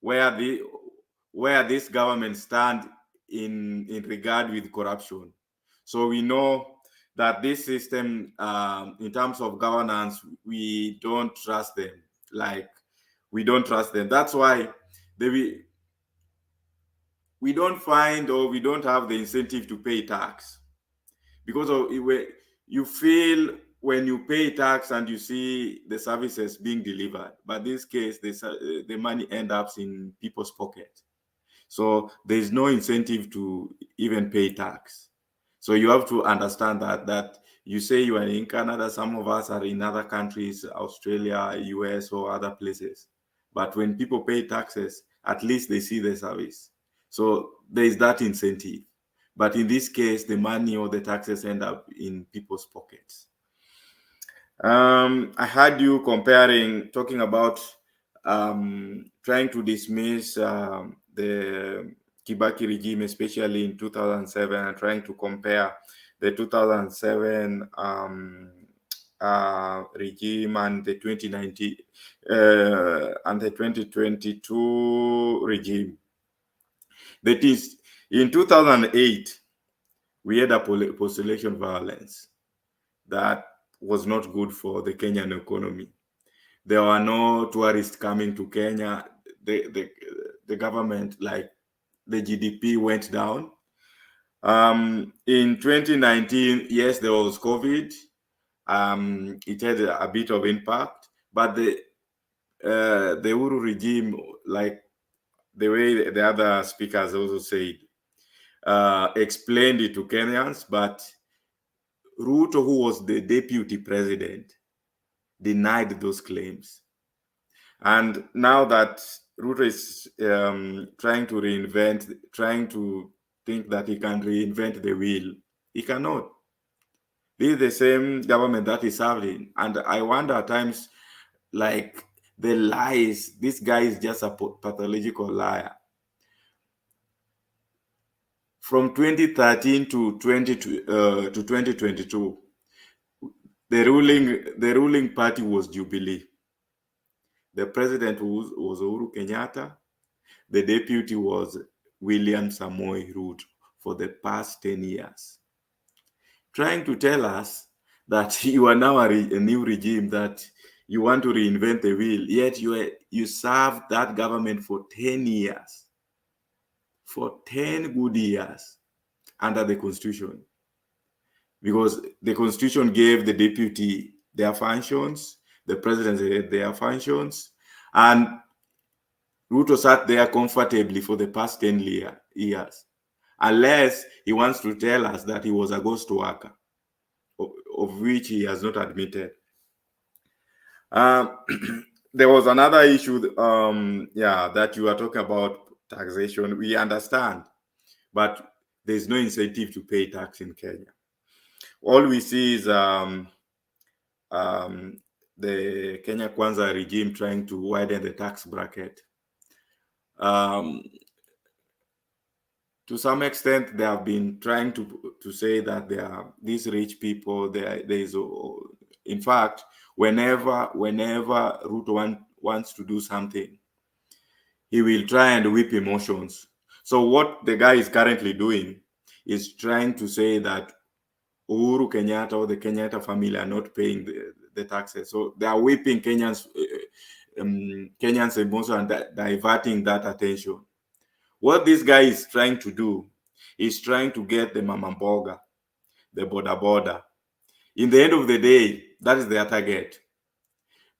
where this government stand in regard with corruption. So we know that this system, in terms of governance, we don't trust them. We don't trust them. That's why we don't find, or we don't have the incentive to pay tax, because you feel when you pay tax and you see the services being delivered, but in this case, the money ends up in people's pocket. So there is no incentive to even pay tax. So you have to understand that you say you are in Canada, some of us are in other countries, Australia, US, or other places. But when people pay taxes, at least they see the service. So there is that incentive. But in this case, the money or the taxes end up in people's pockets. I heard you talking about trying to dismiss the Kibaki regime, especially in 2007, and trying to compare the 2007 regime and the 2019 and the 2022 regime. That is, in 2008, we had a post-election violence that was not good for the Kenyan economy. There were no tourists coming to Kenya. The government, like the GDP, went down. In 2019, yes, there was COVID. It had a bit of impact, but the Uhuru regime, like the way the other speakers also said, explained it to Kenyans, but Ruto, who was the deputy president, denied those claims. And now that Ruto is trying to think that he can reinvent the wheel, he cannot. This is the same government that is serving. And I wonder at times, like, the lies, this guy is just a pathological liar. From 2013 to 2022, the ruling party was Jubilee. The president was Uhuru Kenyatta. The deputy was William Samoei Ruto for the past 10 years. Trying to tell us that you are now a new regime, that you want to reinvent the wheel, yet you served that government for 10 years. For 10 good years under the constitution, because the constitution gave the deputy their functions, the president had their functions, and Ruto sat there comfortably for the past 10 years, unless he wants to tell us that he was a ghost worker, of which he has not admitted. There was another issue, that you are talking about, taxation. We understand, but there's no incentive to pay tax in Kenya. All we see is the Kenya Kwanza regime trying to widen the tax bracket. To some extent, they have been trying to say that there are these rich people. In fact, whenever Ruto wants to do something, he will try and whip emotions. So what the guy is currently doing is trying to say that Uhuru Kenyatta or the Kenyatta family are not paying the taxes. So they are whipping Kenyans emotions and diverting that attention. What this guy is trying to do is trying to get the mama mboga, the border. In the end of the day, that is their target.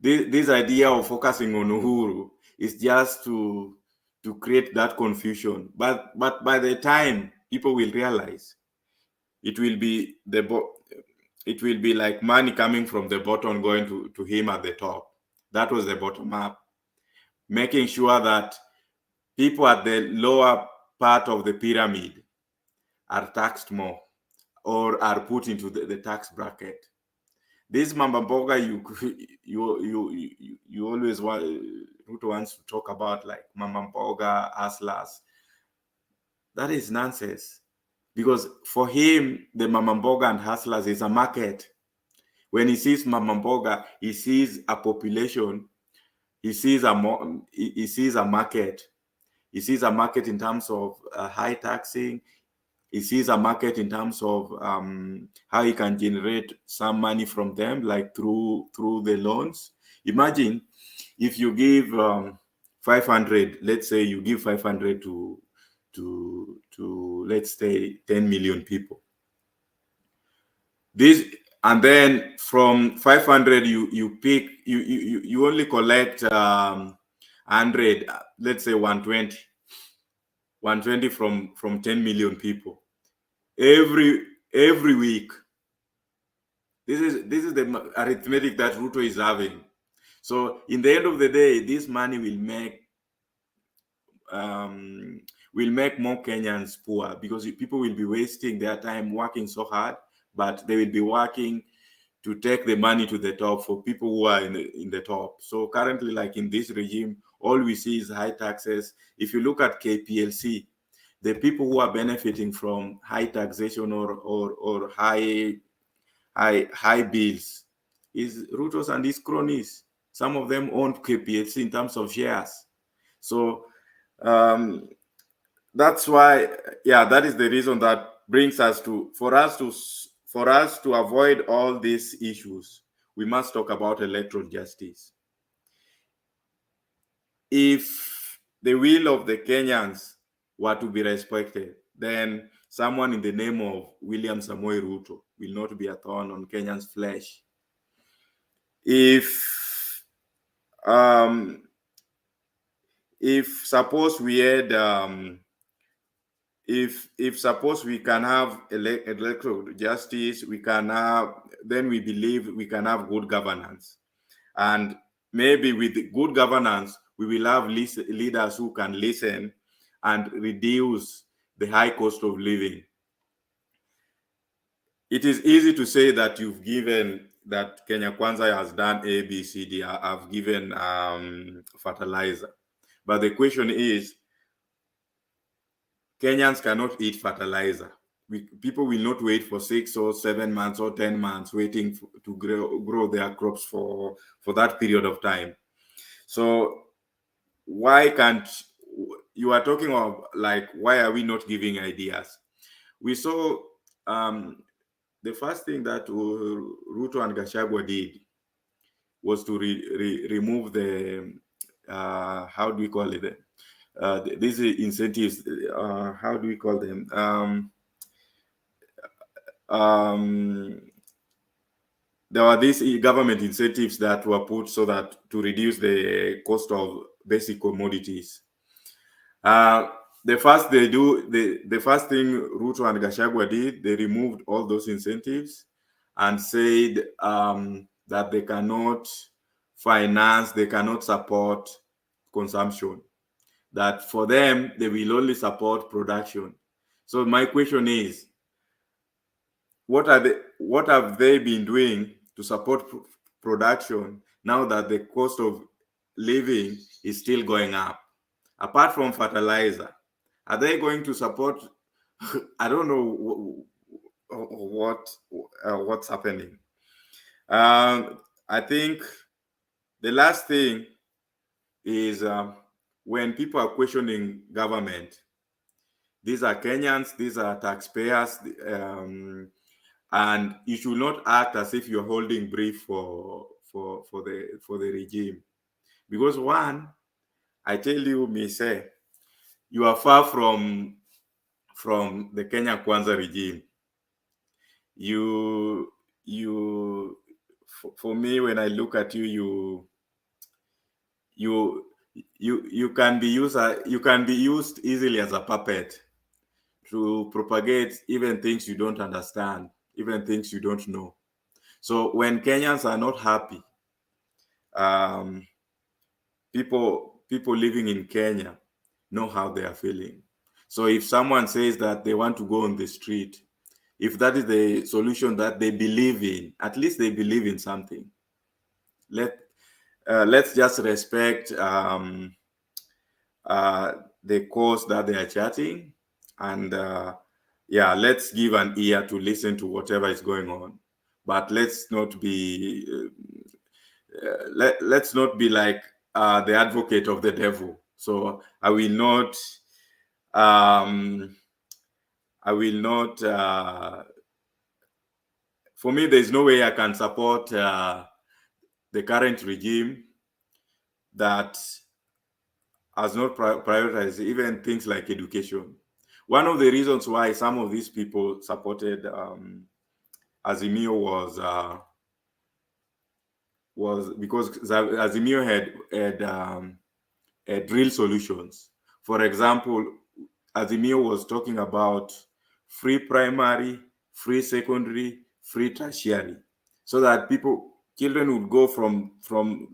This idea of focusing on Uhuru is just to create that confusion. But by the time people will realize, it will be like money coming from the bottom going to him at the top. That was the bottom up, making sure that people at the lower part of the pyramid are taxed more or are put into the tax bracket. This Mamba Mboga you always want, Ruto wants to talk about, like Mamba Mboga, hustlers. That is nonsense. Because for him, the Mama Mboga and hustlers is a market. When he sees Mama Mboga, he sees a population, he sees a market. He sees a market in terms of high taxing. He sees a market in terms of how he can generate some money from them, like through the loans. Imagine if you give 500, let's say you give 500 to let's say 10 million people. And then from 500 you only collect 100, let's say 120 from 10 million people every week. This is the arithmetic that Ruto is having. So in the end of the day, this money will make more Kenyans poor, because people will be wasting their time working so hard, but they will be working to take the money to the top for people who are in the top. So currently, like in this regime, all we see is high taxes. If you look at KPLC, the people who are benefiting from high taxation or high bills is Rutos and his cronies. Some of them own KPLC in terms of shares. So that's why, yeah, that is the reason that brings us to, for us to avoid all these issues, we must talk about electoral justice. If the will of the Kenyans were to be respected, then someone in the name of William Samoei Ruto will not be a thorn on Kenyans' flesh. If suppose we had if suppose we can have electoral justice, we can have, then we believe we can have good governance. And maybe with good governance, we will have leaders who can listen and reduce the high cost of living. It is easy to say that you've given, that Kenya Kwanza has done A, B, C, D, I've given fertilizer. But the question is, Kenyans cannot eat fertilizer. People will not wait for 6 or 7 months or 10 months waiting to grow their crops for that period of time. So why can't, you are talking of like, why are we not giving ideas? We saw the first thing that Ruto and Gachagua did was to remove the, how do we call it? These incentives, how do we call them? There were these government incentives that were put so that to reduce the cost of basic commodities. The first thing Ruto and Gachagua did, they removed all those incentives and said that they cannot finance, they cannot support consumption. That for them, they will only support production. So my question is, what have they been doing to support production now that the cost of living is still going up? Apart from fertilizer, are they going to support? I don't know what's happening. I think the last thing is when people are questioning government, these are Kenyans, these are taxpayers, and you should not act as if you're holding brief for the regime, because one, I tell you, me say, you are far from the Kenya Kwanza regime. For me, when I look at you, you can be used easily as a puppet to propagate even things you don't understand, even things you don't know. So when Kenyans are not happy, people living in Kenya know how they are feeling. So if someone says that they want to go on the street, if that is the solution that they believe in, at least they believe in something. Let's just respect the cause that they are chatting, and yeah, let's give an ear to listen to whatever is going on. But let's not be let's not be like the advocate of the devil. So I will not for me, there's no way I can support the current regime that has not prioritized even things like education. One of the reasons why some of these people supported Azimio was because Azimio had real solutions. For example, Azimio was talking about free primary, free secondary, free tertiary, so that children would go from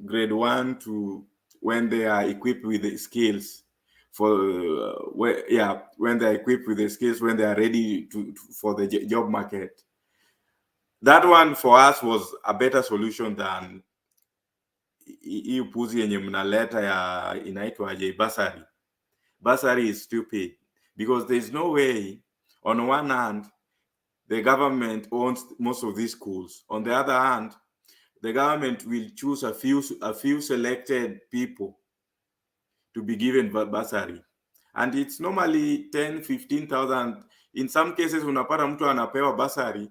grade 1 to when they are equipped with the skills when they're equipped with the skills, when they are ready for the job market. that one for us was a better solution than hii upuzi yenye mnaleta ya inaitwaje basari. Basari is stupid because there's no way, on one hand, the government owns most of these schools. On the other hand, the government will choose a few selected people to be given bursary. And it's normally 10, 15,000. In some cases, unapata mtu anapewa bursary,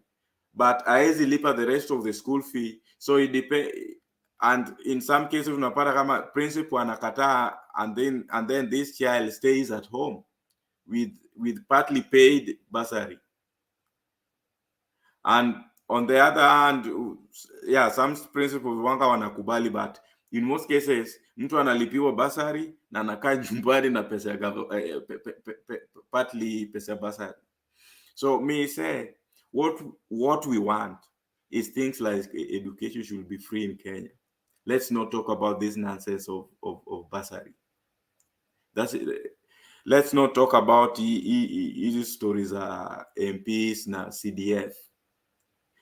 but haezi lipa the rest of the school fee. So it depends. And in some cases, unapata kama principal anakataa, and then this child stays at home with partly paid bursary. And on the other hand, yeah, some principals wanga wanakubali, but in most cases, mtu analipiwa bursary na anakaa nyumbani na pesa ya partly pesa bursary. So me say, what we want is things like education should be free in Kenya. Let's not talk about this nonsense of bursary. That's it. Let's not talk about these stories MPs na CDF.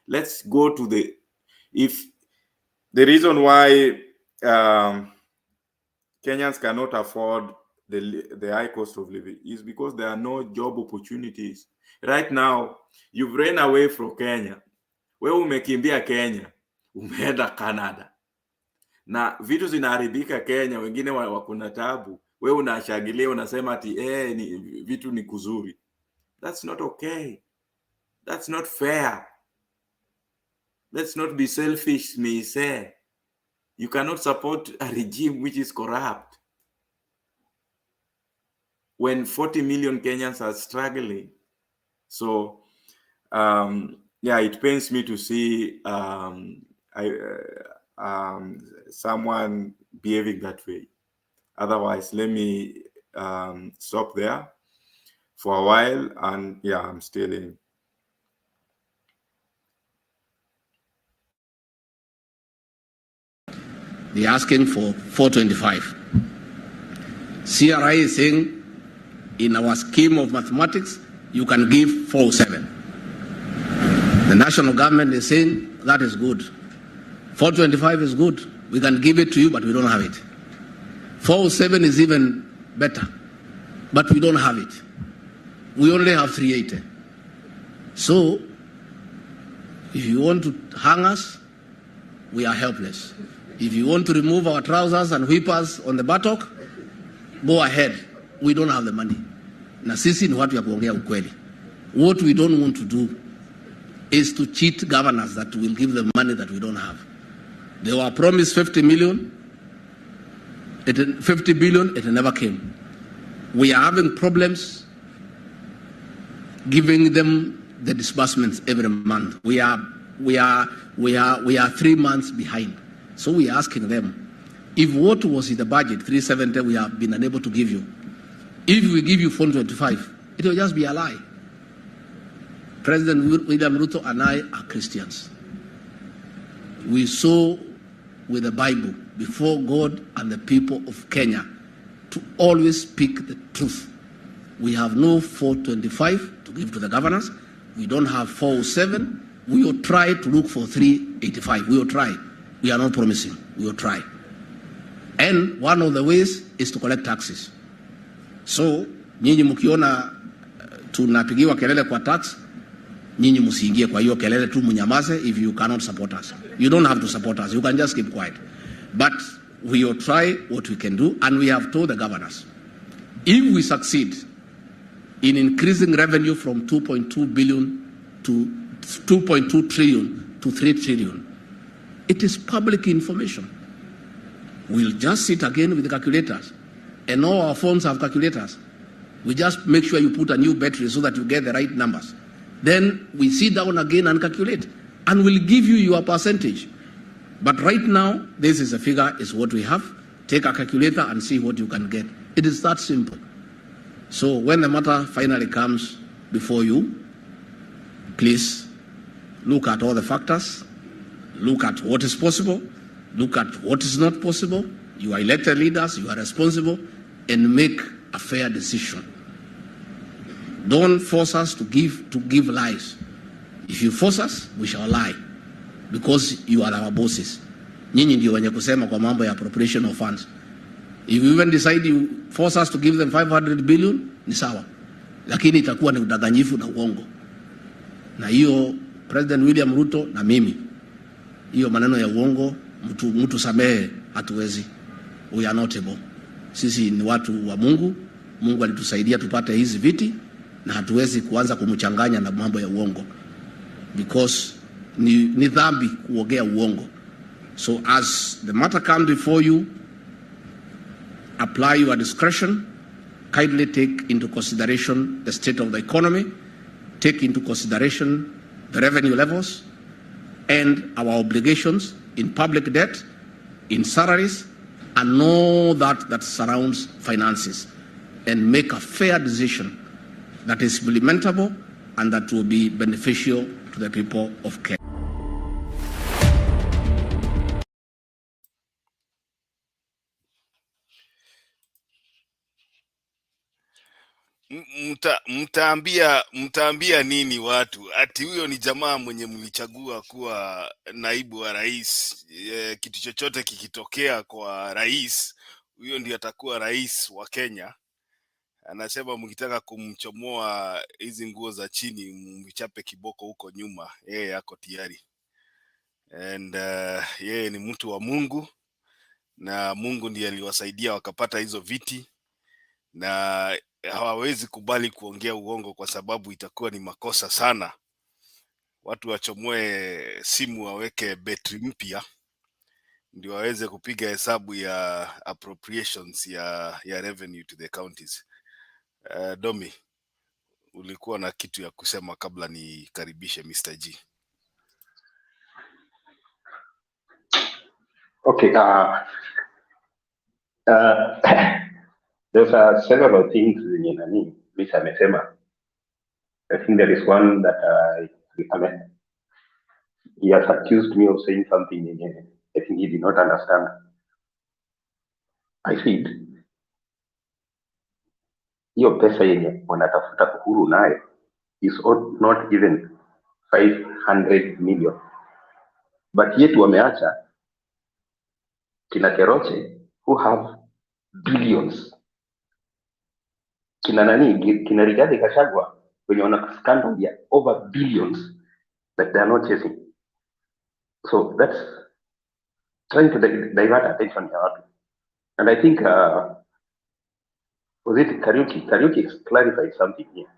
Let's go to the reason why Kenyans cannot afford the high cost of living is because there are no job opportunities. Right now, you've ran away from Kenya. Wewe umekimbia Kenya, umeenda Canada. Na vitu zinaharibika Kenya, wengine wakuna tabu. Wewe unashangilia, unasema ati vitu ni kuzuri. That's not okay. That's not fair. Let's not be selfish, me say. You cannot support a regime which is corrupt when 40 million Kenyans are struggling. So, yeah, it pains me to see someone behaving that way. Otherwise, let me stop there for a while, and yeah, I'm still in. They're asking for 425. CRI is saying, in our scheme of mathematics, you can give 407. The national government is saying, that is good. 425 is good. We can give it to you, but we don't have it. 407 is even better, but we don't have it. We only have 380. So, if you want to hang us, we are helpless. If you want to remove our trousers and whip us on the buttock, go ahead. We don't have the money. Na sisi ni watu ya kuongea ukweli. What we don't want to do is to cheat governors that will give them money that we don't have. They were promised 50 billion, it never came. We are having problems giving them the disbursements every month. We are 3 months behind. So we are asking them, if what was in the budget, 370, we have been unable to give you. If we give you 425, it will just be a lie. President William Ruto and I are Christians. We saw with the Bible before God and the people of Kenya to always speak the truth. We have no 425 to give to the governors. We don't have 407. We will try to look for 385. We will try. We are not promising. We will try. And one of the ways is to collect taxes. So, nyinyi mkiona tunapigiwa kelele kwa tax, nyinyi msiingie kwa hiyo kelele tu, mnyamaze if you cannot support us. You don't have to support us. You can just keep quiet. But we will try what we can do, and we have told the governors, if we succeed in increasing revenue from 2.2 billion to 2.2 trillion to 3 trillion, it is public information. We'll just sit again with the calculators, and all our phones have calculators. We just make sure you put a new battery so that you get the right numbers. Then we sit down again and calculate, and we'll give you your percentage. But right now, this is a figure, is what we have. Take a calculator and see what you can get. It is that simple. So when the matter finally comes before you, please look at all the factors, look at what is possible, look at what is not possible. You are elected leaders, you are responsible, and make a fair decision. Don't force us to give lies. If you force us, we shall lie because you are our bosses. Nyinyi ndio wenye kusema kwa mambo ya appropriation of funds. If you even decide you force us to give them 500 billion, ni sawa. Lakini itakuwa ni udanganyifu na uongo. Na hiyo President William Ruto na mimi, hiyo maneno ya uongo, mtu samehe, hatuwezi. We are not able. Sisi ni watu wa Mungu. Mungu alitusaidia tupate hizi viti na hatuwezi kuanza kumchanganya na mambo ya uongo. Because ni dhambi kuongea uongo. So as the matter comes before you, apply your discretion, kindly take into consideration the state of the economy, take into consideration the revenue levels and our obligations in public debt, in salaries, and all that surrounds finances, and make a fair decision that is implementable and that will be beneficial to the people of Kenya. Mtaambia nini watu ati huyo ni jamaa mwenye mlichagua kuwa naibu wa rais? Kitu chochote kikitokea kwa rais, huyo ndiye atakuwa rais wa Kenya. Anasema mkitaka kumchomoa hizi nguo za chini mchape kiboko huko nyuma, yeye yako tayari. And yeye ni mtu wa Mungu na Mungu ndiye aliwasaidia wakapata hizo viti, na hawawezi kubali kuongea uongo kwa sababu itakuwa ni makosa sana. Watu wachomoe simu waweke betri mpya ndio waweze kupiga hesabu ya appropriations ya revenue to the counties. Domi, ulikuwa na kitu ya kusema kabla nikaribishe Mr. G? Okay, there's several things zenye nani Mr. amesema. I think there is one that he has accused me of saying something I think he did not understand. I said hiyo pesa yenye wanatafuta Uhuru nayo is not even 500 million, but yetu wameacha kina Keroche who have billions, kina nani, kina Rigathi Gachagua wenye wana scandal ya over billions that they are not chasing. So that's trying to divert attention ya watu. And I think was it Kariuki clarified something here.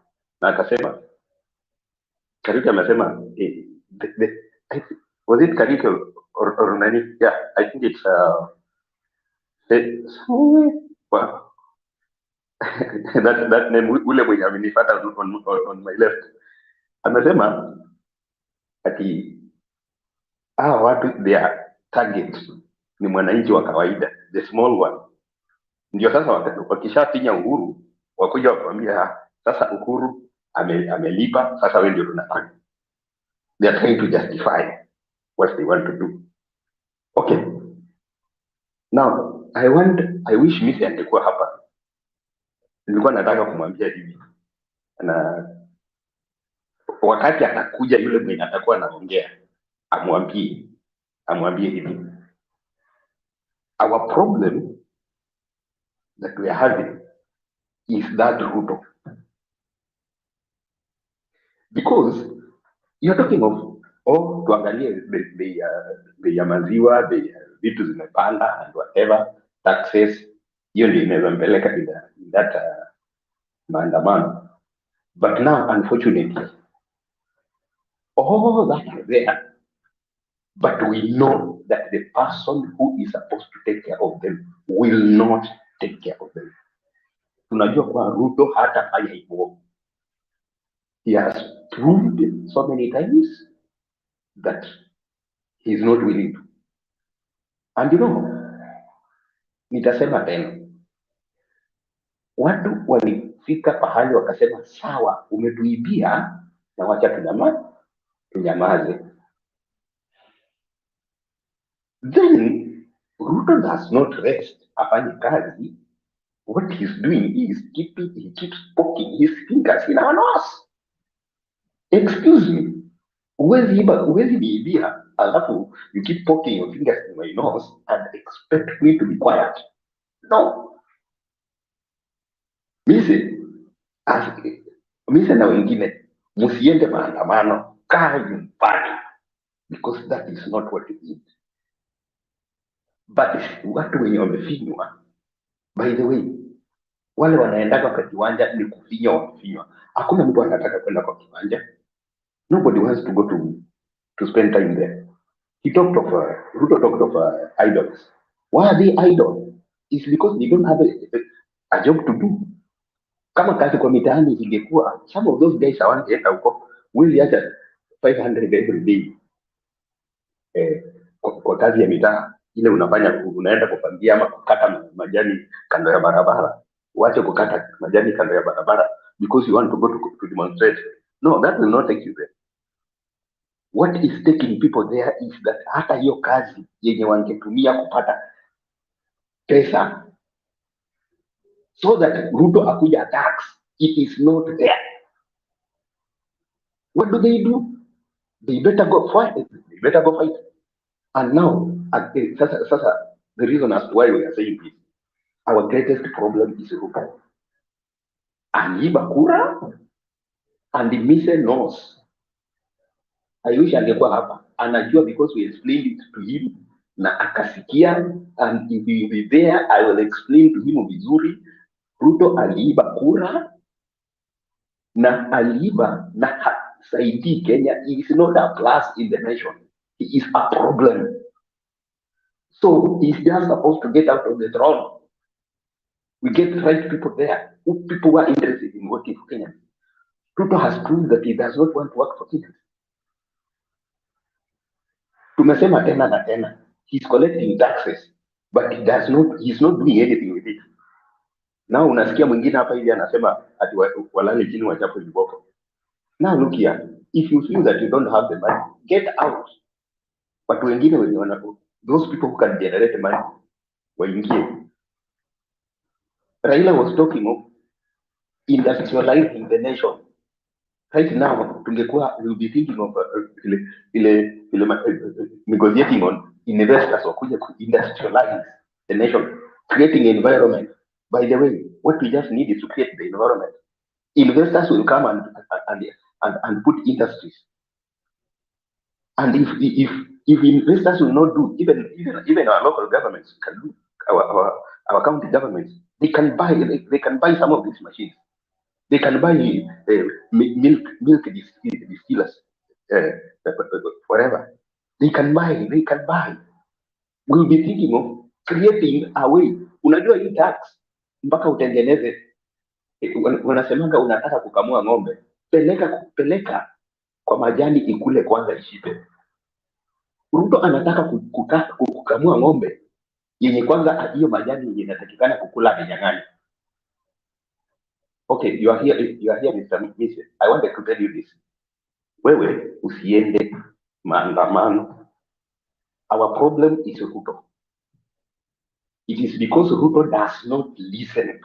Na akasema Kariuki amesema was it Kariuki or nani? Yeah, I think it's well, that name ule mwenye amenifuata on my left amesema ati watu their target ni mwananchi wa kawaida, the small one. Ndio sasa wakishafinya Uhuru wakuja wakwambia sasa Uhuru amelipa, sasa wewe ndio tunataka. They are trying to justify what they want to do. Okay, now I wish Mr. angekuwa hapa. Nilikuwa nataka kumwambia hivi, na wakati atakuja yule mwenye atakuwa anaongea amwambie hivi, our problem that we are having is that Ruto, because you're talking of tuangalie bei ya maziwa, vitu zimepanda and whatever, taxes, hiyo ndio inaweza mpeleka in that maandamano. But now unfortunately all that are there, but we know that the person who is supposed to take care of them will not take care of them. Tunajua kwa Ruto hata fanya hivyo. He has proved so many times that he is not willing to. And you know, nitasema tena, watu walifika pahali wakasema sawa, umetuibia na wacha tunyamaze. Then Ruto does not rest afanye kazi. What he's doing is he keeps poking his fingers in our nose. Excuse me, Uwezi niibia, alafu you keep poking your fingers in my nose and expect me to be quiet. No. Mise na wengine, musiende maandamano, kaa nyumbani, because that is not what you need. But watu wenye wamefinywa, by the way, wale wanaendaga kwa kiwanja ni kufinywa, wamefinywa. Hakuna mtu anataka kwenda kwa kiwanja. Nobody wants to go to spend time there. Ruto talked of idols. Why are they idle? It's because they don't have a job to do. Kama kazi kwa mitaani zingekuwa, some of those guys hawangeenda huko, wili acha 500 every day kwa kazi ya mitaa ile unafanya, unaenda kupangia ama kukata majani kando ya barabara. Uache kukata majani kando ya barabara because you want to go to demonstrate. No, that will not take you there. What is taking people there is that hata hiyo kazi yenye wangetumia kupata pesa so that Ruto akuja tax, it is not there. What do? They better go fight. And now, the reason as to why we are saying this, our greatest problem is Ruto. Aliiba kura, and the Mise knows. I wish angekuwa hapa. Anajua because we explained it to him, na akasikia, and if he will be there, I will explain to him vizuri. Ruto aliiba kura, na aliiba na hasaidii Kenya. He is not a plus in the nation. He is a problem. So he's just supposed to get out of the throne. We get the right people there. People who are interested in working for Kenya. Ruto has proved that he does not want to work for Kenya. Tumesema tena na tena. He's collecting taxes, but he's not doing anything with it. Now unasikia mwingine hapa hivi anasema ati walale chini wachape viboko. Now look here, if you feel that you don't have the money, get out. But wengine wenye those people who can generate money, waingie. Raila was talking of industrializing the nation. Right now, we'll be thinking of negotiating on investors or industrialize the nation, creating an environment. By the way, what we just need is to create the environment. Investors will come and put industries. And if investors will not do, even our local governments can do, our county governments, they can buy some of these machines. They can buy milk distillers, whatever. They can buy. We'll be thinking of creating a way. Unajua hii tax mpaka utengeneze, wanasemanga unataka kukamua ng'ombe, peleka kwa majani ikule kwanza ishibe. Ruto anataka kukamua ng'ombe yenye kwanza hiyo majani yenye inatakikana kukula amenyang'anya. Okay, you are here Mr. Mise. I wanted to tell you this. Wewe usiende maandamano. Our problem is Ruto. It is because Ruto does not listen.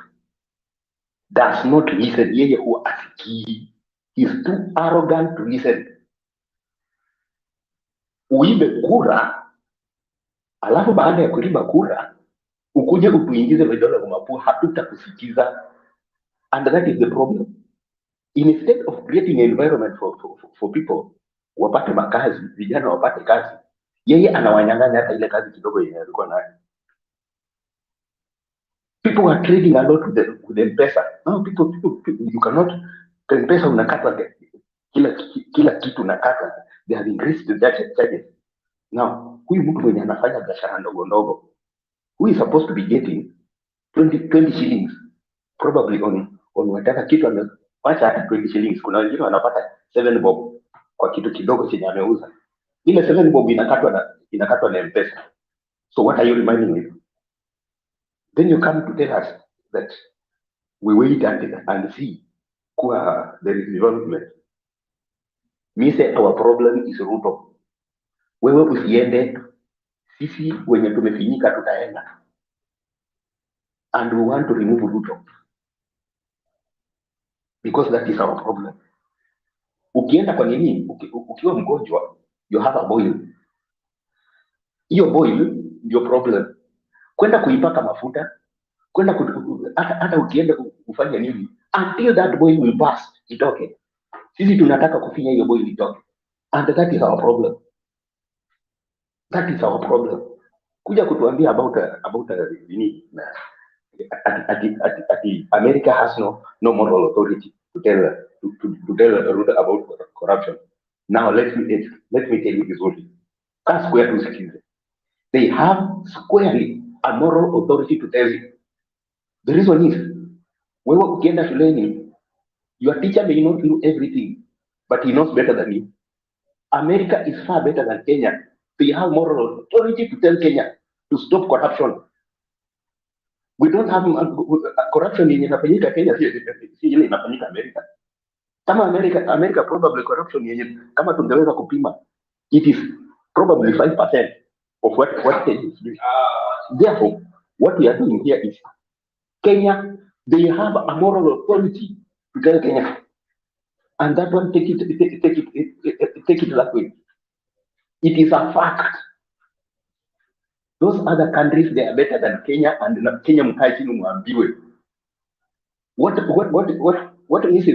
Yeye huwa asikii. He is too arrogant to listen. Uibe kura, alafu baada ya kuiba kura, ukuje utuingize vidole kwa mapua, hatutakusikiza. And that is the problem. Instead of creating an environment for people wapate makazi, vijana wapate kazi, yeye anawanyang'anya hata ile kazi kidogo yenye alikuwa nayo. People are trading a lot with M-Pesa. Now people, you cannot, M-Pesa unakata kila kitu unakata. They have increased the charges. Now, huyu mtu mwenye anafanya biashara ndogo, who is supposed to be getting 20 shillings, probably on whatever kitu amewacha hata 20 shillings. Kuna wengine wanapata 7 bob kwa kitu kidogo chenye ameuza. Ile 7 bob inakatwa na M-Pesa. So what are you reminding me? Then you come to tell us that we wait and see there is development. Me say our problem is Ruto. Wewe usiende, sisi wenye tumefinyika tutaenda. And we want to remove Ruto. Because that is our problem. Ukienda kwa nini, ukiwa mgonjwa, you have a boil. Hiyo boil ndio problem. Kwenda kuipaka mafuta, kwenda hata ukienda kufanya nini, until that boil will pass, itoke. Sisi tunataka kufinya hiyo boil itoke. And that is our problem. That is our problem. Kuja kutuambia about nini, ati America has no moral authority to tell Ruto about corruption. Now let me tell you this one. Kaa square to sikize. They have squarely a moral authority to tell you. The reason is, wewe ukienda shuleni, your teacher may not know everything, but he knows better than you. America is far better than Kenya. They have moral authority to tell Kenya to stop corruption. We don't have corruption yenye inafanyika Kenya, si ile inafanyika America. Kama America probably corruption yenye kama tungeweza kupima, it is probably 5% of what Kenya is doing. Therefore, what we are doing here is, Kenya, they have a moral authority to tell Kenya, and that one take it that way. It is a fact. Those other countries, they are better than Kenya, and Kenya mkae chini muambiwe. What is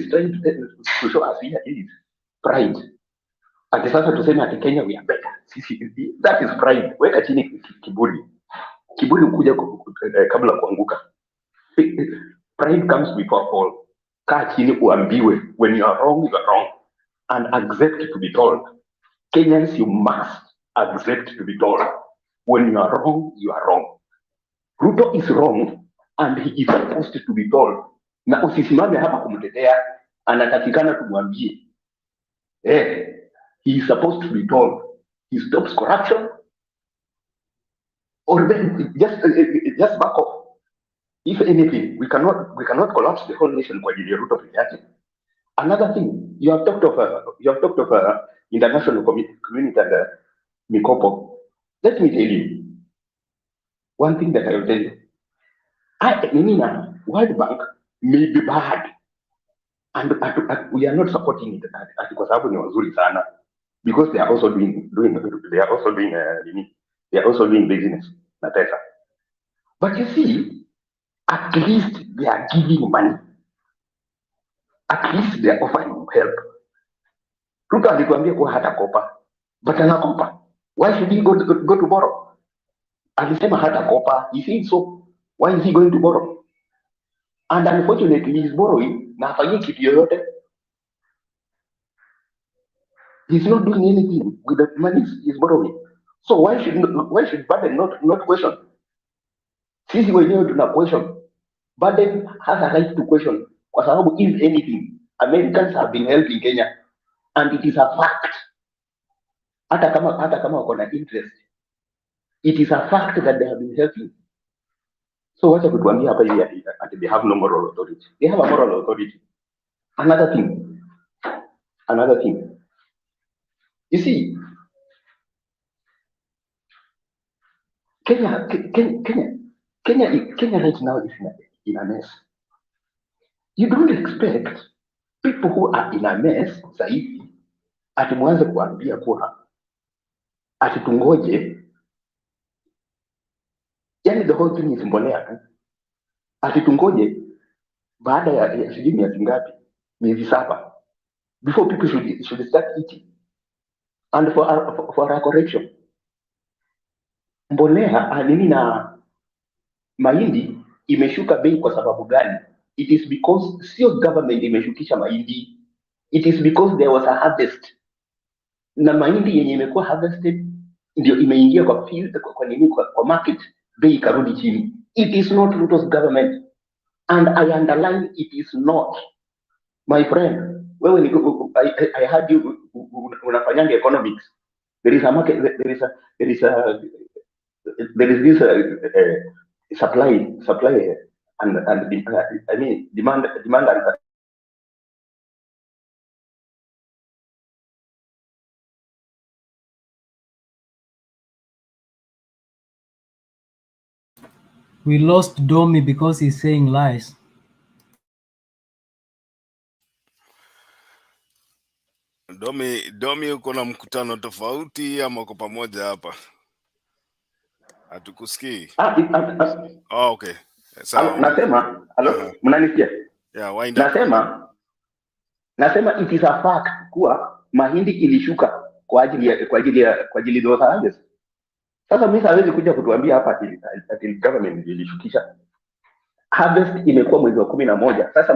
trying to show us here is pride. Ati sasa tuseme ati Kenya we are better. That is pride. Weka chini kiburi. Kiburi ukuja kabla kuanguka. Pride comes before fall. Kaa chini uambiwe, when you are wrong, you are wrong, and accept to be told. Kenyans, you must accept to be told. When you are wrong, you are wrong. Ruto is wrong, and he is supposed to be told. Na usisimame hapa kumtetea, anatakikana tumwambie. He is supposed to be told. He stops corruption, or then just back off. If anything, we cannot collapse the whole nation kwa ajili ya Ruto peke yake. Another thing, you have talked of international community and mikopo. Let me tell you one thing that I will tell you. World Bank may be bad, and we are not supporting it kwa sababu ni wazuri sana, because they are also doing business na pesa. But you see, at least they are giving money. At least they are offering help. Ruto alikuambia kuwa hatakopa, but anakopa. Why should he go to borrow? Alisema hatakopa. He said so. Why is he going to borrow? And unfortunately, he is borrowing na hafanyi kitu yoyote. He's not doing anything with the money he's borrowing. So why should Biden not question? Sisi wenyewe tuna question. Biden has a right to question. Kwa sababu if anything, Americans have been helping Kenya, and it is a fact. Hata kama wako na interest, it is a fact that they have been helping. So wacha kutuambia hapa hivi ati they have no moral authority. They have a moral authority. Another thing. You see, Kenya right now is in a mess. You don't expect people who are in a mess zaidi ati mwanze kuambia kuwa ati tungoje. Yani the whole thing is mbolea tu. Ati tungoje baada ya sijui miezi ngapi, miezi 7, before people should start eating. And for a correction, mbolea nini na mahindi imeshuka bei kwa sababu gani? It is because sio government imeshukisha mahindi. It is because there was a harvest. Na mahindi yenye imekuwa harvested ndio imeingia kwa field, kwa market, bei ikarudi chini. It is not Ruto's government, and I underline, it is not. My friend, wewe I heard you unafanyanga economics. There is a market, there is this supply and I mean demand and We lost Domi because he's saying lies. Domi uko na mkutano tofauti ama uko pamoja hapa? Hatukusikii. Oh, okay. Sawa. Nasema, Aha. mnanisikia? Yeah, wind up. Nasema it is a fact kuwa mahindi ilishuka kwa ajili ya harvest. Sasa mimi hawezi kuja kutuambia hapa ati government ilishukisha. Harvest imekuwa mwezi wa 11. Sasa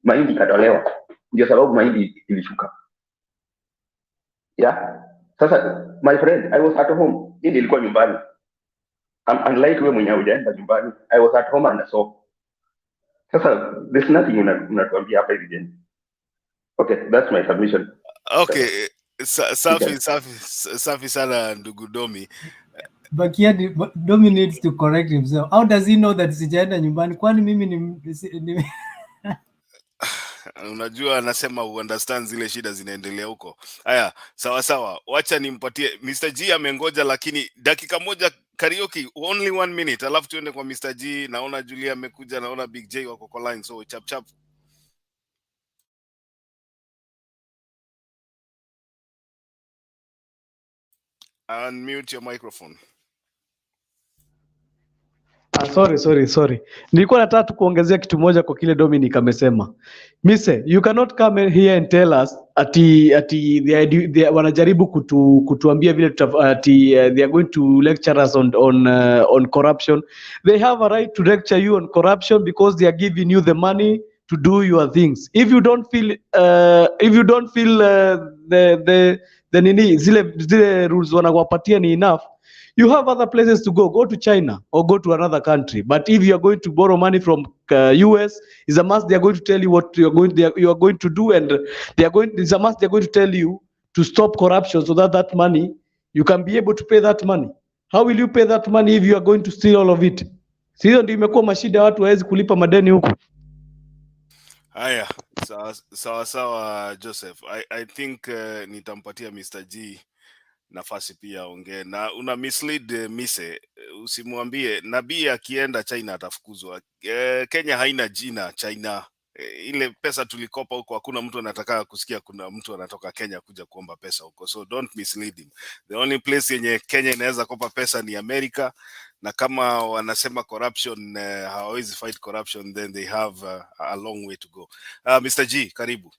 mahindi katolewa. Ndio sababu mahindi ilishuka. Yeah. Sasa my friend, I was at home. Hii nilikuwa nyumbani. Unlike wewe mwenyewe hujaenda nyumbani, I was at home and I saw. Sasa there's nothing unatuambia hapa hivi. Okay, that's my submission. Okay, safi sana ndugu Domi. But here Domi needs to correct himself. How does he know that sijaenda nyumbani? Kwani mimi ni Unajua anasema understand zile shida zinaendelea huko. Haya, sawa. Wacha nimpatie Mr. G amengoja, lakini dakika moja karaoke, only 1 minute, alafu tuende kwa Mr. G. Naona Julia amekuja, naona Big J wako kwa line, so chap. Unmute your microphone. Sorry. Nilikuwa nataka tu kuongezea kitu moja kwa kile Dominic amesema. Mise, you cannot come here and tell us ati they wanajaribu kutuambia vile they are going to lecture us on corruption. They have a right to lecture you on corruption because they are giving you the money to do your things. If you don't feel the nini zile rules wanawapatia ni enough, you have other places to go to China or go to another country. But if you are going to borrow money from US, is a must they are going to tell you what you are going to do, and it's a must they are going to tell you to stop corruption so that money you can be able to pay that money. How will you pay that money if you are going to steal all of it? Sio ndio imekuwa mashida, watu hawezi kulipa madeni huku. Haya, sawa Joseph. I think nitampatia Mr. G nafasi pia ongee, na una mislead Mise. Usimwambie nabii akienda China atafukuzwa. Kenya haina jina China. Ile pesa tulikopa huko, hakuna mtu anataka kusikia kuna mtu anatoka Kenya kuja kuomba pesa huko, so don't mislead him. The only place yenye Kenya inaweza kopa pesa ni America, na kama wanasema corruption hawawezi fight corruption, then they have a long way to go. Mr. G, karibu.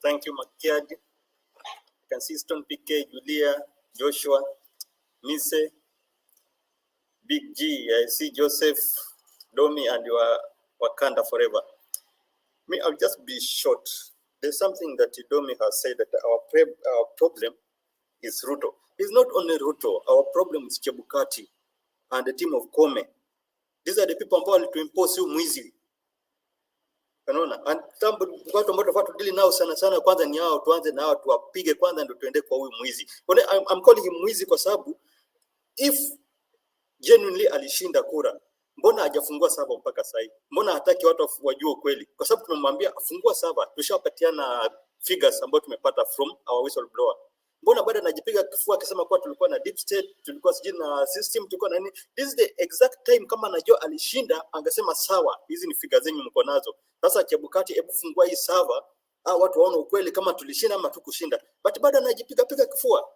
Thank you, Makiadi. I can see Stone PK, Julia, Joshua, Mise, Big G. I see Joseph, Domi, and you are Wakanda forever. Me, I'll just be short. There's something that Domi has said, that our problem is Ruto. It's not only Ruto. Our problem is Chebukati and the team of Kome. These are the people who want to impose you mwizi. Unaona? And watu ambao tunafaa tudili nao sana kwanza ni hao, tuanze na hao, tuwapige kwanza ndio tuende kwa huyu mwizi. I'm calling him mwizi kwa sababu if genuinely alishinda kura, mbona hajafungua sava mpaka sasa hivi? Mbona hataki watu wajue kweli? Kwa sababu tumemwambia afungua sava, tushapatiana figures ambazo tumepata from our whistleblower. Mbona bado anajipiga kifua akisema kwa tulikuwa na deep state, tulikuwa sijui na system, tulikuwa na nini? This is the exact time kama anajua alishinda angesema sawa, hizi ni figures zenyu mko nazo. Sasa Chebukati, hebu fungua hii sava, watu waone ukweli kama tulishinda ama tukushinda. But bado anajipiga kifua.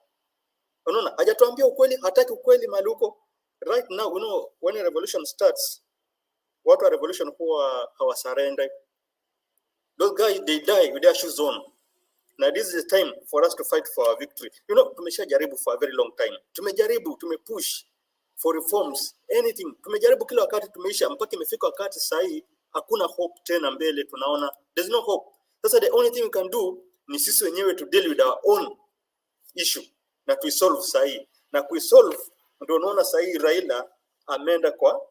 Unaona? Hajatuambia ukweli, hataki ukweli maluko. Right now, you know, when a revolution starts, what a revolution huwa hawasurrender. Those guys, they die with their shoes on. Now this is the time for us to fight for our victory. You know, tumeshajaribu for a very long time. Tumepush for reforms, anything. Tumejaribu kila wakati, tumeisha mpaka imefika wakati sahi hakuna hope tena mbele, tunaona there's no hope. Sasa the only thing we can do ni sisi wenyewe to deal with our own issue na to solve sahi. Na kuisolve ndio unaona sahi Raila ameenda kwa,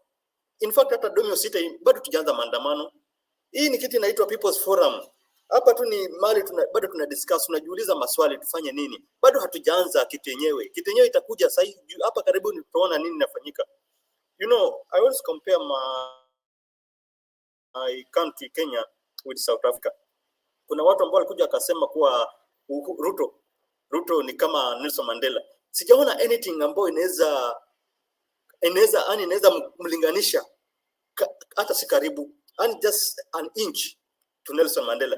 in fact hata Domio Sita bado tujaanza maandamano. Hii ni kitu inaitwa People's Forum. Hapa tu ni mali bado tuna discuss, tunajiuliza maswali tufanye nini. Bado hatujaanza kitu yenyewe. Kitu yenyewe itakuja sasa hapa karibuni, tutaona nini inafanyika. You know, I always compare my country Kenya with South Africa. Kuna watu ambao walikuja akasema kuwa Ruto ni kama Nelson Mandela. Sijaona anything ambayo inaweza mlinganisha hata si karibu. And just an inch. to Nelson Mandela.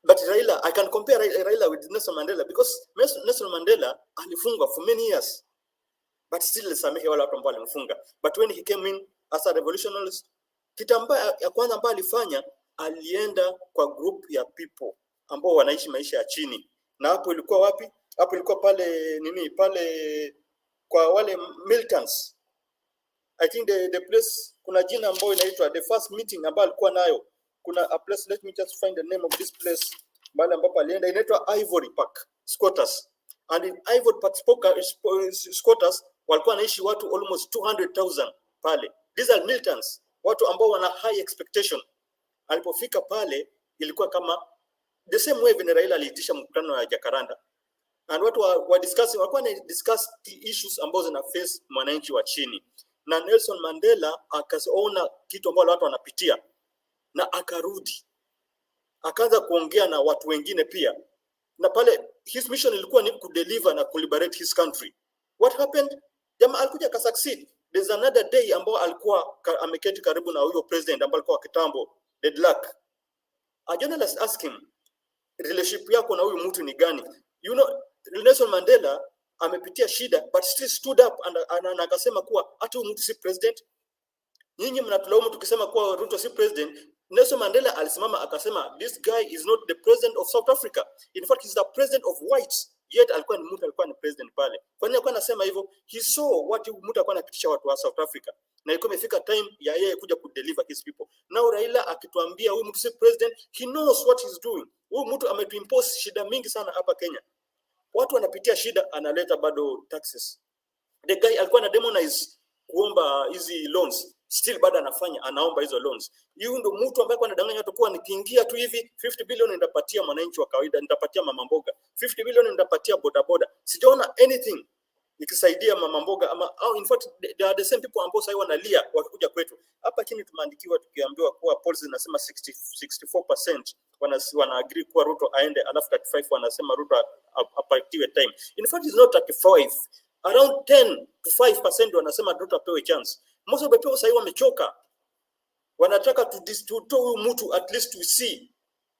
But Raila, I can compare Raila with Nelson Mandela because Nelson Mandela alifungwa for many years, but still alisamehe wale watu ambao alimfunga. But when he came in as a revolutionist, kitu ambayo ya kwanza ambayo alifanya, alienda kwa group ya people ambao wanaishi maisha ya chini. Na hapo ilikuwa wapi? Hapo ilikuwa pale kwa wale militants. I think the place, kuna jina ambayo inaitwa the first meeting ambayo alikuwa nayo. Kuna a place, let me just find the name of this place. Mahali ambapo alienda inaitwa Ivory Park Squatters. And in Ivory Park Squatters walikuwa wanaishi watu almost 200,000 pale. These are militants, watu ambao wana high expectation. Alipofika pale ilikuwa kama the same way vile Raila aliitisha mkutano wa Jakaranda. And watu wa discussing, walikuwa na discuss the issues ambazo zina face mwananchi wa chini. Na Nelson Mandela akaona kitu ambacho watu wanapitia na akarudi. Akaanza kuongea na watu wengine pia. Na pale his mission ilikuwa ni kudeliver na kuliberate his country. What happened? Jamaa alikuja ka succeed. There's another day ambao alikuwa ameketi karibu na huyo president ambao alikuwa kitambo, Deadlock. A journalist asked him, relationship yako na huyu mtu ni gani? You know, Nelson Mandela amepitia shida but still stood up and akasema kuwa hata huyu mtu si president. Nyinyi mnatulaumu tukisema kuwa Ruto si president. Nelson Mandela alisimama akasema this guy is not the president of South Africa. In fact, he's the president of whites. Yet alikuwa ni president pale. Kwa nini alikuwa anasema hivyo? He saw what mtu alikuwa anapitisha watu wa South Africa. Na ilikuwa imefika time ya yeye kuja kudeliver his people. Now Raila akituambia huyu mtu si president, he knows what he's doing. Huyu mtu ametuimpose shida mingi sana hapa Kenya. Watu wanapitia shida, analeta bado taxes. The guy alikuwa na demonize kuomba hizi loans, still bado anaomba hizo loans. Huyu ndo mtu ambaye anadanganya watu kuwa nikiingia tu hivi 50 billion nitapatia mwananchi wa kawaida, nitapatia mama mboga. 50 billion nitapatia bodaboda. Sijaona anything ikisaidia mama mboga ama in fact they are the same people ambao sasa wanalia wakikuja kwetu. Hapa chini tumeandikiwa tukiambiwa kuwa polls zinasema 64% wana agree kuwa Ruto aende, alafu 35 wanasema Ruto apatiwe time. In fact it's not 35. Around 10 to 5% wanasema Ruto apewe chance. Most of the people sasa wamechoka. Wanataka to huyu mtu at least we see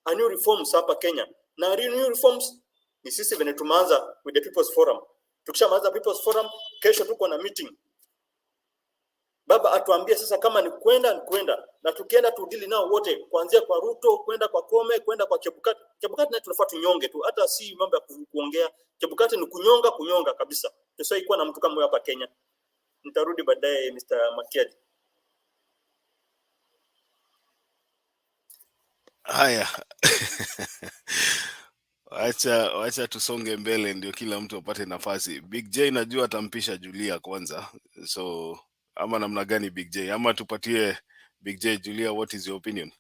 a new reforms hapa Kenya. Na new reforms ni sisi venye tumeanza with the People's Forum. Tukishamaliza People's Forum, kesho tuko na meeting. Baba atuambia sasa kama ni kwenda na tukienda tudili nao wote kuanzia kwa Ruto kwenda kwa Kome kwenda kwa Chebukati. Chebukati na tunafaa tunyonge tu, hata si mambo ya kuongea. Chebukati ni kunyonga kabisa. Sasa ikuwa na mtu kama huyo hapa Kenya. Nitarudi baadaye Mr. Makiadi. Haya. Wacha tusonge mbele ndio kila mtu apate nafasi. Big J najua atampisha Julia kwanza. So ama namna gani Big J? Ama tupatie Big J Julia, what is your opinion?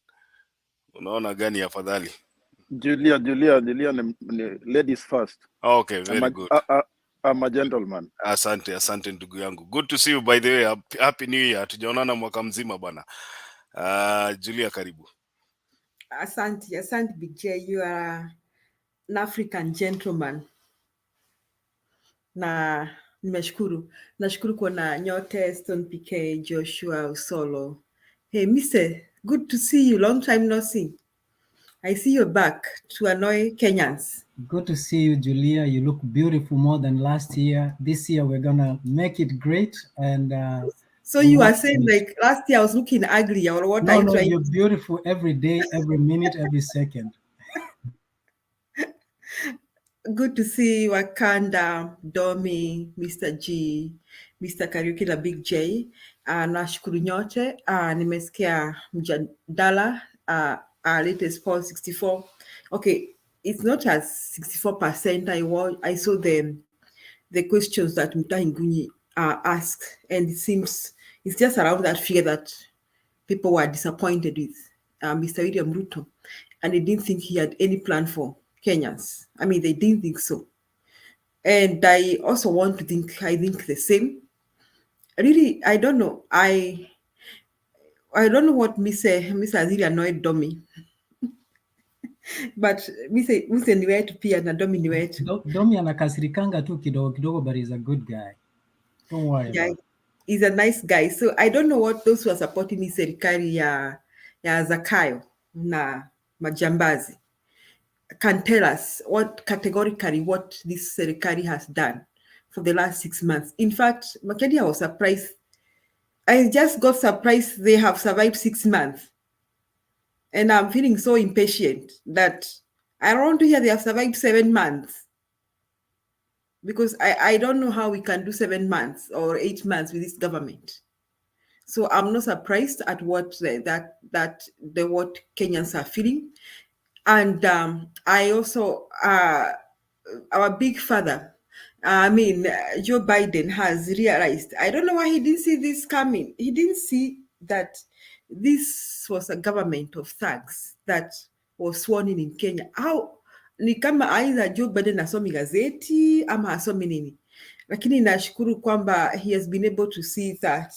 Unaona gani afadhali? Julia ni ladies first. Okay, very good. I'm a gentleman. Asante ndugu yangu. Good to see you by the way. Happy New Year. Tujaonana mwaka mzima bana. Julia karibu. Asante Big J, you are an African gentleman. Na nashukuru kuona nyote, Stone PK, Joshua Usolo. Hey Mr. Good to see you, long time no see. I see you're back to annoy Kenyans. Good to see you, Julia. You look beautiful more than last year. This year we're gonna make it great. And so you are saying like last year I was looking ugly, or what? No, you're beautiful every day, every minute, every second. Good to see Wakanda, Domi, Mr. G, Mr. Kariuki na Big J. Nashukuru nyote. Nimesikia mjadala. Latest poll 64. Okay, it's not as 64%. I saw the questions that NGUNYI asked, and it seems it's just around that figure that people were disappointed with Mr. William Ruto, and they didn't think he had any plan for Kenyans. I mean, they didn't think so. And I also want to think, I think the same. Really, I don't know. I don't know what Mr. Aziri annoyed Domi. But Mr. ni wetu pia na Domi ni wetu. Domi anakasirikanga tu kidogo, but he's a good guy. Don't worry about it. He's a nice guy. So I don't know what those who are supporting his serikali ya Zakayo na majambazi can tell us what categorically what this serikali has done for the last 6 months. In fact, Makedi, I was surprised. I just got surprised they have survived 6 months. And I'm feeling so impatient that I want to hear they have survived 7 months. Because I don't know how we can do 7 months or 8 months with this government. So I'm not surprised at what what Kenyans are feeling. And I also, our big father, Joe Biden has realized, I don't know why he didn't see this coming. He didn't see that this was a government of thugs that was sworn in Kenya. How, ni kama either Joe Biden asomi gazeti ama asomi nini. Lakini nashukuru kwamba he has been able to see that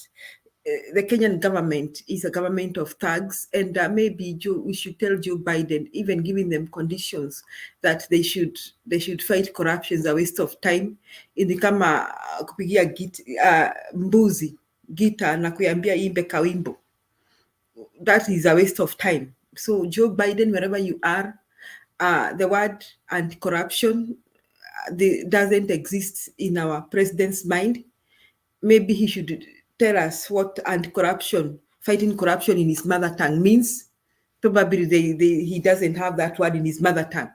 the Kenyan government is a government of thugs, and maybe we should tell Joe Biden, even giving them conditions, that they should fight corruption. Is a waste of time. Ni kama kupigia mbuzi gita na kuambia imbe kawimbo. That is a waste of time. So Joe Biden, wherever you are, the word anti-corruption doesn't exist in our president's mind. Maybe he should tell us what anti-corruption, fighting corruption in his mother tongue means. Probably he doesn't have that word in his mother tongue.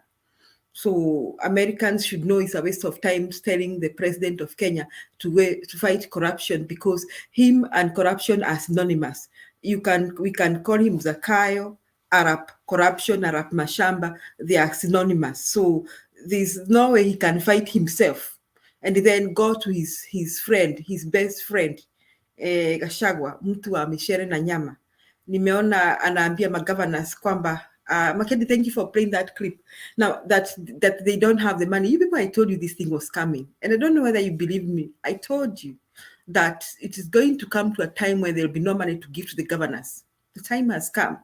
So Americans should know it's a waste of time telling the president of Kenya to fight corruption, because him and corruption are synonymous. We can call him Zakayo, Arab corruption, Arab Mashamba, they are synonymous. So there's no way he can fight himself and then go to his friend, his best friend, Gachagua, mtu wa mishere na nyama. Nimeona anaambia magovernors kwamba Makedi, thank you for playing that clip. Now that they don't have the money. You people, I told you this thing was coming, and I don't know whether you believe me. I told you that it is going to come to a time where there will be no money to give to the governors. The time has come.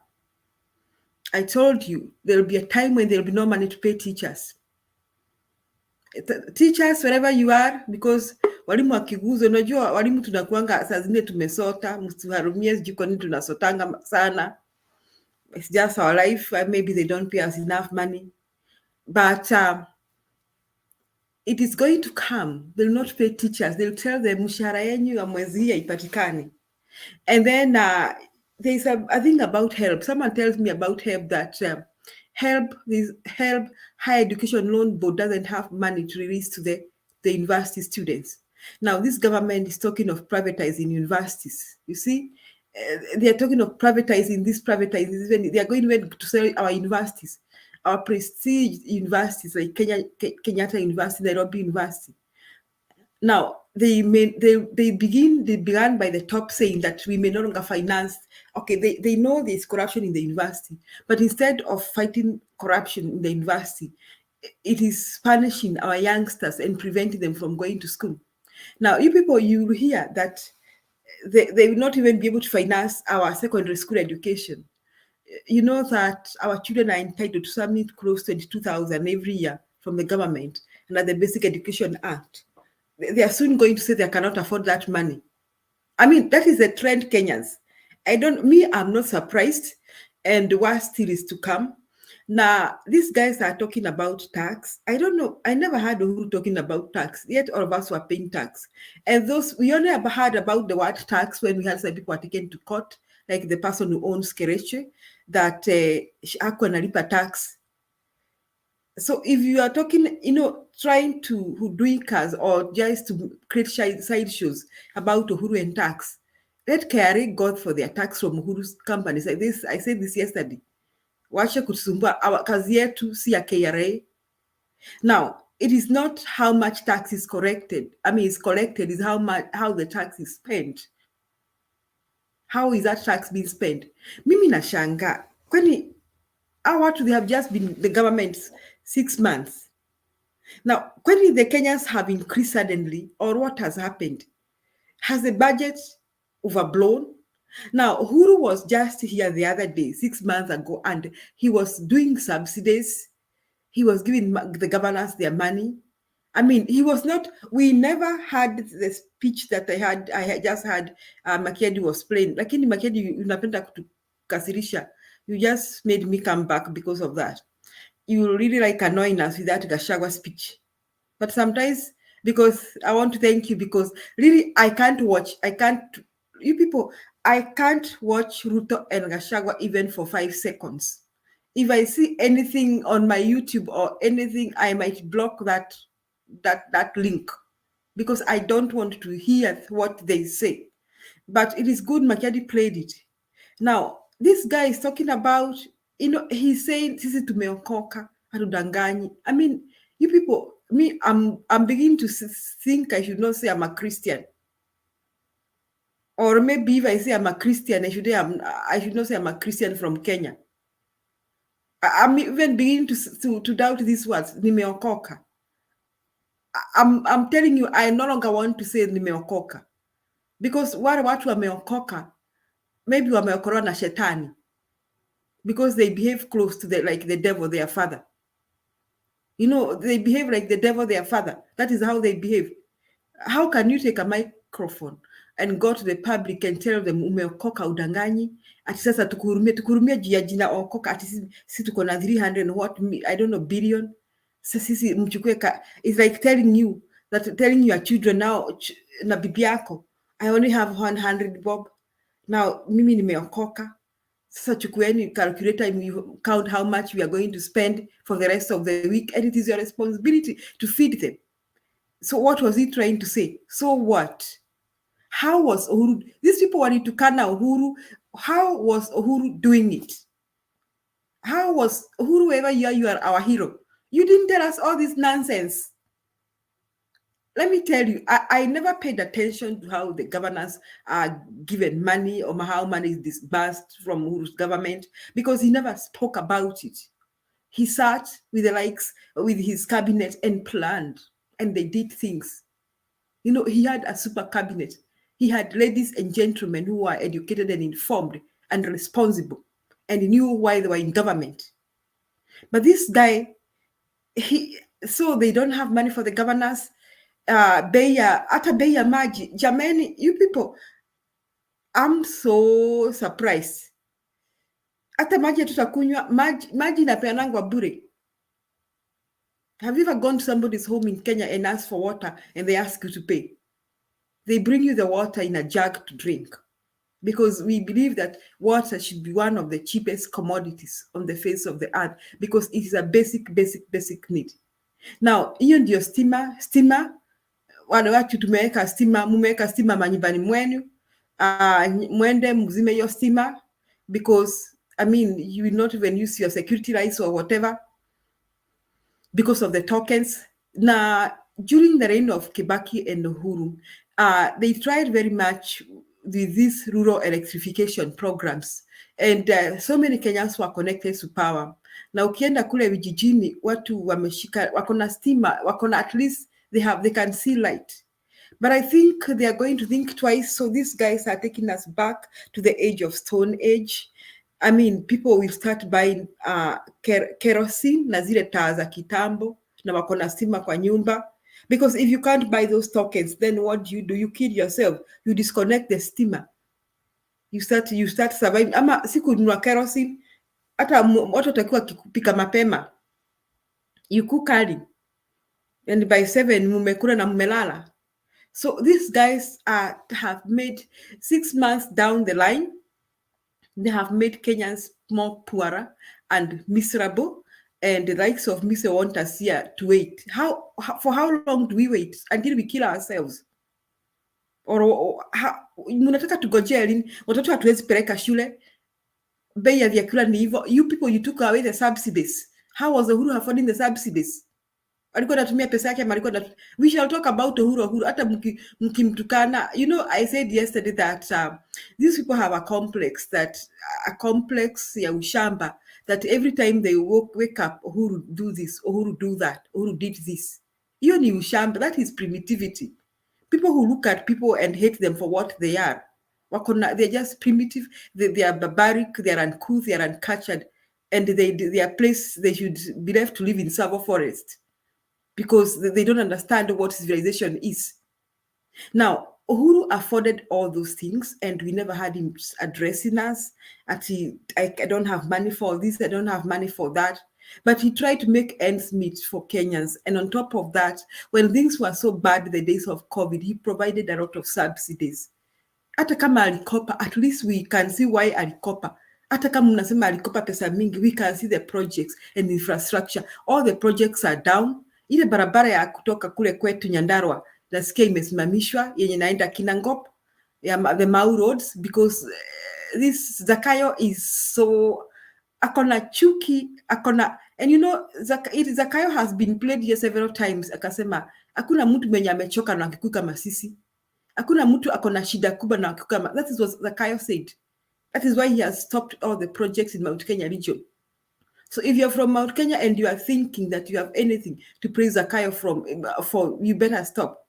I told you there will be a time when there will be no money to pay teachers. Teachers, wherever you are, because walimu wakiguzo, unajua walimu tunakuanga saa zingine tumesota, msiharumie sijui kwa nini tunasotanga sana. It's just our life. Maybe they don't pay us enough money, but it is going to come. They'll not pay teachers. They'll tell them mshahara yenyu ya mwezi hii haipatikani. And then there's a thing about help. Someone tells me about help that help higher education loan board doesn't have money to release to the university students. Now this government is talking of privatizing universities. You see, they are talking of privatizing this, privatizing. They are going to sell our universities, our prestige universities like Kenyatta University, Nairobi University. Now they began by the top saying that we may no longer finance. Okay, they know there's corruption in the university, but instead of fighting corruption in the university, it is punishing our youngsters and preventing them from going to school. Now, you people, you will hear that they will not even be able to finance our secondary school education. You know that our children are entitled to submit close to 22,000 every year from the government under the Basic Education Act. They are soon going to say they cannot afford that money. I mean, that is a trend, Kenyans. I'm not surprised, and what still is to come. Now, these guys are talking about tax. I don't know. I never heard of who talking about tax, yet all of us were paying tax. And we only ever heard about the word tax when we had some people taken to court, like the person who owns Kereche, that ako analipa tax. So if you are talking, trying to doing cars or just to create side shows about Uhuru and tax, let KRA got for their tax from Uhuru's companies. I said this yesterday. Wacha kutusumbua, our kazi yetu si ya KRA. Now, it is not how much tax is collected. Is how the tax is spent. How is that tax being spent? Mimi nashanga. Kwani they have just been the government 6 months. Now, when the Kenyans have increased suddenly, or what has happened? Has the budget overblown? Now, Uhuru was just here the other day, 6 months ago, and he was doing subsidies. He was giving the governors their money. He was not, we never had the speech that I had just had, Makedi was playing. Lakini Makedi, unapenda kutukasirisha. You just made me come back because of that. You really like annoying us with that Gashagwa speech. But sometimes, because I want to thank you, because really I can't, you people, I can't watch Ruto and Gashagwa even for 5 seconds. If I see anything on my YouTube or anything, I might block that link, because I don't want to hear what they say. But it is good Makiadi played it. Now, this guy is talking about, he's saying, sisi tumeokoka, hatudanganyi. I mean, you people, I'm beginning to think I should not say I'm a Christian. Or maybe if I say I'm a Christian, I should not say I'm a Christian from Kenya. I'm even beginning to doubt these words, nimeokoka. I'm telling you, I no longer want to say nimeokoka. Because watu wameokoka, maybe wameokolewa na shetani. Because they behave close to like the devil, their father. They behave like the devil, their father. That is how they behave. How can you take a microphone and go to the public and tell them umeokoka udanganyi? Ati sasa tukurumie juu ya jina okoka, ati sisi tuko na 300 and what, I don't know, billion. Sisi mchukue it's like telling you your children now, na bibi yako, I only have 100 bob. Now mimi nimeokoka. Sasa chukueni calculator and you count how much we are going to spend for the rest of the week, and it is your responsibility to feed them. So what was he trying to say? So what? How was Uhuru? These people wanted to kana Uhuru. How was Uhuru doing it? How was Uhuru, wherever you are our hero? You didn't tell us all this nonsense. Let me tell you, I never paid attention to how the governors are given money or how money is disbursed from Uhuru's government, because he never spoke about it. He sat with the likes, with his cabinet and planned, and they did things. He had a super cabinet. He had ladies and gentlemen who were educated and informed and responsible and knew why they were in government. But this guy, so they don't have money for the governors. Hata bei ya maji. Jamani, you people, I'm so surprised. Hata maji tutakunywa, maji inapeanangwa bure. Have you ever gone to somebody's home in Kenya and asked for water and they ask you to pay? They bring you the water in a jug to drink, because we believe that water should be one of the cheapest commodities on the face of the earth, because it is a basic need. Now, hiyo ndio stima, wale watu tumeweka stima, mumeweka stima manyumbani mwenu, mwende mzime hiyo stima, because, I mean, you will not even use your security lights or whatever because of the tokens. Now, during the reign of Kibaki and Uhuru, they tried very much with these rural electrification programs, and so many Kenyans were connected to power. Na ukienda kule vijijini, watu wameshika, wakona stima, wakona, at least they can see light. But I think they are going to think twice. So these guys are taking us back to the age of Stone Age. I mean, people will start buying kerosene na zile taa za kitambo, na wakona stima kwa nyumba. Because if you can't buy those tokens, then what do? You kill yourself. You disconnect the steamer. You start surviving. Ama siku nunua kerosene, hata watu watakuwa kipika mapema. You cook early, and by 7 mumekula na mumelala. So these guys have made 6 months down the line, they have made Kenyans more poorer and miserable. And the likes of Mr. want us here to wait. For how long do we wait until we kill ourselves? Or munataka tugojea lini? Watoto hatuwezi peleka shule, bei ya vyakula ni hivyo. You people, you took away the subsidies. How was Uhuru affording the subsidies? Alikuwa anatumia pesa yake, alikuwa we shall talk about Uhuru. Hata mkimtukana, I said yesterday that these people have a complex ya ushamba, that every time they wake up, Uhuru do this, Uhuru do that, Uhuru did this. Hiyo ni ushamba. That is primitivity. People who look at people and hate them for what they are, they're just primitive, they are barbaric, they are uncouth, they are uncultured, and they should be left to live in Savo Forest, because they don't understand what civilization is. Now, Uhuru afforded all those things, and we never had him addressing us. Actually, I don't have money for this, I don't have money for that. But he tried to make ends meet for Kenyans. And on top of that, when things were so bad the days of COVID, he provided a lot of subsidies. Hata kama alikopa, at least we can see why alikopa. Hata kama mnasema alikopa pesa mingi, we can see the projects and infrastructure. All the projects are down. Ile barabara ya kutoka kule kwetu Nyandarua, nasikia imesimamishwa, yenye naenda Kinangop, the Mau roads, because this Zakayo is so akona chuki, akona, and you know, Zakayo has been played here several times. Akasema hakuna mtu mwenye amechoka na Wakikuyu kama sisi. Hakuna mtu akona shida kubwa na Wakikuyu kama. That is what Zakayo said. That is why he has stopped all the projects in Mount Kenya region. So if you're from Mount Kenya and you are thinking that you have anything to praise Zakayo for, you better stop.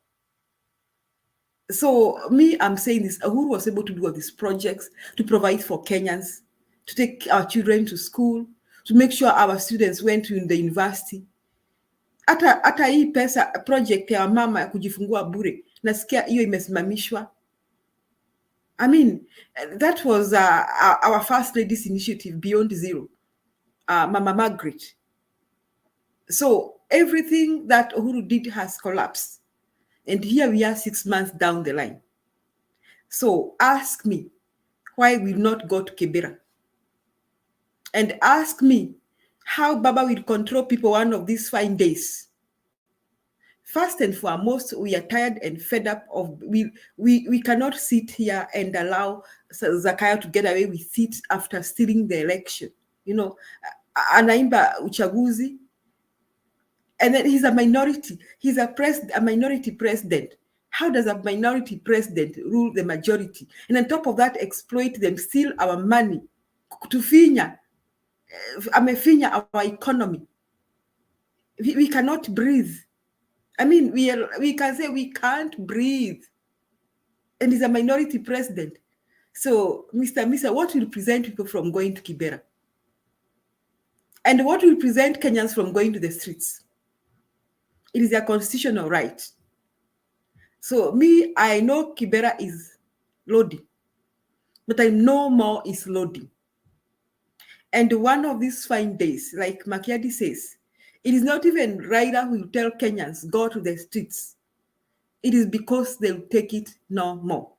So me, I'm saying this, Uhuru was able to do all these projects, to provide for Kenyans, to take our children to school, to make sure our students went to the university. Hata hii pesa project ya mama ya kujifungua bure, nasikia hiyo imesimamishwa. I mean, that was our first lady's initiative, Beyond Zero, Mama Margaret. So everything that Uhuru did has collapsed. And here we are 6 months down the line. So ask me why we not go to Kibera. And ask me how Baba will control people one of these fine days. First and foremost, we are tired and fed up of, we cannot sit here and allow Zakayo to get away with it after stealing the election. You know, anaimba uchaguzi, and then he's a minority. He's a minority president. How does a minority president rule the majority? And on top of that, exploit them, steal our money, kutufinya, amefinya our economy. We cannot breathe. I mean, we can say we can't breathe. And he's a minority president. So, Mr. Misa, what will prevent people from going to Kibera? And what will prevent Kenyans from going to the streets? It is a constitutional right. So me, I know Kibera is loading, but I know more is loading. And one of these fine days, like Makiadi says, it is not even Raila who will tell Kenyans, go to the streets. It is because they'll take it no more.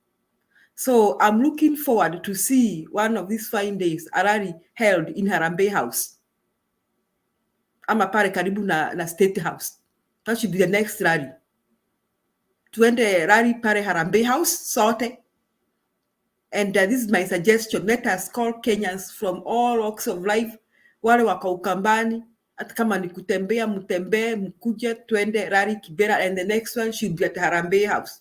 So I'm looking forward to see one of these fine days, Arari held in Harambee House. Ama pare karibu na State House. That should be the next rally. Tuende rally pare Harambee House, sote. And this is my suggestion. Let us call Kenyans from all walks of life. Wale wako Ukambani, hata kama ni kutembea, mutembee, mkuje, tuende rally Kibera, and the next one should be at Harambee House.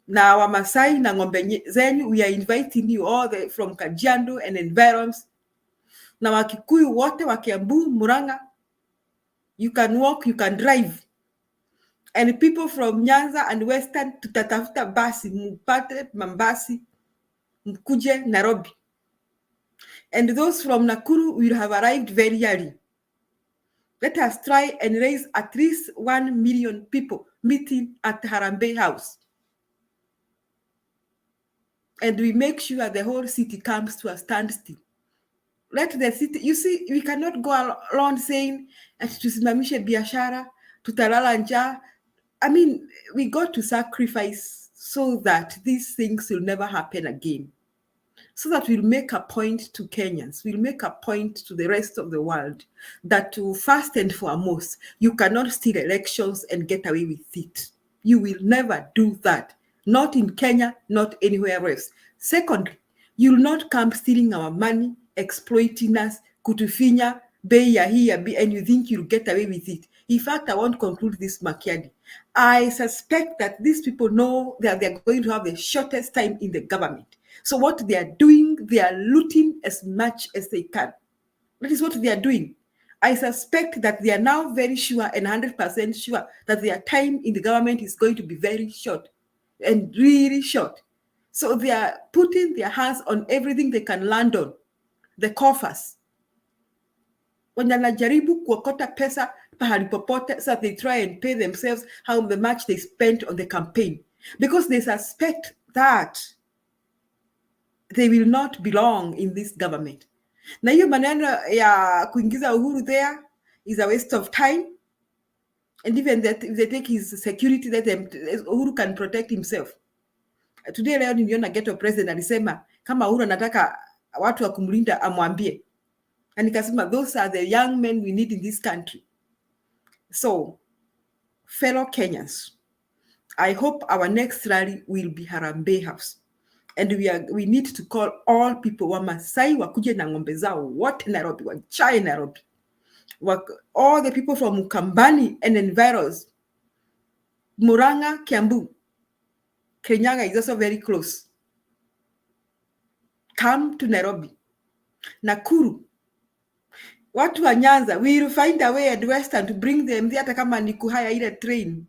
Na Wamasai na ng'ombe zenyu, we are inviting you all from Kajiado and environs. Na Wakikuyu wote wa Kiambu, Murang'a, you can walk, you can drive. And people from Nyanza and Western, tutatafuta basi, mpate mambasi, mkuje Nairobi. And those from Nakuru will have arrived very early. Let us try and raise at least 1 million people meeting at Harambee House. And we make sure the whole city comes to a standstill. Let the city, you see, we cannot go around saying, tusimamishe biashara, tutalala njaa. I mean, we got to sacrifice so that these things will never happen again. So that we'll make a point to Kenyans, we'll make a point to the rest of the world that first and foremost, you cannot steal elections and get away with it. You will never do that. Not in Kenya, not anywhere else. Secondly, you'll not come stealing our money, exploiting us, kutufinya, bei ya here, and you think you'll get away with it. In fact, I want to conclude this, Makiadi. I suspect that these people know that they're going to have the shortest time in the government. So what they are doing, they are looting as much as they can. That is what they are doing. I suspect that they are now very sure and 100% sure that their time in the government is going to be very short and really short. So they are putting their hands on everything they can land on, the coffers. Wanajaribu kuokota pesa pahali popote, so they try and pay themselves how much they spent on the campaign. because they suspect that they will not belong in this government. Na hiyo maneno ya kuingiza Uhuru there is a waste of time. And even that if they take his security, that Uhuru can protect himself. Today leo niliona ghetto president alisema kama Uhuru anataka watu wa kumlinda amwambie. And nikasema those are the young men we need in this country. So, fellow Kenyans, I hope our next rally will be Harambee House. And we need to call all people, Wamasai wakuje na ng'ombe zao wote Nairobi, wajae Nairobi. All the people from Mukambani and environs, Muranga, Kiambu, Kenyaga is also very close. Come to Nairobi. Nakuru. Watu wa Nyanza, we will find a way at Western to bring them there, hata kama ni kuhaya ile train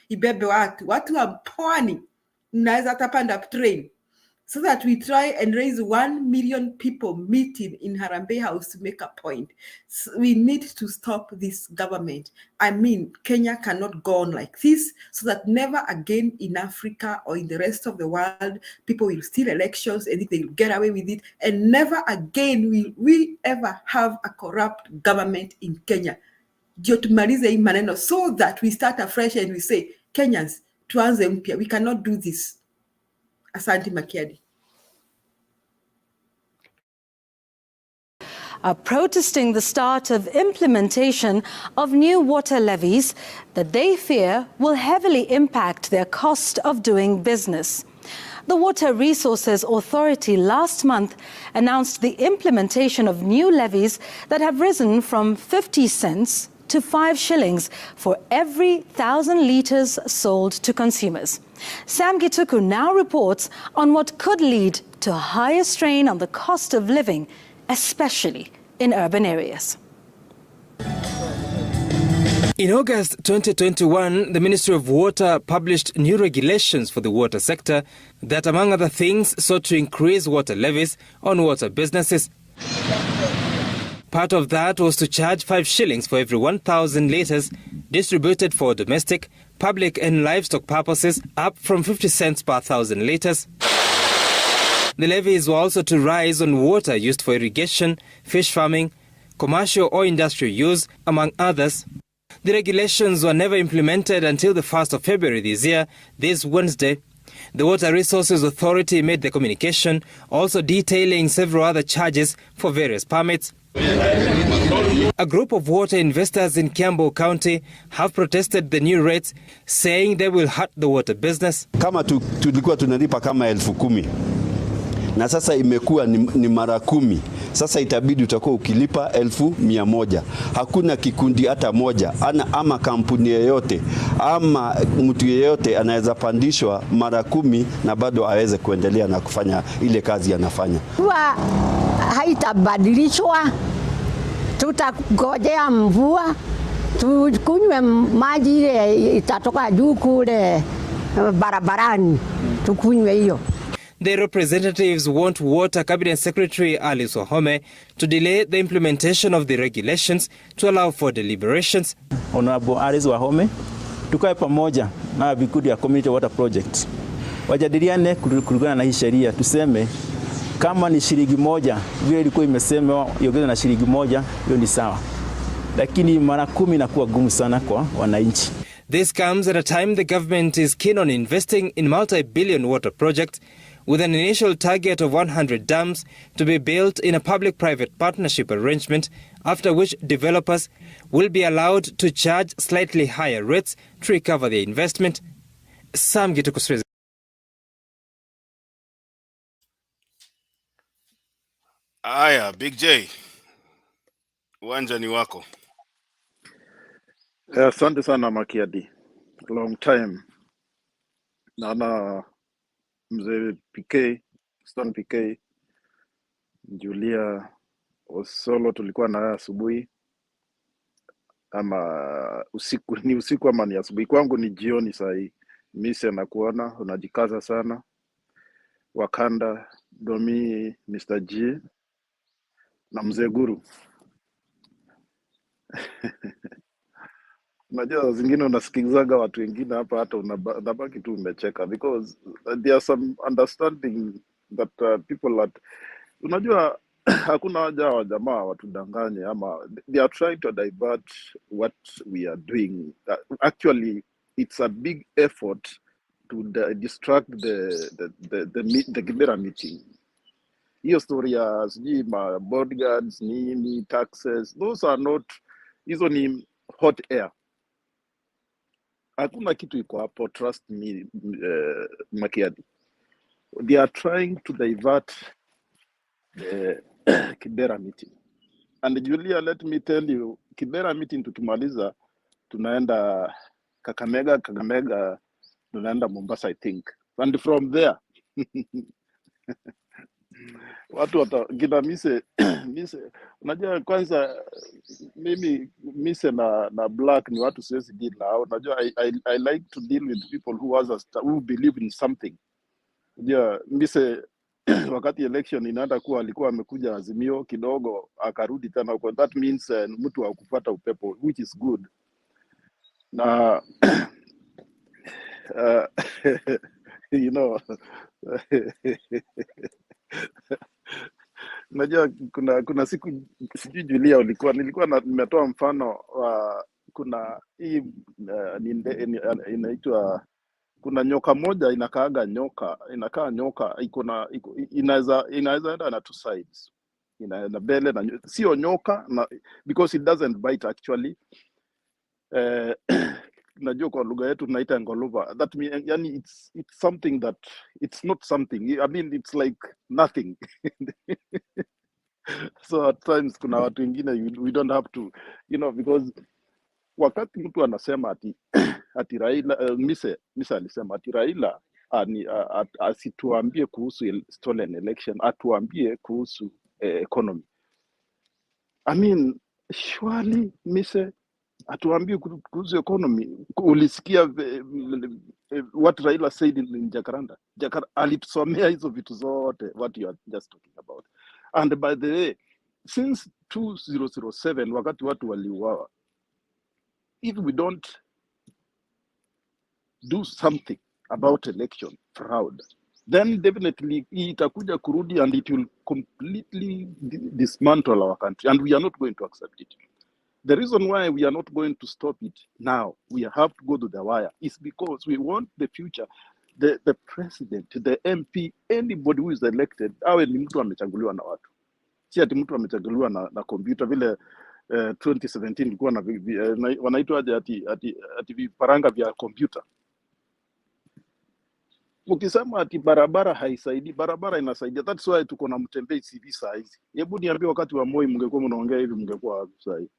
ibebe watu. Watu wa Pwani, mnaweza tapanda train. So that we try and raise 1 million people meeting in Harambee House to make a point. So we need to stop this government. I mean, Kenya cannot go on like this, so that never again in Africa or in the rest of the world, people will steal elections and they will get away with it. And never again will we ever have a corrupt government in Kenya. Tumalize hii maneno, so that we start afresh and we say, Kenyans, tuanze mpya. We cannot do this. Asante Makiadi. Are protesting the start of implementation of new water levies that they fear will heavily impact their cost of doing business. The Water Resources Authority last month announced the implementation of new levies that have risen from 50 cents to 5 shillings for every 1,000 litres sold to consumers. Sam Gituku now reports on what could lead to a higher strain on the cost of living, especially in urban areas. In August 2021, the Ministry of Water published new regulations for the water sector that, among other things, sought to increase water levies on water businesses. Part of that was to charge 5 shillings for every 1,000 litres distributed for domestic, public and livestock purposes, up from 50 cents per 1,000 litres. The levies were also to rise on water used for irrigation, fish farming, commercial or industrial use, among others. The regulations were never implemented until the 1st of February this Wednesday. The Water Resources Authority made the communication, also detailing several other charges for various permits. A group of water investors in Kiambu County have protested the new rates, saying they will hurt the water business. Kama tulikuwa tunalipa kama 10,000 na sasa imekuwa ni mara 10. Sasa itabidi utakuwa ukilipa 1,100. Hakuna kikundi hata moja ama kampuni yoyote ama mtu yeyote anaweza pandishwa mara 10 na bado aweze kuendelea na kufanya ile kazi anafanya. Haitabadilishwa, tutangojea mvua, tukunywe maji ile itatoka juu kule barabarani, tukunywe hiyo. The representatives want Water Cabinet Secretary Alice Wahome to delay the implementation of the regulations to allow for deliberations. Honorable Alice Wahome, tukae pamoja na vikundi ya Community Water Project. Wajadiliane kulingana na hii sheria, tuseme kama ni shilingi moja, vile ilikuwa imesemwa iongezwe na shilingi moja, hiyo ni sawa. Lakini mara 10 inakuwa gumu sana kwa wananchi. This comes at a time the government is keen on investing in multi-billion water projects with an initial target of 100 dams to be built in a public-private partnership arrangement, after which developers will be allowed to charge slightly higher rates to recover their investment. Sam Gituku. Aya, Big J, uwanja ni wako. Asante sana Makiadi, long time. Naona mzee PK, Stone PK, Julia Osolo tulikuwa na asubuhi ama usiku, ni usiku ama ni asubuhi? Kwangu ni jioni saa hii. Mise nakuona unajikaza sana. Wakanda, Domi, Mr. G na mzee Guru. Unajua zingine unasikizaga watu wengine hapa hata unabaki tu umecheka because there are some understanding that people at unajua hakuna haja wa jamaa watudanganye ama they are trying to divert what we are doing. Actually it's a big effort to distract the Kibera meeting. Hiyo story ya sijui ma bodyguards nini taxes, those are not, hizo ni hot air. Hakuna kitu iko hapo, trust me, Makiadi. They are trying to divert the Kibera meeting. And Julia, let me tell you, Kibera meeting tukimaliza tunaenda Kakamega tunaenda Mombasa, I think. And from there watu watakina mise unajua kwanza mimi mise na black ni watu siwezi deal nao. Unajua I like to deal with people who believe in something. Unajua mise wakati election inaenda kuwa alikuwa amekuja Azimio kidogo akarudi tena huko, that means mtu wa kufuata upepo, which is good. Na you know unajua kuna siku sijui Julia nilikuwa nimetoa mfano wa kuna hii inaitwa, kuna nyoka moja inakaa nyoka inaweza enda na two sides, ina mbele na sio nyoka na because it doesn't bite actually. Najua kwa lugha yetu tunaita ngoluva. That means yani it's something that it's not something. I mean it's like nothing. So at times kuna watu wengine we don't have to, you know, because wakati mtu anasema ati Raila Mise alisema ati Raila asituambie kuhusu stolen election, atuambie kuhusu economy. I mean surely Mise atuambie kuhusu economy. Ulisikia what Raila said in Jakaranda? Alitusomea hizo vitu zote what you are just talking about. And by the way, since 2007 wakati watu waliuawa, if we don't do something about election fraud, then definitely itakuja kurudi and it will completely dismantle our country, and we are not going to accept it. The reason why we are not going to stop it now, we have to go to the wire, is because we want the future, the president, the MP, anybody who is elected, awe ni mtu amechaguliwa na watu. Si ati mtu amechaguliwa na computer vile 2017 ilikuwa na wanaitwa ati viparanga vya computer. Ukisema ati barabara haisaidii, barabara inasaidia. That's why tuko na Mtembei CV saa hizi. Hebu niambie wakati wa Moi mngekuwa mnaongea hivi mngekuwa wapi saa hizi?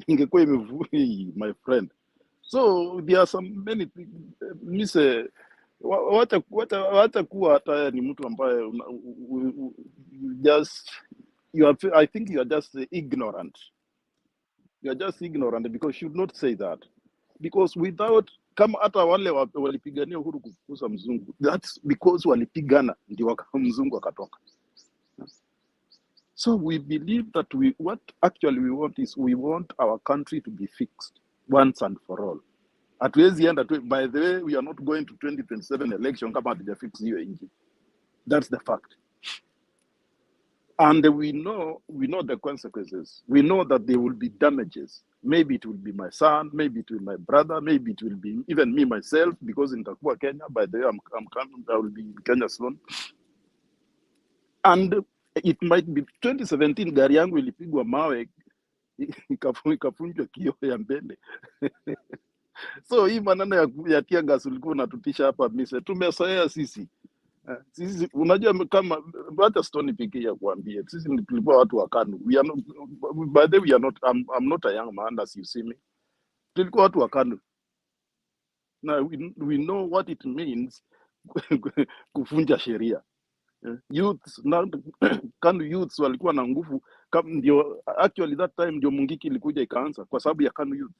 Ingekuwa imevui my friend. So there are some many mise wata kuwa hata ni mtu ambaye just I think you are just ignorant. You are just ignorant because you should not say that. Because without, kama hata wale walipigania uhuru kufukuza mzungu, that's because walipigana ndio mzungu akatoka. So we believe that what actually we want is we want our country to be fixed once and for all. Hatuwezi enda tu, by the way, we are not going to 2027 election kama hatujafix hiyo nchi. That's the fact. And we know the consequences. We know that there will be damages. Maybe it will be my son, maybe it will be my brother, maybe it will be even me myself, because in Takua, Kenya, by the way, I'm coming, I will be in Kenya soon. And it might be 2017, gari yangu ilipigwa mawe, ikafunjwa kioo ya mbele. So hii maneno ya tear gas ulikuwa unatutisha hapa Mise, tumesoea sisi. Sisi unajua kama hata Stone pekee ya kuambia sisi tulikuwa watu wa KANU. We are not, by the way, we are not, I'm not a young man as you see me. Tulikuwa watu wa KANU. Now we know what it means kufunja sheria. Youths now KANU youths walikuwa na nguvu, ndio actually that time ndio Mungiki ilikuja ikaanza kwa sababu ya KANU youth.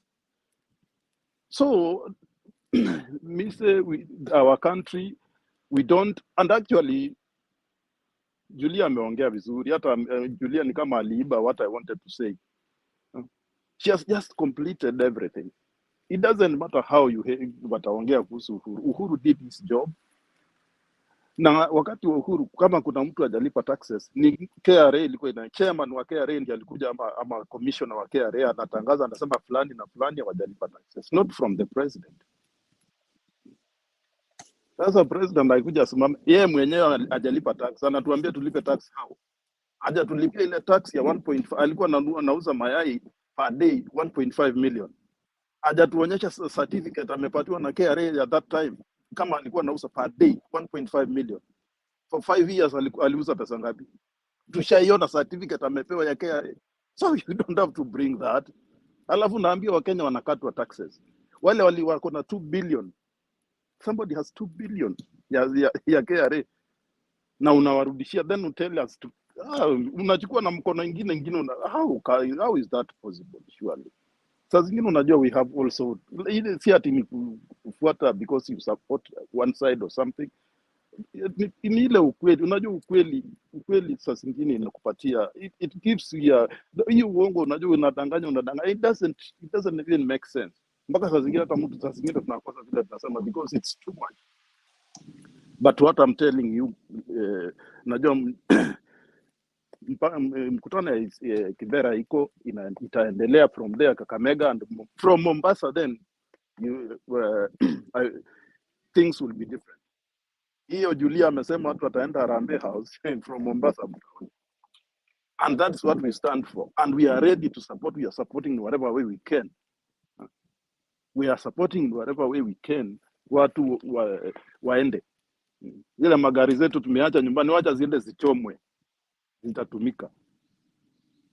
So Mise, our country, we don't, and actually Julia ameongea vizuri, hata Julia ni kama aliiba what I wanted to say. She has just completed everything. It doesn't matter how you wataongea kuhusu Uhuru. Uhuru did his job. Na wakati wa Uhuru kama kuna mtu hajalipa taxes ni KRA ilikuwa ina chairman wa KRA ndiye alikuja ama commissioner wa KRA anatangaza anasema fulani na fulani hawajalipa taxes, not from the president. Sasa president alikuja asimame yeye mwenyewe hajalipa tax, anatuambia tulipe tax how? Haja tulipia ile tax ya 1.5, alikuwa anauza mayai per day 1.5 million. Haja tuonyesha certificate amepatiwa na KRA at that time kama alikuwa anauza per day 1.5 million. For 5 years aliuza pesa ngapi? Tushaiona certificate amepewa ya KRA. So you don't have to bring that. Alafu naambia Wakenya wanakatwa taxes. Wale wako na 2 billion. Somebody has 2 billion ya KRA. Na unawarudishia, then tell us to unachukua na mkono ingine how is that possible? Surely saa zingine unajua we have also ile si ati ni kufuata because you support one side or something. Ni ile ukweli, unajua ukweli saa zingine inakupatia it gives you hiyo uongo, unajua unadanganya it doesn't even make sense. Mpaka saa zingine hata mtu saa zingine tunakosa vile tunasema because it's too much. But what I'm telling you, najua mkutano ya Kibera itaendelea from there Kakamega, and from Mombasa then things will be different. Hiyo Julia amesema watu wataenda Harambee House from Mombasa, and that's what we stand for, and we are ready to support. We are supporting in whatever way we can. We are supporting in whatever way we can. Watu waende. Zile magari zetu tumeacha nyumbani, wacha zile zichomwe, zitatumika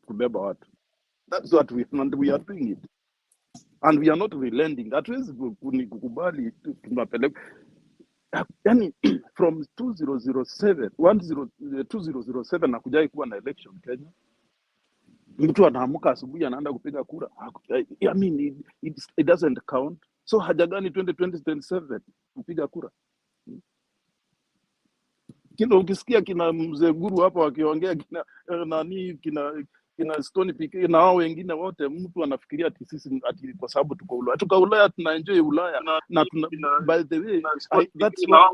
kubeba watu. That's what we are doing it, and we are not relenting. Hatuwezi kukubali tunapeleka yani from 2007 na kujai kuwa na election Kenya. Mtu anaamka asubuhi anaenda kupiga kura. I mean it doesn't count. So haja gani 2027 kupiga kura? Kila ukisikia kina mzee Guru hapa wakiongea kina nani kina Stone PK na hao wengine wote, mtu anafikiria ati sisi ati kwa sababu tuko Ulaya. Tuko Ulaya tuna enjoy Ulaya na by the way that's what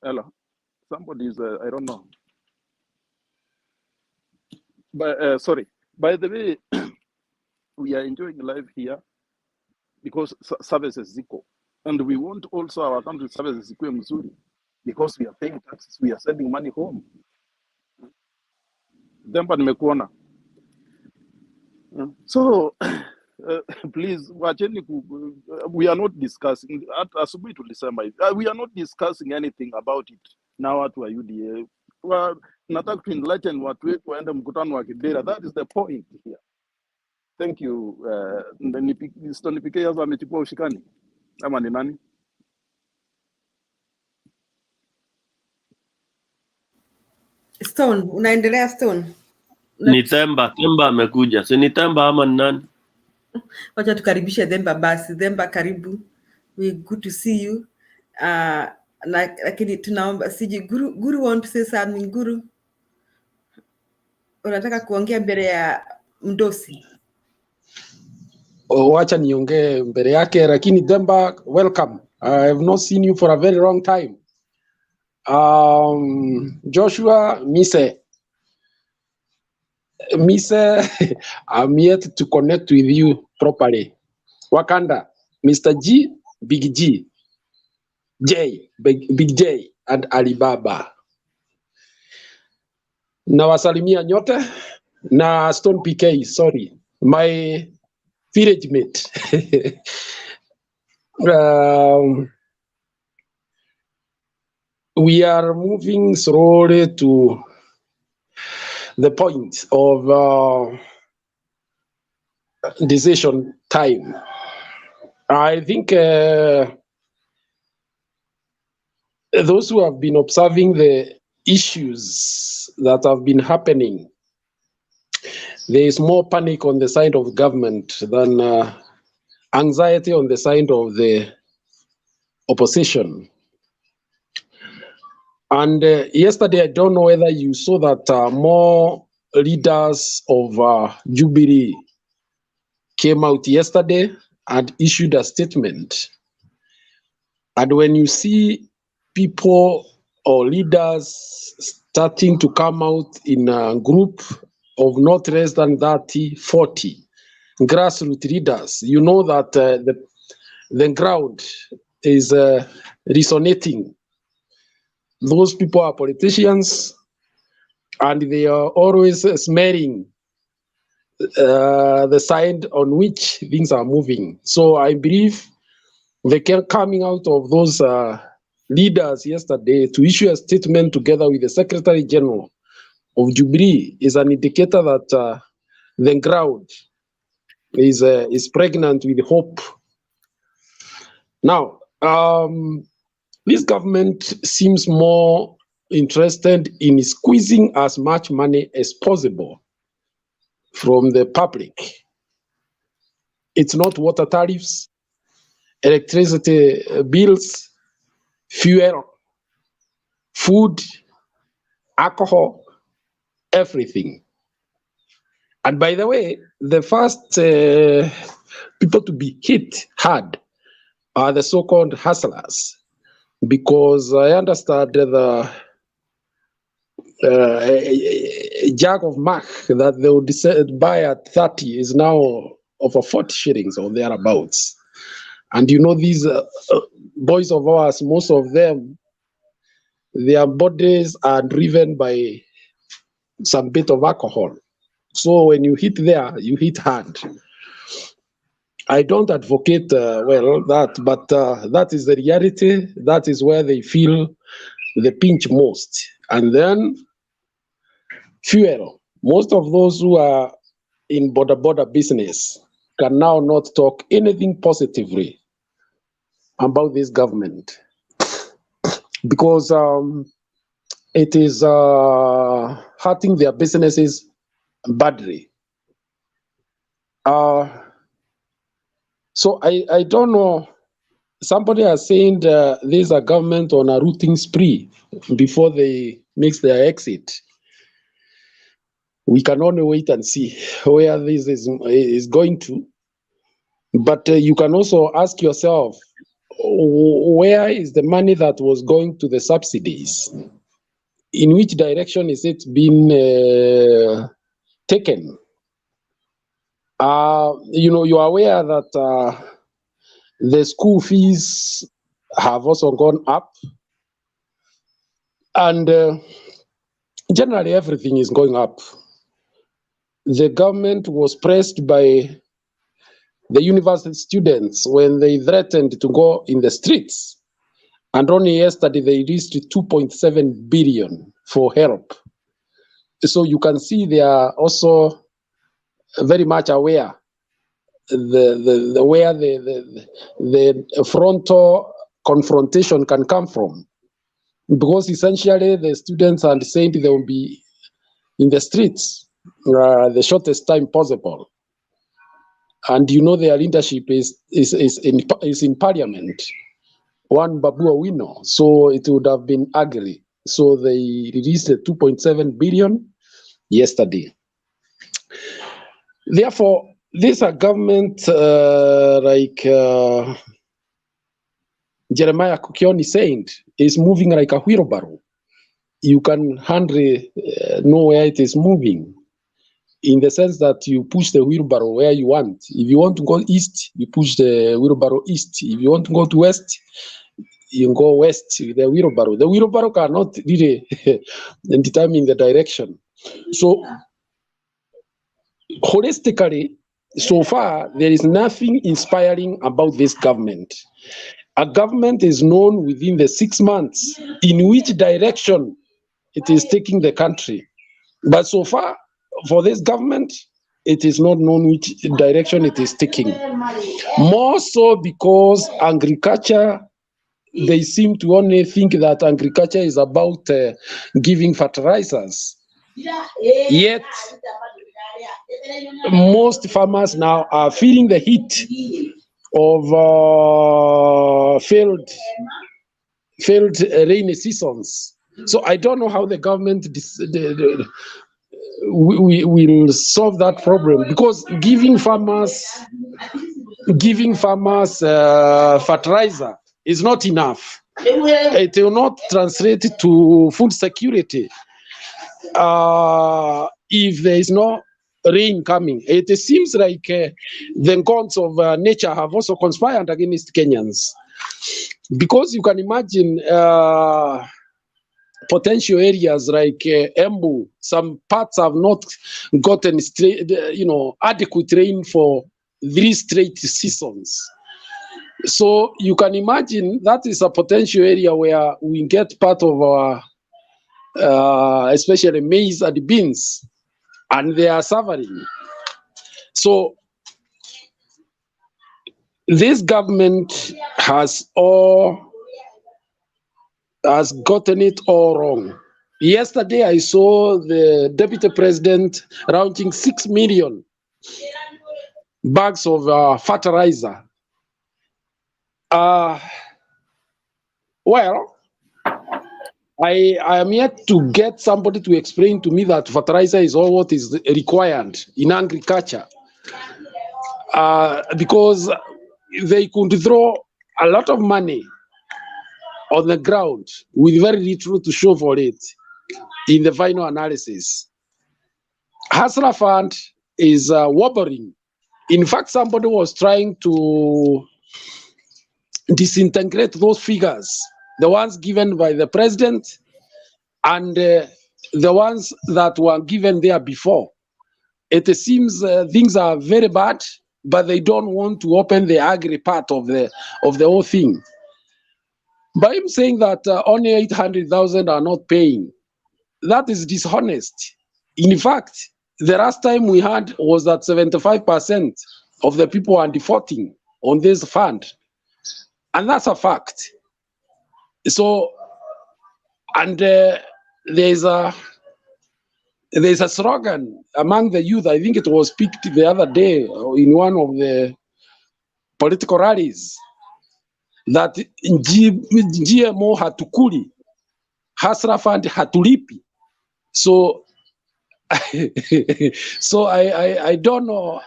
hello somebody is I don't know but sorry, by the way we are enjoying life here because services ziko, and we want also our country services zikuwe mzuri because we are paying taxes, we are sending money home. Demba nimekuona. So please wacheni we are not discussing asubuhi tulisema we are not discussing anything about it now. Watu wa UDA nataka to enlighten watu wetu waende mkutano wa Kibera. That is the point here. Thank you. Stone PK sasa amechukua ushikani ama ni nani? Stone, unaendelea Stone? Ni Themba amekuja. Si ni Themba ama ni nani? Wacha tukaribishe Themba basi. Themba karibu. We good to see you. Lakini tunaomba siji Guru want to say something. Guru, unataka kuongea mbele ya mdosi? Wacha niongee mbele yake, lakini Themba, welcome. I have not seen you for a very long time. Joshua, Mise, I'm yet to connect with you properly. Wakanda, Mr. G, Big G, Big J, and Alibaba. Na wasalimia nyote na Stone PK, sorry, my village mate. We are moving slowly to the point of decision time. I think those who have been observing the issues that have been happening, there is more panic on the side of government than anxiety on the side of the opposition. And yesterday, I don't know whether you saw that more leaders of Jubilee came out yesterday and issued a statement. And when you see people or leaders starting to come out in a group of not less than 30, 40 grassroots leaders, you know that the ground is resonating. Those people are politicians, and they are always smelling the side on which things are moving. So I believe the coming out of those leaders yesterday to issue a statement together with the Secretary General of Jubilee is an indicator that the ground is pregnant with hope. Now, this government seems more interested in squeezing as much money as possible from the public. It's not water tariffs, electricity bills, fuel, food, alcohol, everything. And by the way, the first people to be hit hard are the so-called hustlers, because I understand the a jug of milk that they would buy at 30 is now over 40 shillings or thereabouts. And you know, these boys of ours, most of them, their bodies are driven by some bit of alcohol. So when you hit there, you hit hard. I don't advocate that, but that is the reality. That is where they feel the pinch most. And then fuel. Most of those who are in border business can now not talk anything positively about this government, because it is hurting their businesses badly. So I don't know. Somebody has said there's a government on a routing spree before they make their exit. We can only wait and see where this is going to. But you can also ask yourself, where is the money that was going to the subsidies? In which direction is it being taken? You are aware that the school fees have also gone up, and generally everything is going up. The government was pressed by the university students when they threatened to go in the streets, and only yesterday they released 2.7 billion for help. So you can see they are also very much aware where the frontal confrontation can come from, because essentially the students are saying they will be in the streets the shortest time possible. And you know their leadership is in parliament, one Babu Owino, so it would have been ugly. So they released 2.7 billion yesterday. Therefore, this a government like Jeremiah Kukioni saying is moving like a wheelbarrow. You can hardly know where it is moving, in the sense that you push the wheelbarrow where you want. If you want to go east, you push the wheelbarrow east. If you want to go to west, you go west with the wheelbarrow. The wheelbarrow cannot really determine the direction. So holistically, so far, there is nothing inspiring about this government. A government is known within the 6 months in which direction it is taking the country. But so far, for this government, it is not known which direction it is taking. More so because agriculture, they seem to only think that agriculture is about giving fertilizers. Yet, most farmers now are feeling the heat of failed rainy seasons. So I don't know how the government we will solve that problem, because giving farmers fertilizer is not enough. It will not translate to food security if there is no rain coming. It seems like the gods of nature have also conspired against Kenyans, because you can imagine potential areas like Embu, some parts have not gotten adequate rain for 3 straight seasons. So you can imagine that is a potential area where we get part of our, especially maize and beans, and they are suffering. So this government has gotten it all wrong. Yesterday, I saw the deputy president launching 6 million bags of fertilizer. Well, I am yet to get somebody to explain to me that fertilizer is all what is required in agriculture, because they could throw a lot of money on the ground with very little to show for it in the final analysis. Hustler Fund is wobbling. In fact, somebody was trying to disintegrate those figures, the ones given by the president and the ones that were given there before. It seems things are very bad, but they don't want to open the agri part of the whole thing. By him saying that only 800,000 are not paying, that is dishonest. In fact, the last time we had was that 75% of the people are defaulting on this fund. And that's a fact. So, and there's a slogan among the youth, I think it was picked the other day in one of the political rallies, that GMO hatukuli, Hustler Fund hatulipi. So, so I don't know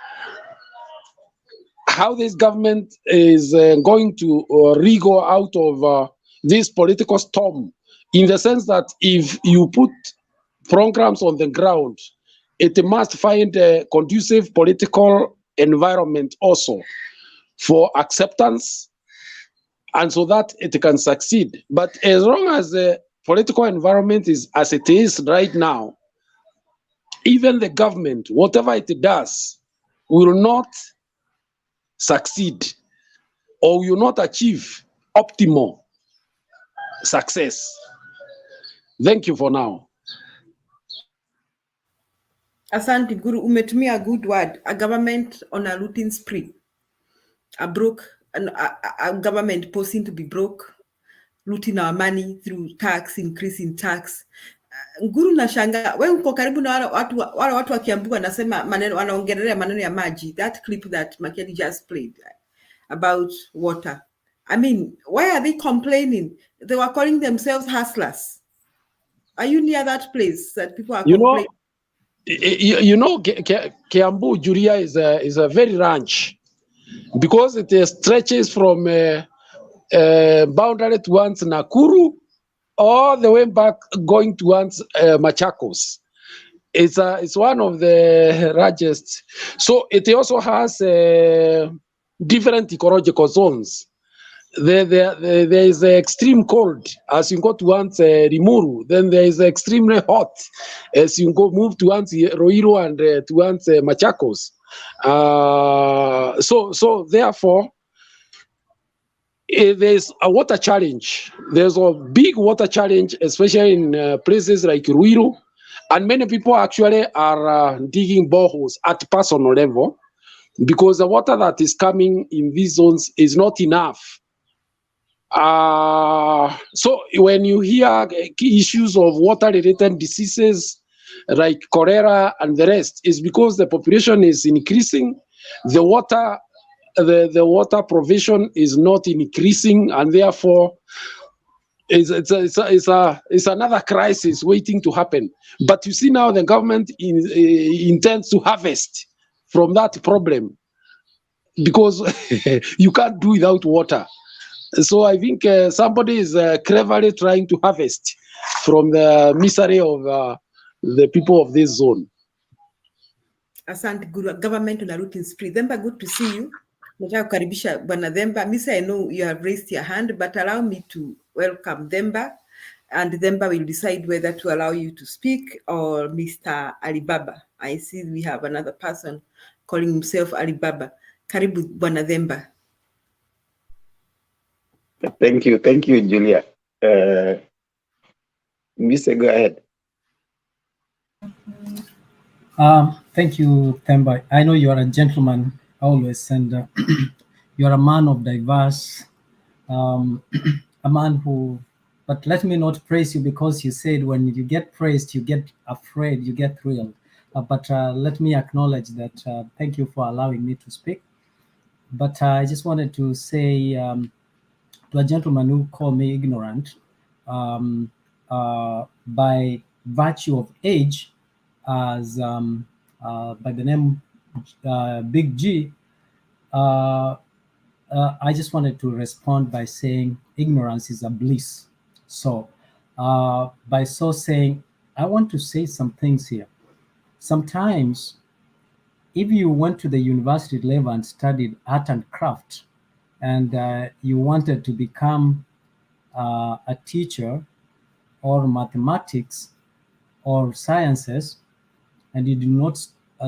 how this government is going to wriggle out of this political storm, in the sense that if you put programs on the ground, it must find a conducive political environment also for acceptance, and so that it can succeed. But as long as the political environment is as it is right now, even the government, whatever it does, will not succeed or will not achieve optimal success. Thank you for now. Asante Guru, umetumia a good word. A government on a looting spree. A government posing to be broke, looting our money through tax, increasing tax. Guru nashanga, wewe uko karibu na wale watu wa Kiambu wanasema maneno, wanaongelea maneno ya maji. That clip that Makeni just played about water. I mean, why are they complaining? They were calling themselves hustlers. Are you near that place that people are complaining? Kiambu, Julia, is a very ranch, because it stretches from boundary towards Nakuru all the way back going towards Machakos. It's one of the largest. So it also has different ecological zones. There is extreme cold as you go towards Rimuru. Then there is extremely hot as you move towards Roiro and towards Machakos. So therefore, there's a water challenge. There's a big water challenge, especially in places like Ruiru, and many people actually are digging boreholes at personal level, because the water that is coming in these zones is not enough. So when you hear issues of water-related diseases like cholera and the rest, is because the population is increasing, the water provision is not increasing, and therefore It's another crisis waiting to happen. But you see now the government intends to harvest from that problem because you can't do without water. So I think somebody is cleverly trying to harvest from the misery of the people of this zone. Asante government on a routine spree. Themba, good to see you. Nataka kukaribisha Bwana Themba. Misa, I know you have raised your hand, but allow me to welcome Themba, and Themba will decide whether to allow you to speak or Mr. Alibaba. I see we have another person calling himself Alibaba. Karibu Bwana Themba. Thank you, Julia. Mr. Go ahead. Thank you, Themba. I know you are a gentleman always, and you are a man of diverse, a man who, but let me not praise you because you said when you get praised, you get afraid, you get thrilled. But let me acknowledge that. Thank you for allowing me to speak. But I just wanted to say to a gentleman who called me ignorant, by virtue of age, as by the name Big G, I just wanted to respond by saying ignorance is a bliss. So by so saying, I want to say some things here. Sometimes, if you went to the university level and studied art and craft, and you wanted to become a teacher or mathematics or sciences, and you do not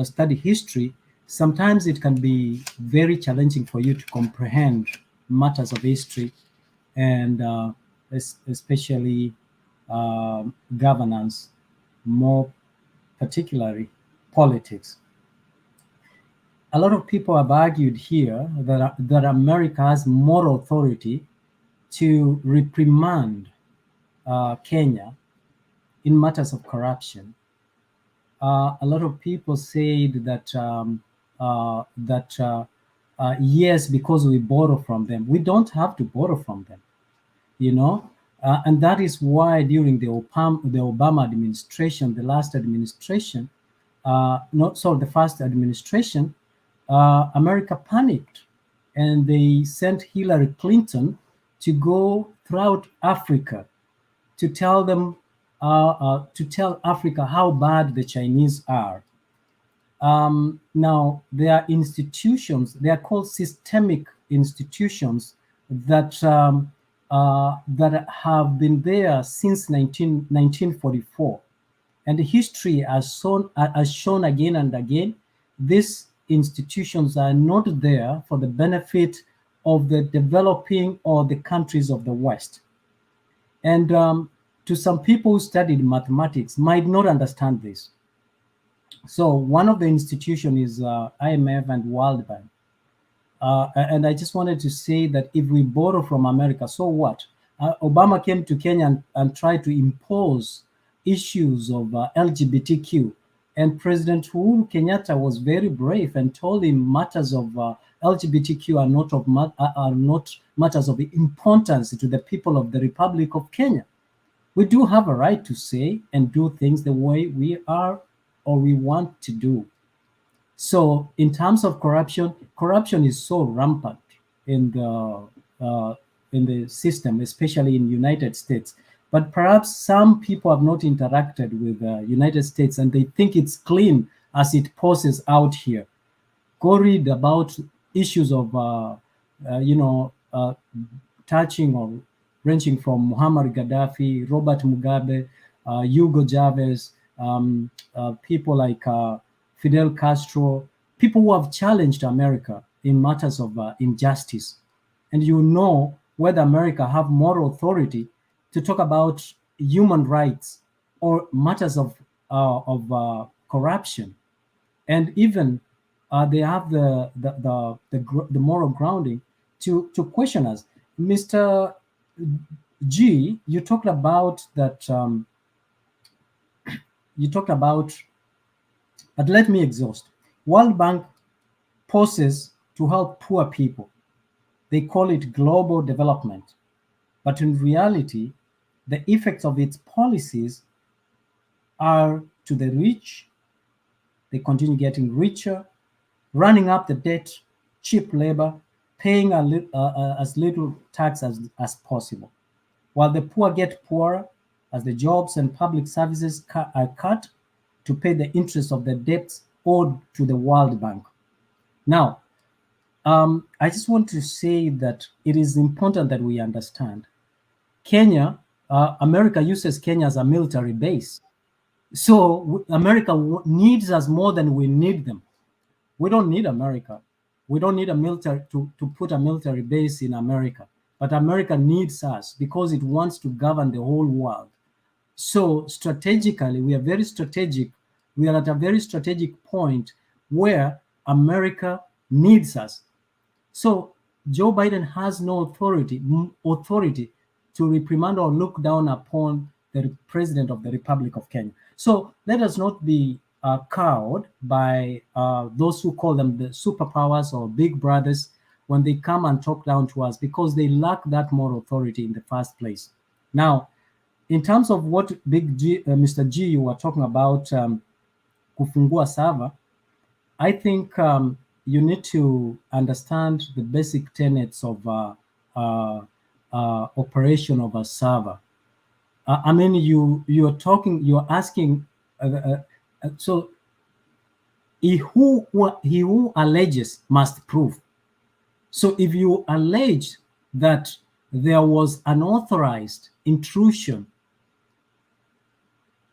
study history, sometimes it can be very challenging for you to comprehend matters of history and especially governance, more particularly politics. A lot of people have argued here that America has moral authority to reprimand Kenya in matters of corruption. A lot of people said that yes, because we borrow from them. We don't have to borrow from them, you know, and that is why during the Obama administration, the last administration, the first administration, America panicked, and they sent Hillary Clinton to go throughout Africa to tell them to tell Africa how bad the Chinese are. Now, there are institutions, they are called systemic institutions that that have been there since 1944. And history has shown again and again, these institutions are not there for the benefit of the developing or the countries of the West. And to some people who studied mathematics might not understand this. So one of the institutions is IMF and World Bank. And I just wanted to say that if we borrow from America, so what? Obama came to Kenya and tried to impose issues of LGBTQ. And President Uhuru Kenyatta was very brave and told him matters of LGBTQ are not matters of importance to the people of the Republic of Kenya. We do have a right to say and do things the way we are or we want to do. So in terms of corruption, corruption is so rampant in the system, especially in the United States. But perhaps some people have not interacted with the United States and they think it's clean as it poses out here. Go read about issues of, touching or ranging from Muammar Gaddafi, Robert Mugabe, Hugo Chavez, people like Fidel Castro, people who have challenged America in matters of injustice. And you know whether America have moral authority to talk about human rights or matters of corruption. And even they have the moral grounding to question us. Mr. G, you talked about that, but let me exhaust. World Bank poses to help poor people. They call it global development. But in reality, the effects of its policies are to the rich. They continue getting richer, running up the debt, cheap labor, paying as little tax as possible, while the poor get poorer as the jobs and public services are cut to pay the interest of the debts owed to the World Bank. Now, I just want to say that it is important that we understand Kenya, America uses Kenya as a military base. So America needs us more than we need them. We don't need America. We don't need a military to put a military base in America. But America needs us because it wants to govern the whole world. So strategically, we are very strategic. We are at a very strategic point where America needs us. So Joe Biden has no authority to reprimand or look down upon the president of the Republic of Kenya. So let us not be cowed by those who call them the superpowers or big brothers when they come and talk down to us, because they lack that moral authority in the first place. Now, in terms of what Mr. G, you were talking about, kufungua server, I think you need to understand the basic tenets of operation of a server. I mean, you're asking, so he who alleges must prove. So if you allege that there was unauthorized intrusion,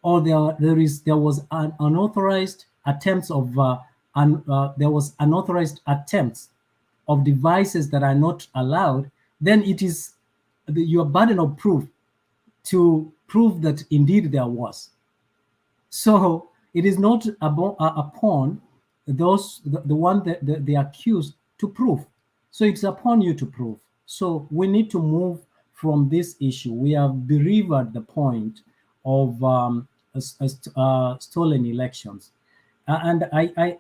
or there was an unauthorized attempts of there was unauthorized attempts of devices that are not allowed, then it is your burden of proof to prove that indeed there was. So it is not upon those the one that the accused to prove. So it's upon you to prove. So we need to move from this issue. We have bereaved the point of stolen elections. And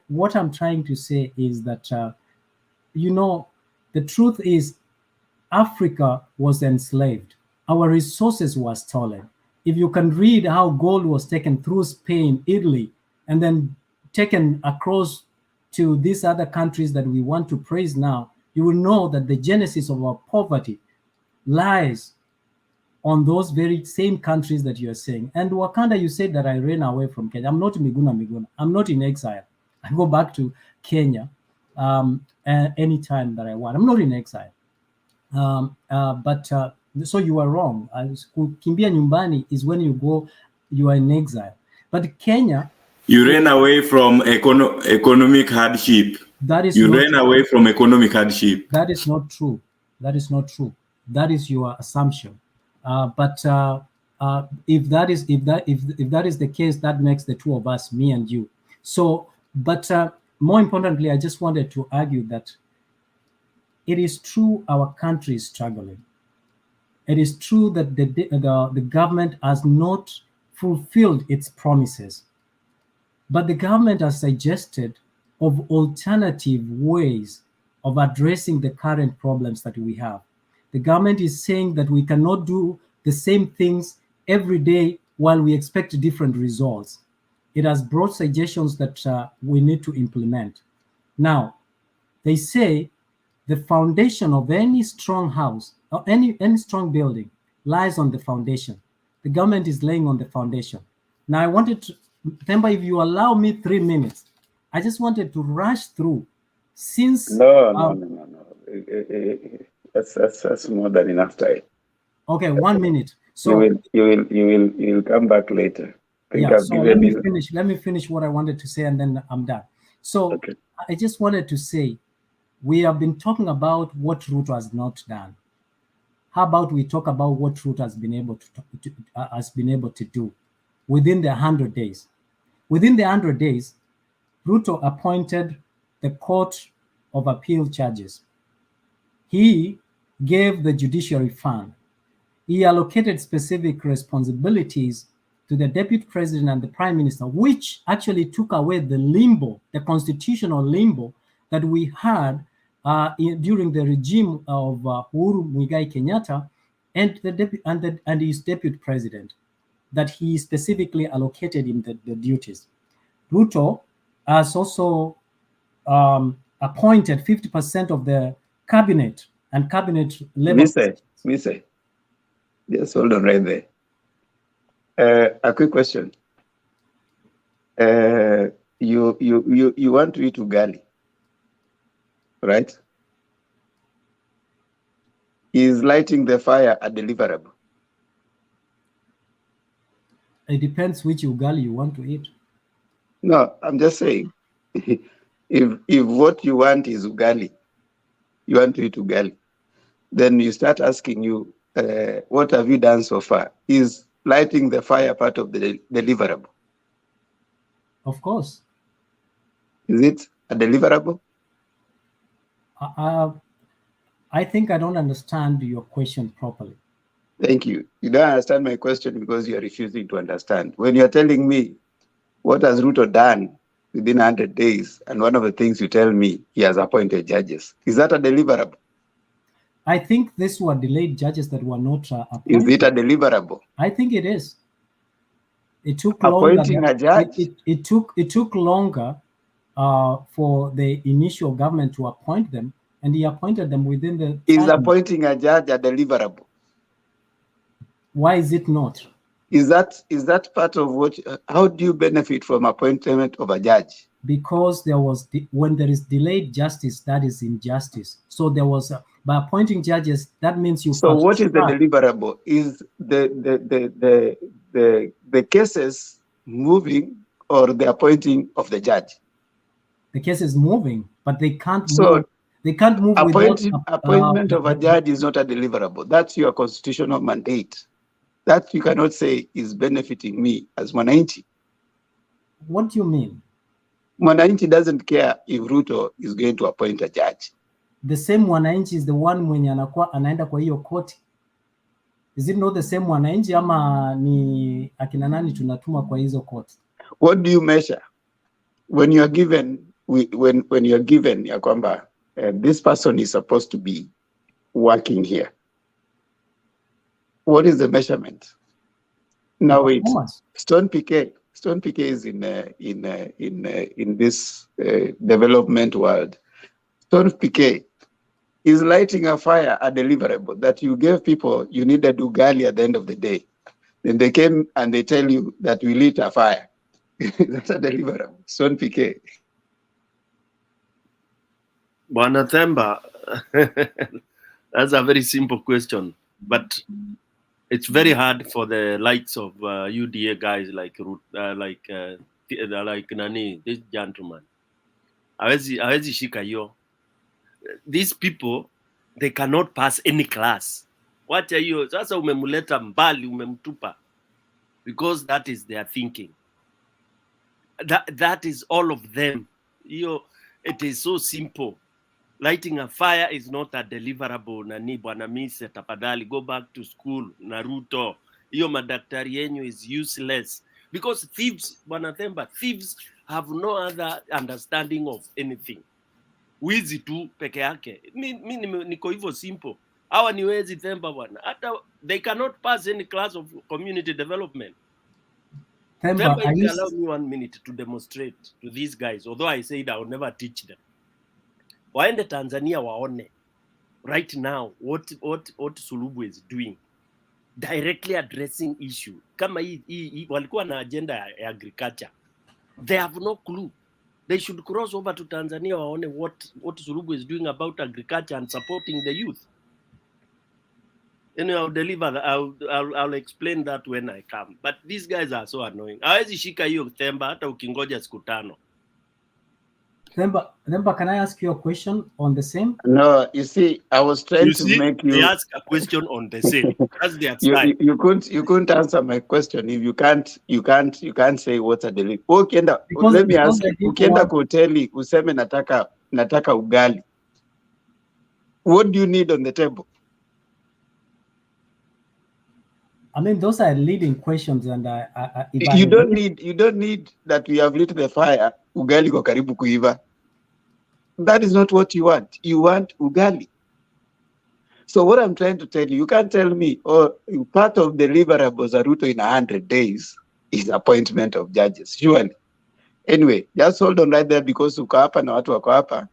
what I'm trying to say is that, the truth is Africa was enslaved. Our resources were stolen. If you can read how gold was taken through Spain, Italy, and then taken across to these other countries that we want to praise now, you will know that the genesis of our poverty lies on those very same countries that you are saying. And Wakanda, you said that I ran away from Kenya. I'm not Miguna. I'm not in exile. I go back to Kenya anytime that I want. I'm not in exile. So you are wrong. Kukimbia nyumbani is when you are in exile. But Kenya... You ran away from economic hardship. That is you ran away from economic hardship. That is not true. That is not true. That is your assumption. If that is the case, that makes the two of us, me and you. So, but more importantly, I just wanted to argue that it is true our country is struggling. It is true that the government has not fulfilled its promises. But the government has suggested of alternative ways of addressing the current problems that we have. The government is saying that we cannot do the same things every day while we expect different results. It has brought suggestions that we need to implement. Now, they say the foundation of any strong house or any strong building lies on the foundation. The government is laying on the foundation. Now, I wanted to, Themba, if you allow me 3 minutes, I just wanted to rush through since... No. That's more than enough time. Okay, 1 minute. So you will come back later. So let me finish what I wanted to say, and then I'm done. So okay. I just wanted to say, we have been talking about what Ruto has not done. How about we talk about what Ruto has been able to do within the 100 days? Within the 100 days, Ruto appointed the Court of Appeal judges. He gave the judiciary fund. He allocated specific responsibilities to the deputy president and the prime minister, which actually took away the limbo, the constitutional limbo that we had during the regime of Uhuru Muigai Kenyatta, and and his deputy president, that he specifically allocated him the duties. Ruto has also appointed 50% of the cabinet and cabinet level. Mr. Just hold on right there. A quick question. You want to eat ugali, right? Is lighting the fire a deliverable? It depends which ugali you want to eat. No, I'm just saying, if what you want is ugali, you want to eat ugali, then you start asking you, what have you done so far? Is lighting the fire part of the deliverable? Of course. Is it a deliverable? I think I don't understand your question properly. Thank you. You don't understand my question because you are refusing to understand. When you're telling me what has Ruto done within 100 days, and one of the things you tell me, he has appointed judges, is that a deliverable? I think these were delayed judges that were not appointed. Is it a deliverable? I think it is. It took longer. Appointing a judge? It took longer for the initial government to appoint them, and he appointed them within the time. Is appointing a judge a deliverable? Why is it not? Is that part of what? How do you benefit from appointment of a judge? Because when there is delayed justice, that is injustice. So there was by appointing judges, that means you. So what is the deliverable? Is the cases moving or the appointing of the judge? The case is moving, but they can't move. They can't move without appointment of a judge is not a deliverable. That's your constitutional mandate. That you cannot say is benefiting me as Mwananchi. What do you mean? Mwananchi doesn't care if Ruto is going to appoint a judge. The same Mwananchi is the one mwenye anaenda kwa hiyo koti. Is it not the same Mwananchi ama ni akina nani tunatuma kwa hizo koti? What do you measure when you are given when you are given ya kwamba this person is supposed to be working here? What is the measurement? Now wait, Stone PK is in this development world. Stone PK is lighting a fire, a deliverable that you gave people. You needed ugali at the end of the day. Then they came and they tell you that we lit a fire. That's a deliverable. Stone PK. Bwana Themba, that's a very simple question, but it's very hard for the likes of UDA guys like Nani, this gentleman. Hawezi shika hiyo. These people, they cannot pass any class. Wacha hiyo, sasa umemuleta mbali, umemtupa. Because that is their thinking. That is all of them. It is so simple. Lighting a fire is not a deliverable. Nani bwana mise tafadhali, go back to school. Naruto, hiyo madaktari yenyu is useless. Because thieves, bwana Themba, thieves have no other understanding of anything. Wizi tu peke yake. Niko hivyo simple. Hawa ni wezi Themba bwana. Hata they cannot pass any class of community development. Themba, you allow me 1 minute to demonstrate to these guys, although I said I will never teach them. Waende Tanzania waone right now what Sulubu is doing, directly addressing issue. Kama hii walikuwa na agenda ya agriculture. They have no clue. They should cross over to Tanzania waone what Sulubu is doing about agriculture and supporting the youth. Anyway, I'll deliver that. I'll explain that when I come. But these guys are so annoying. Hawezi shika hiyo Themba hata ukingoja siku 5. Themba, can I ask you a question on the same? No, you see, I was trying to make you. They ask a question on the same. That's their style. You couldn't answer my question if you can't say what's a delivery. Let me ask you. Ukienda kwa hoteli useme nataka ugali. What do you need on the table? I mean, those are leading questions, and you don't need that we have lit the fire. Ugali kwa karibu kuiva. That is not what you want. You want ugali. So what I'm trying to tell you, you can't tell me, oh, part of deliverables Ruto in 100 days is appointment of judges. Surely. Anyway, just hold on right there because uko hapa na watu wako hapa.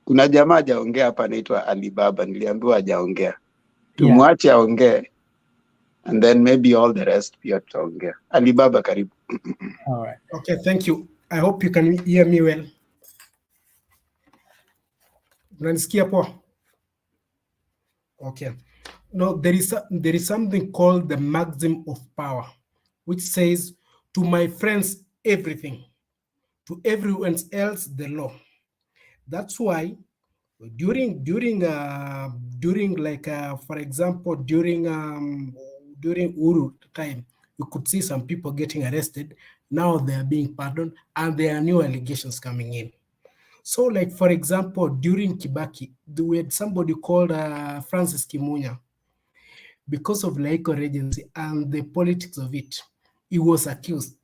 Kuna jamaa hajaongea hapa anaitwa Alibaba, niliambiwa hajaongea. Tumwache aongee and then maybe all the rest pia tutaongea. Alibaba, karibu. All right. Okay, thank you. I hope you can hear me well. Unanisikia poa? Okay. No, there is something called the maxim of power, which says, to my friends, everything. To everyone else, the law. That's why during like for example during Uhuru time, you could see some people getting arrested. Now they are being pardoned, and there are new allegations coming in. So, like for example, during Kibaki, we had somebody called Francis Kimunya. Because of Laiko Regency and the politics of it, he was accused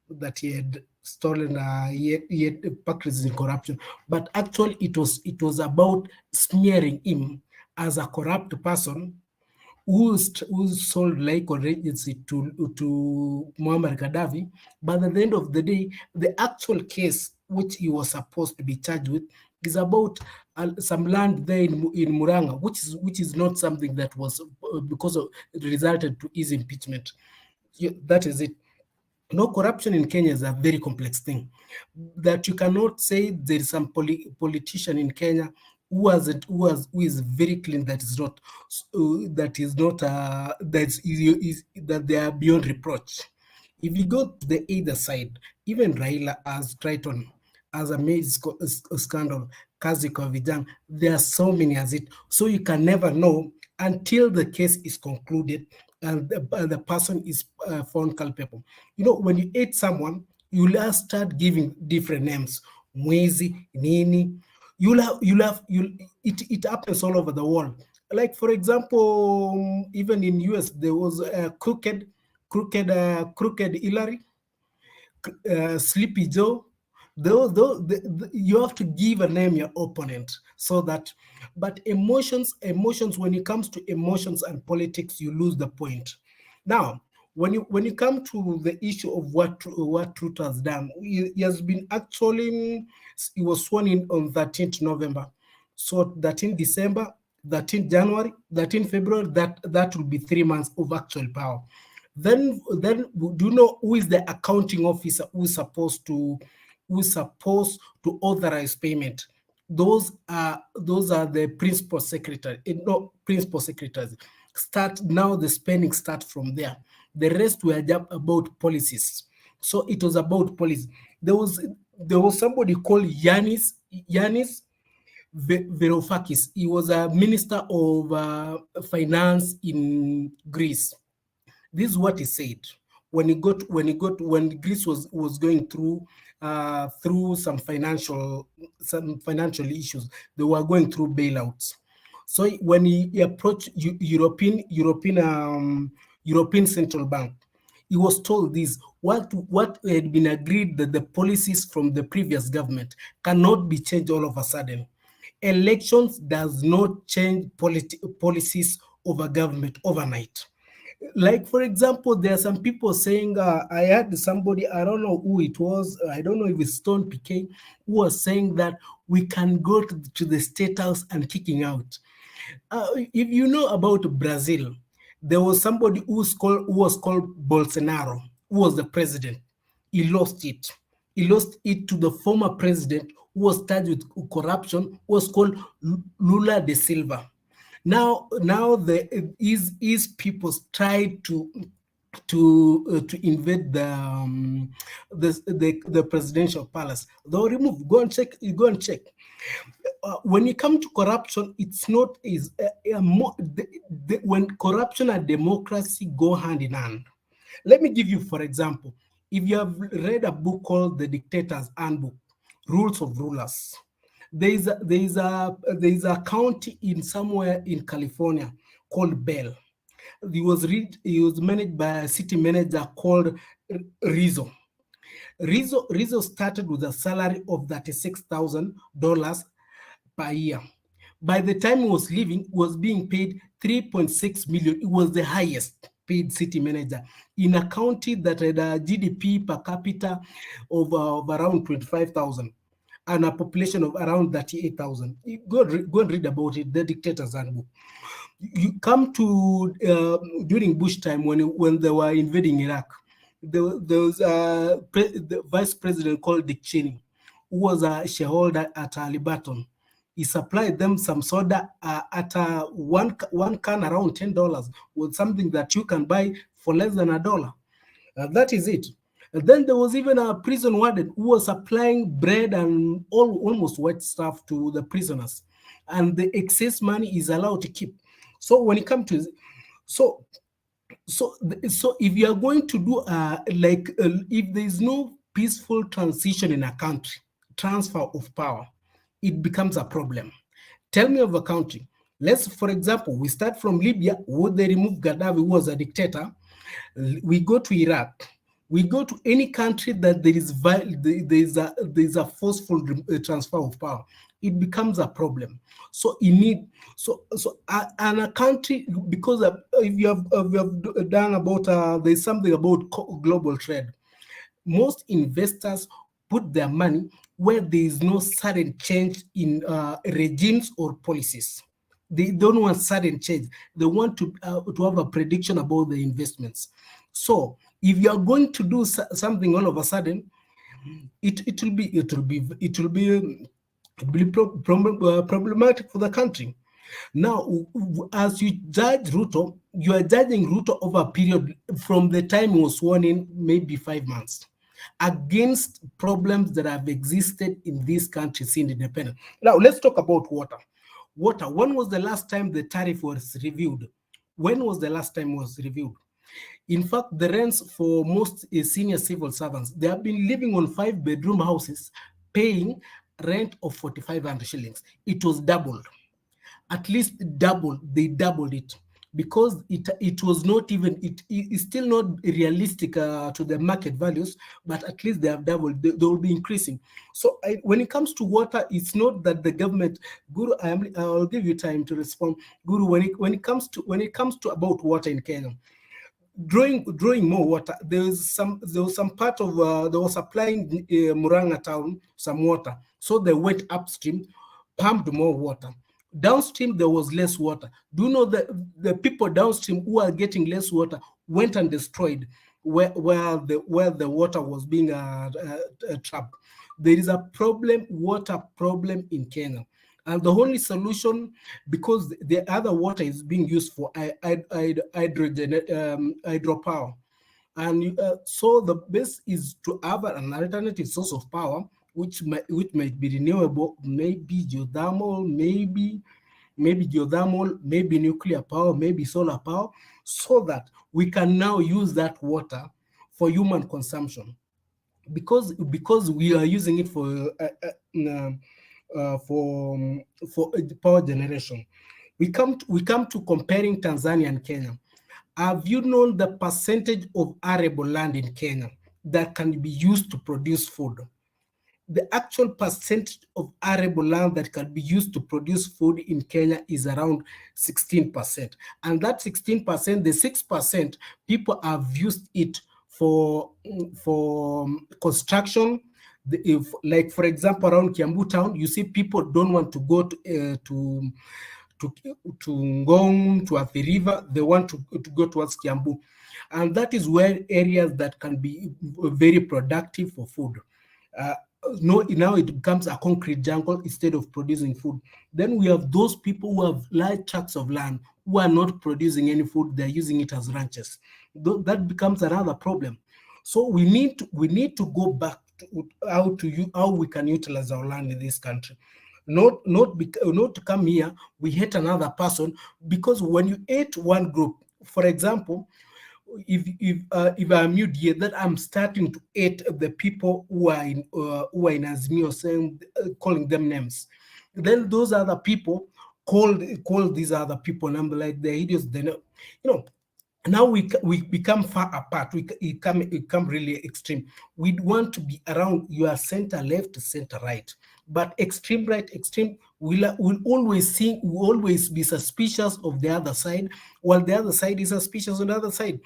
that he had stolen, he had practiced in corruption. But actually, it was about smearing him as a corrupt person who sold Laiko Regency to Muammar Gaddafi. But at the end of the day, the actual case which he was supposed to be charged with is about some land there in Muranga, which is not something that was because of it resulted to his impeachment. That is it. No, corruption in Kenya is a very complex thing that you cannot say there is some politician in Kenya who is very clean, that they are beyond reproach. If you go to the either side, even Raila as Triton, as a made scandal, Kazi kwa vijana, there are so many as it, so you can never know until the case is concluded and the person is found culpable. You know, when you hate someone, you'll start giving different names. Mwezi, Nini. It happens all over the world. Like for example, even in US, there was a crooked Hillary, Sleepy Joe. You have to give a name your opponent so that, but emotions, when it comes to emotions and politics, you lose the point. Now, when you come to the issue of what Ruto has done, he has been actually, he was sworn in on 13th November. So 13 December, 13 January, 13 February, that will be 3 months of actual power. Then do you know who is the accounting officer who is supposed to authorize payment? Those are the principal secretary. No, principal secretaries. Now the spending starts from there. The rest were about policies. So it was about policy. There was somebody called Yanis Varoufakis. He was a minister of finance in Greece. This is what he said when Greece was going through some financial issues. They were going through bailouts. So when he approached European Central Bank, he was told this: what had been agreed, that the policies from the previous government cannot be changed all of a sudden. Elections does not change policies of a government overnight. Like, for example, there are some people saying, I had somebody, I don't know who it was, I don't know if it's Stone PK, who was saying that we can go to the State House and kicking out. If you know about Brazil, there was somebody who was called Bolsonaro, who was the president. He lost it. He lost it to the former president who was charged with corruption, who was called Lula da Silva. Now his people tried to invade the presidential palace. They'll remove. Go and check. When you come to corruption, it's not when corruption and democracy go hand in hand. Let me give you, for example, if you have read a book called The Dictator's Handbook, Rules of Rulers. There is a county in somewhere in California called Bell. He was managed by a city manager called Rizzo. Rizzo started with a salary of $36,000 per year. By the time he was leaving, was being paid 3.6 million. It was the highest paid city manager in a county that had a GDP per capita of around 25,000 and a population of around 38,000. Go and read about it, the Dictator's Handbook. You come to during Bush time when they were invading Iraq, there was the vice president called Dick Cheney, who was a shareholder at Halliburton. He supplied them some soda at one can around $10, with something that you can buy for less than $1. That is it. And then there was even a prison warden who was supplying bread and almost white stuff to the prisoners, and the excess money is allowed to keep. So when it comes to so if you are going to do if there is no peaceful transition in a country, transfer of power, it becomes a problem. Tell me of a country. Let's, for example, we start from Libya, where they remove Gaddafi, who was a dictator. We go to Iraq. We go to any country that there is a forceful transfer of power. It becomes a problem. So you need and a country, because if you have done about there's something about global trade. Most investors put their money where there is no sudden change in regimes or policies. They don't want sudden change. They want to have a prediction about the investments. So if you are going to do something all of a sudden, it will be problematic for the country. Now, as you judge Ruto, you are judging Ruto over a period from the time he was sworn in, maybe 5 months, against problems that have existed in this country since independence. Now, let's talk about water. Water, when was the last time the tariff was reviewed? When was the last time it was reviewed? In fact, the rents for most senior civil servants, they have been living on 5-bedroom houses, paying rent of 4,500 shillings. It was doubled, at least doubled. They doubled it because it was not even, it is still not realistic to the market values, but at least they have doubled. They will be increasing. So when it comes to water, it's not that the government, Guru, I'll give you time to respond. Guru, when it comes to about water in Kenya, drawing more water, there was some part of they were supplying Murang'a town some water, so they went upstream, pumped more water. Downstream there was less water. Do you know that the people downstream who are getting less water went and destroyed where the water was being trapped? There is a water problem in Kenya. And the only solution, because the other water is being used for hydropower. And so the best is to have an alternative source of power, which might be renewable, maybe geothermal, maybe nuclear power, maybe solar power, so that we can now use that water for human consumption. Because we are using it for power generation. We come to comparing Tanzania and Kenya. Have you known the percentage of arable land in Kenya that can be used to produce food? The actual percentage of arable land that can be used to produce food in Kenya is around 16%. And that 16%, the 6%, people have used it for construction. Like, for example, around Kiambu town, you see people don't want to go to Ngong, to Athi River. They want to go towards Kiambu. And that is where areas that can be very productive for food. Now it becomes a concrete jungle instead of producing food. Then we have those people who have large tracts of land who are not producing any food. They're using it as ranches. That becomes another problem. So we need to go back to how we can utilize our land in this country. Not to come here, we hate another person, because when you hate one group, for example, if I'm mute here, that I'm starting to hate the people who are in Azimio, saying, calling them names. Then those other people call these other people, and I'm like, they're idiots. They know, now we become far apart. We become really extreme. We want to be around your center left, center right, but extreme right, extreme. will always be suspicious of the other side, while the other side is suspicious on the other side.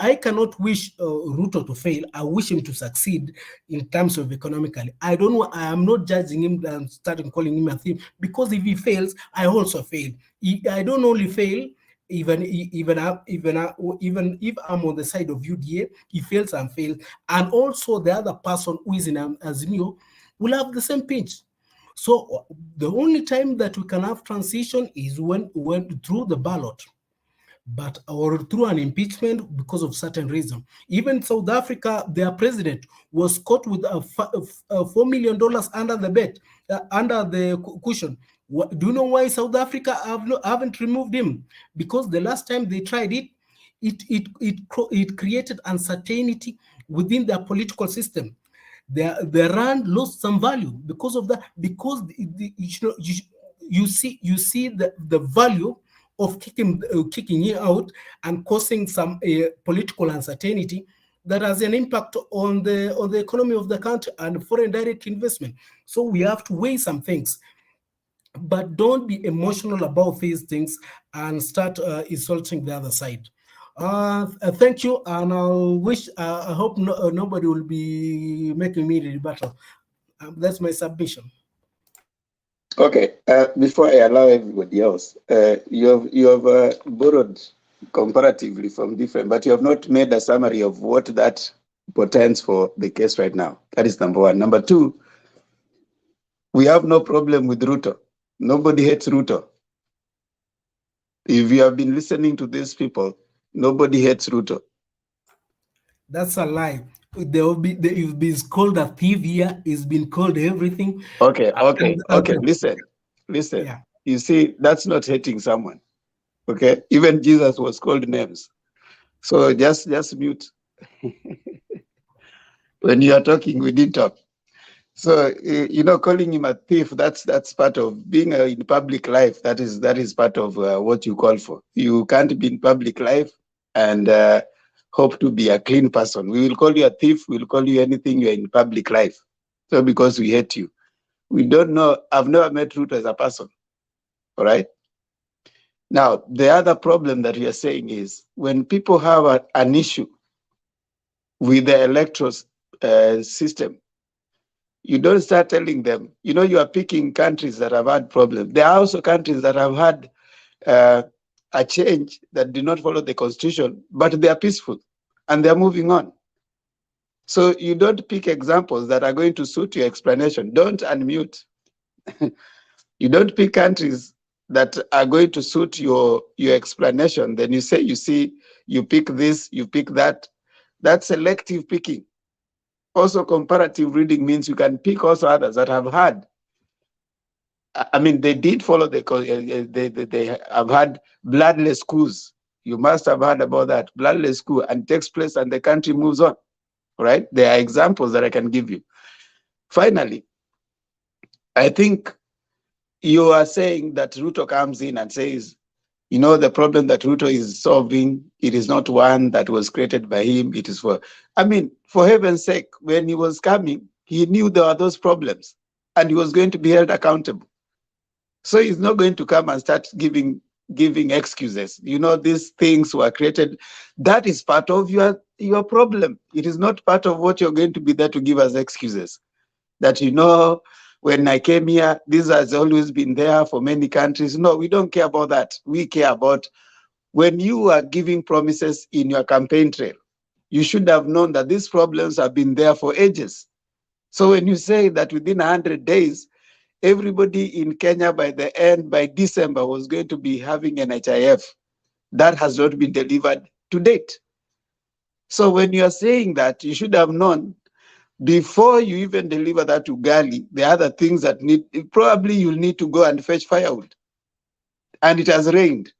I cannot wish Ruto to fail. I wish him to succeed in terms of economically. I don't know. I am not judging him and starting calling him a thief, because if he fails, I also fail. I don't only fail. Even if I'm on the side of UDA, he fails and fails, and also the other person who is in Azimio will have the same pinch. So the only time that we can have transition is when through the ballot, or through an impeachment because of certain reason. Even South Africa, their president was caught with $4 million under the bed, under the cushion. Do you know why South Africa haven't removed him? Because the last time they tried it, it created uncertainty within their political system. The rand lost some value because of that. Because you see the value of kicking him out and causing some political uncertainty that has an impact on the economy of the country and foreign direct investment. So we have to weigh some things, but don't be emotional about these things and start insulting the other side. Thank you, and I hope nobody will be making me the rebuttal. That's my submission. Okay, before I allow everybody else, you have borrowed comparatively from different, but you have not made a summary of what that portends for the case right now. That is number one. Number two, we have no problem with Ruto. Nobody hates Ruto. If you have been listening to these people, nobody hates Ruto. That's a lie. You've been called a thief here. It's been called everything. Okay. Listen. Yeah. You see, that's not hating someone. Okay. Even Jesus was called names. So just mute. When you are talking, we didn't talk. So calling him a thief, that's part of being in public life. That is part of what you call for. You can't be in public life and hope to be a clean person. We will call you a thief. We will call you anything you're in public life. So because we hate you. We don't know. I've never met Ruto as a person. All right. Now, the other problem that we are saying is when people have an issue with the electoral system, you don't start telling them, you are picking countries that have had problems. There are also countries that have had a change that did not follow the constitution, but they are peaceful and they're moving on. So you don't pick examples that are going to suit your explanation. Don't unmute. You don't pick countries that are going to suit your explanation. Then you say, you pick this, you pick that. That's selective picking. Also, comparative reading means you can pick also others that have had. I mean, they did follow they have had bloodless coups. You must have heard about that. Bloodless coup, and takes place and the country moves on. Right? There are examples that I can give you. Finally, I think you are saying that Ruto comes in and says, the problem that Ruto is solving, it is not one that was created by him. It is for heaven's sake, when he was coming, he knew there were those problems and he was going to be held accountable. So he's not going to come and start giving excuses. These things were created. That is part of your problem. It is not part of what you're going to be there to give us excuses. That when I came here, this has always been there for many countries. No, we don't care about that. We care about when you are giving promises in your campaign trail, you should have known that these problems have been there for ages. So when you say that within 100 days, everybody in Kenya by December was going to be having NHIF, that has not been delivered to date. So when you are saying that, you should have known before you even deliver that to Gali, the other things that probably you'll need to go and fetch firewood. And it has rained.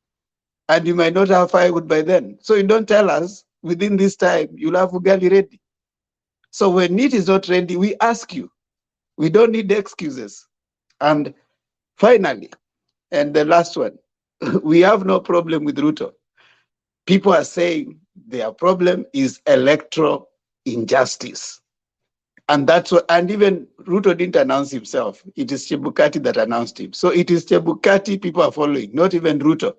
And you might not have firewood by then. So you don't tell us within this time, you'll have Ugali ready. So when it is not ready, we ask you. We don't need excuses. And finally, and the last one, we have no problem with Ruto. People are saying their problem is electoral injustice. And that's what, and even Ruto didn't announce himself. It is Chebukati that announced him. So it is Chebukati people are following, not even Ruto.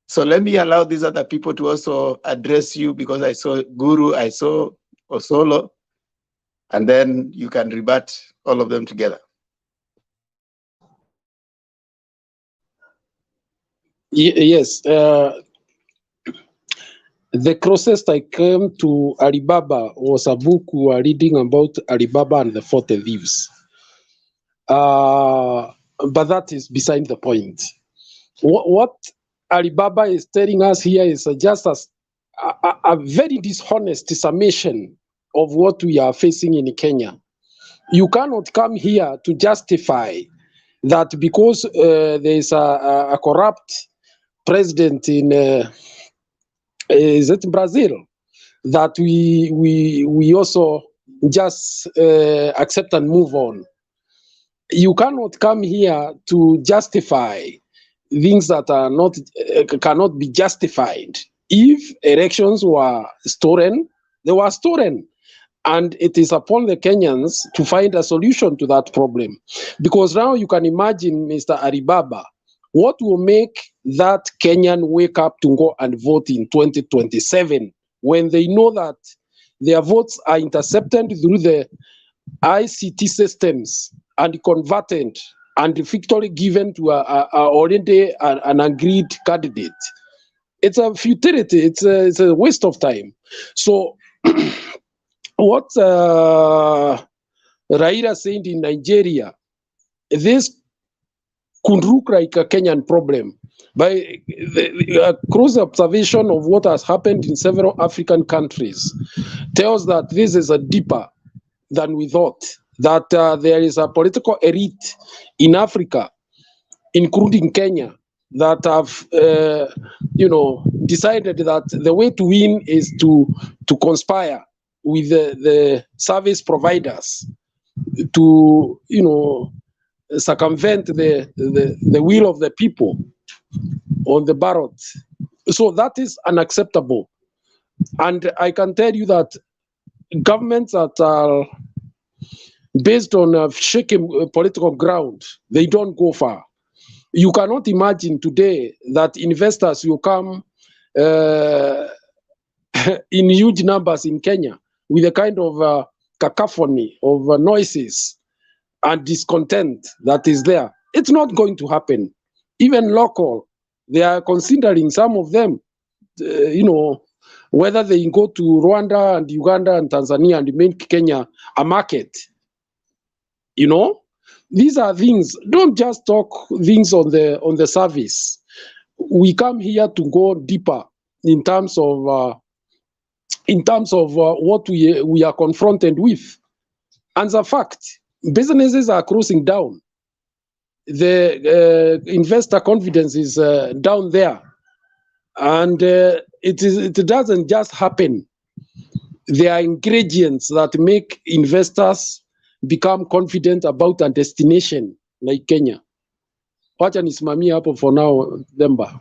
So let me allow these other people to also address you, because I saw Guru, I saw Osolo, and then you can rebut all of them together. Yes. The closest I came to Alibaba was a book we were reading about Alibaba and the 40 Thieves. But that is beside the point. What Alibaba is telling us here is just a very dishonest summation of what we are facing in Kenya. You cannot come here to justify that because there is a corrupt president in is it Brazil, that we also just accept and move on. You cannot come here to justify things that are not cannot be justified. If elections were stolen, they were stolen. And it is upon the Kenyans to find a solution to that problem. Because now you can imagine, Mr. Alibaba, what will make that Kenyan wake up to go and vote in 2027 when they know that their votes are intercepted through the ICT systems and converted and victory given to already an agreed candidate? It's a futility. It's a waste of time. So what Raila said in Nigeria, this could look like a Kenyan problem. By the close observation of what has happened in several African countries tells that this is a deeper than we thought, that there is a political elite in Africa, including Kenya, that have decided that the way to win is to conspire with the service providers to circumvent the will of the people on the ballot. So that is unacceptable. And I can tell you that governments that are based on shaky political ground, they don't go far. You cannot imagine today that investors will come in huge numbers in Kenya with a kind of cacophony of noises and discontent that is there. It's not going to happen. Even local, they are considering, some of them, whether they go to Rwanda and Uganda and Tanzania and make Kenya a market. These are things. Don't just talk things on the surface. We come here to go deeper in terms of what we are confronted with. And the fact, businesses are closing down. The investor confidence is down there, and it doesn't just happen. There are ingredients that make investors become confident about a destination like Kenya. Wacha nisimamie hapo for now, Demba.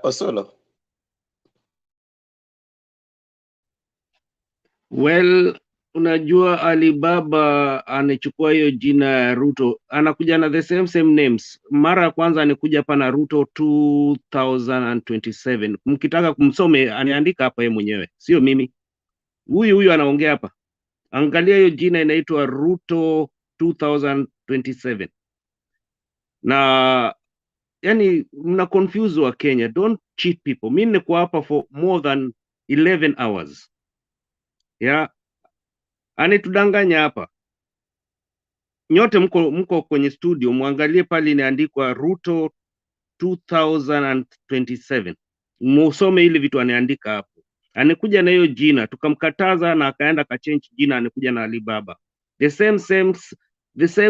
Osolo. Well, unajua Alibaba anachukua hiyo jina ya Ruto, anakuja na the same names. Mara ya kwanza anikuja hapa na Ruto 2027. Mkitaka kumsome aniandika hapa yeye mwenyewe, sio mimi. Huyu anaongea hapa. Angalia hiyo jina inaitwa Ruto 2027. Na yani mna confuse wa Kenya. Don't cheat people. Mimi niko hapa for more than 11 hours. Yeah. Anitudanganya hapa. Nyote mko kwenye studio, muangalie pale inaandikwa Ruto 2027. Musome ile vitu anaandika hapo. Anikuja na hiyo jina, tukamkataza na akaenda kachange jina, anikuja na Alibaba. The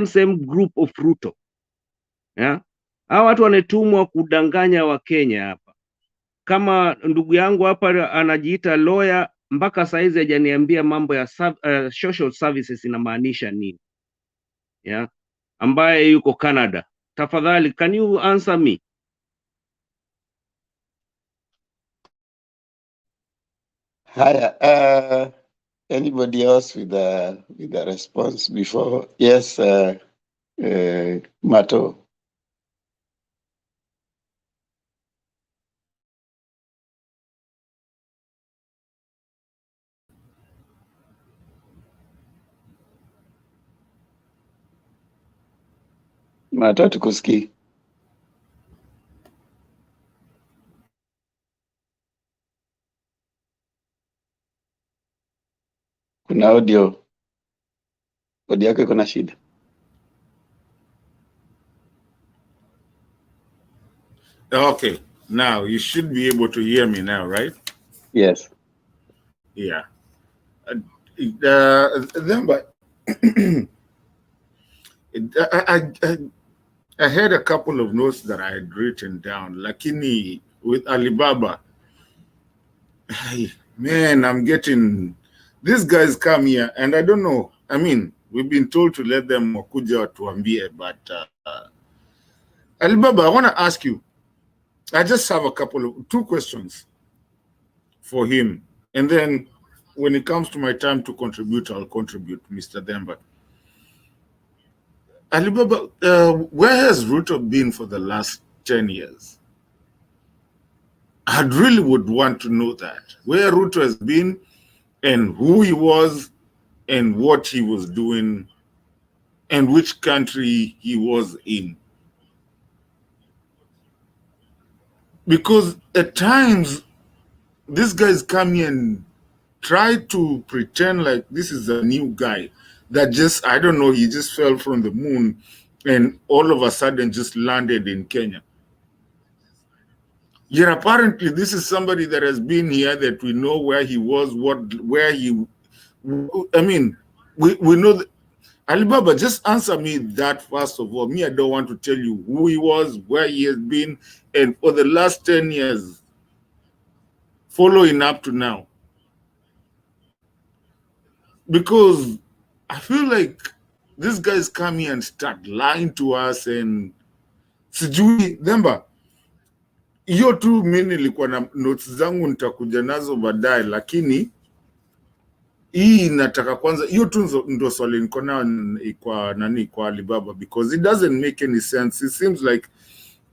same group of Ruto. Yeah? Hao watu wanetumwa kudanganya wa Kenya hapa. Kama ndugu yangu hapa anajiita lawyer, mpaka saizi hajaniambia mambo ya social services inamaanisha nini. Yeah, ambaye yuko Canada. Tafadhali, can you answer me? Haya, Anybody else with a response before? Yes, Mato. Mato, tukusikii. Kuna audio yako iko na shida. Okay, now you should be able to hear me now, right? Yes. Yeah. Then, but I had a couple of notes that I had written down. Lakini with Alibaba, man, I'm getting these guys come here, and I don't know. I mean, we've been told to let them wakuja watuambie, but Alibaba, I want to ask you. I just have two questions for him, and then when it comes to my time to contribute, I'll contribute, Mr. Demba. Alibaba, where has Ruto been for the last 10 years? I really would want to know that, where Ruto has been and who he was and what he was doing and which country he was in. Because at times, these guys come here and try to pretend like this is a new guy that just, I don't know, he just fell from the moon and all of a sudden just landed in Kenya. Yet apparently this is somebody that has been here, that we know where he was, I mean, we know that. Alibaba, just answer me that first of all. Me, I don't want to tell you who he was, where he has been, and for the last 10 years, following up to now. Because I feel like these guys come here and start lying to us and sijui. Remember, hiyo tu mimi nilikuwa na notes zangu nitakuja nazo baadaye, lakini hii nataka kwanza, hiyo tu ndo swali niko nayo kwa Alibaba, because it doesn't make any sense. It seems like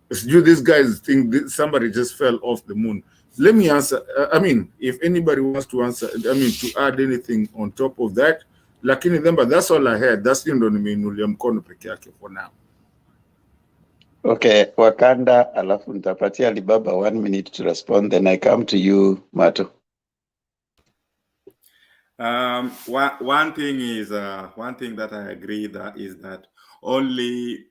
these guys think somebody just fell off the moon. Let me answer. I mean, if anybody wants to answer, I mean, to add anything on top of that. Lakini remember, that's all I had. That's ndo nimeinulia mkono peke yake for now. Okay, Wakanda, alafu nitapatia Alibaba 1 minute to respond, then I come to you, Mato. One thing that I agree that is that only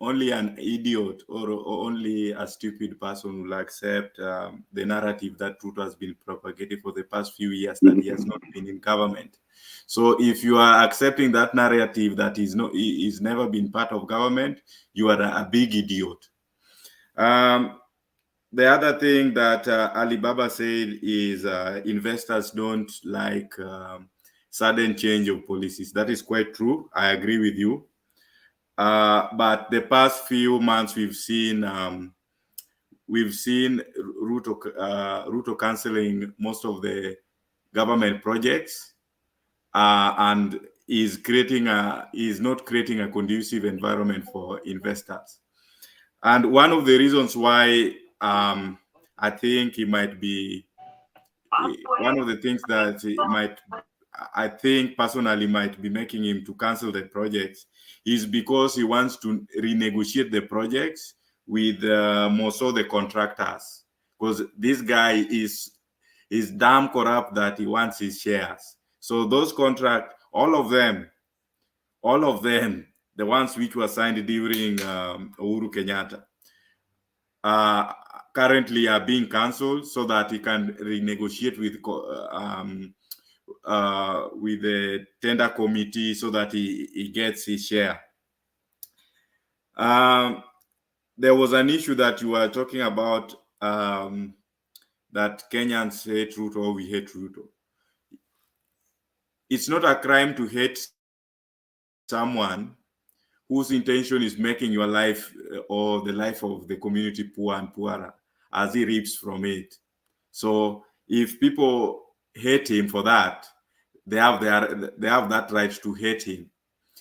an idiot or only a stupid person will accept the narrative that Ruto has been propagating for the past few years that he has not been in government. So if you are accepting that narrative that is never been part of government, you are a big idiot. The other thing that Alibaba said is investors don't like sudden change of policies. That is quite true. I agree with you. But the past few months, we've seen Ruto canceling most of the government projects, and is not creating a conducive environment for investors. And one of the reasons why I think he might be one of the things that I think personally might be making him to cancel the projects is because he wants to renegotiate the projects with more so the contractors, because this guy is damn corrupt that he wants his shares. So those contracts, all of them, the ones which were signed during Uhuru Kenyatta, currently are being cancelled so that he can renegotiate with the tender committee so that he gets his share. There was an issue that you were talking about, that Kenyans hate Ruto or we hate Ruto. It's not a crime to hate someone whose intention is making your life or the life of the community poor and poorer as he reaps from it. So if people hate him for that, they have that right to hate him.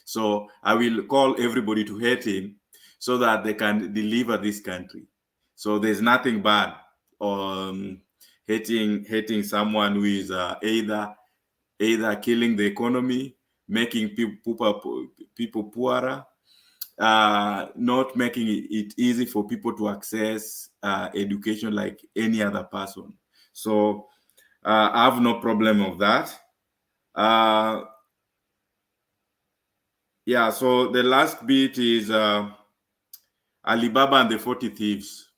So I will call everybody to hate him so that they can deliver this country. So there's nothing bad on hating someone who is either killing the economy, making people poorer, not making it easy for people to access education like any other person. So I have no problem of that. Yeah, so the last bit is Alibaba and the 40 thieves.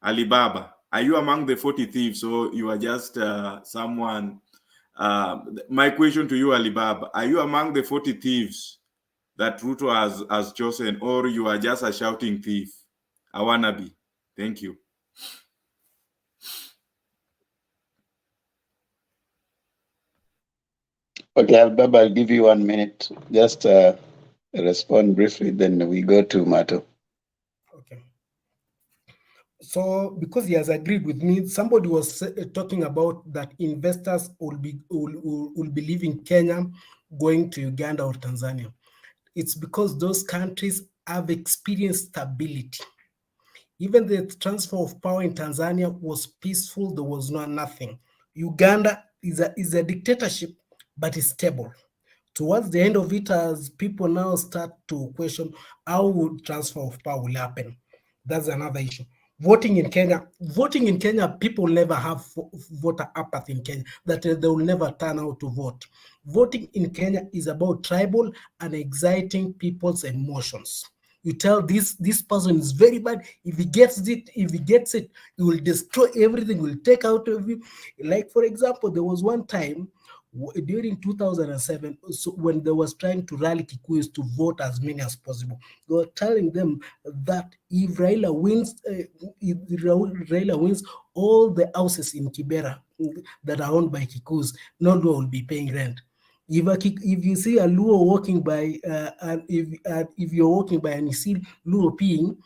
Alibaba, are you among the 40 thieves, or you are just someone? My question to you, Alibaba, are you among the 40 thieves that Ruto has chosen, or you are just a shouting thief? I wanna be. Thank you. Okay, Albaba, I'll give you 1 minute. Just respond briefly, then we go to Mato. Okay. So, because he has agreed with me, somebody was talking about that investors will be leaving Kenya, going to Uganda or Tanzania. It's because those countries have experienced stability. Even the transfer of power in Tanzania was peaceful. There was nothing. Uganda is a dictatorship, but it's stable. Towards the end of it, as people now start to question how would transfer of power will happen, that's another issue. Voting in Kenya, people never have voter apathy in Kenya, that they will never turn out to vote. Voting in Kenya is about tribal and exciting people's emotions. You tell this person is very bad. If he gets it, he will destroy everything, will take out of you. Like, for example, there was one time during 2007, so when they was trying to rally Kikuyus to vote as many as possible, they were telling them that if Raila wins, all the houses in Kibera that are owned by Kikuyus, no one will be paying rent. If you see a Luo walking by, and if you're walking by and you see Luo peeing,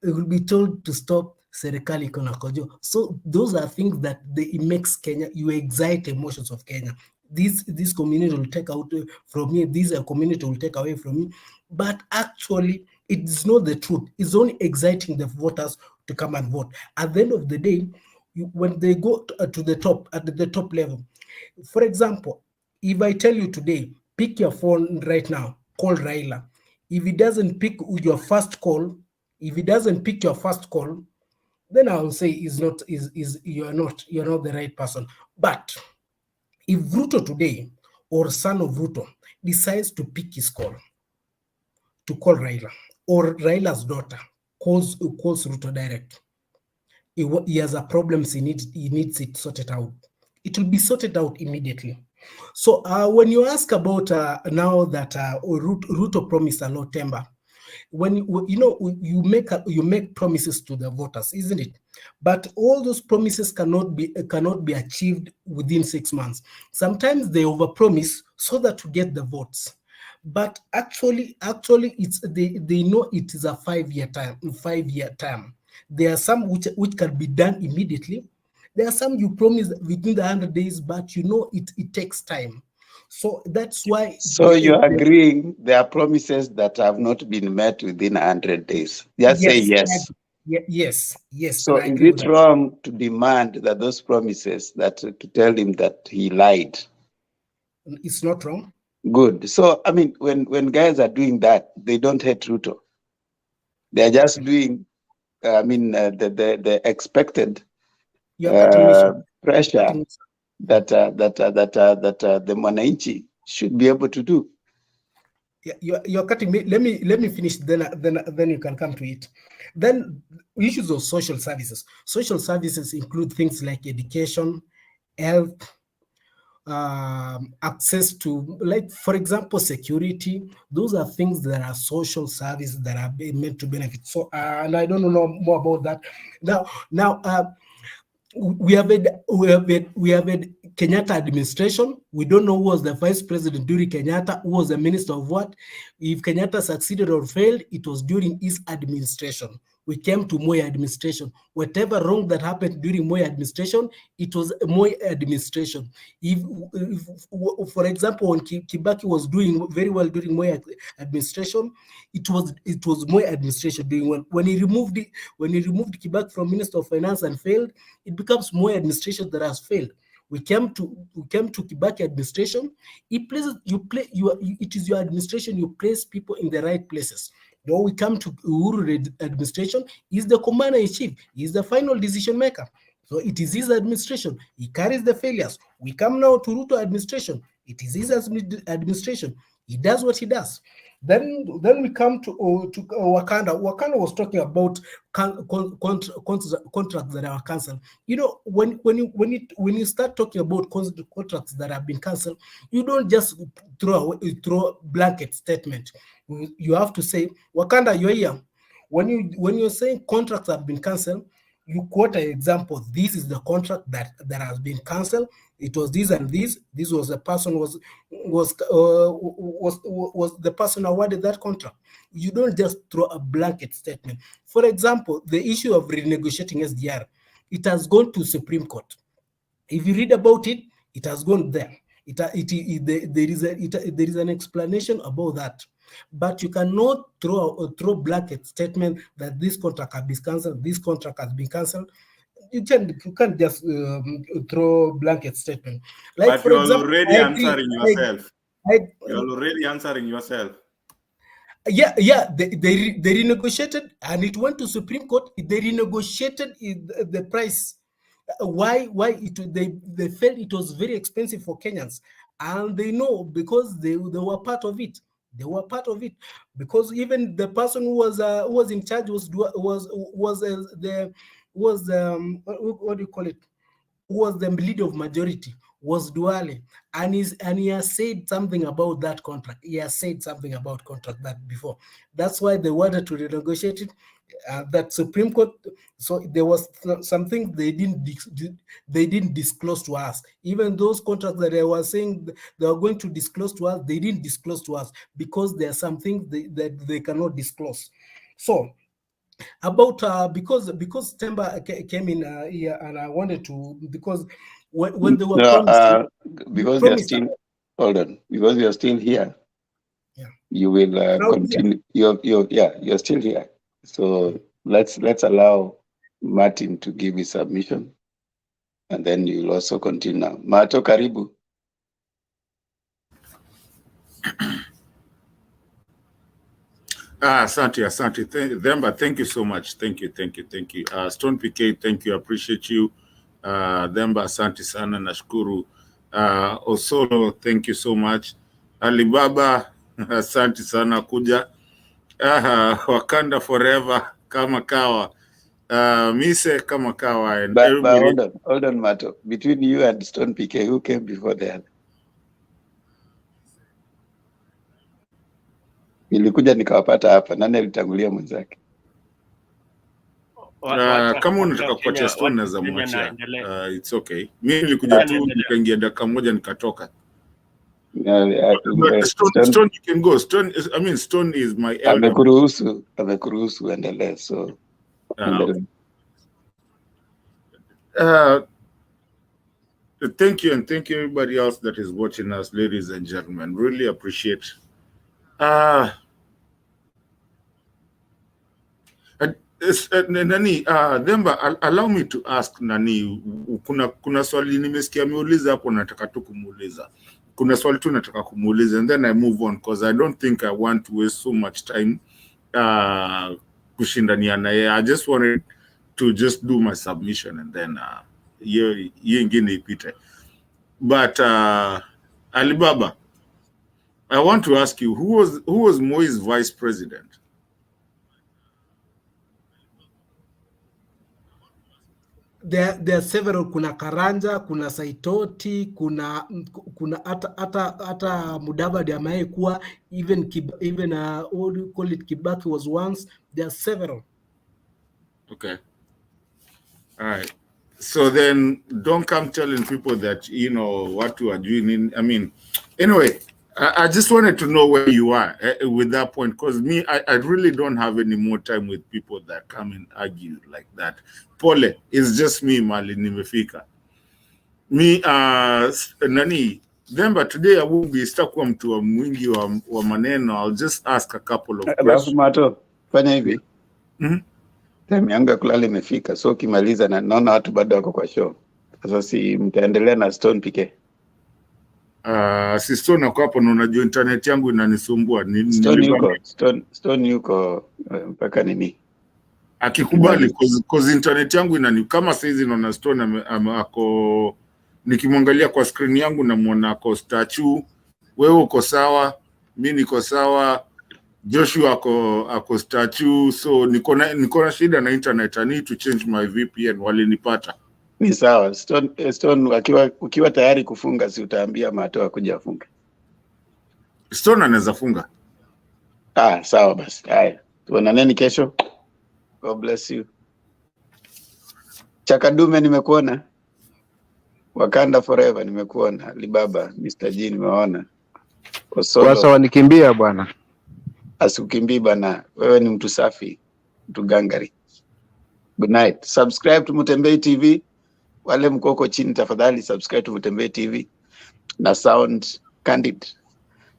it will be told to stop serikali kona kojo. So those are things that it makes Kenya, you excite emotions of Kenya. This community will take out from me, this community will take away from me. But actually, it's not the truth. It's only exciting the voters to come and vote. At the end of the day, when they go to the top, at the top level, for example, if I tell you today, pick your phone right now, call Raila. If he doesn't pick your first call, then I will say you're not the right person. But if Ruto today or son of Ruto decides to pick his call, to call Raila, or Raila's daughter calls Ruto direct, he has a problem, he needs it sorted out. It will be sorted out immediately. So when you ask about now that Ruto promised a lot timber, when you make promises to the voters, isn't it? But all those promises cannot be achieved within 6 months. Sometimes they overpromise so that to get the votes. But actually, it's they know it is a 5-year term. There are some which can be done immediately. There are some you promise within the 100 days, but it takes time. So that's why. So you're agreeing there are promises that have not been met within 100 days. Just say yes. Yes. So is it wrong to demand that those promises, that to tell him that he lied? It's not wrong. Good. So I mean, when guys are doing that, they don't hate Ruto. They're just doing, the expected pressure that the Mwananchi should be able to do. You're cutting me. Let me finish. Then you can come to it. Then issues of social services. Social services include things like education, health, access to, like, for example, security. Those are things that are social services that are meant to benefit. So, and I don't know more about that. Now, we have had Kenyatta administration. We don't know who was the vice president during Kenyatta, who was the minister of what. If Kenyatta succeeded or failed, it was during his administration. we came to Moi administration. Whatever wrong that happened during Moi administration, it was Moi administration. If for example, when Kibaki was doing very well during Moi administration, it was Moi administration doing well. When he removed Kibaki from Minister of Finance and failed, it becomes Moi administration that has failed. We came to Kibaki administration. It is your administration. You place people in the right places. Now we come to Uhuru administration. He's the commander in chief. He's the final decision maker. So it is his administration. He carries the failures. We come now to Ruto administration. It is his administration. He does what he does. Then we come to Wakanda. Wakanda was talking about contracts that are cancelled. You know, when you start talking about contracts that have been cancelled, you don't just throw blanket statement. You have to say, Wakanda, you're here. When you're saying contracts have been cancelled, you quote an example. This is the contract that has been cancelled. It was this and this. This was the person was the person awarded that contract. You don't just throw a blanket statement. For example, the issue of renegotiating SDR, it has gone to Supreme Court. If you read about it, it has gone there. There is an explanation about that. But you cannot throw blanket statement that this contract has been cancelled, this contract has been cancelled. You can't just throw blanket statement. Like, but for you're example, already answering yourself. You're already answering yourself. Yeah, they renegotiated, and it went to Supreme Court. They renegotiated the price. Why? They felt it was very expensive for Kenyans, and they know because they were part of it. They were part of it because even the person who was in charge what do you call it? Who was the leader of majority was Duale, and he has said something about that contract. He has said something about contract that before. That's why they wanted to renegotiate it. That Supreme Court. So there was something they didn't disclose to us. Even those contracts that they were saying they were going to disclose to us, they didn't disclose to us because there are some things that they cannot disclose. So about because Temba came in here, and I wanted to, because when they were promising, because we are still hold on, because we are still here. Yeah, you will continue. You're still here. So let's allow Martin to give his submission, and then you'll also continue now. Mato, karibu. Asante. Themba, thank you so much. Thank you. Stone PK, thank you. I appreciate you. Themba, asante sana, nashukuru. Osolo, thank you so much. Alibaba, asante sana kuja. Wakanda forever, kama kawa. Mise kama kawa. And everybody. But hold on, Mato. Between you and Stone PK, who came before the other? Nilikuja nikawapata hapa. Nani alitangulia mwenzake? Kama unataka kupatia Stone naweza mwachia. It's okay. Mimi nilikuja tu nikaingia dakika moja nikatoka. Stone, you can go. Stone is my elder. Amekuruhusu endelee. So thank you, and thank you everybody else that is watching us, ladies and gentlemen. Really appreciate. Nani, Themba, allow me to ask Nani, kuna swali nimesikia ameuliza hapo, nataka tu kumuuliza. Kuna swali tu nataka kumuuliza, and then I move on because I don't think I want to waste so much time kushindaniana yeye. I just wanted to just do my submission and then ye ingine ipite. But Alibaba, I want to ask you, who was Moi's vice president? There are several. Kuna Karanja, kuna Saitoti, kuna hata Mudavadi amaye kuwa, even what do you call it, Kibaki was once. There are several. Okay. All right. So then don't come telling people that, you know, what you are doing. I mean, anyway, I just wanted to know where you are with that point, because me, I really don't have any more time with people that come and argue like that. Pole, it's just me, Mali nimefika. Me, nani, Demba, today I won't be stuck on to a mwingi wa maneno. I'll just ask a couple of questions. Mato, fanya hivi. Time yangu ya kulala imefika, so ukimaliza na naona watu bado wako kwa show. Sasa si mtaendelea na Stone PK. Si Stone ako hapo na unajua internet yangu inanisumbua. Stone yuko mpaka nini? Akikubali cause internet yangu kama saizi naona Stone ako nikimwangalia kwa screen yangu namuona ako statue. Wewe uko sawa, mimi niko sawa, Joshua ako statue, so niko na shida na internet. I need to change my VPN, walinipata. Ni sawa. Stone ukiwa tayari kufunga, si utaambia Mato akuja afunge. Stone anaweza funga. Sawa basi. Haya. Tuonaneni kesho. God bless you. Chakadume nimekuona. Wakanda forever nimekuona. Alibaba, Mr. G nimeona. Sasa wanikimbia bwana. Asikukimbia bana. Wewe ni mtu safi. Mtu gangari. Good night. Subscribe to Mutembei TV. Wale mkoko chini tafadhali subscribe to Mutembei TV na Sound Candid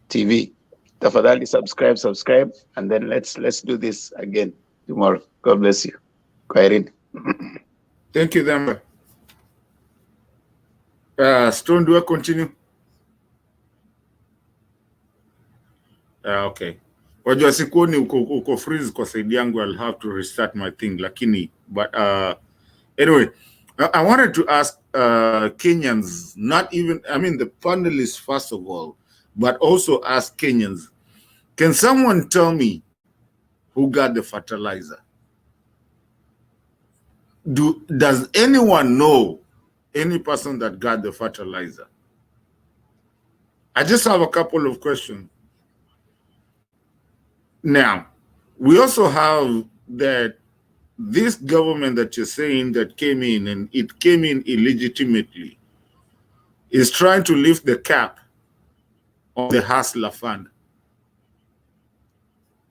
TV. Tafadhali subscribe and then let's do this again tomorrow. God bless you. Kwaherini. Thank you Demba. Stone, do I continue? Okay. Wajua sikuoni uko freeze kwa side yangu. I'll have to restart my thing lakini but anyway, I wanted to ask Kenyans, not even, I mean the panelists first of all, but also ask Kenyans, can someone tell me who got the fertilizer? Does anyone know any person that got the fertilizer? I just have a couple of questions. Now, we also have that this government that you're saying that came in, and it came in illegitimately, is trying to lift the cap on the Hustler Fund.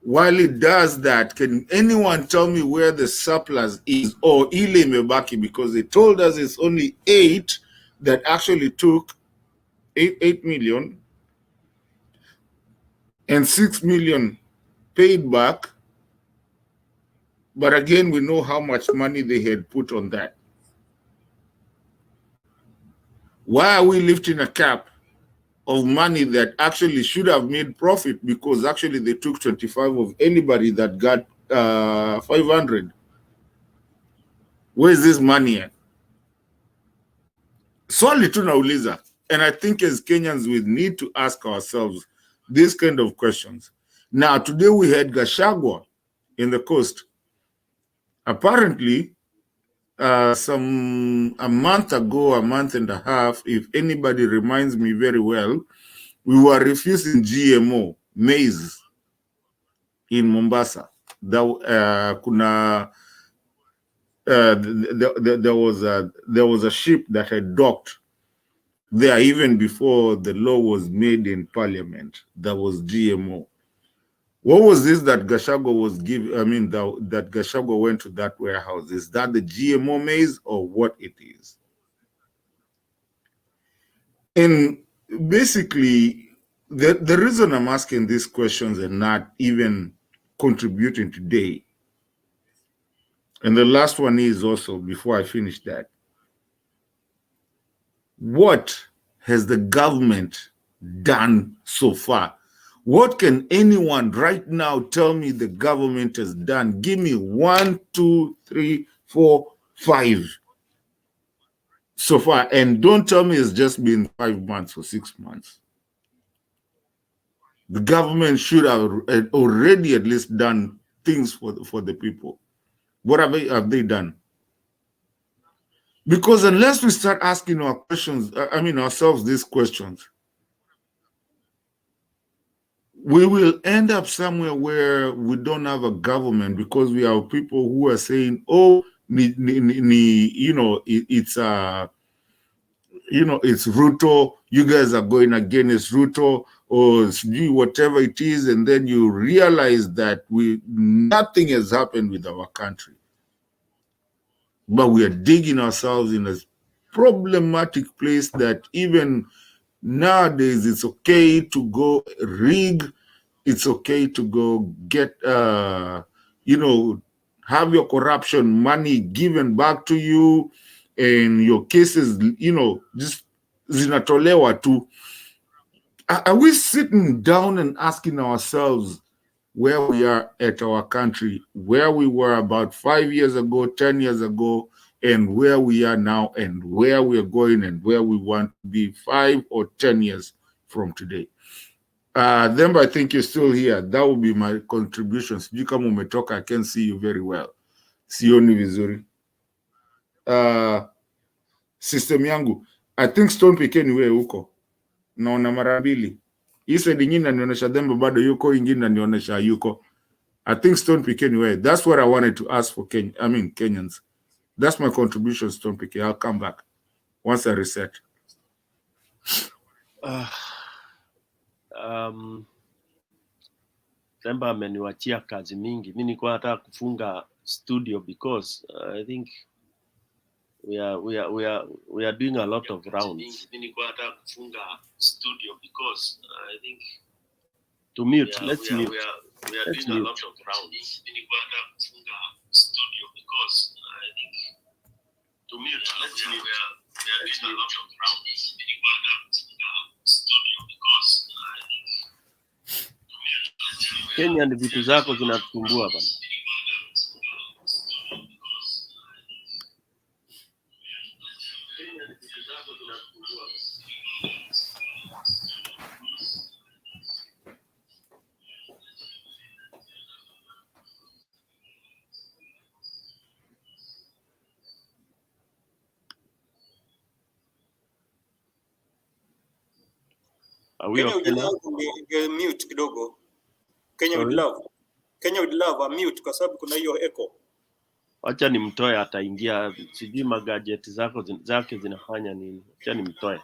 While it does that, can anyone tell me where the surplus is, or ile imebaki? Because they told us it's only 8 that actually took 8 million and 6 million paid back. But again, we know how much money they had put on that. Why are we lifting a cap of money that actually should have made profit? Because actually they took 25 of anybody that got 500. Where is this money at? Swali tunauliza. And I think as Kenyans, we need to ask ourselves these kind of questions. Now, today we had Gachagua in the coast. Apparently, a month ago, a month and a half, if anybody reminds me very well, we were refusing GMO maize in Mombasa. There was a ship that had docked there even before the law was made in Parliament. There was GMO. What was this that Gachagua was giving? I mean, that Gachagua went to that warehouse. Is that the GMO maize or what it is? And basically, the reason I'm asking these questions and not even contributing today, and the last one is also, before I finish that, what has the government done so far? What can anyone right now tell me the government has done? Give me 1, 2, 3, 4, 5 so far. And don't tell me it's just been 5 months or 6 months. The government should have already at least done things for the people. What have they done? Because unless we start asking ourselves these questions, we will end up somewhere where we don't have a government, because we have people who are saying, oh, it's you know, it's Ruto, you guys are going against Ruto, or whatever it is, and then you realize that nothing has happened with our country. But we are digging ourselves in a problematic place that even nowadays it's okay to go rig, it's okay to go get, you know, have your corruption money given back to you, and your cases, you know, just zinatolewa tu. Are we sitting down and asking ourselves where we are at our country, where we were about 5 years ago, 10 years ago, and where we are now, and where we are going, and where we want to be 5 or 10 years from today? Then I think you're still here. That will be my contributions. You kama umetoka, I can see you very well. Sioni vizuri. System yangu, I think Stone PK ni wewe huko. Naona mara mbili. Hii side nyingine inanionyesha Demba bado yuko, ingine inanionyesha yuko. I think Stone PK ni wewe. That's what I wanted to ask for Kenyans. That's my contribution, Stone PK. I'll come back once I reset. Demba ameniwachia kazi mingi. Mimi nilikuwa nataka kufunga studio because I think we are doing a lot of rounds. To mute, let's mute. Let's mute. Kenya ni vitu zako zinatumbua bana. Kenya would love mute kidogo. Kenya would love. Kenya would love a mute kwa sababu kuna hiyo echo. Acha nimtoe, ataingia. Sijui magadget zake zinafanya nini. Acha nimtoe.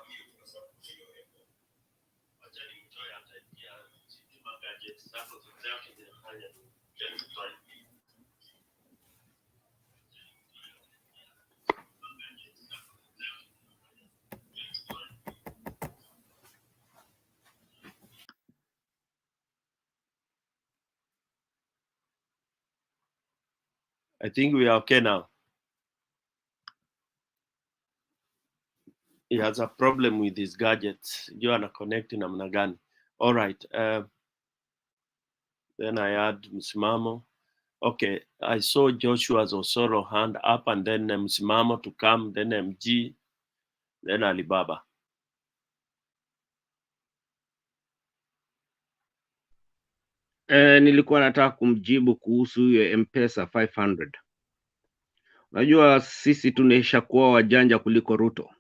I think we are okay now. He has a problem with his gadgets. You are connecting namna gani? All right. Then I add Msimamo. Okay, I saw Joshua's Osoro hand up, and then Msimamo to come, then MG, then Alibaba. Nilikuwa nataka kumjibu kuhusu hiyo M-Pesa 500. Unajua sisi tunaisha kuwa wajanja kuliko Ruto.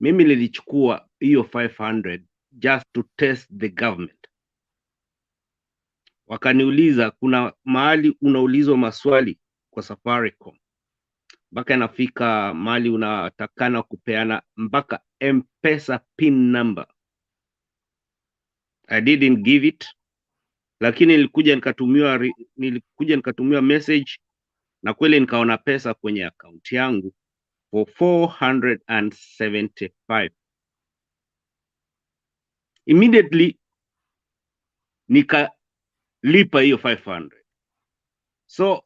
Mimi nilichukua hiyo 500 just to test the government. Wakaniuliza kuna mahali unaulizwa maswali kwa Safaricom, mpaka inafika mahali unatakana kupeana mpaka M-Pesa pin number. I didn't give it, lakini nilikuja nikatumiwa message, na kweli nikaona pesa kwenye account yangu for 475. Immediately nikalipa hiyo 500. So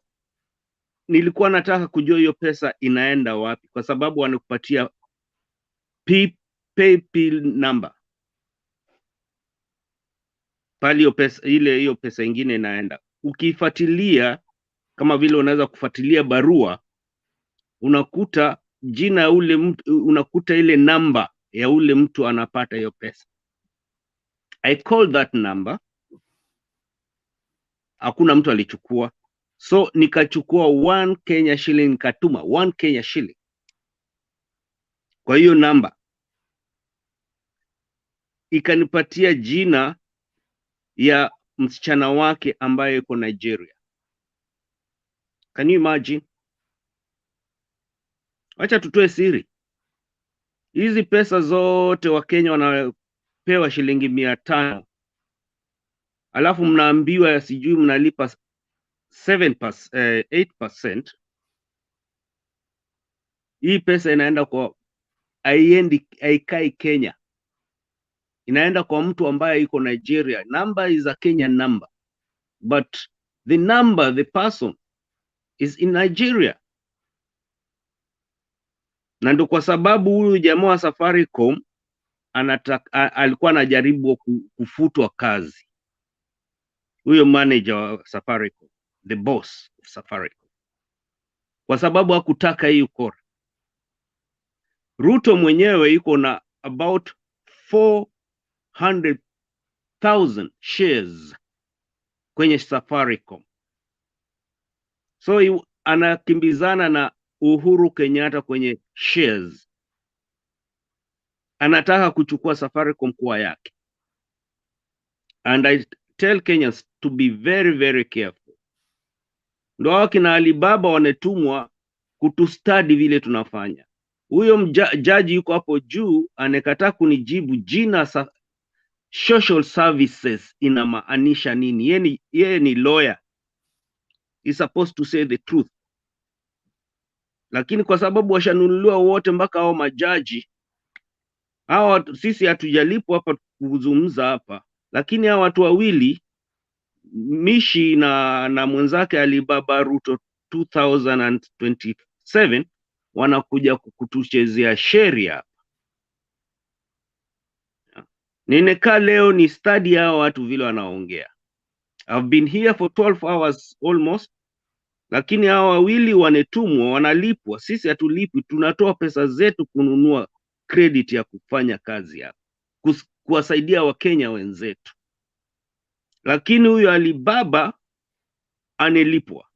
nilikuwa nataka kujua hiyo pesa inaenda wapi, kwa sababu wanakupatia PayPal number pali hiyo pesa ingine inaenda. Ukifuatilia kama vile unaweza kufuatilia barua, unakuta jina ule mtu, unakuta ile namba ya ule mtu anapata hiyo pesa. I called that number, hakuna mtu alichukua. So nikachukua 1 Kenya shilling, nikatuma 1 Kenya shilling kwa hiyo namba, ikanipatia jina ya msichana wake ambaye yuko Nigeria. Can you imagine? Acha tutoe siri. Hizi pesa zote Wakenya wanapewa shilingi 500, alafu mnaambiwa sijui mnalipa 8%. Hii pesa inaenda kwa haikai Kenya, inaenda kwa mtu ambaye yuko Nigeria. Number is a Kenyan number, but the person is in Nigeria. Na ndio kwa sababu huyu jamaa wa Safaricom alikuwa anajaribu kufutwa kazi, huyo manager wa Safaricom, the boss of Safaricom, kwa sababu hakutaka hii ukora. Ruto mwenyewe yuko na about 400,000 shares kwenye Safaricom, so anakimbizana na Uhuru Kenyatta kwenye shares. Anataka kuchukua Safaricom kuwa yake. And I tell Kenyans to be very, very careful. Ndio hao kina Alibaba wanetumwa kutustudy vile tunafanya. Huyo jaji yuko hapo juu anekataa kunijibu jina social services inamaanisha nini. Yeye ni lawyer. He's supposed to say the truth. Lakini kwa sababu washanunuliwa wote mpaka hao majaji, sisi hatujalipwa hapa kuzungumza hapa, lakini hao watu wawili Mishi na mwenzake Alibaba Ruto 2027 wanakuja kutuchezea sheria. Ninekaa leo ni study hao watu vile wanaongea. I've been here for 12 hours almost, lakini hao wawili wanetumwa, wanalipwa. Sisi hatulipwi, tunatoa pesa zetu kununua credit ya kufanya kazi hapa, kuwasaidia Wakenya wenzetu. Lakini huyo Alibaba anelipwa,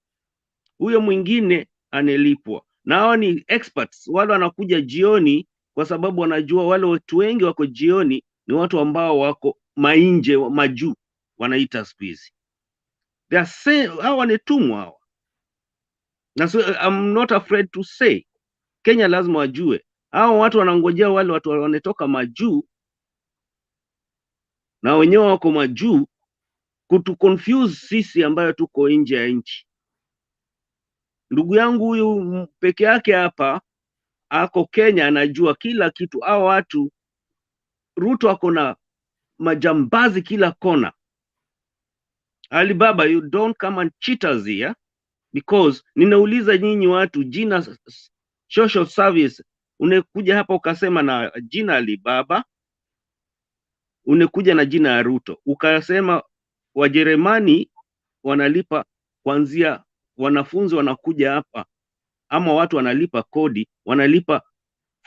huyo mwingine anelipwa, na hao ni experts. Wale wanakuja jioni kwa sababu wanajua wale watu wengi wako jioni ni watu ambao wako mainje majuu, wanaita siku hizi. Hao wanetumwa hawa. Na so I'm not afraid to say, Kenya lazima wajue hao watu wanangojea wale watu wanetoka majuu, na wenyewe wako majuu kutu confuse sisi ambayo tuko nje ya nchi. Ndugu yangu huyu peke yake hapa ako Kenya anajua kila kitu. Hao watu Ruto ako na majambazi kila kona. Alibaba, you don't come and cheat us here, because ninauliza nyinyi watu jina social service, unekuja hapa ukasema na jina Alibaba, unekuja na jina ya Ruto ukasema Wajerumani wanalipa kuanzia, wanafunzi wanakuja hapa ama watu wanalipa kodi, wanalipa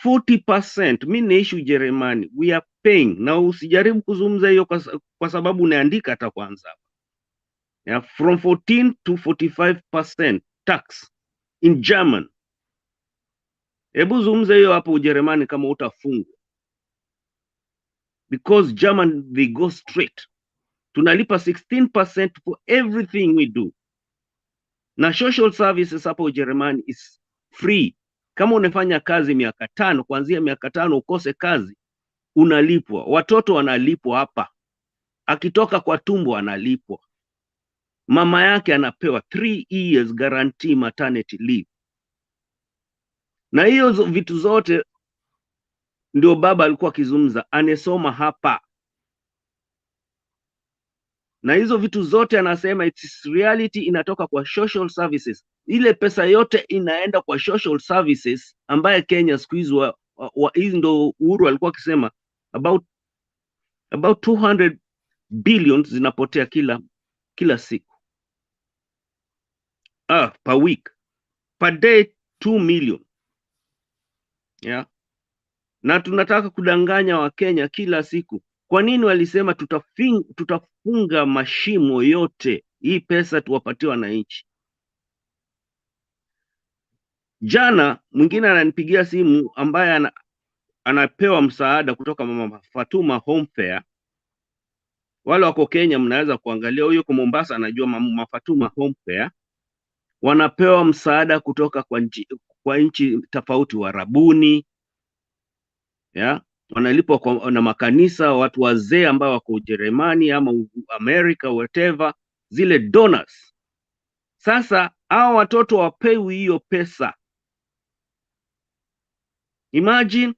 40%. Mimi naishi Ujerumani, we are paying. Na usijaribu kuzungumza hiyo kwa sababu unaandika hata kwanza. From 14 to 45% tax in German. Hebu zungumza hiyo hapo Ujerumani kama utafungwa. Because German they go straight. Tunalipa 16% for everything we do. Na social services hapo Ujerumani is free. Kama unafanya kazi miaka 5, kuanzia miaka 5 ukose kazi, unalipwa. Watoto wanalipwa hapa. Akitoka kwa tumbo analipwa. Mama yake anapewa 3 years guarantee maternity leave. Na hiyo vitu zote ndio baba alikuwa akizungumza, anesoma hapa. Na hizo vitu zote anasema it's reality, inatoka kwa social services. Ile pesa yote inaenda kwa social services ambaye Kenya siku hizo hizo ndo Uhuru alikuwa akisema about 200 billion zinapotea kila siku. Per week. Per day 2 million. Yeah. Na tunataka kudanganya Wakenya kila siku. Kwa nini walisema tutafunga mashimo yote, hii pesa tuwapatie wananchi? Jana mwingine ananipigia simu ambaye anapewa msaada kutoka Mama Fatuma Home Fair. Wale wako Kenya mnaweza kuangalia, huyo kwa Mombasa anajua Mama Fatuma Home Fair. Wanapewa msaada kutoka kwa nchi tofauti, Warabuni, ya wanalipwa na makanisa, watu wazee ambao wako Ujerumani ama America, whatever, zile donors. Sasa hao watoto wapewi hiyo pesa. Imagine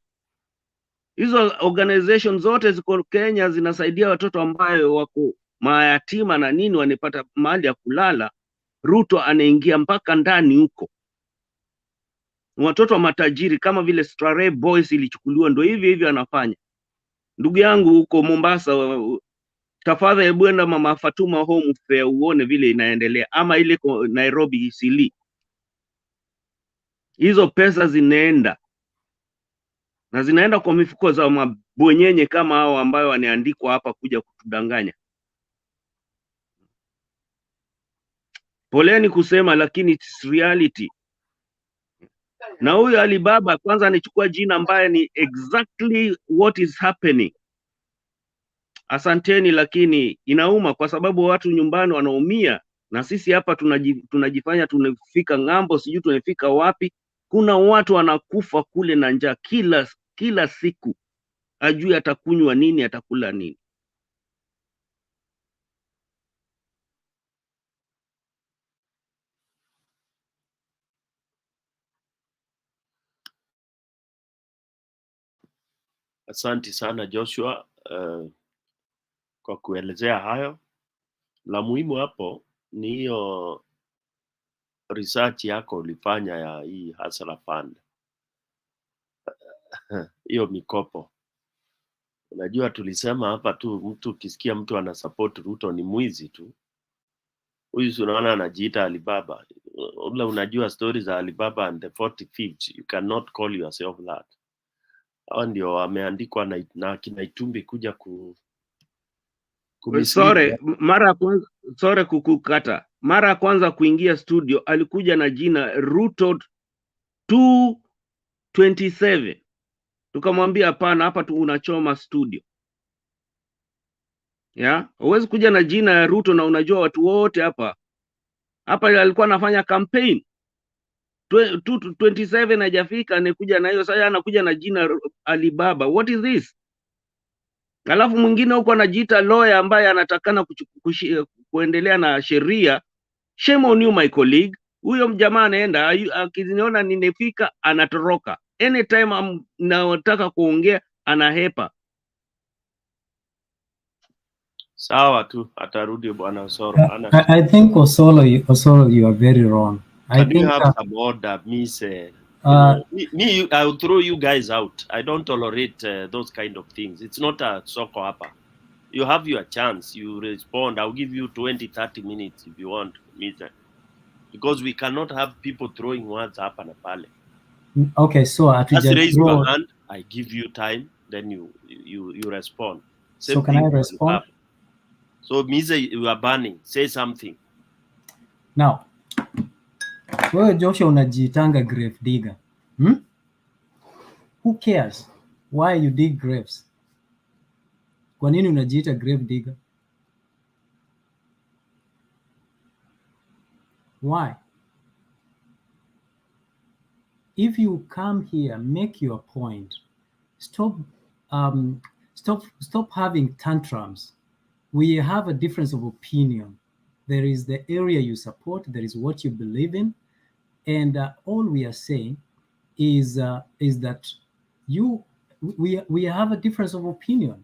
hizo organization zote ziko Kenya zinasaidia watoto ambayo wako mayatima na nini, wanapata mahali ya kulala. Ruto anaingia mpaka ndani huko. Watoto wa matajiri kama vile Stray Boys ilichukuliwa, ndio hivi anafanya. Ndugu yangu huko Mombasa, tafadhali hebu enda Mama Fatuma Home Fair uone vile inaendelea, ama ile Nairobi Isili. Hizo pesa zinaenda na zinaenda kwa mifuko za mabwenyenye kama hao ambayo wanaandikwa hapa kuja kutudanganya. Poleni kusema, lakini it's reality. Na huyu Alibaba kwanza anachukua jina ambaye ni exactly what is happening. Asanteni, lakini inauma kwa sababu watu nyumbani wanaumia, na sisi hapa tunajifanya tunafika ng'ambo, sijui tunafika wapi. Kuna watu wanakufa kule na njaa kila siku, ajui atakunywa nini, atakula nini. Asante sana Joshua kwa kuelezea hayo. La muhimu hapo ni hiyo research yako ulifanya ya hii Hustler Fund. Hiyo mikopo. Unajua tulisema hapa tu, mtu ukisikia mtu ana support Ruto ni mwizi tu. Huyu unaona anajiita Alibaba. Ule unajua stories za Alibaba and the 40 thieves. You cannot call yourself that. Hao ndio wameandikwa na kina Itumbi kuja Sorry, kukukata. Mara ya kwanza kuingia studio alikuja na jina Ruto 227. Tukamwambia hapana, hapa tu unachoma studio. Ya, huwezi kuja na jina ya Ruto na unajua watu wote hapa. Hapa alikuwa anafanya campaign. 27 hajafika, anakuja na hiyo. Sasa anakuja na jina Alibaba. What is this? Alafu mwingine huko anajiita lawyer ambaye anatakana kuendelea na sheria. Shame on you my colleague. Huyo mjamaa anaenda akiniona ninefika anatoroka. Anytime nataka kuongea anahepa. Sawa tu, atarudi bwana Osoro. I think Osoro, you are very wrong. Can you have some order, I'll throw you guys out. I don't tolerate those kind of things. It's not a soko hapa. You have your chance. You respond. I'll give you 20-30 minutes if you want, Mr. Because we cannot have people throwing words hapa na pale. Okay, so just raise your hand. I give you time. Then you respond. So can I respond? So Mr. you are banning. Say something. Now, wewe Joshua unajiitanga grave digger. Who cares why you dig graves? Kwa nini unajiita grave digger? Why? If you come here, make your point. Stop having tantrums. We have a difference of opinion. There is the area you support. There is what you believe in. And all we are saying is that we have a difference of opinion.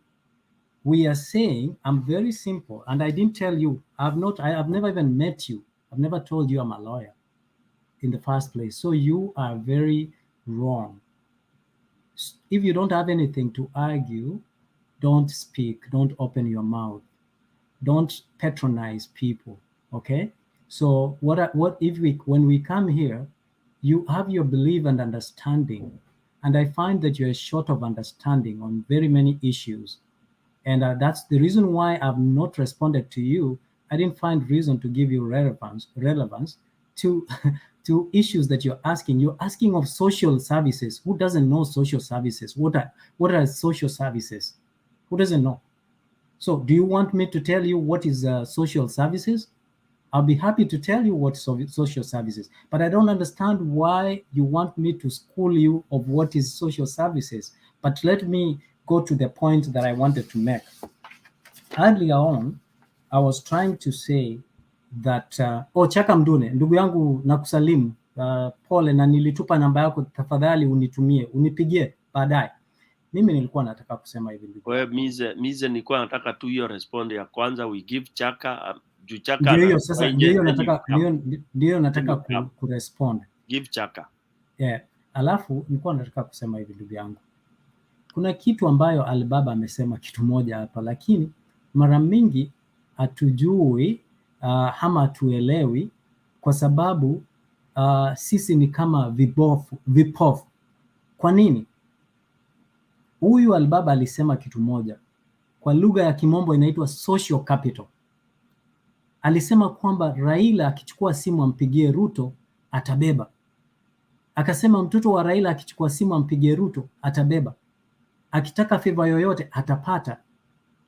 We are saying, I'm very simple, and I didn't tell you, I've never even met you. I've never told you I'm a lawyer in the first place. So you are very wrong. If you don't have anything to argue, don't speak, don't open your mouth, don't patronize people, okay? So when we come here, you have your belief and understanding, and I find that you're short of understanding on very many issues, and that's the reason why I've not responded to you. I didn't find reason to give you relevance to to issues that you're asking. You're asking of social services. Who doesn't know social services? What are social services? Who doesn't know? So do you want me to tell you what is social services? I'll be happy to tell you what social services, but I don't understand why you want me to school you of what is social services, But let me go to the point that I wanted to make. Earlier on, I was trying to say that Chaka Mdune, ndugu yangu nakusalimu, pole, na nilitupa namba yako, tafadhali unitumie, unipigie baadaye. Mimi nilikuwa nataka kusema hivi ndugu. Wewe mize nilikuwa nataka tu hiyo respond ya kwanza, we give Chaka juu Chaka ndio hiyo sasa, ndio nataka kurespond. Give Chaka. Yeah. Alafu nilikuwa nataka kusema hivi ndugu yangu. Kuna kitu ambayo Alibaba amesema kitu moja hapa, lakini mara mingi hatujui ama hatuelewi, kwa sababu sisi ni kama vipofu. Kwa nini? Huyu Alibaba alisema kitu moja, kwa lugha ya Kimombo inaitwa social capital. Alisema kwamba Raila akichukua simu ampigie Ruto atabeba. Akasema mtoto wa Raila akichukua simu ampigie Ruto atabeba. Akitaka favor yoyote atapata.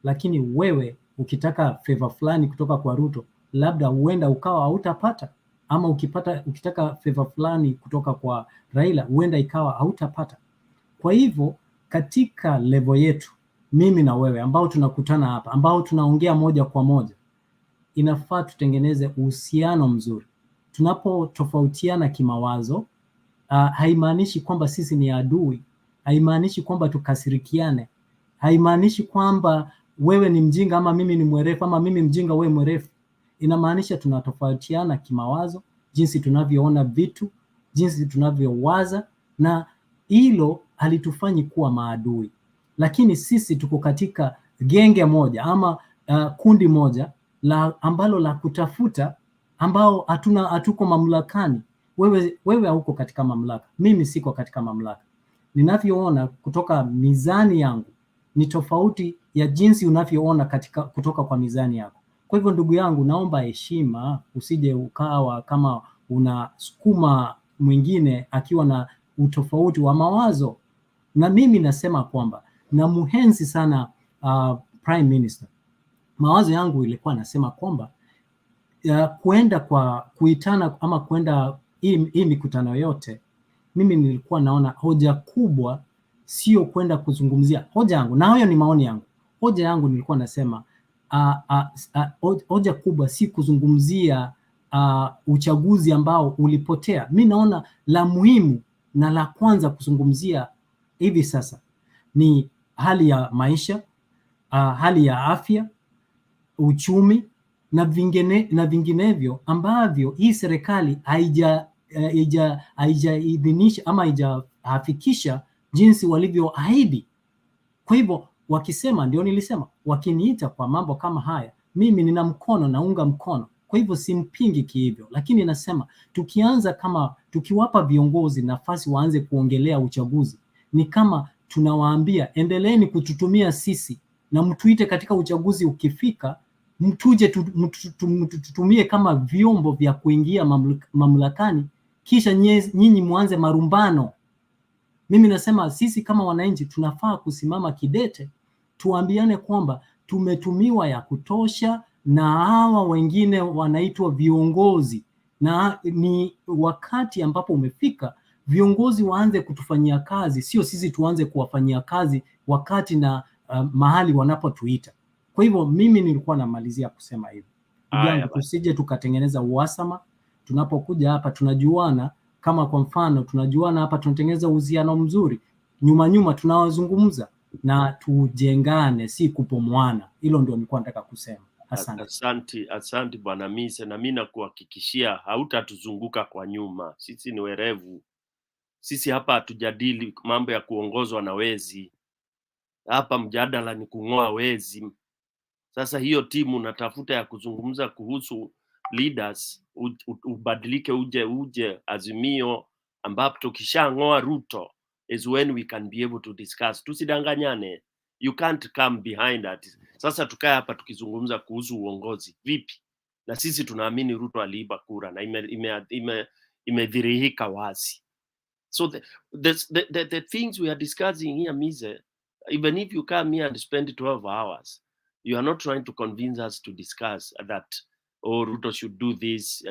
Lakini wewe ukitaka favor fulani kutoka kwa Ruto, labda huenda ukawa hautapata, ama ukitaka favor fulani kutoka kwa Raila huenda ikawa hautapata. Kwa hivyo katika level yetu, mimi na wewe ambao tunakutana hapa, ambao tunaongea moja kwa moja, inafaa tutengeneze uhusiano mzuri. Tunapotofautiana kimawazo, haimaanishi kwamba sisi ni adui, haimaanishi kwamba tukasirikiane, haimaanishi kwamba wewe ni mjinga ama mimi ni mwerefu, ama mimi mjinga wewe mwerefu. Inamaanisha tunatofautiana kimawazo, jinsi tunavyoona vitu, jinsi tunavyowaza, na hilo halitufanyi kuwa maadui. Lakini sisi tuko katika genge moja ama kundi moja ambalo la kutafuta, ambao hatuko mamlakani. Wewe hauko katika mamlaka, mimi siko katika mamlaka. Ninavyoona kutoka mizani yangu ni tofauti ya jinsi unavyoona kutoka kwa mizani yako. Kwa hivyo ndugu yangu, naomba heshima, usije ukawa kama unasukuma mwingine akiwa na utofauti wa mawazo. Na mimi nasema kwamba namuhenzi sana Prime Minister. Mawazo yangu ilikuwa nasema kwamba kuenda kwa kuitana ama kuenda hii mikutano yote, mimi nilikuwa naona hoja kubwa sio kwenda kuzungumzia hoja yangu, na hayo ni maoni yangu. Hoja yangu nilikuwa nasema hoja kubwa si kuzungumzia uchaguzi ambao ulipotea. Mimi naona la muhimu na la kwanza kuzungumzia hivi sasa ni hali ya maisha, hali ya afya, uchumi na vinginevyo ambavyo hii serikali haijaidhinisha ama haijafikisha jinsi walivyoahidi. Kwa hivyo wakisema, ndio nilisema, wakiniita kwa mambo kama haya, mimi nina mkono, naunga mkono. Kwa hivyo simpingi kihivyo, lakini nasema tukiwapa viongozi nafasi waanze kuongelea uchaguzi, ni kama tunawaambia endeleeni kututumia sisi na mtuite katika uchaguzi ukifika, mtuje tutumie kama vyombo vya kuingia mamlakani, kisha nyinyi muanze marumbano. Mimi nasema sisi kama wananchi tunafaa kusimama kidete, tuambiane kwamba tumetumiwa ya kutosha na hawa wengine wanaitwa viongozi, na ni wakati ambapo umefika viongozi waanze kutufanyia kazi, sio sisi tuanze kuwafanyia kazi wakati na mahali wanapotuita. Kwa hivyo mimi nilikuwa namalizia kusema hivyo. Tusije tukatengeneza uhasama. Tunapokuja hapa tunajuana, kama kwa mfano tunajuana hapa, tunatengeneza uhusiano mzuri, nyuma tunawazungumza na tujengane, si kupomwana. Hilo ndio nilikuwa nataka kusema. Asante bwana Mise, na mimi nakuhakikishia hautatuzunguka kwa nyuma. Sisi ni werevu. Sisi hapa hatujadili mambo ya kuongozwa na wezi. Hapa mjadala ni kung'oa wezi. Sasa hiyo timu natafuta ya kuzungumza kuhusu leaders, ubadilike, uje Azimio, ambapo tukishang'oa Ruto is when we can be able to discuss. Tusidanganyane. You can't come behind that. Sasa tukae hapa tukizungumza kuhusu uongozi vipi? Na sisi tunaamini Ruto aliiba kura na imedhihirika wazi. So the things we are discussing here, Mise, even if you come here and spend 12 hours, you are not trying to convince us to discuss that, oh, Ruto should do this,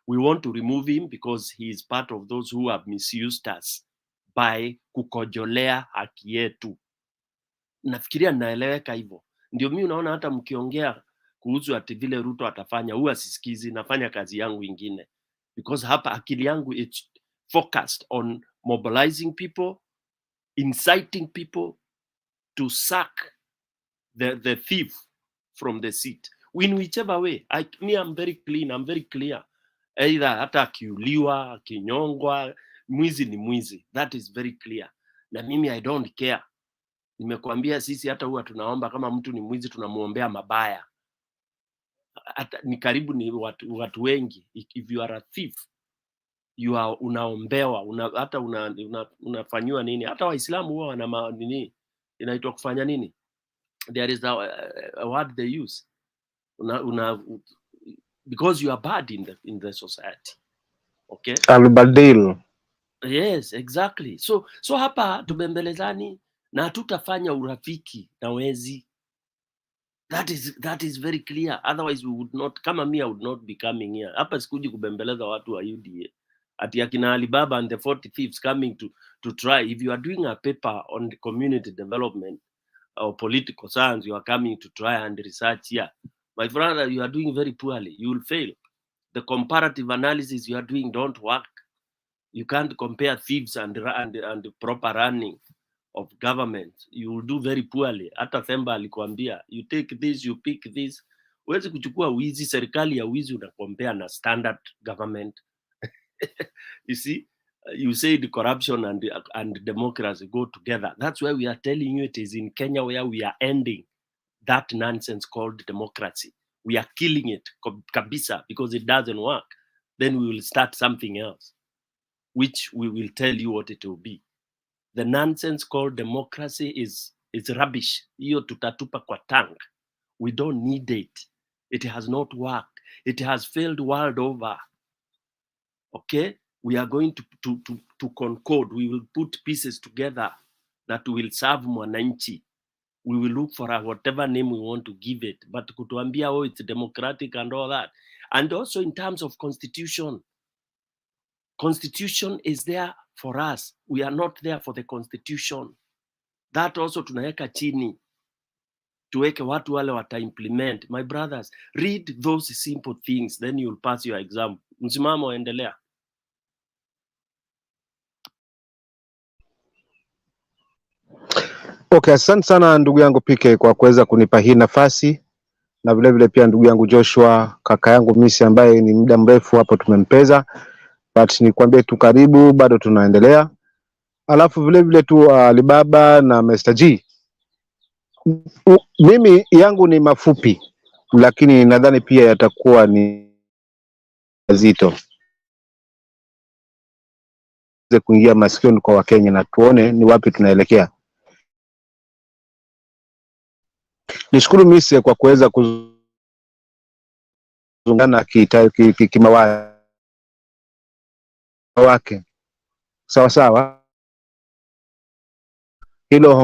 we want to remove him because he is part of those who have misused us by kukojolea haki yetu. Nafikiria naeleweka hivyo. Ndio mimi unaona hata mkiongea kuhusu ati vile Ruto atafanya, huwa sisikizi, nafanya kazi yangu ingine. Because hapa akili yangu it's focused on mobilizing people, inciting people to sack the thief from the seat. In whichever way, I'm very clean, I'm very clear. Either hata akiuliwa, akinyongwa, mwizi ni mwizi. That is very clear. Na mimi I don't care. Nimekuambia sisi hata huwa tunaomba kama mtu ni mwizi tunamuombea mabaya. Hata ni karibu ni watu wengi. If you are a thief, you are unaombewa, hata unafanywa nini? Hata Waislamu huwa wana nini? Inaitwa kufanya nini? There is a word they use. Because you are bad in the society. Okay? Al-Badil. Yes, exactly. So hapa tubembelezani na tutafanya urafiki na wezi. That is very clear. Otherwise we would not, kama me I would not be coming here. Hapa sikuji kubembeleza watu wa UDA. Ati akina Alibaba and the 40 thieves coming to try. If you are doing a paper on the community development or political science, you are coming to try and research here. My brother, you are doing very poorly. You will fail. The comparative analysis you are doing don't work. You can't compare thieves and proper running of government. You will do very poorly. Hata Themba alikuambia, you take this, you pick this. Huwezi kuchukua wizi, serikali ya wizi unakompea na standard government. You see, you say the corruption and democracy go together. That's why we are telling you it is in Kenya where we are ending that nonsense called democracy. We are killing it kabisa because it doesn't work. Then we will start something else, which we will tell you what it will be. The nonsense called democracy is rubbish. Hiyo tutatupa kwa tank. We don't need it. It has not worked. It has failed world over. Okay? We are going to concord. We will put pieces together that will serve mwananchi. We will look for whatever name we want to give it. But kutuambia, oh, it's democratic and all that. And also in terms of constitution. Constitution is there for us. We are not there for the constitution. That also tunaweka chini. Tuweke watu wale wata implement. My brothers, read those simple things, then you'll pass your exam. Msimamo endelea. Okay, asante sana ndugu yangu PK kwa kuweza kunipa hii nafasi, na vile vile pia ndugu yangu Joshua, kaka yangu Misi ambaye ni muda mrefu hapo tumempeza, but nikwambie tu karibu, bado tunaendelea. Alafu vile vile tu Alibaba na Mr. G. Mimi yangu ni mafupi, lakini nadhani pia yatakuwa ni mazito kuingia masikioni kwa Wakenya na tuone ni wapi tunaelekea. Nishukuru Mise kwa kuweza kuzungana kimawazo wake. Sawa sawa. Hilo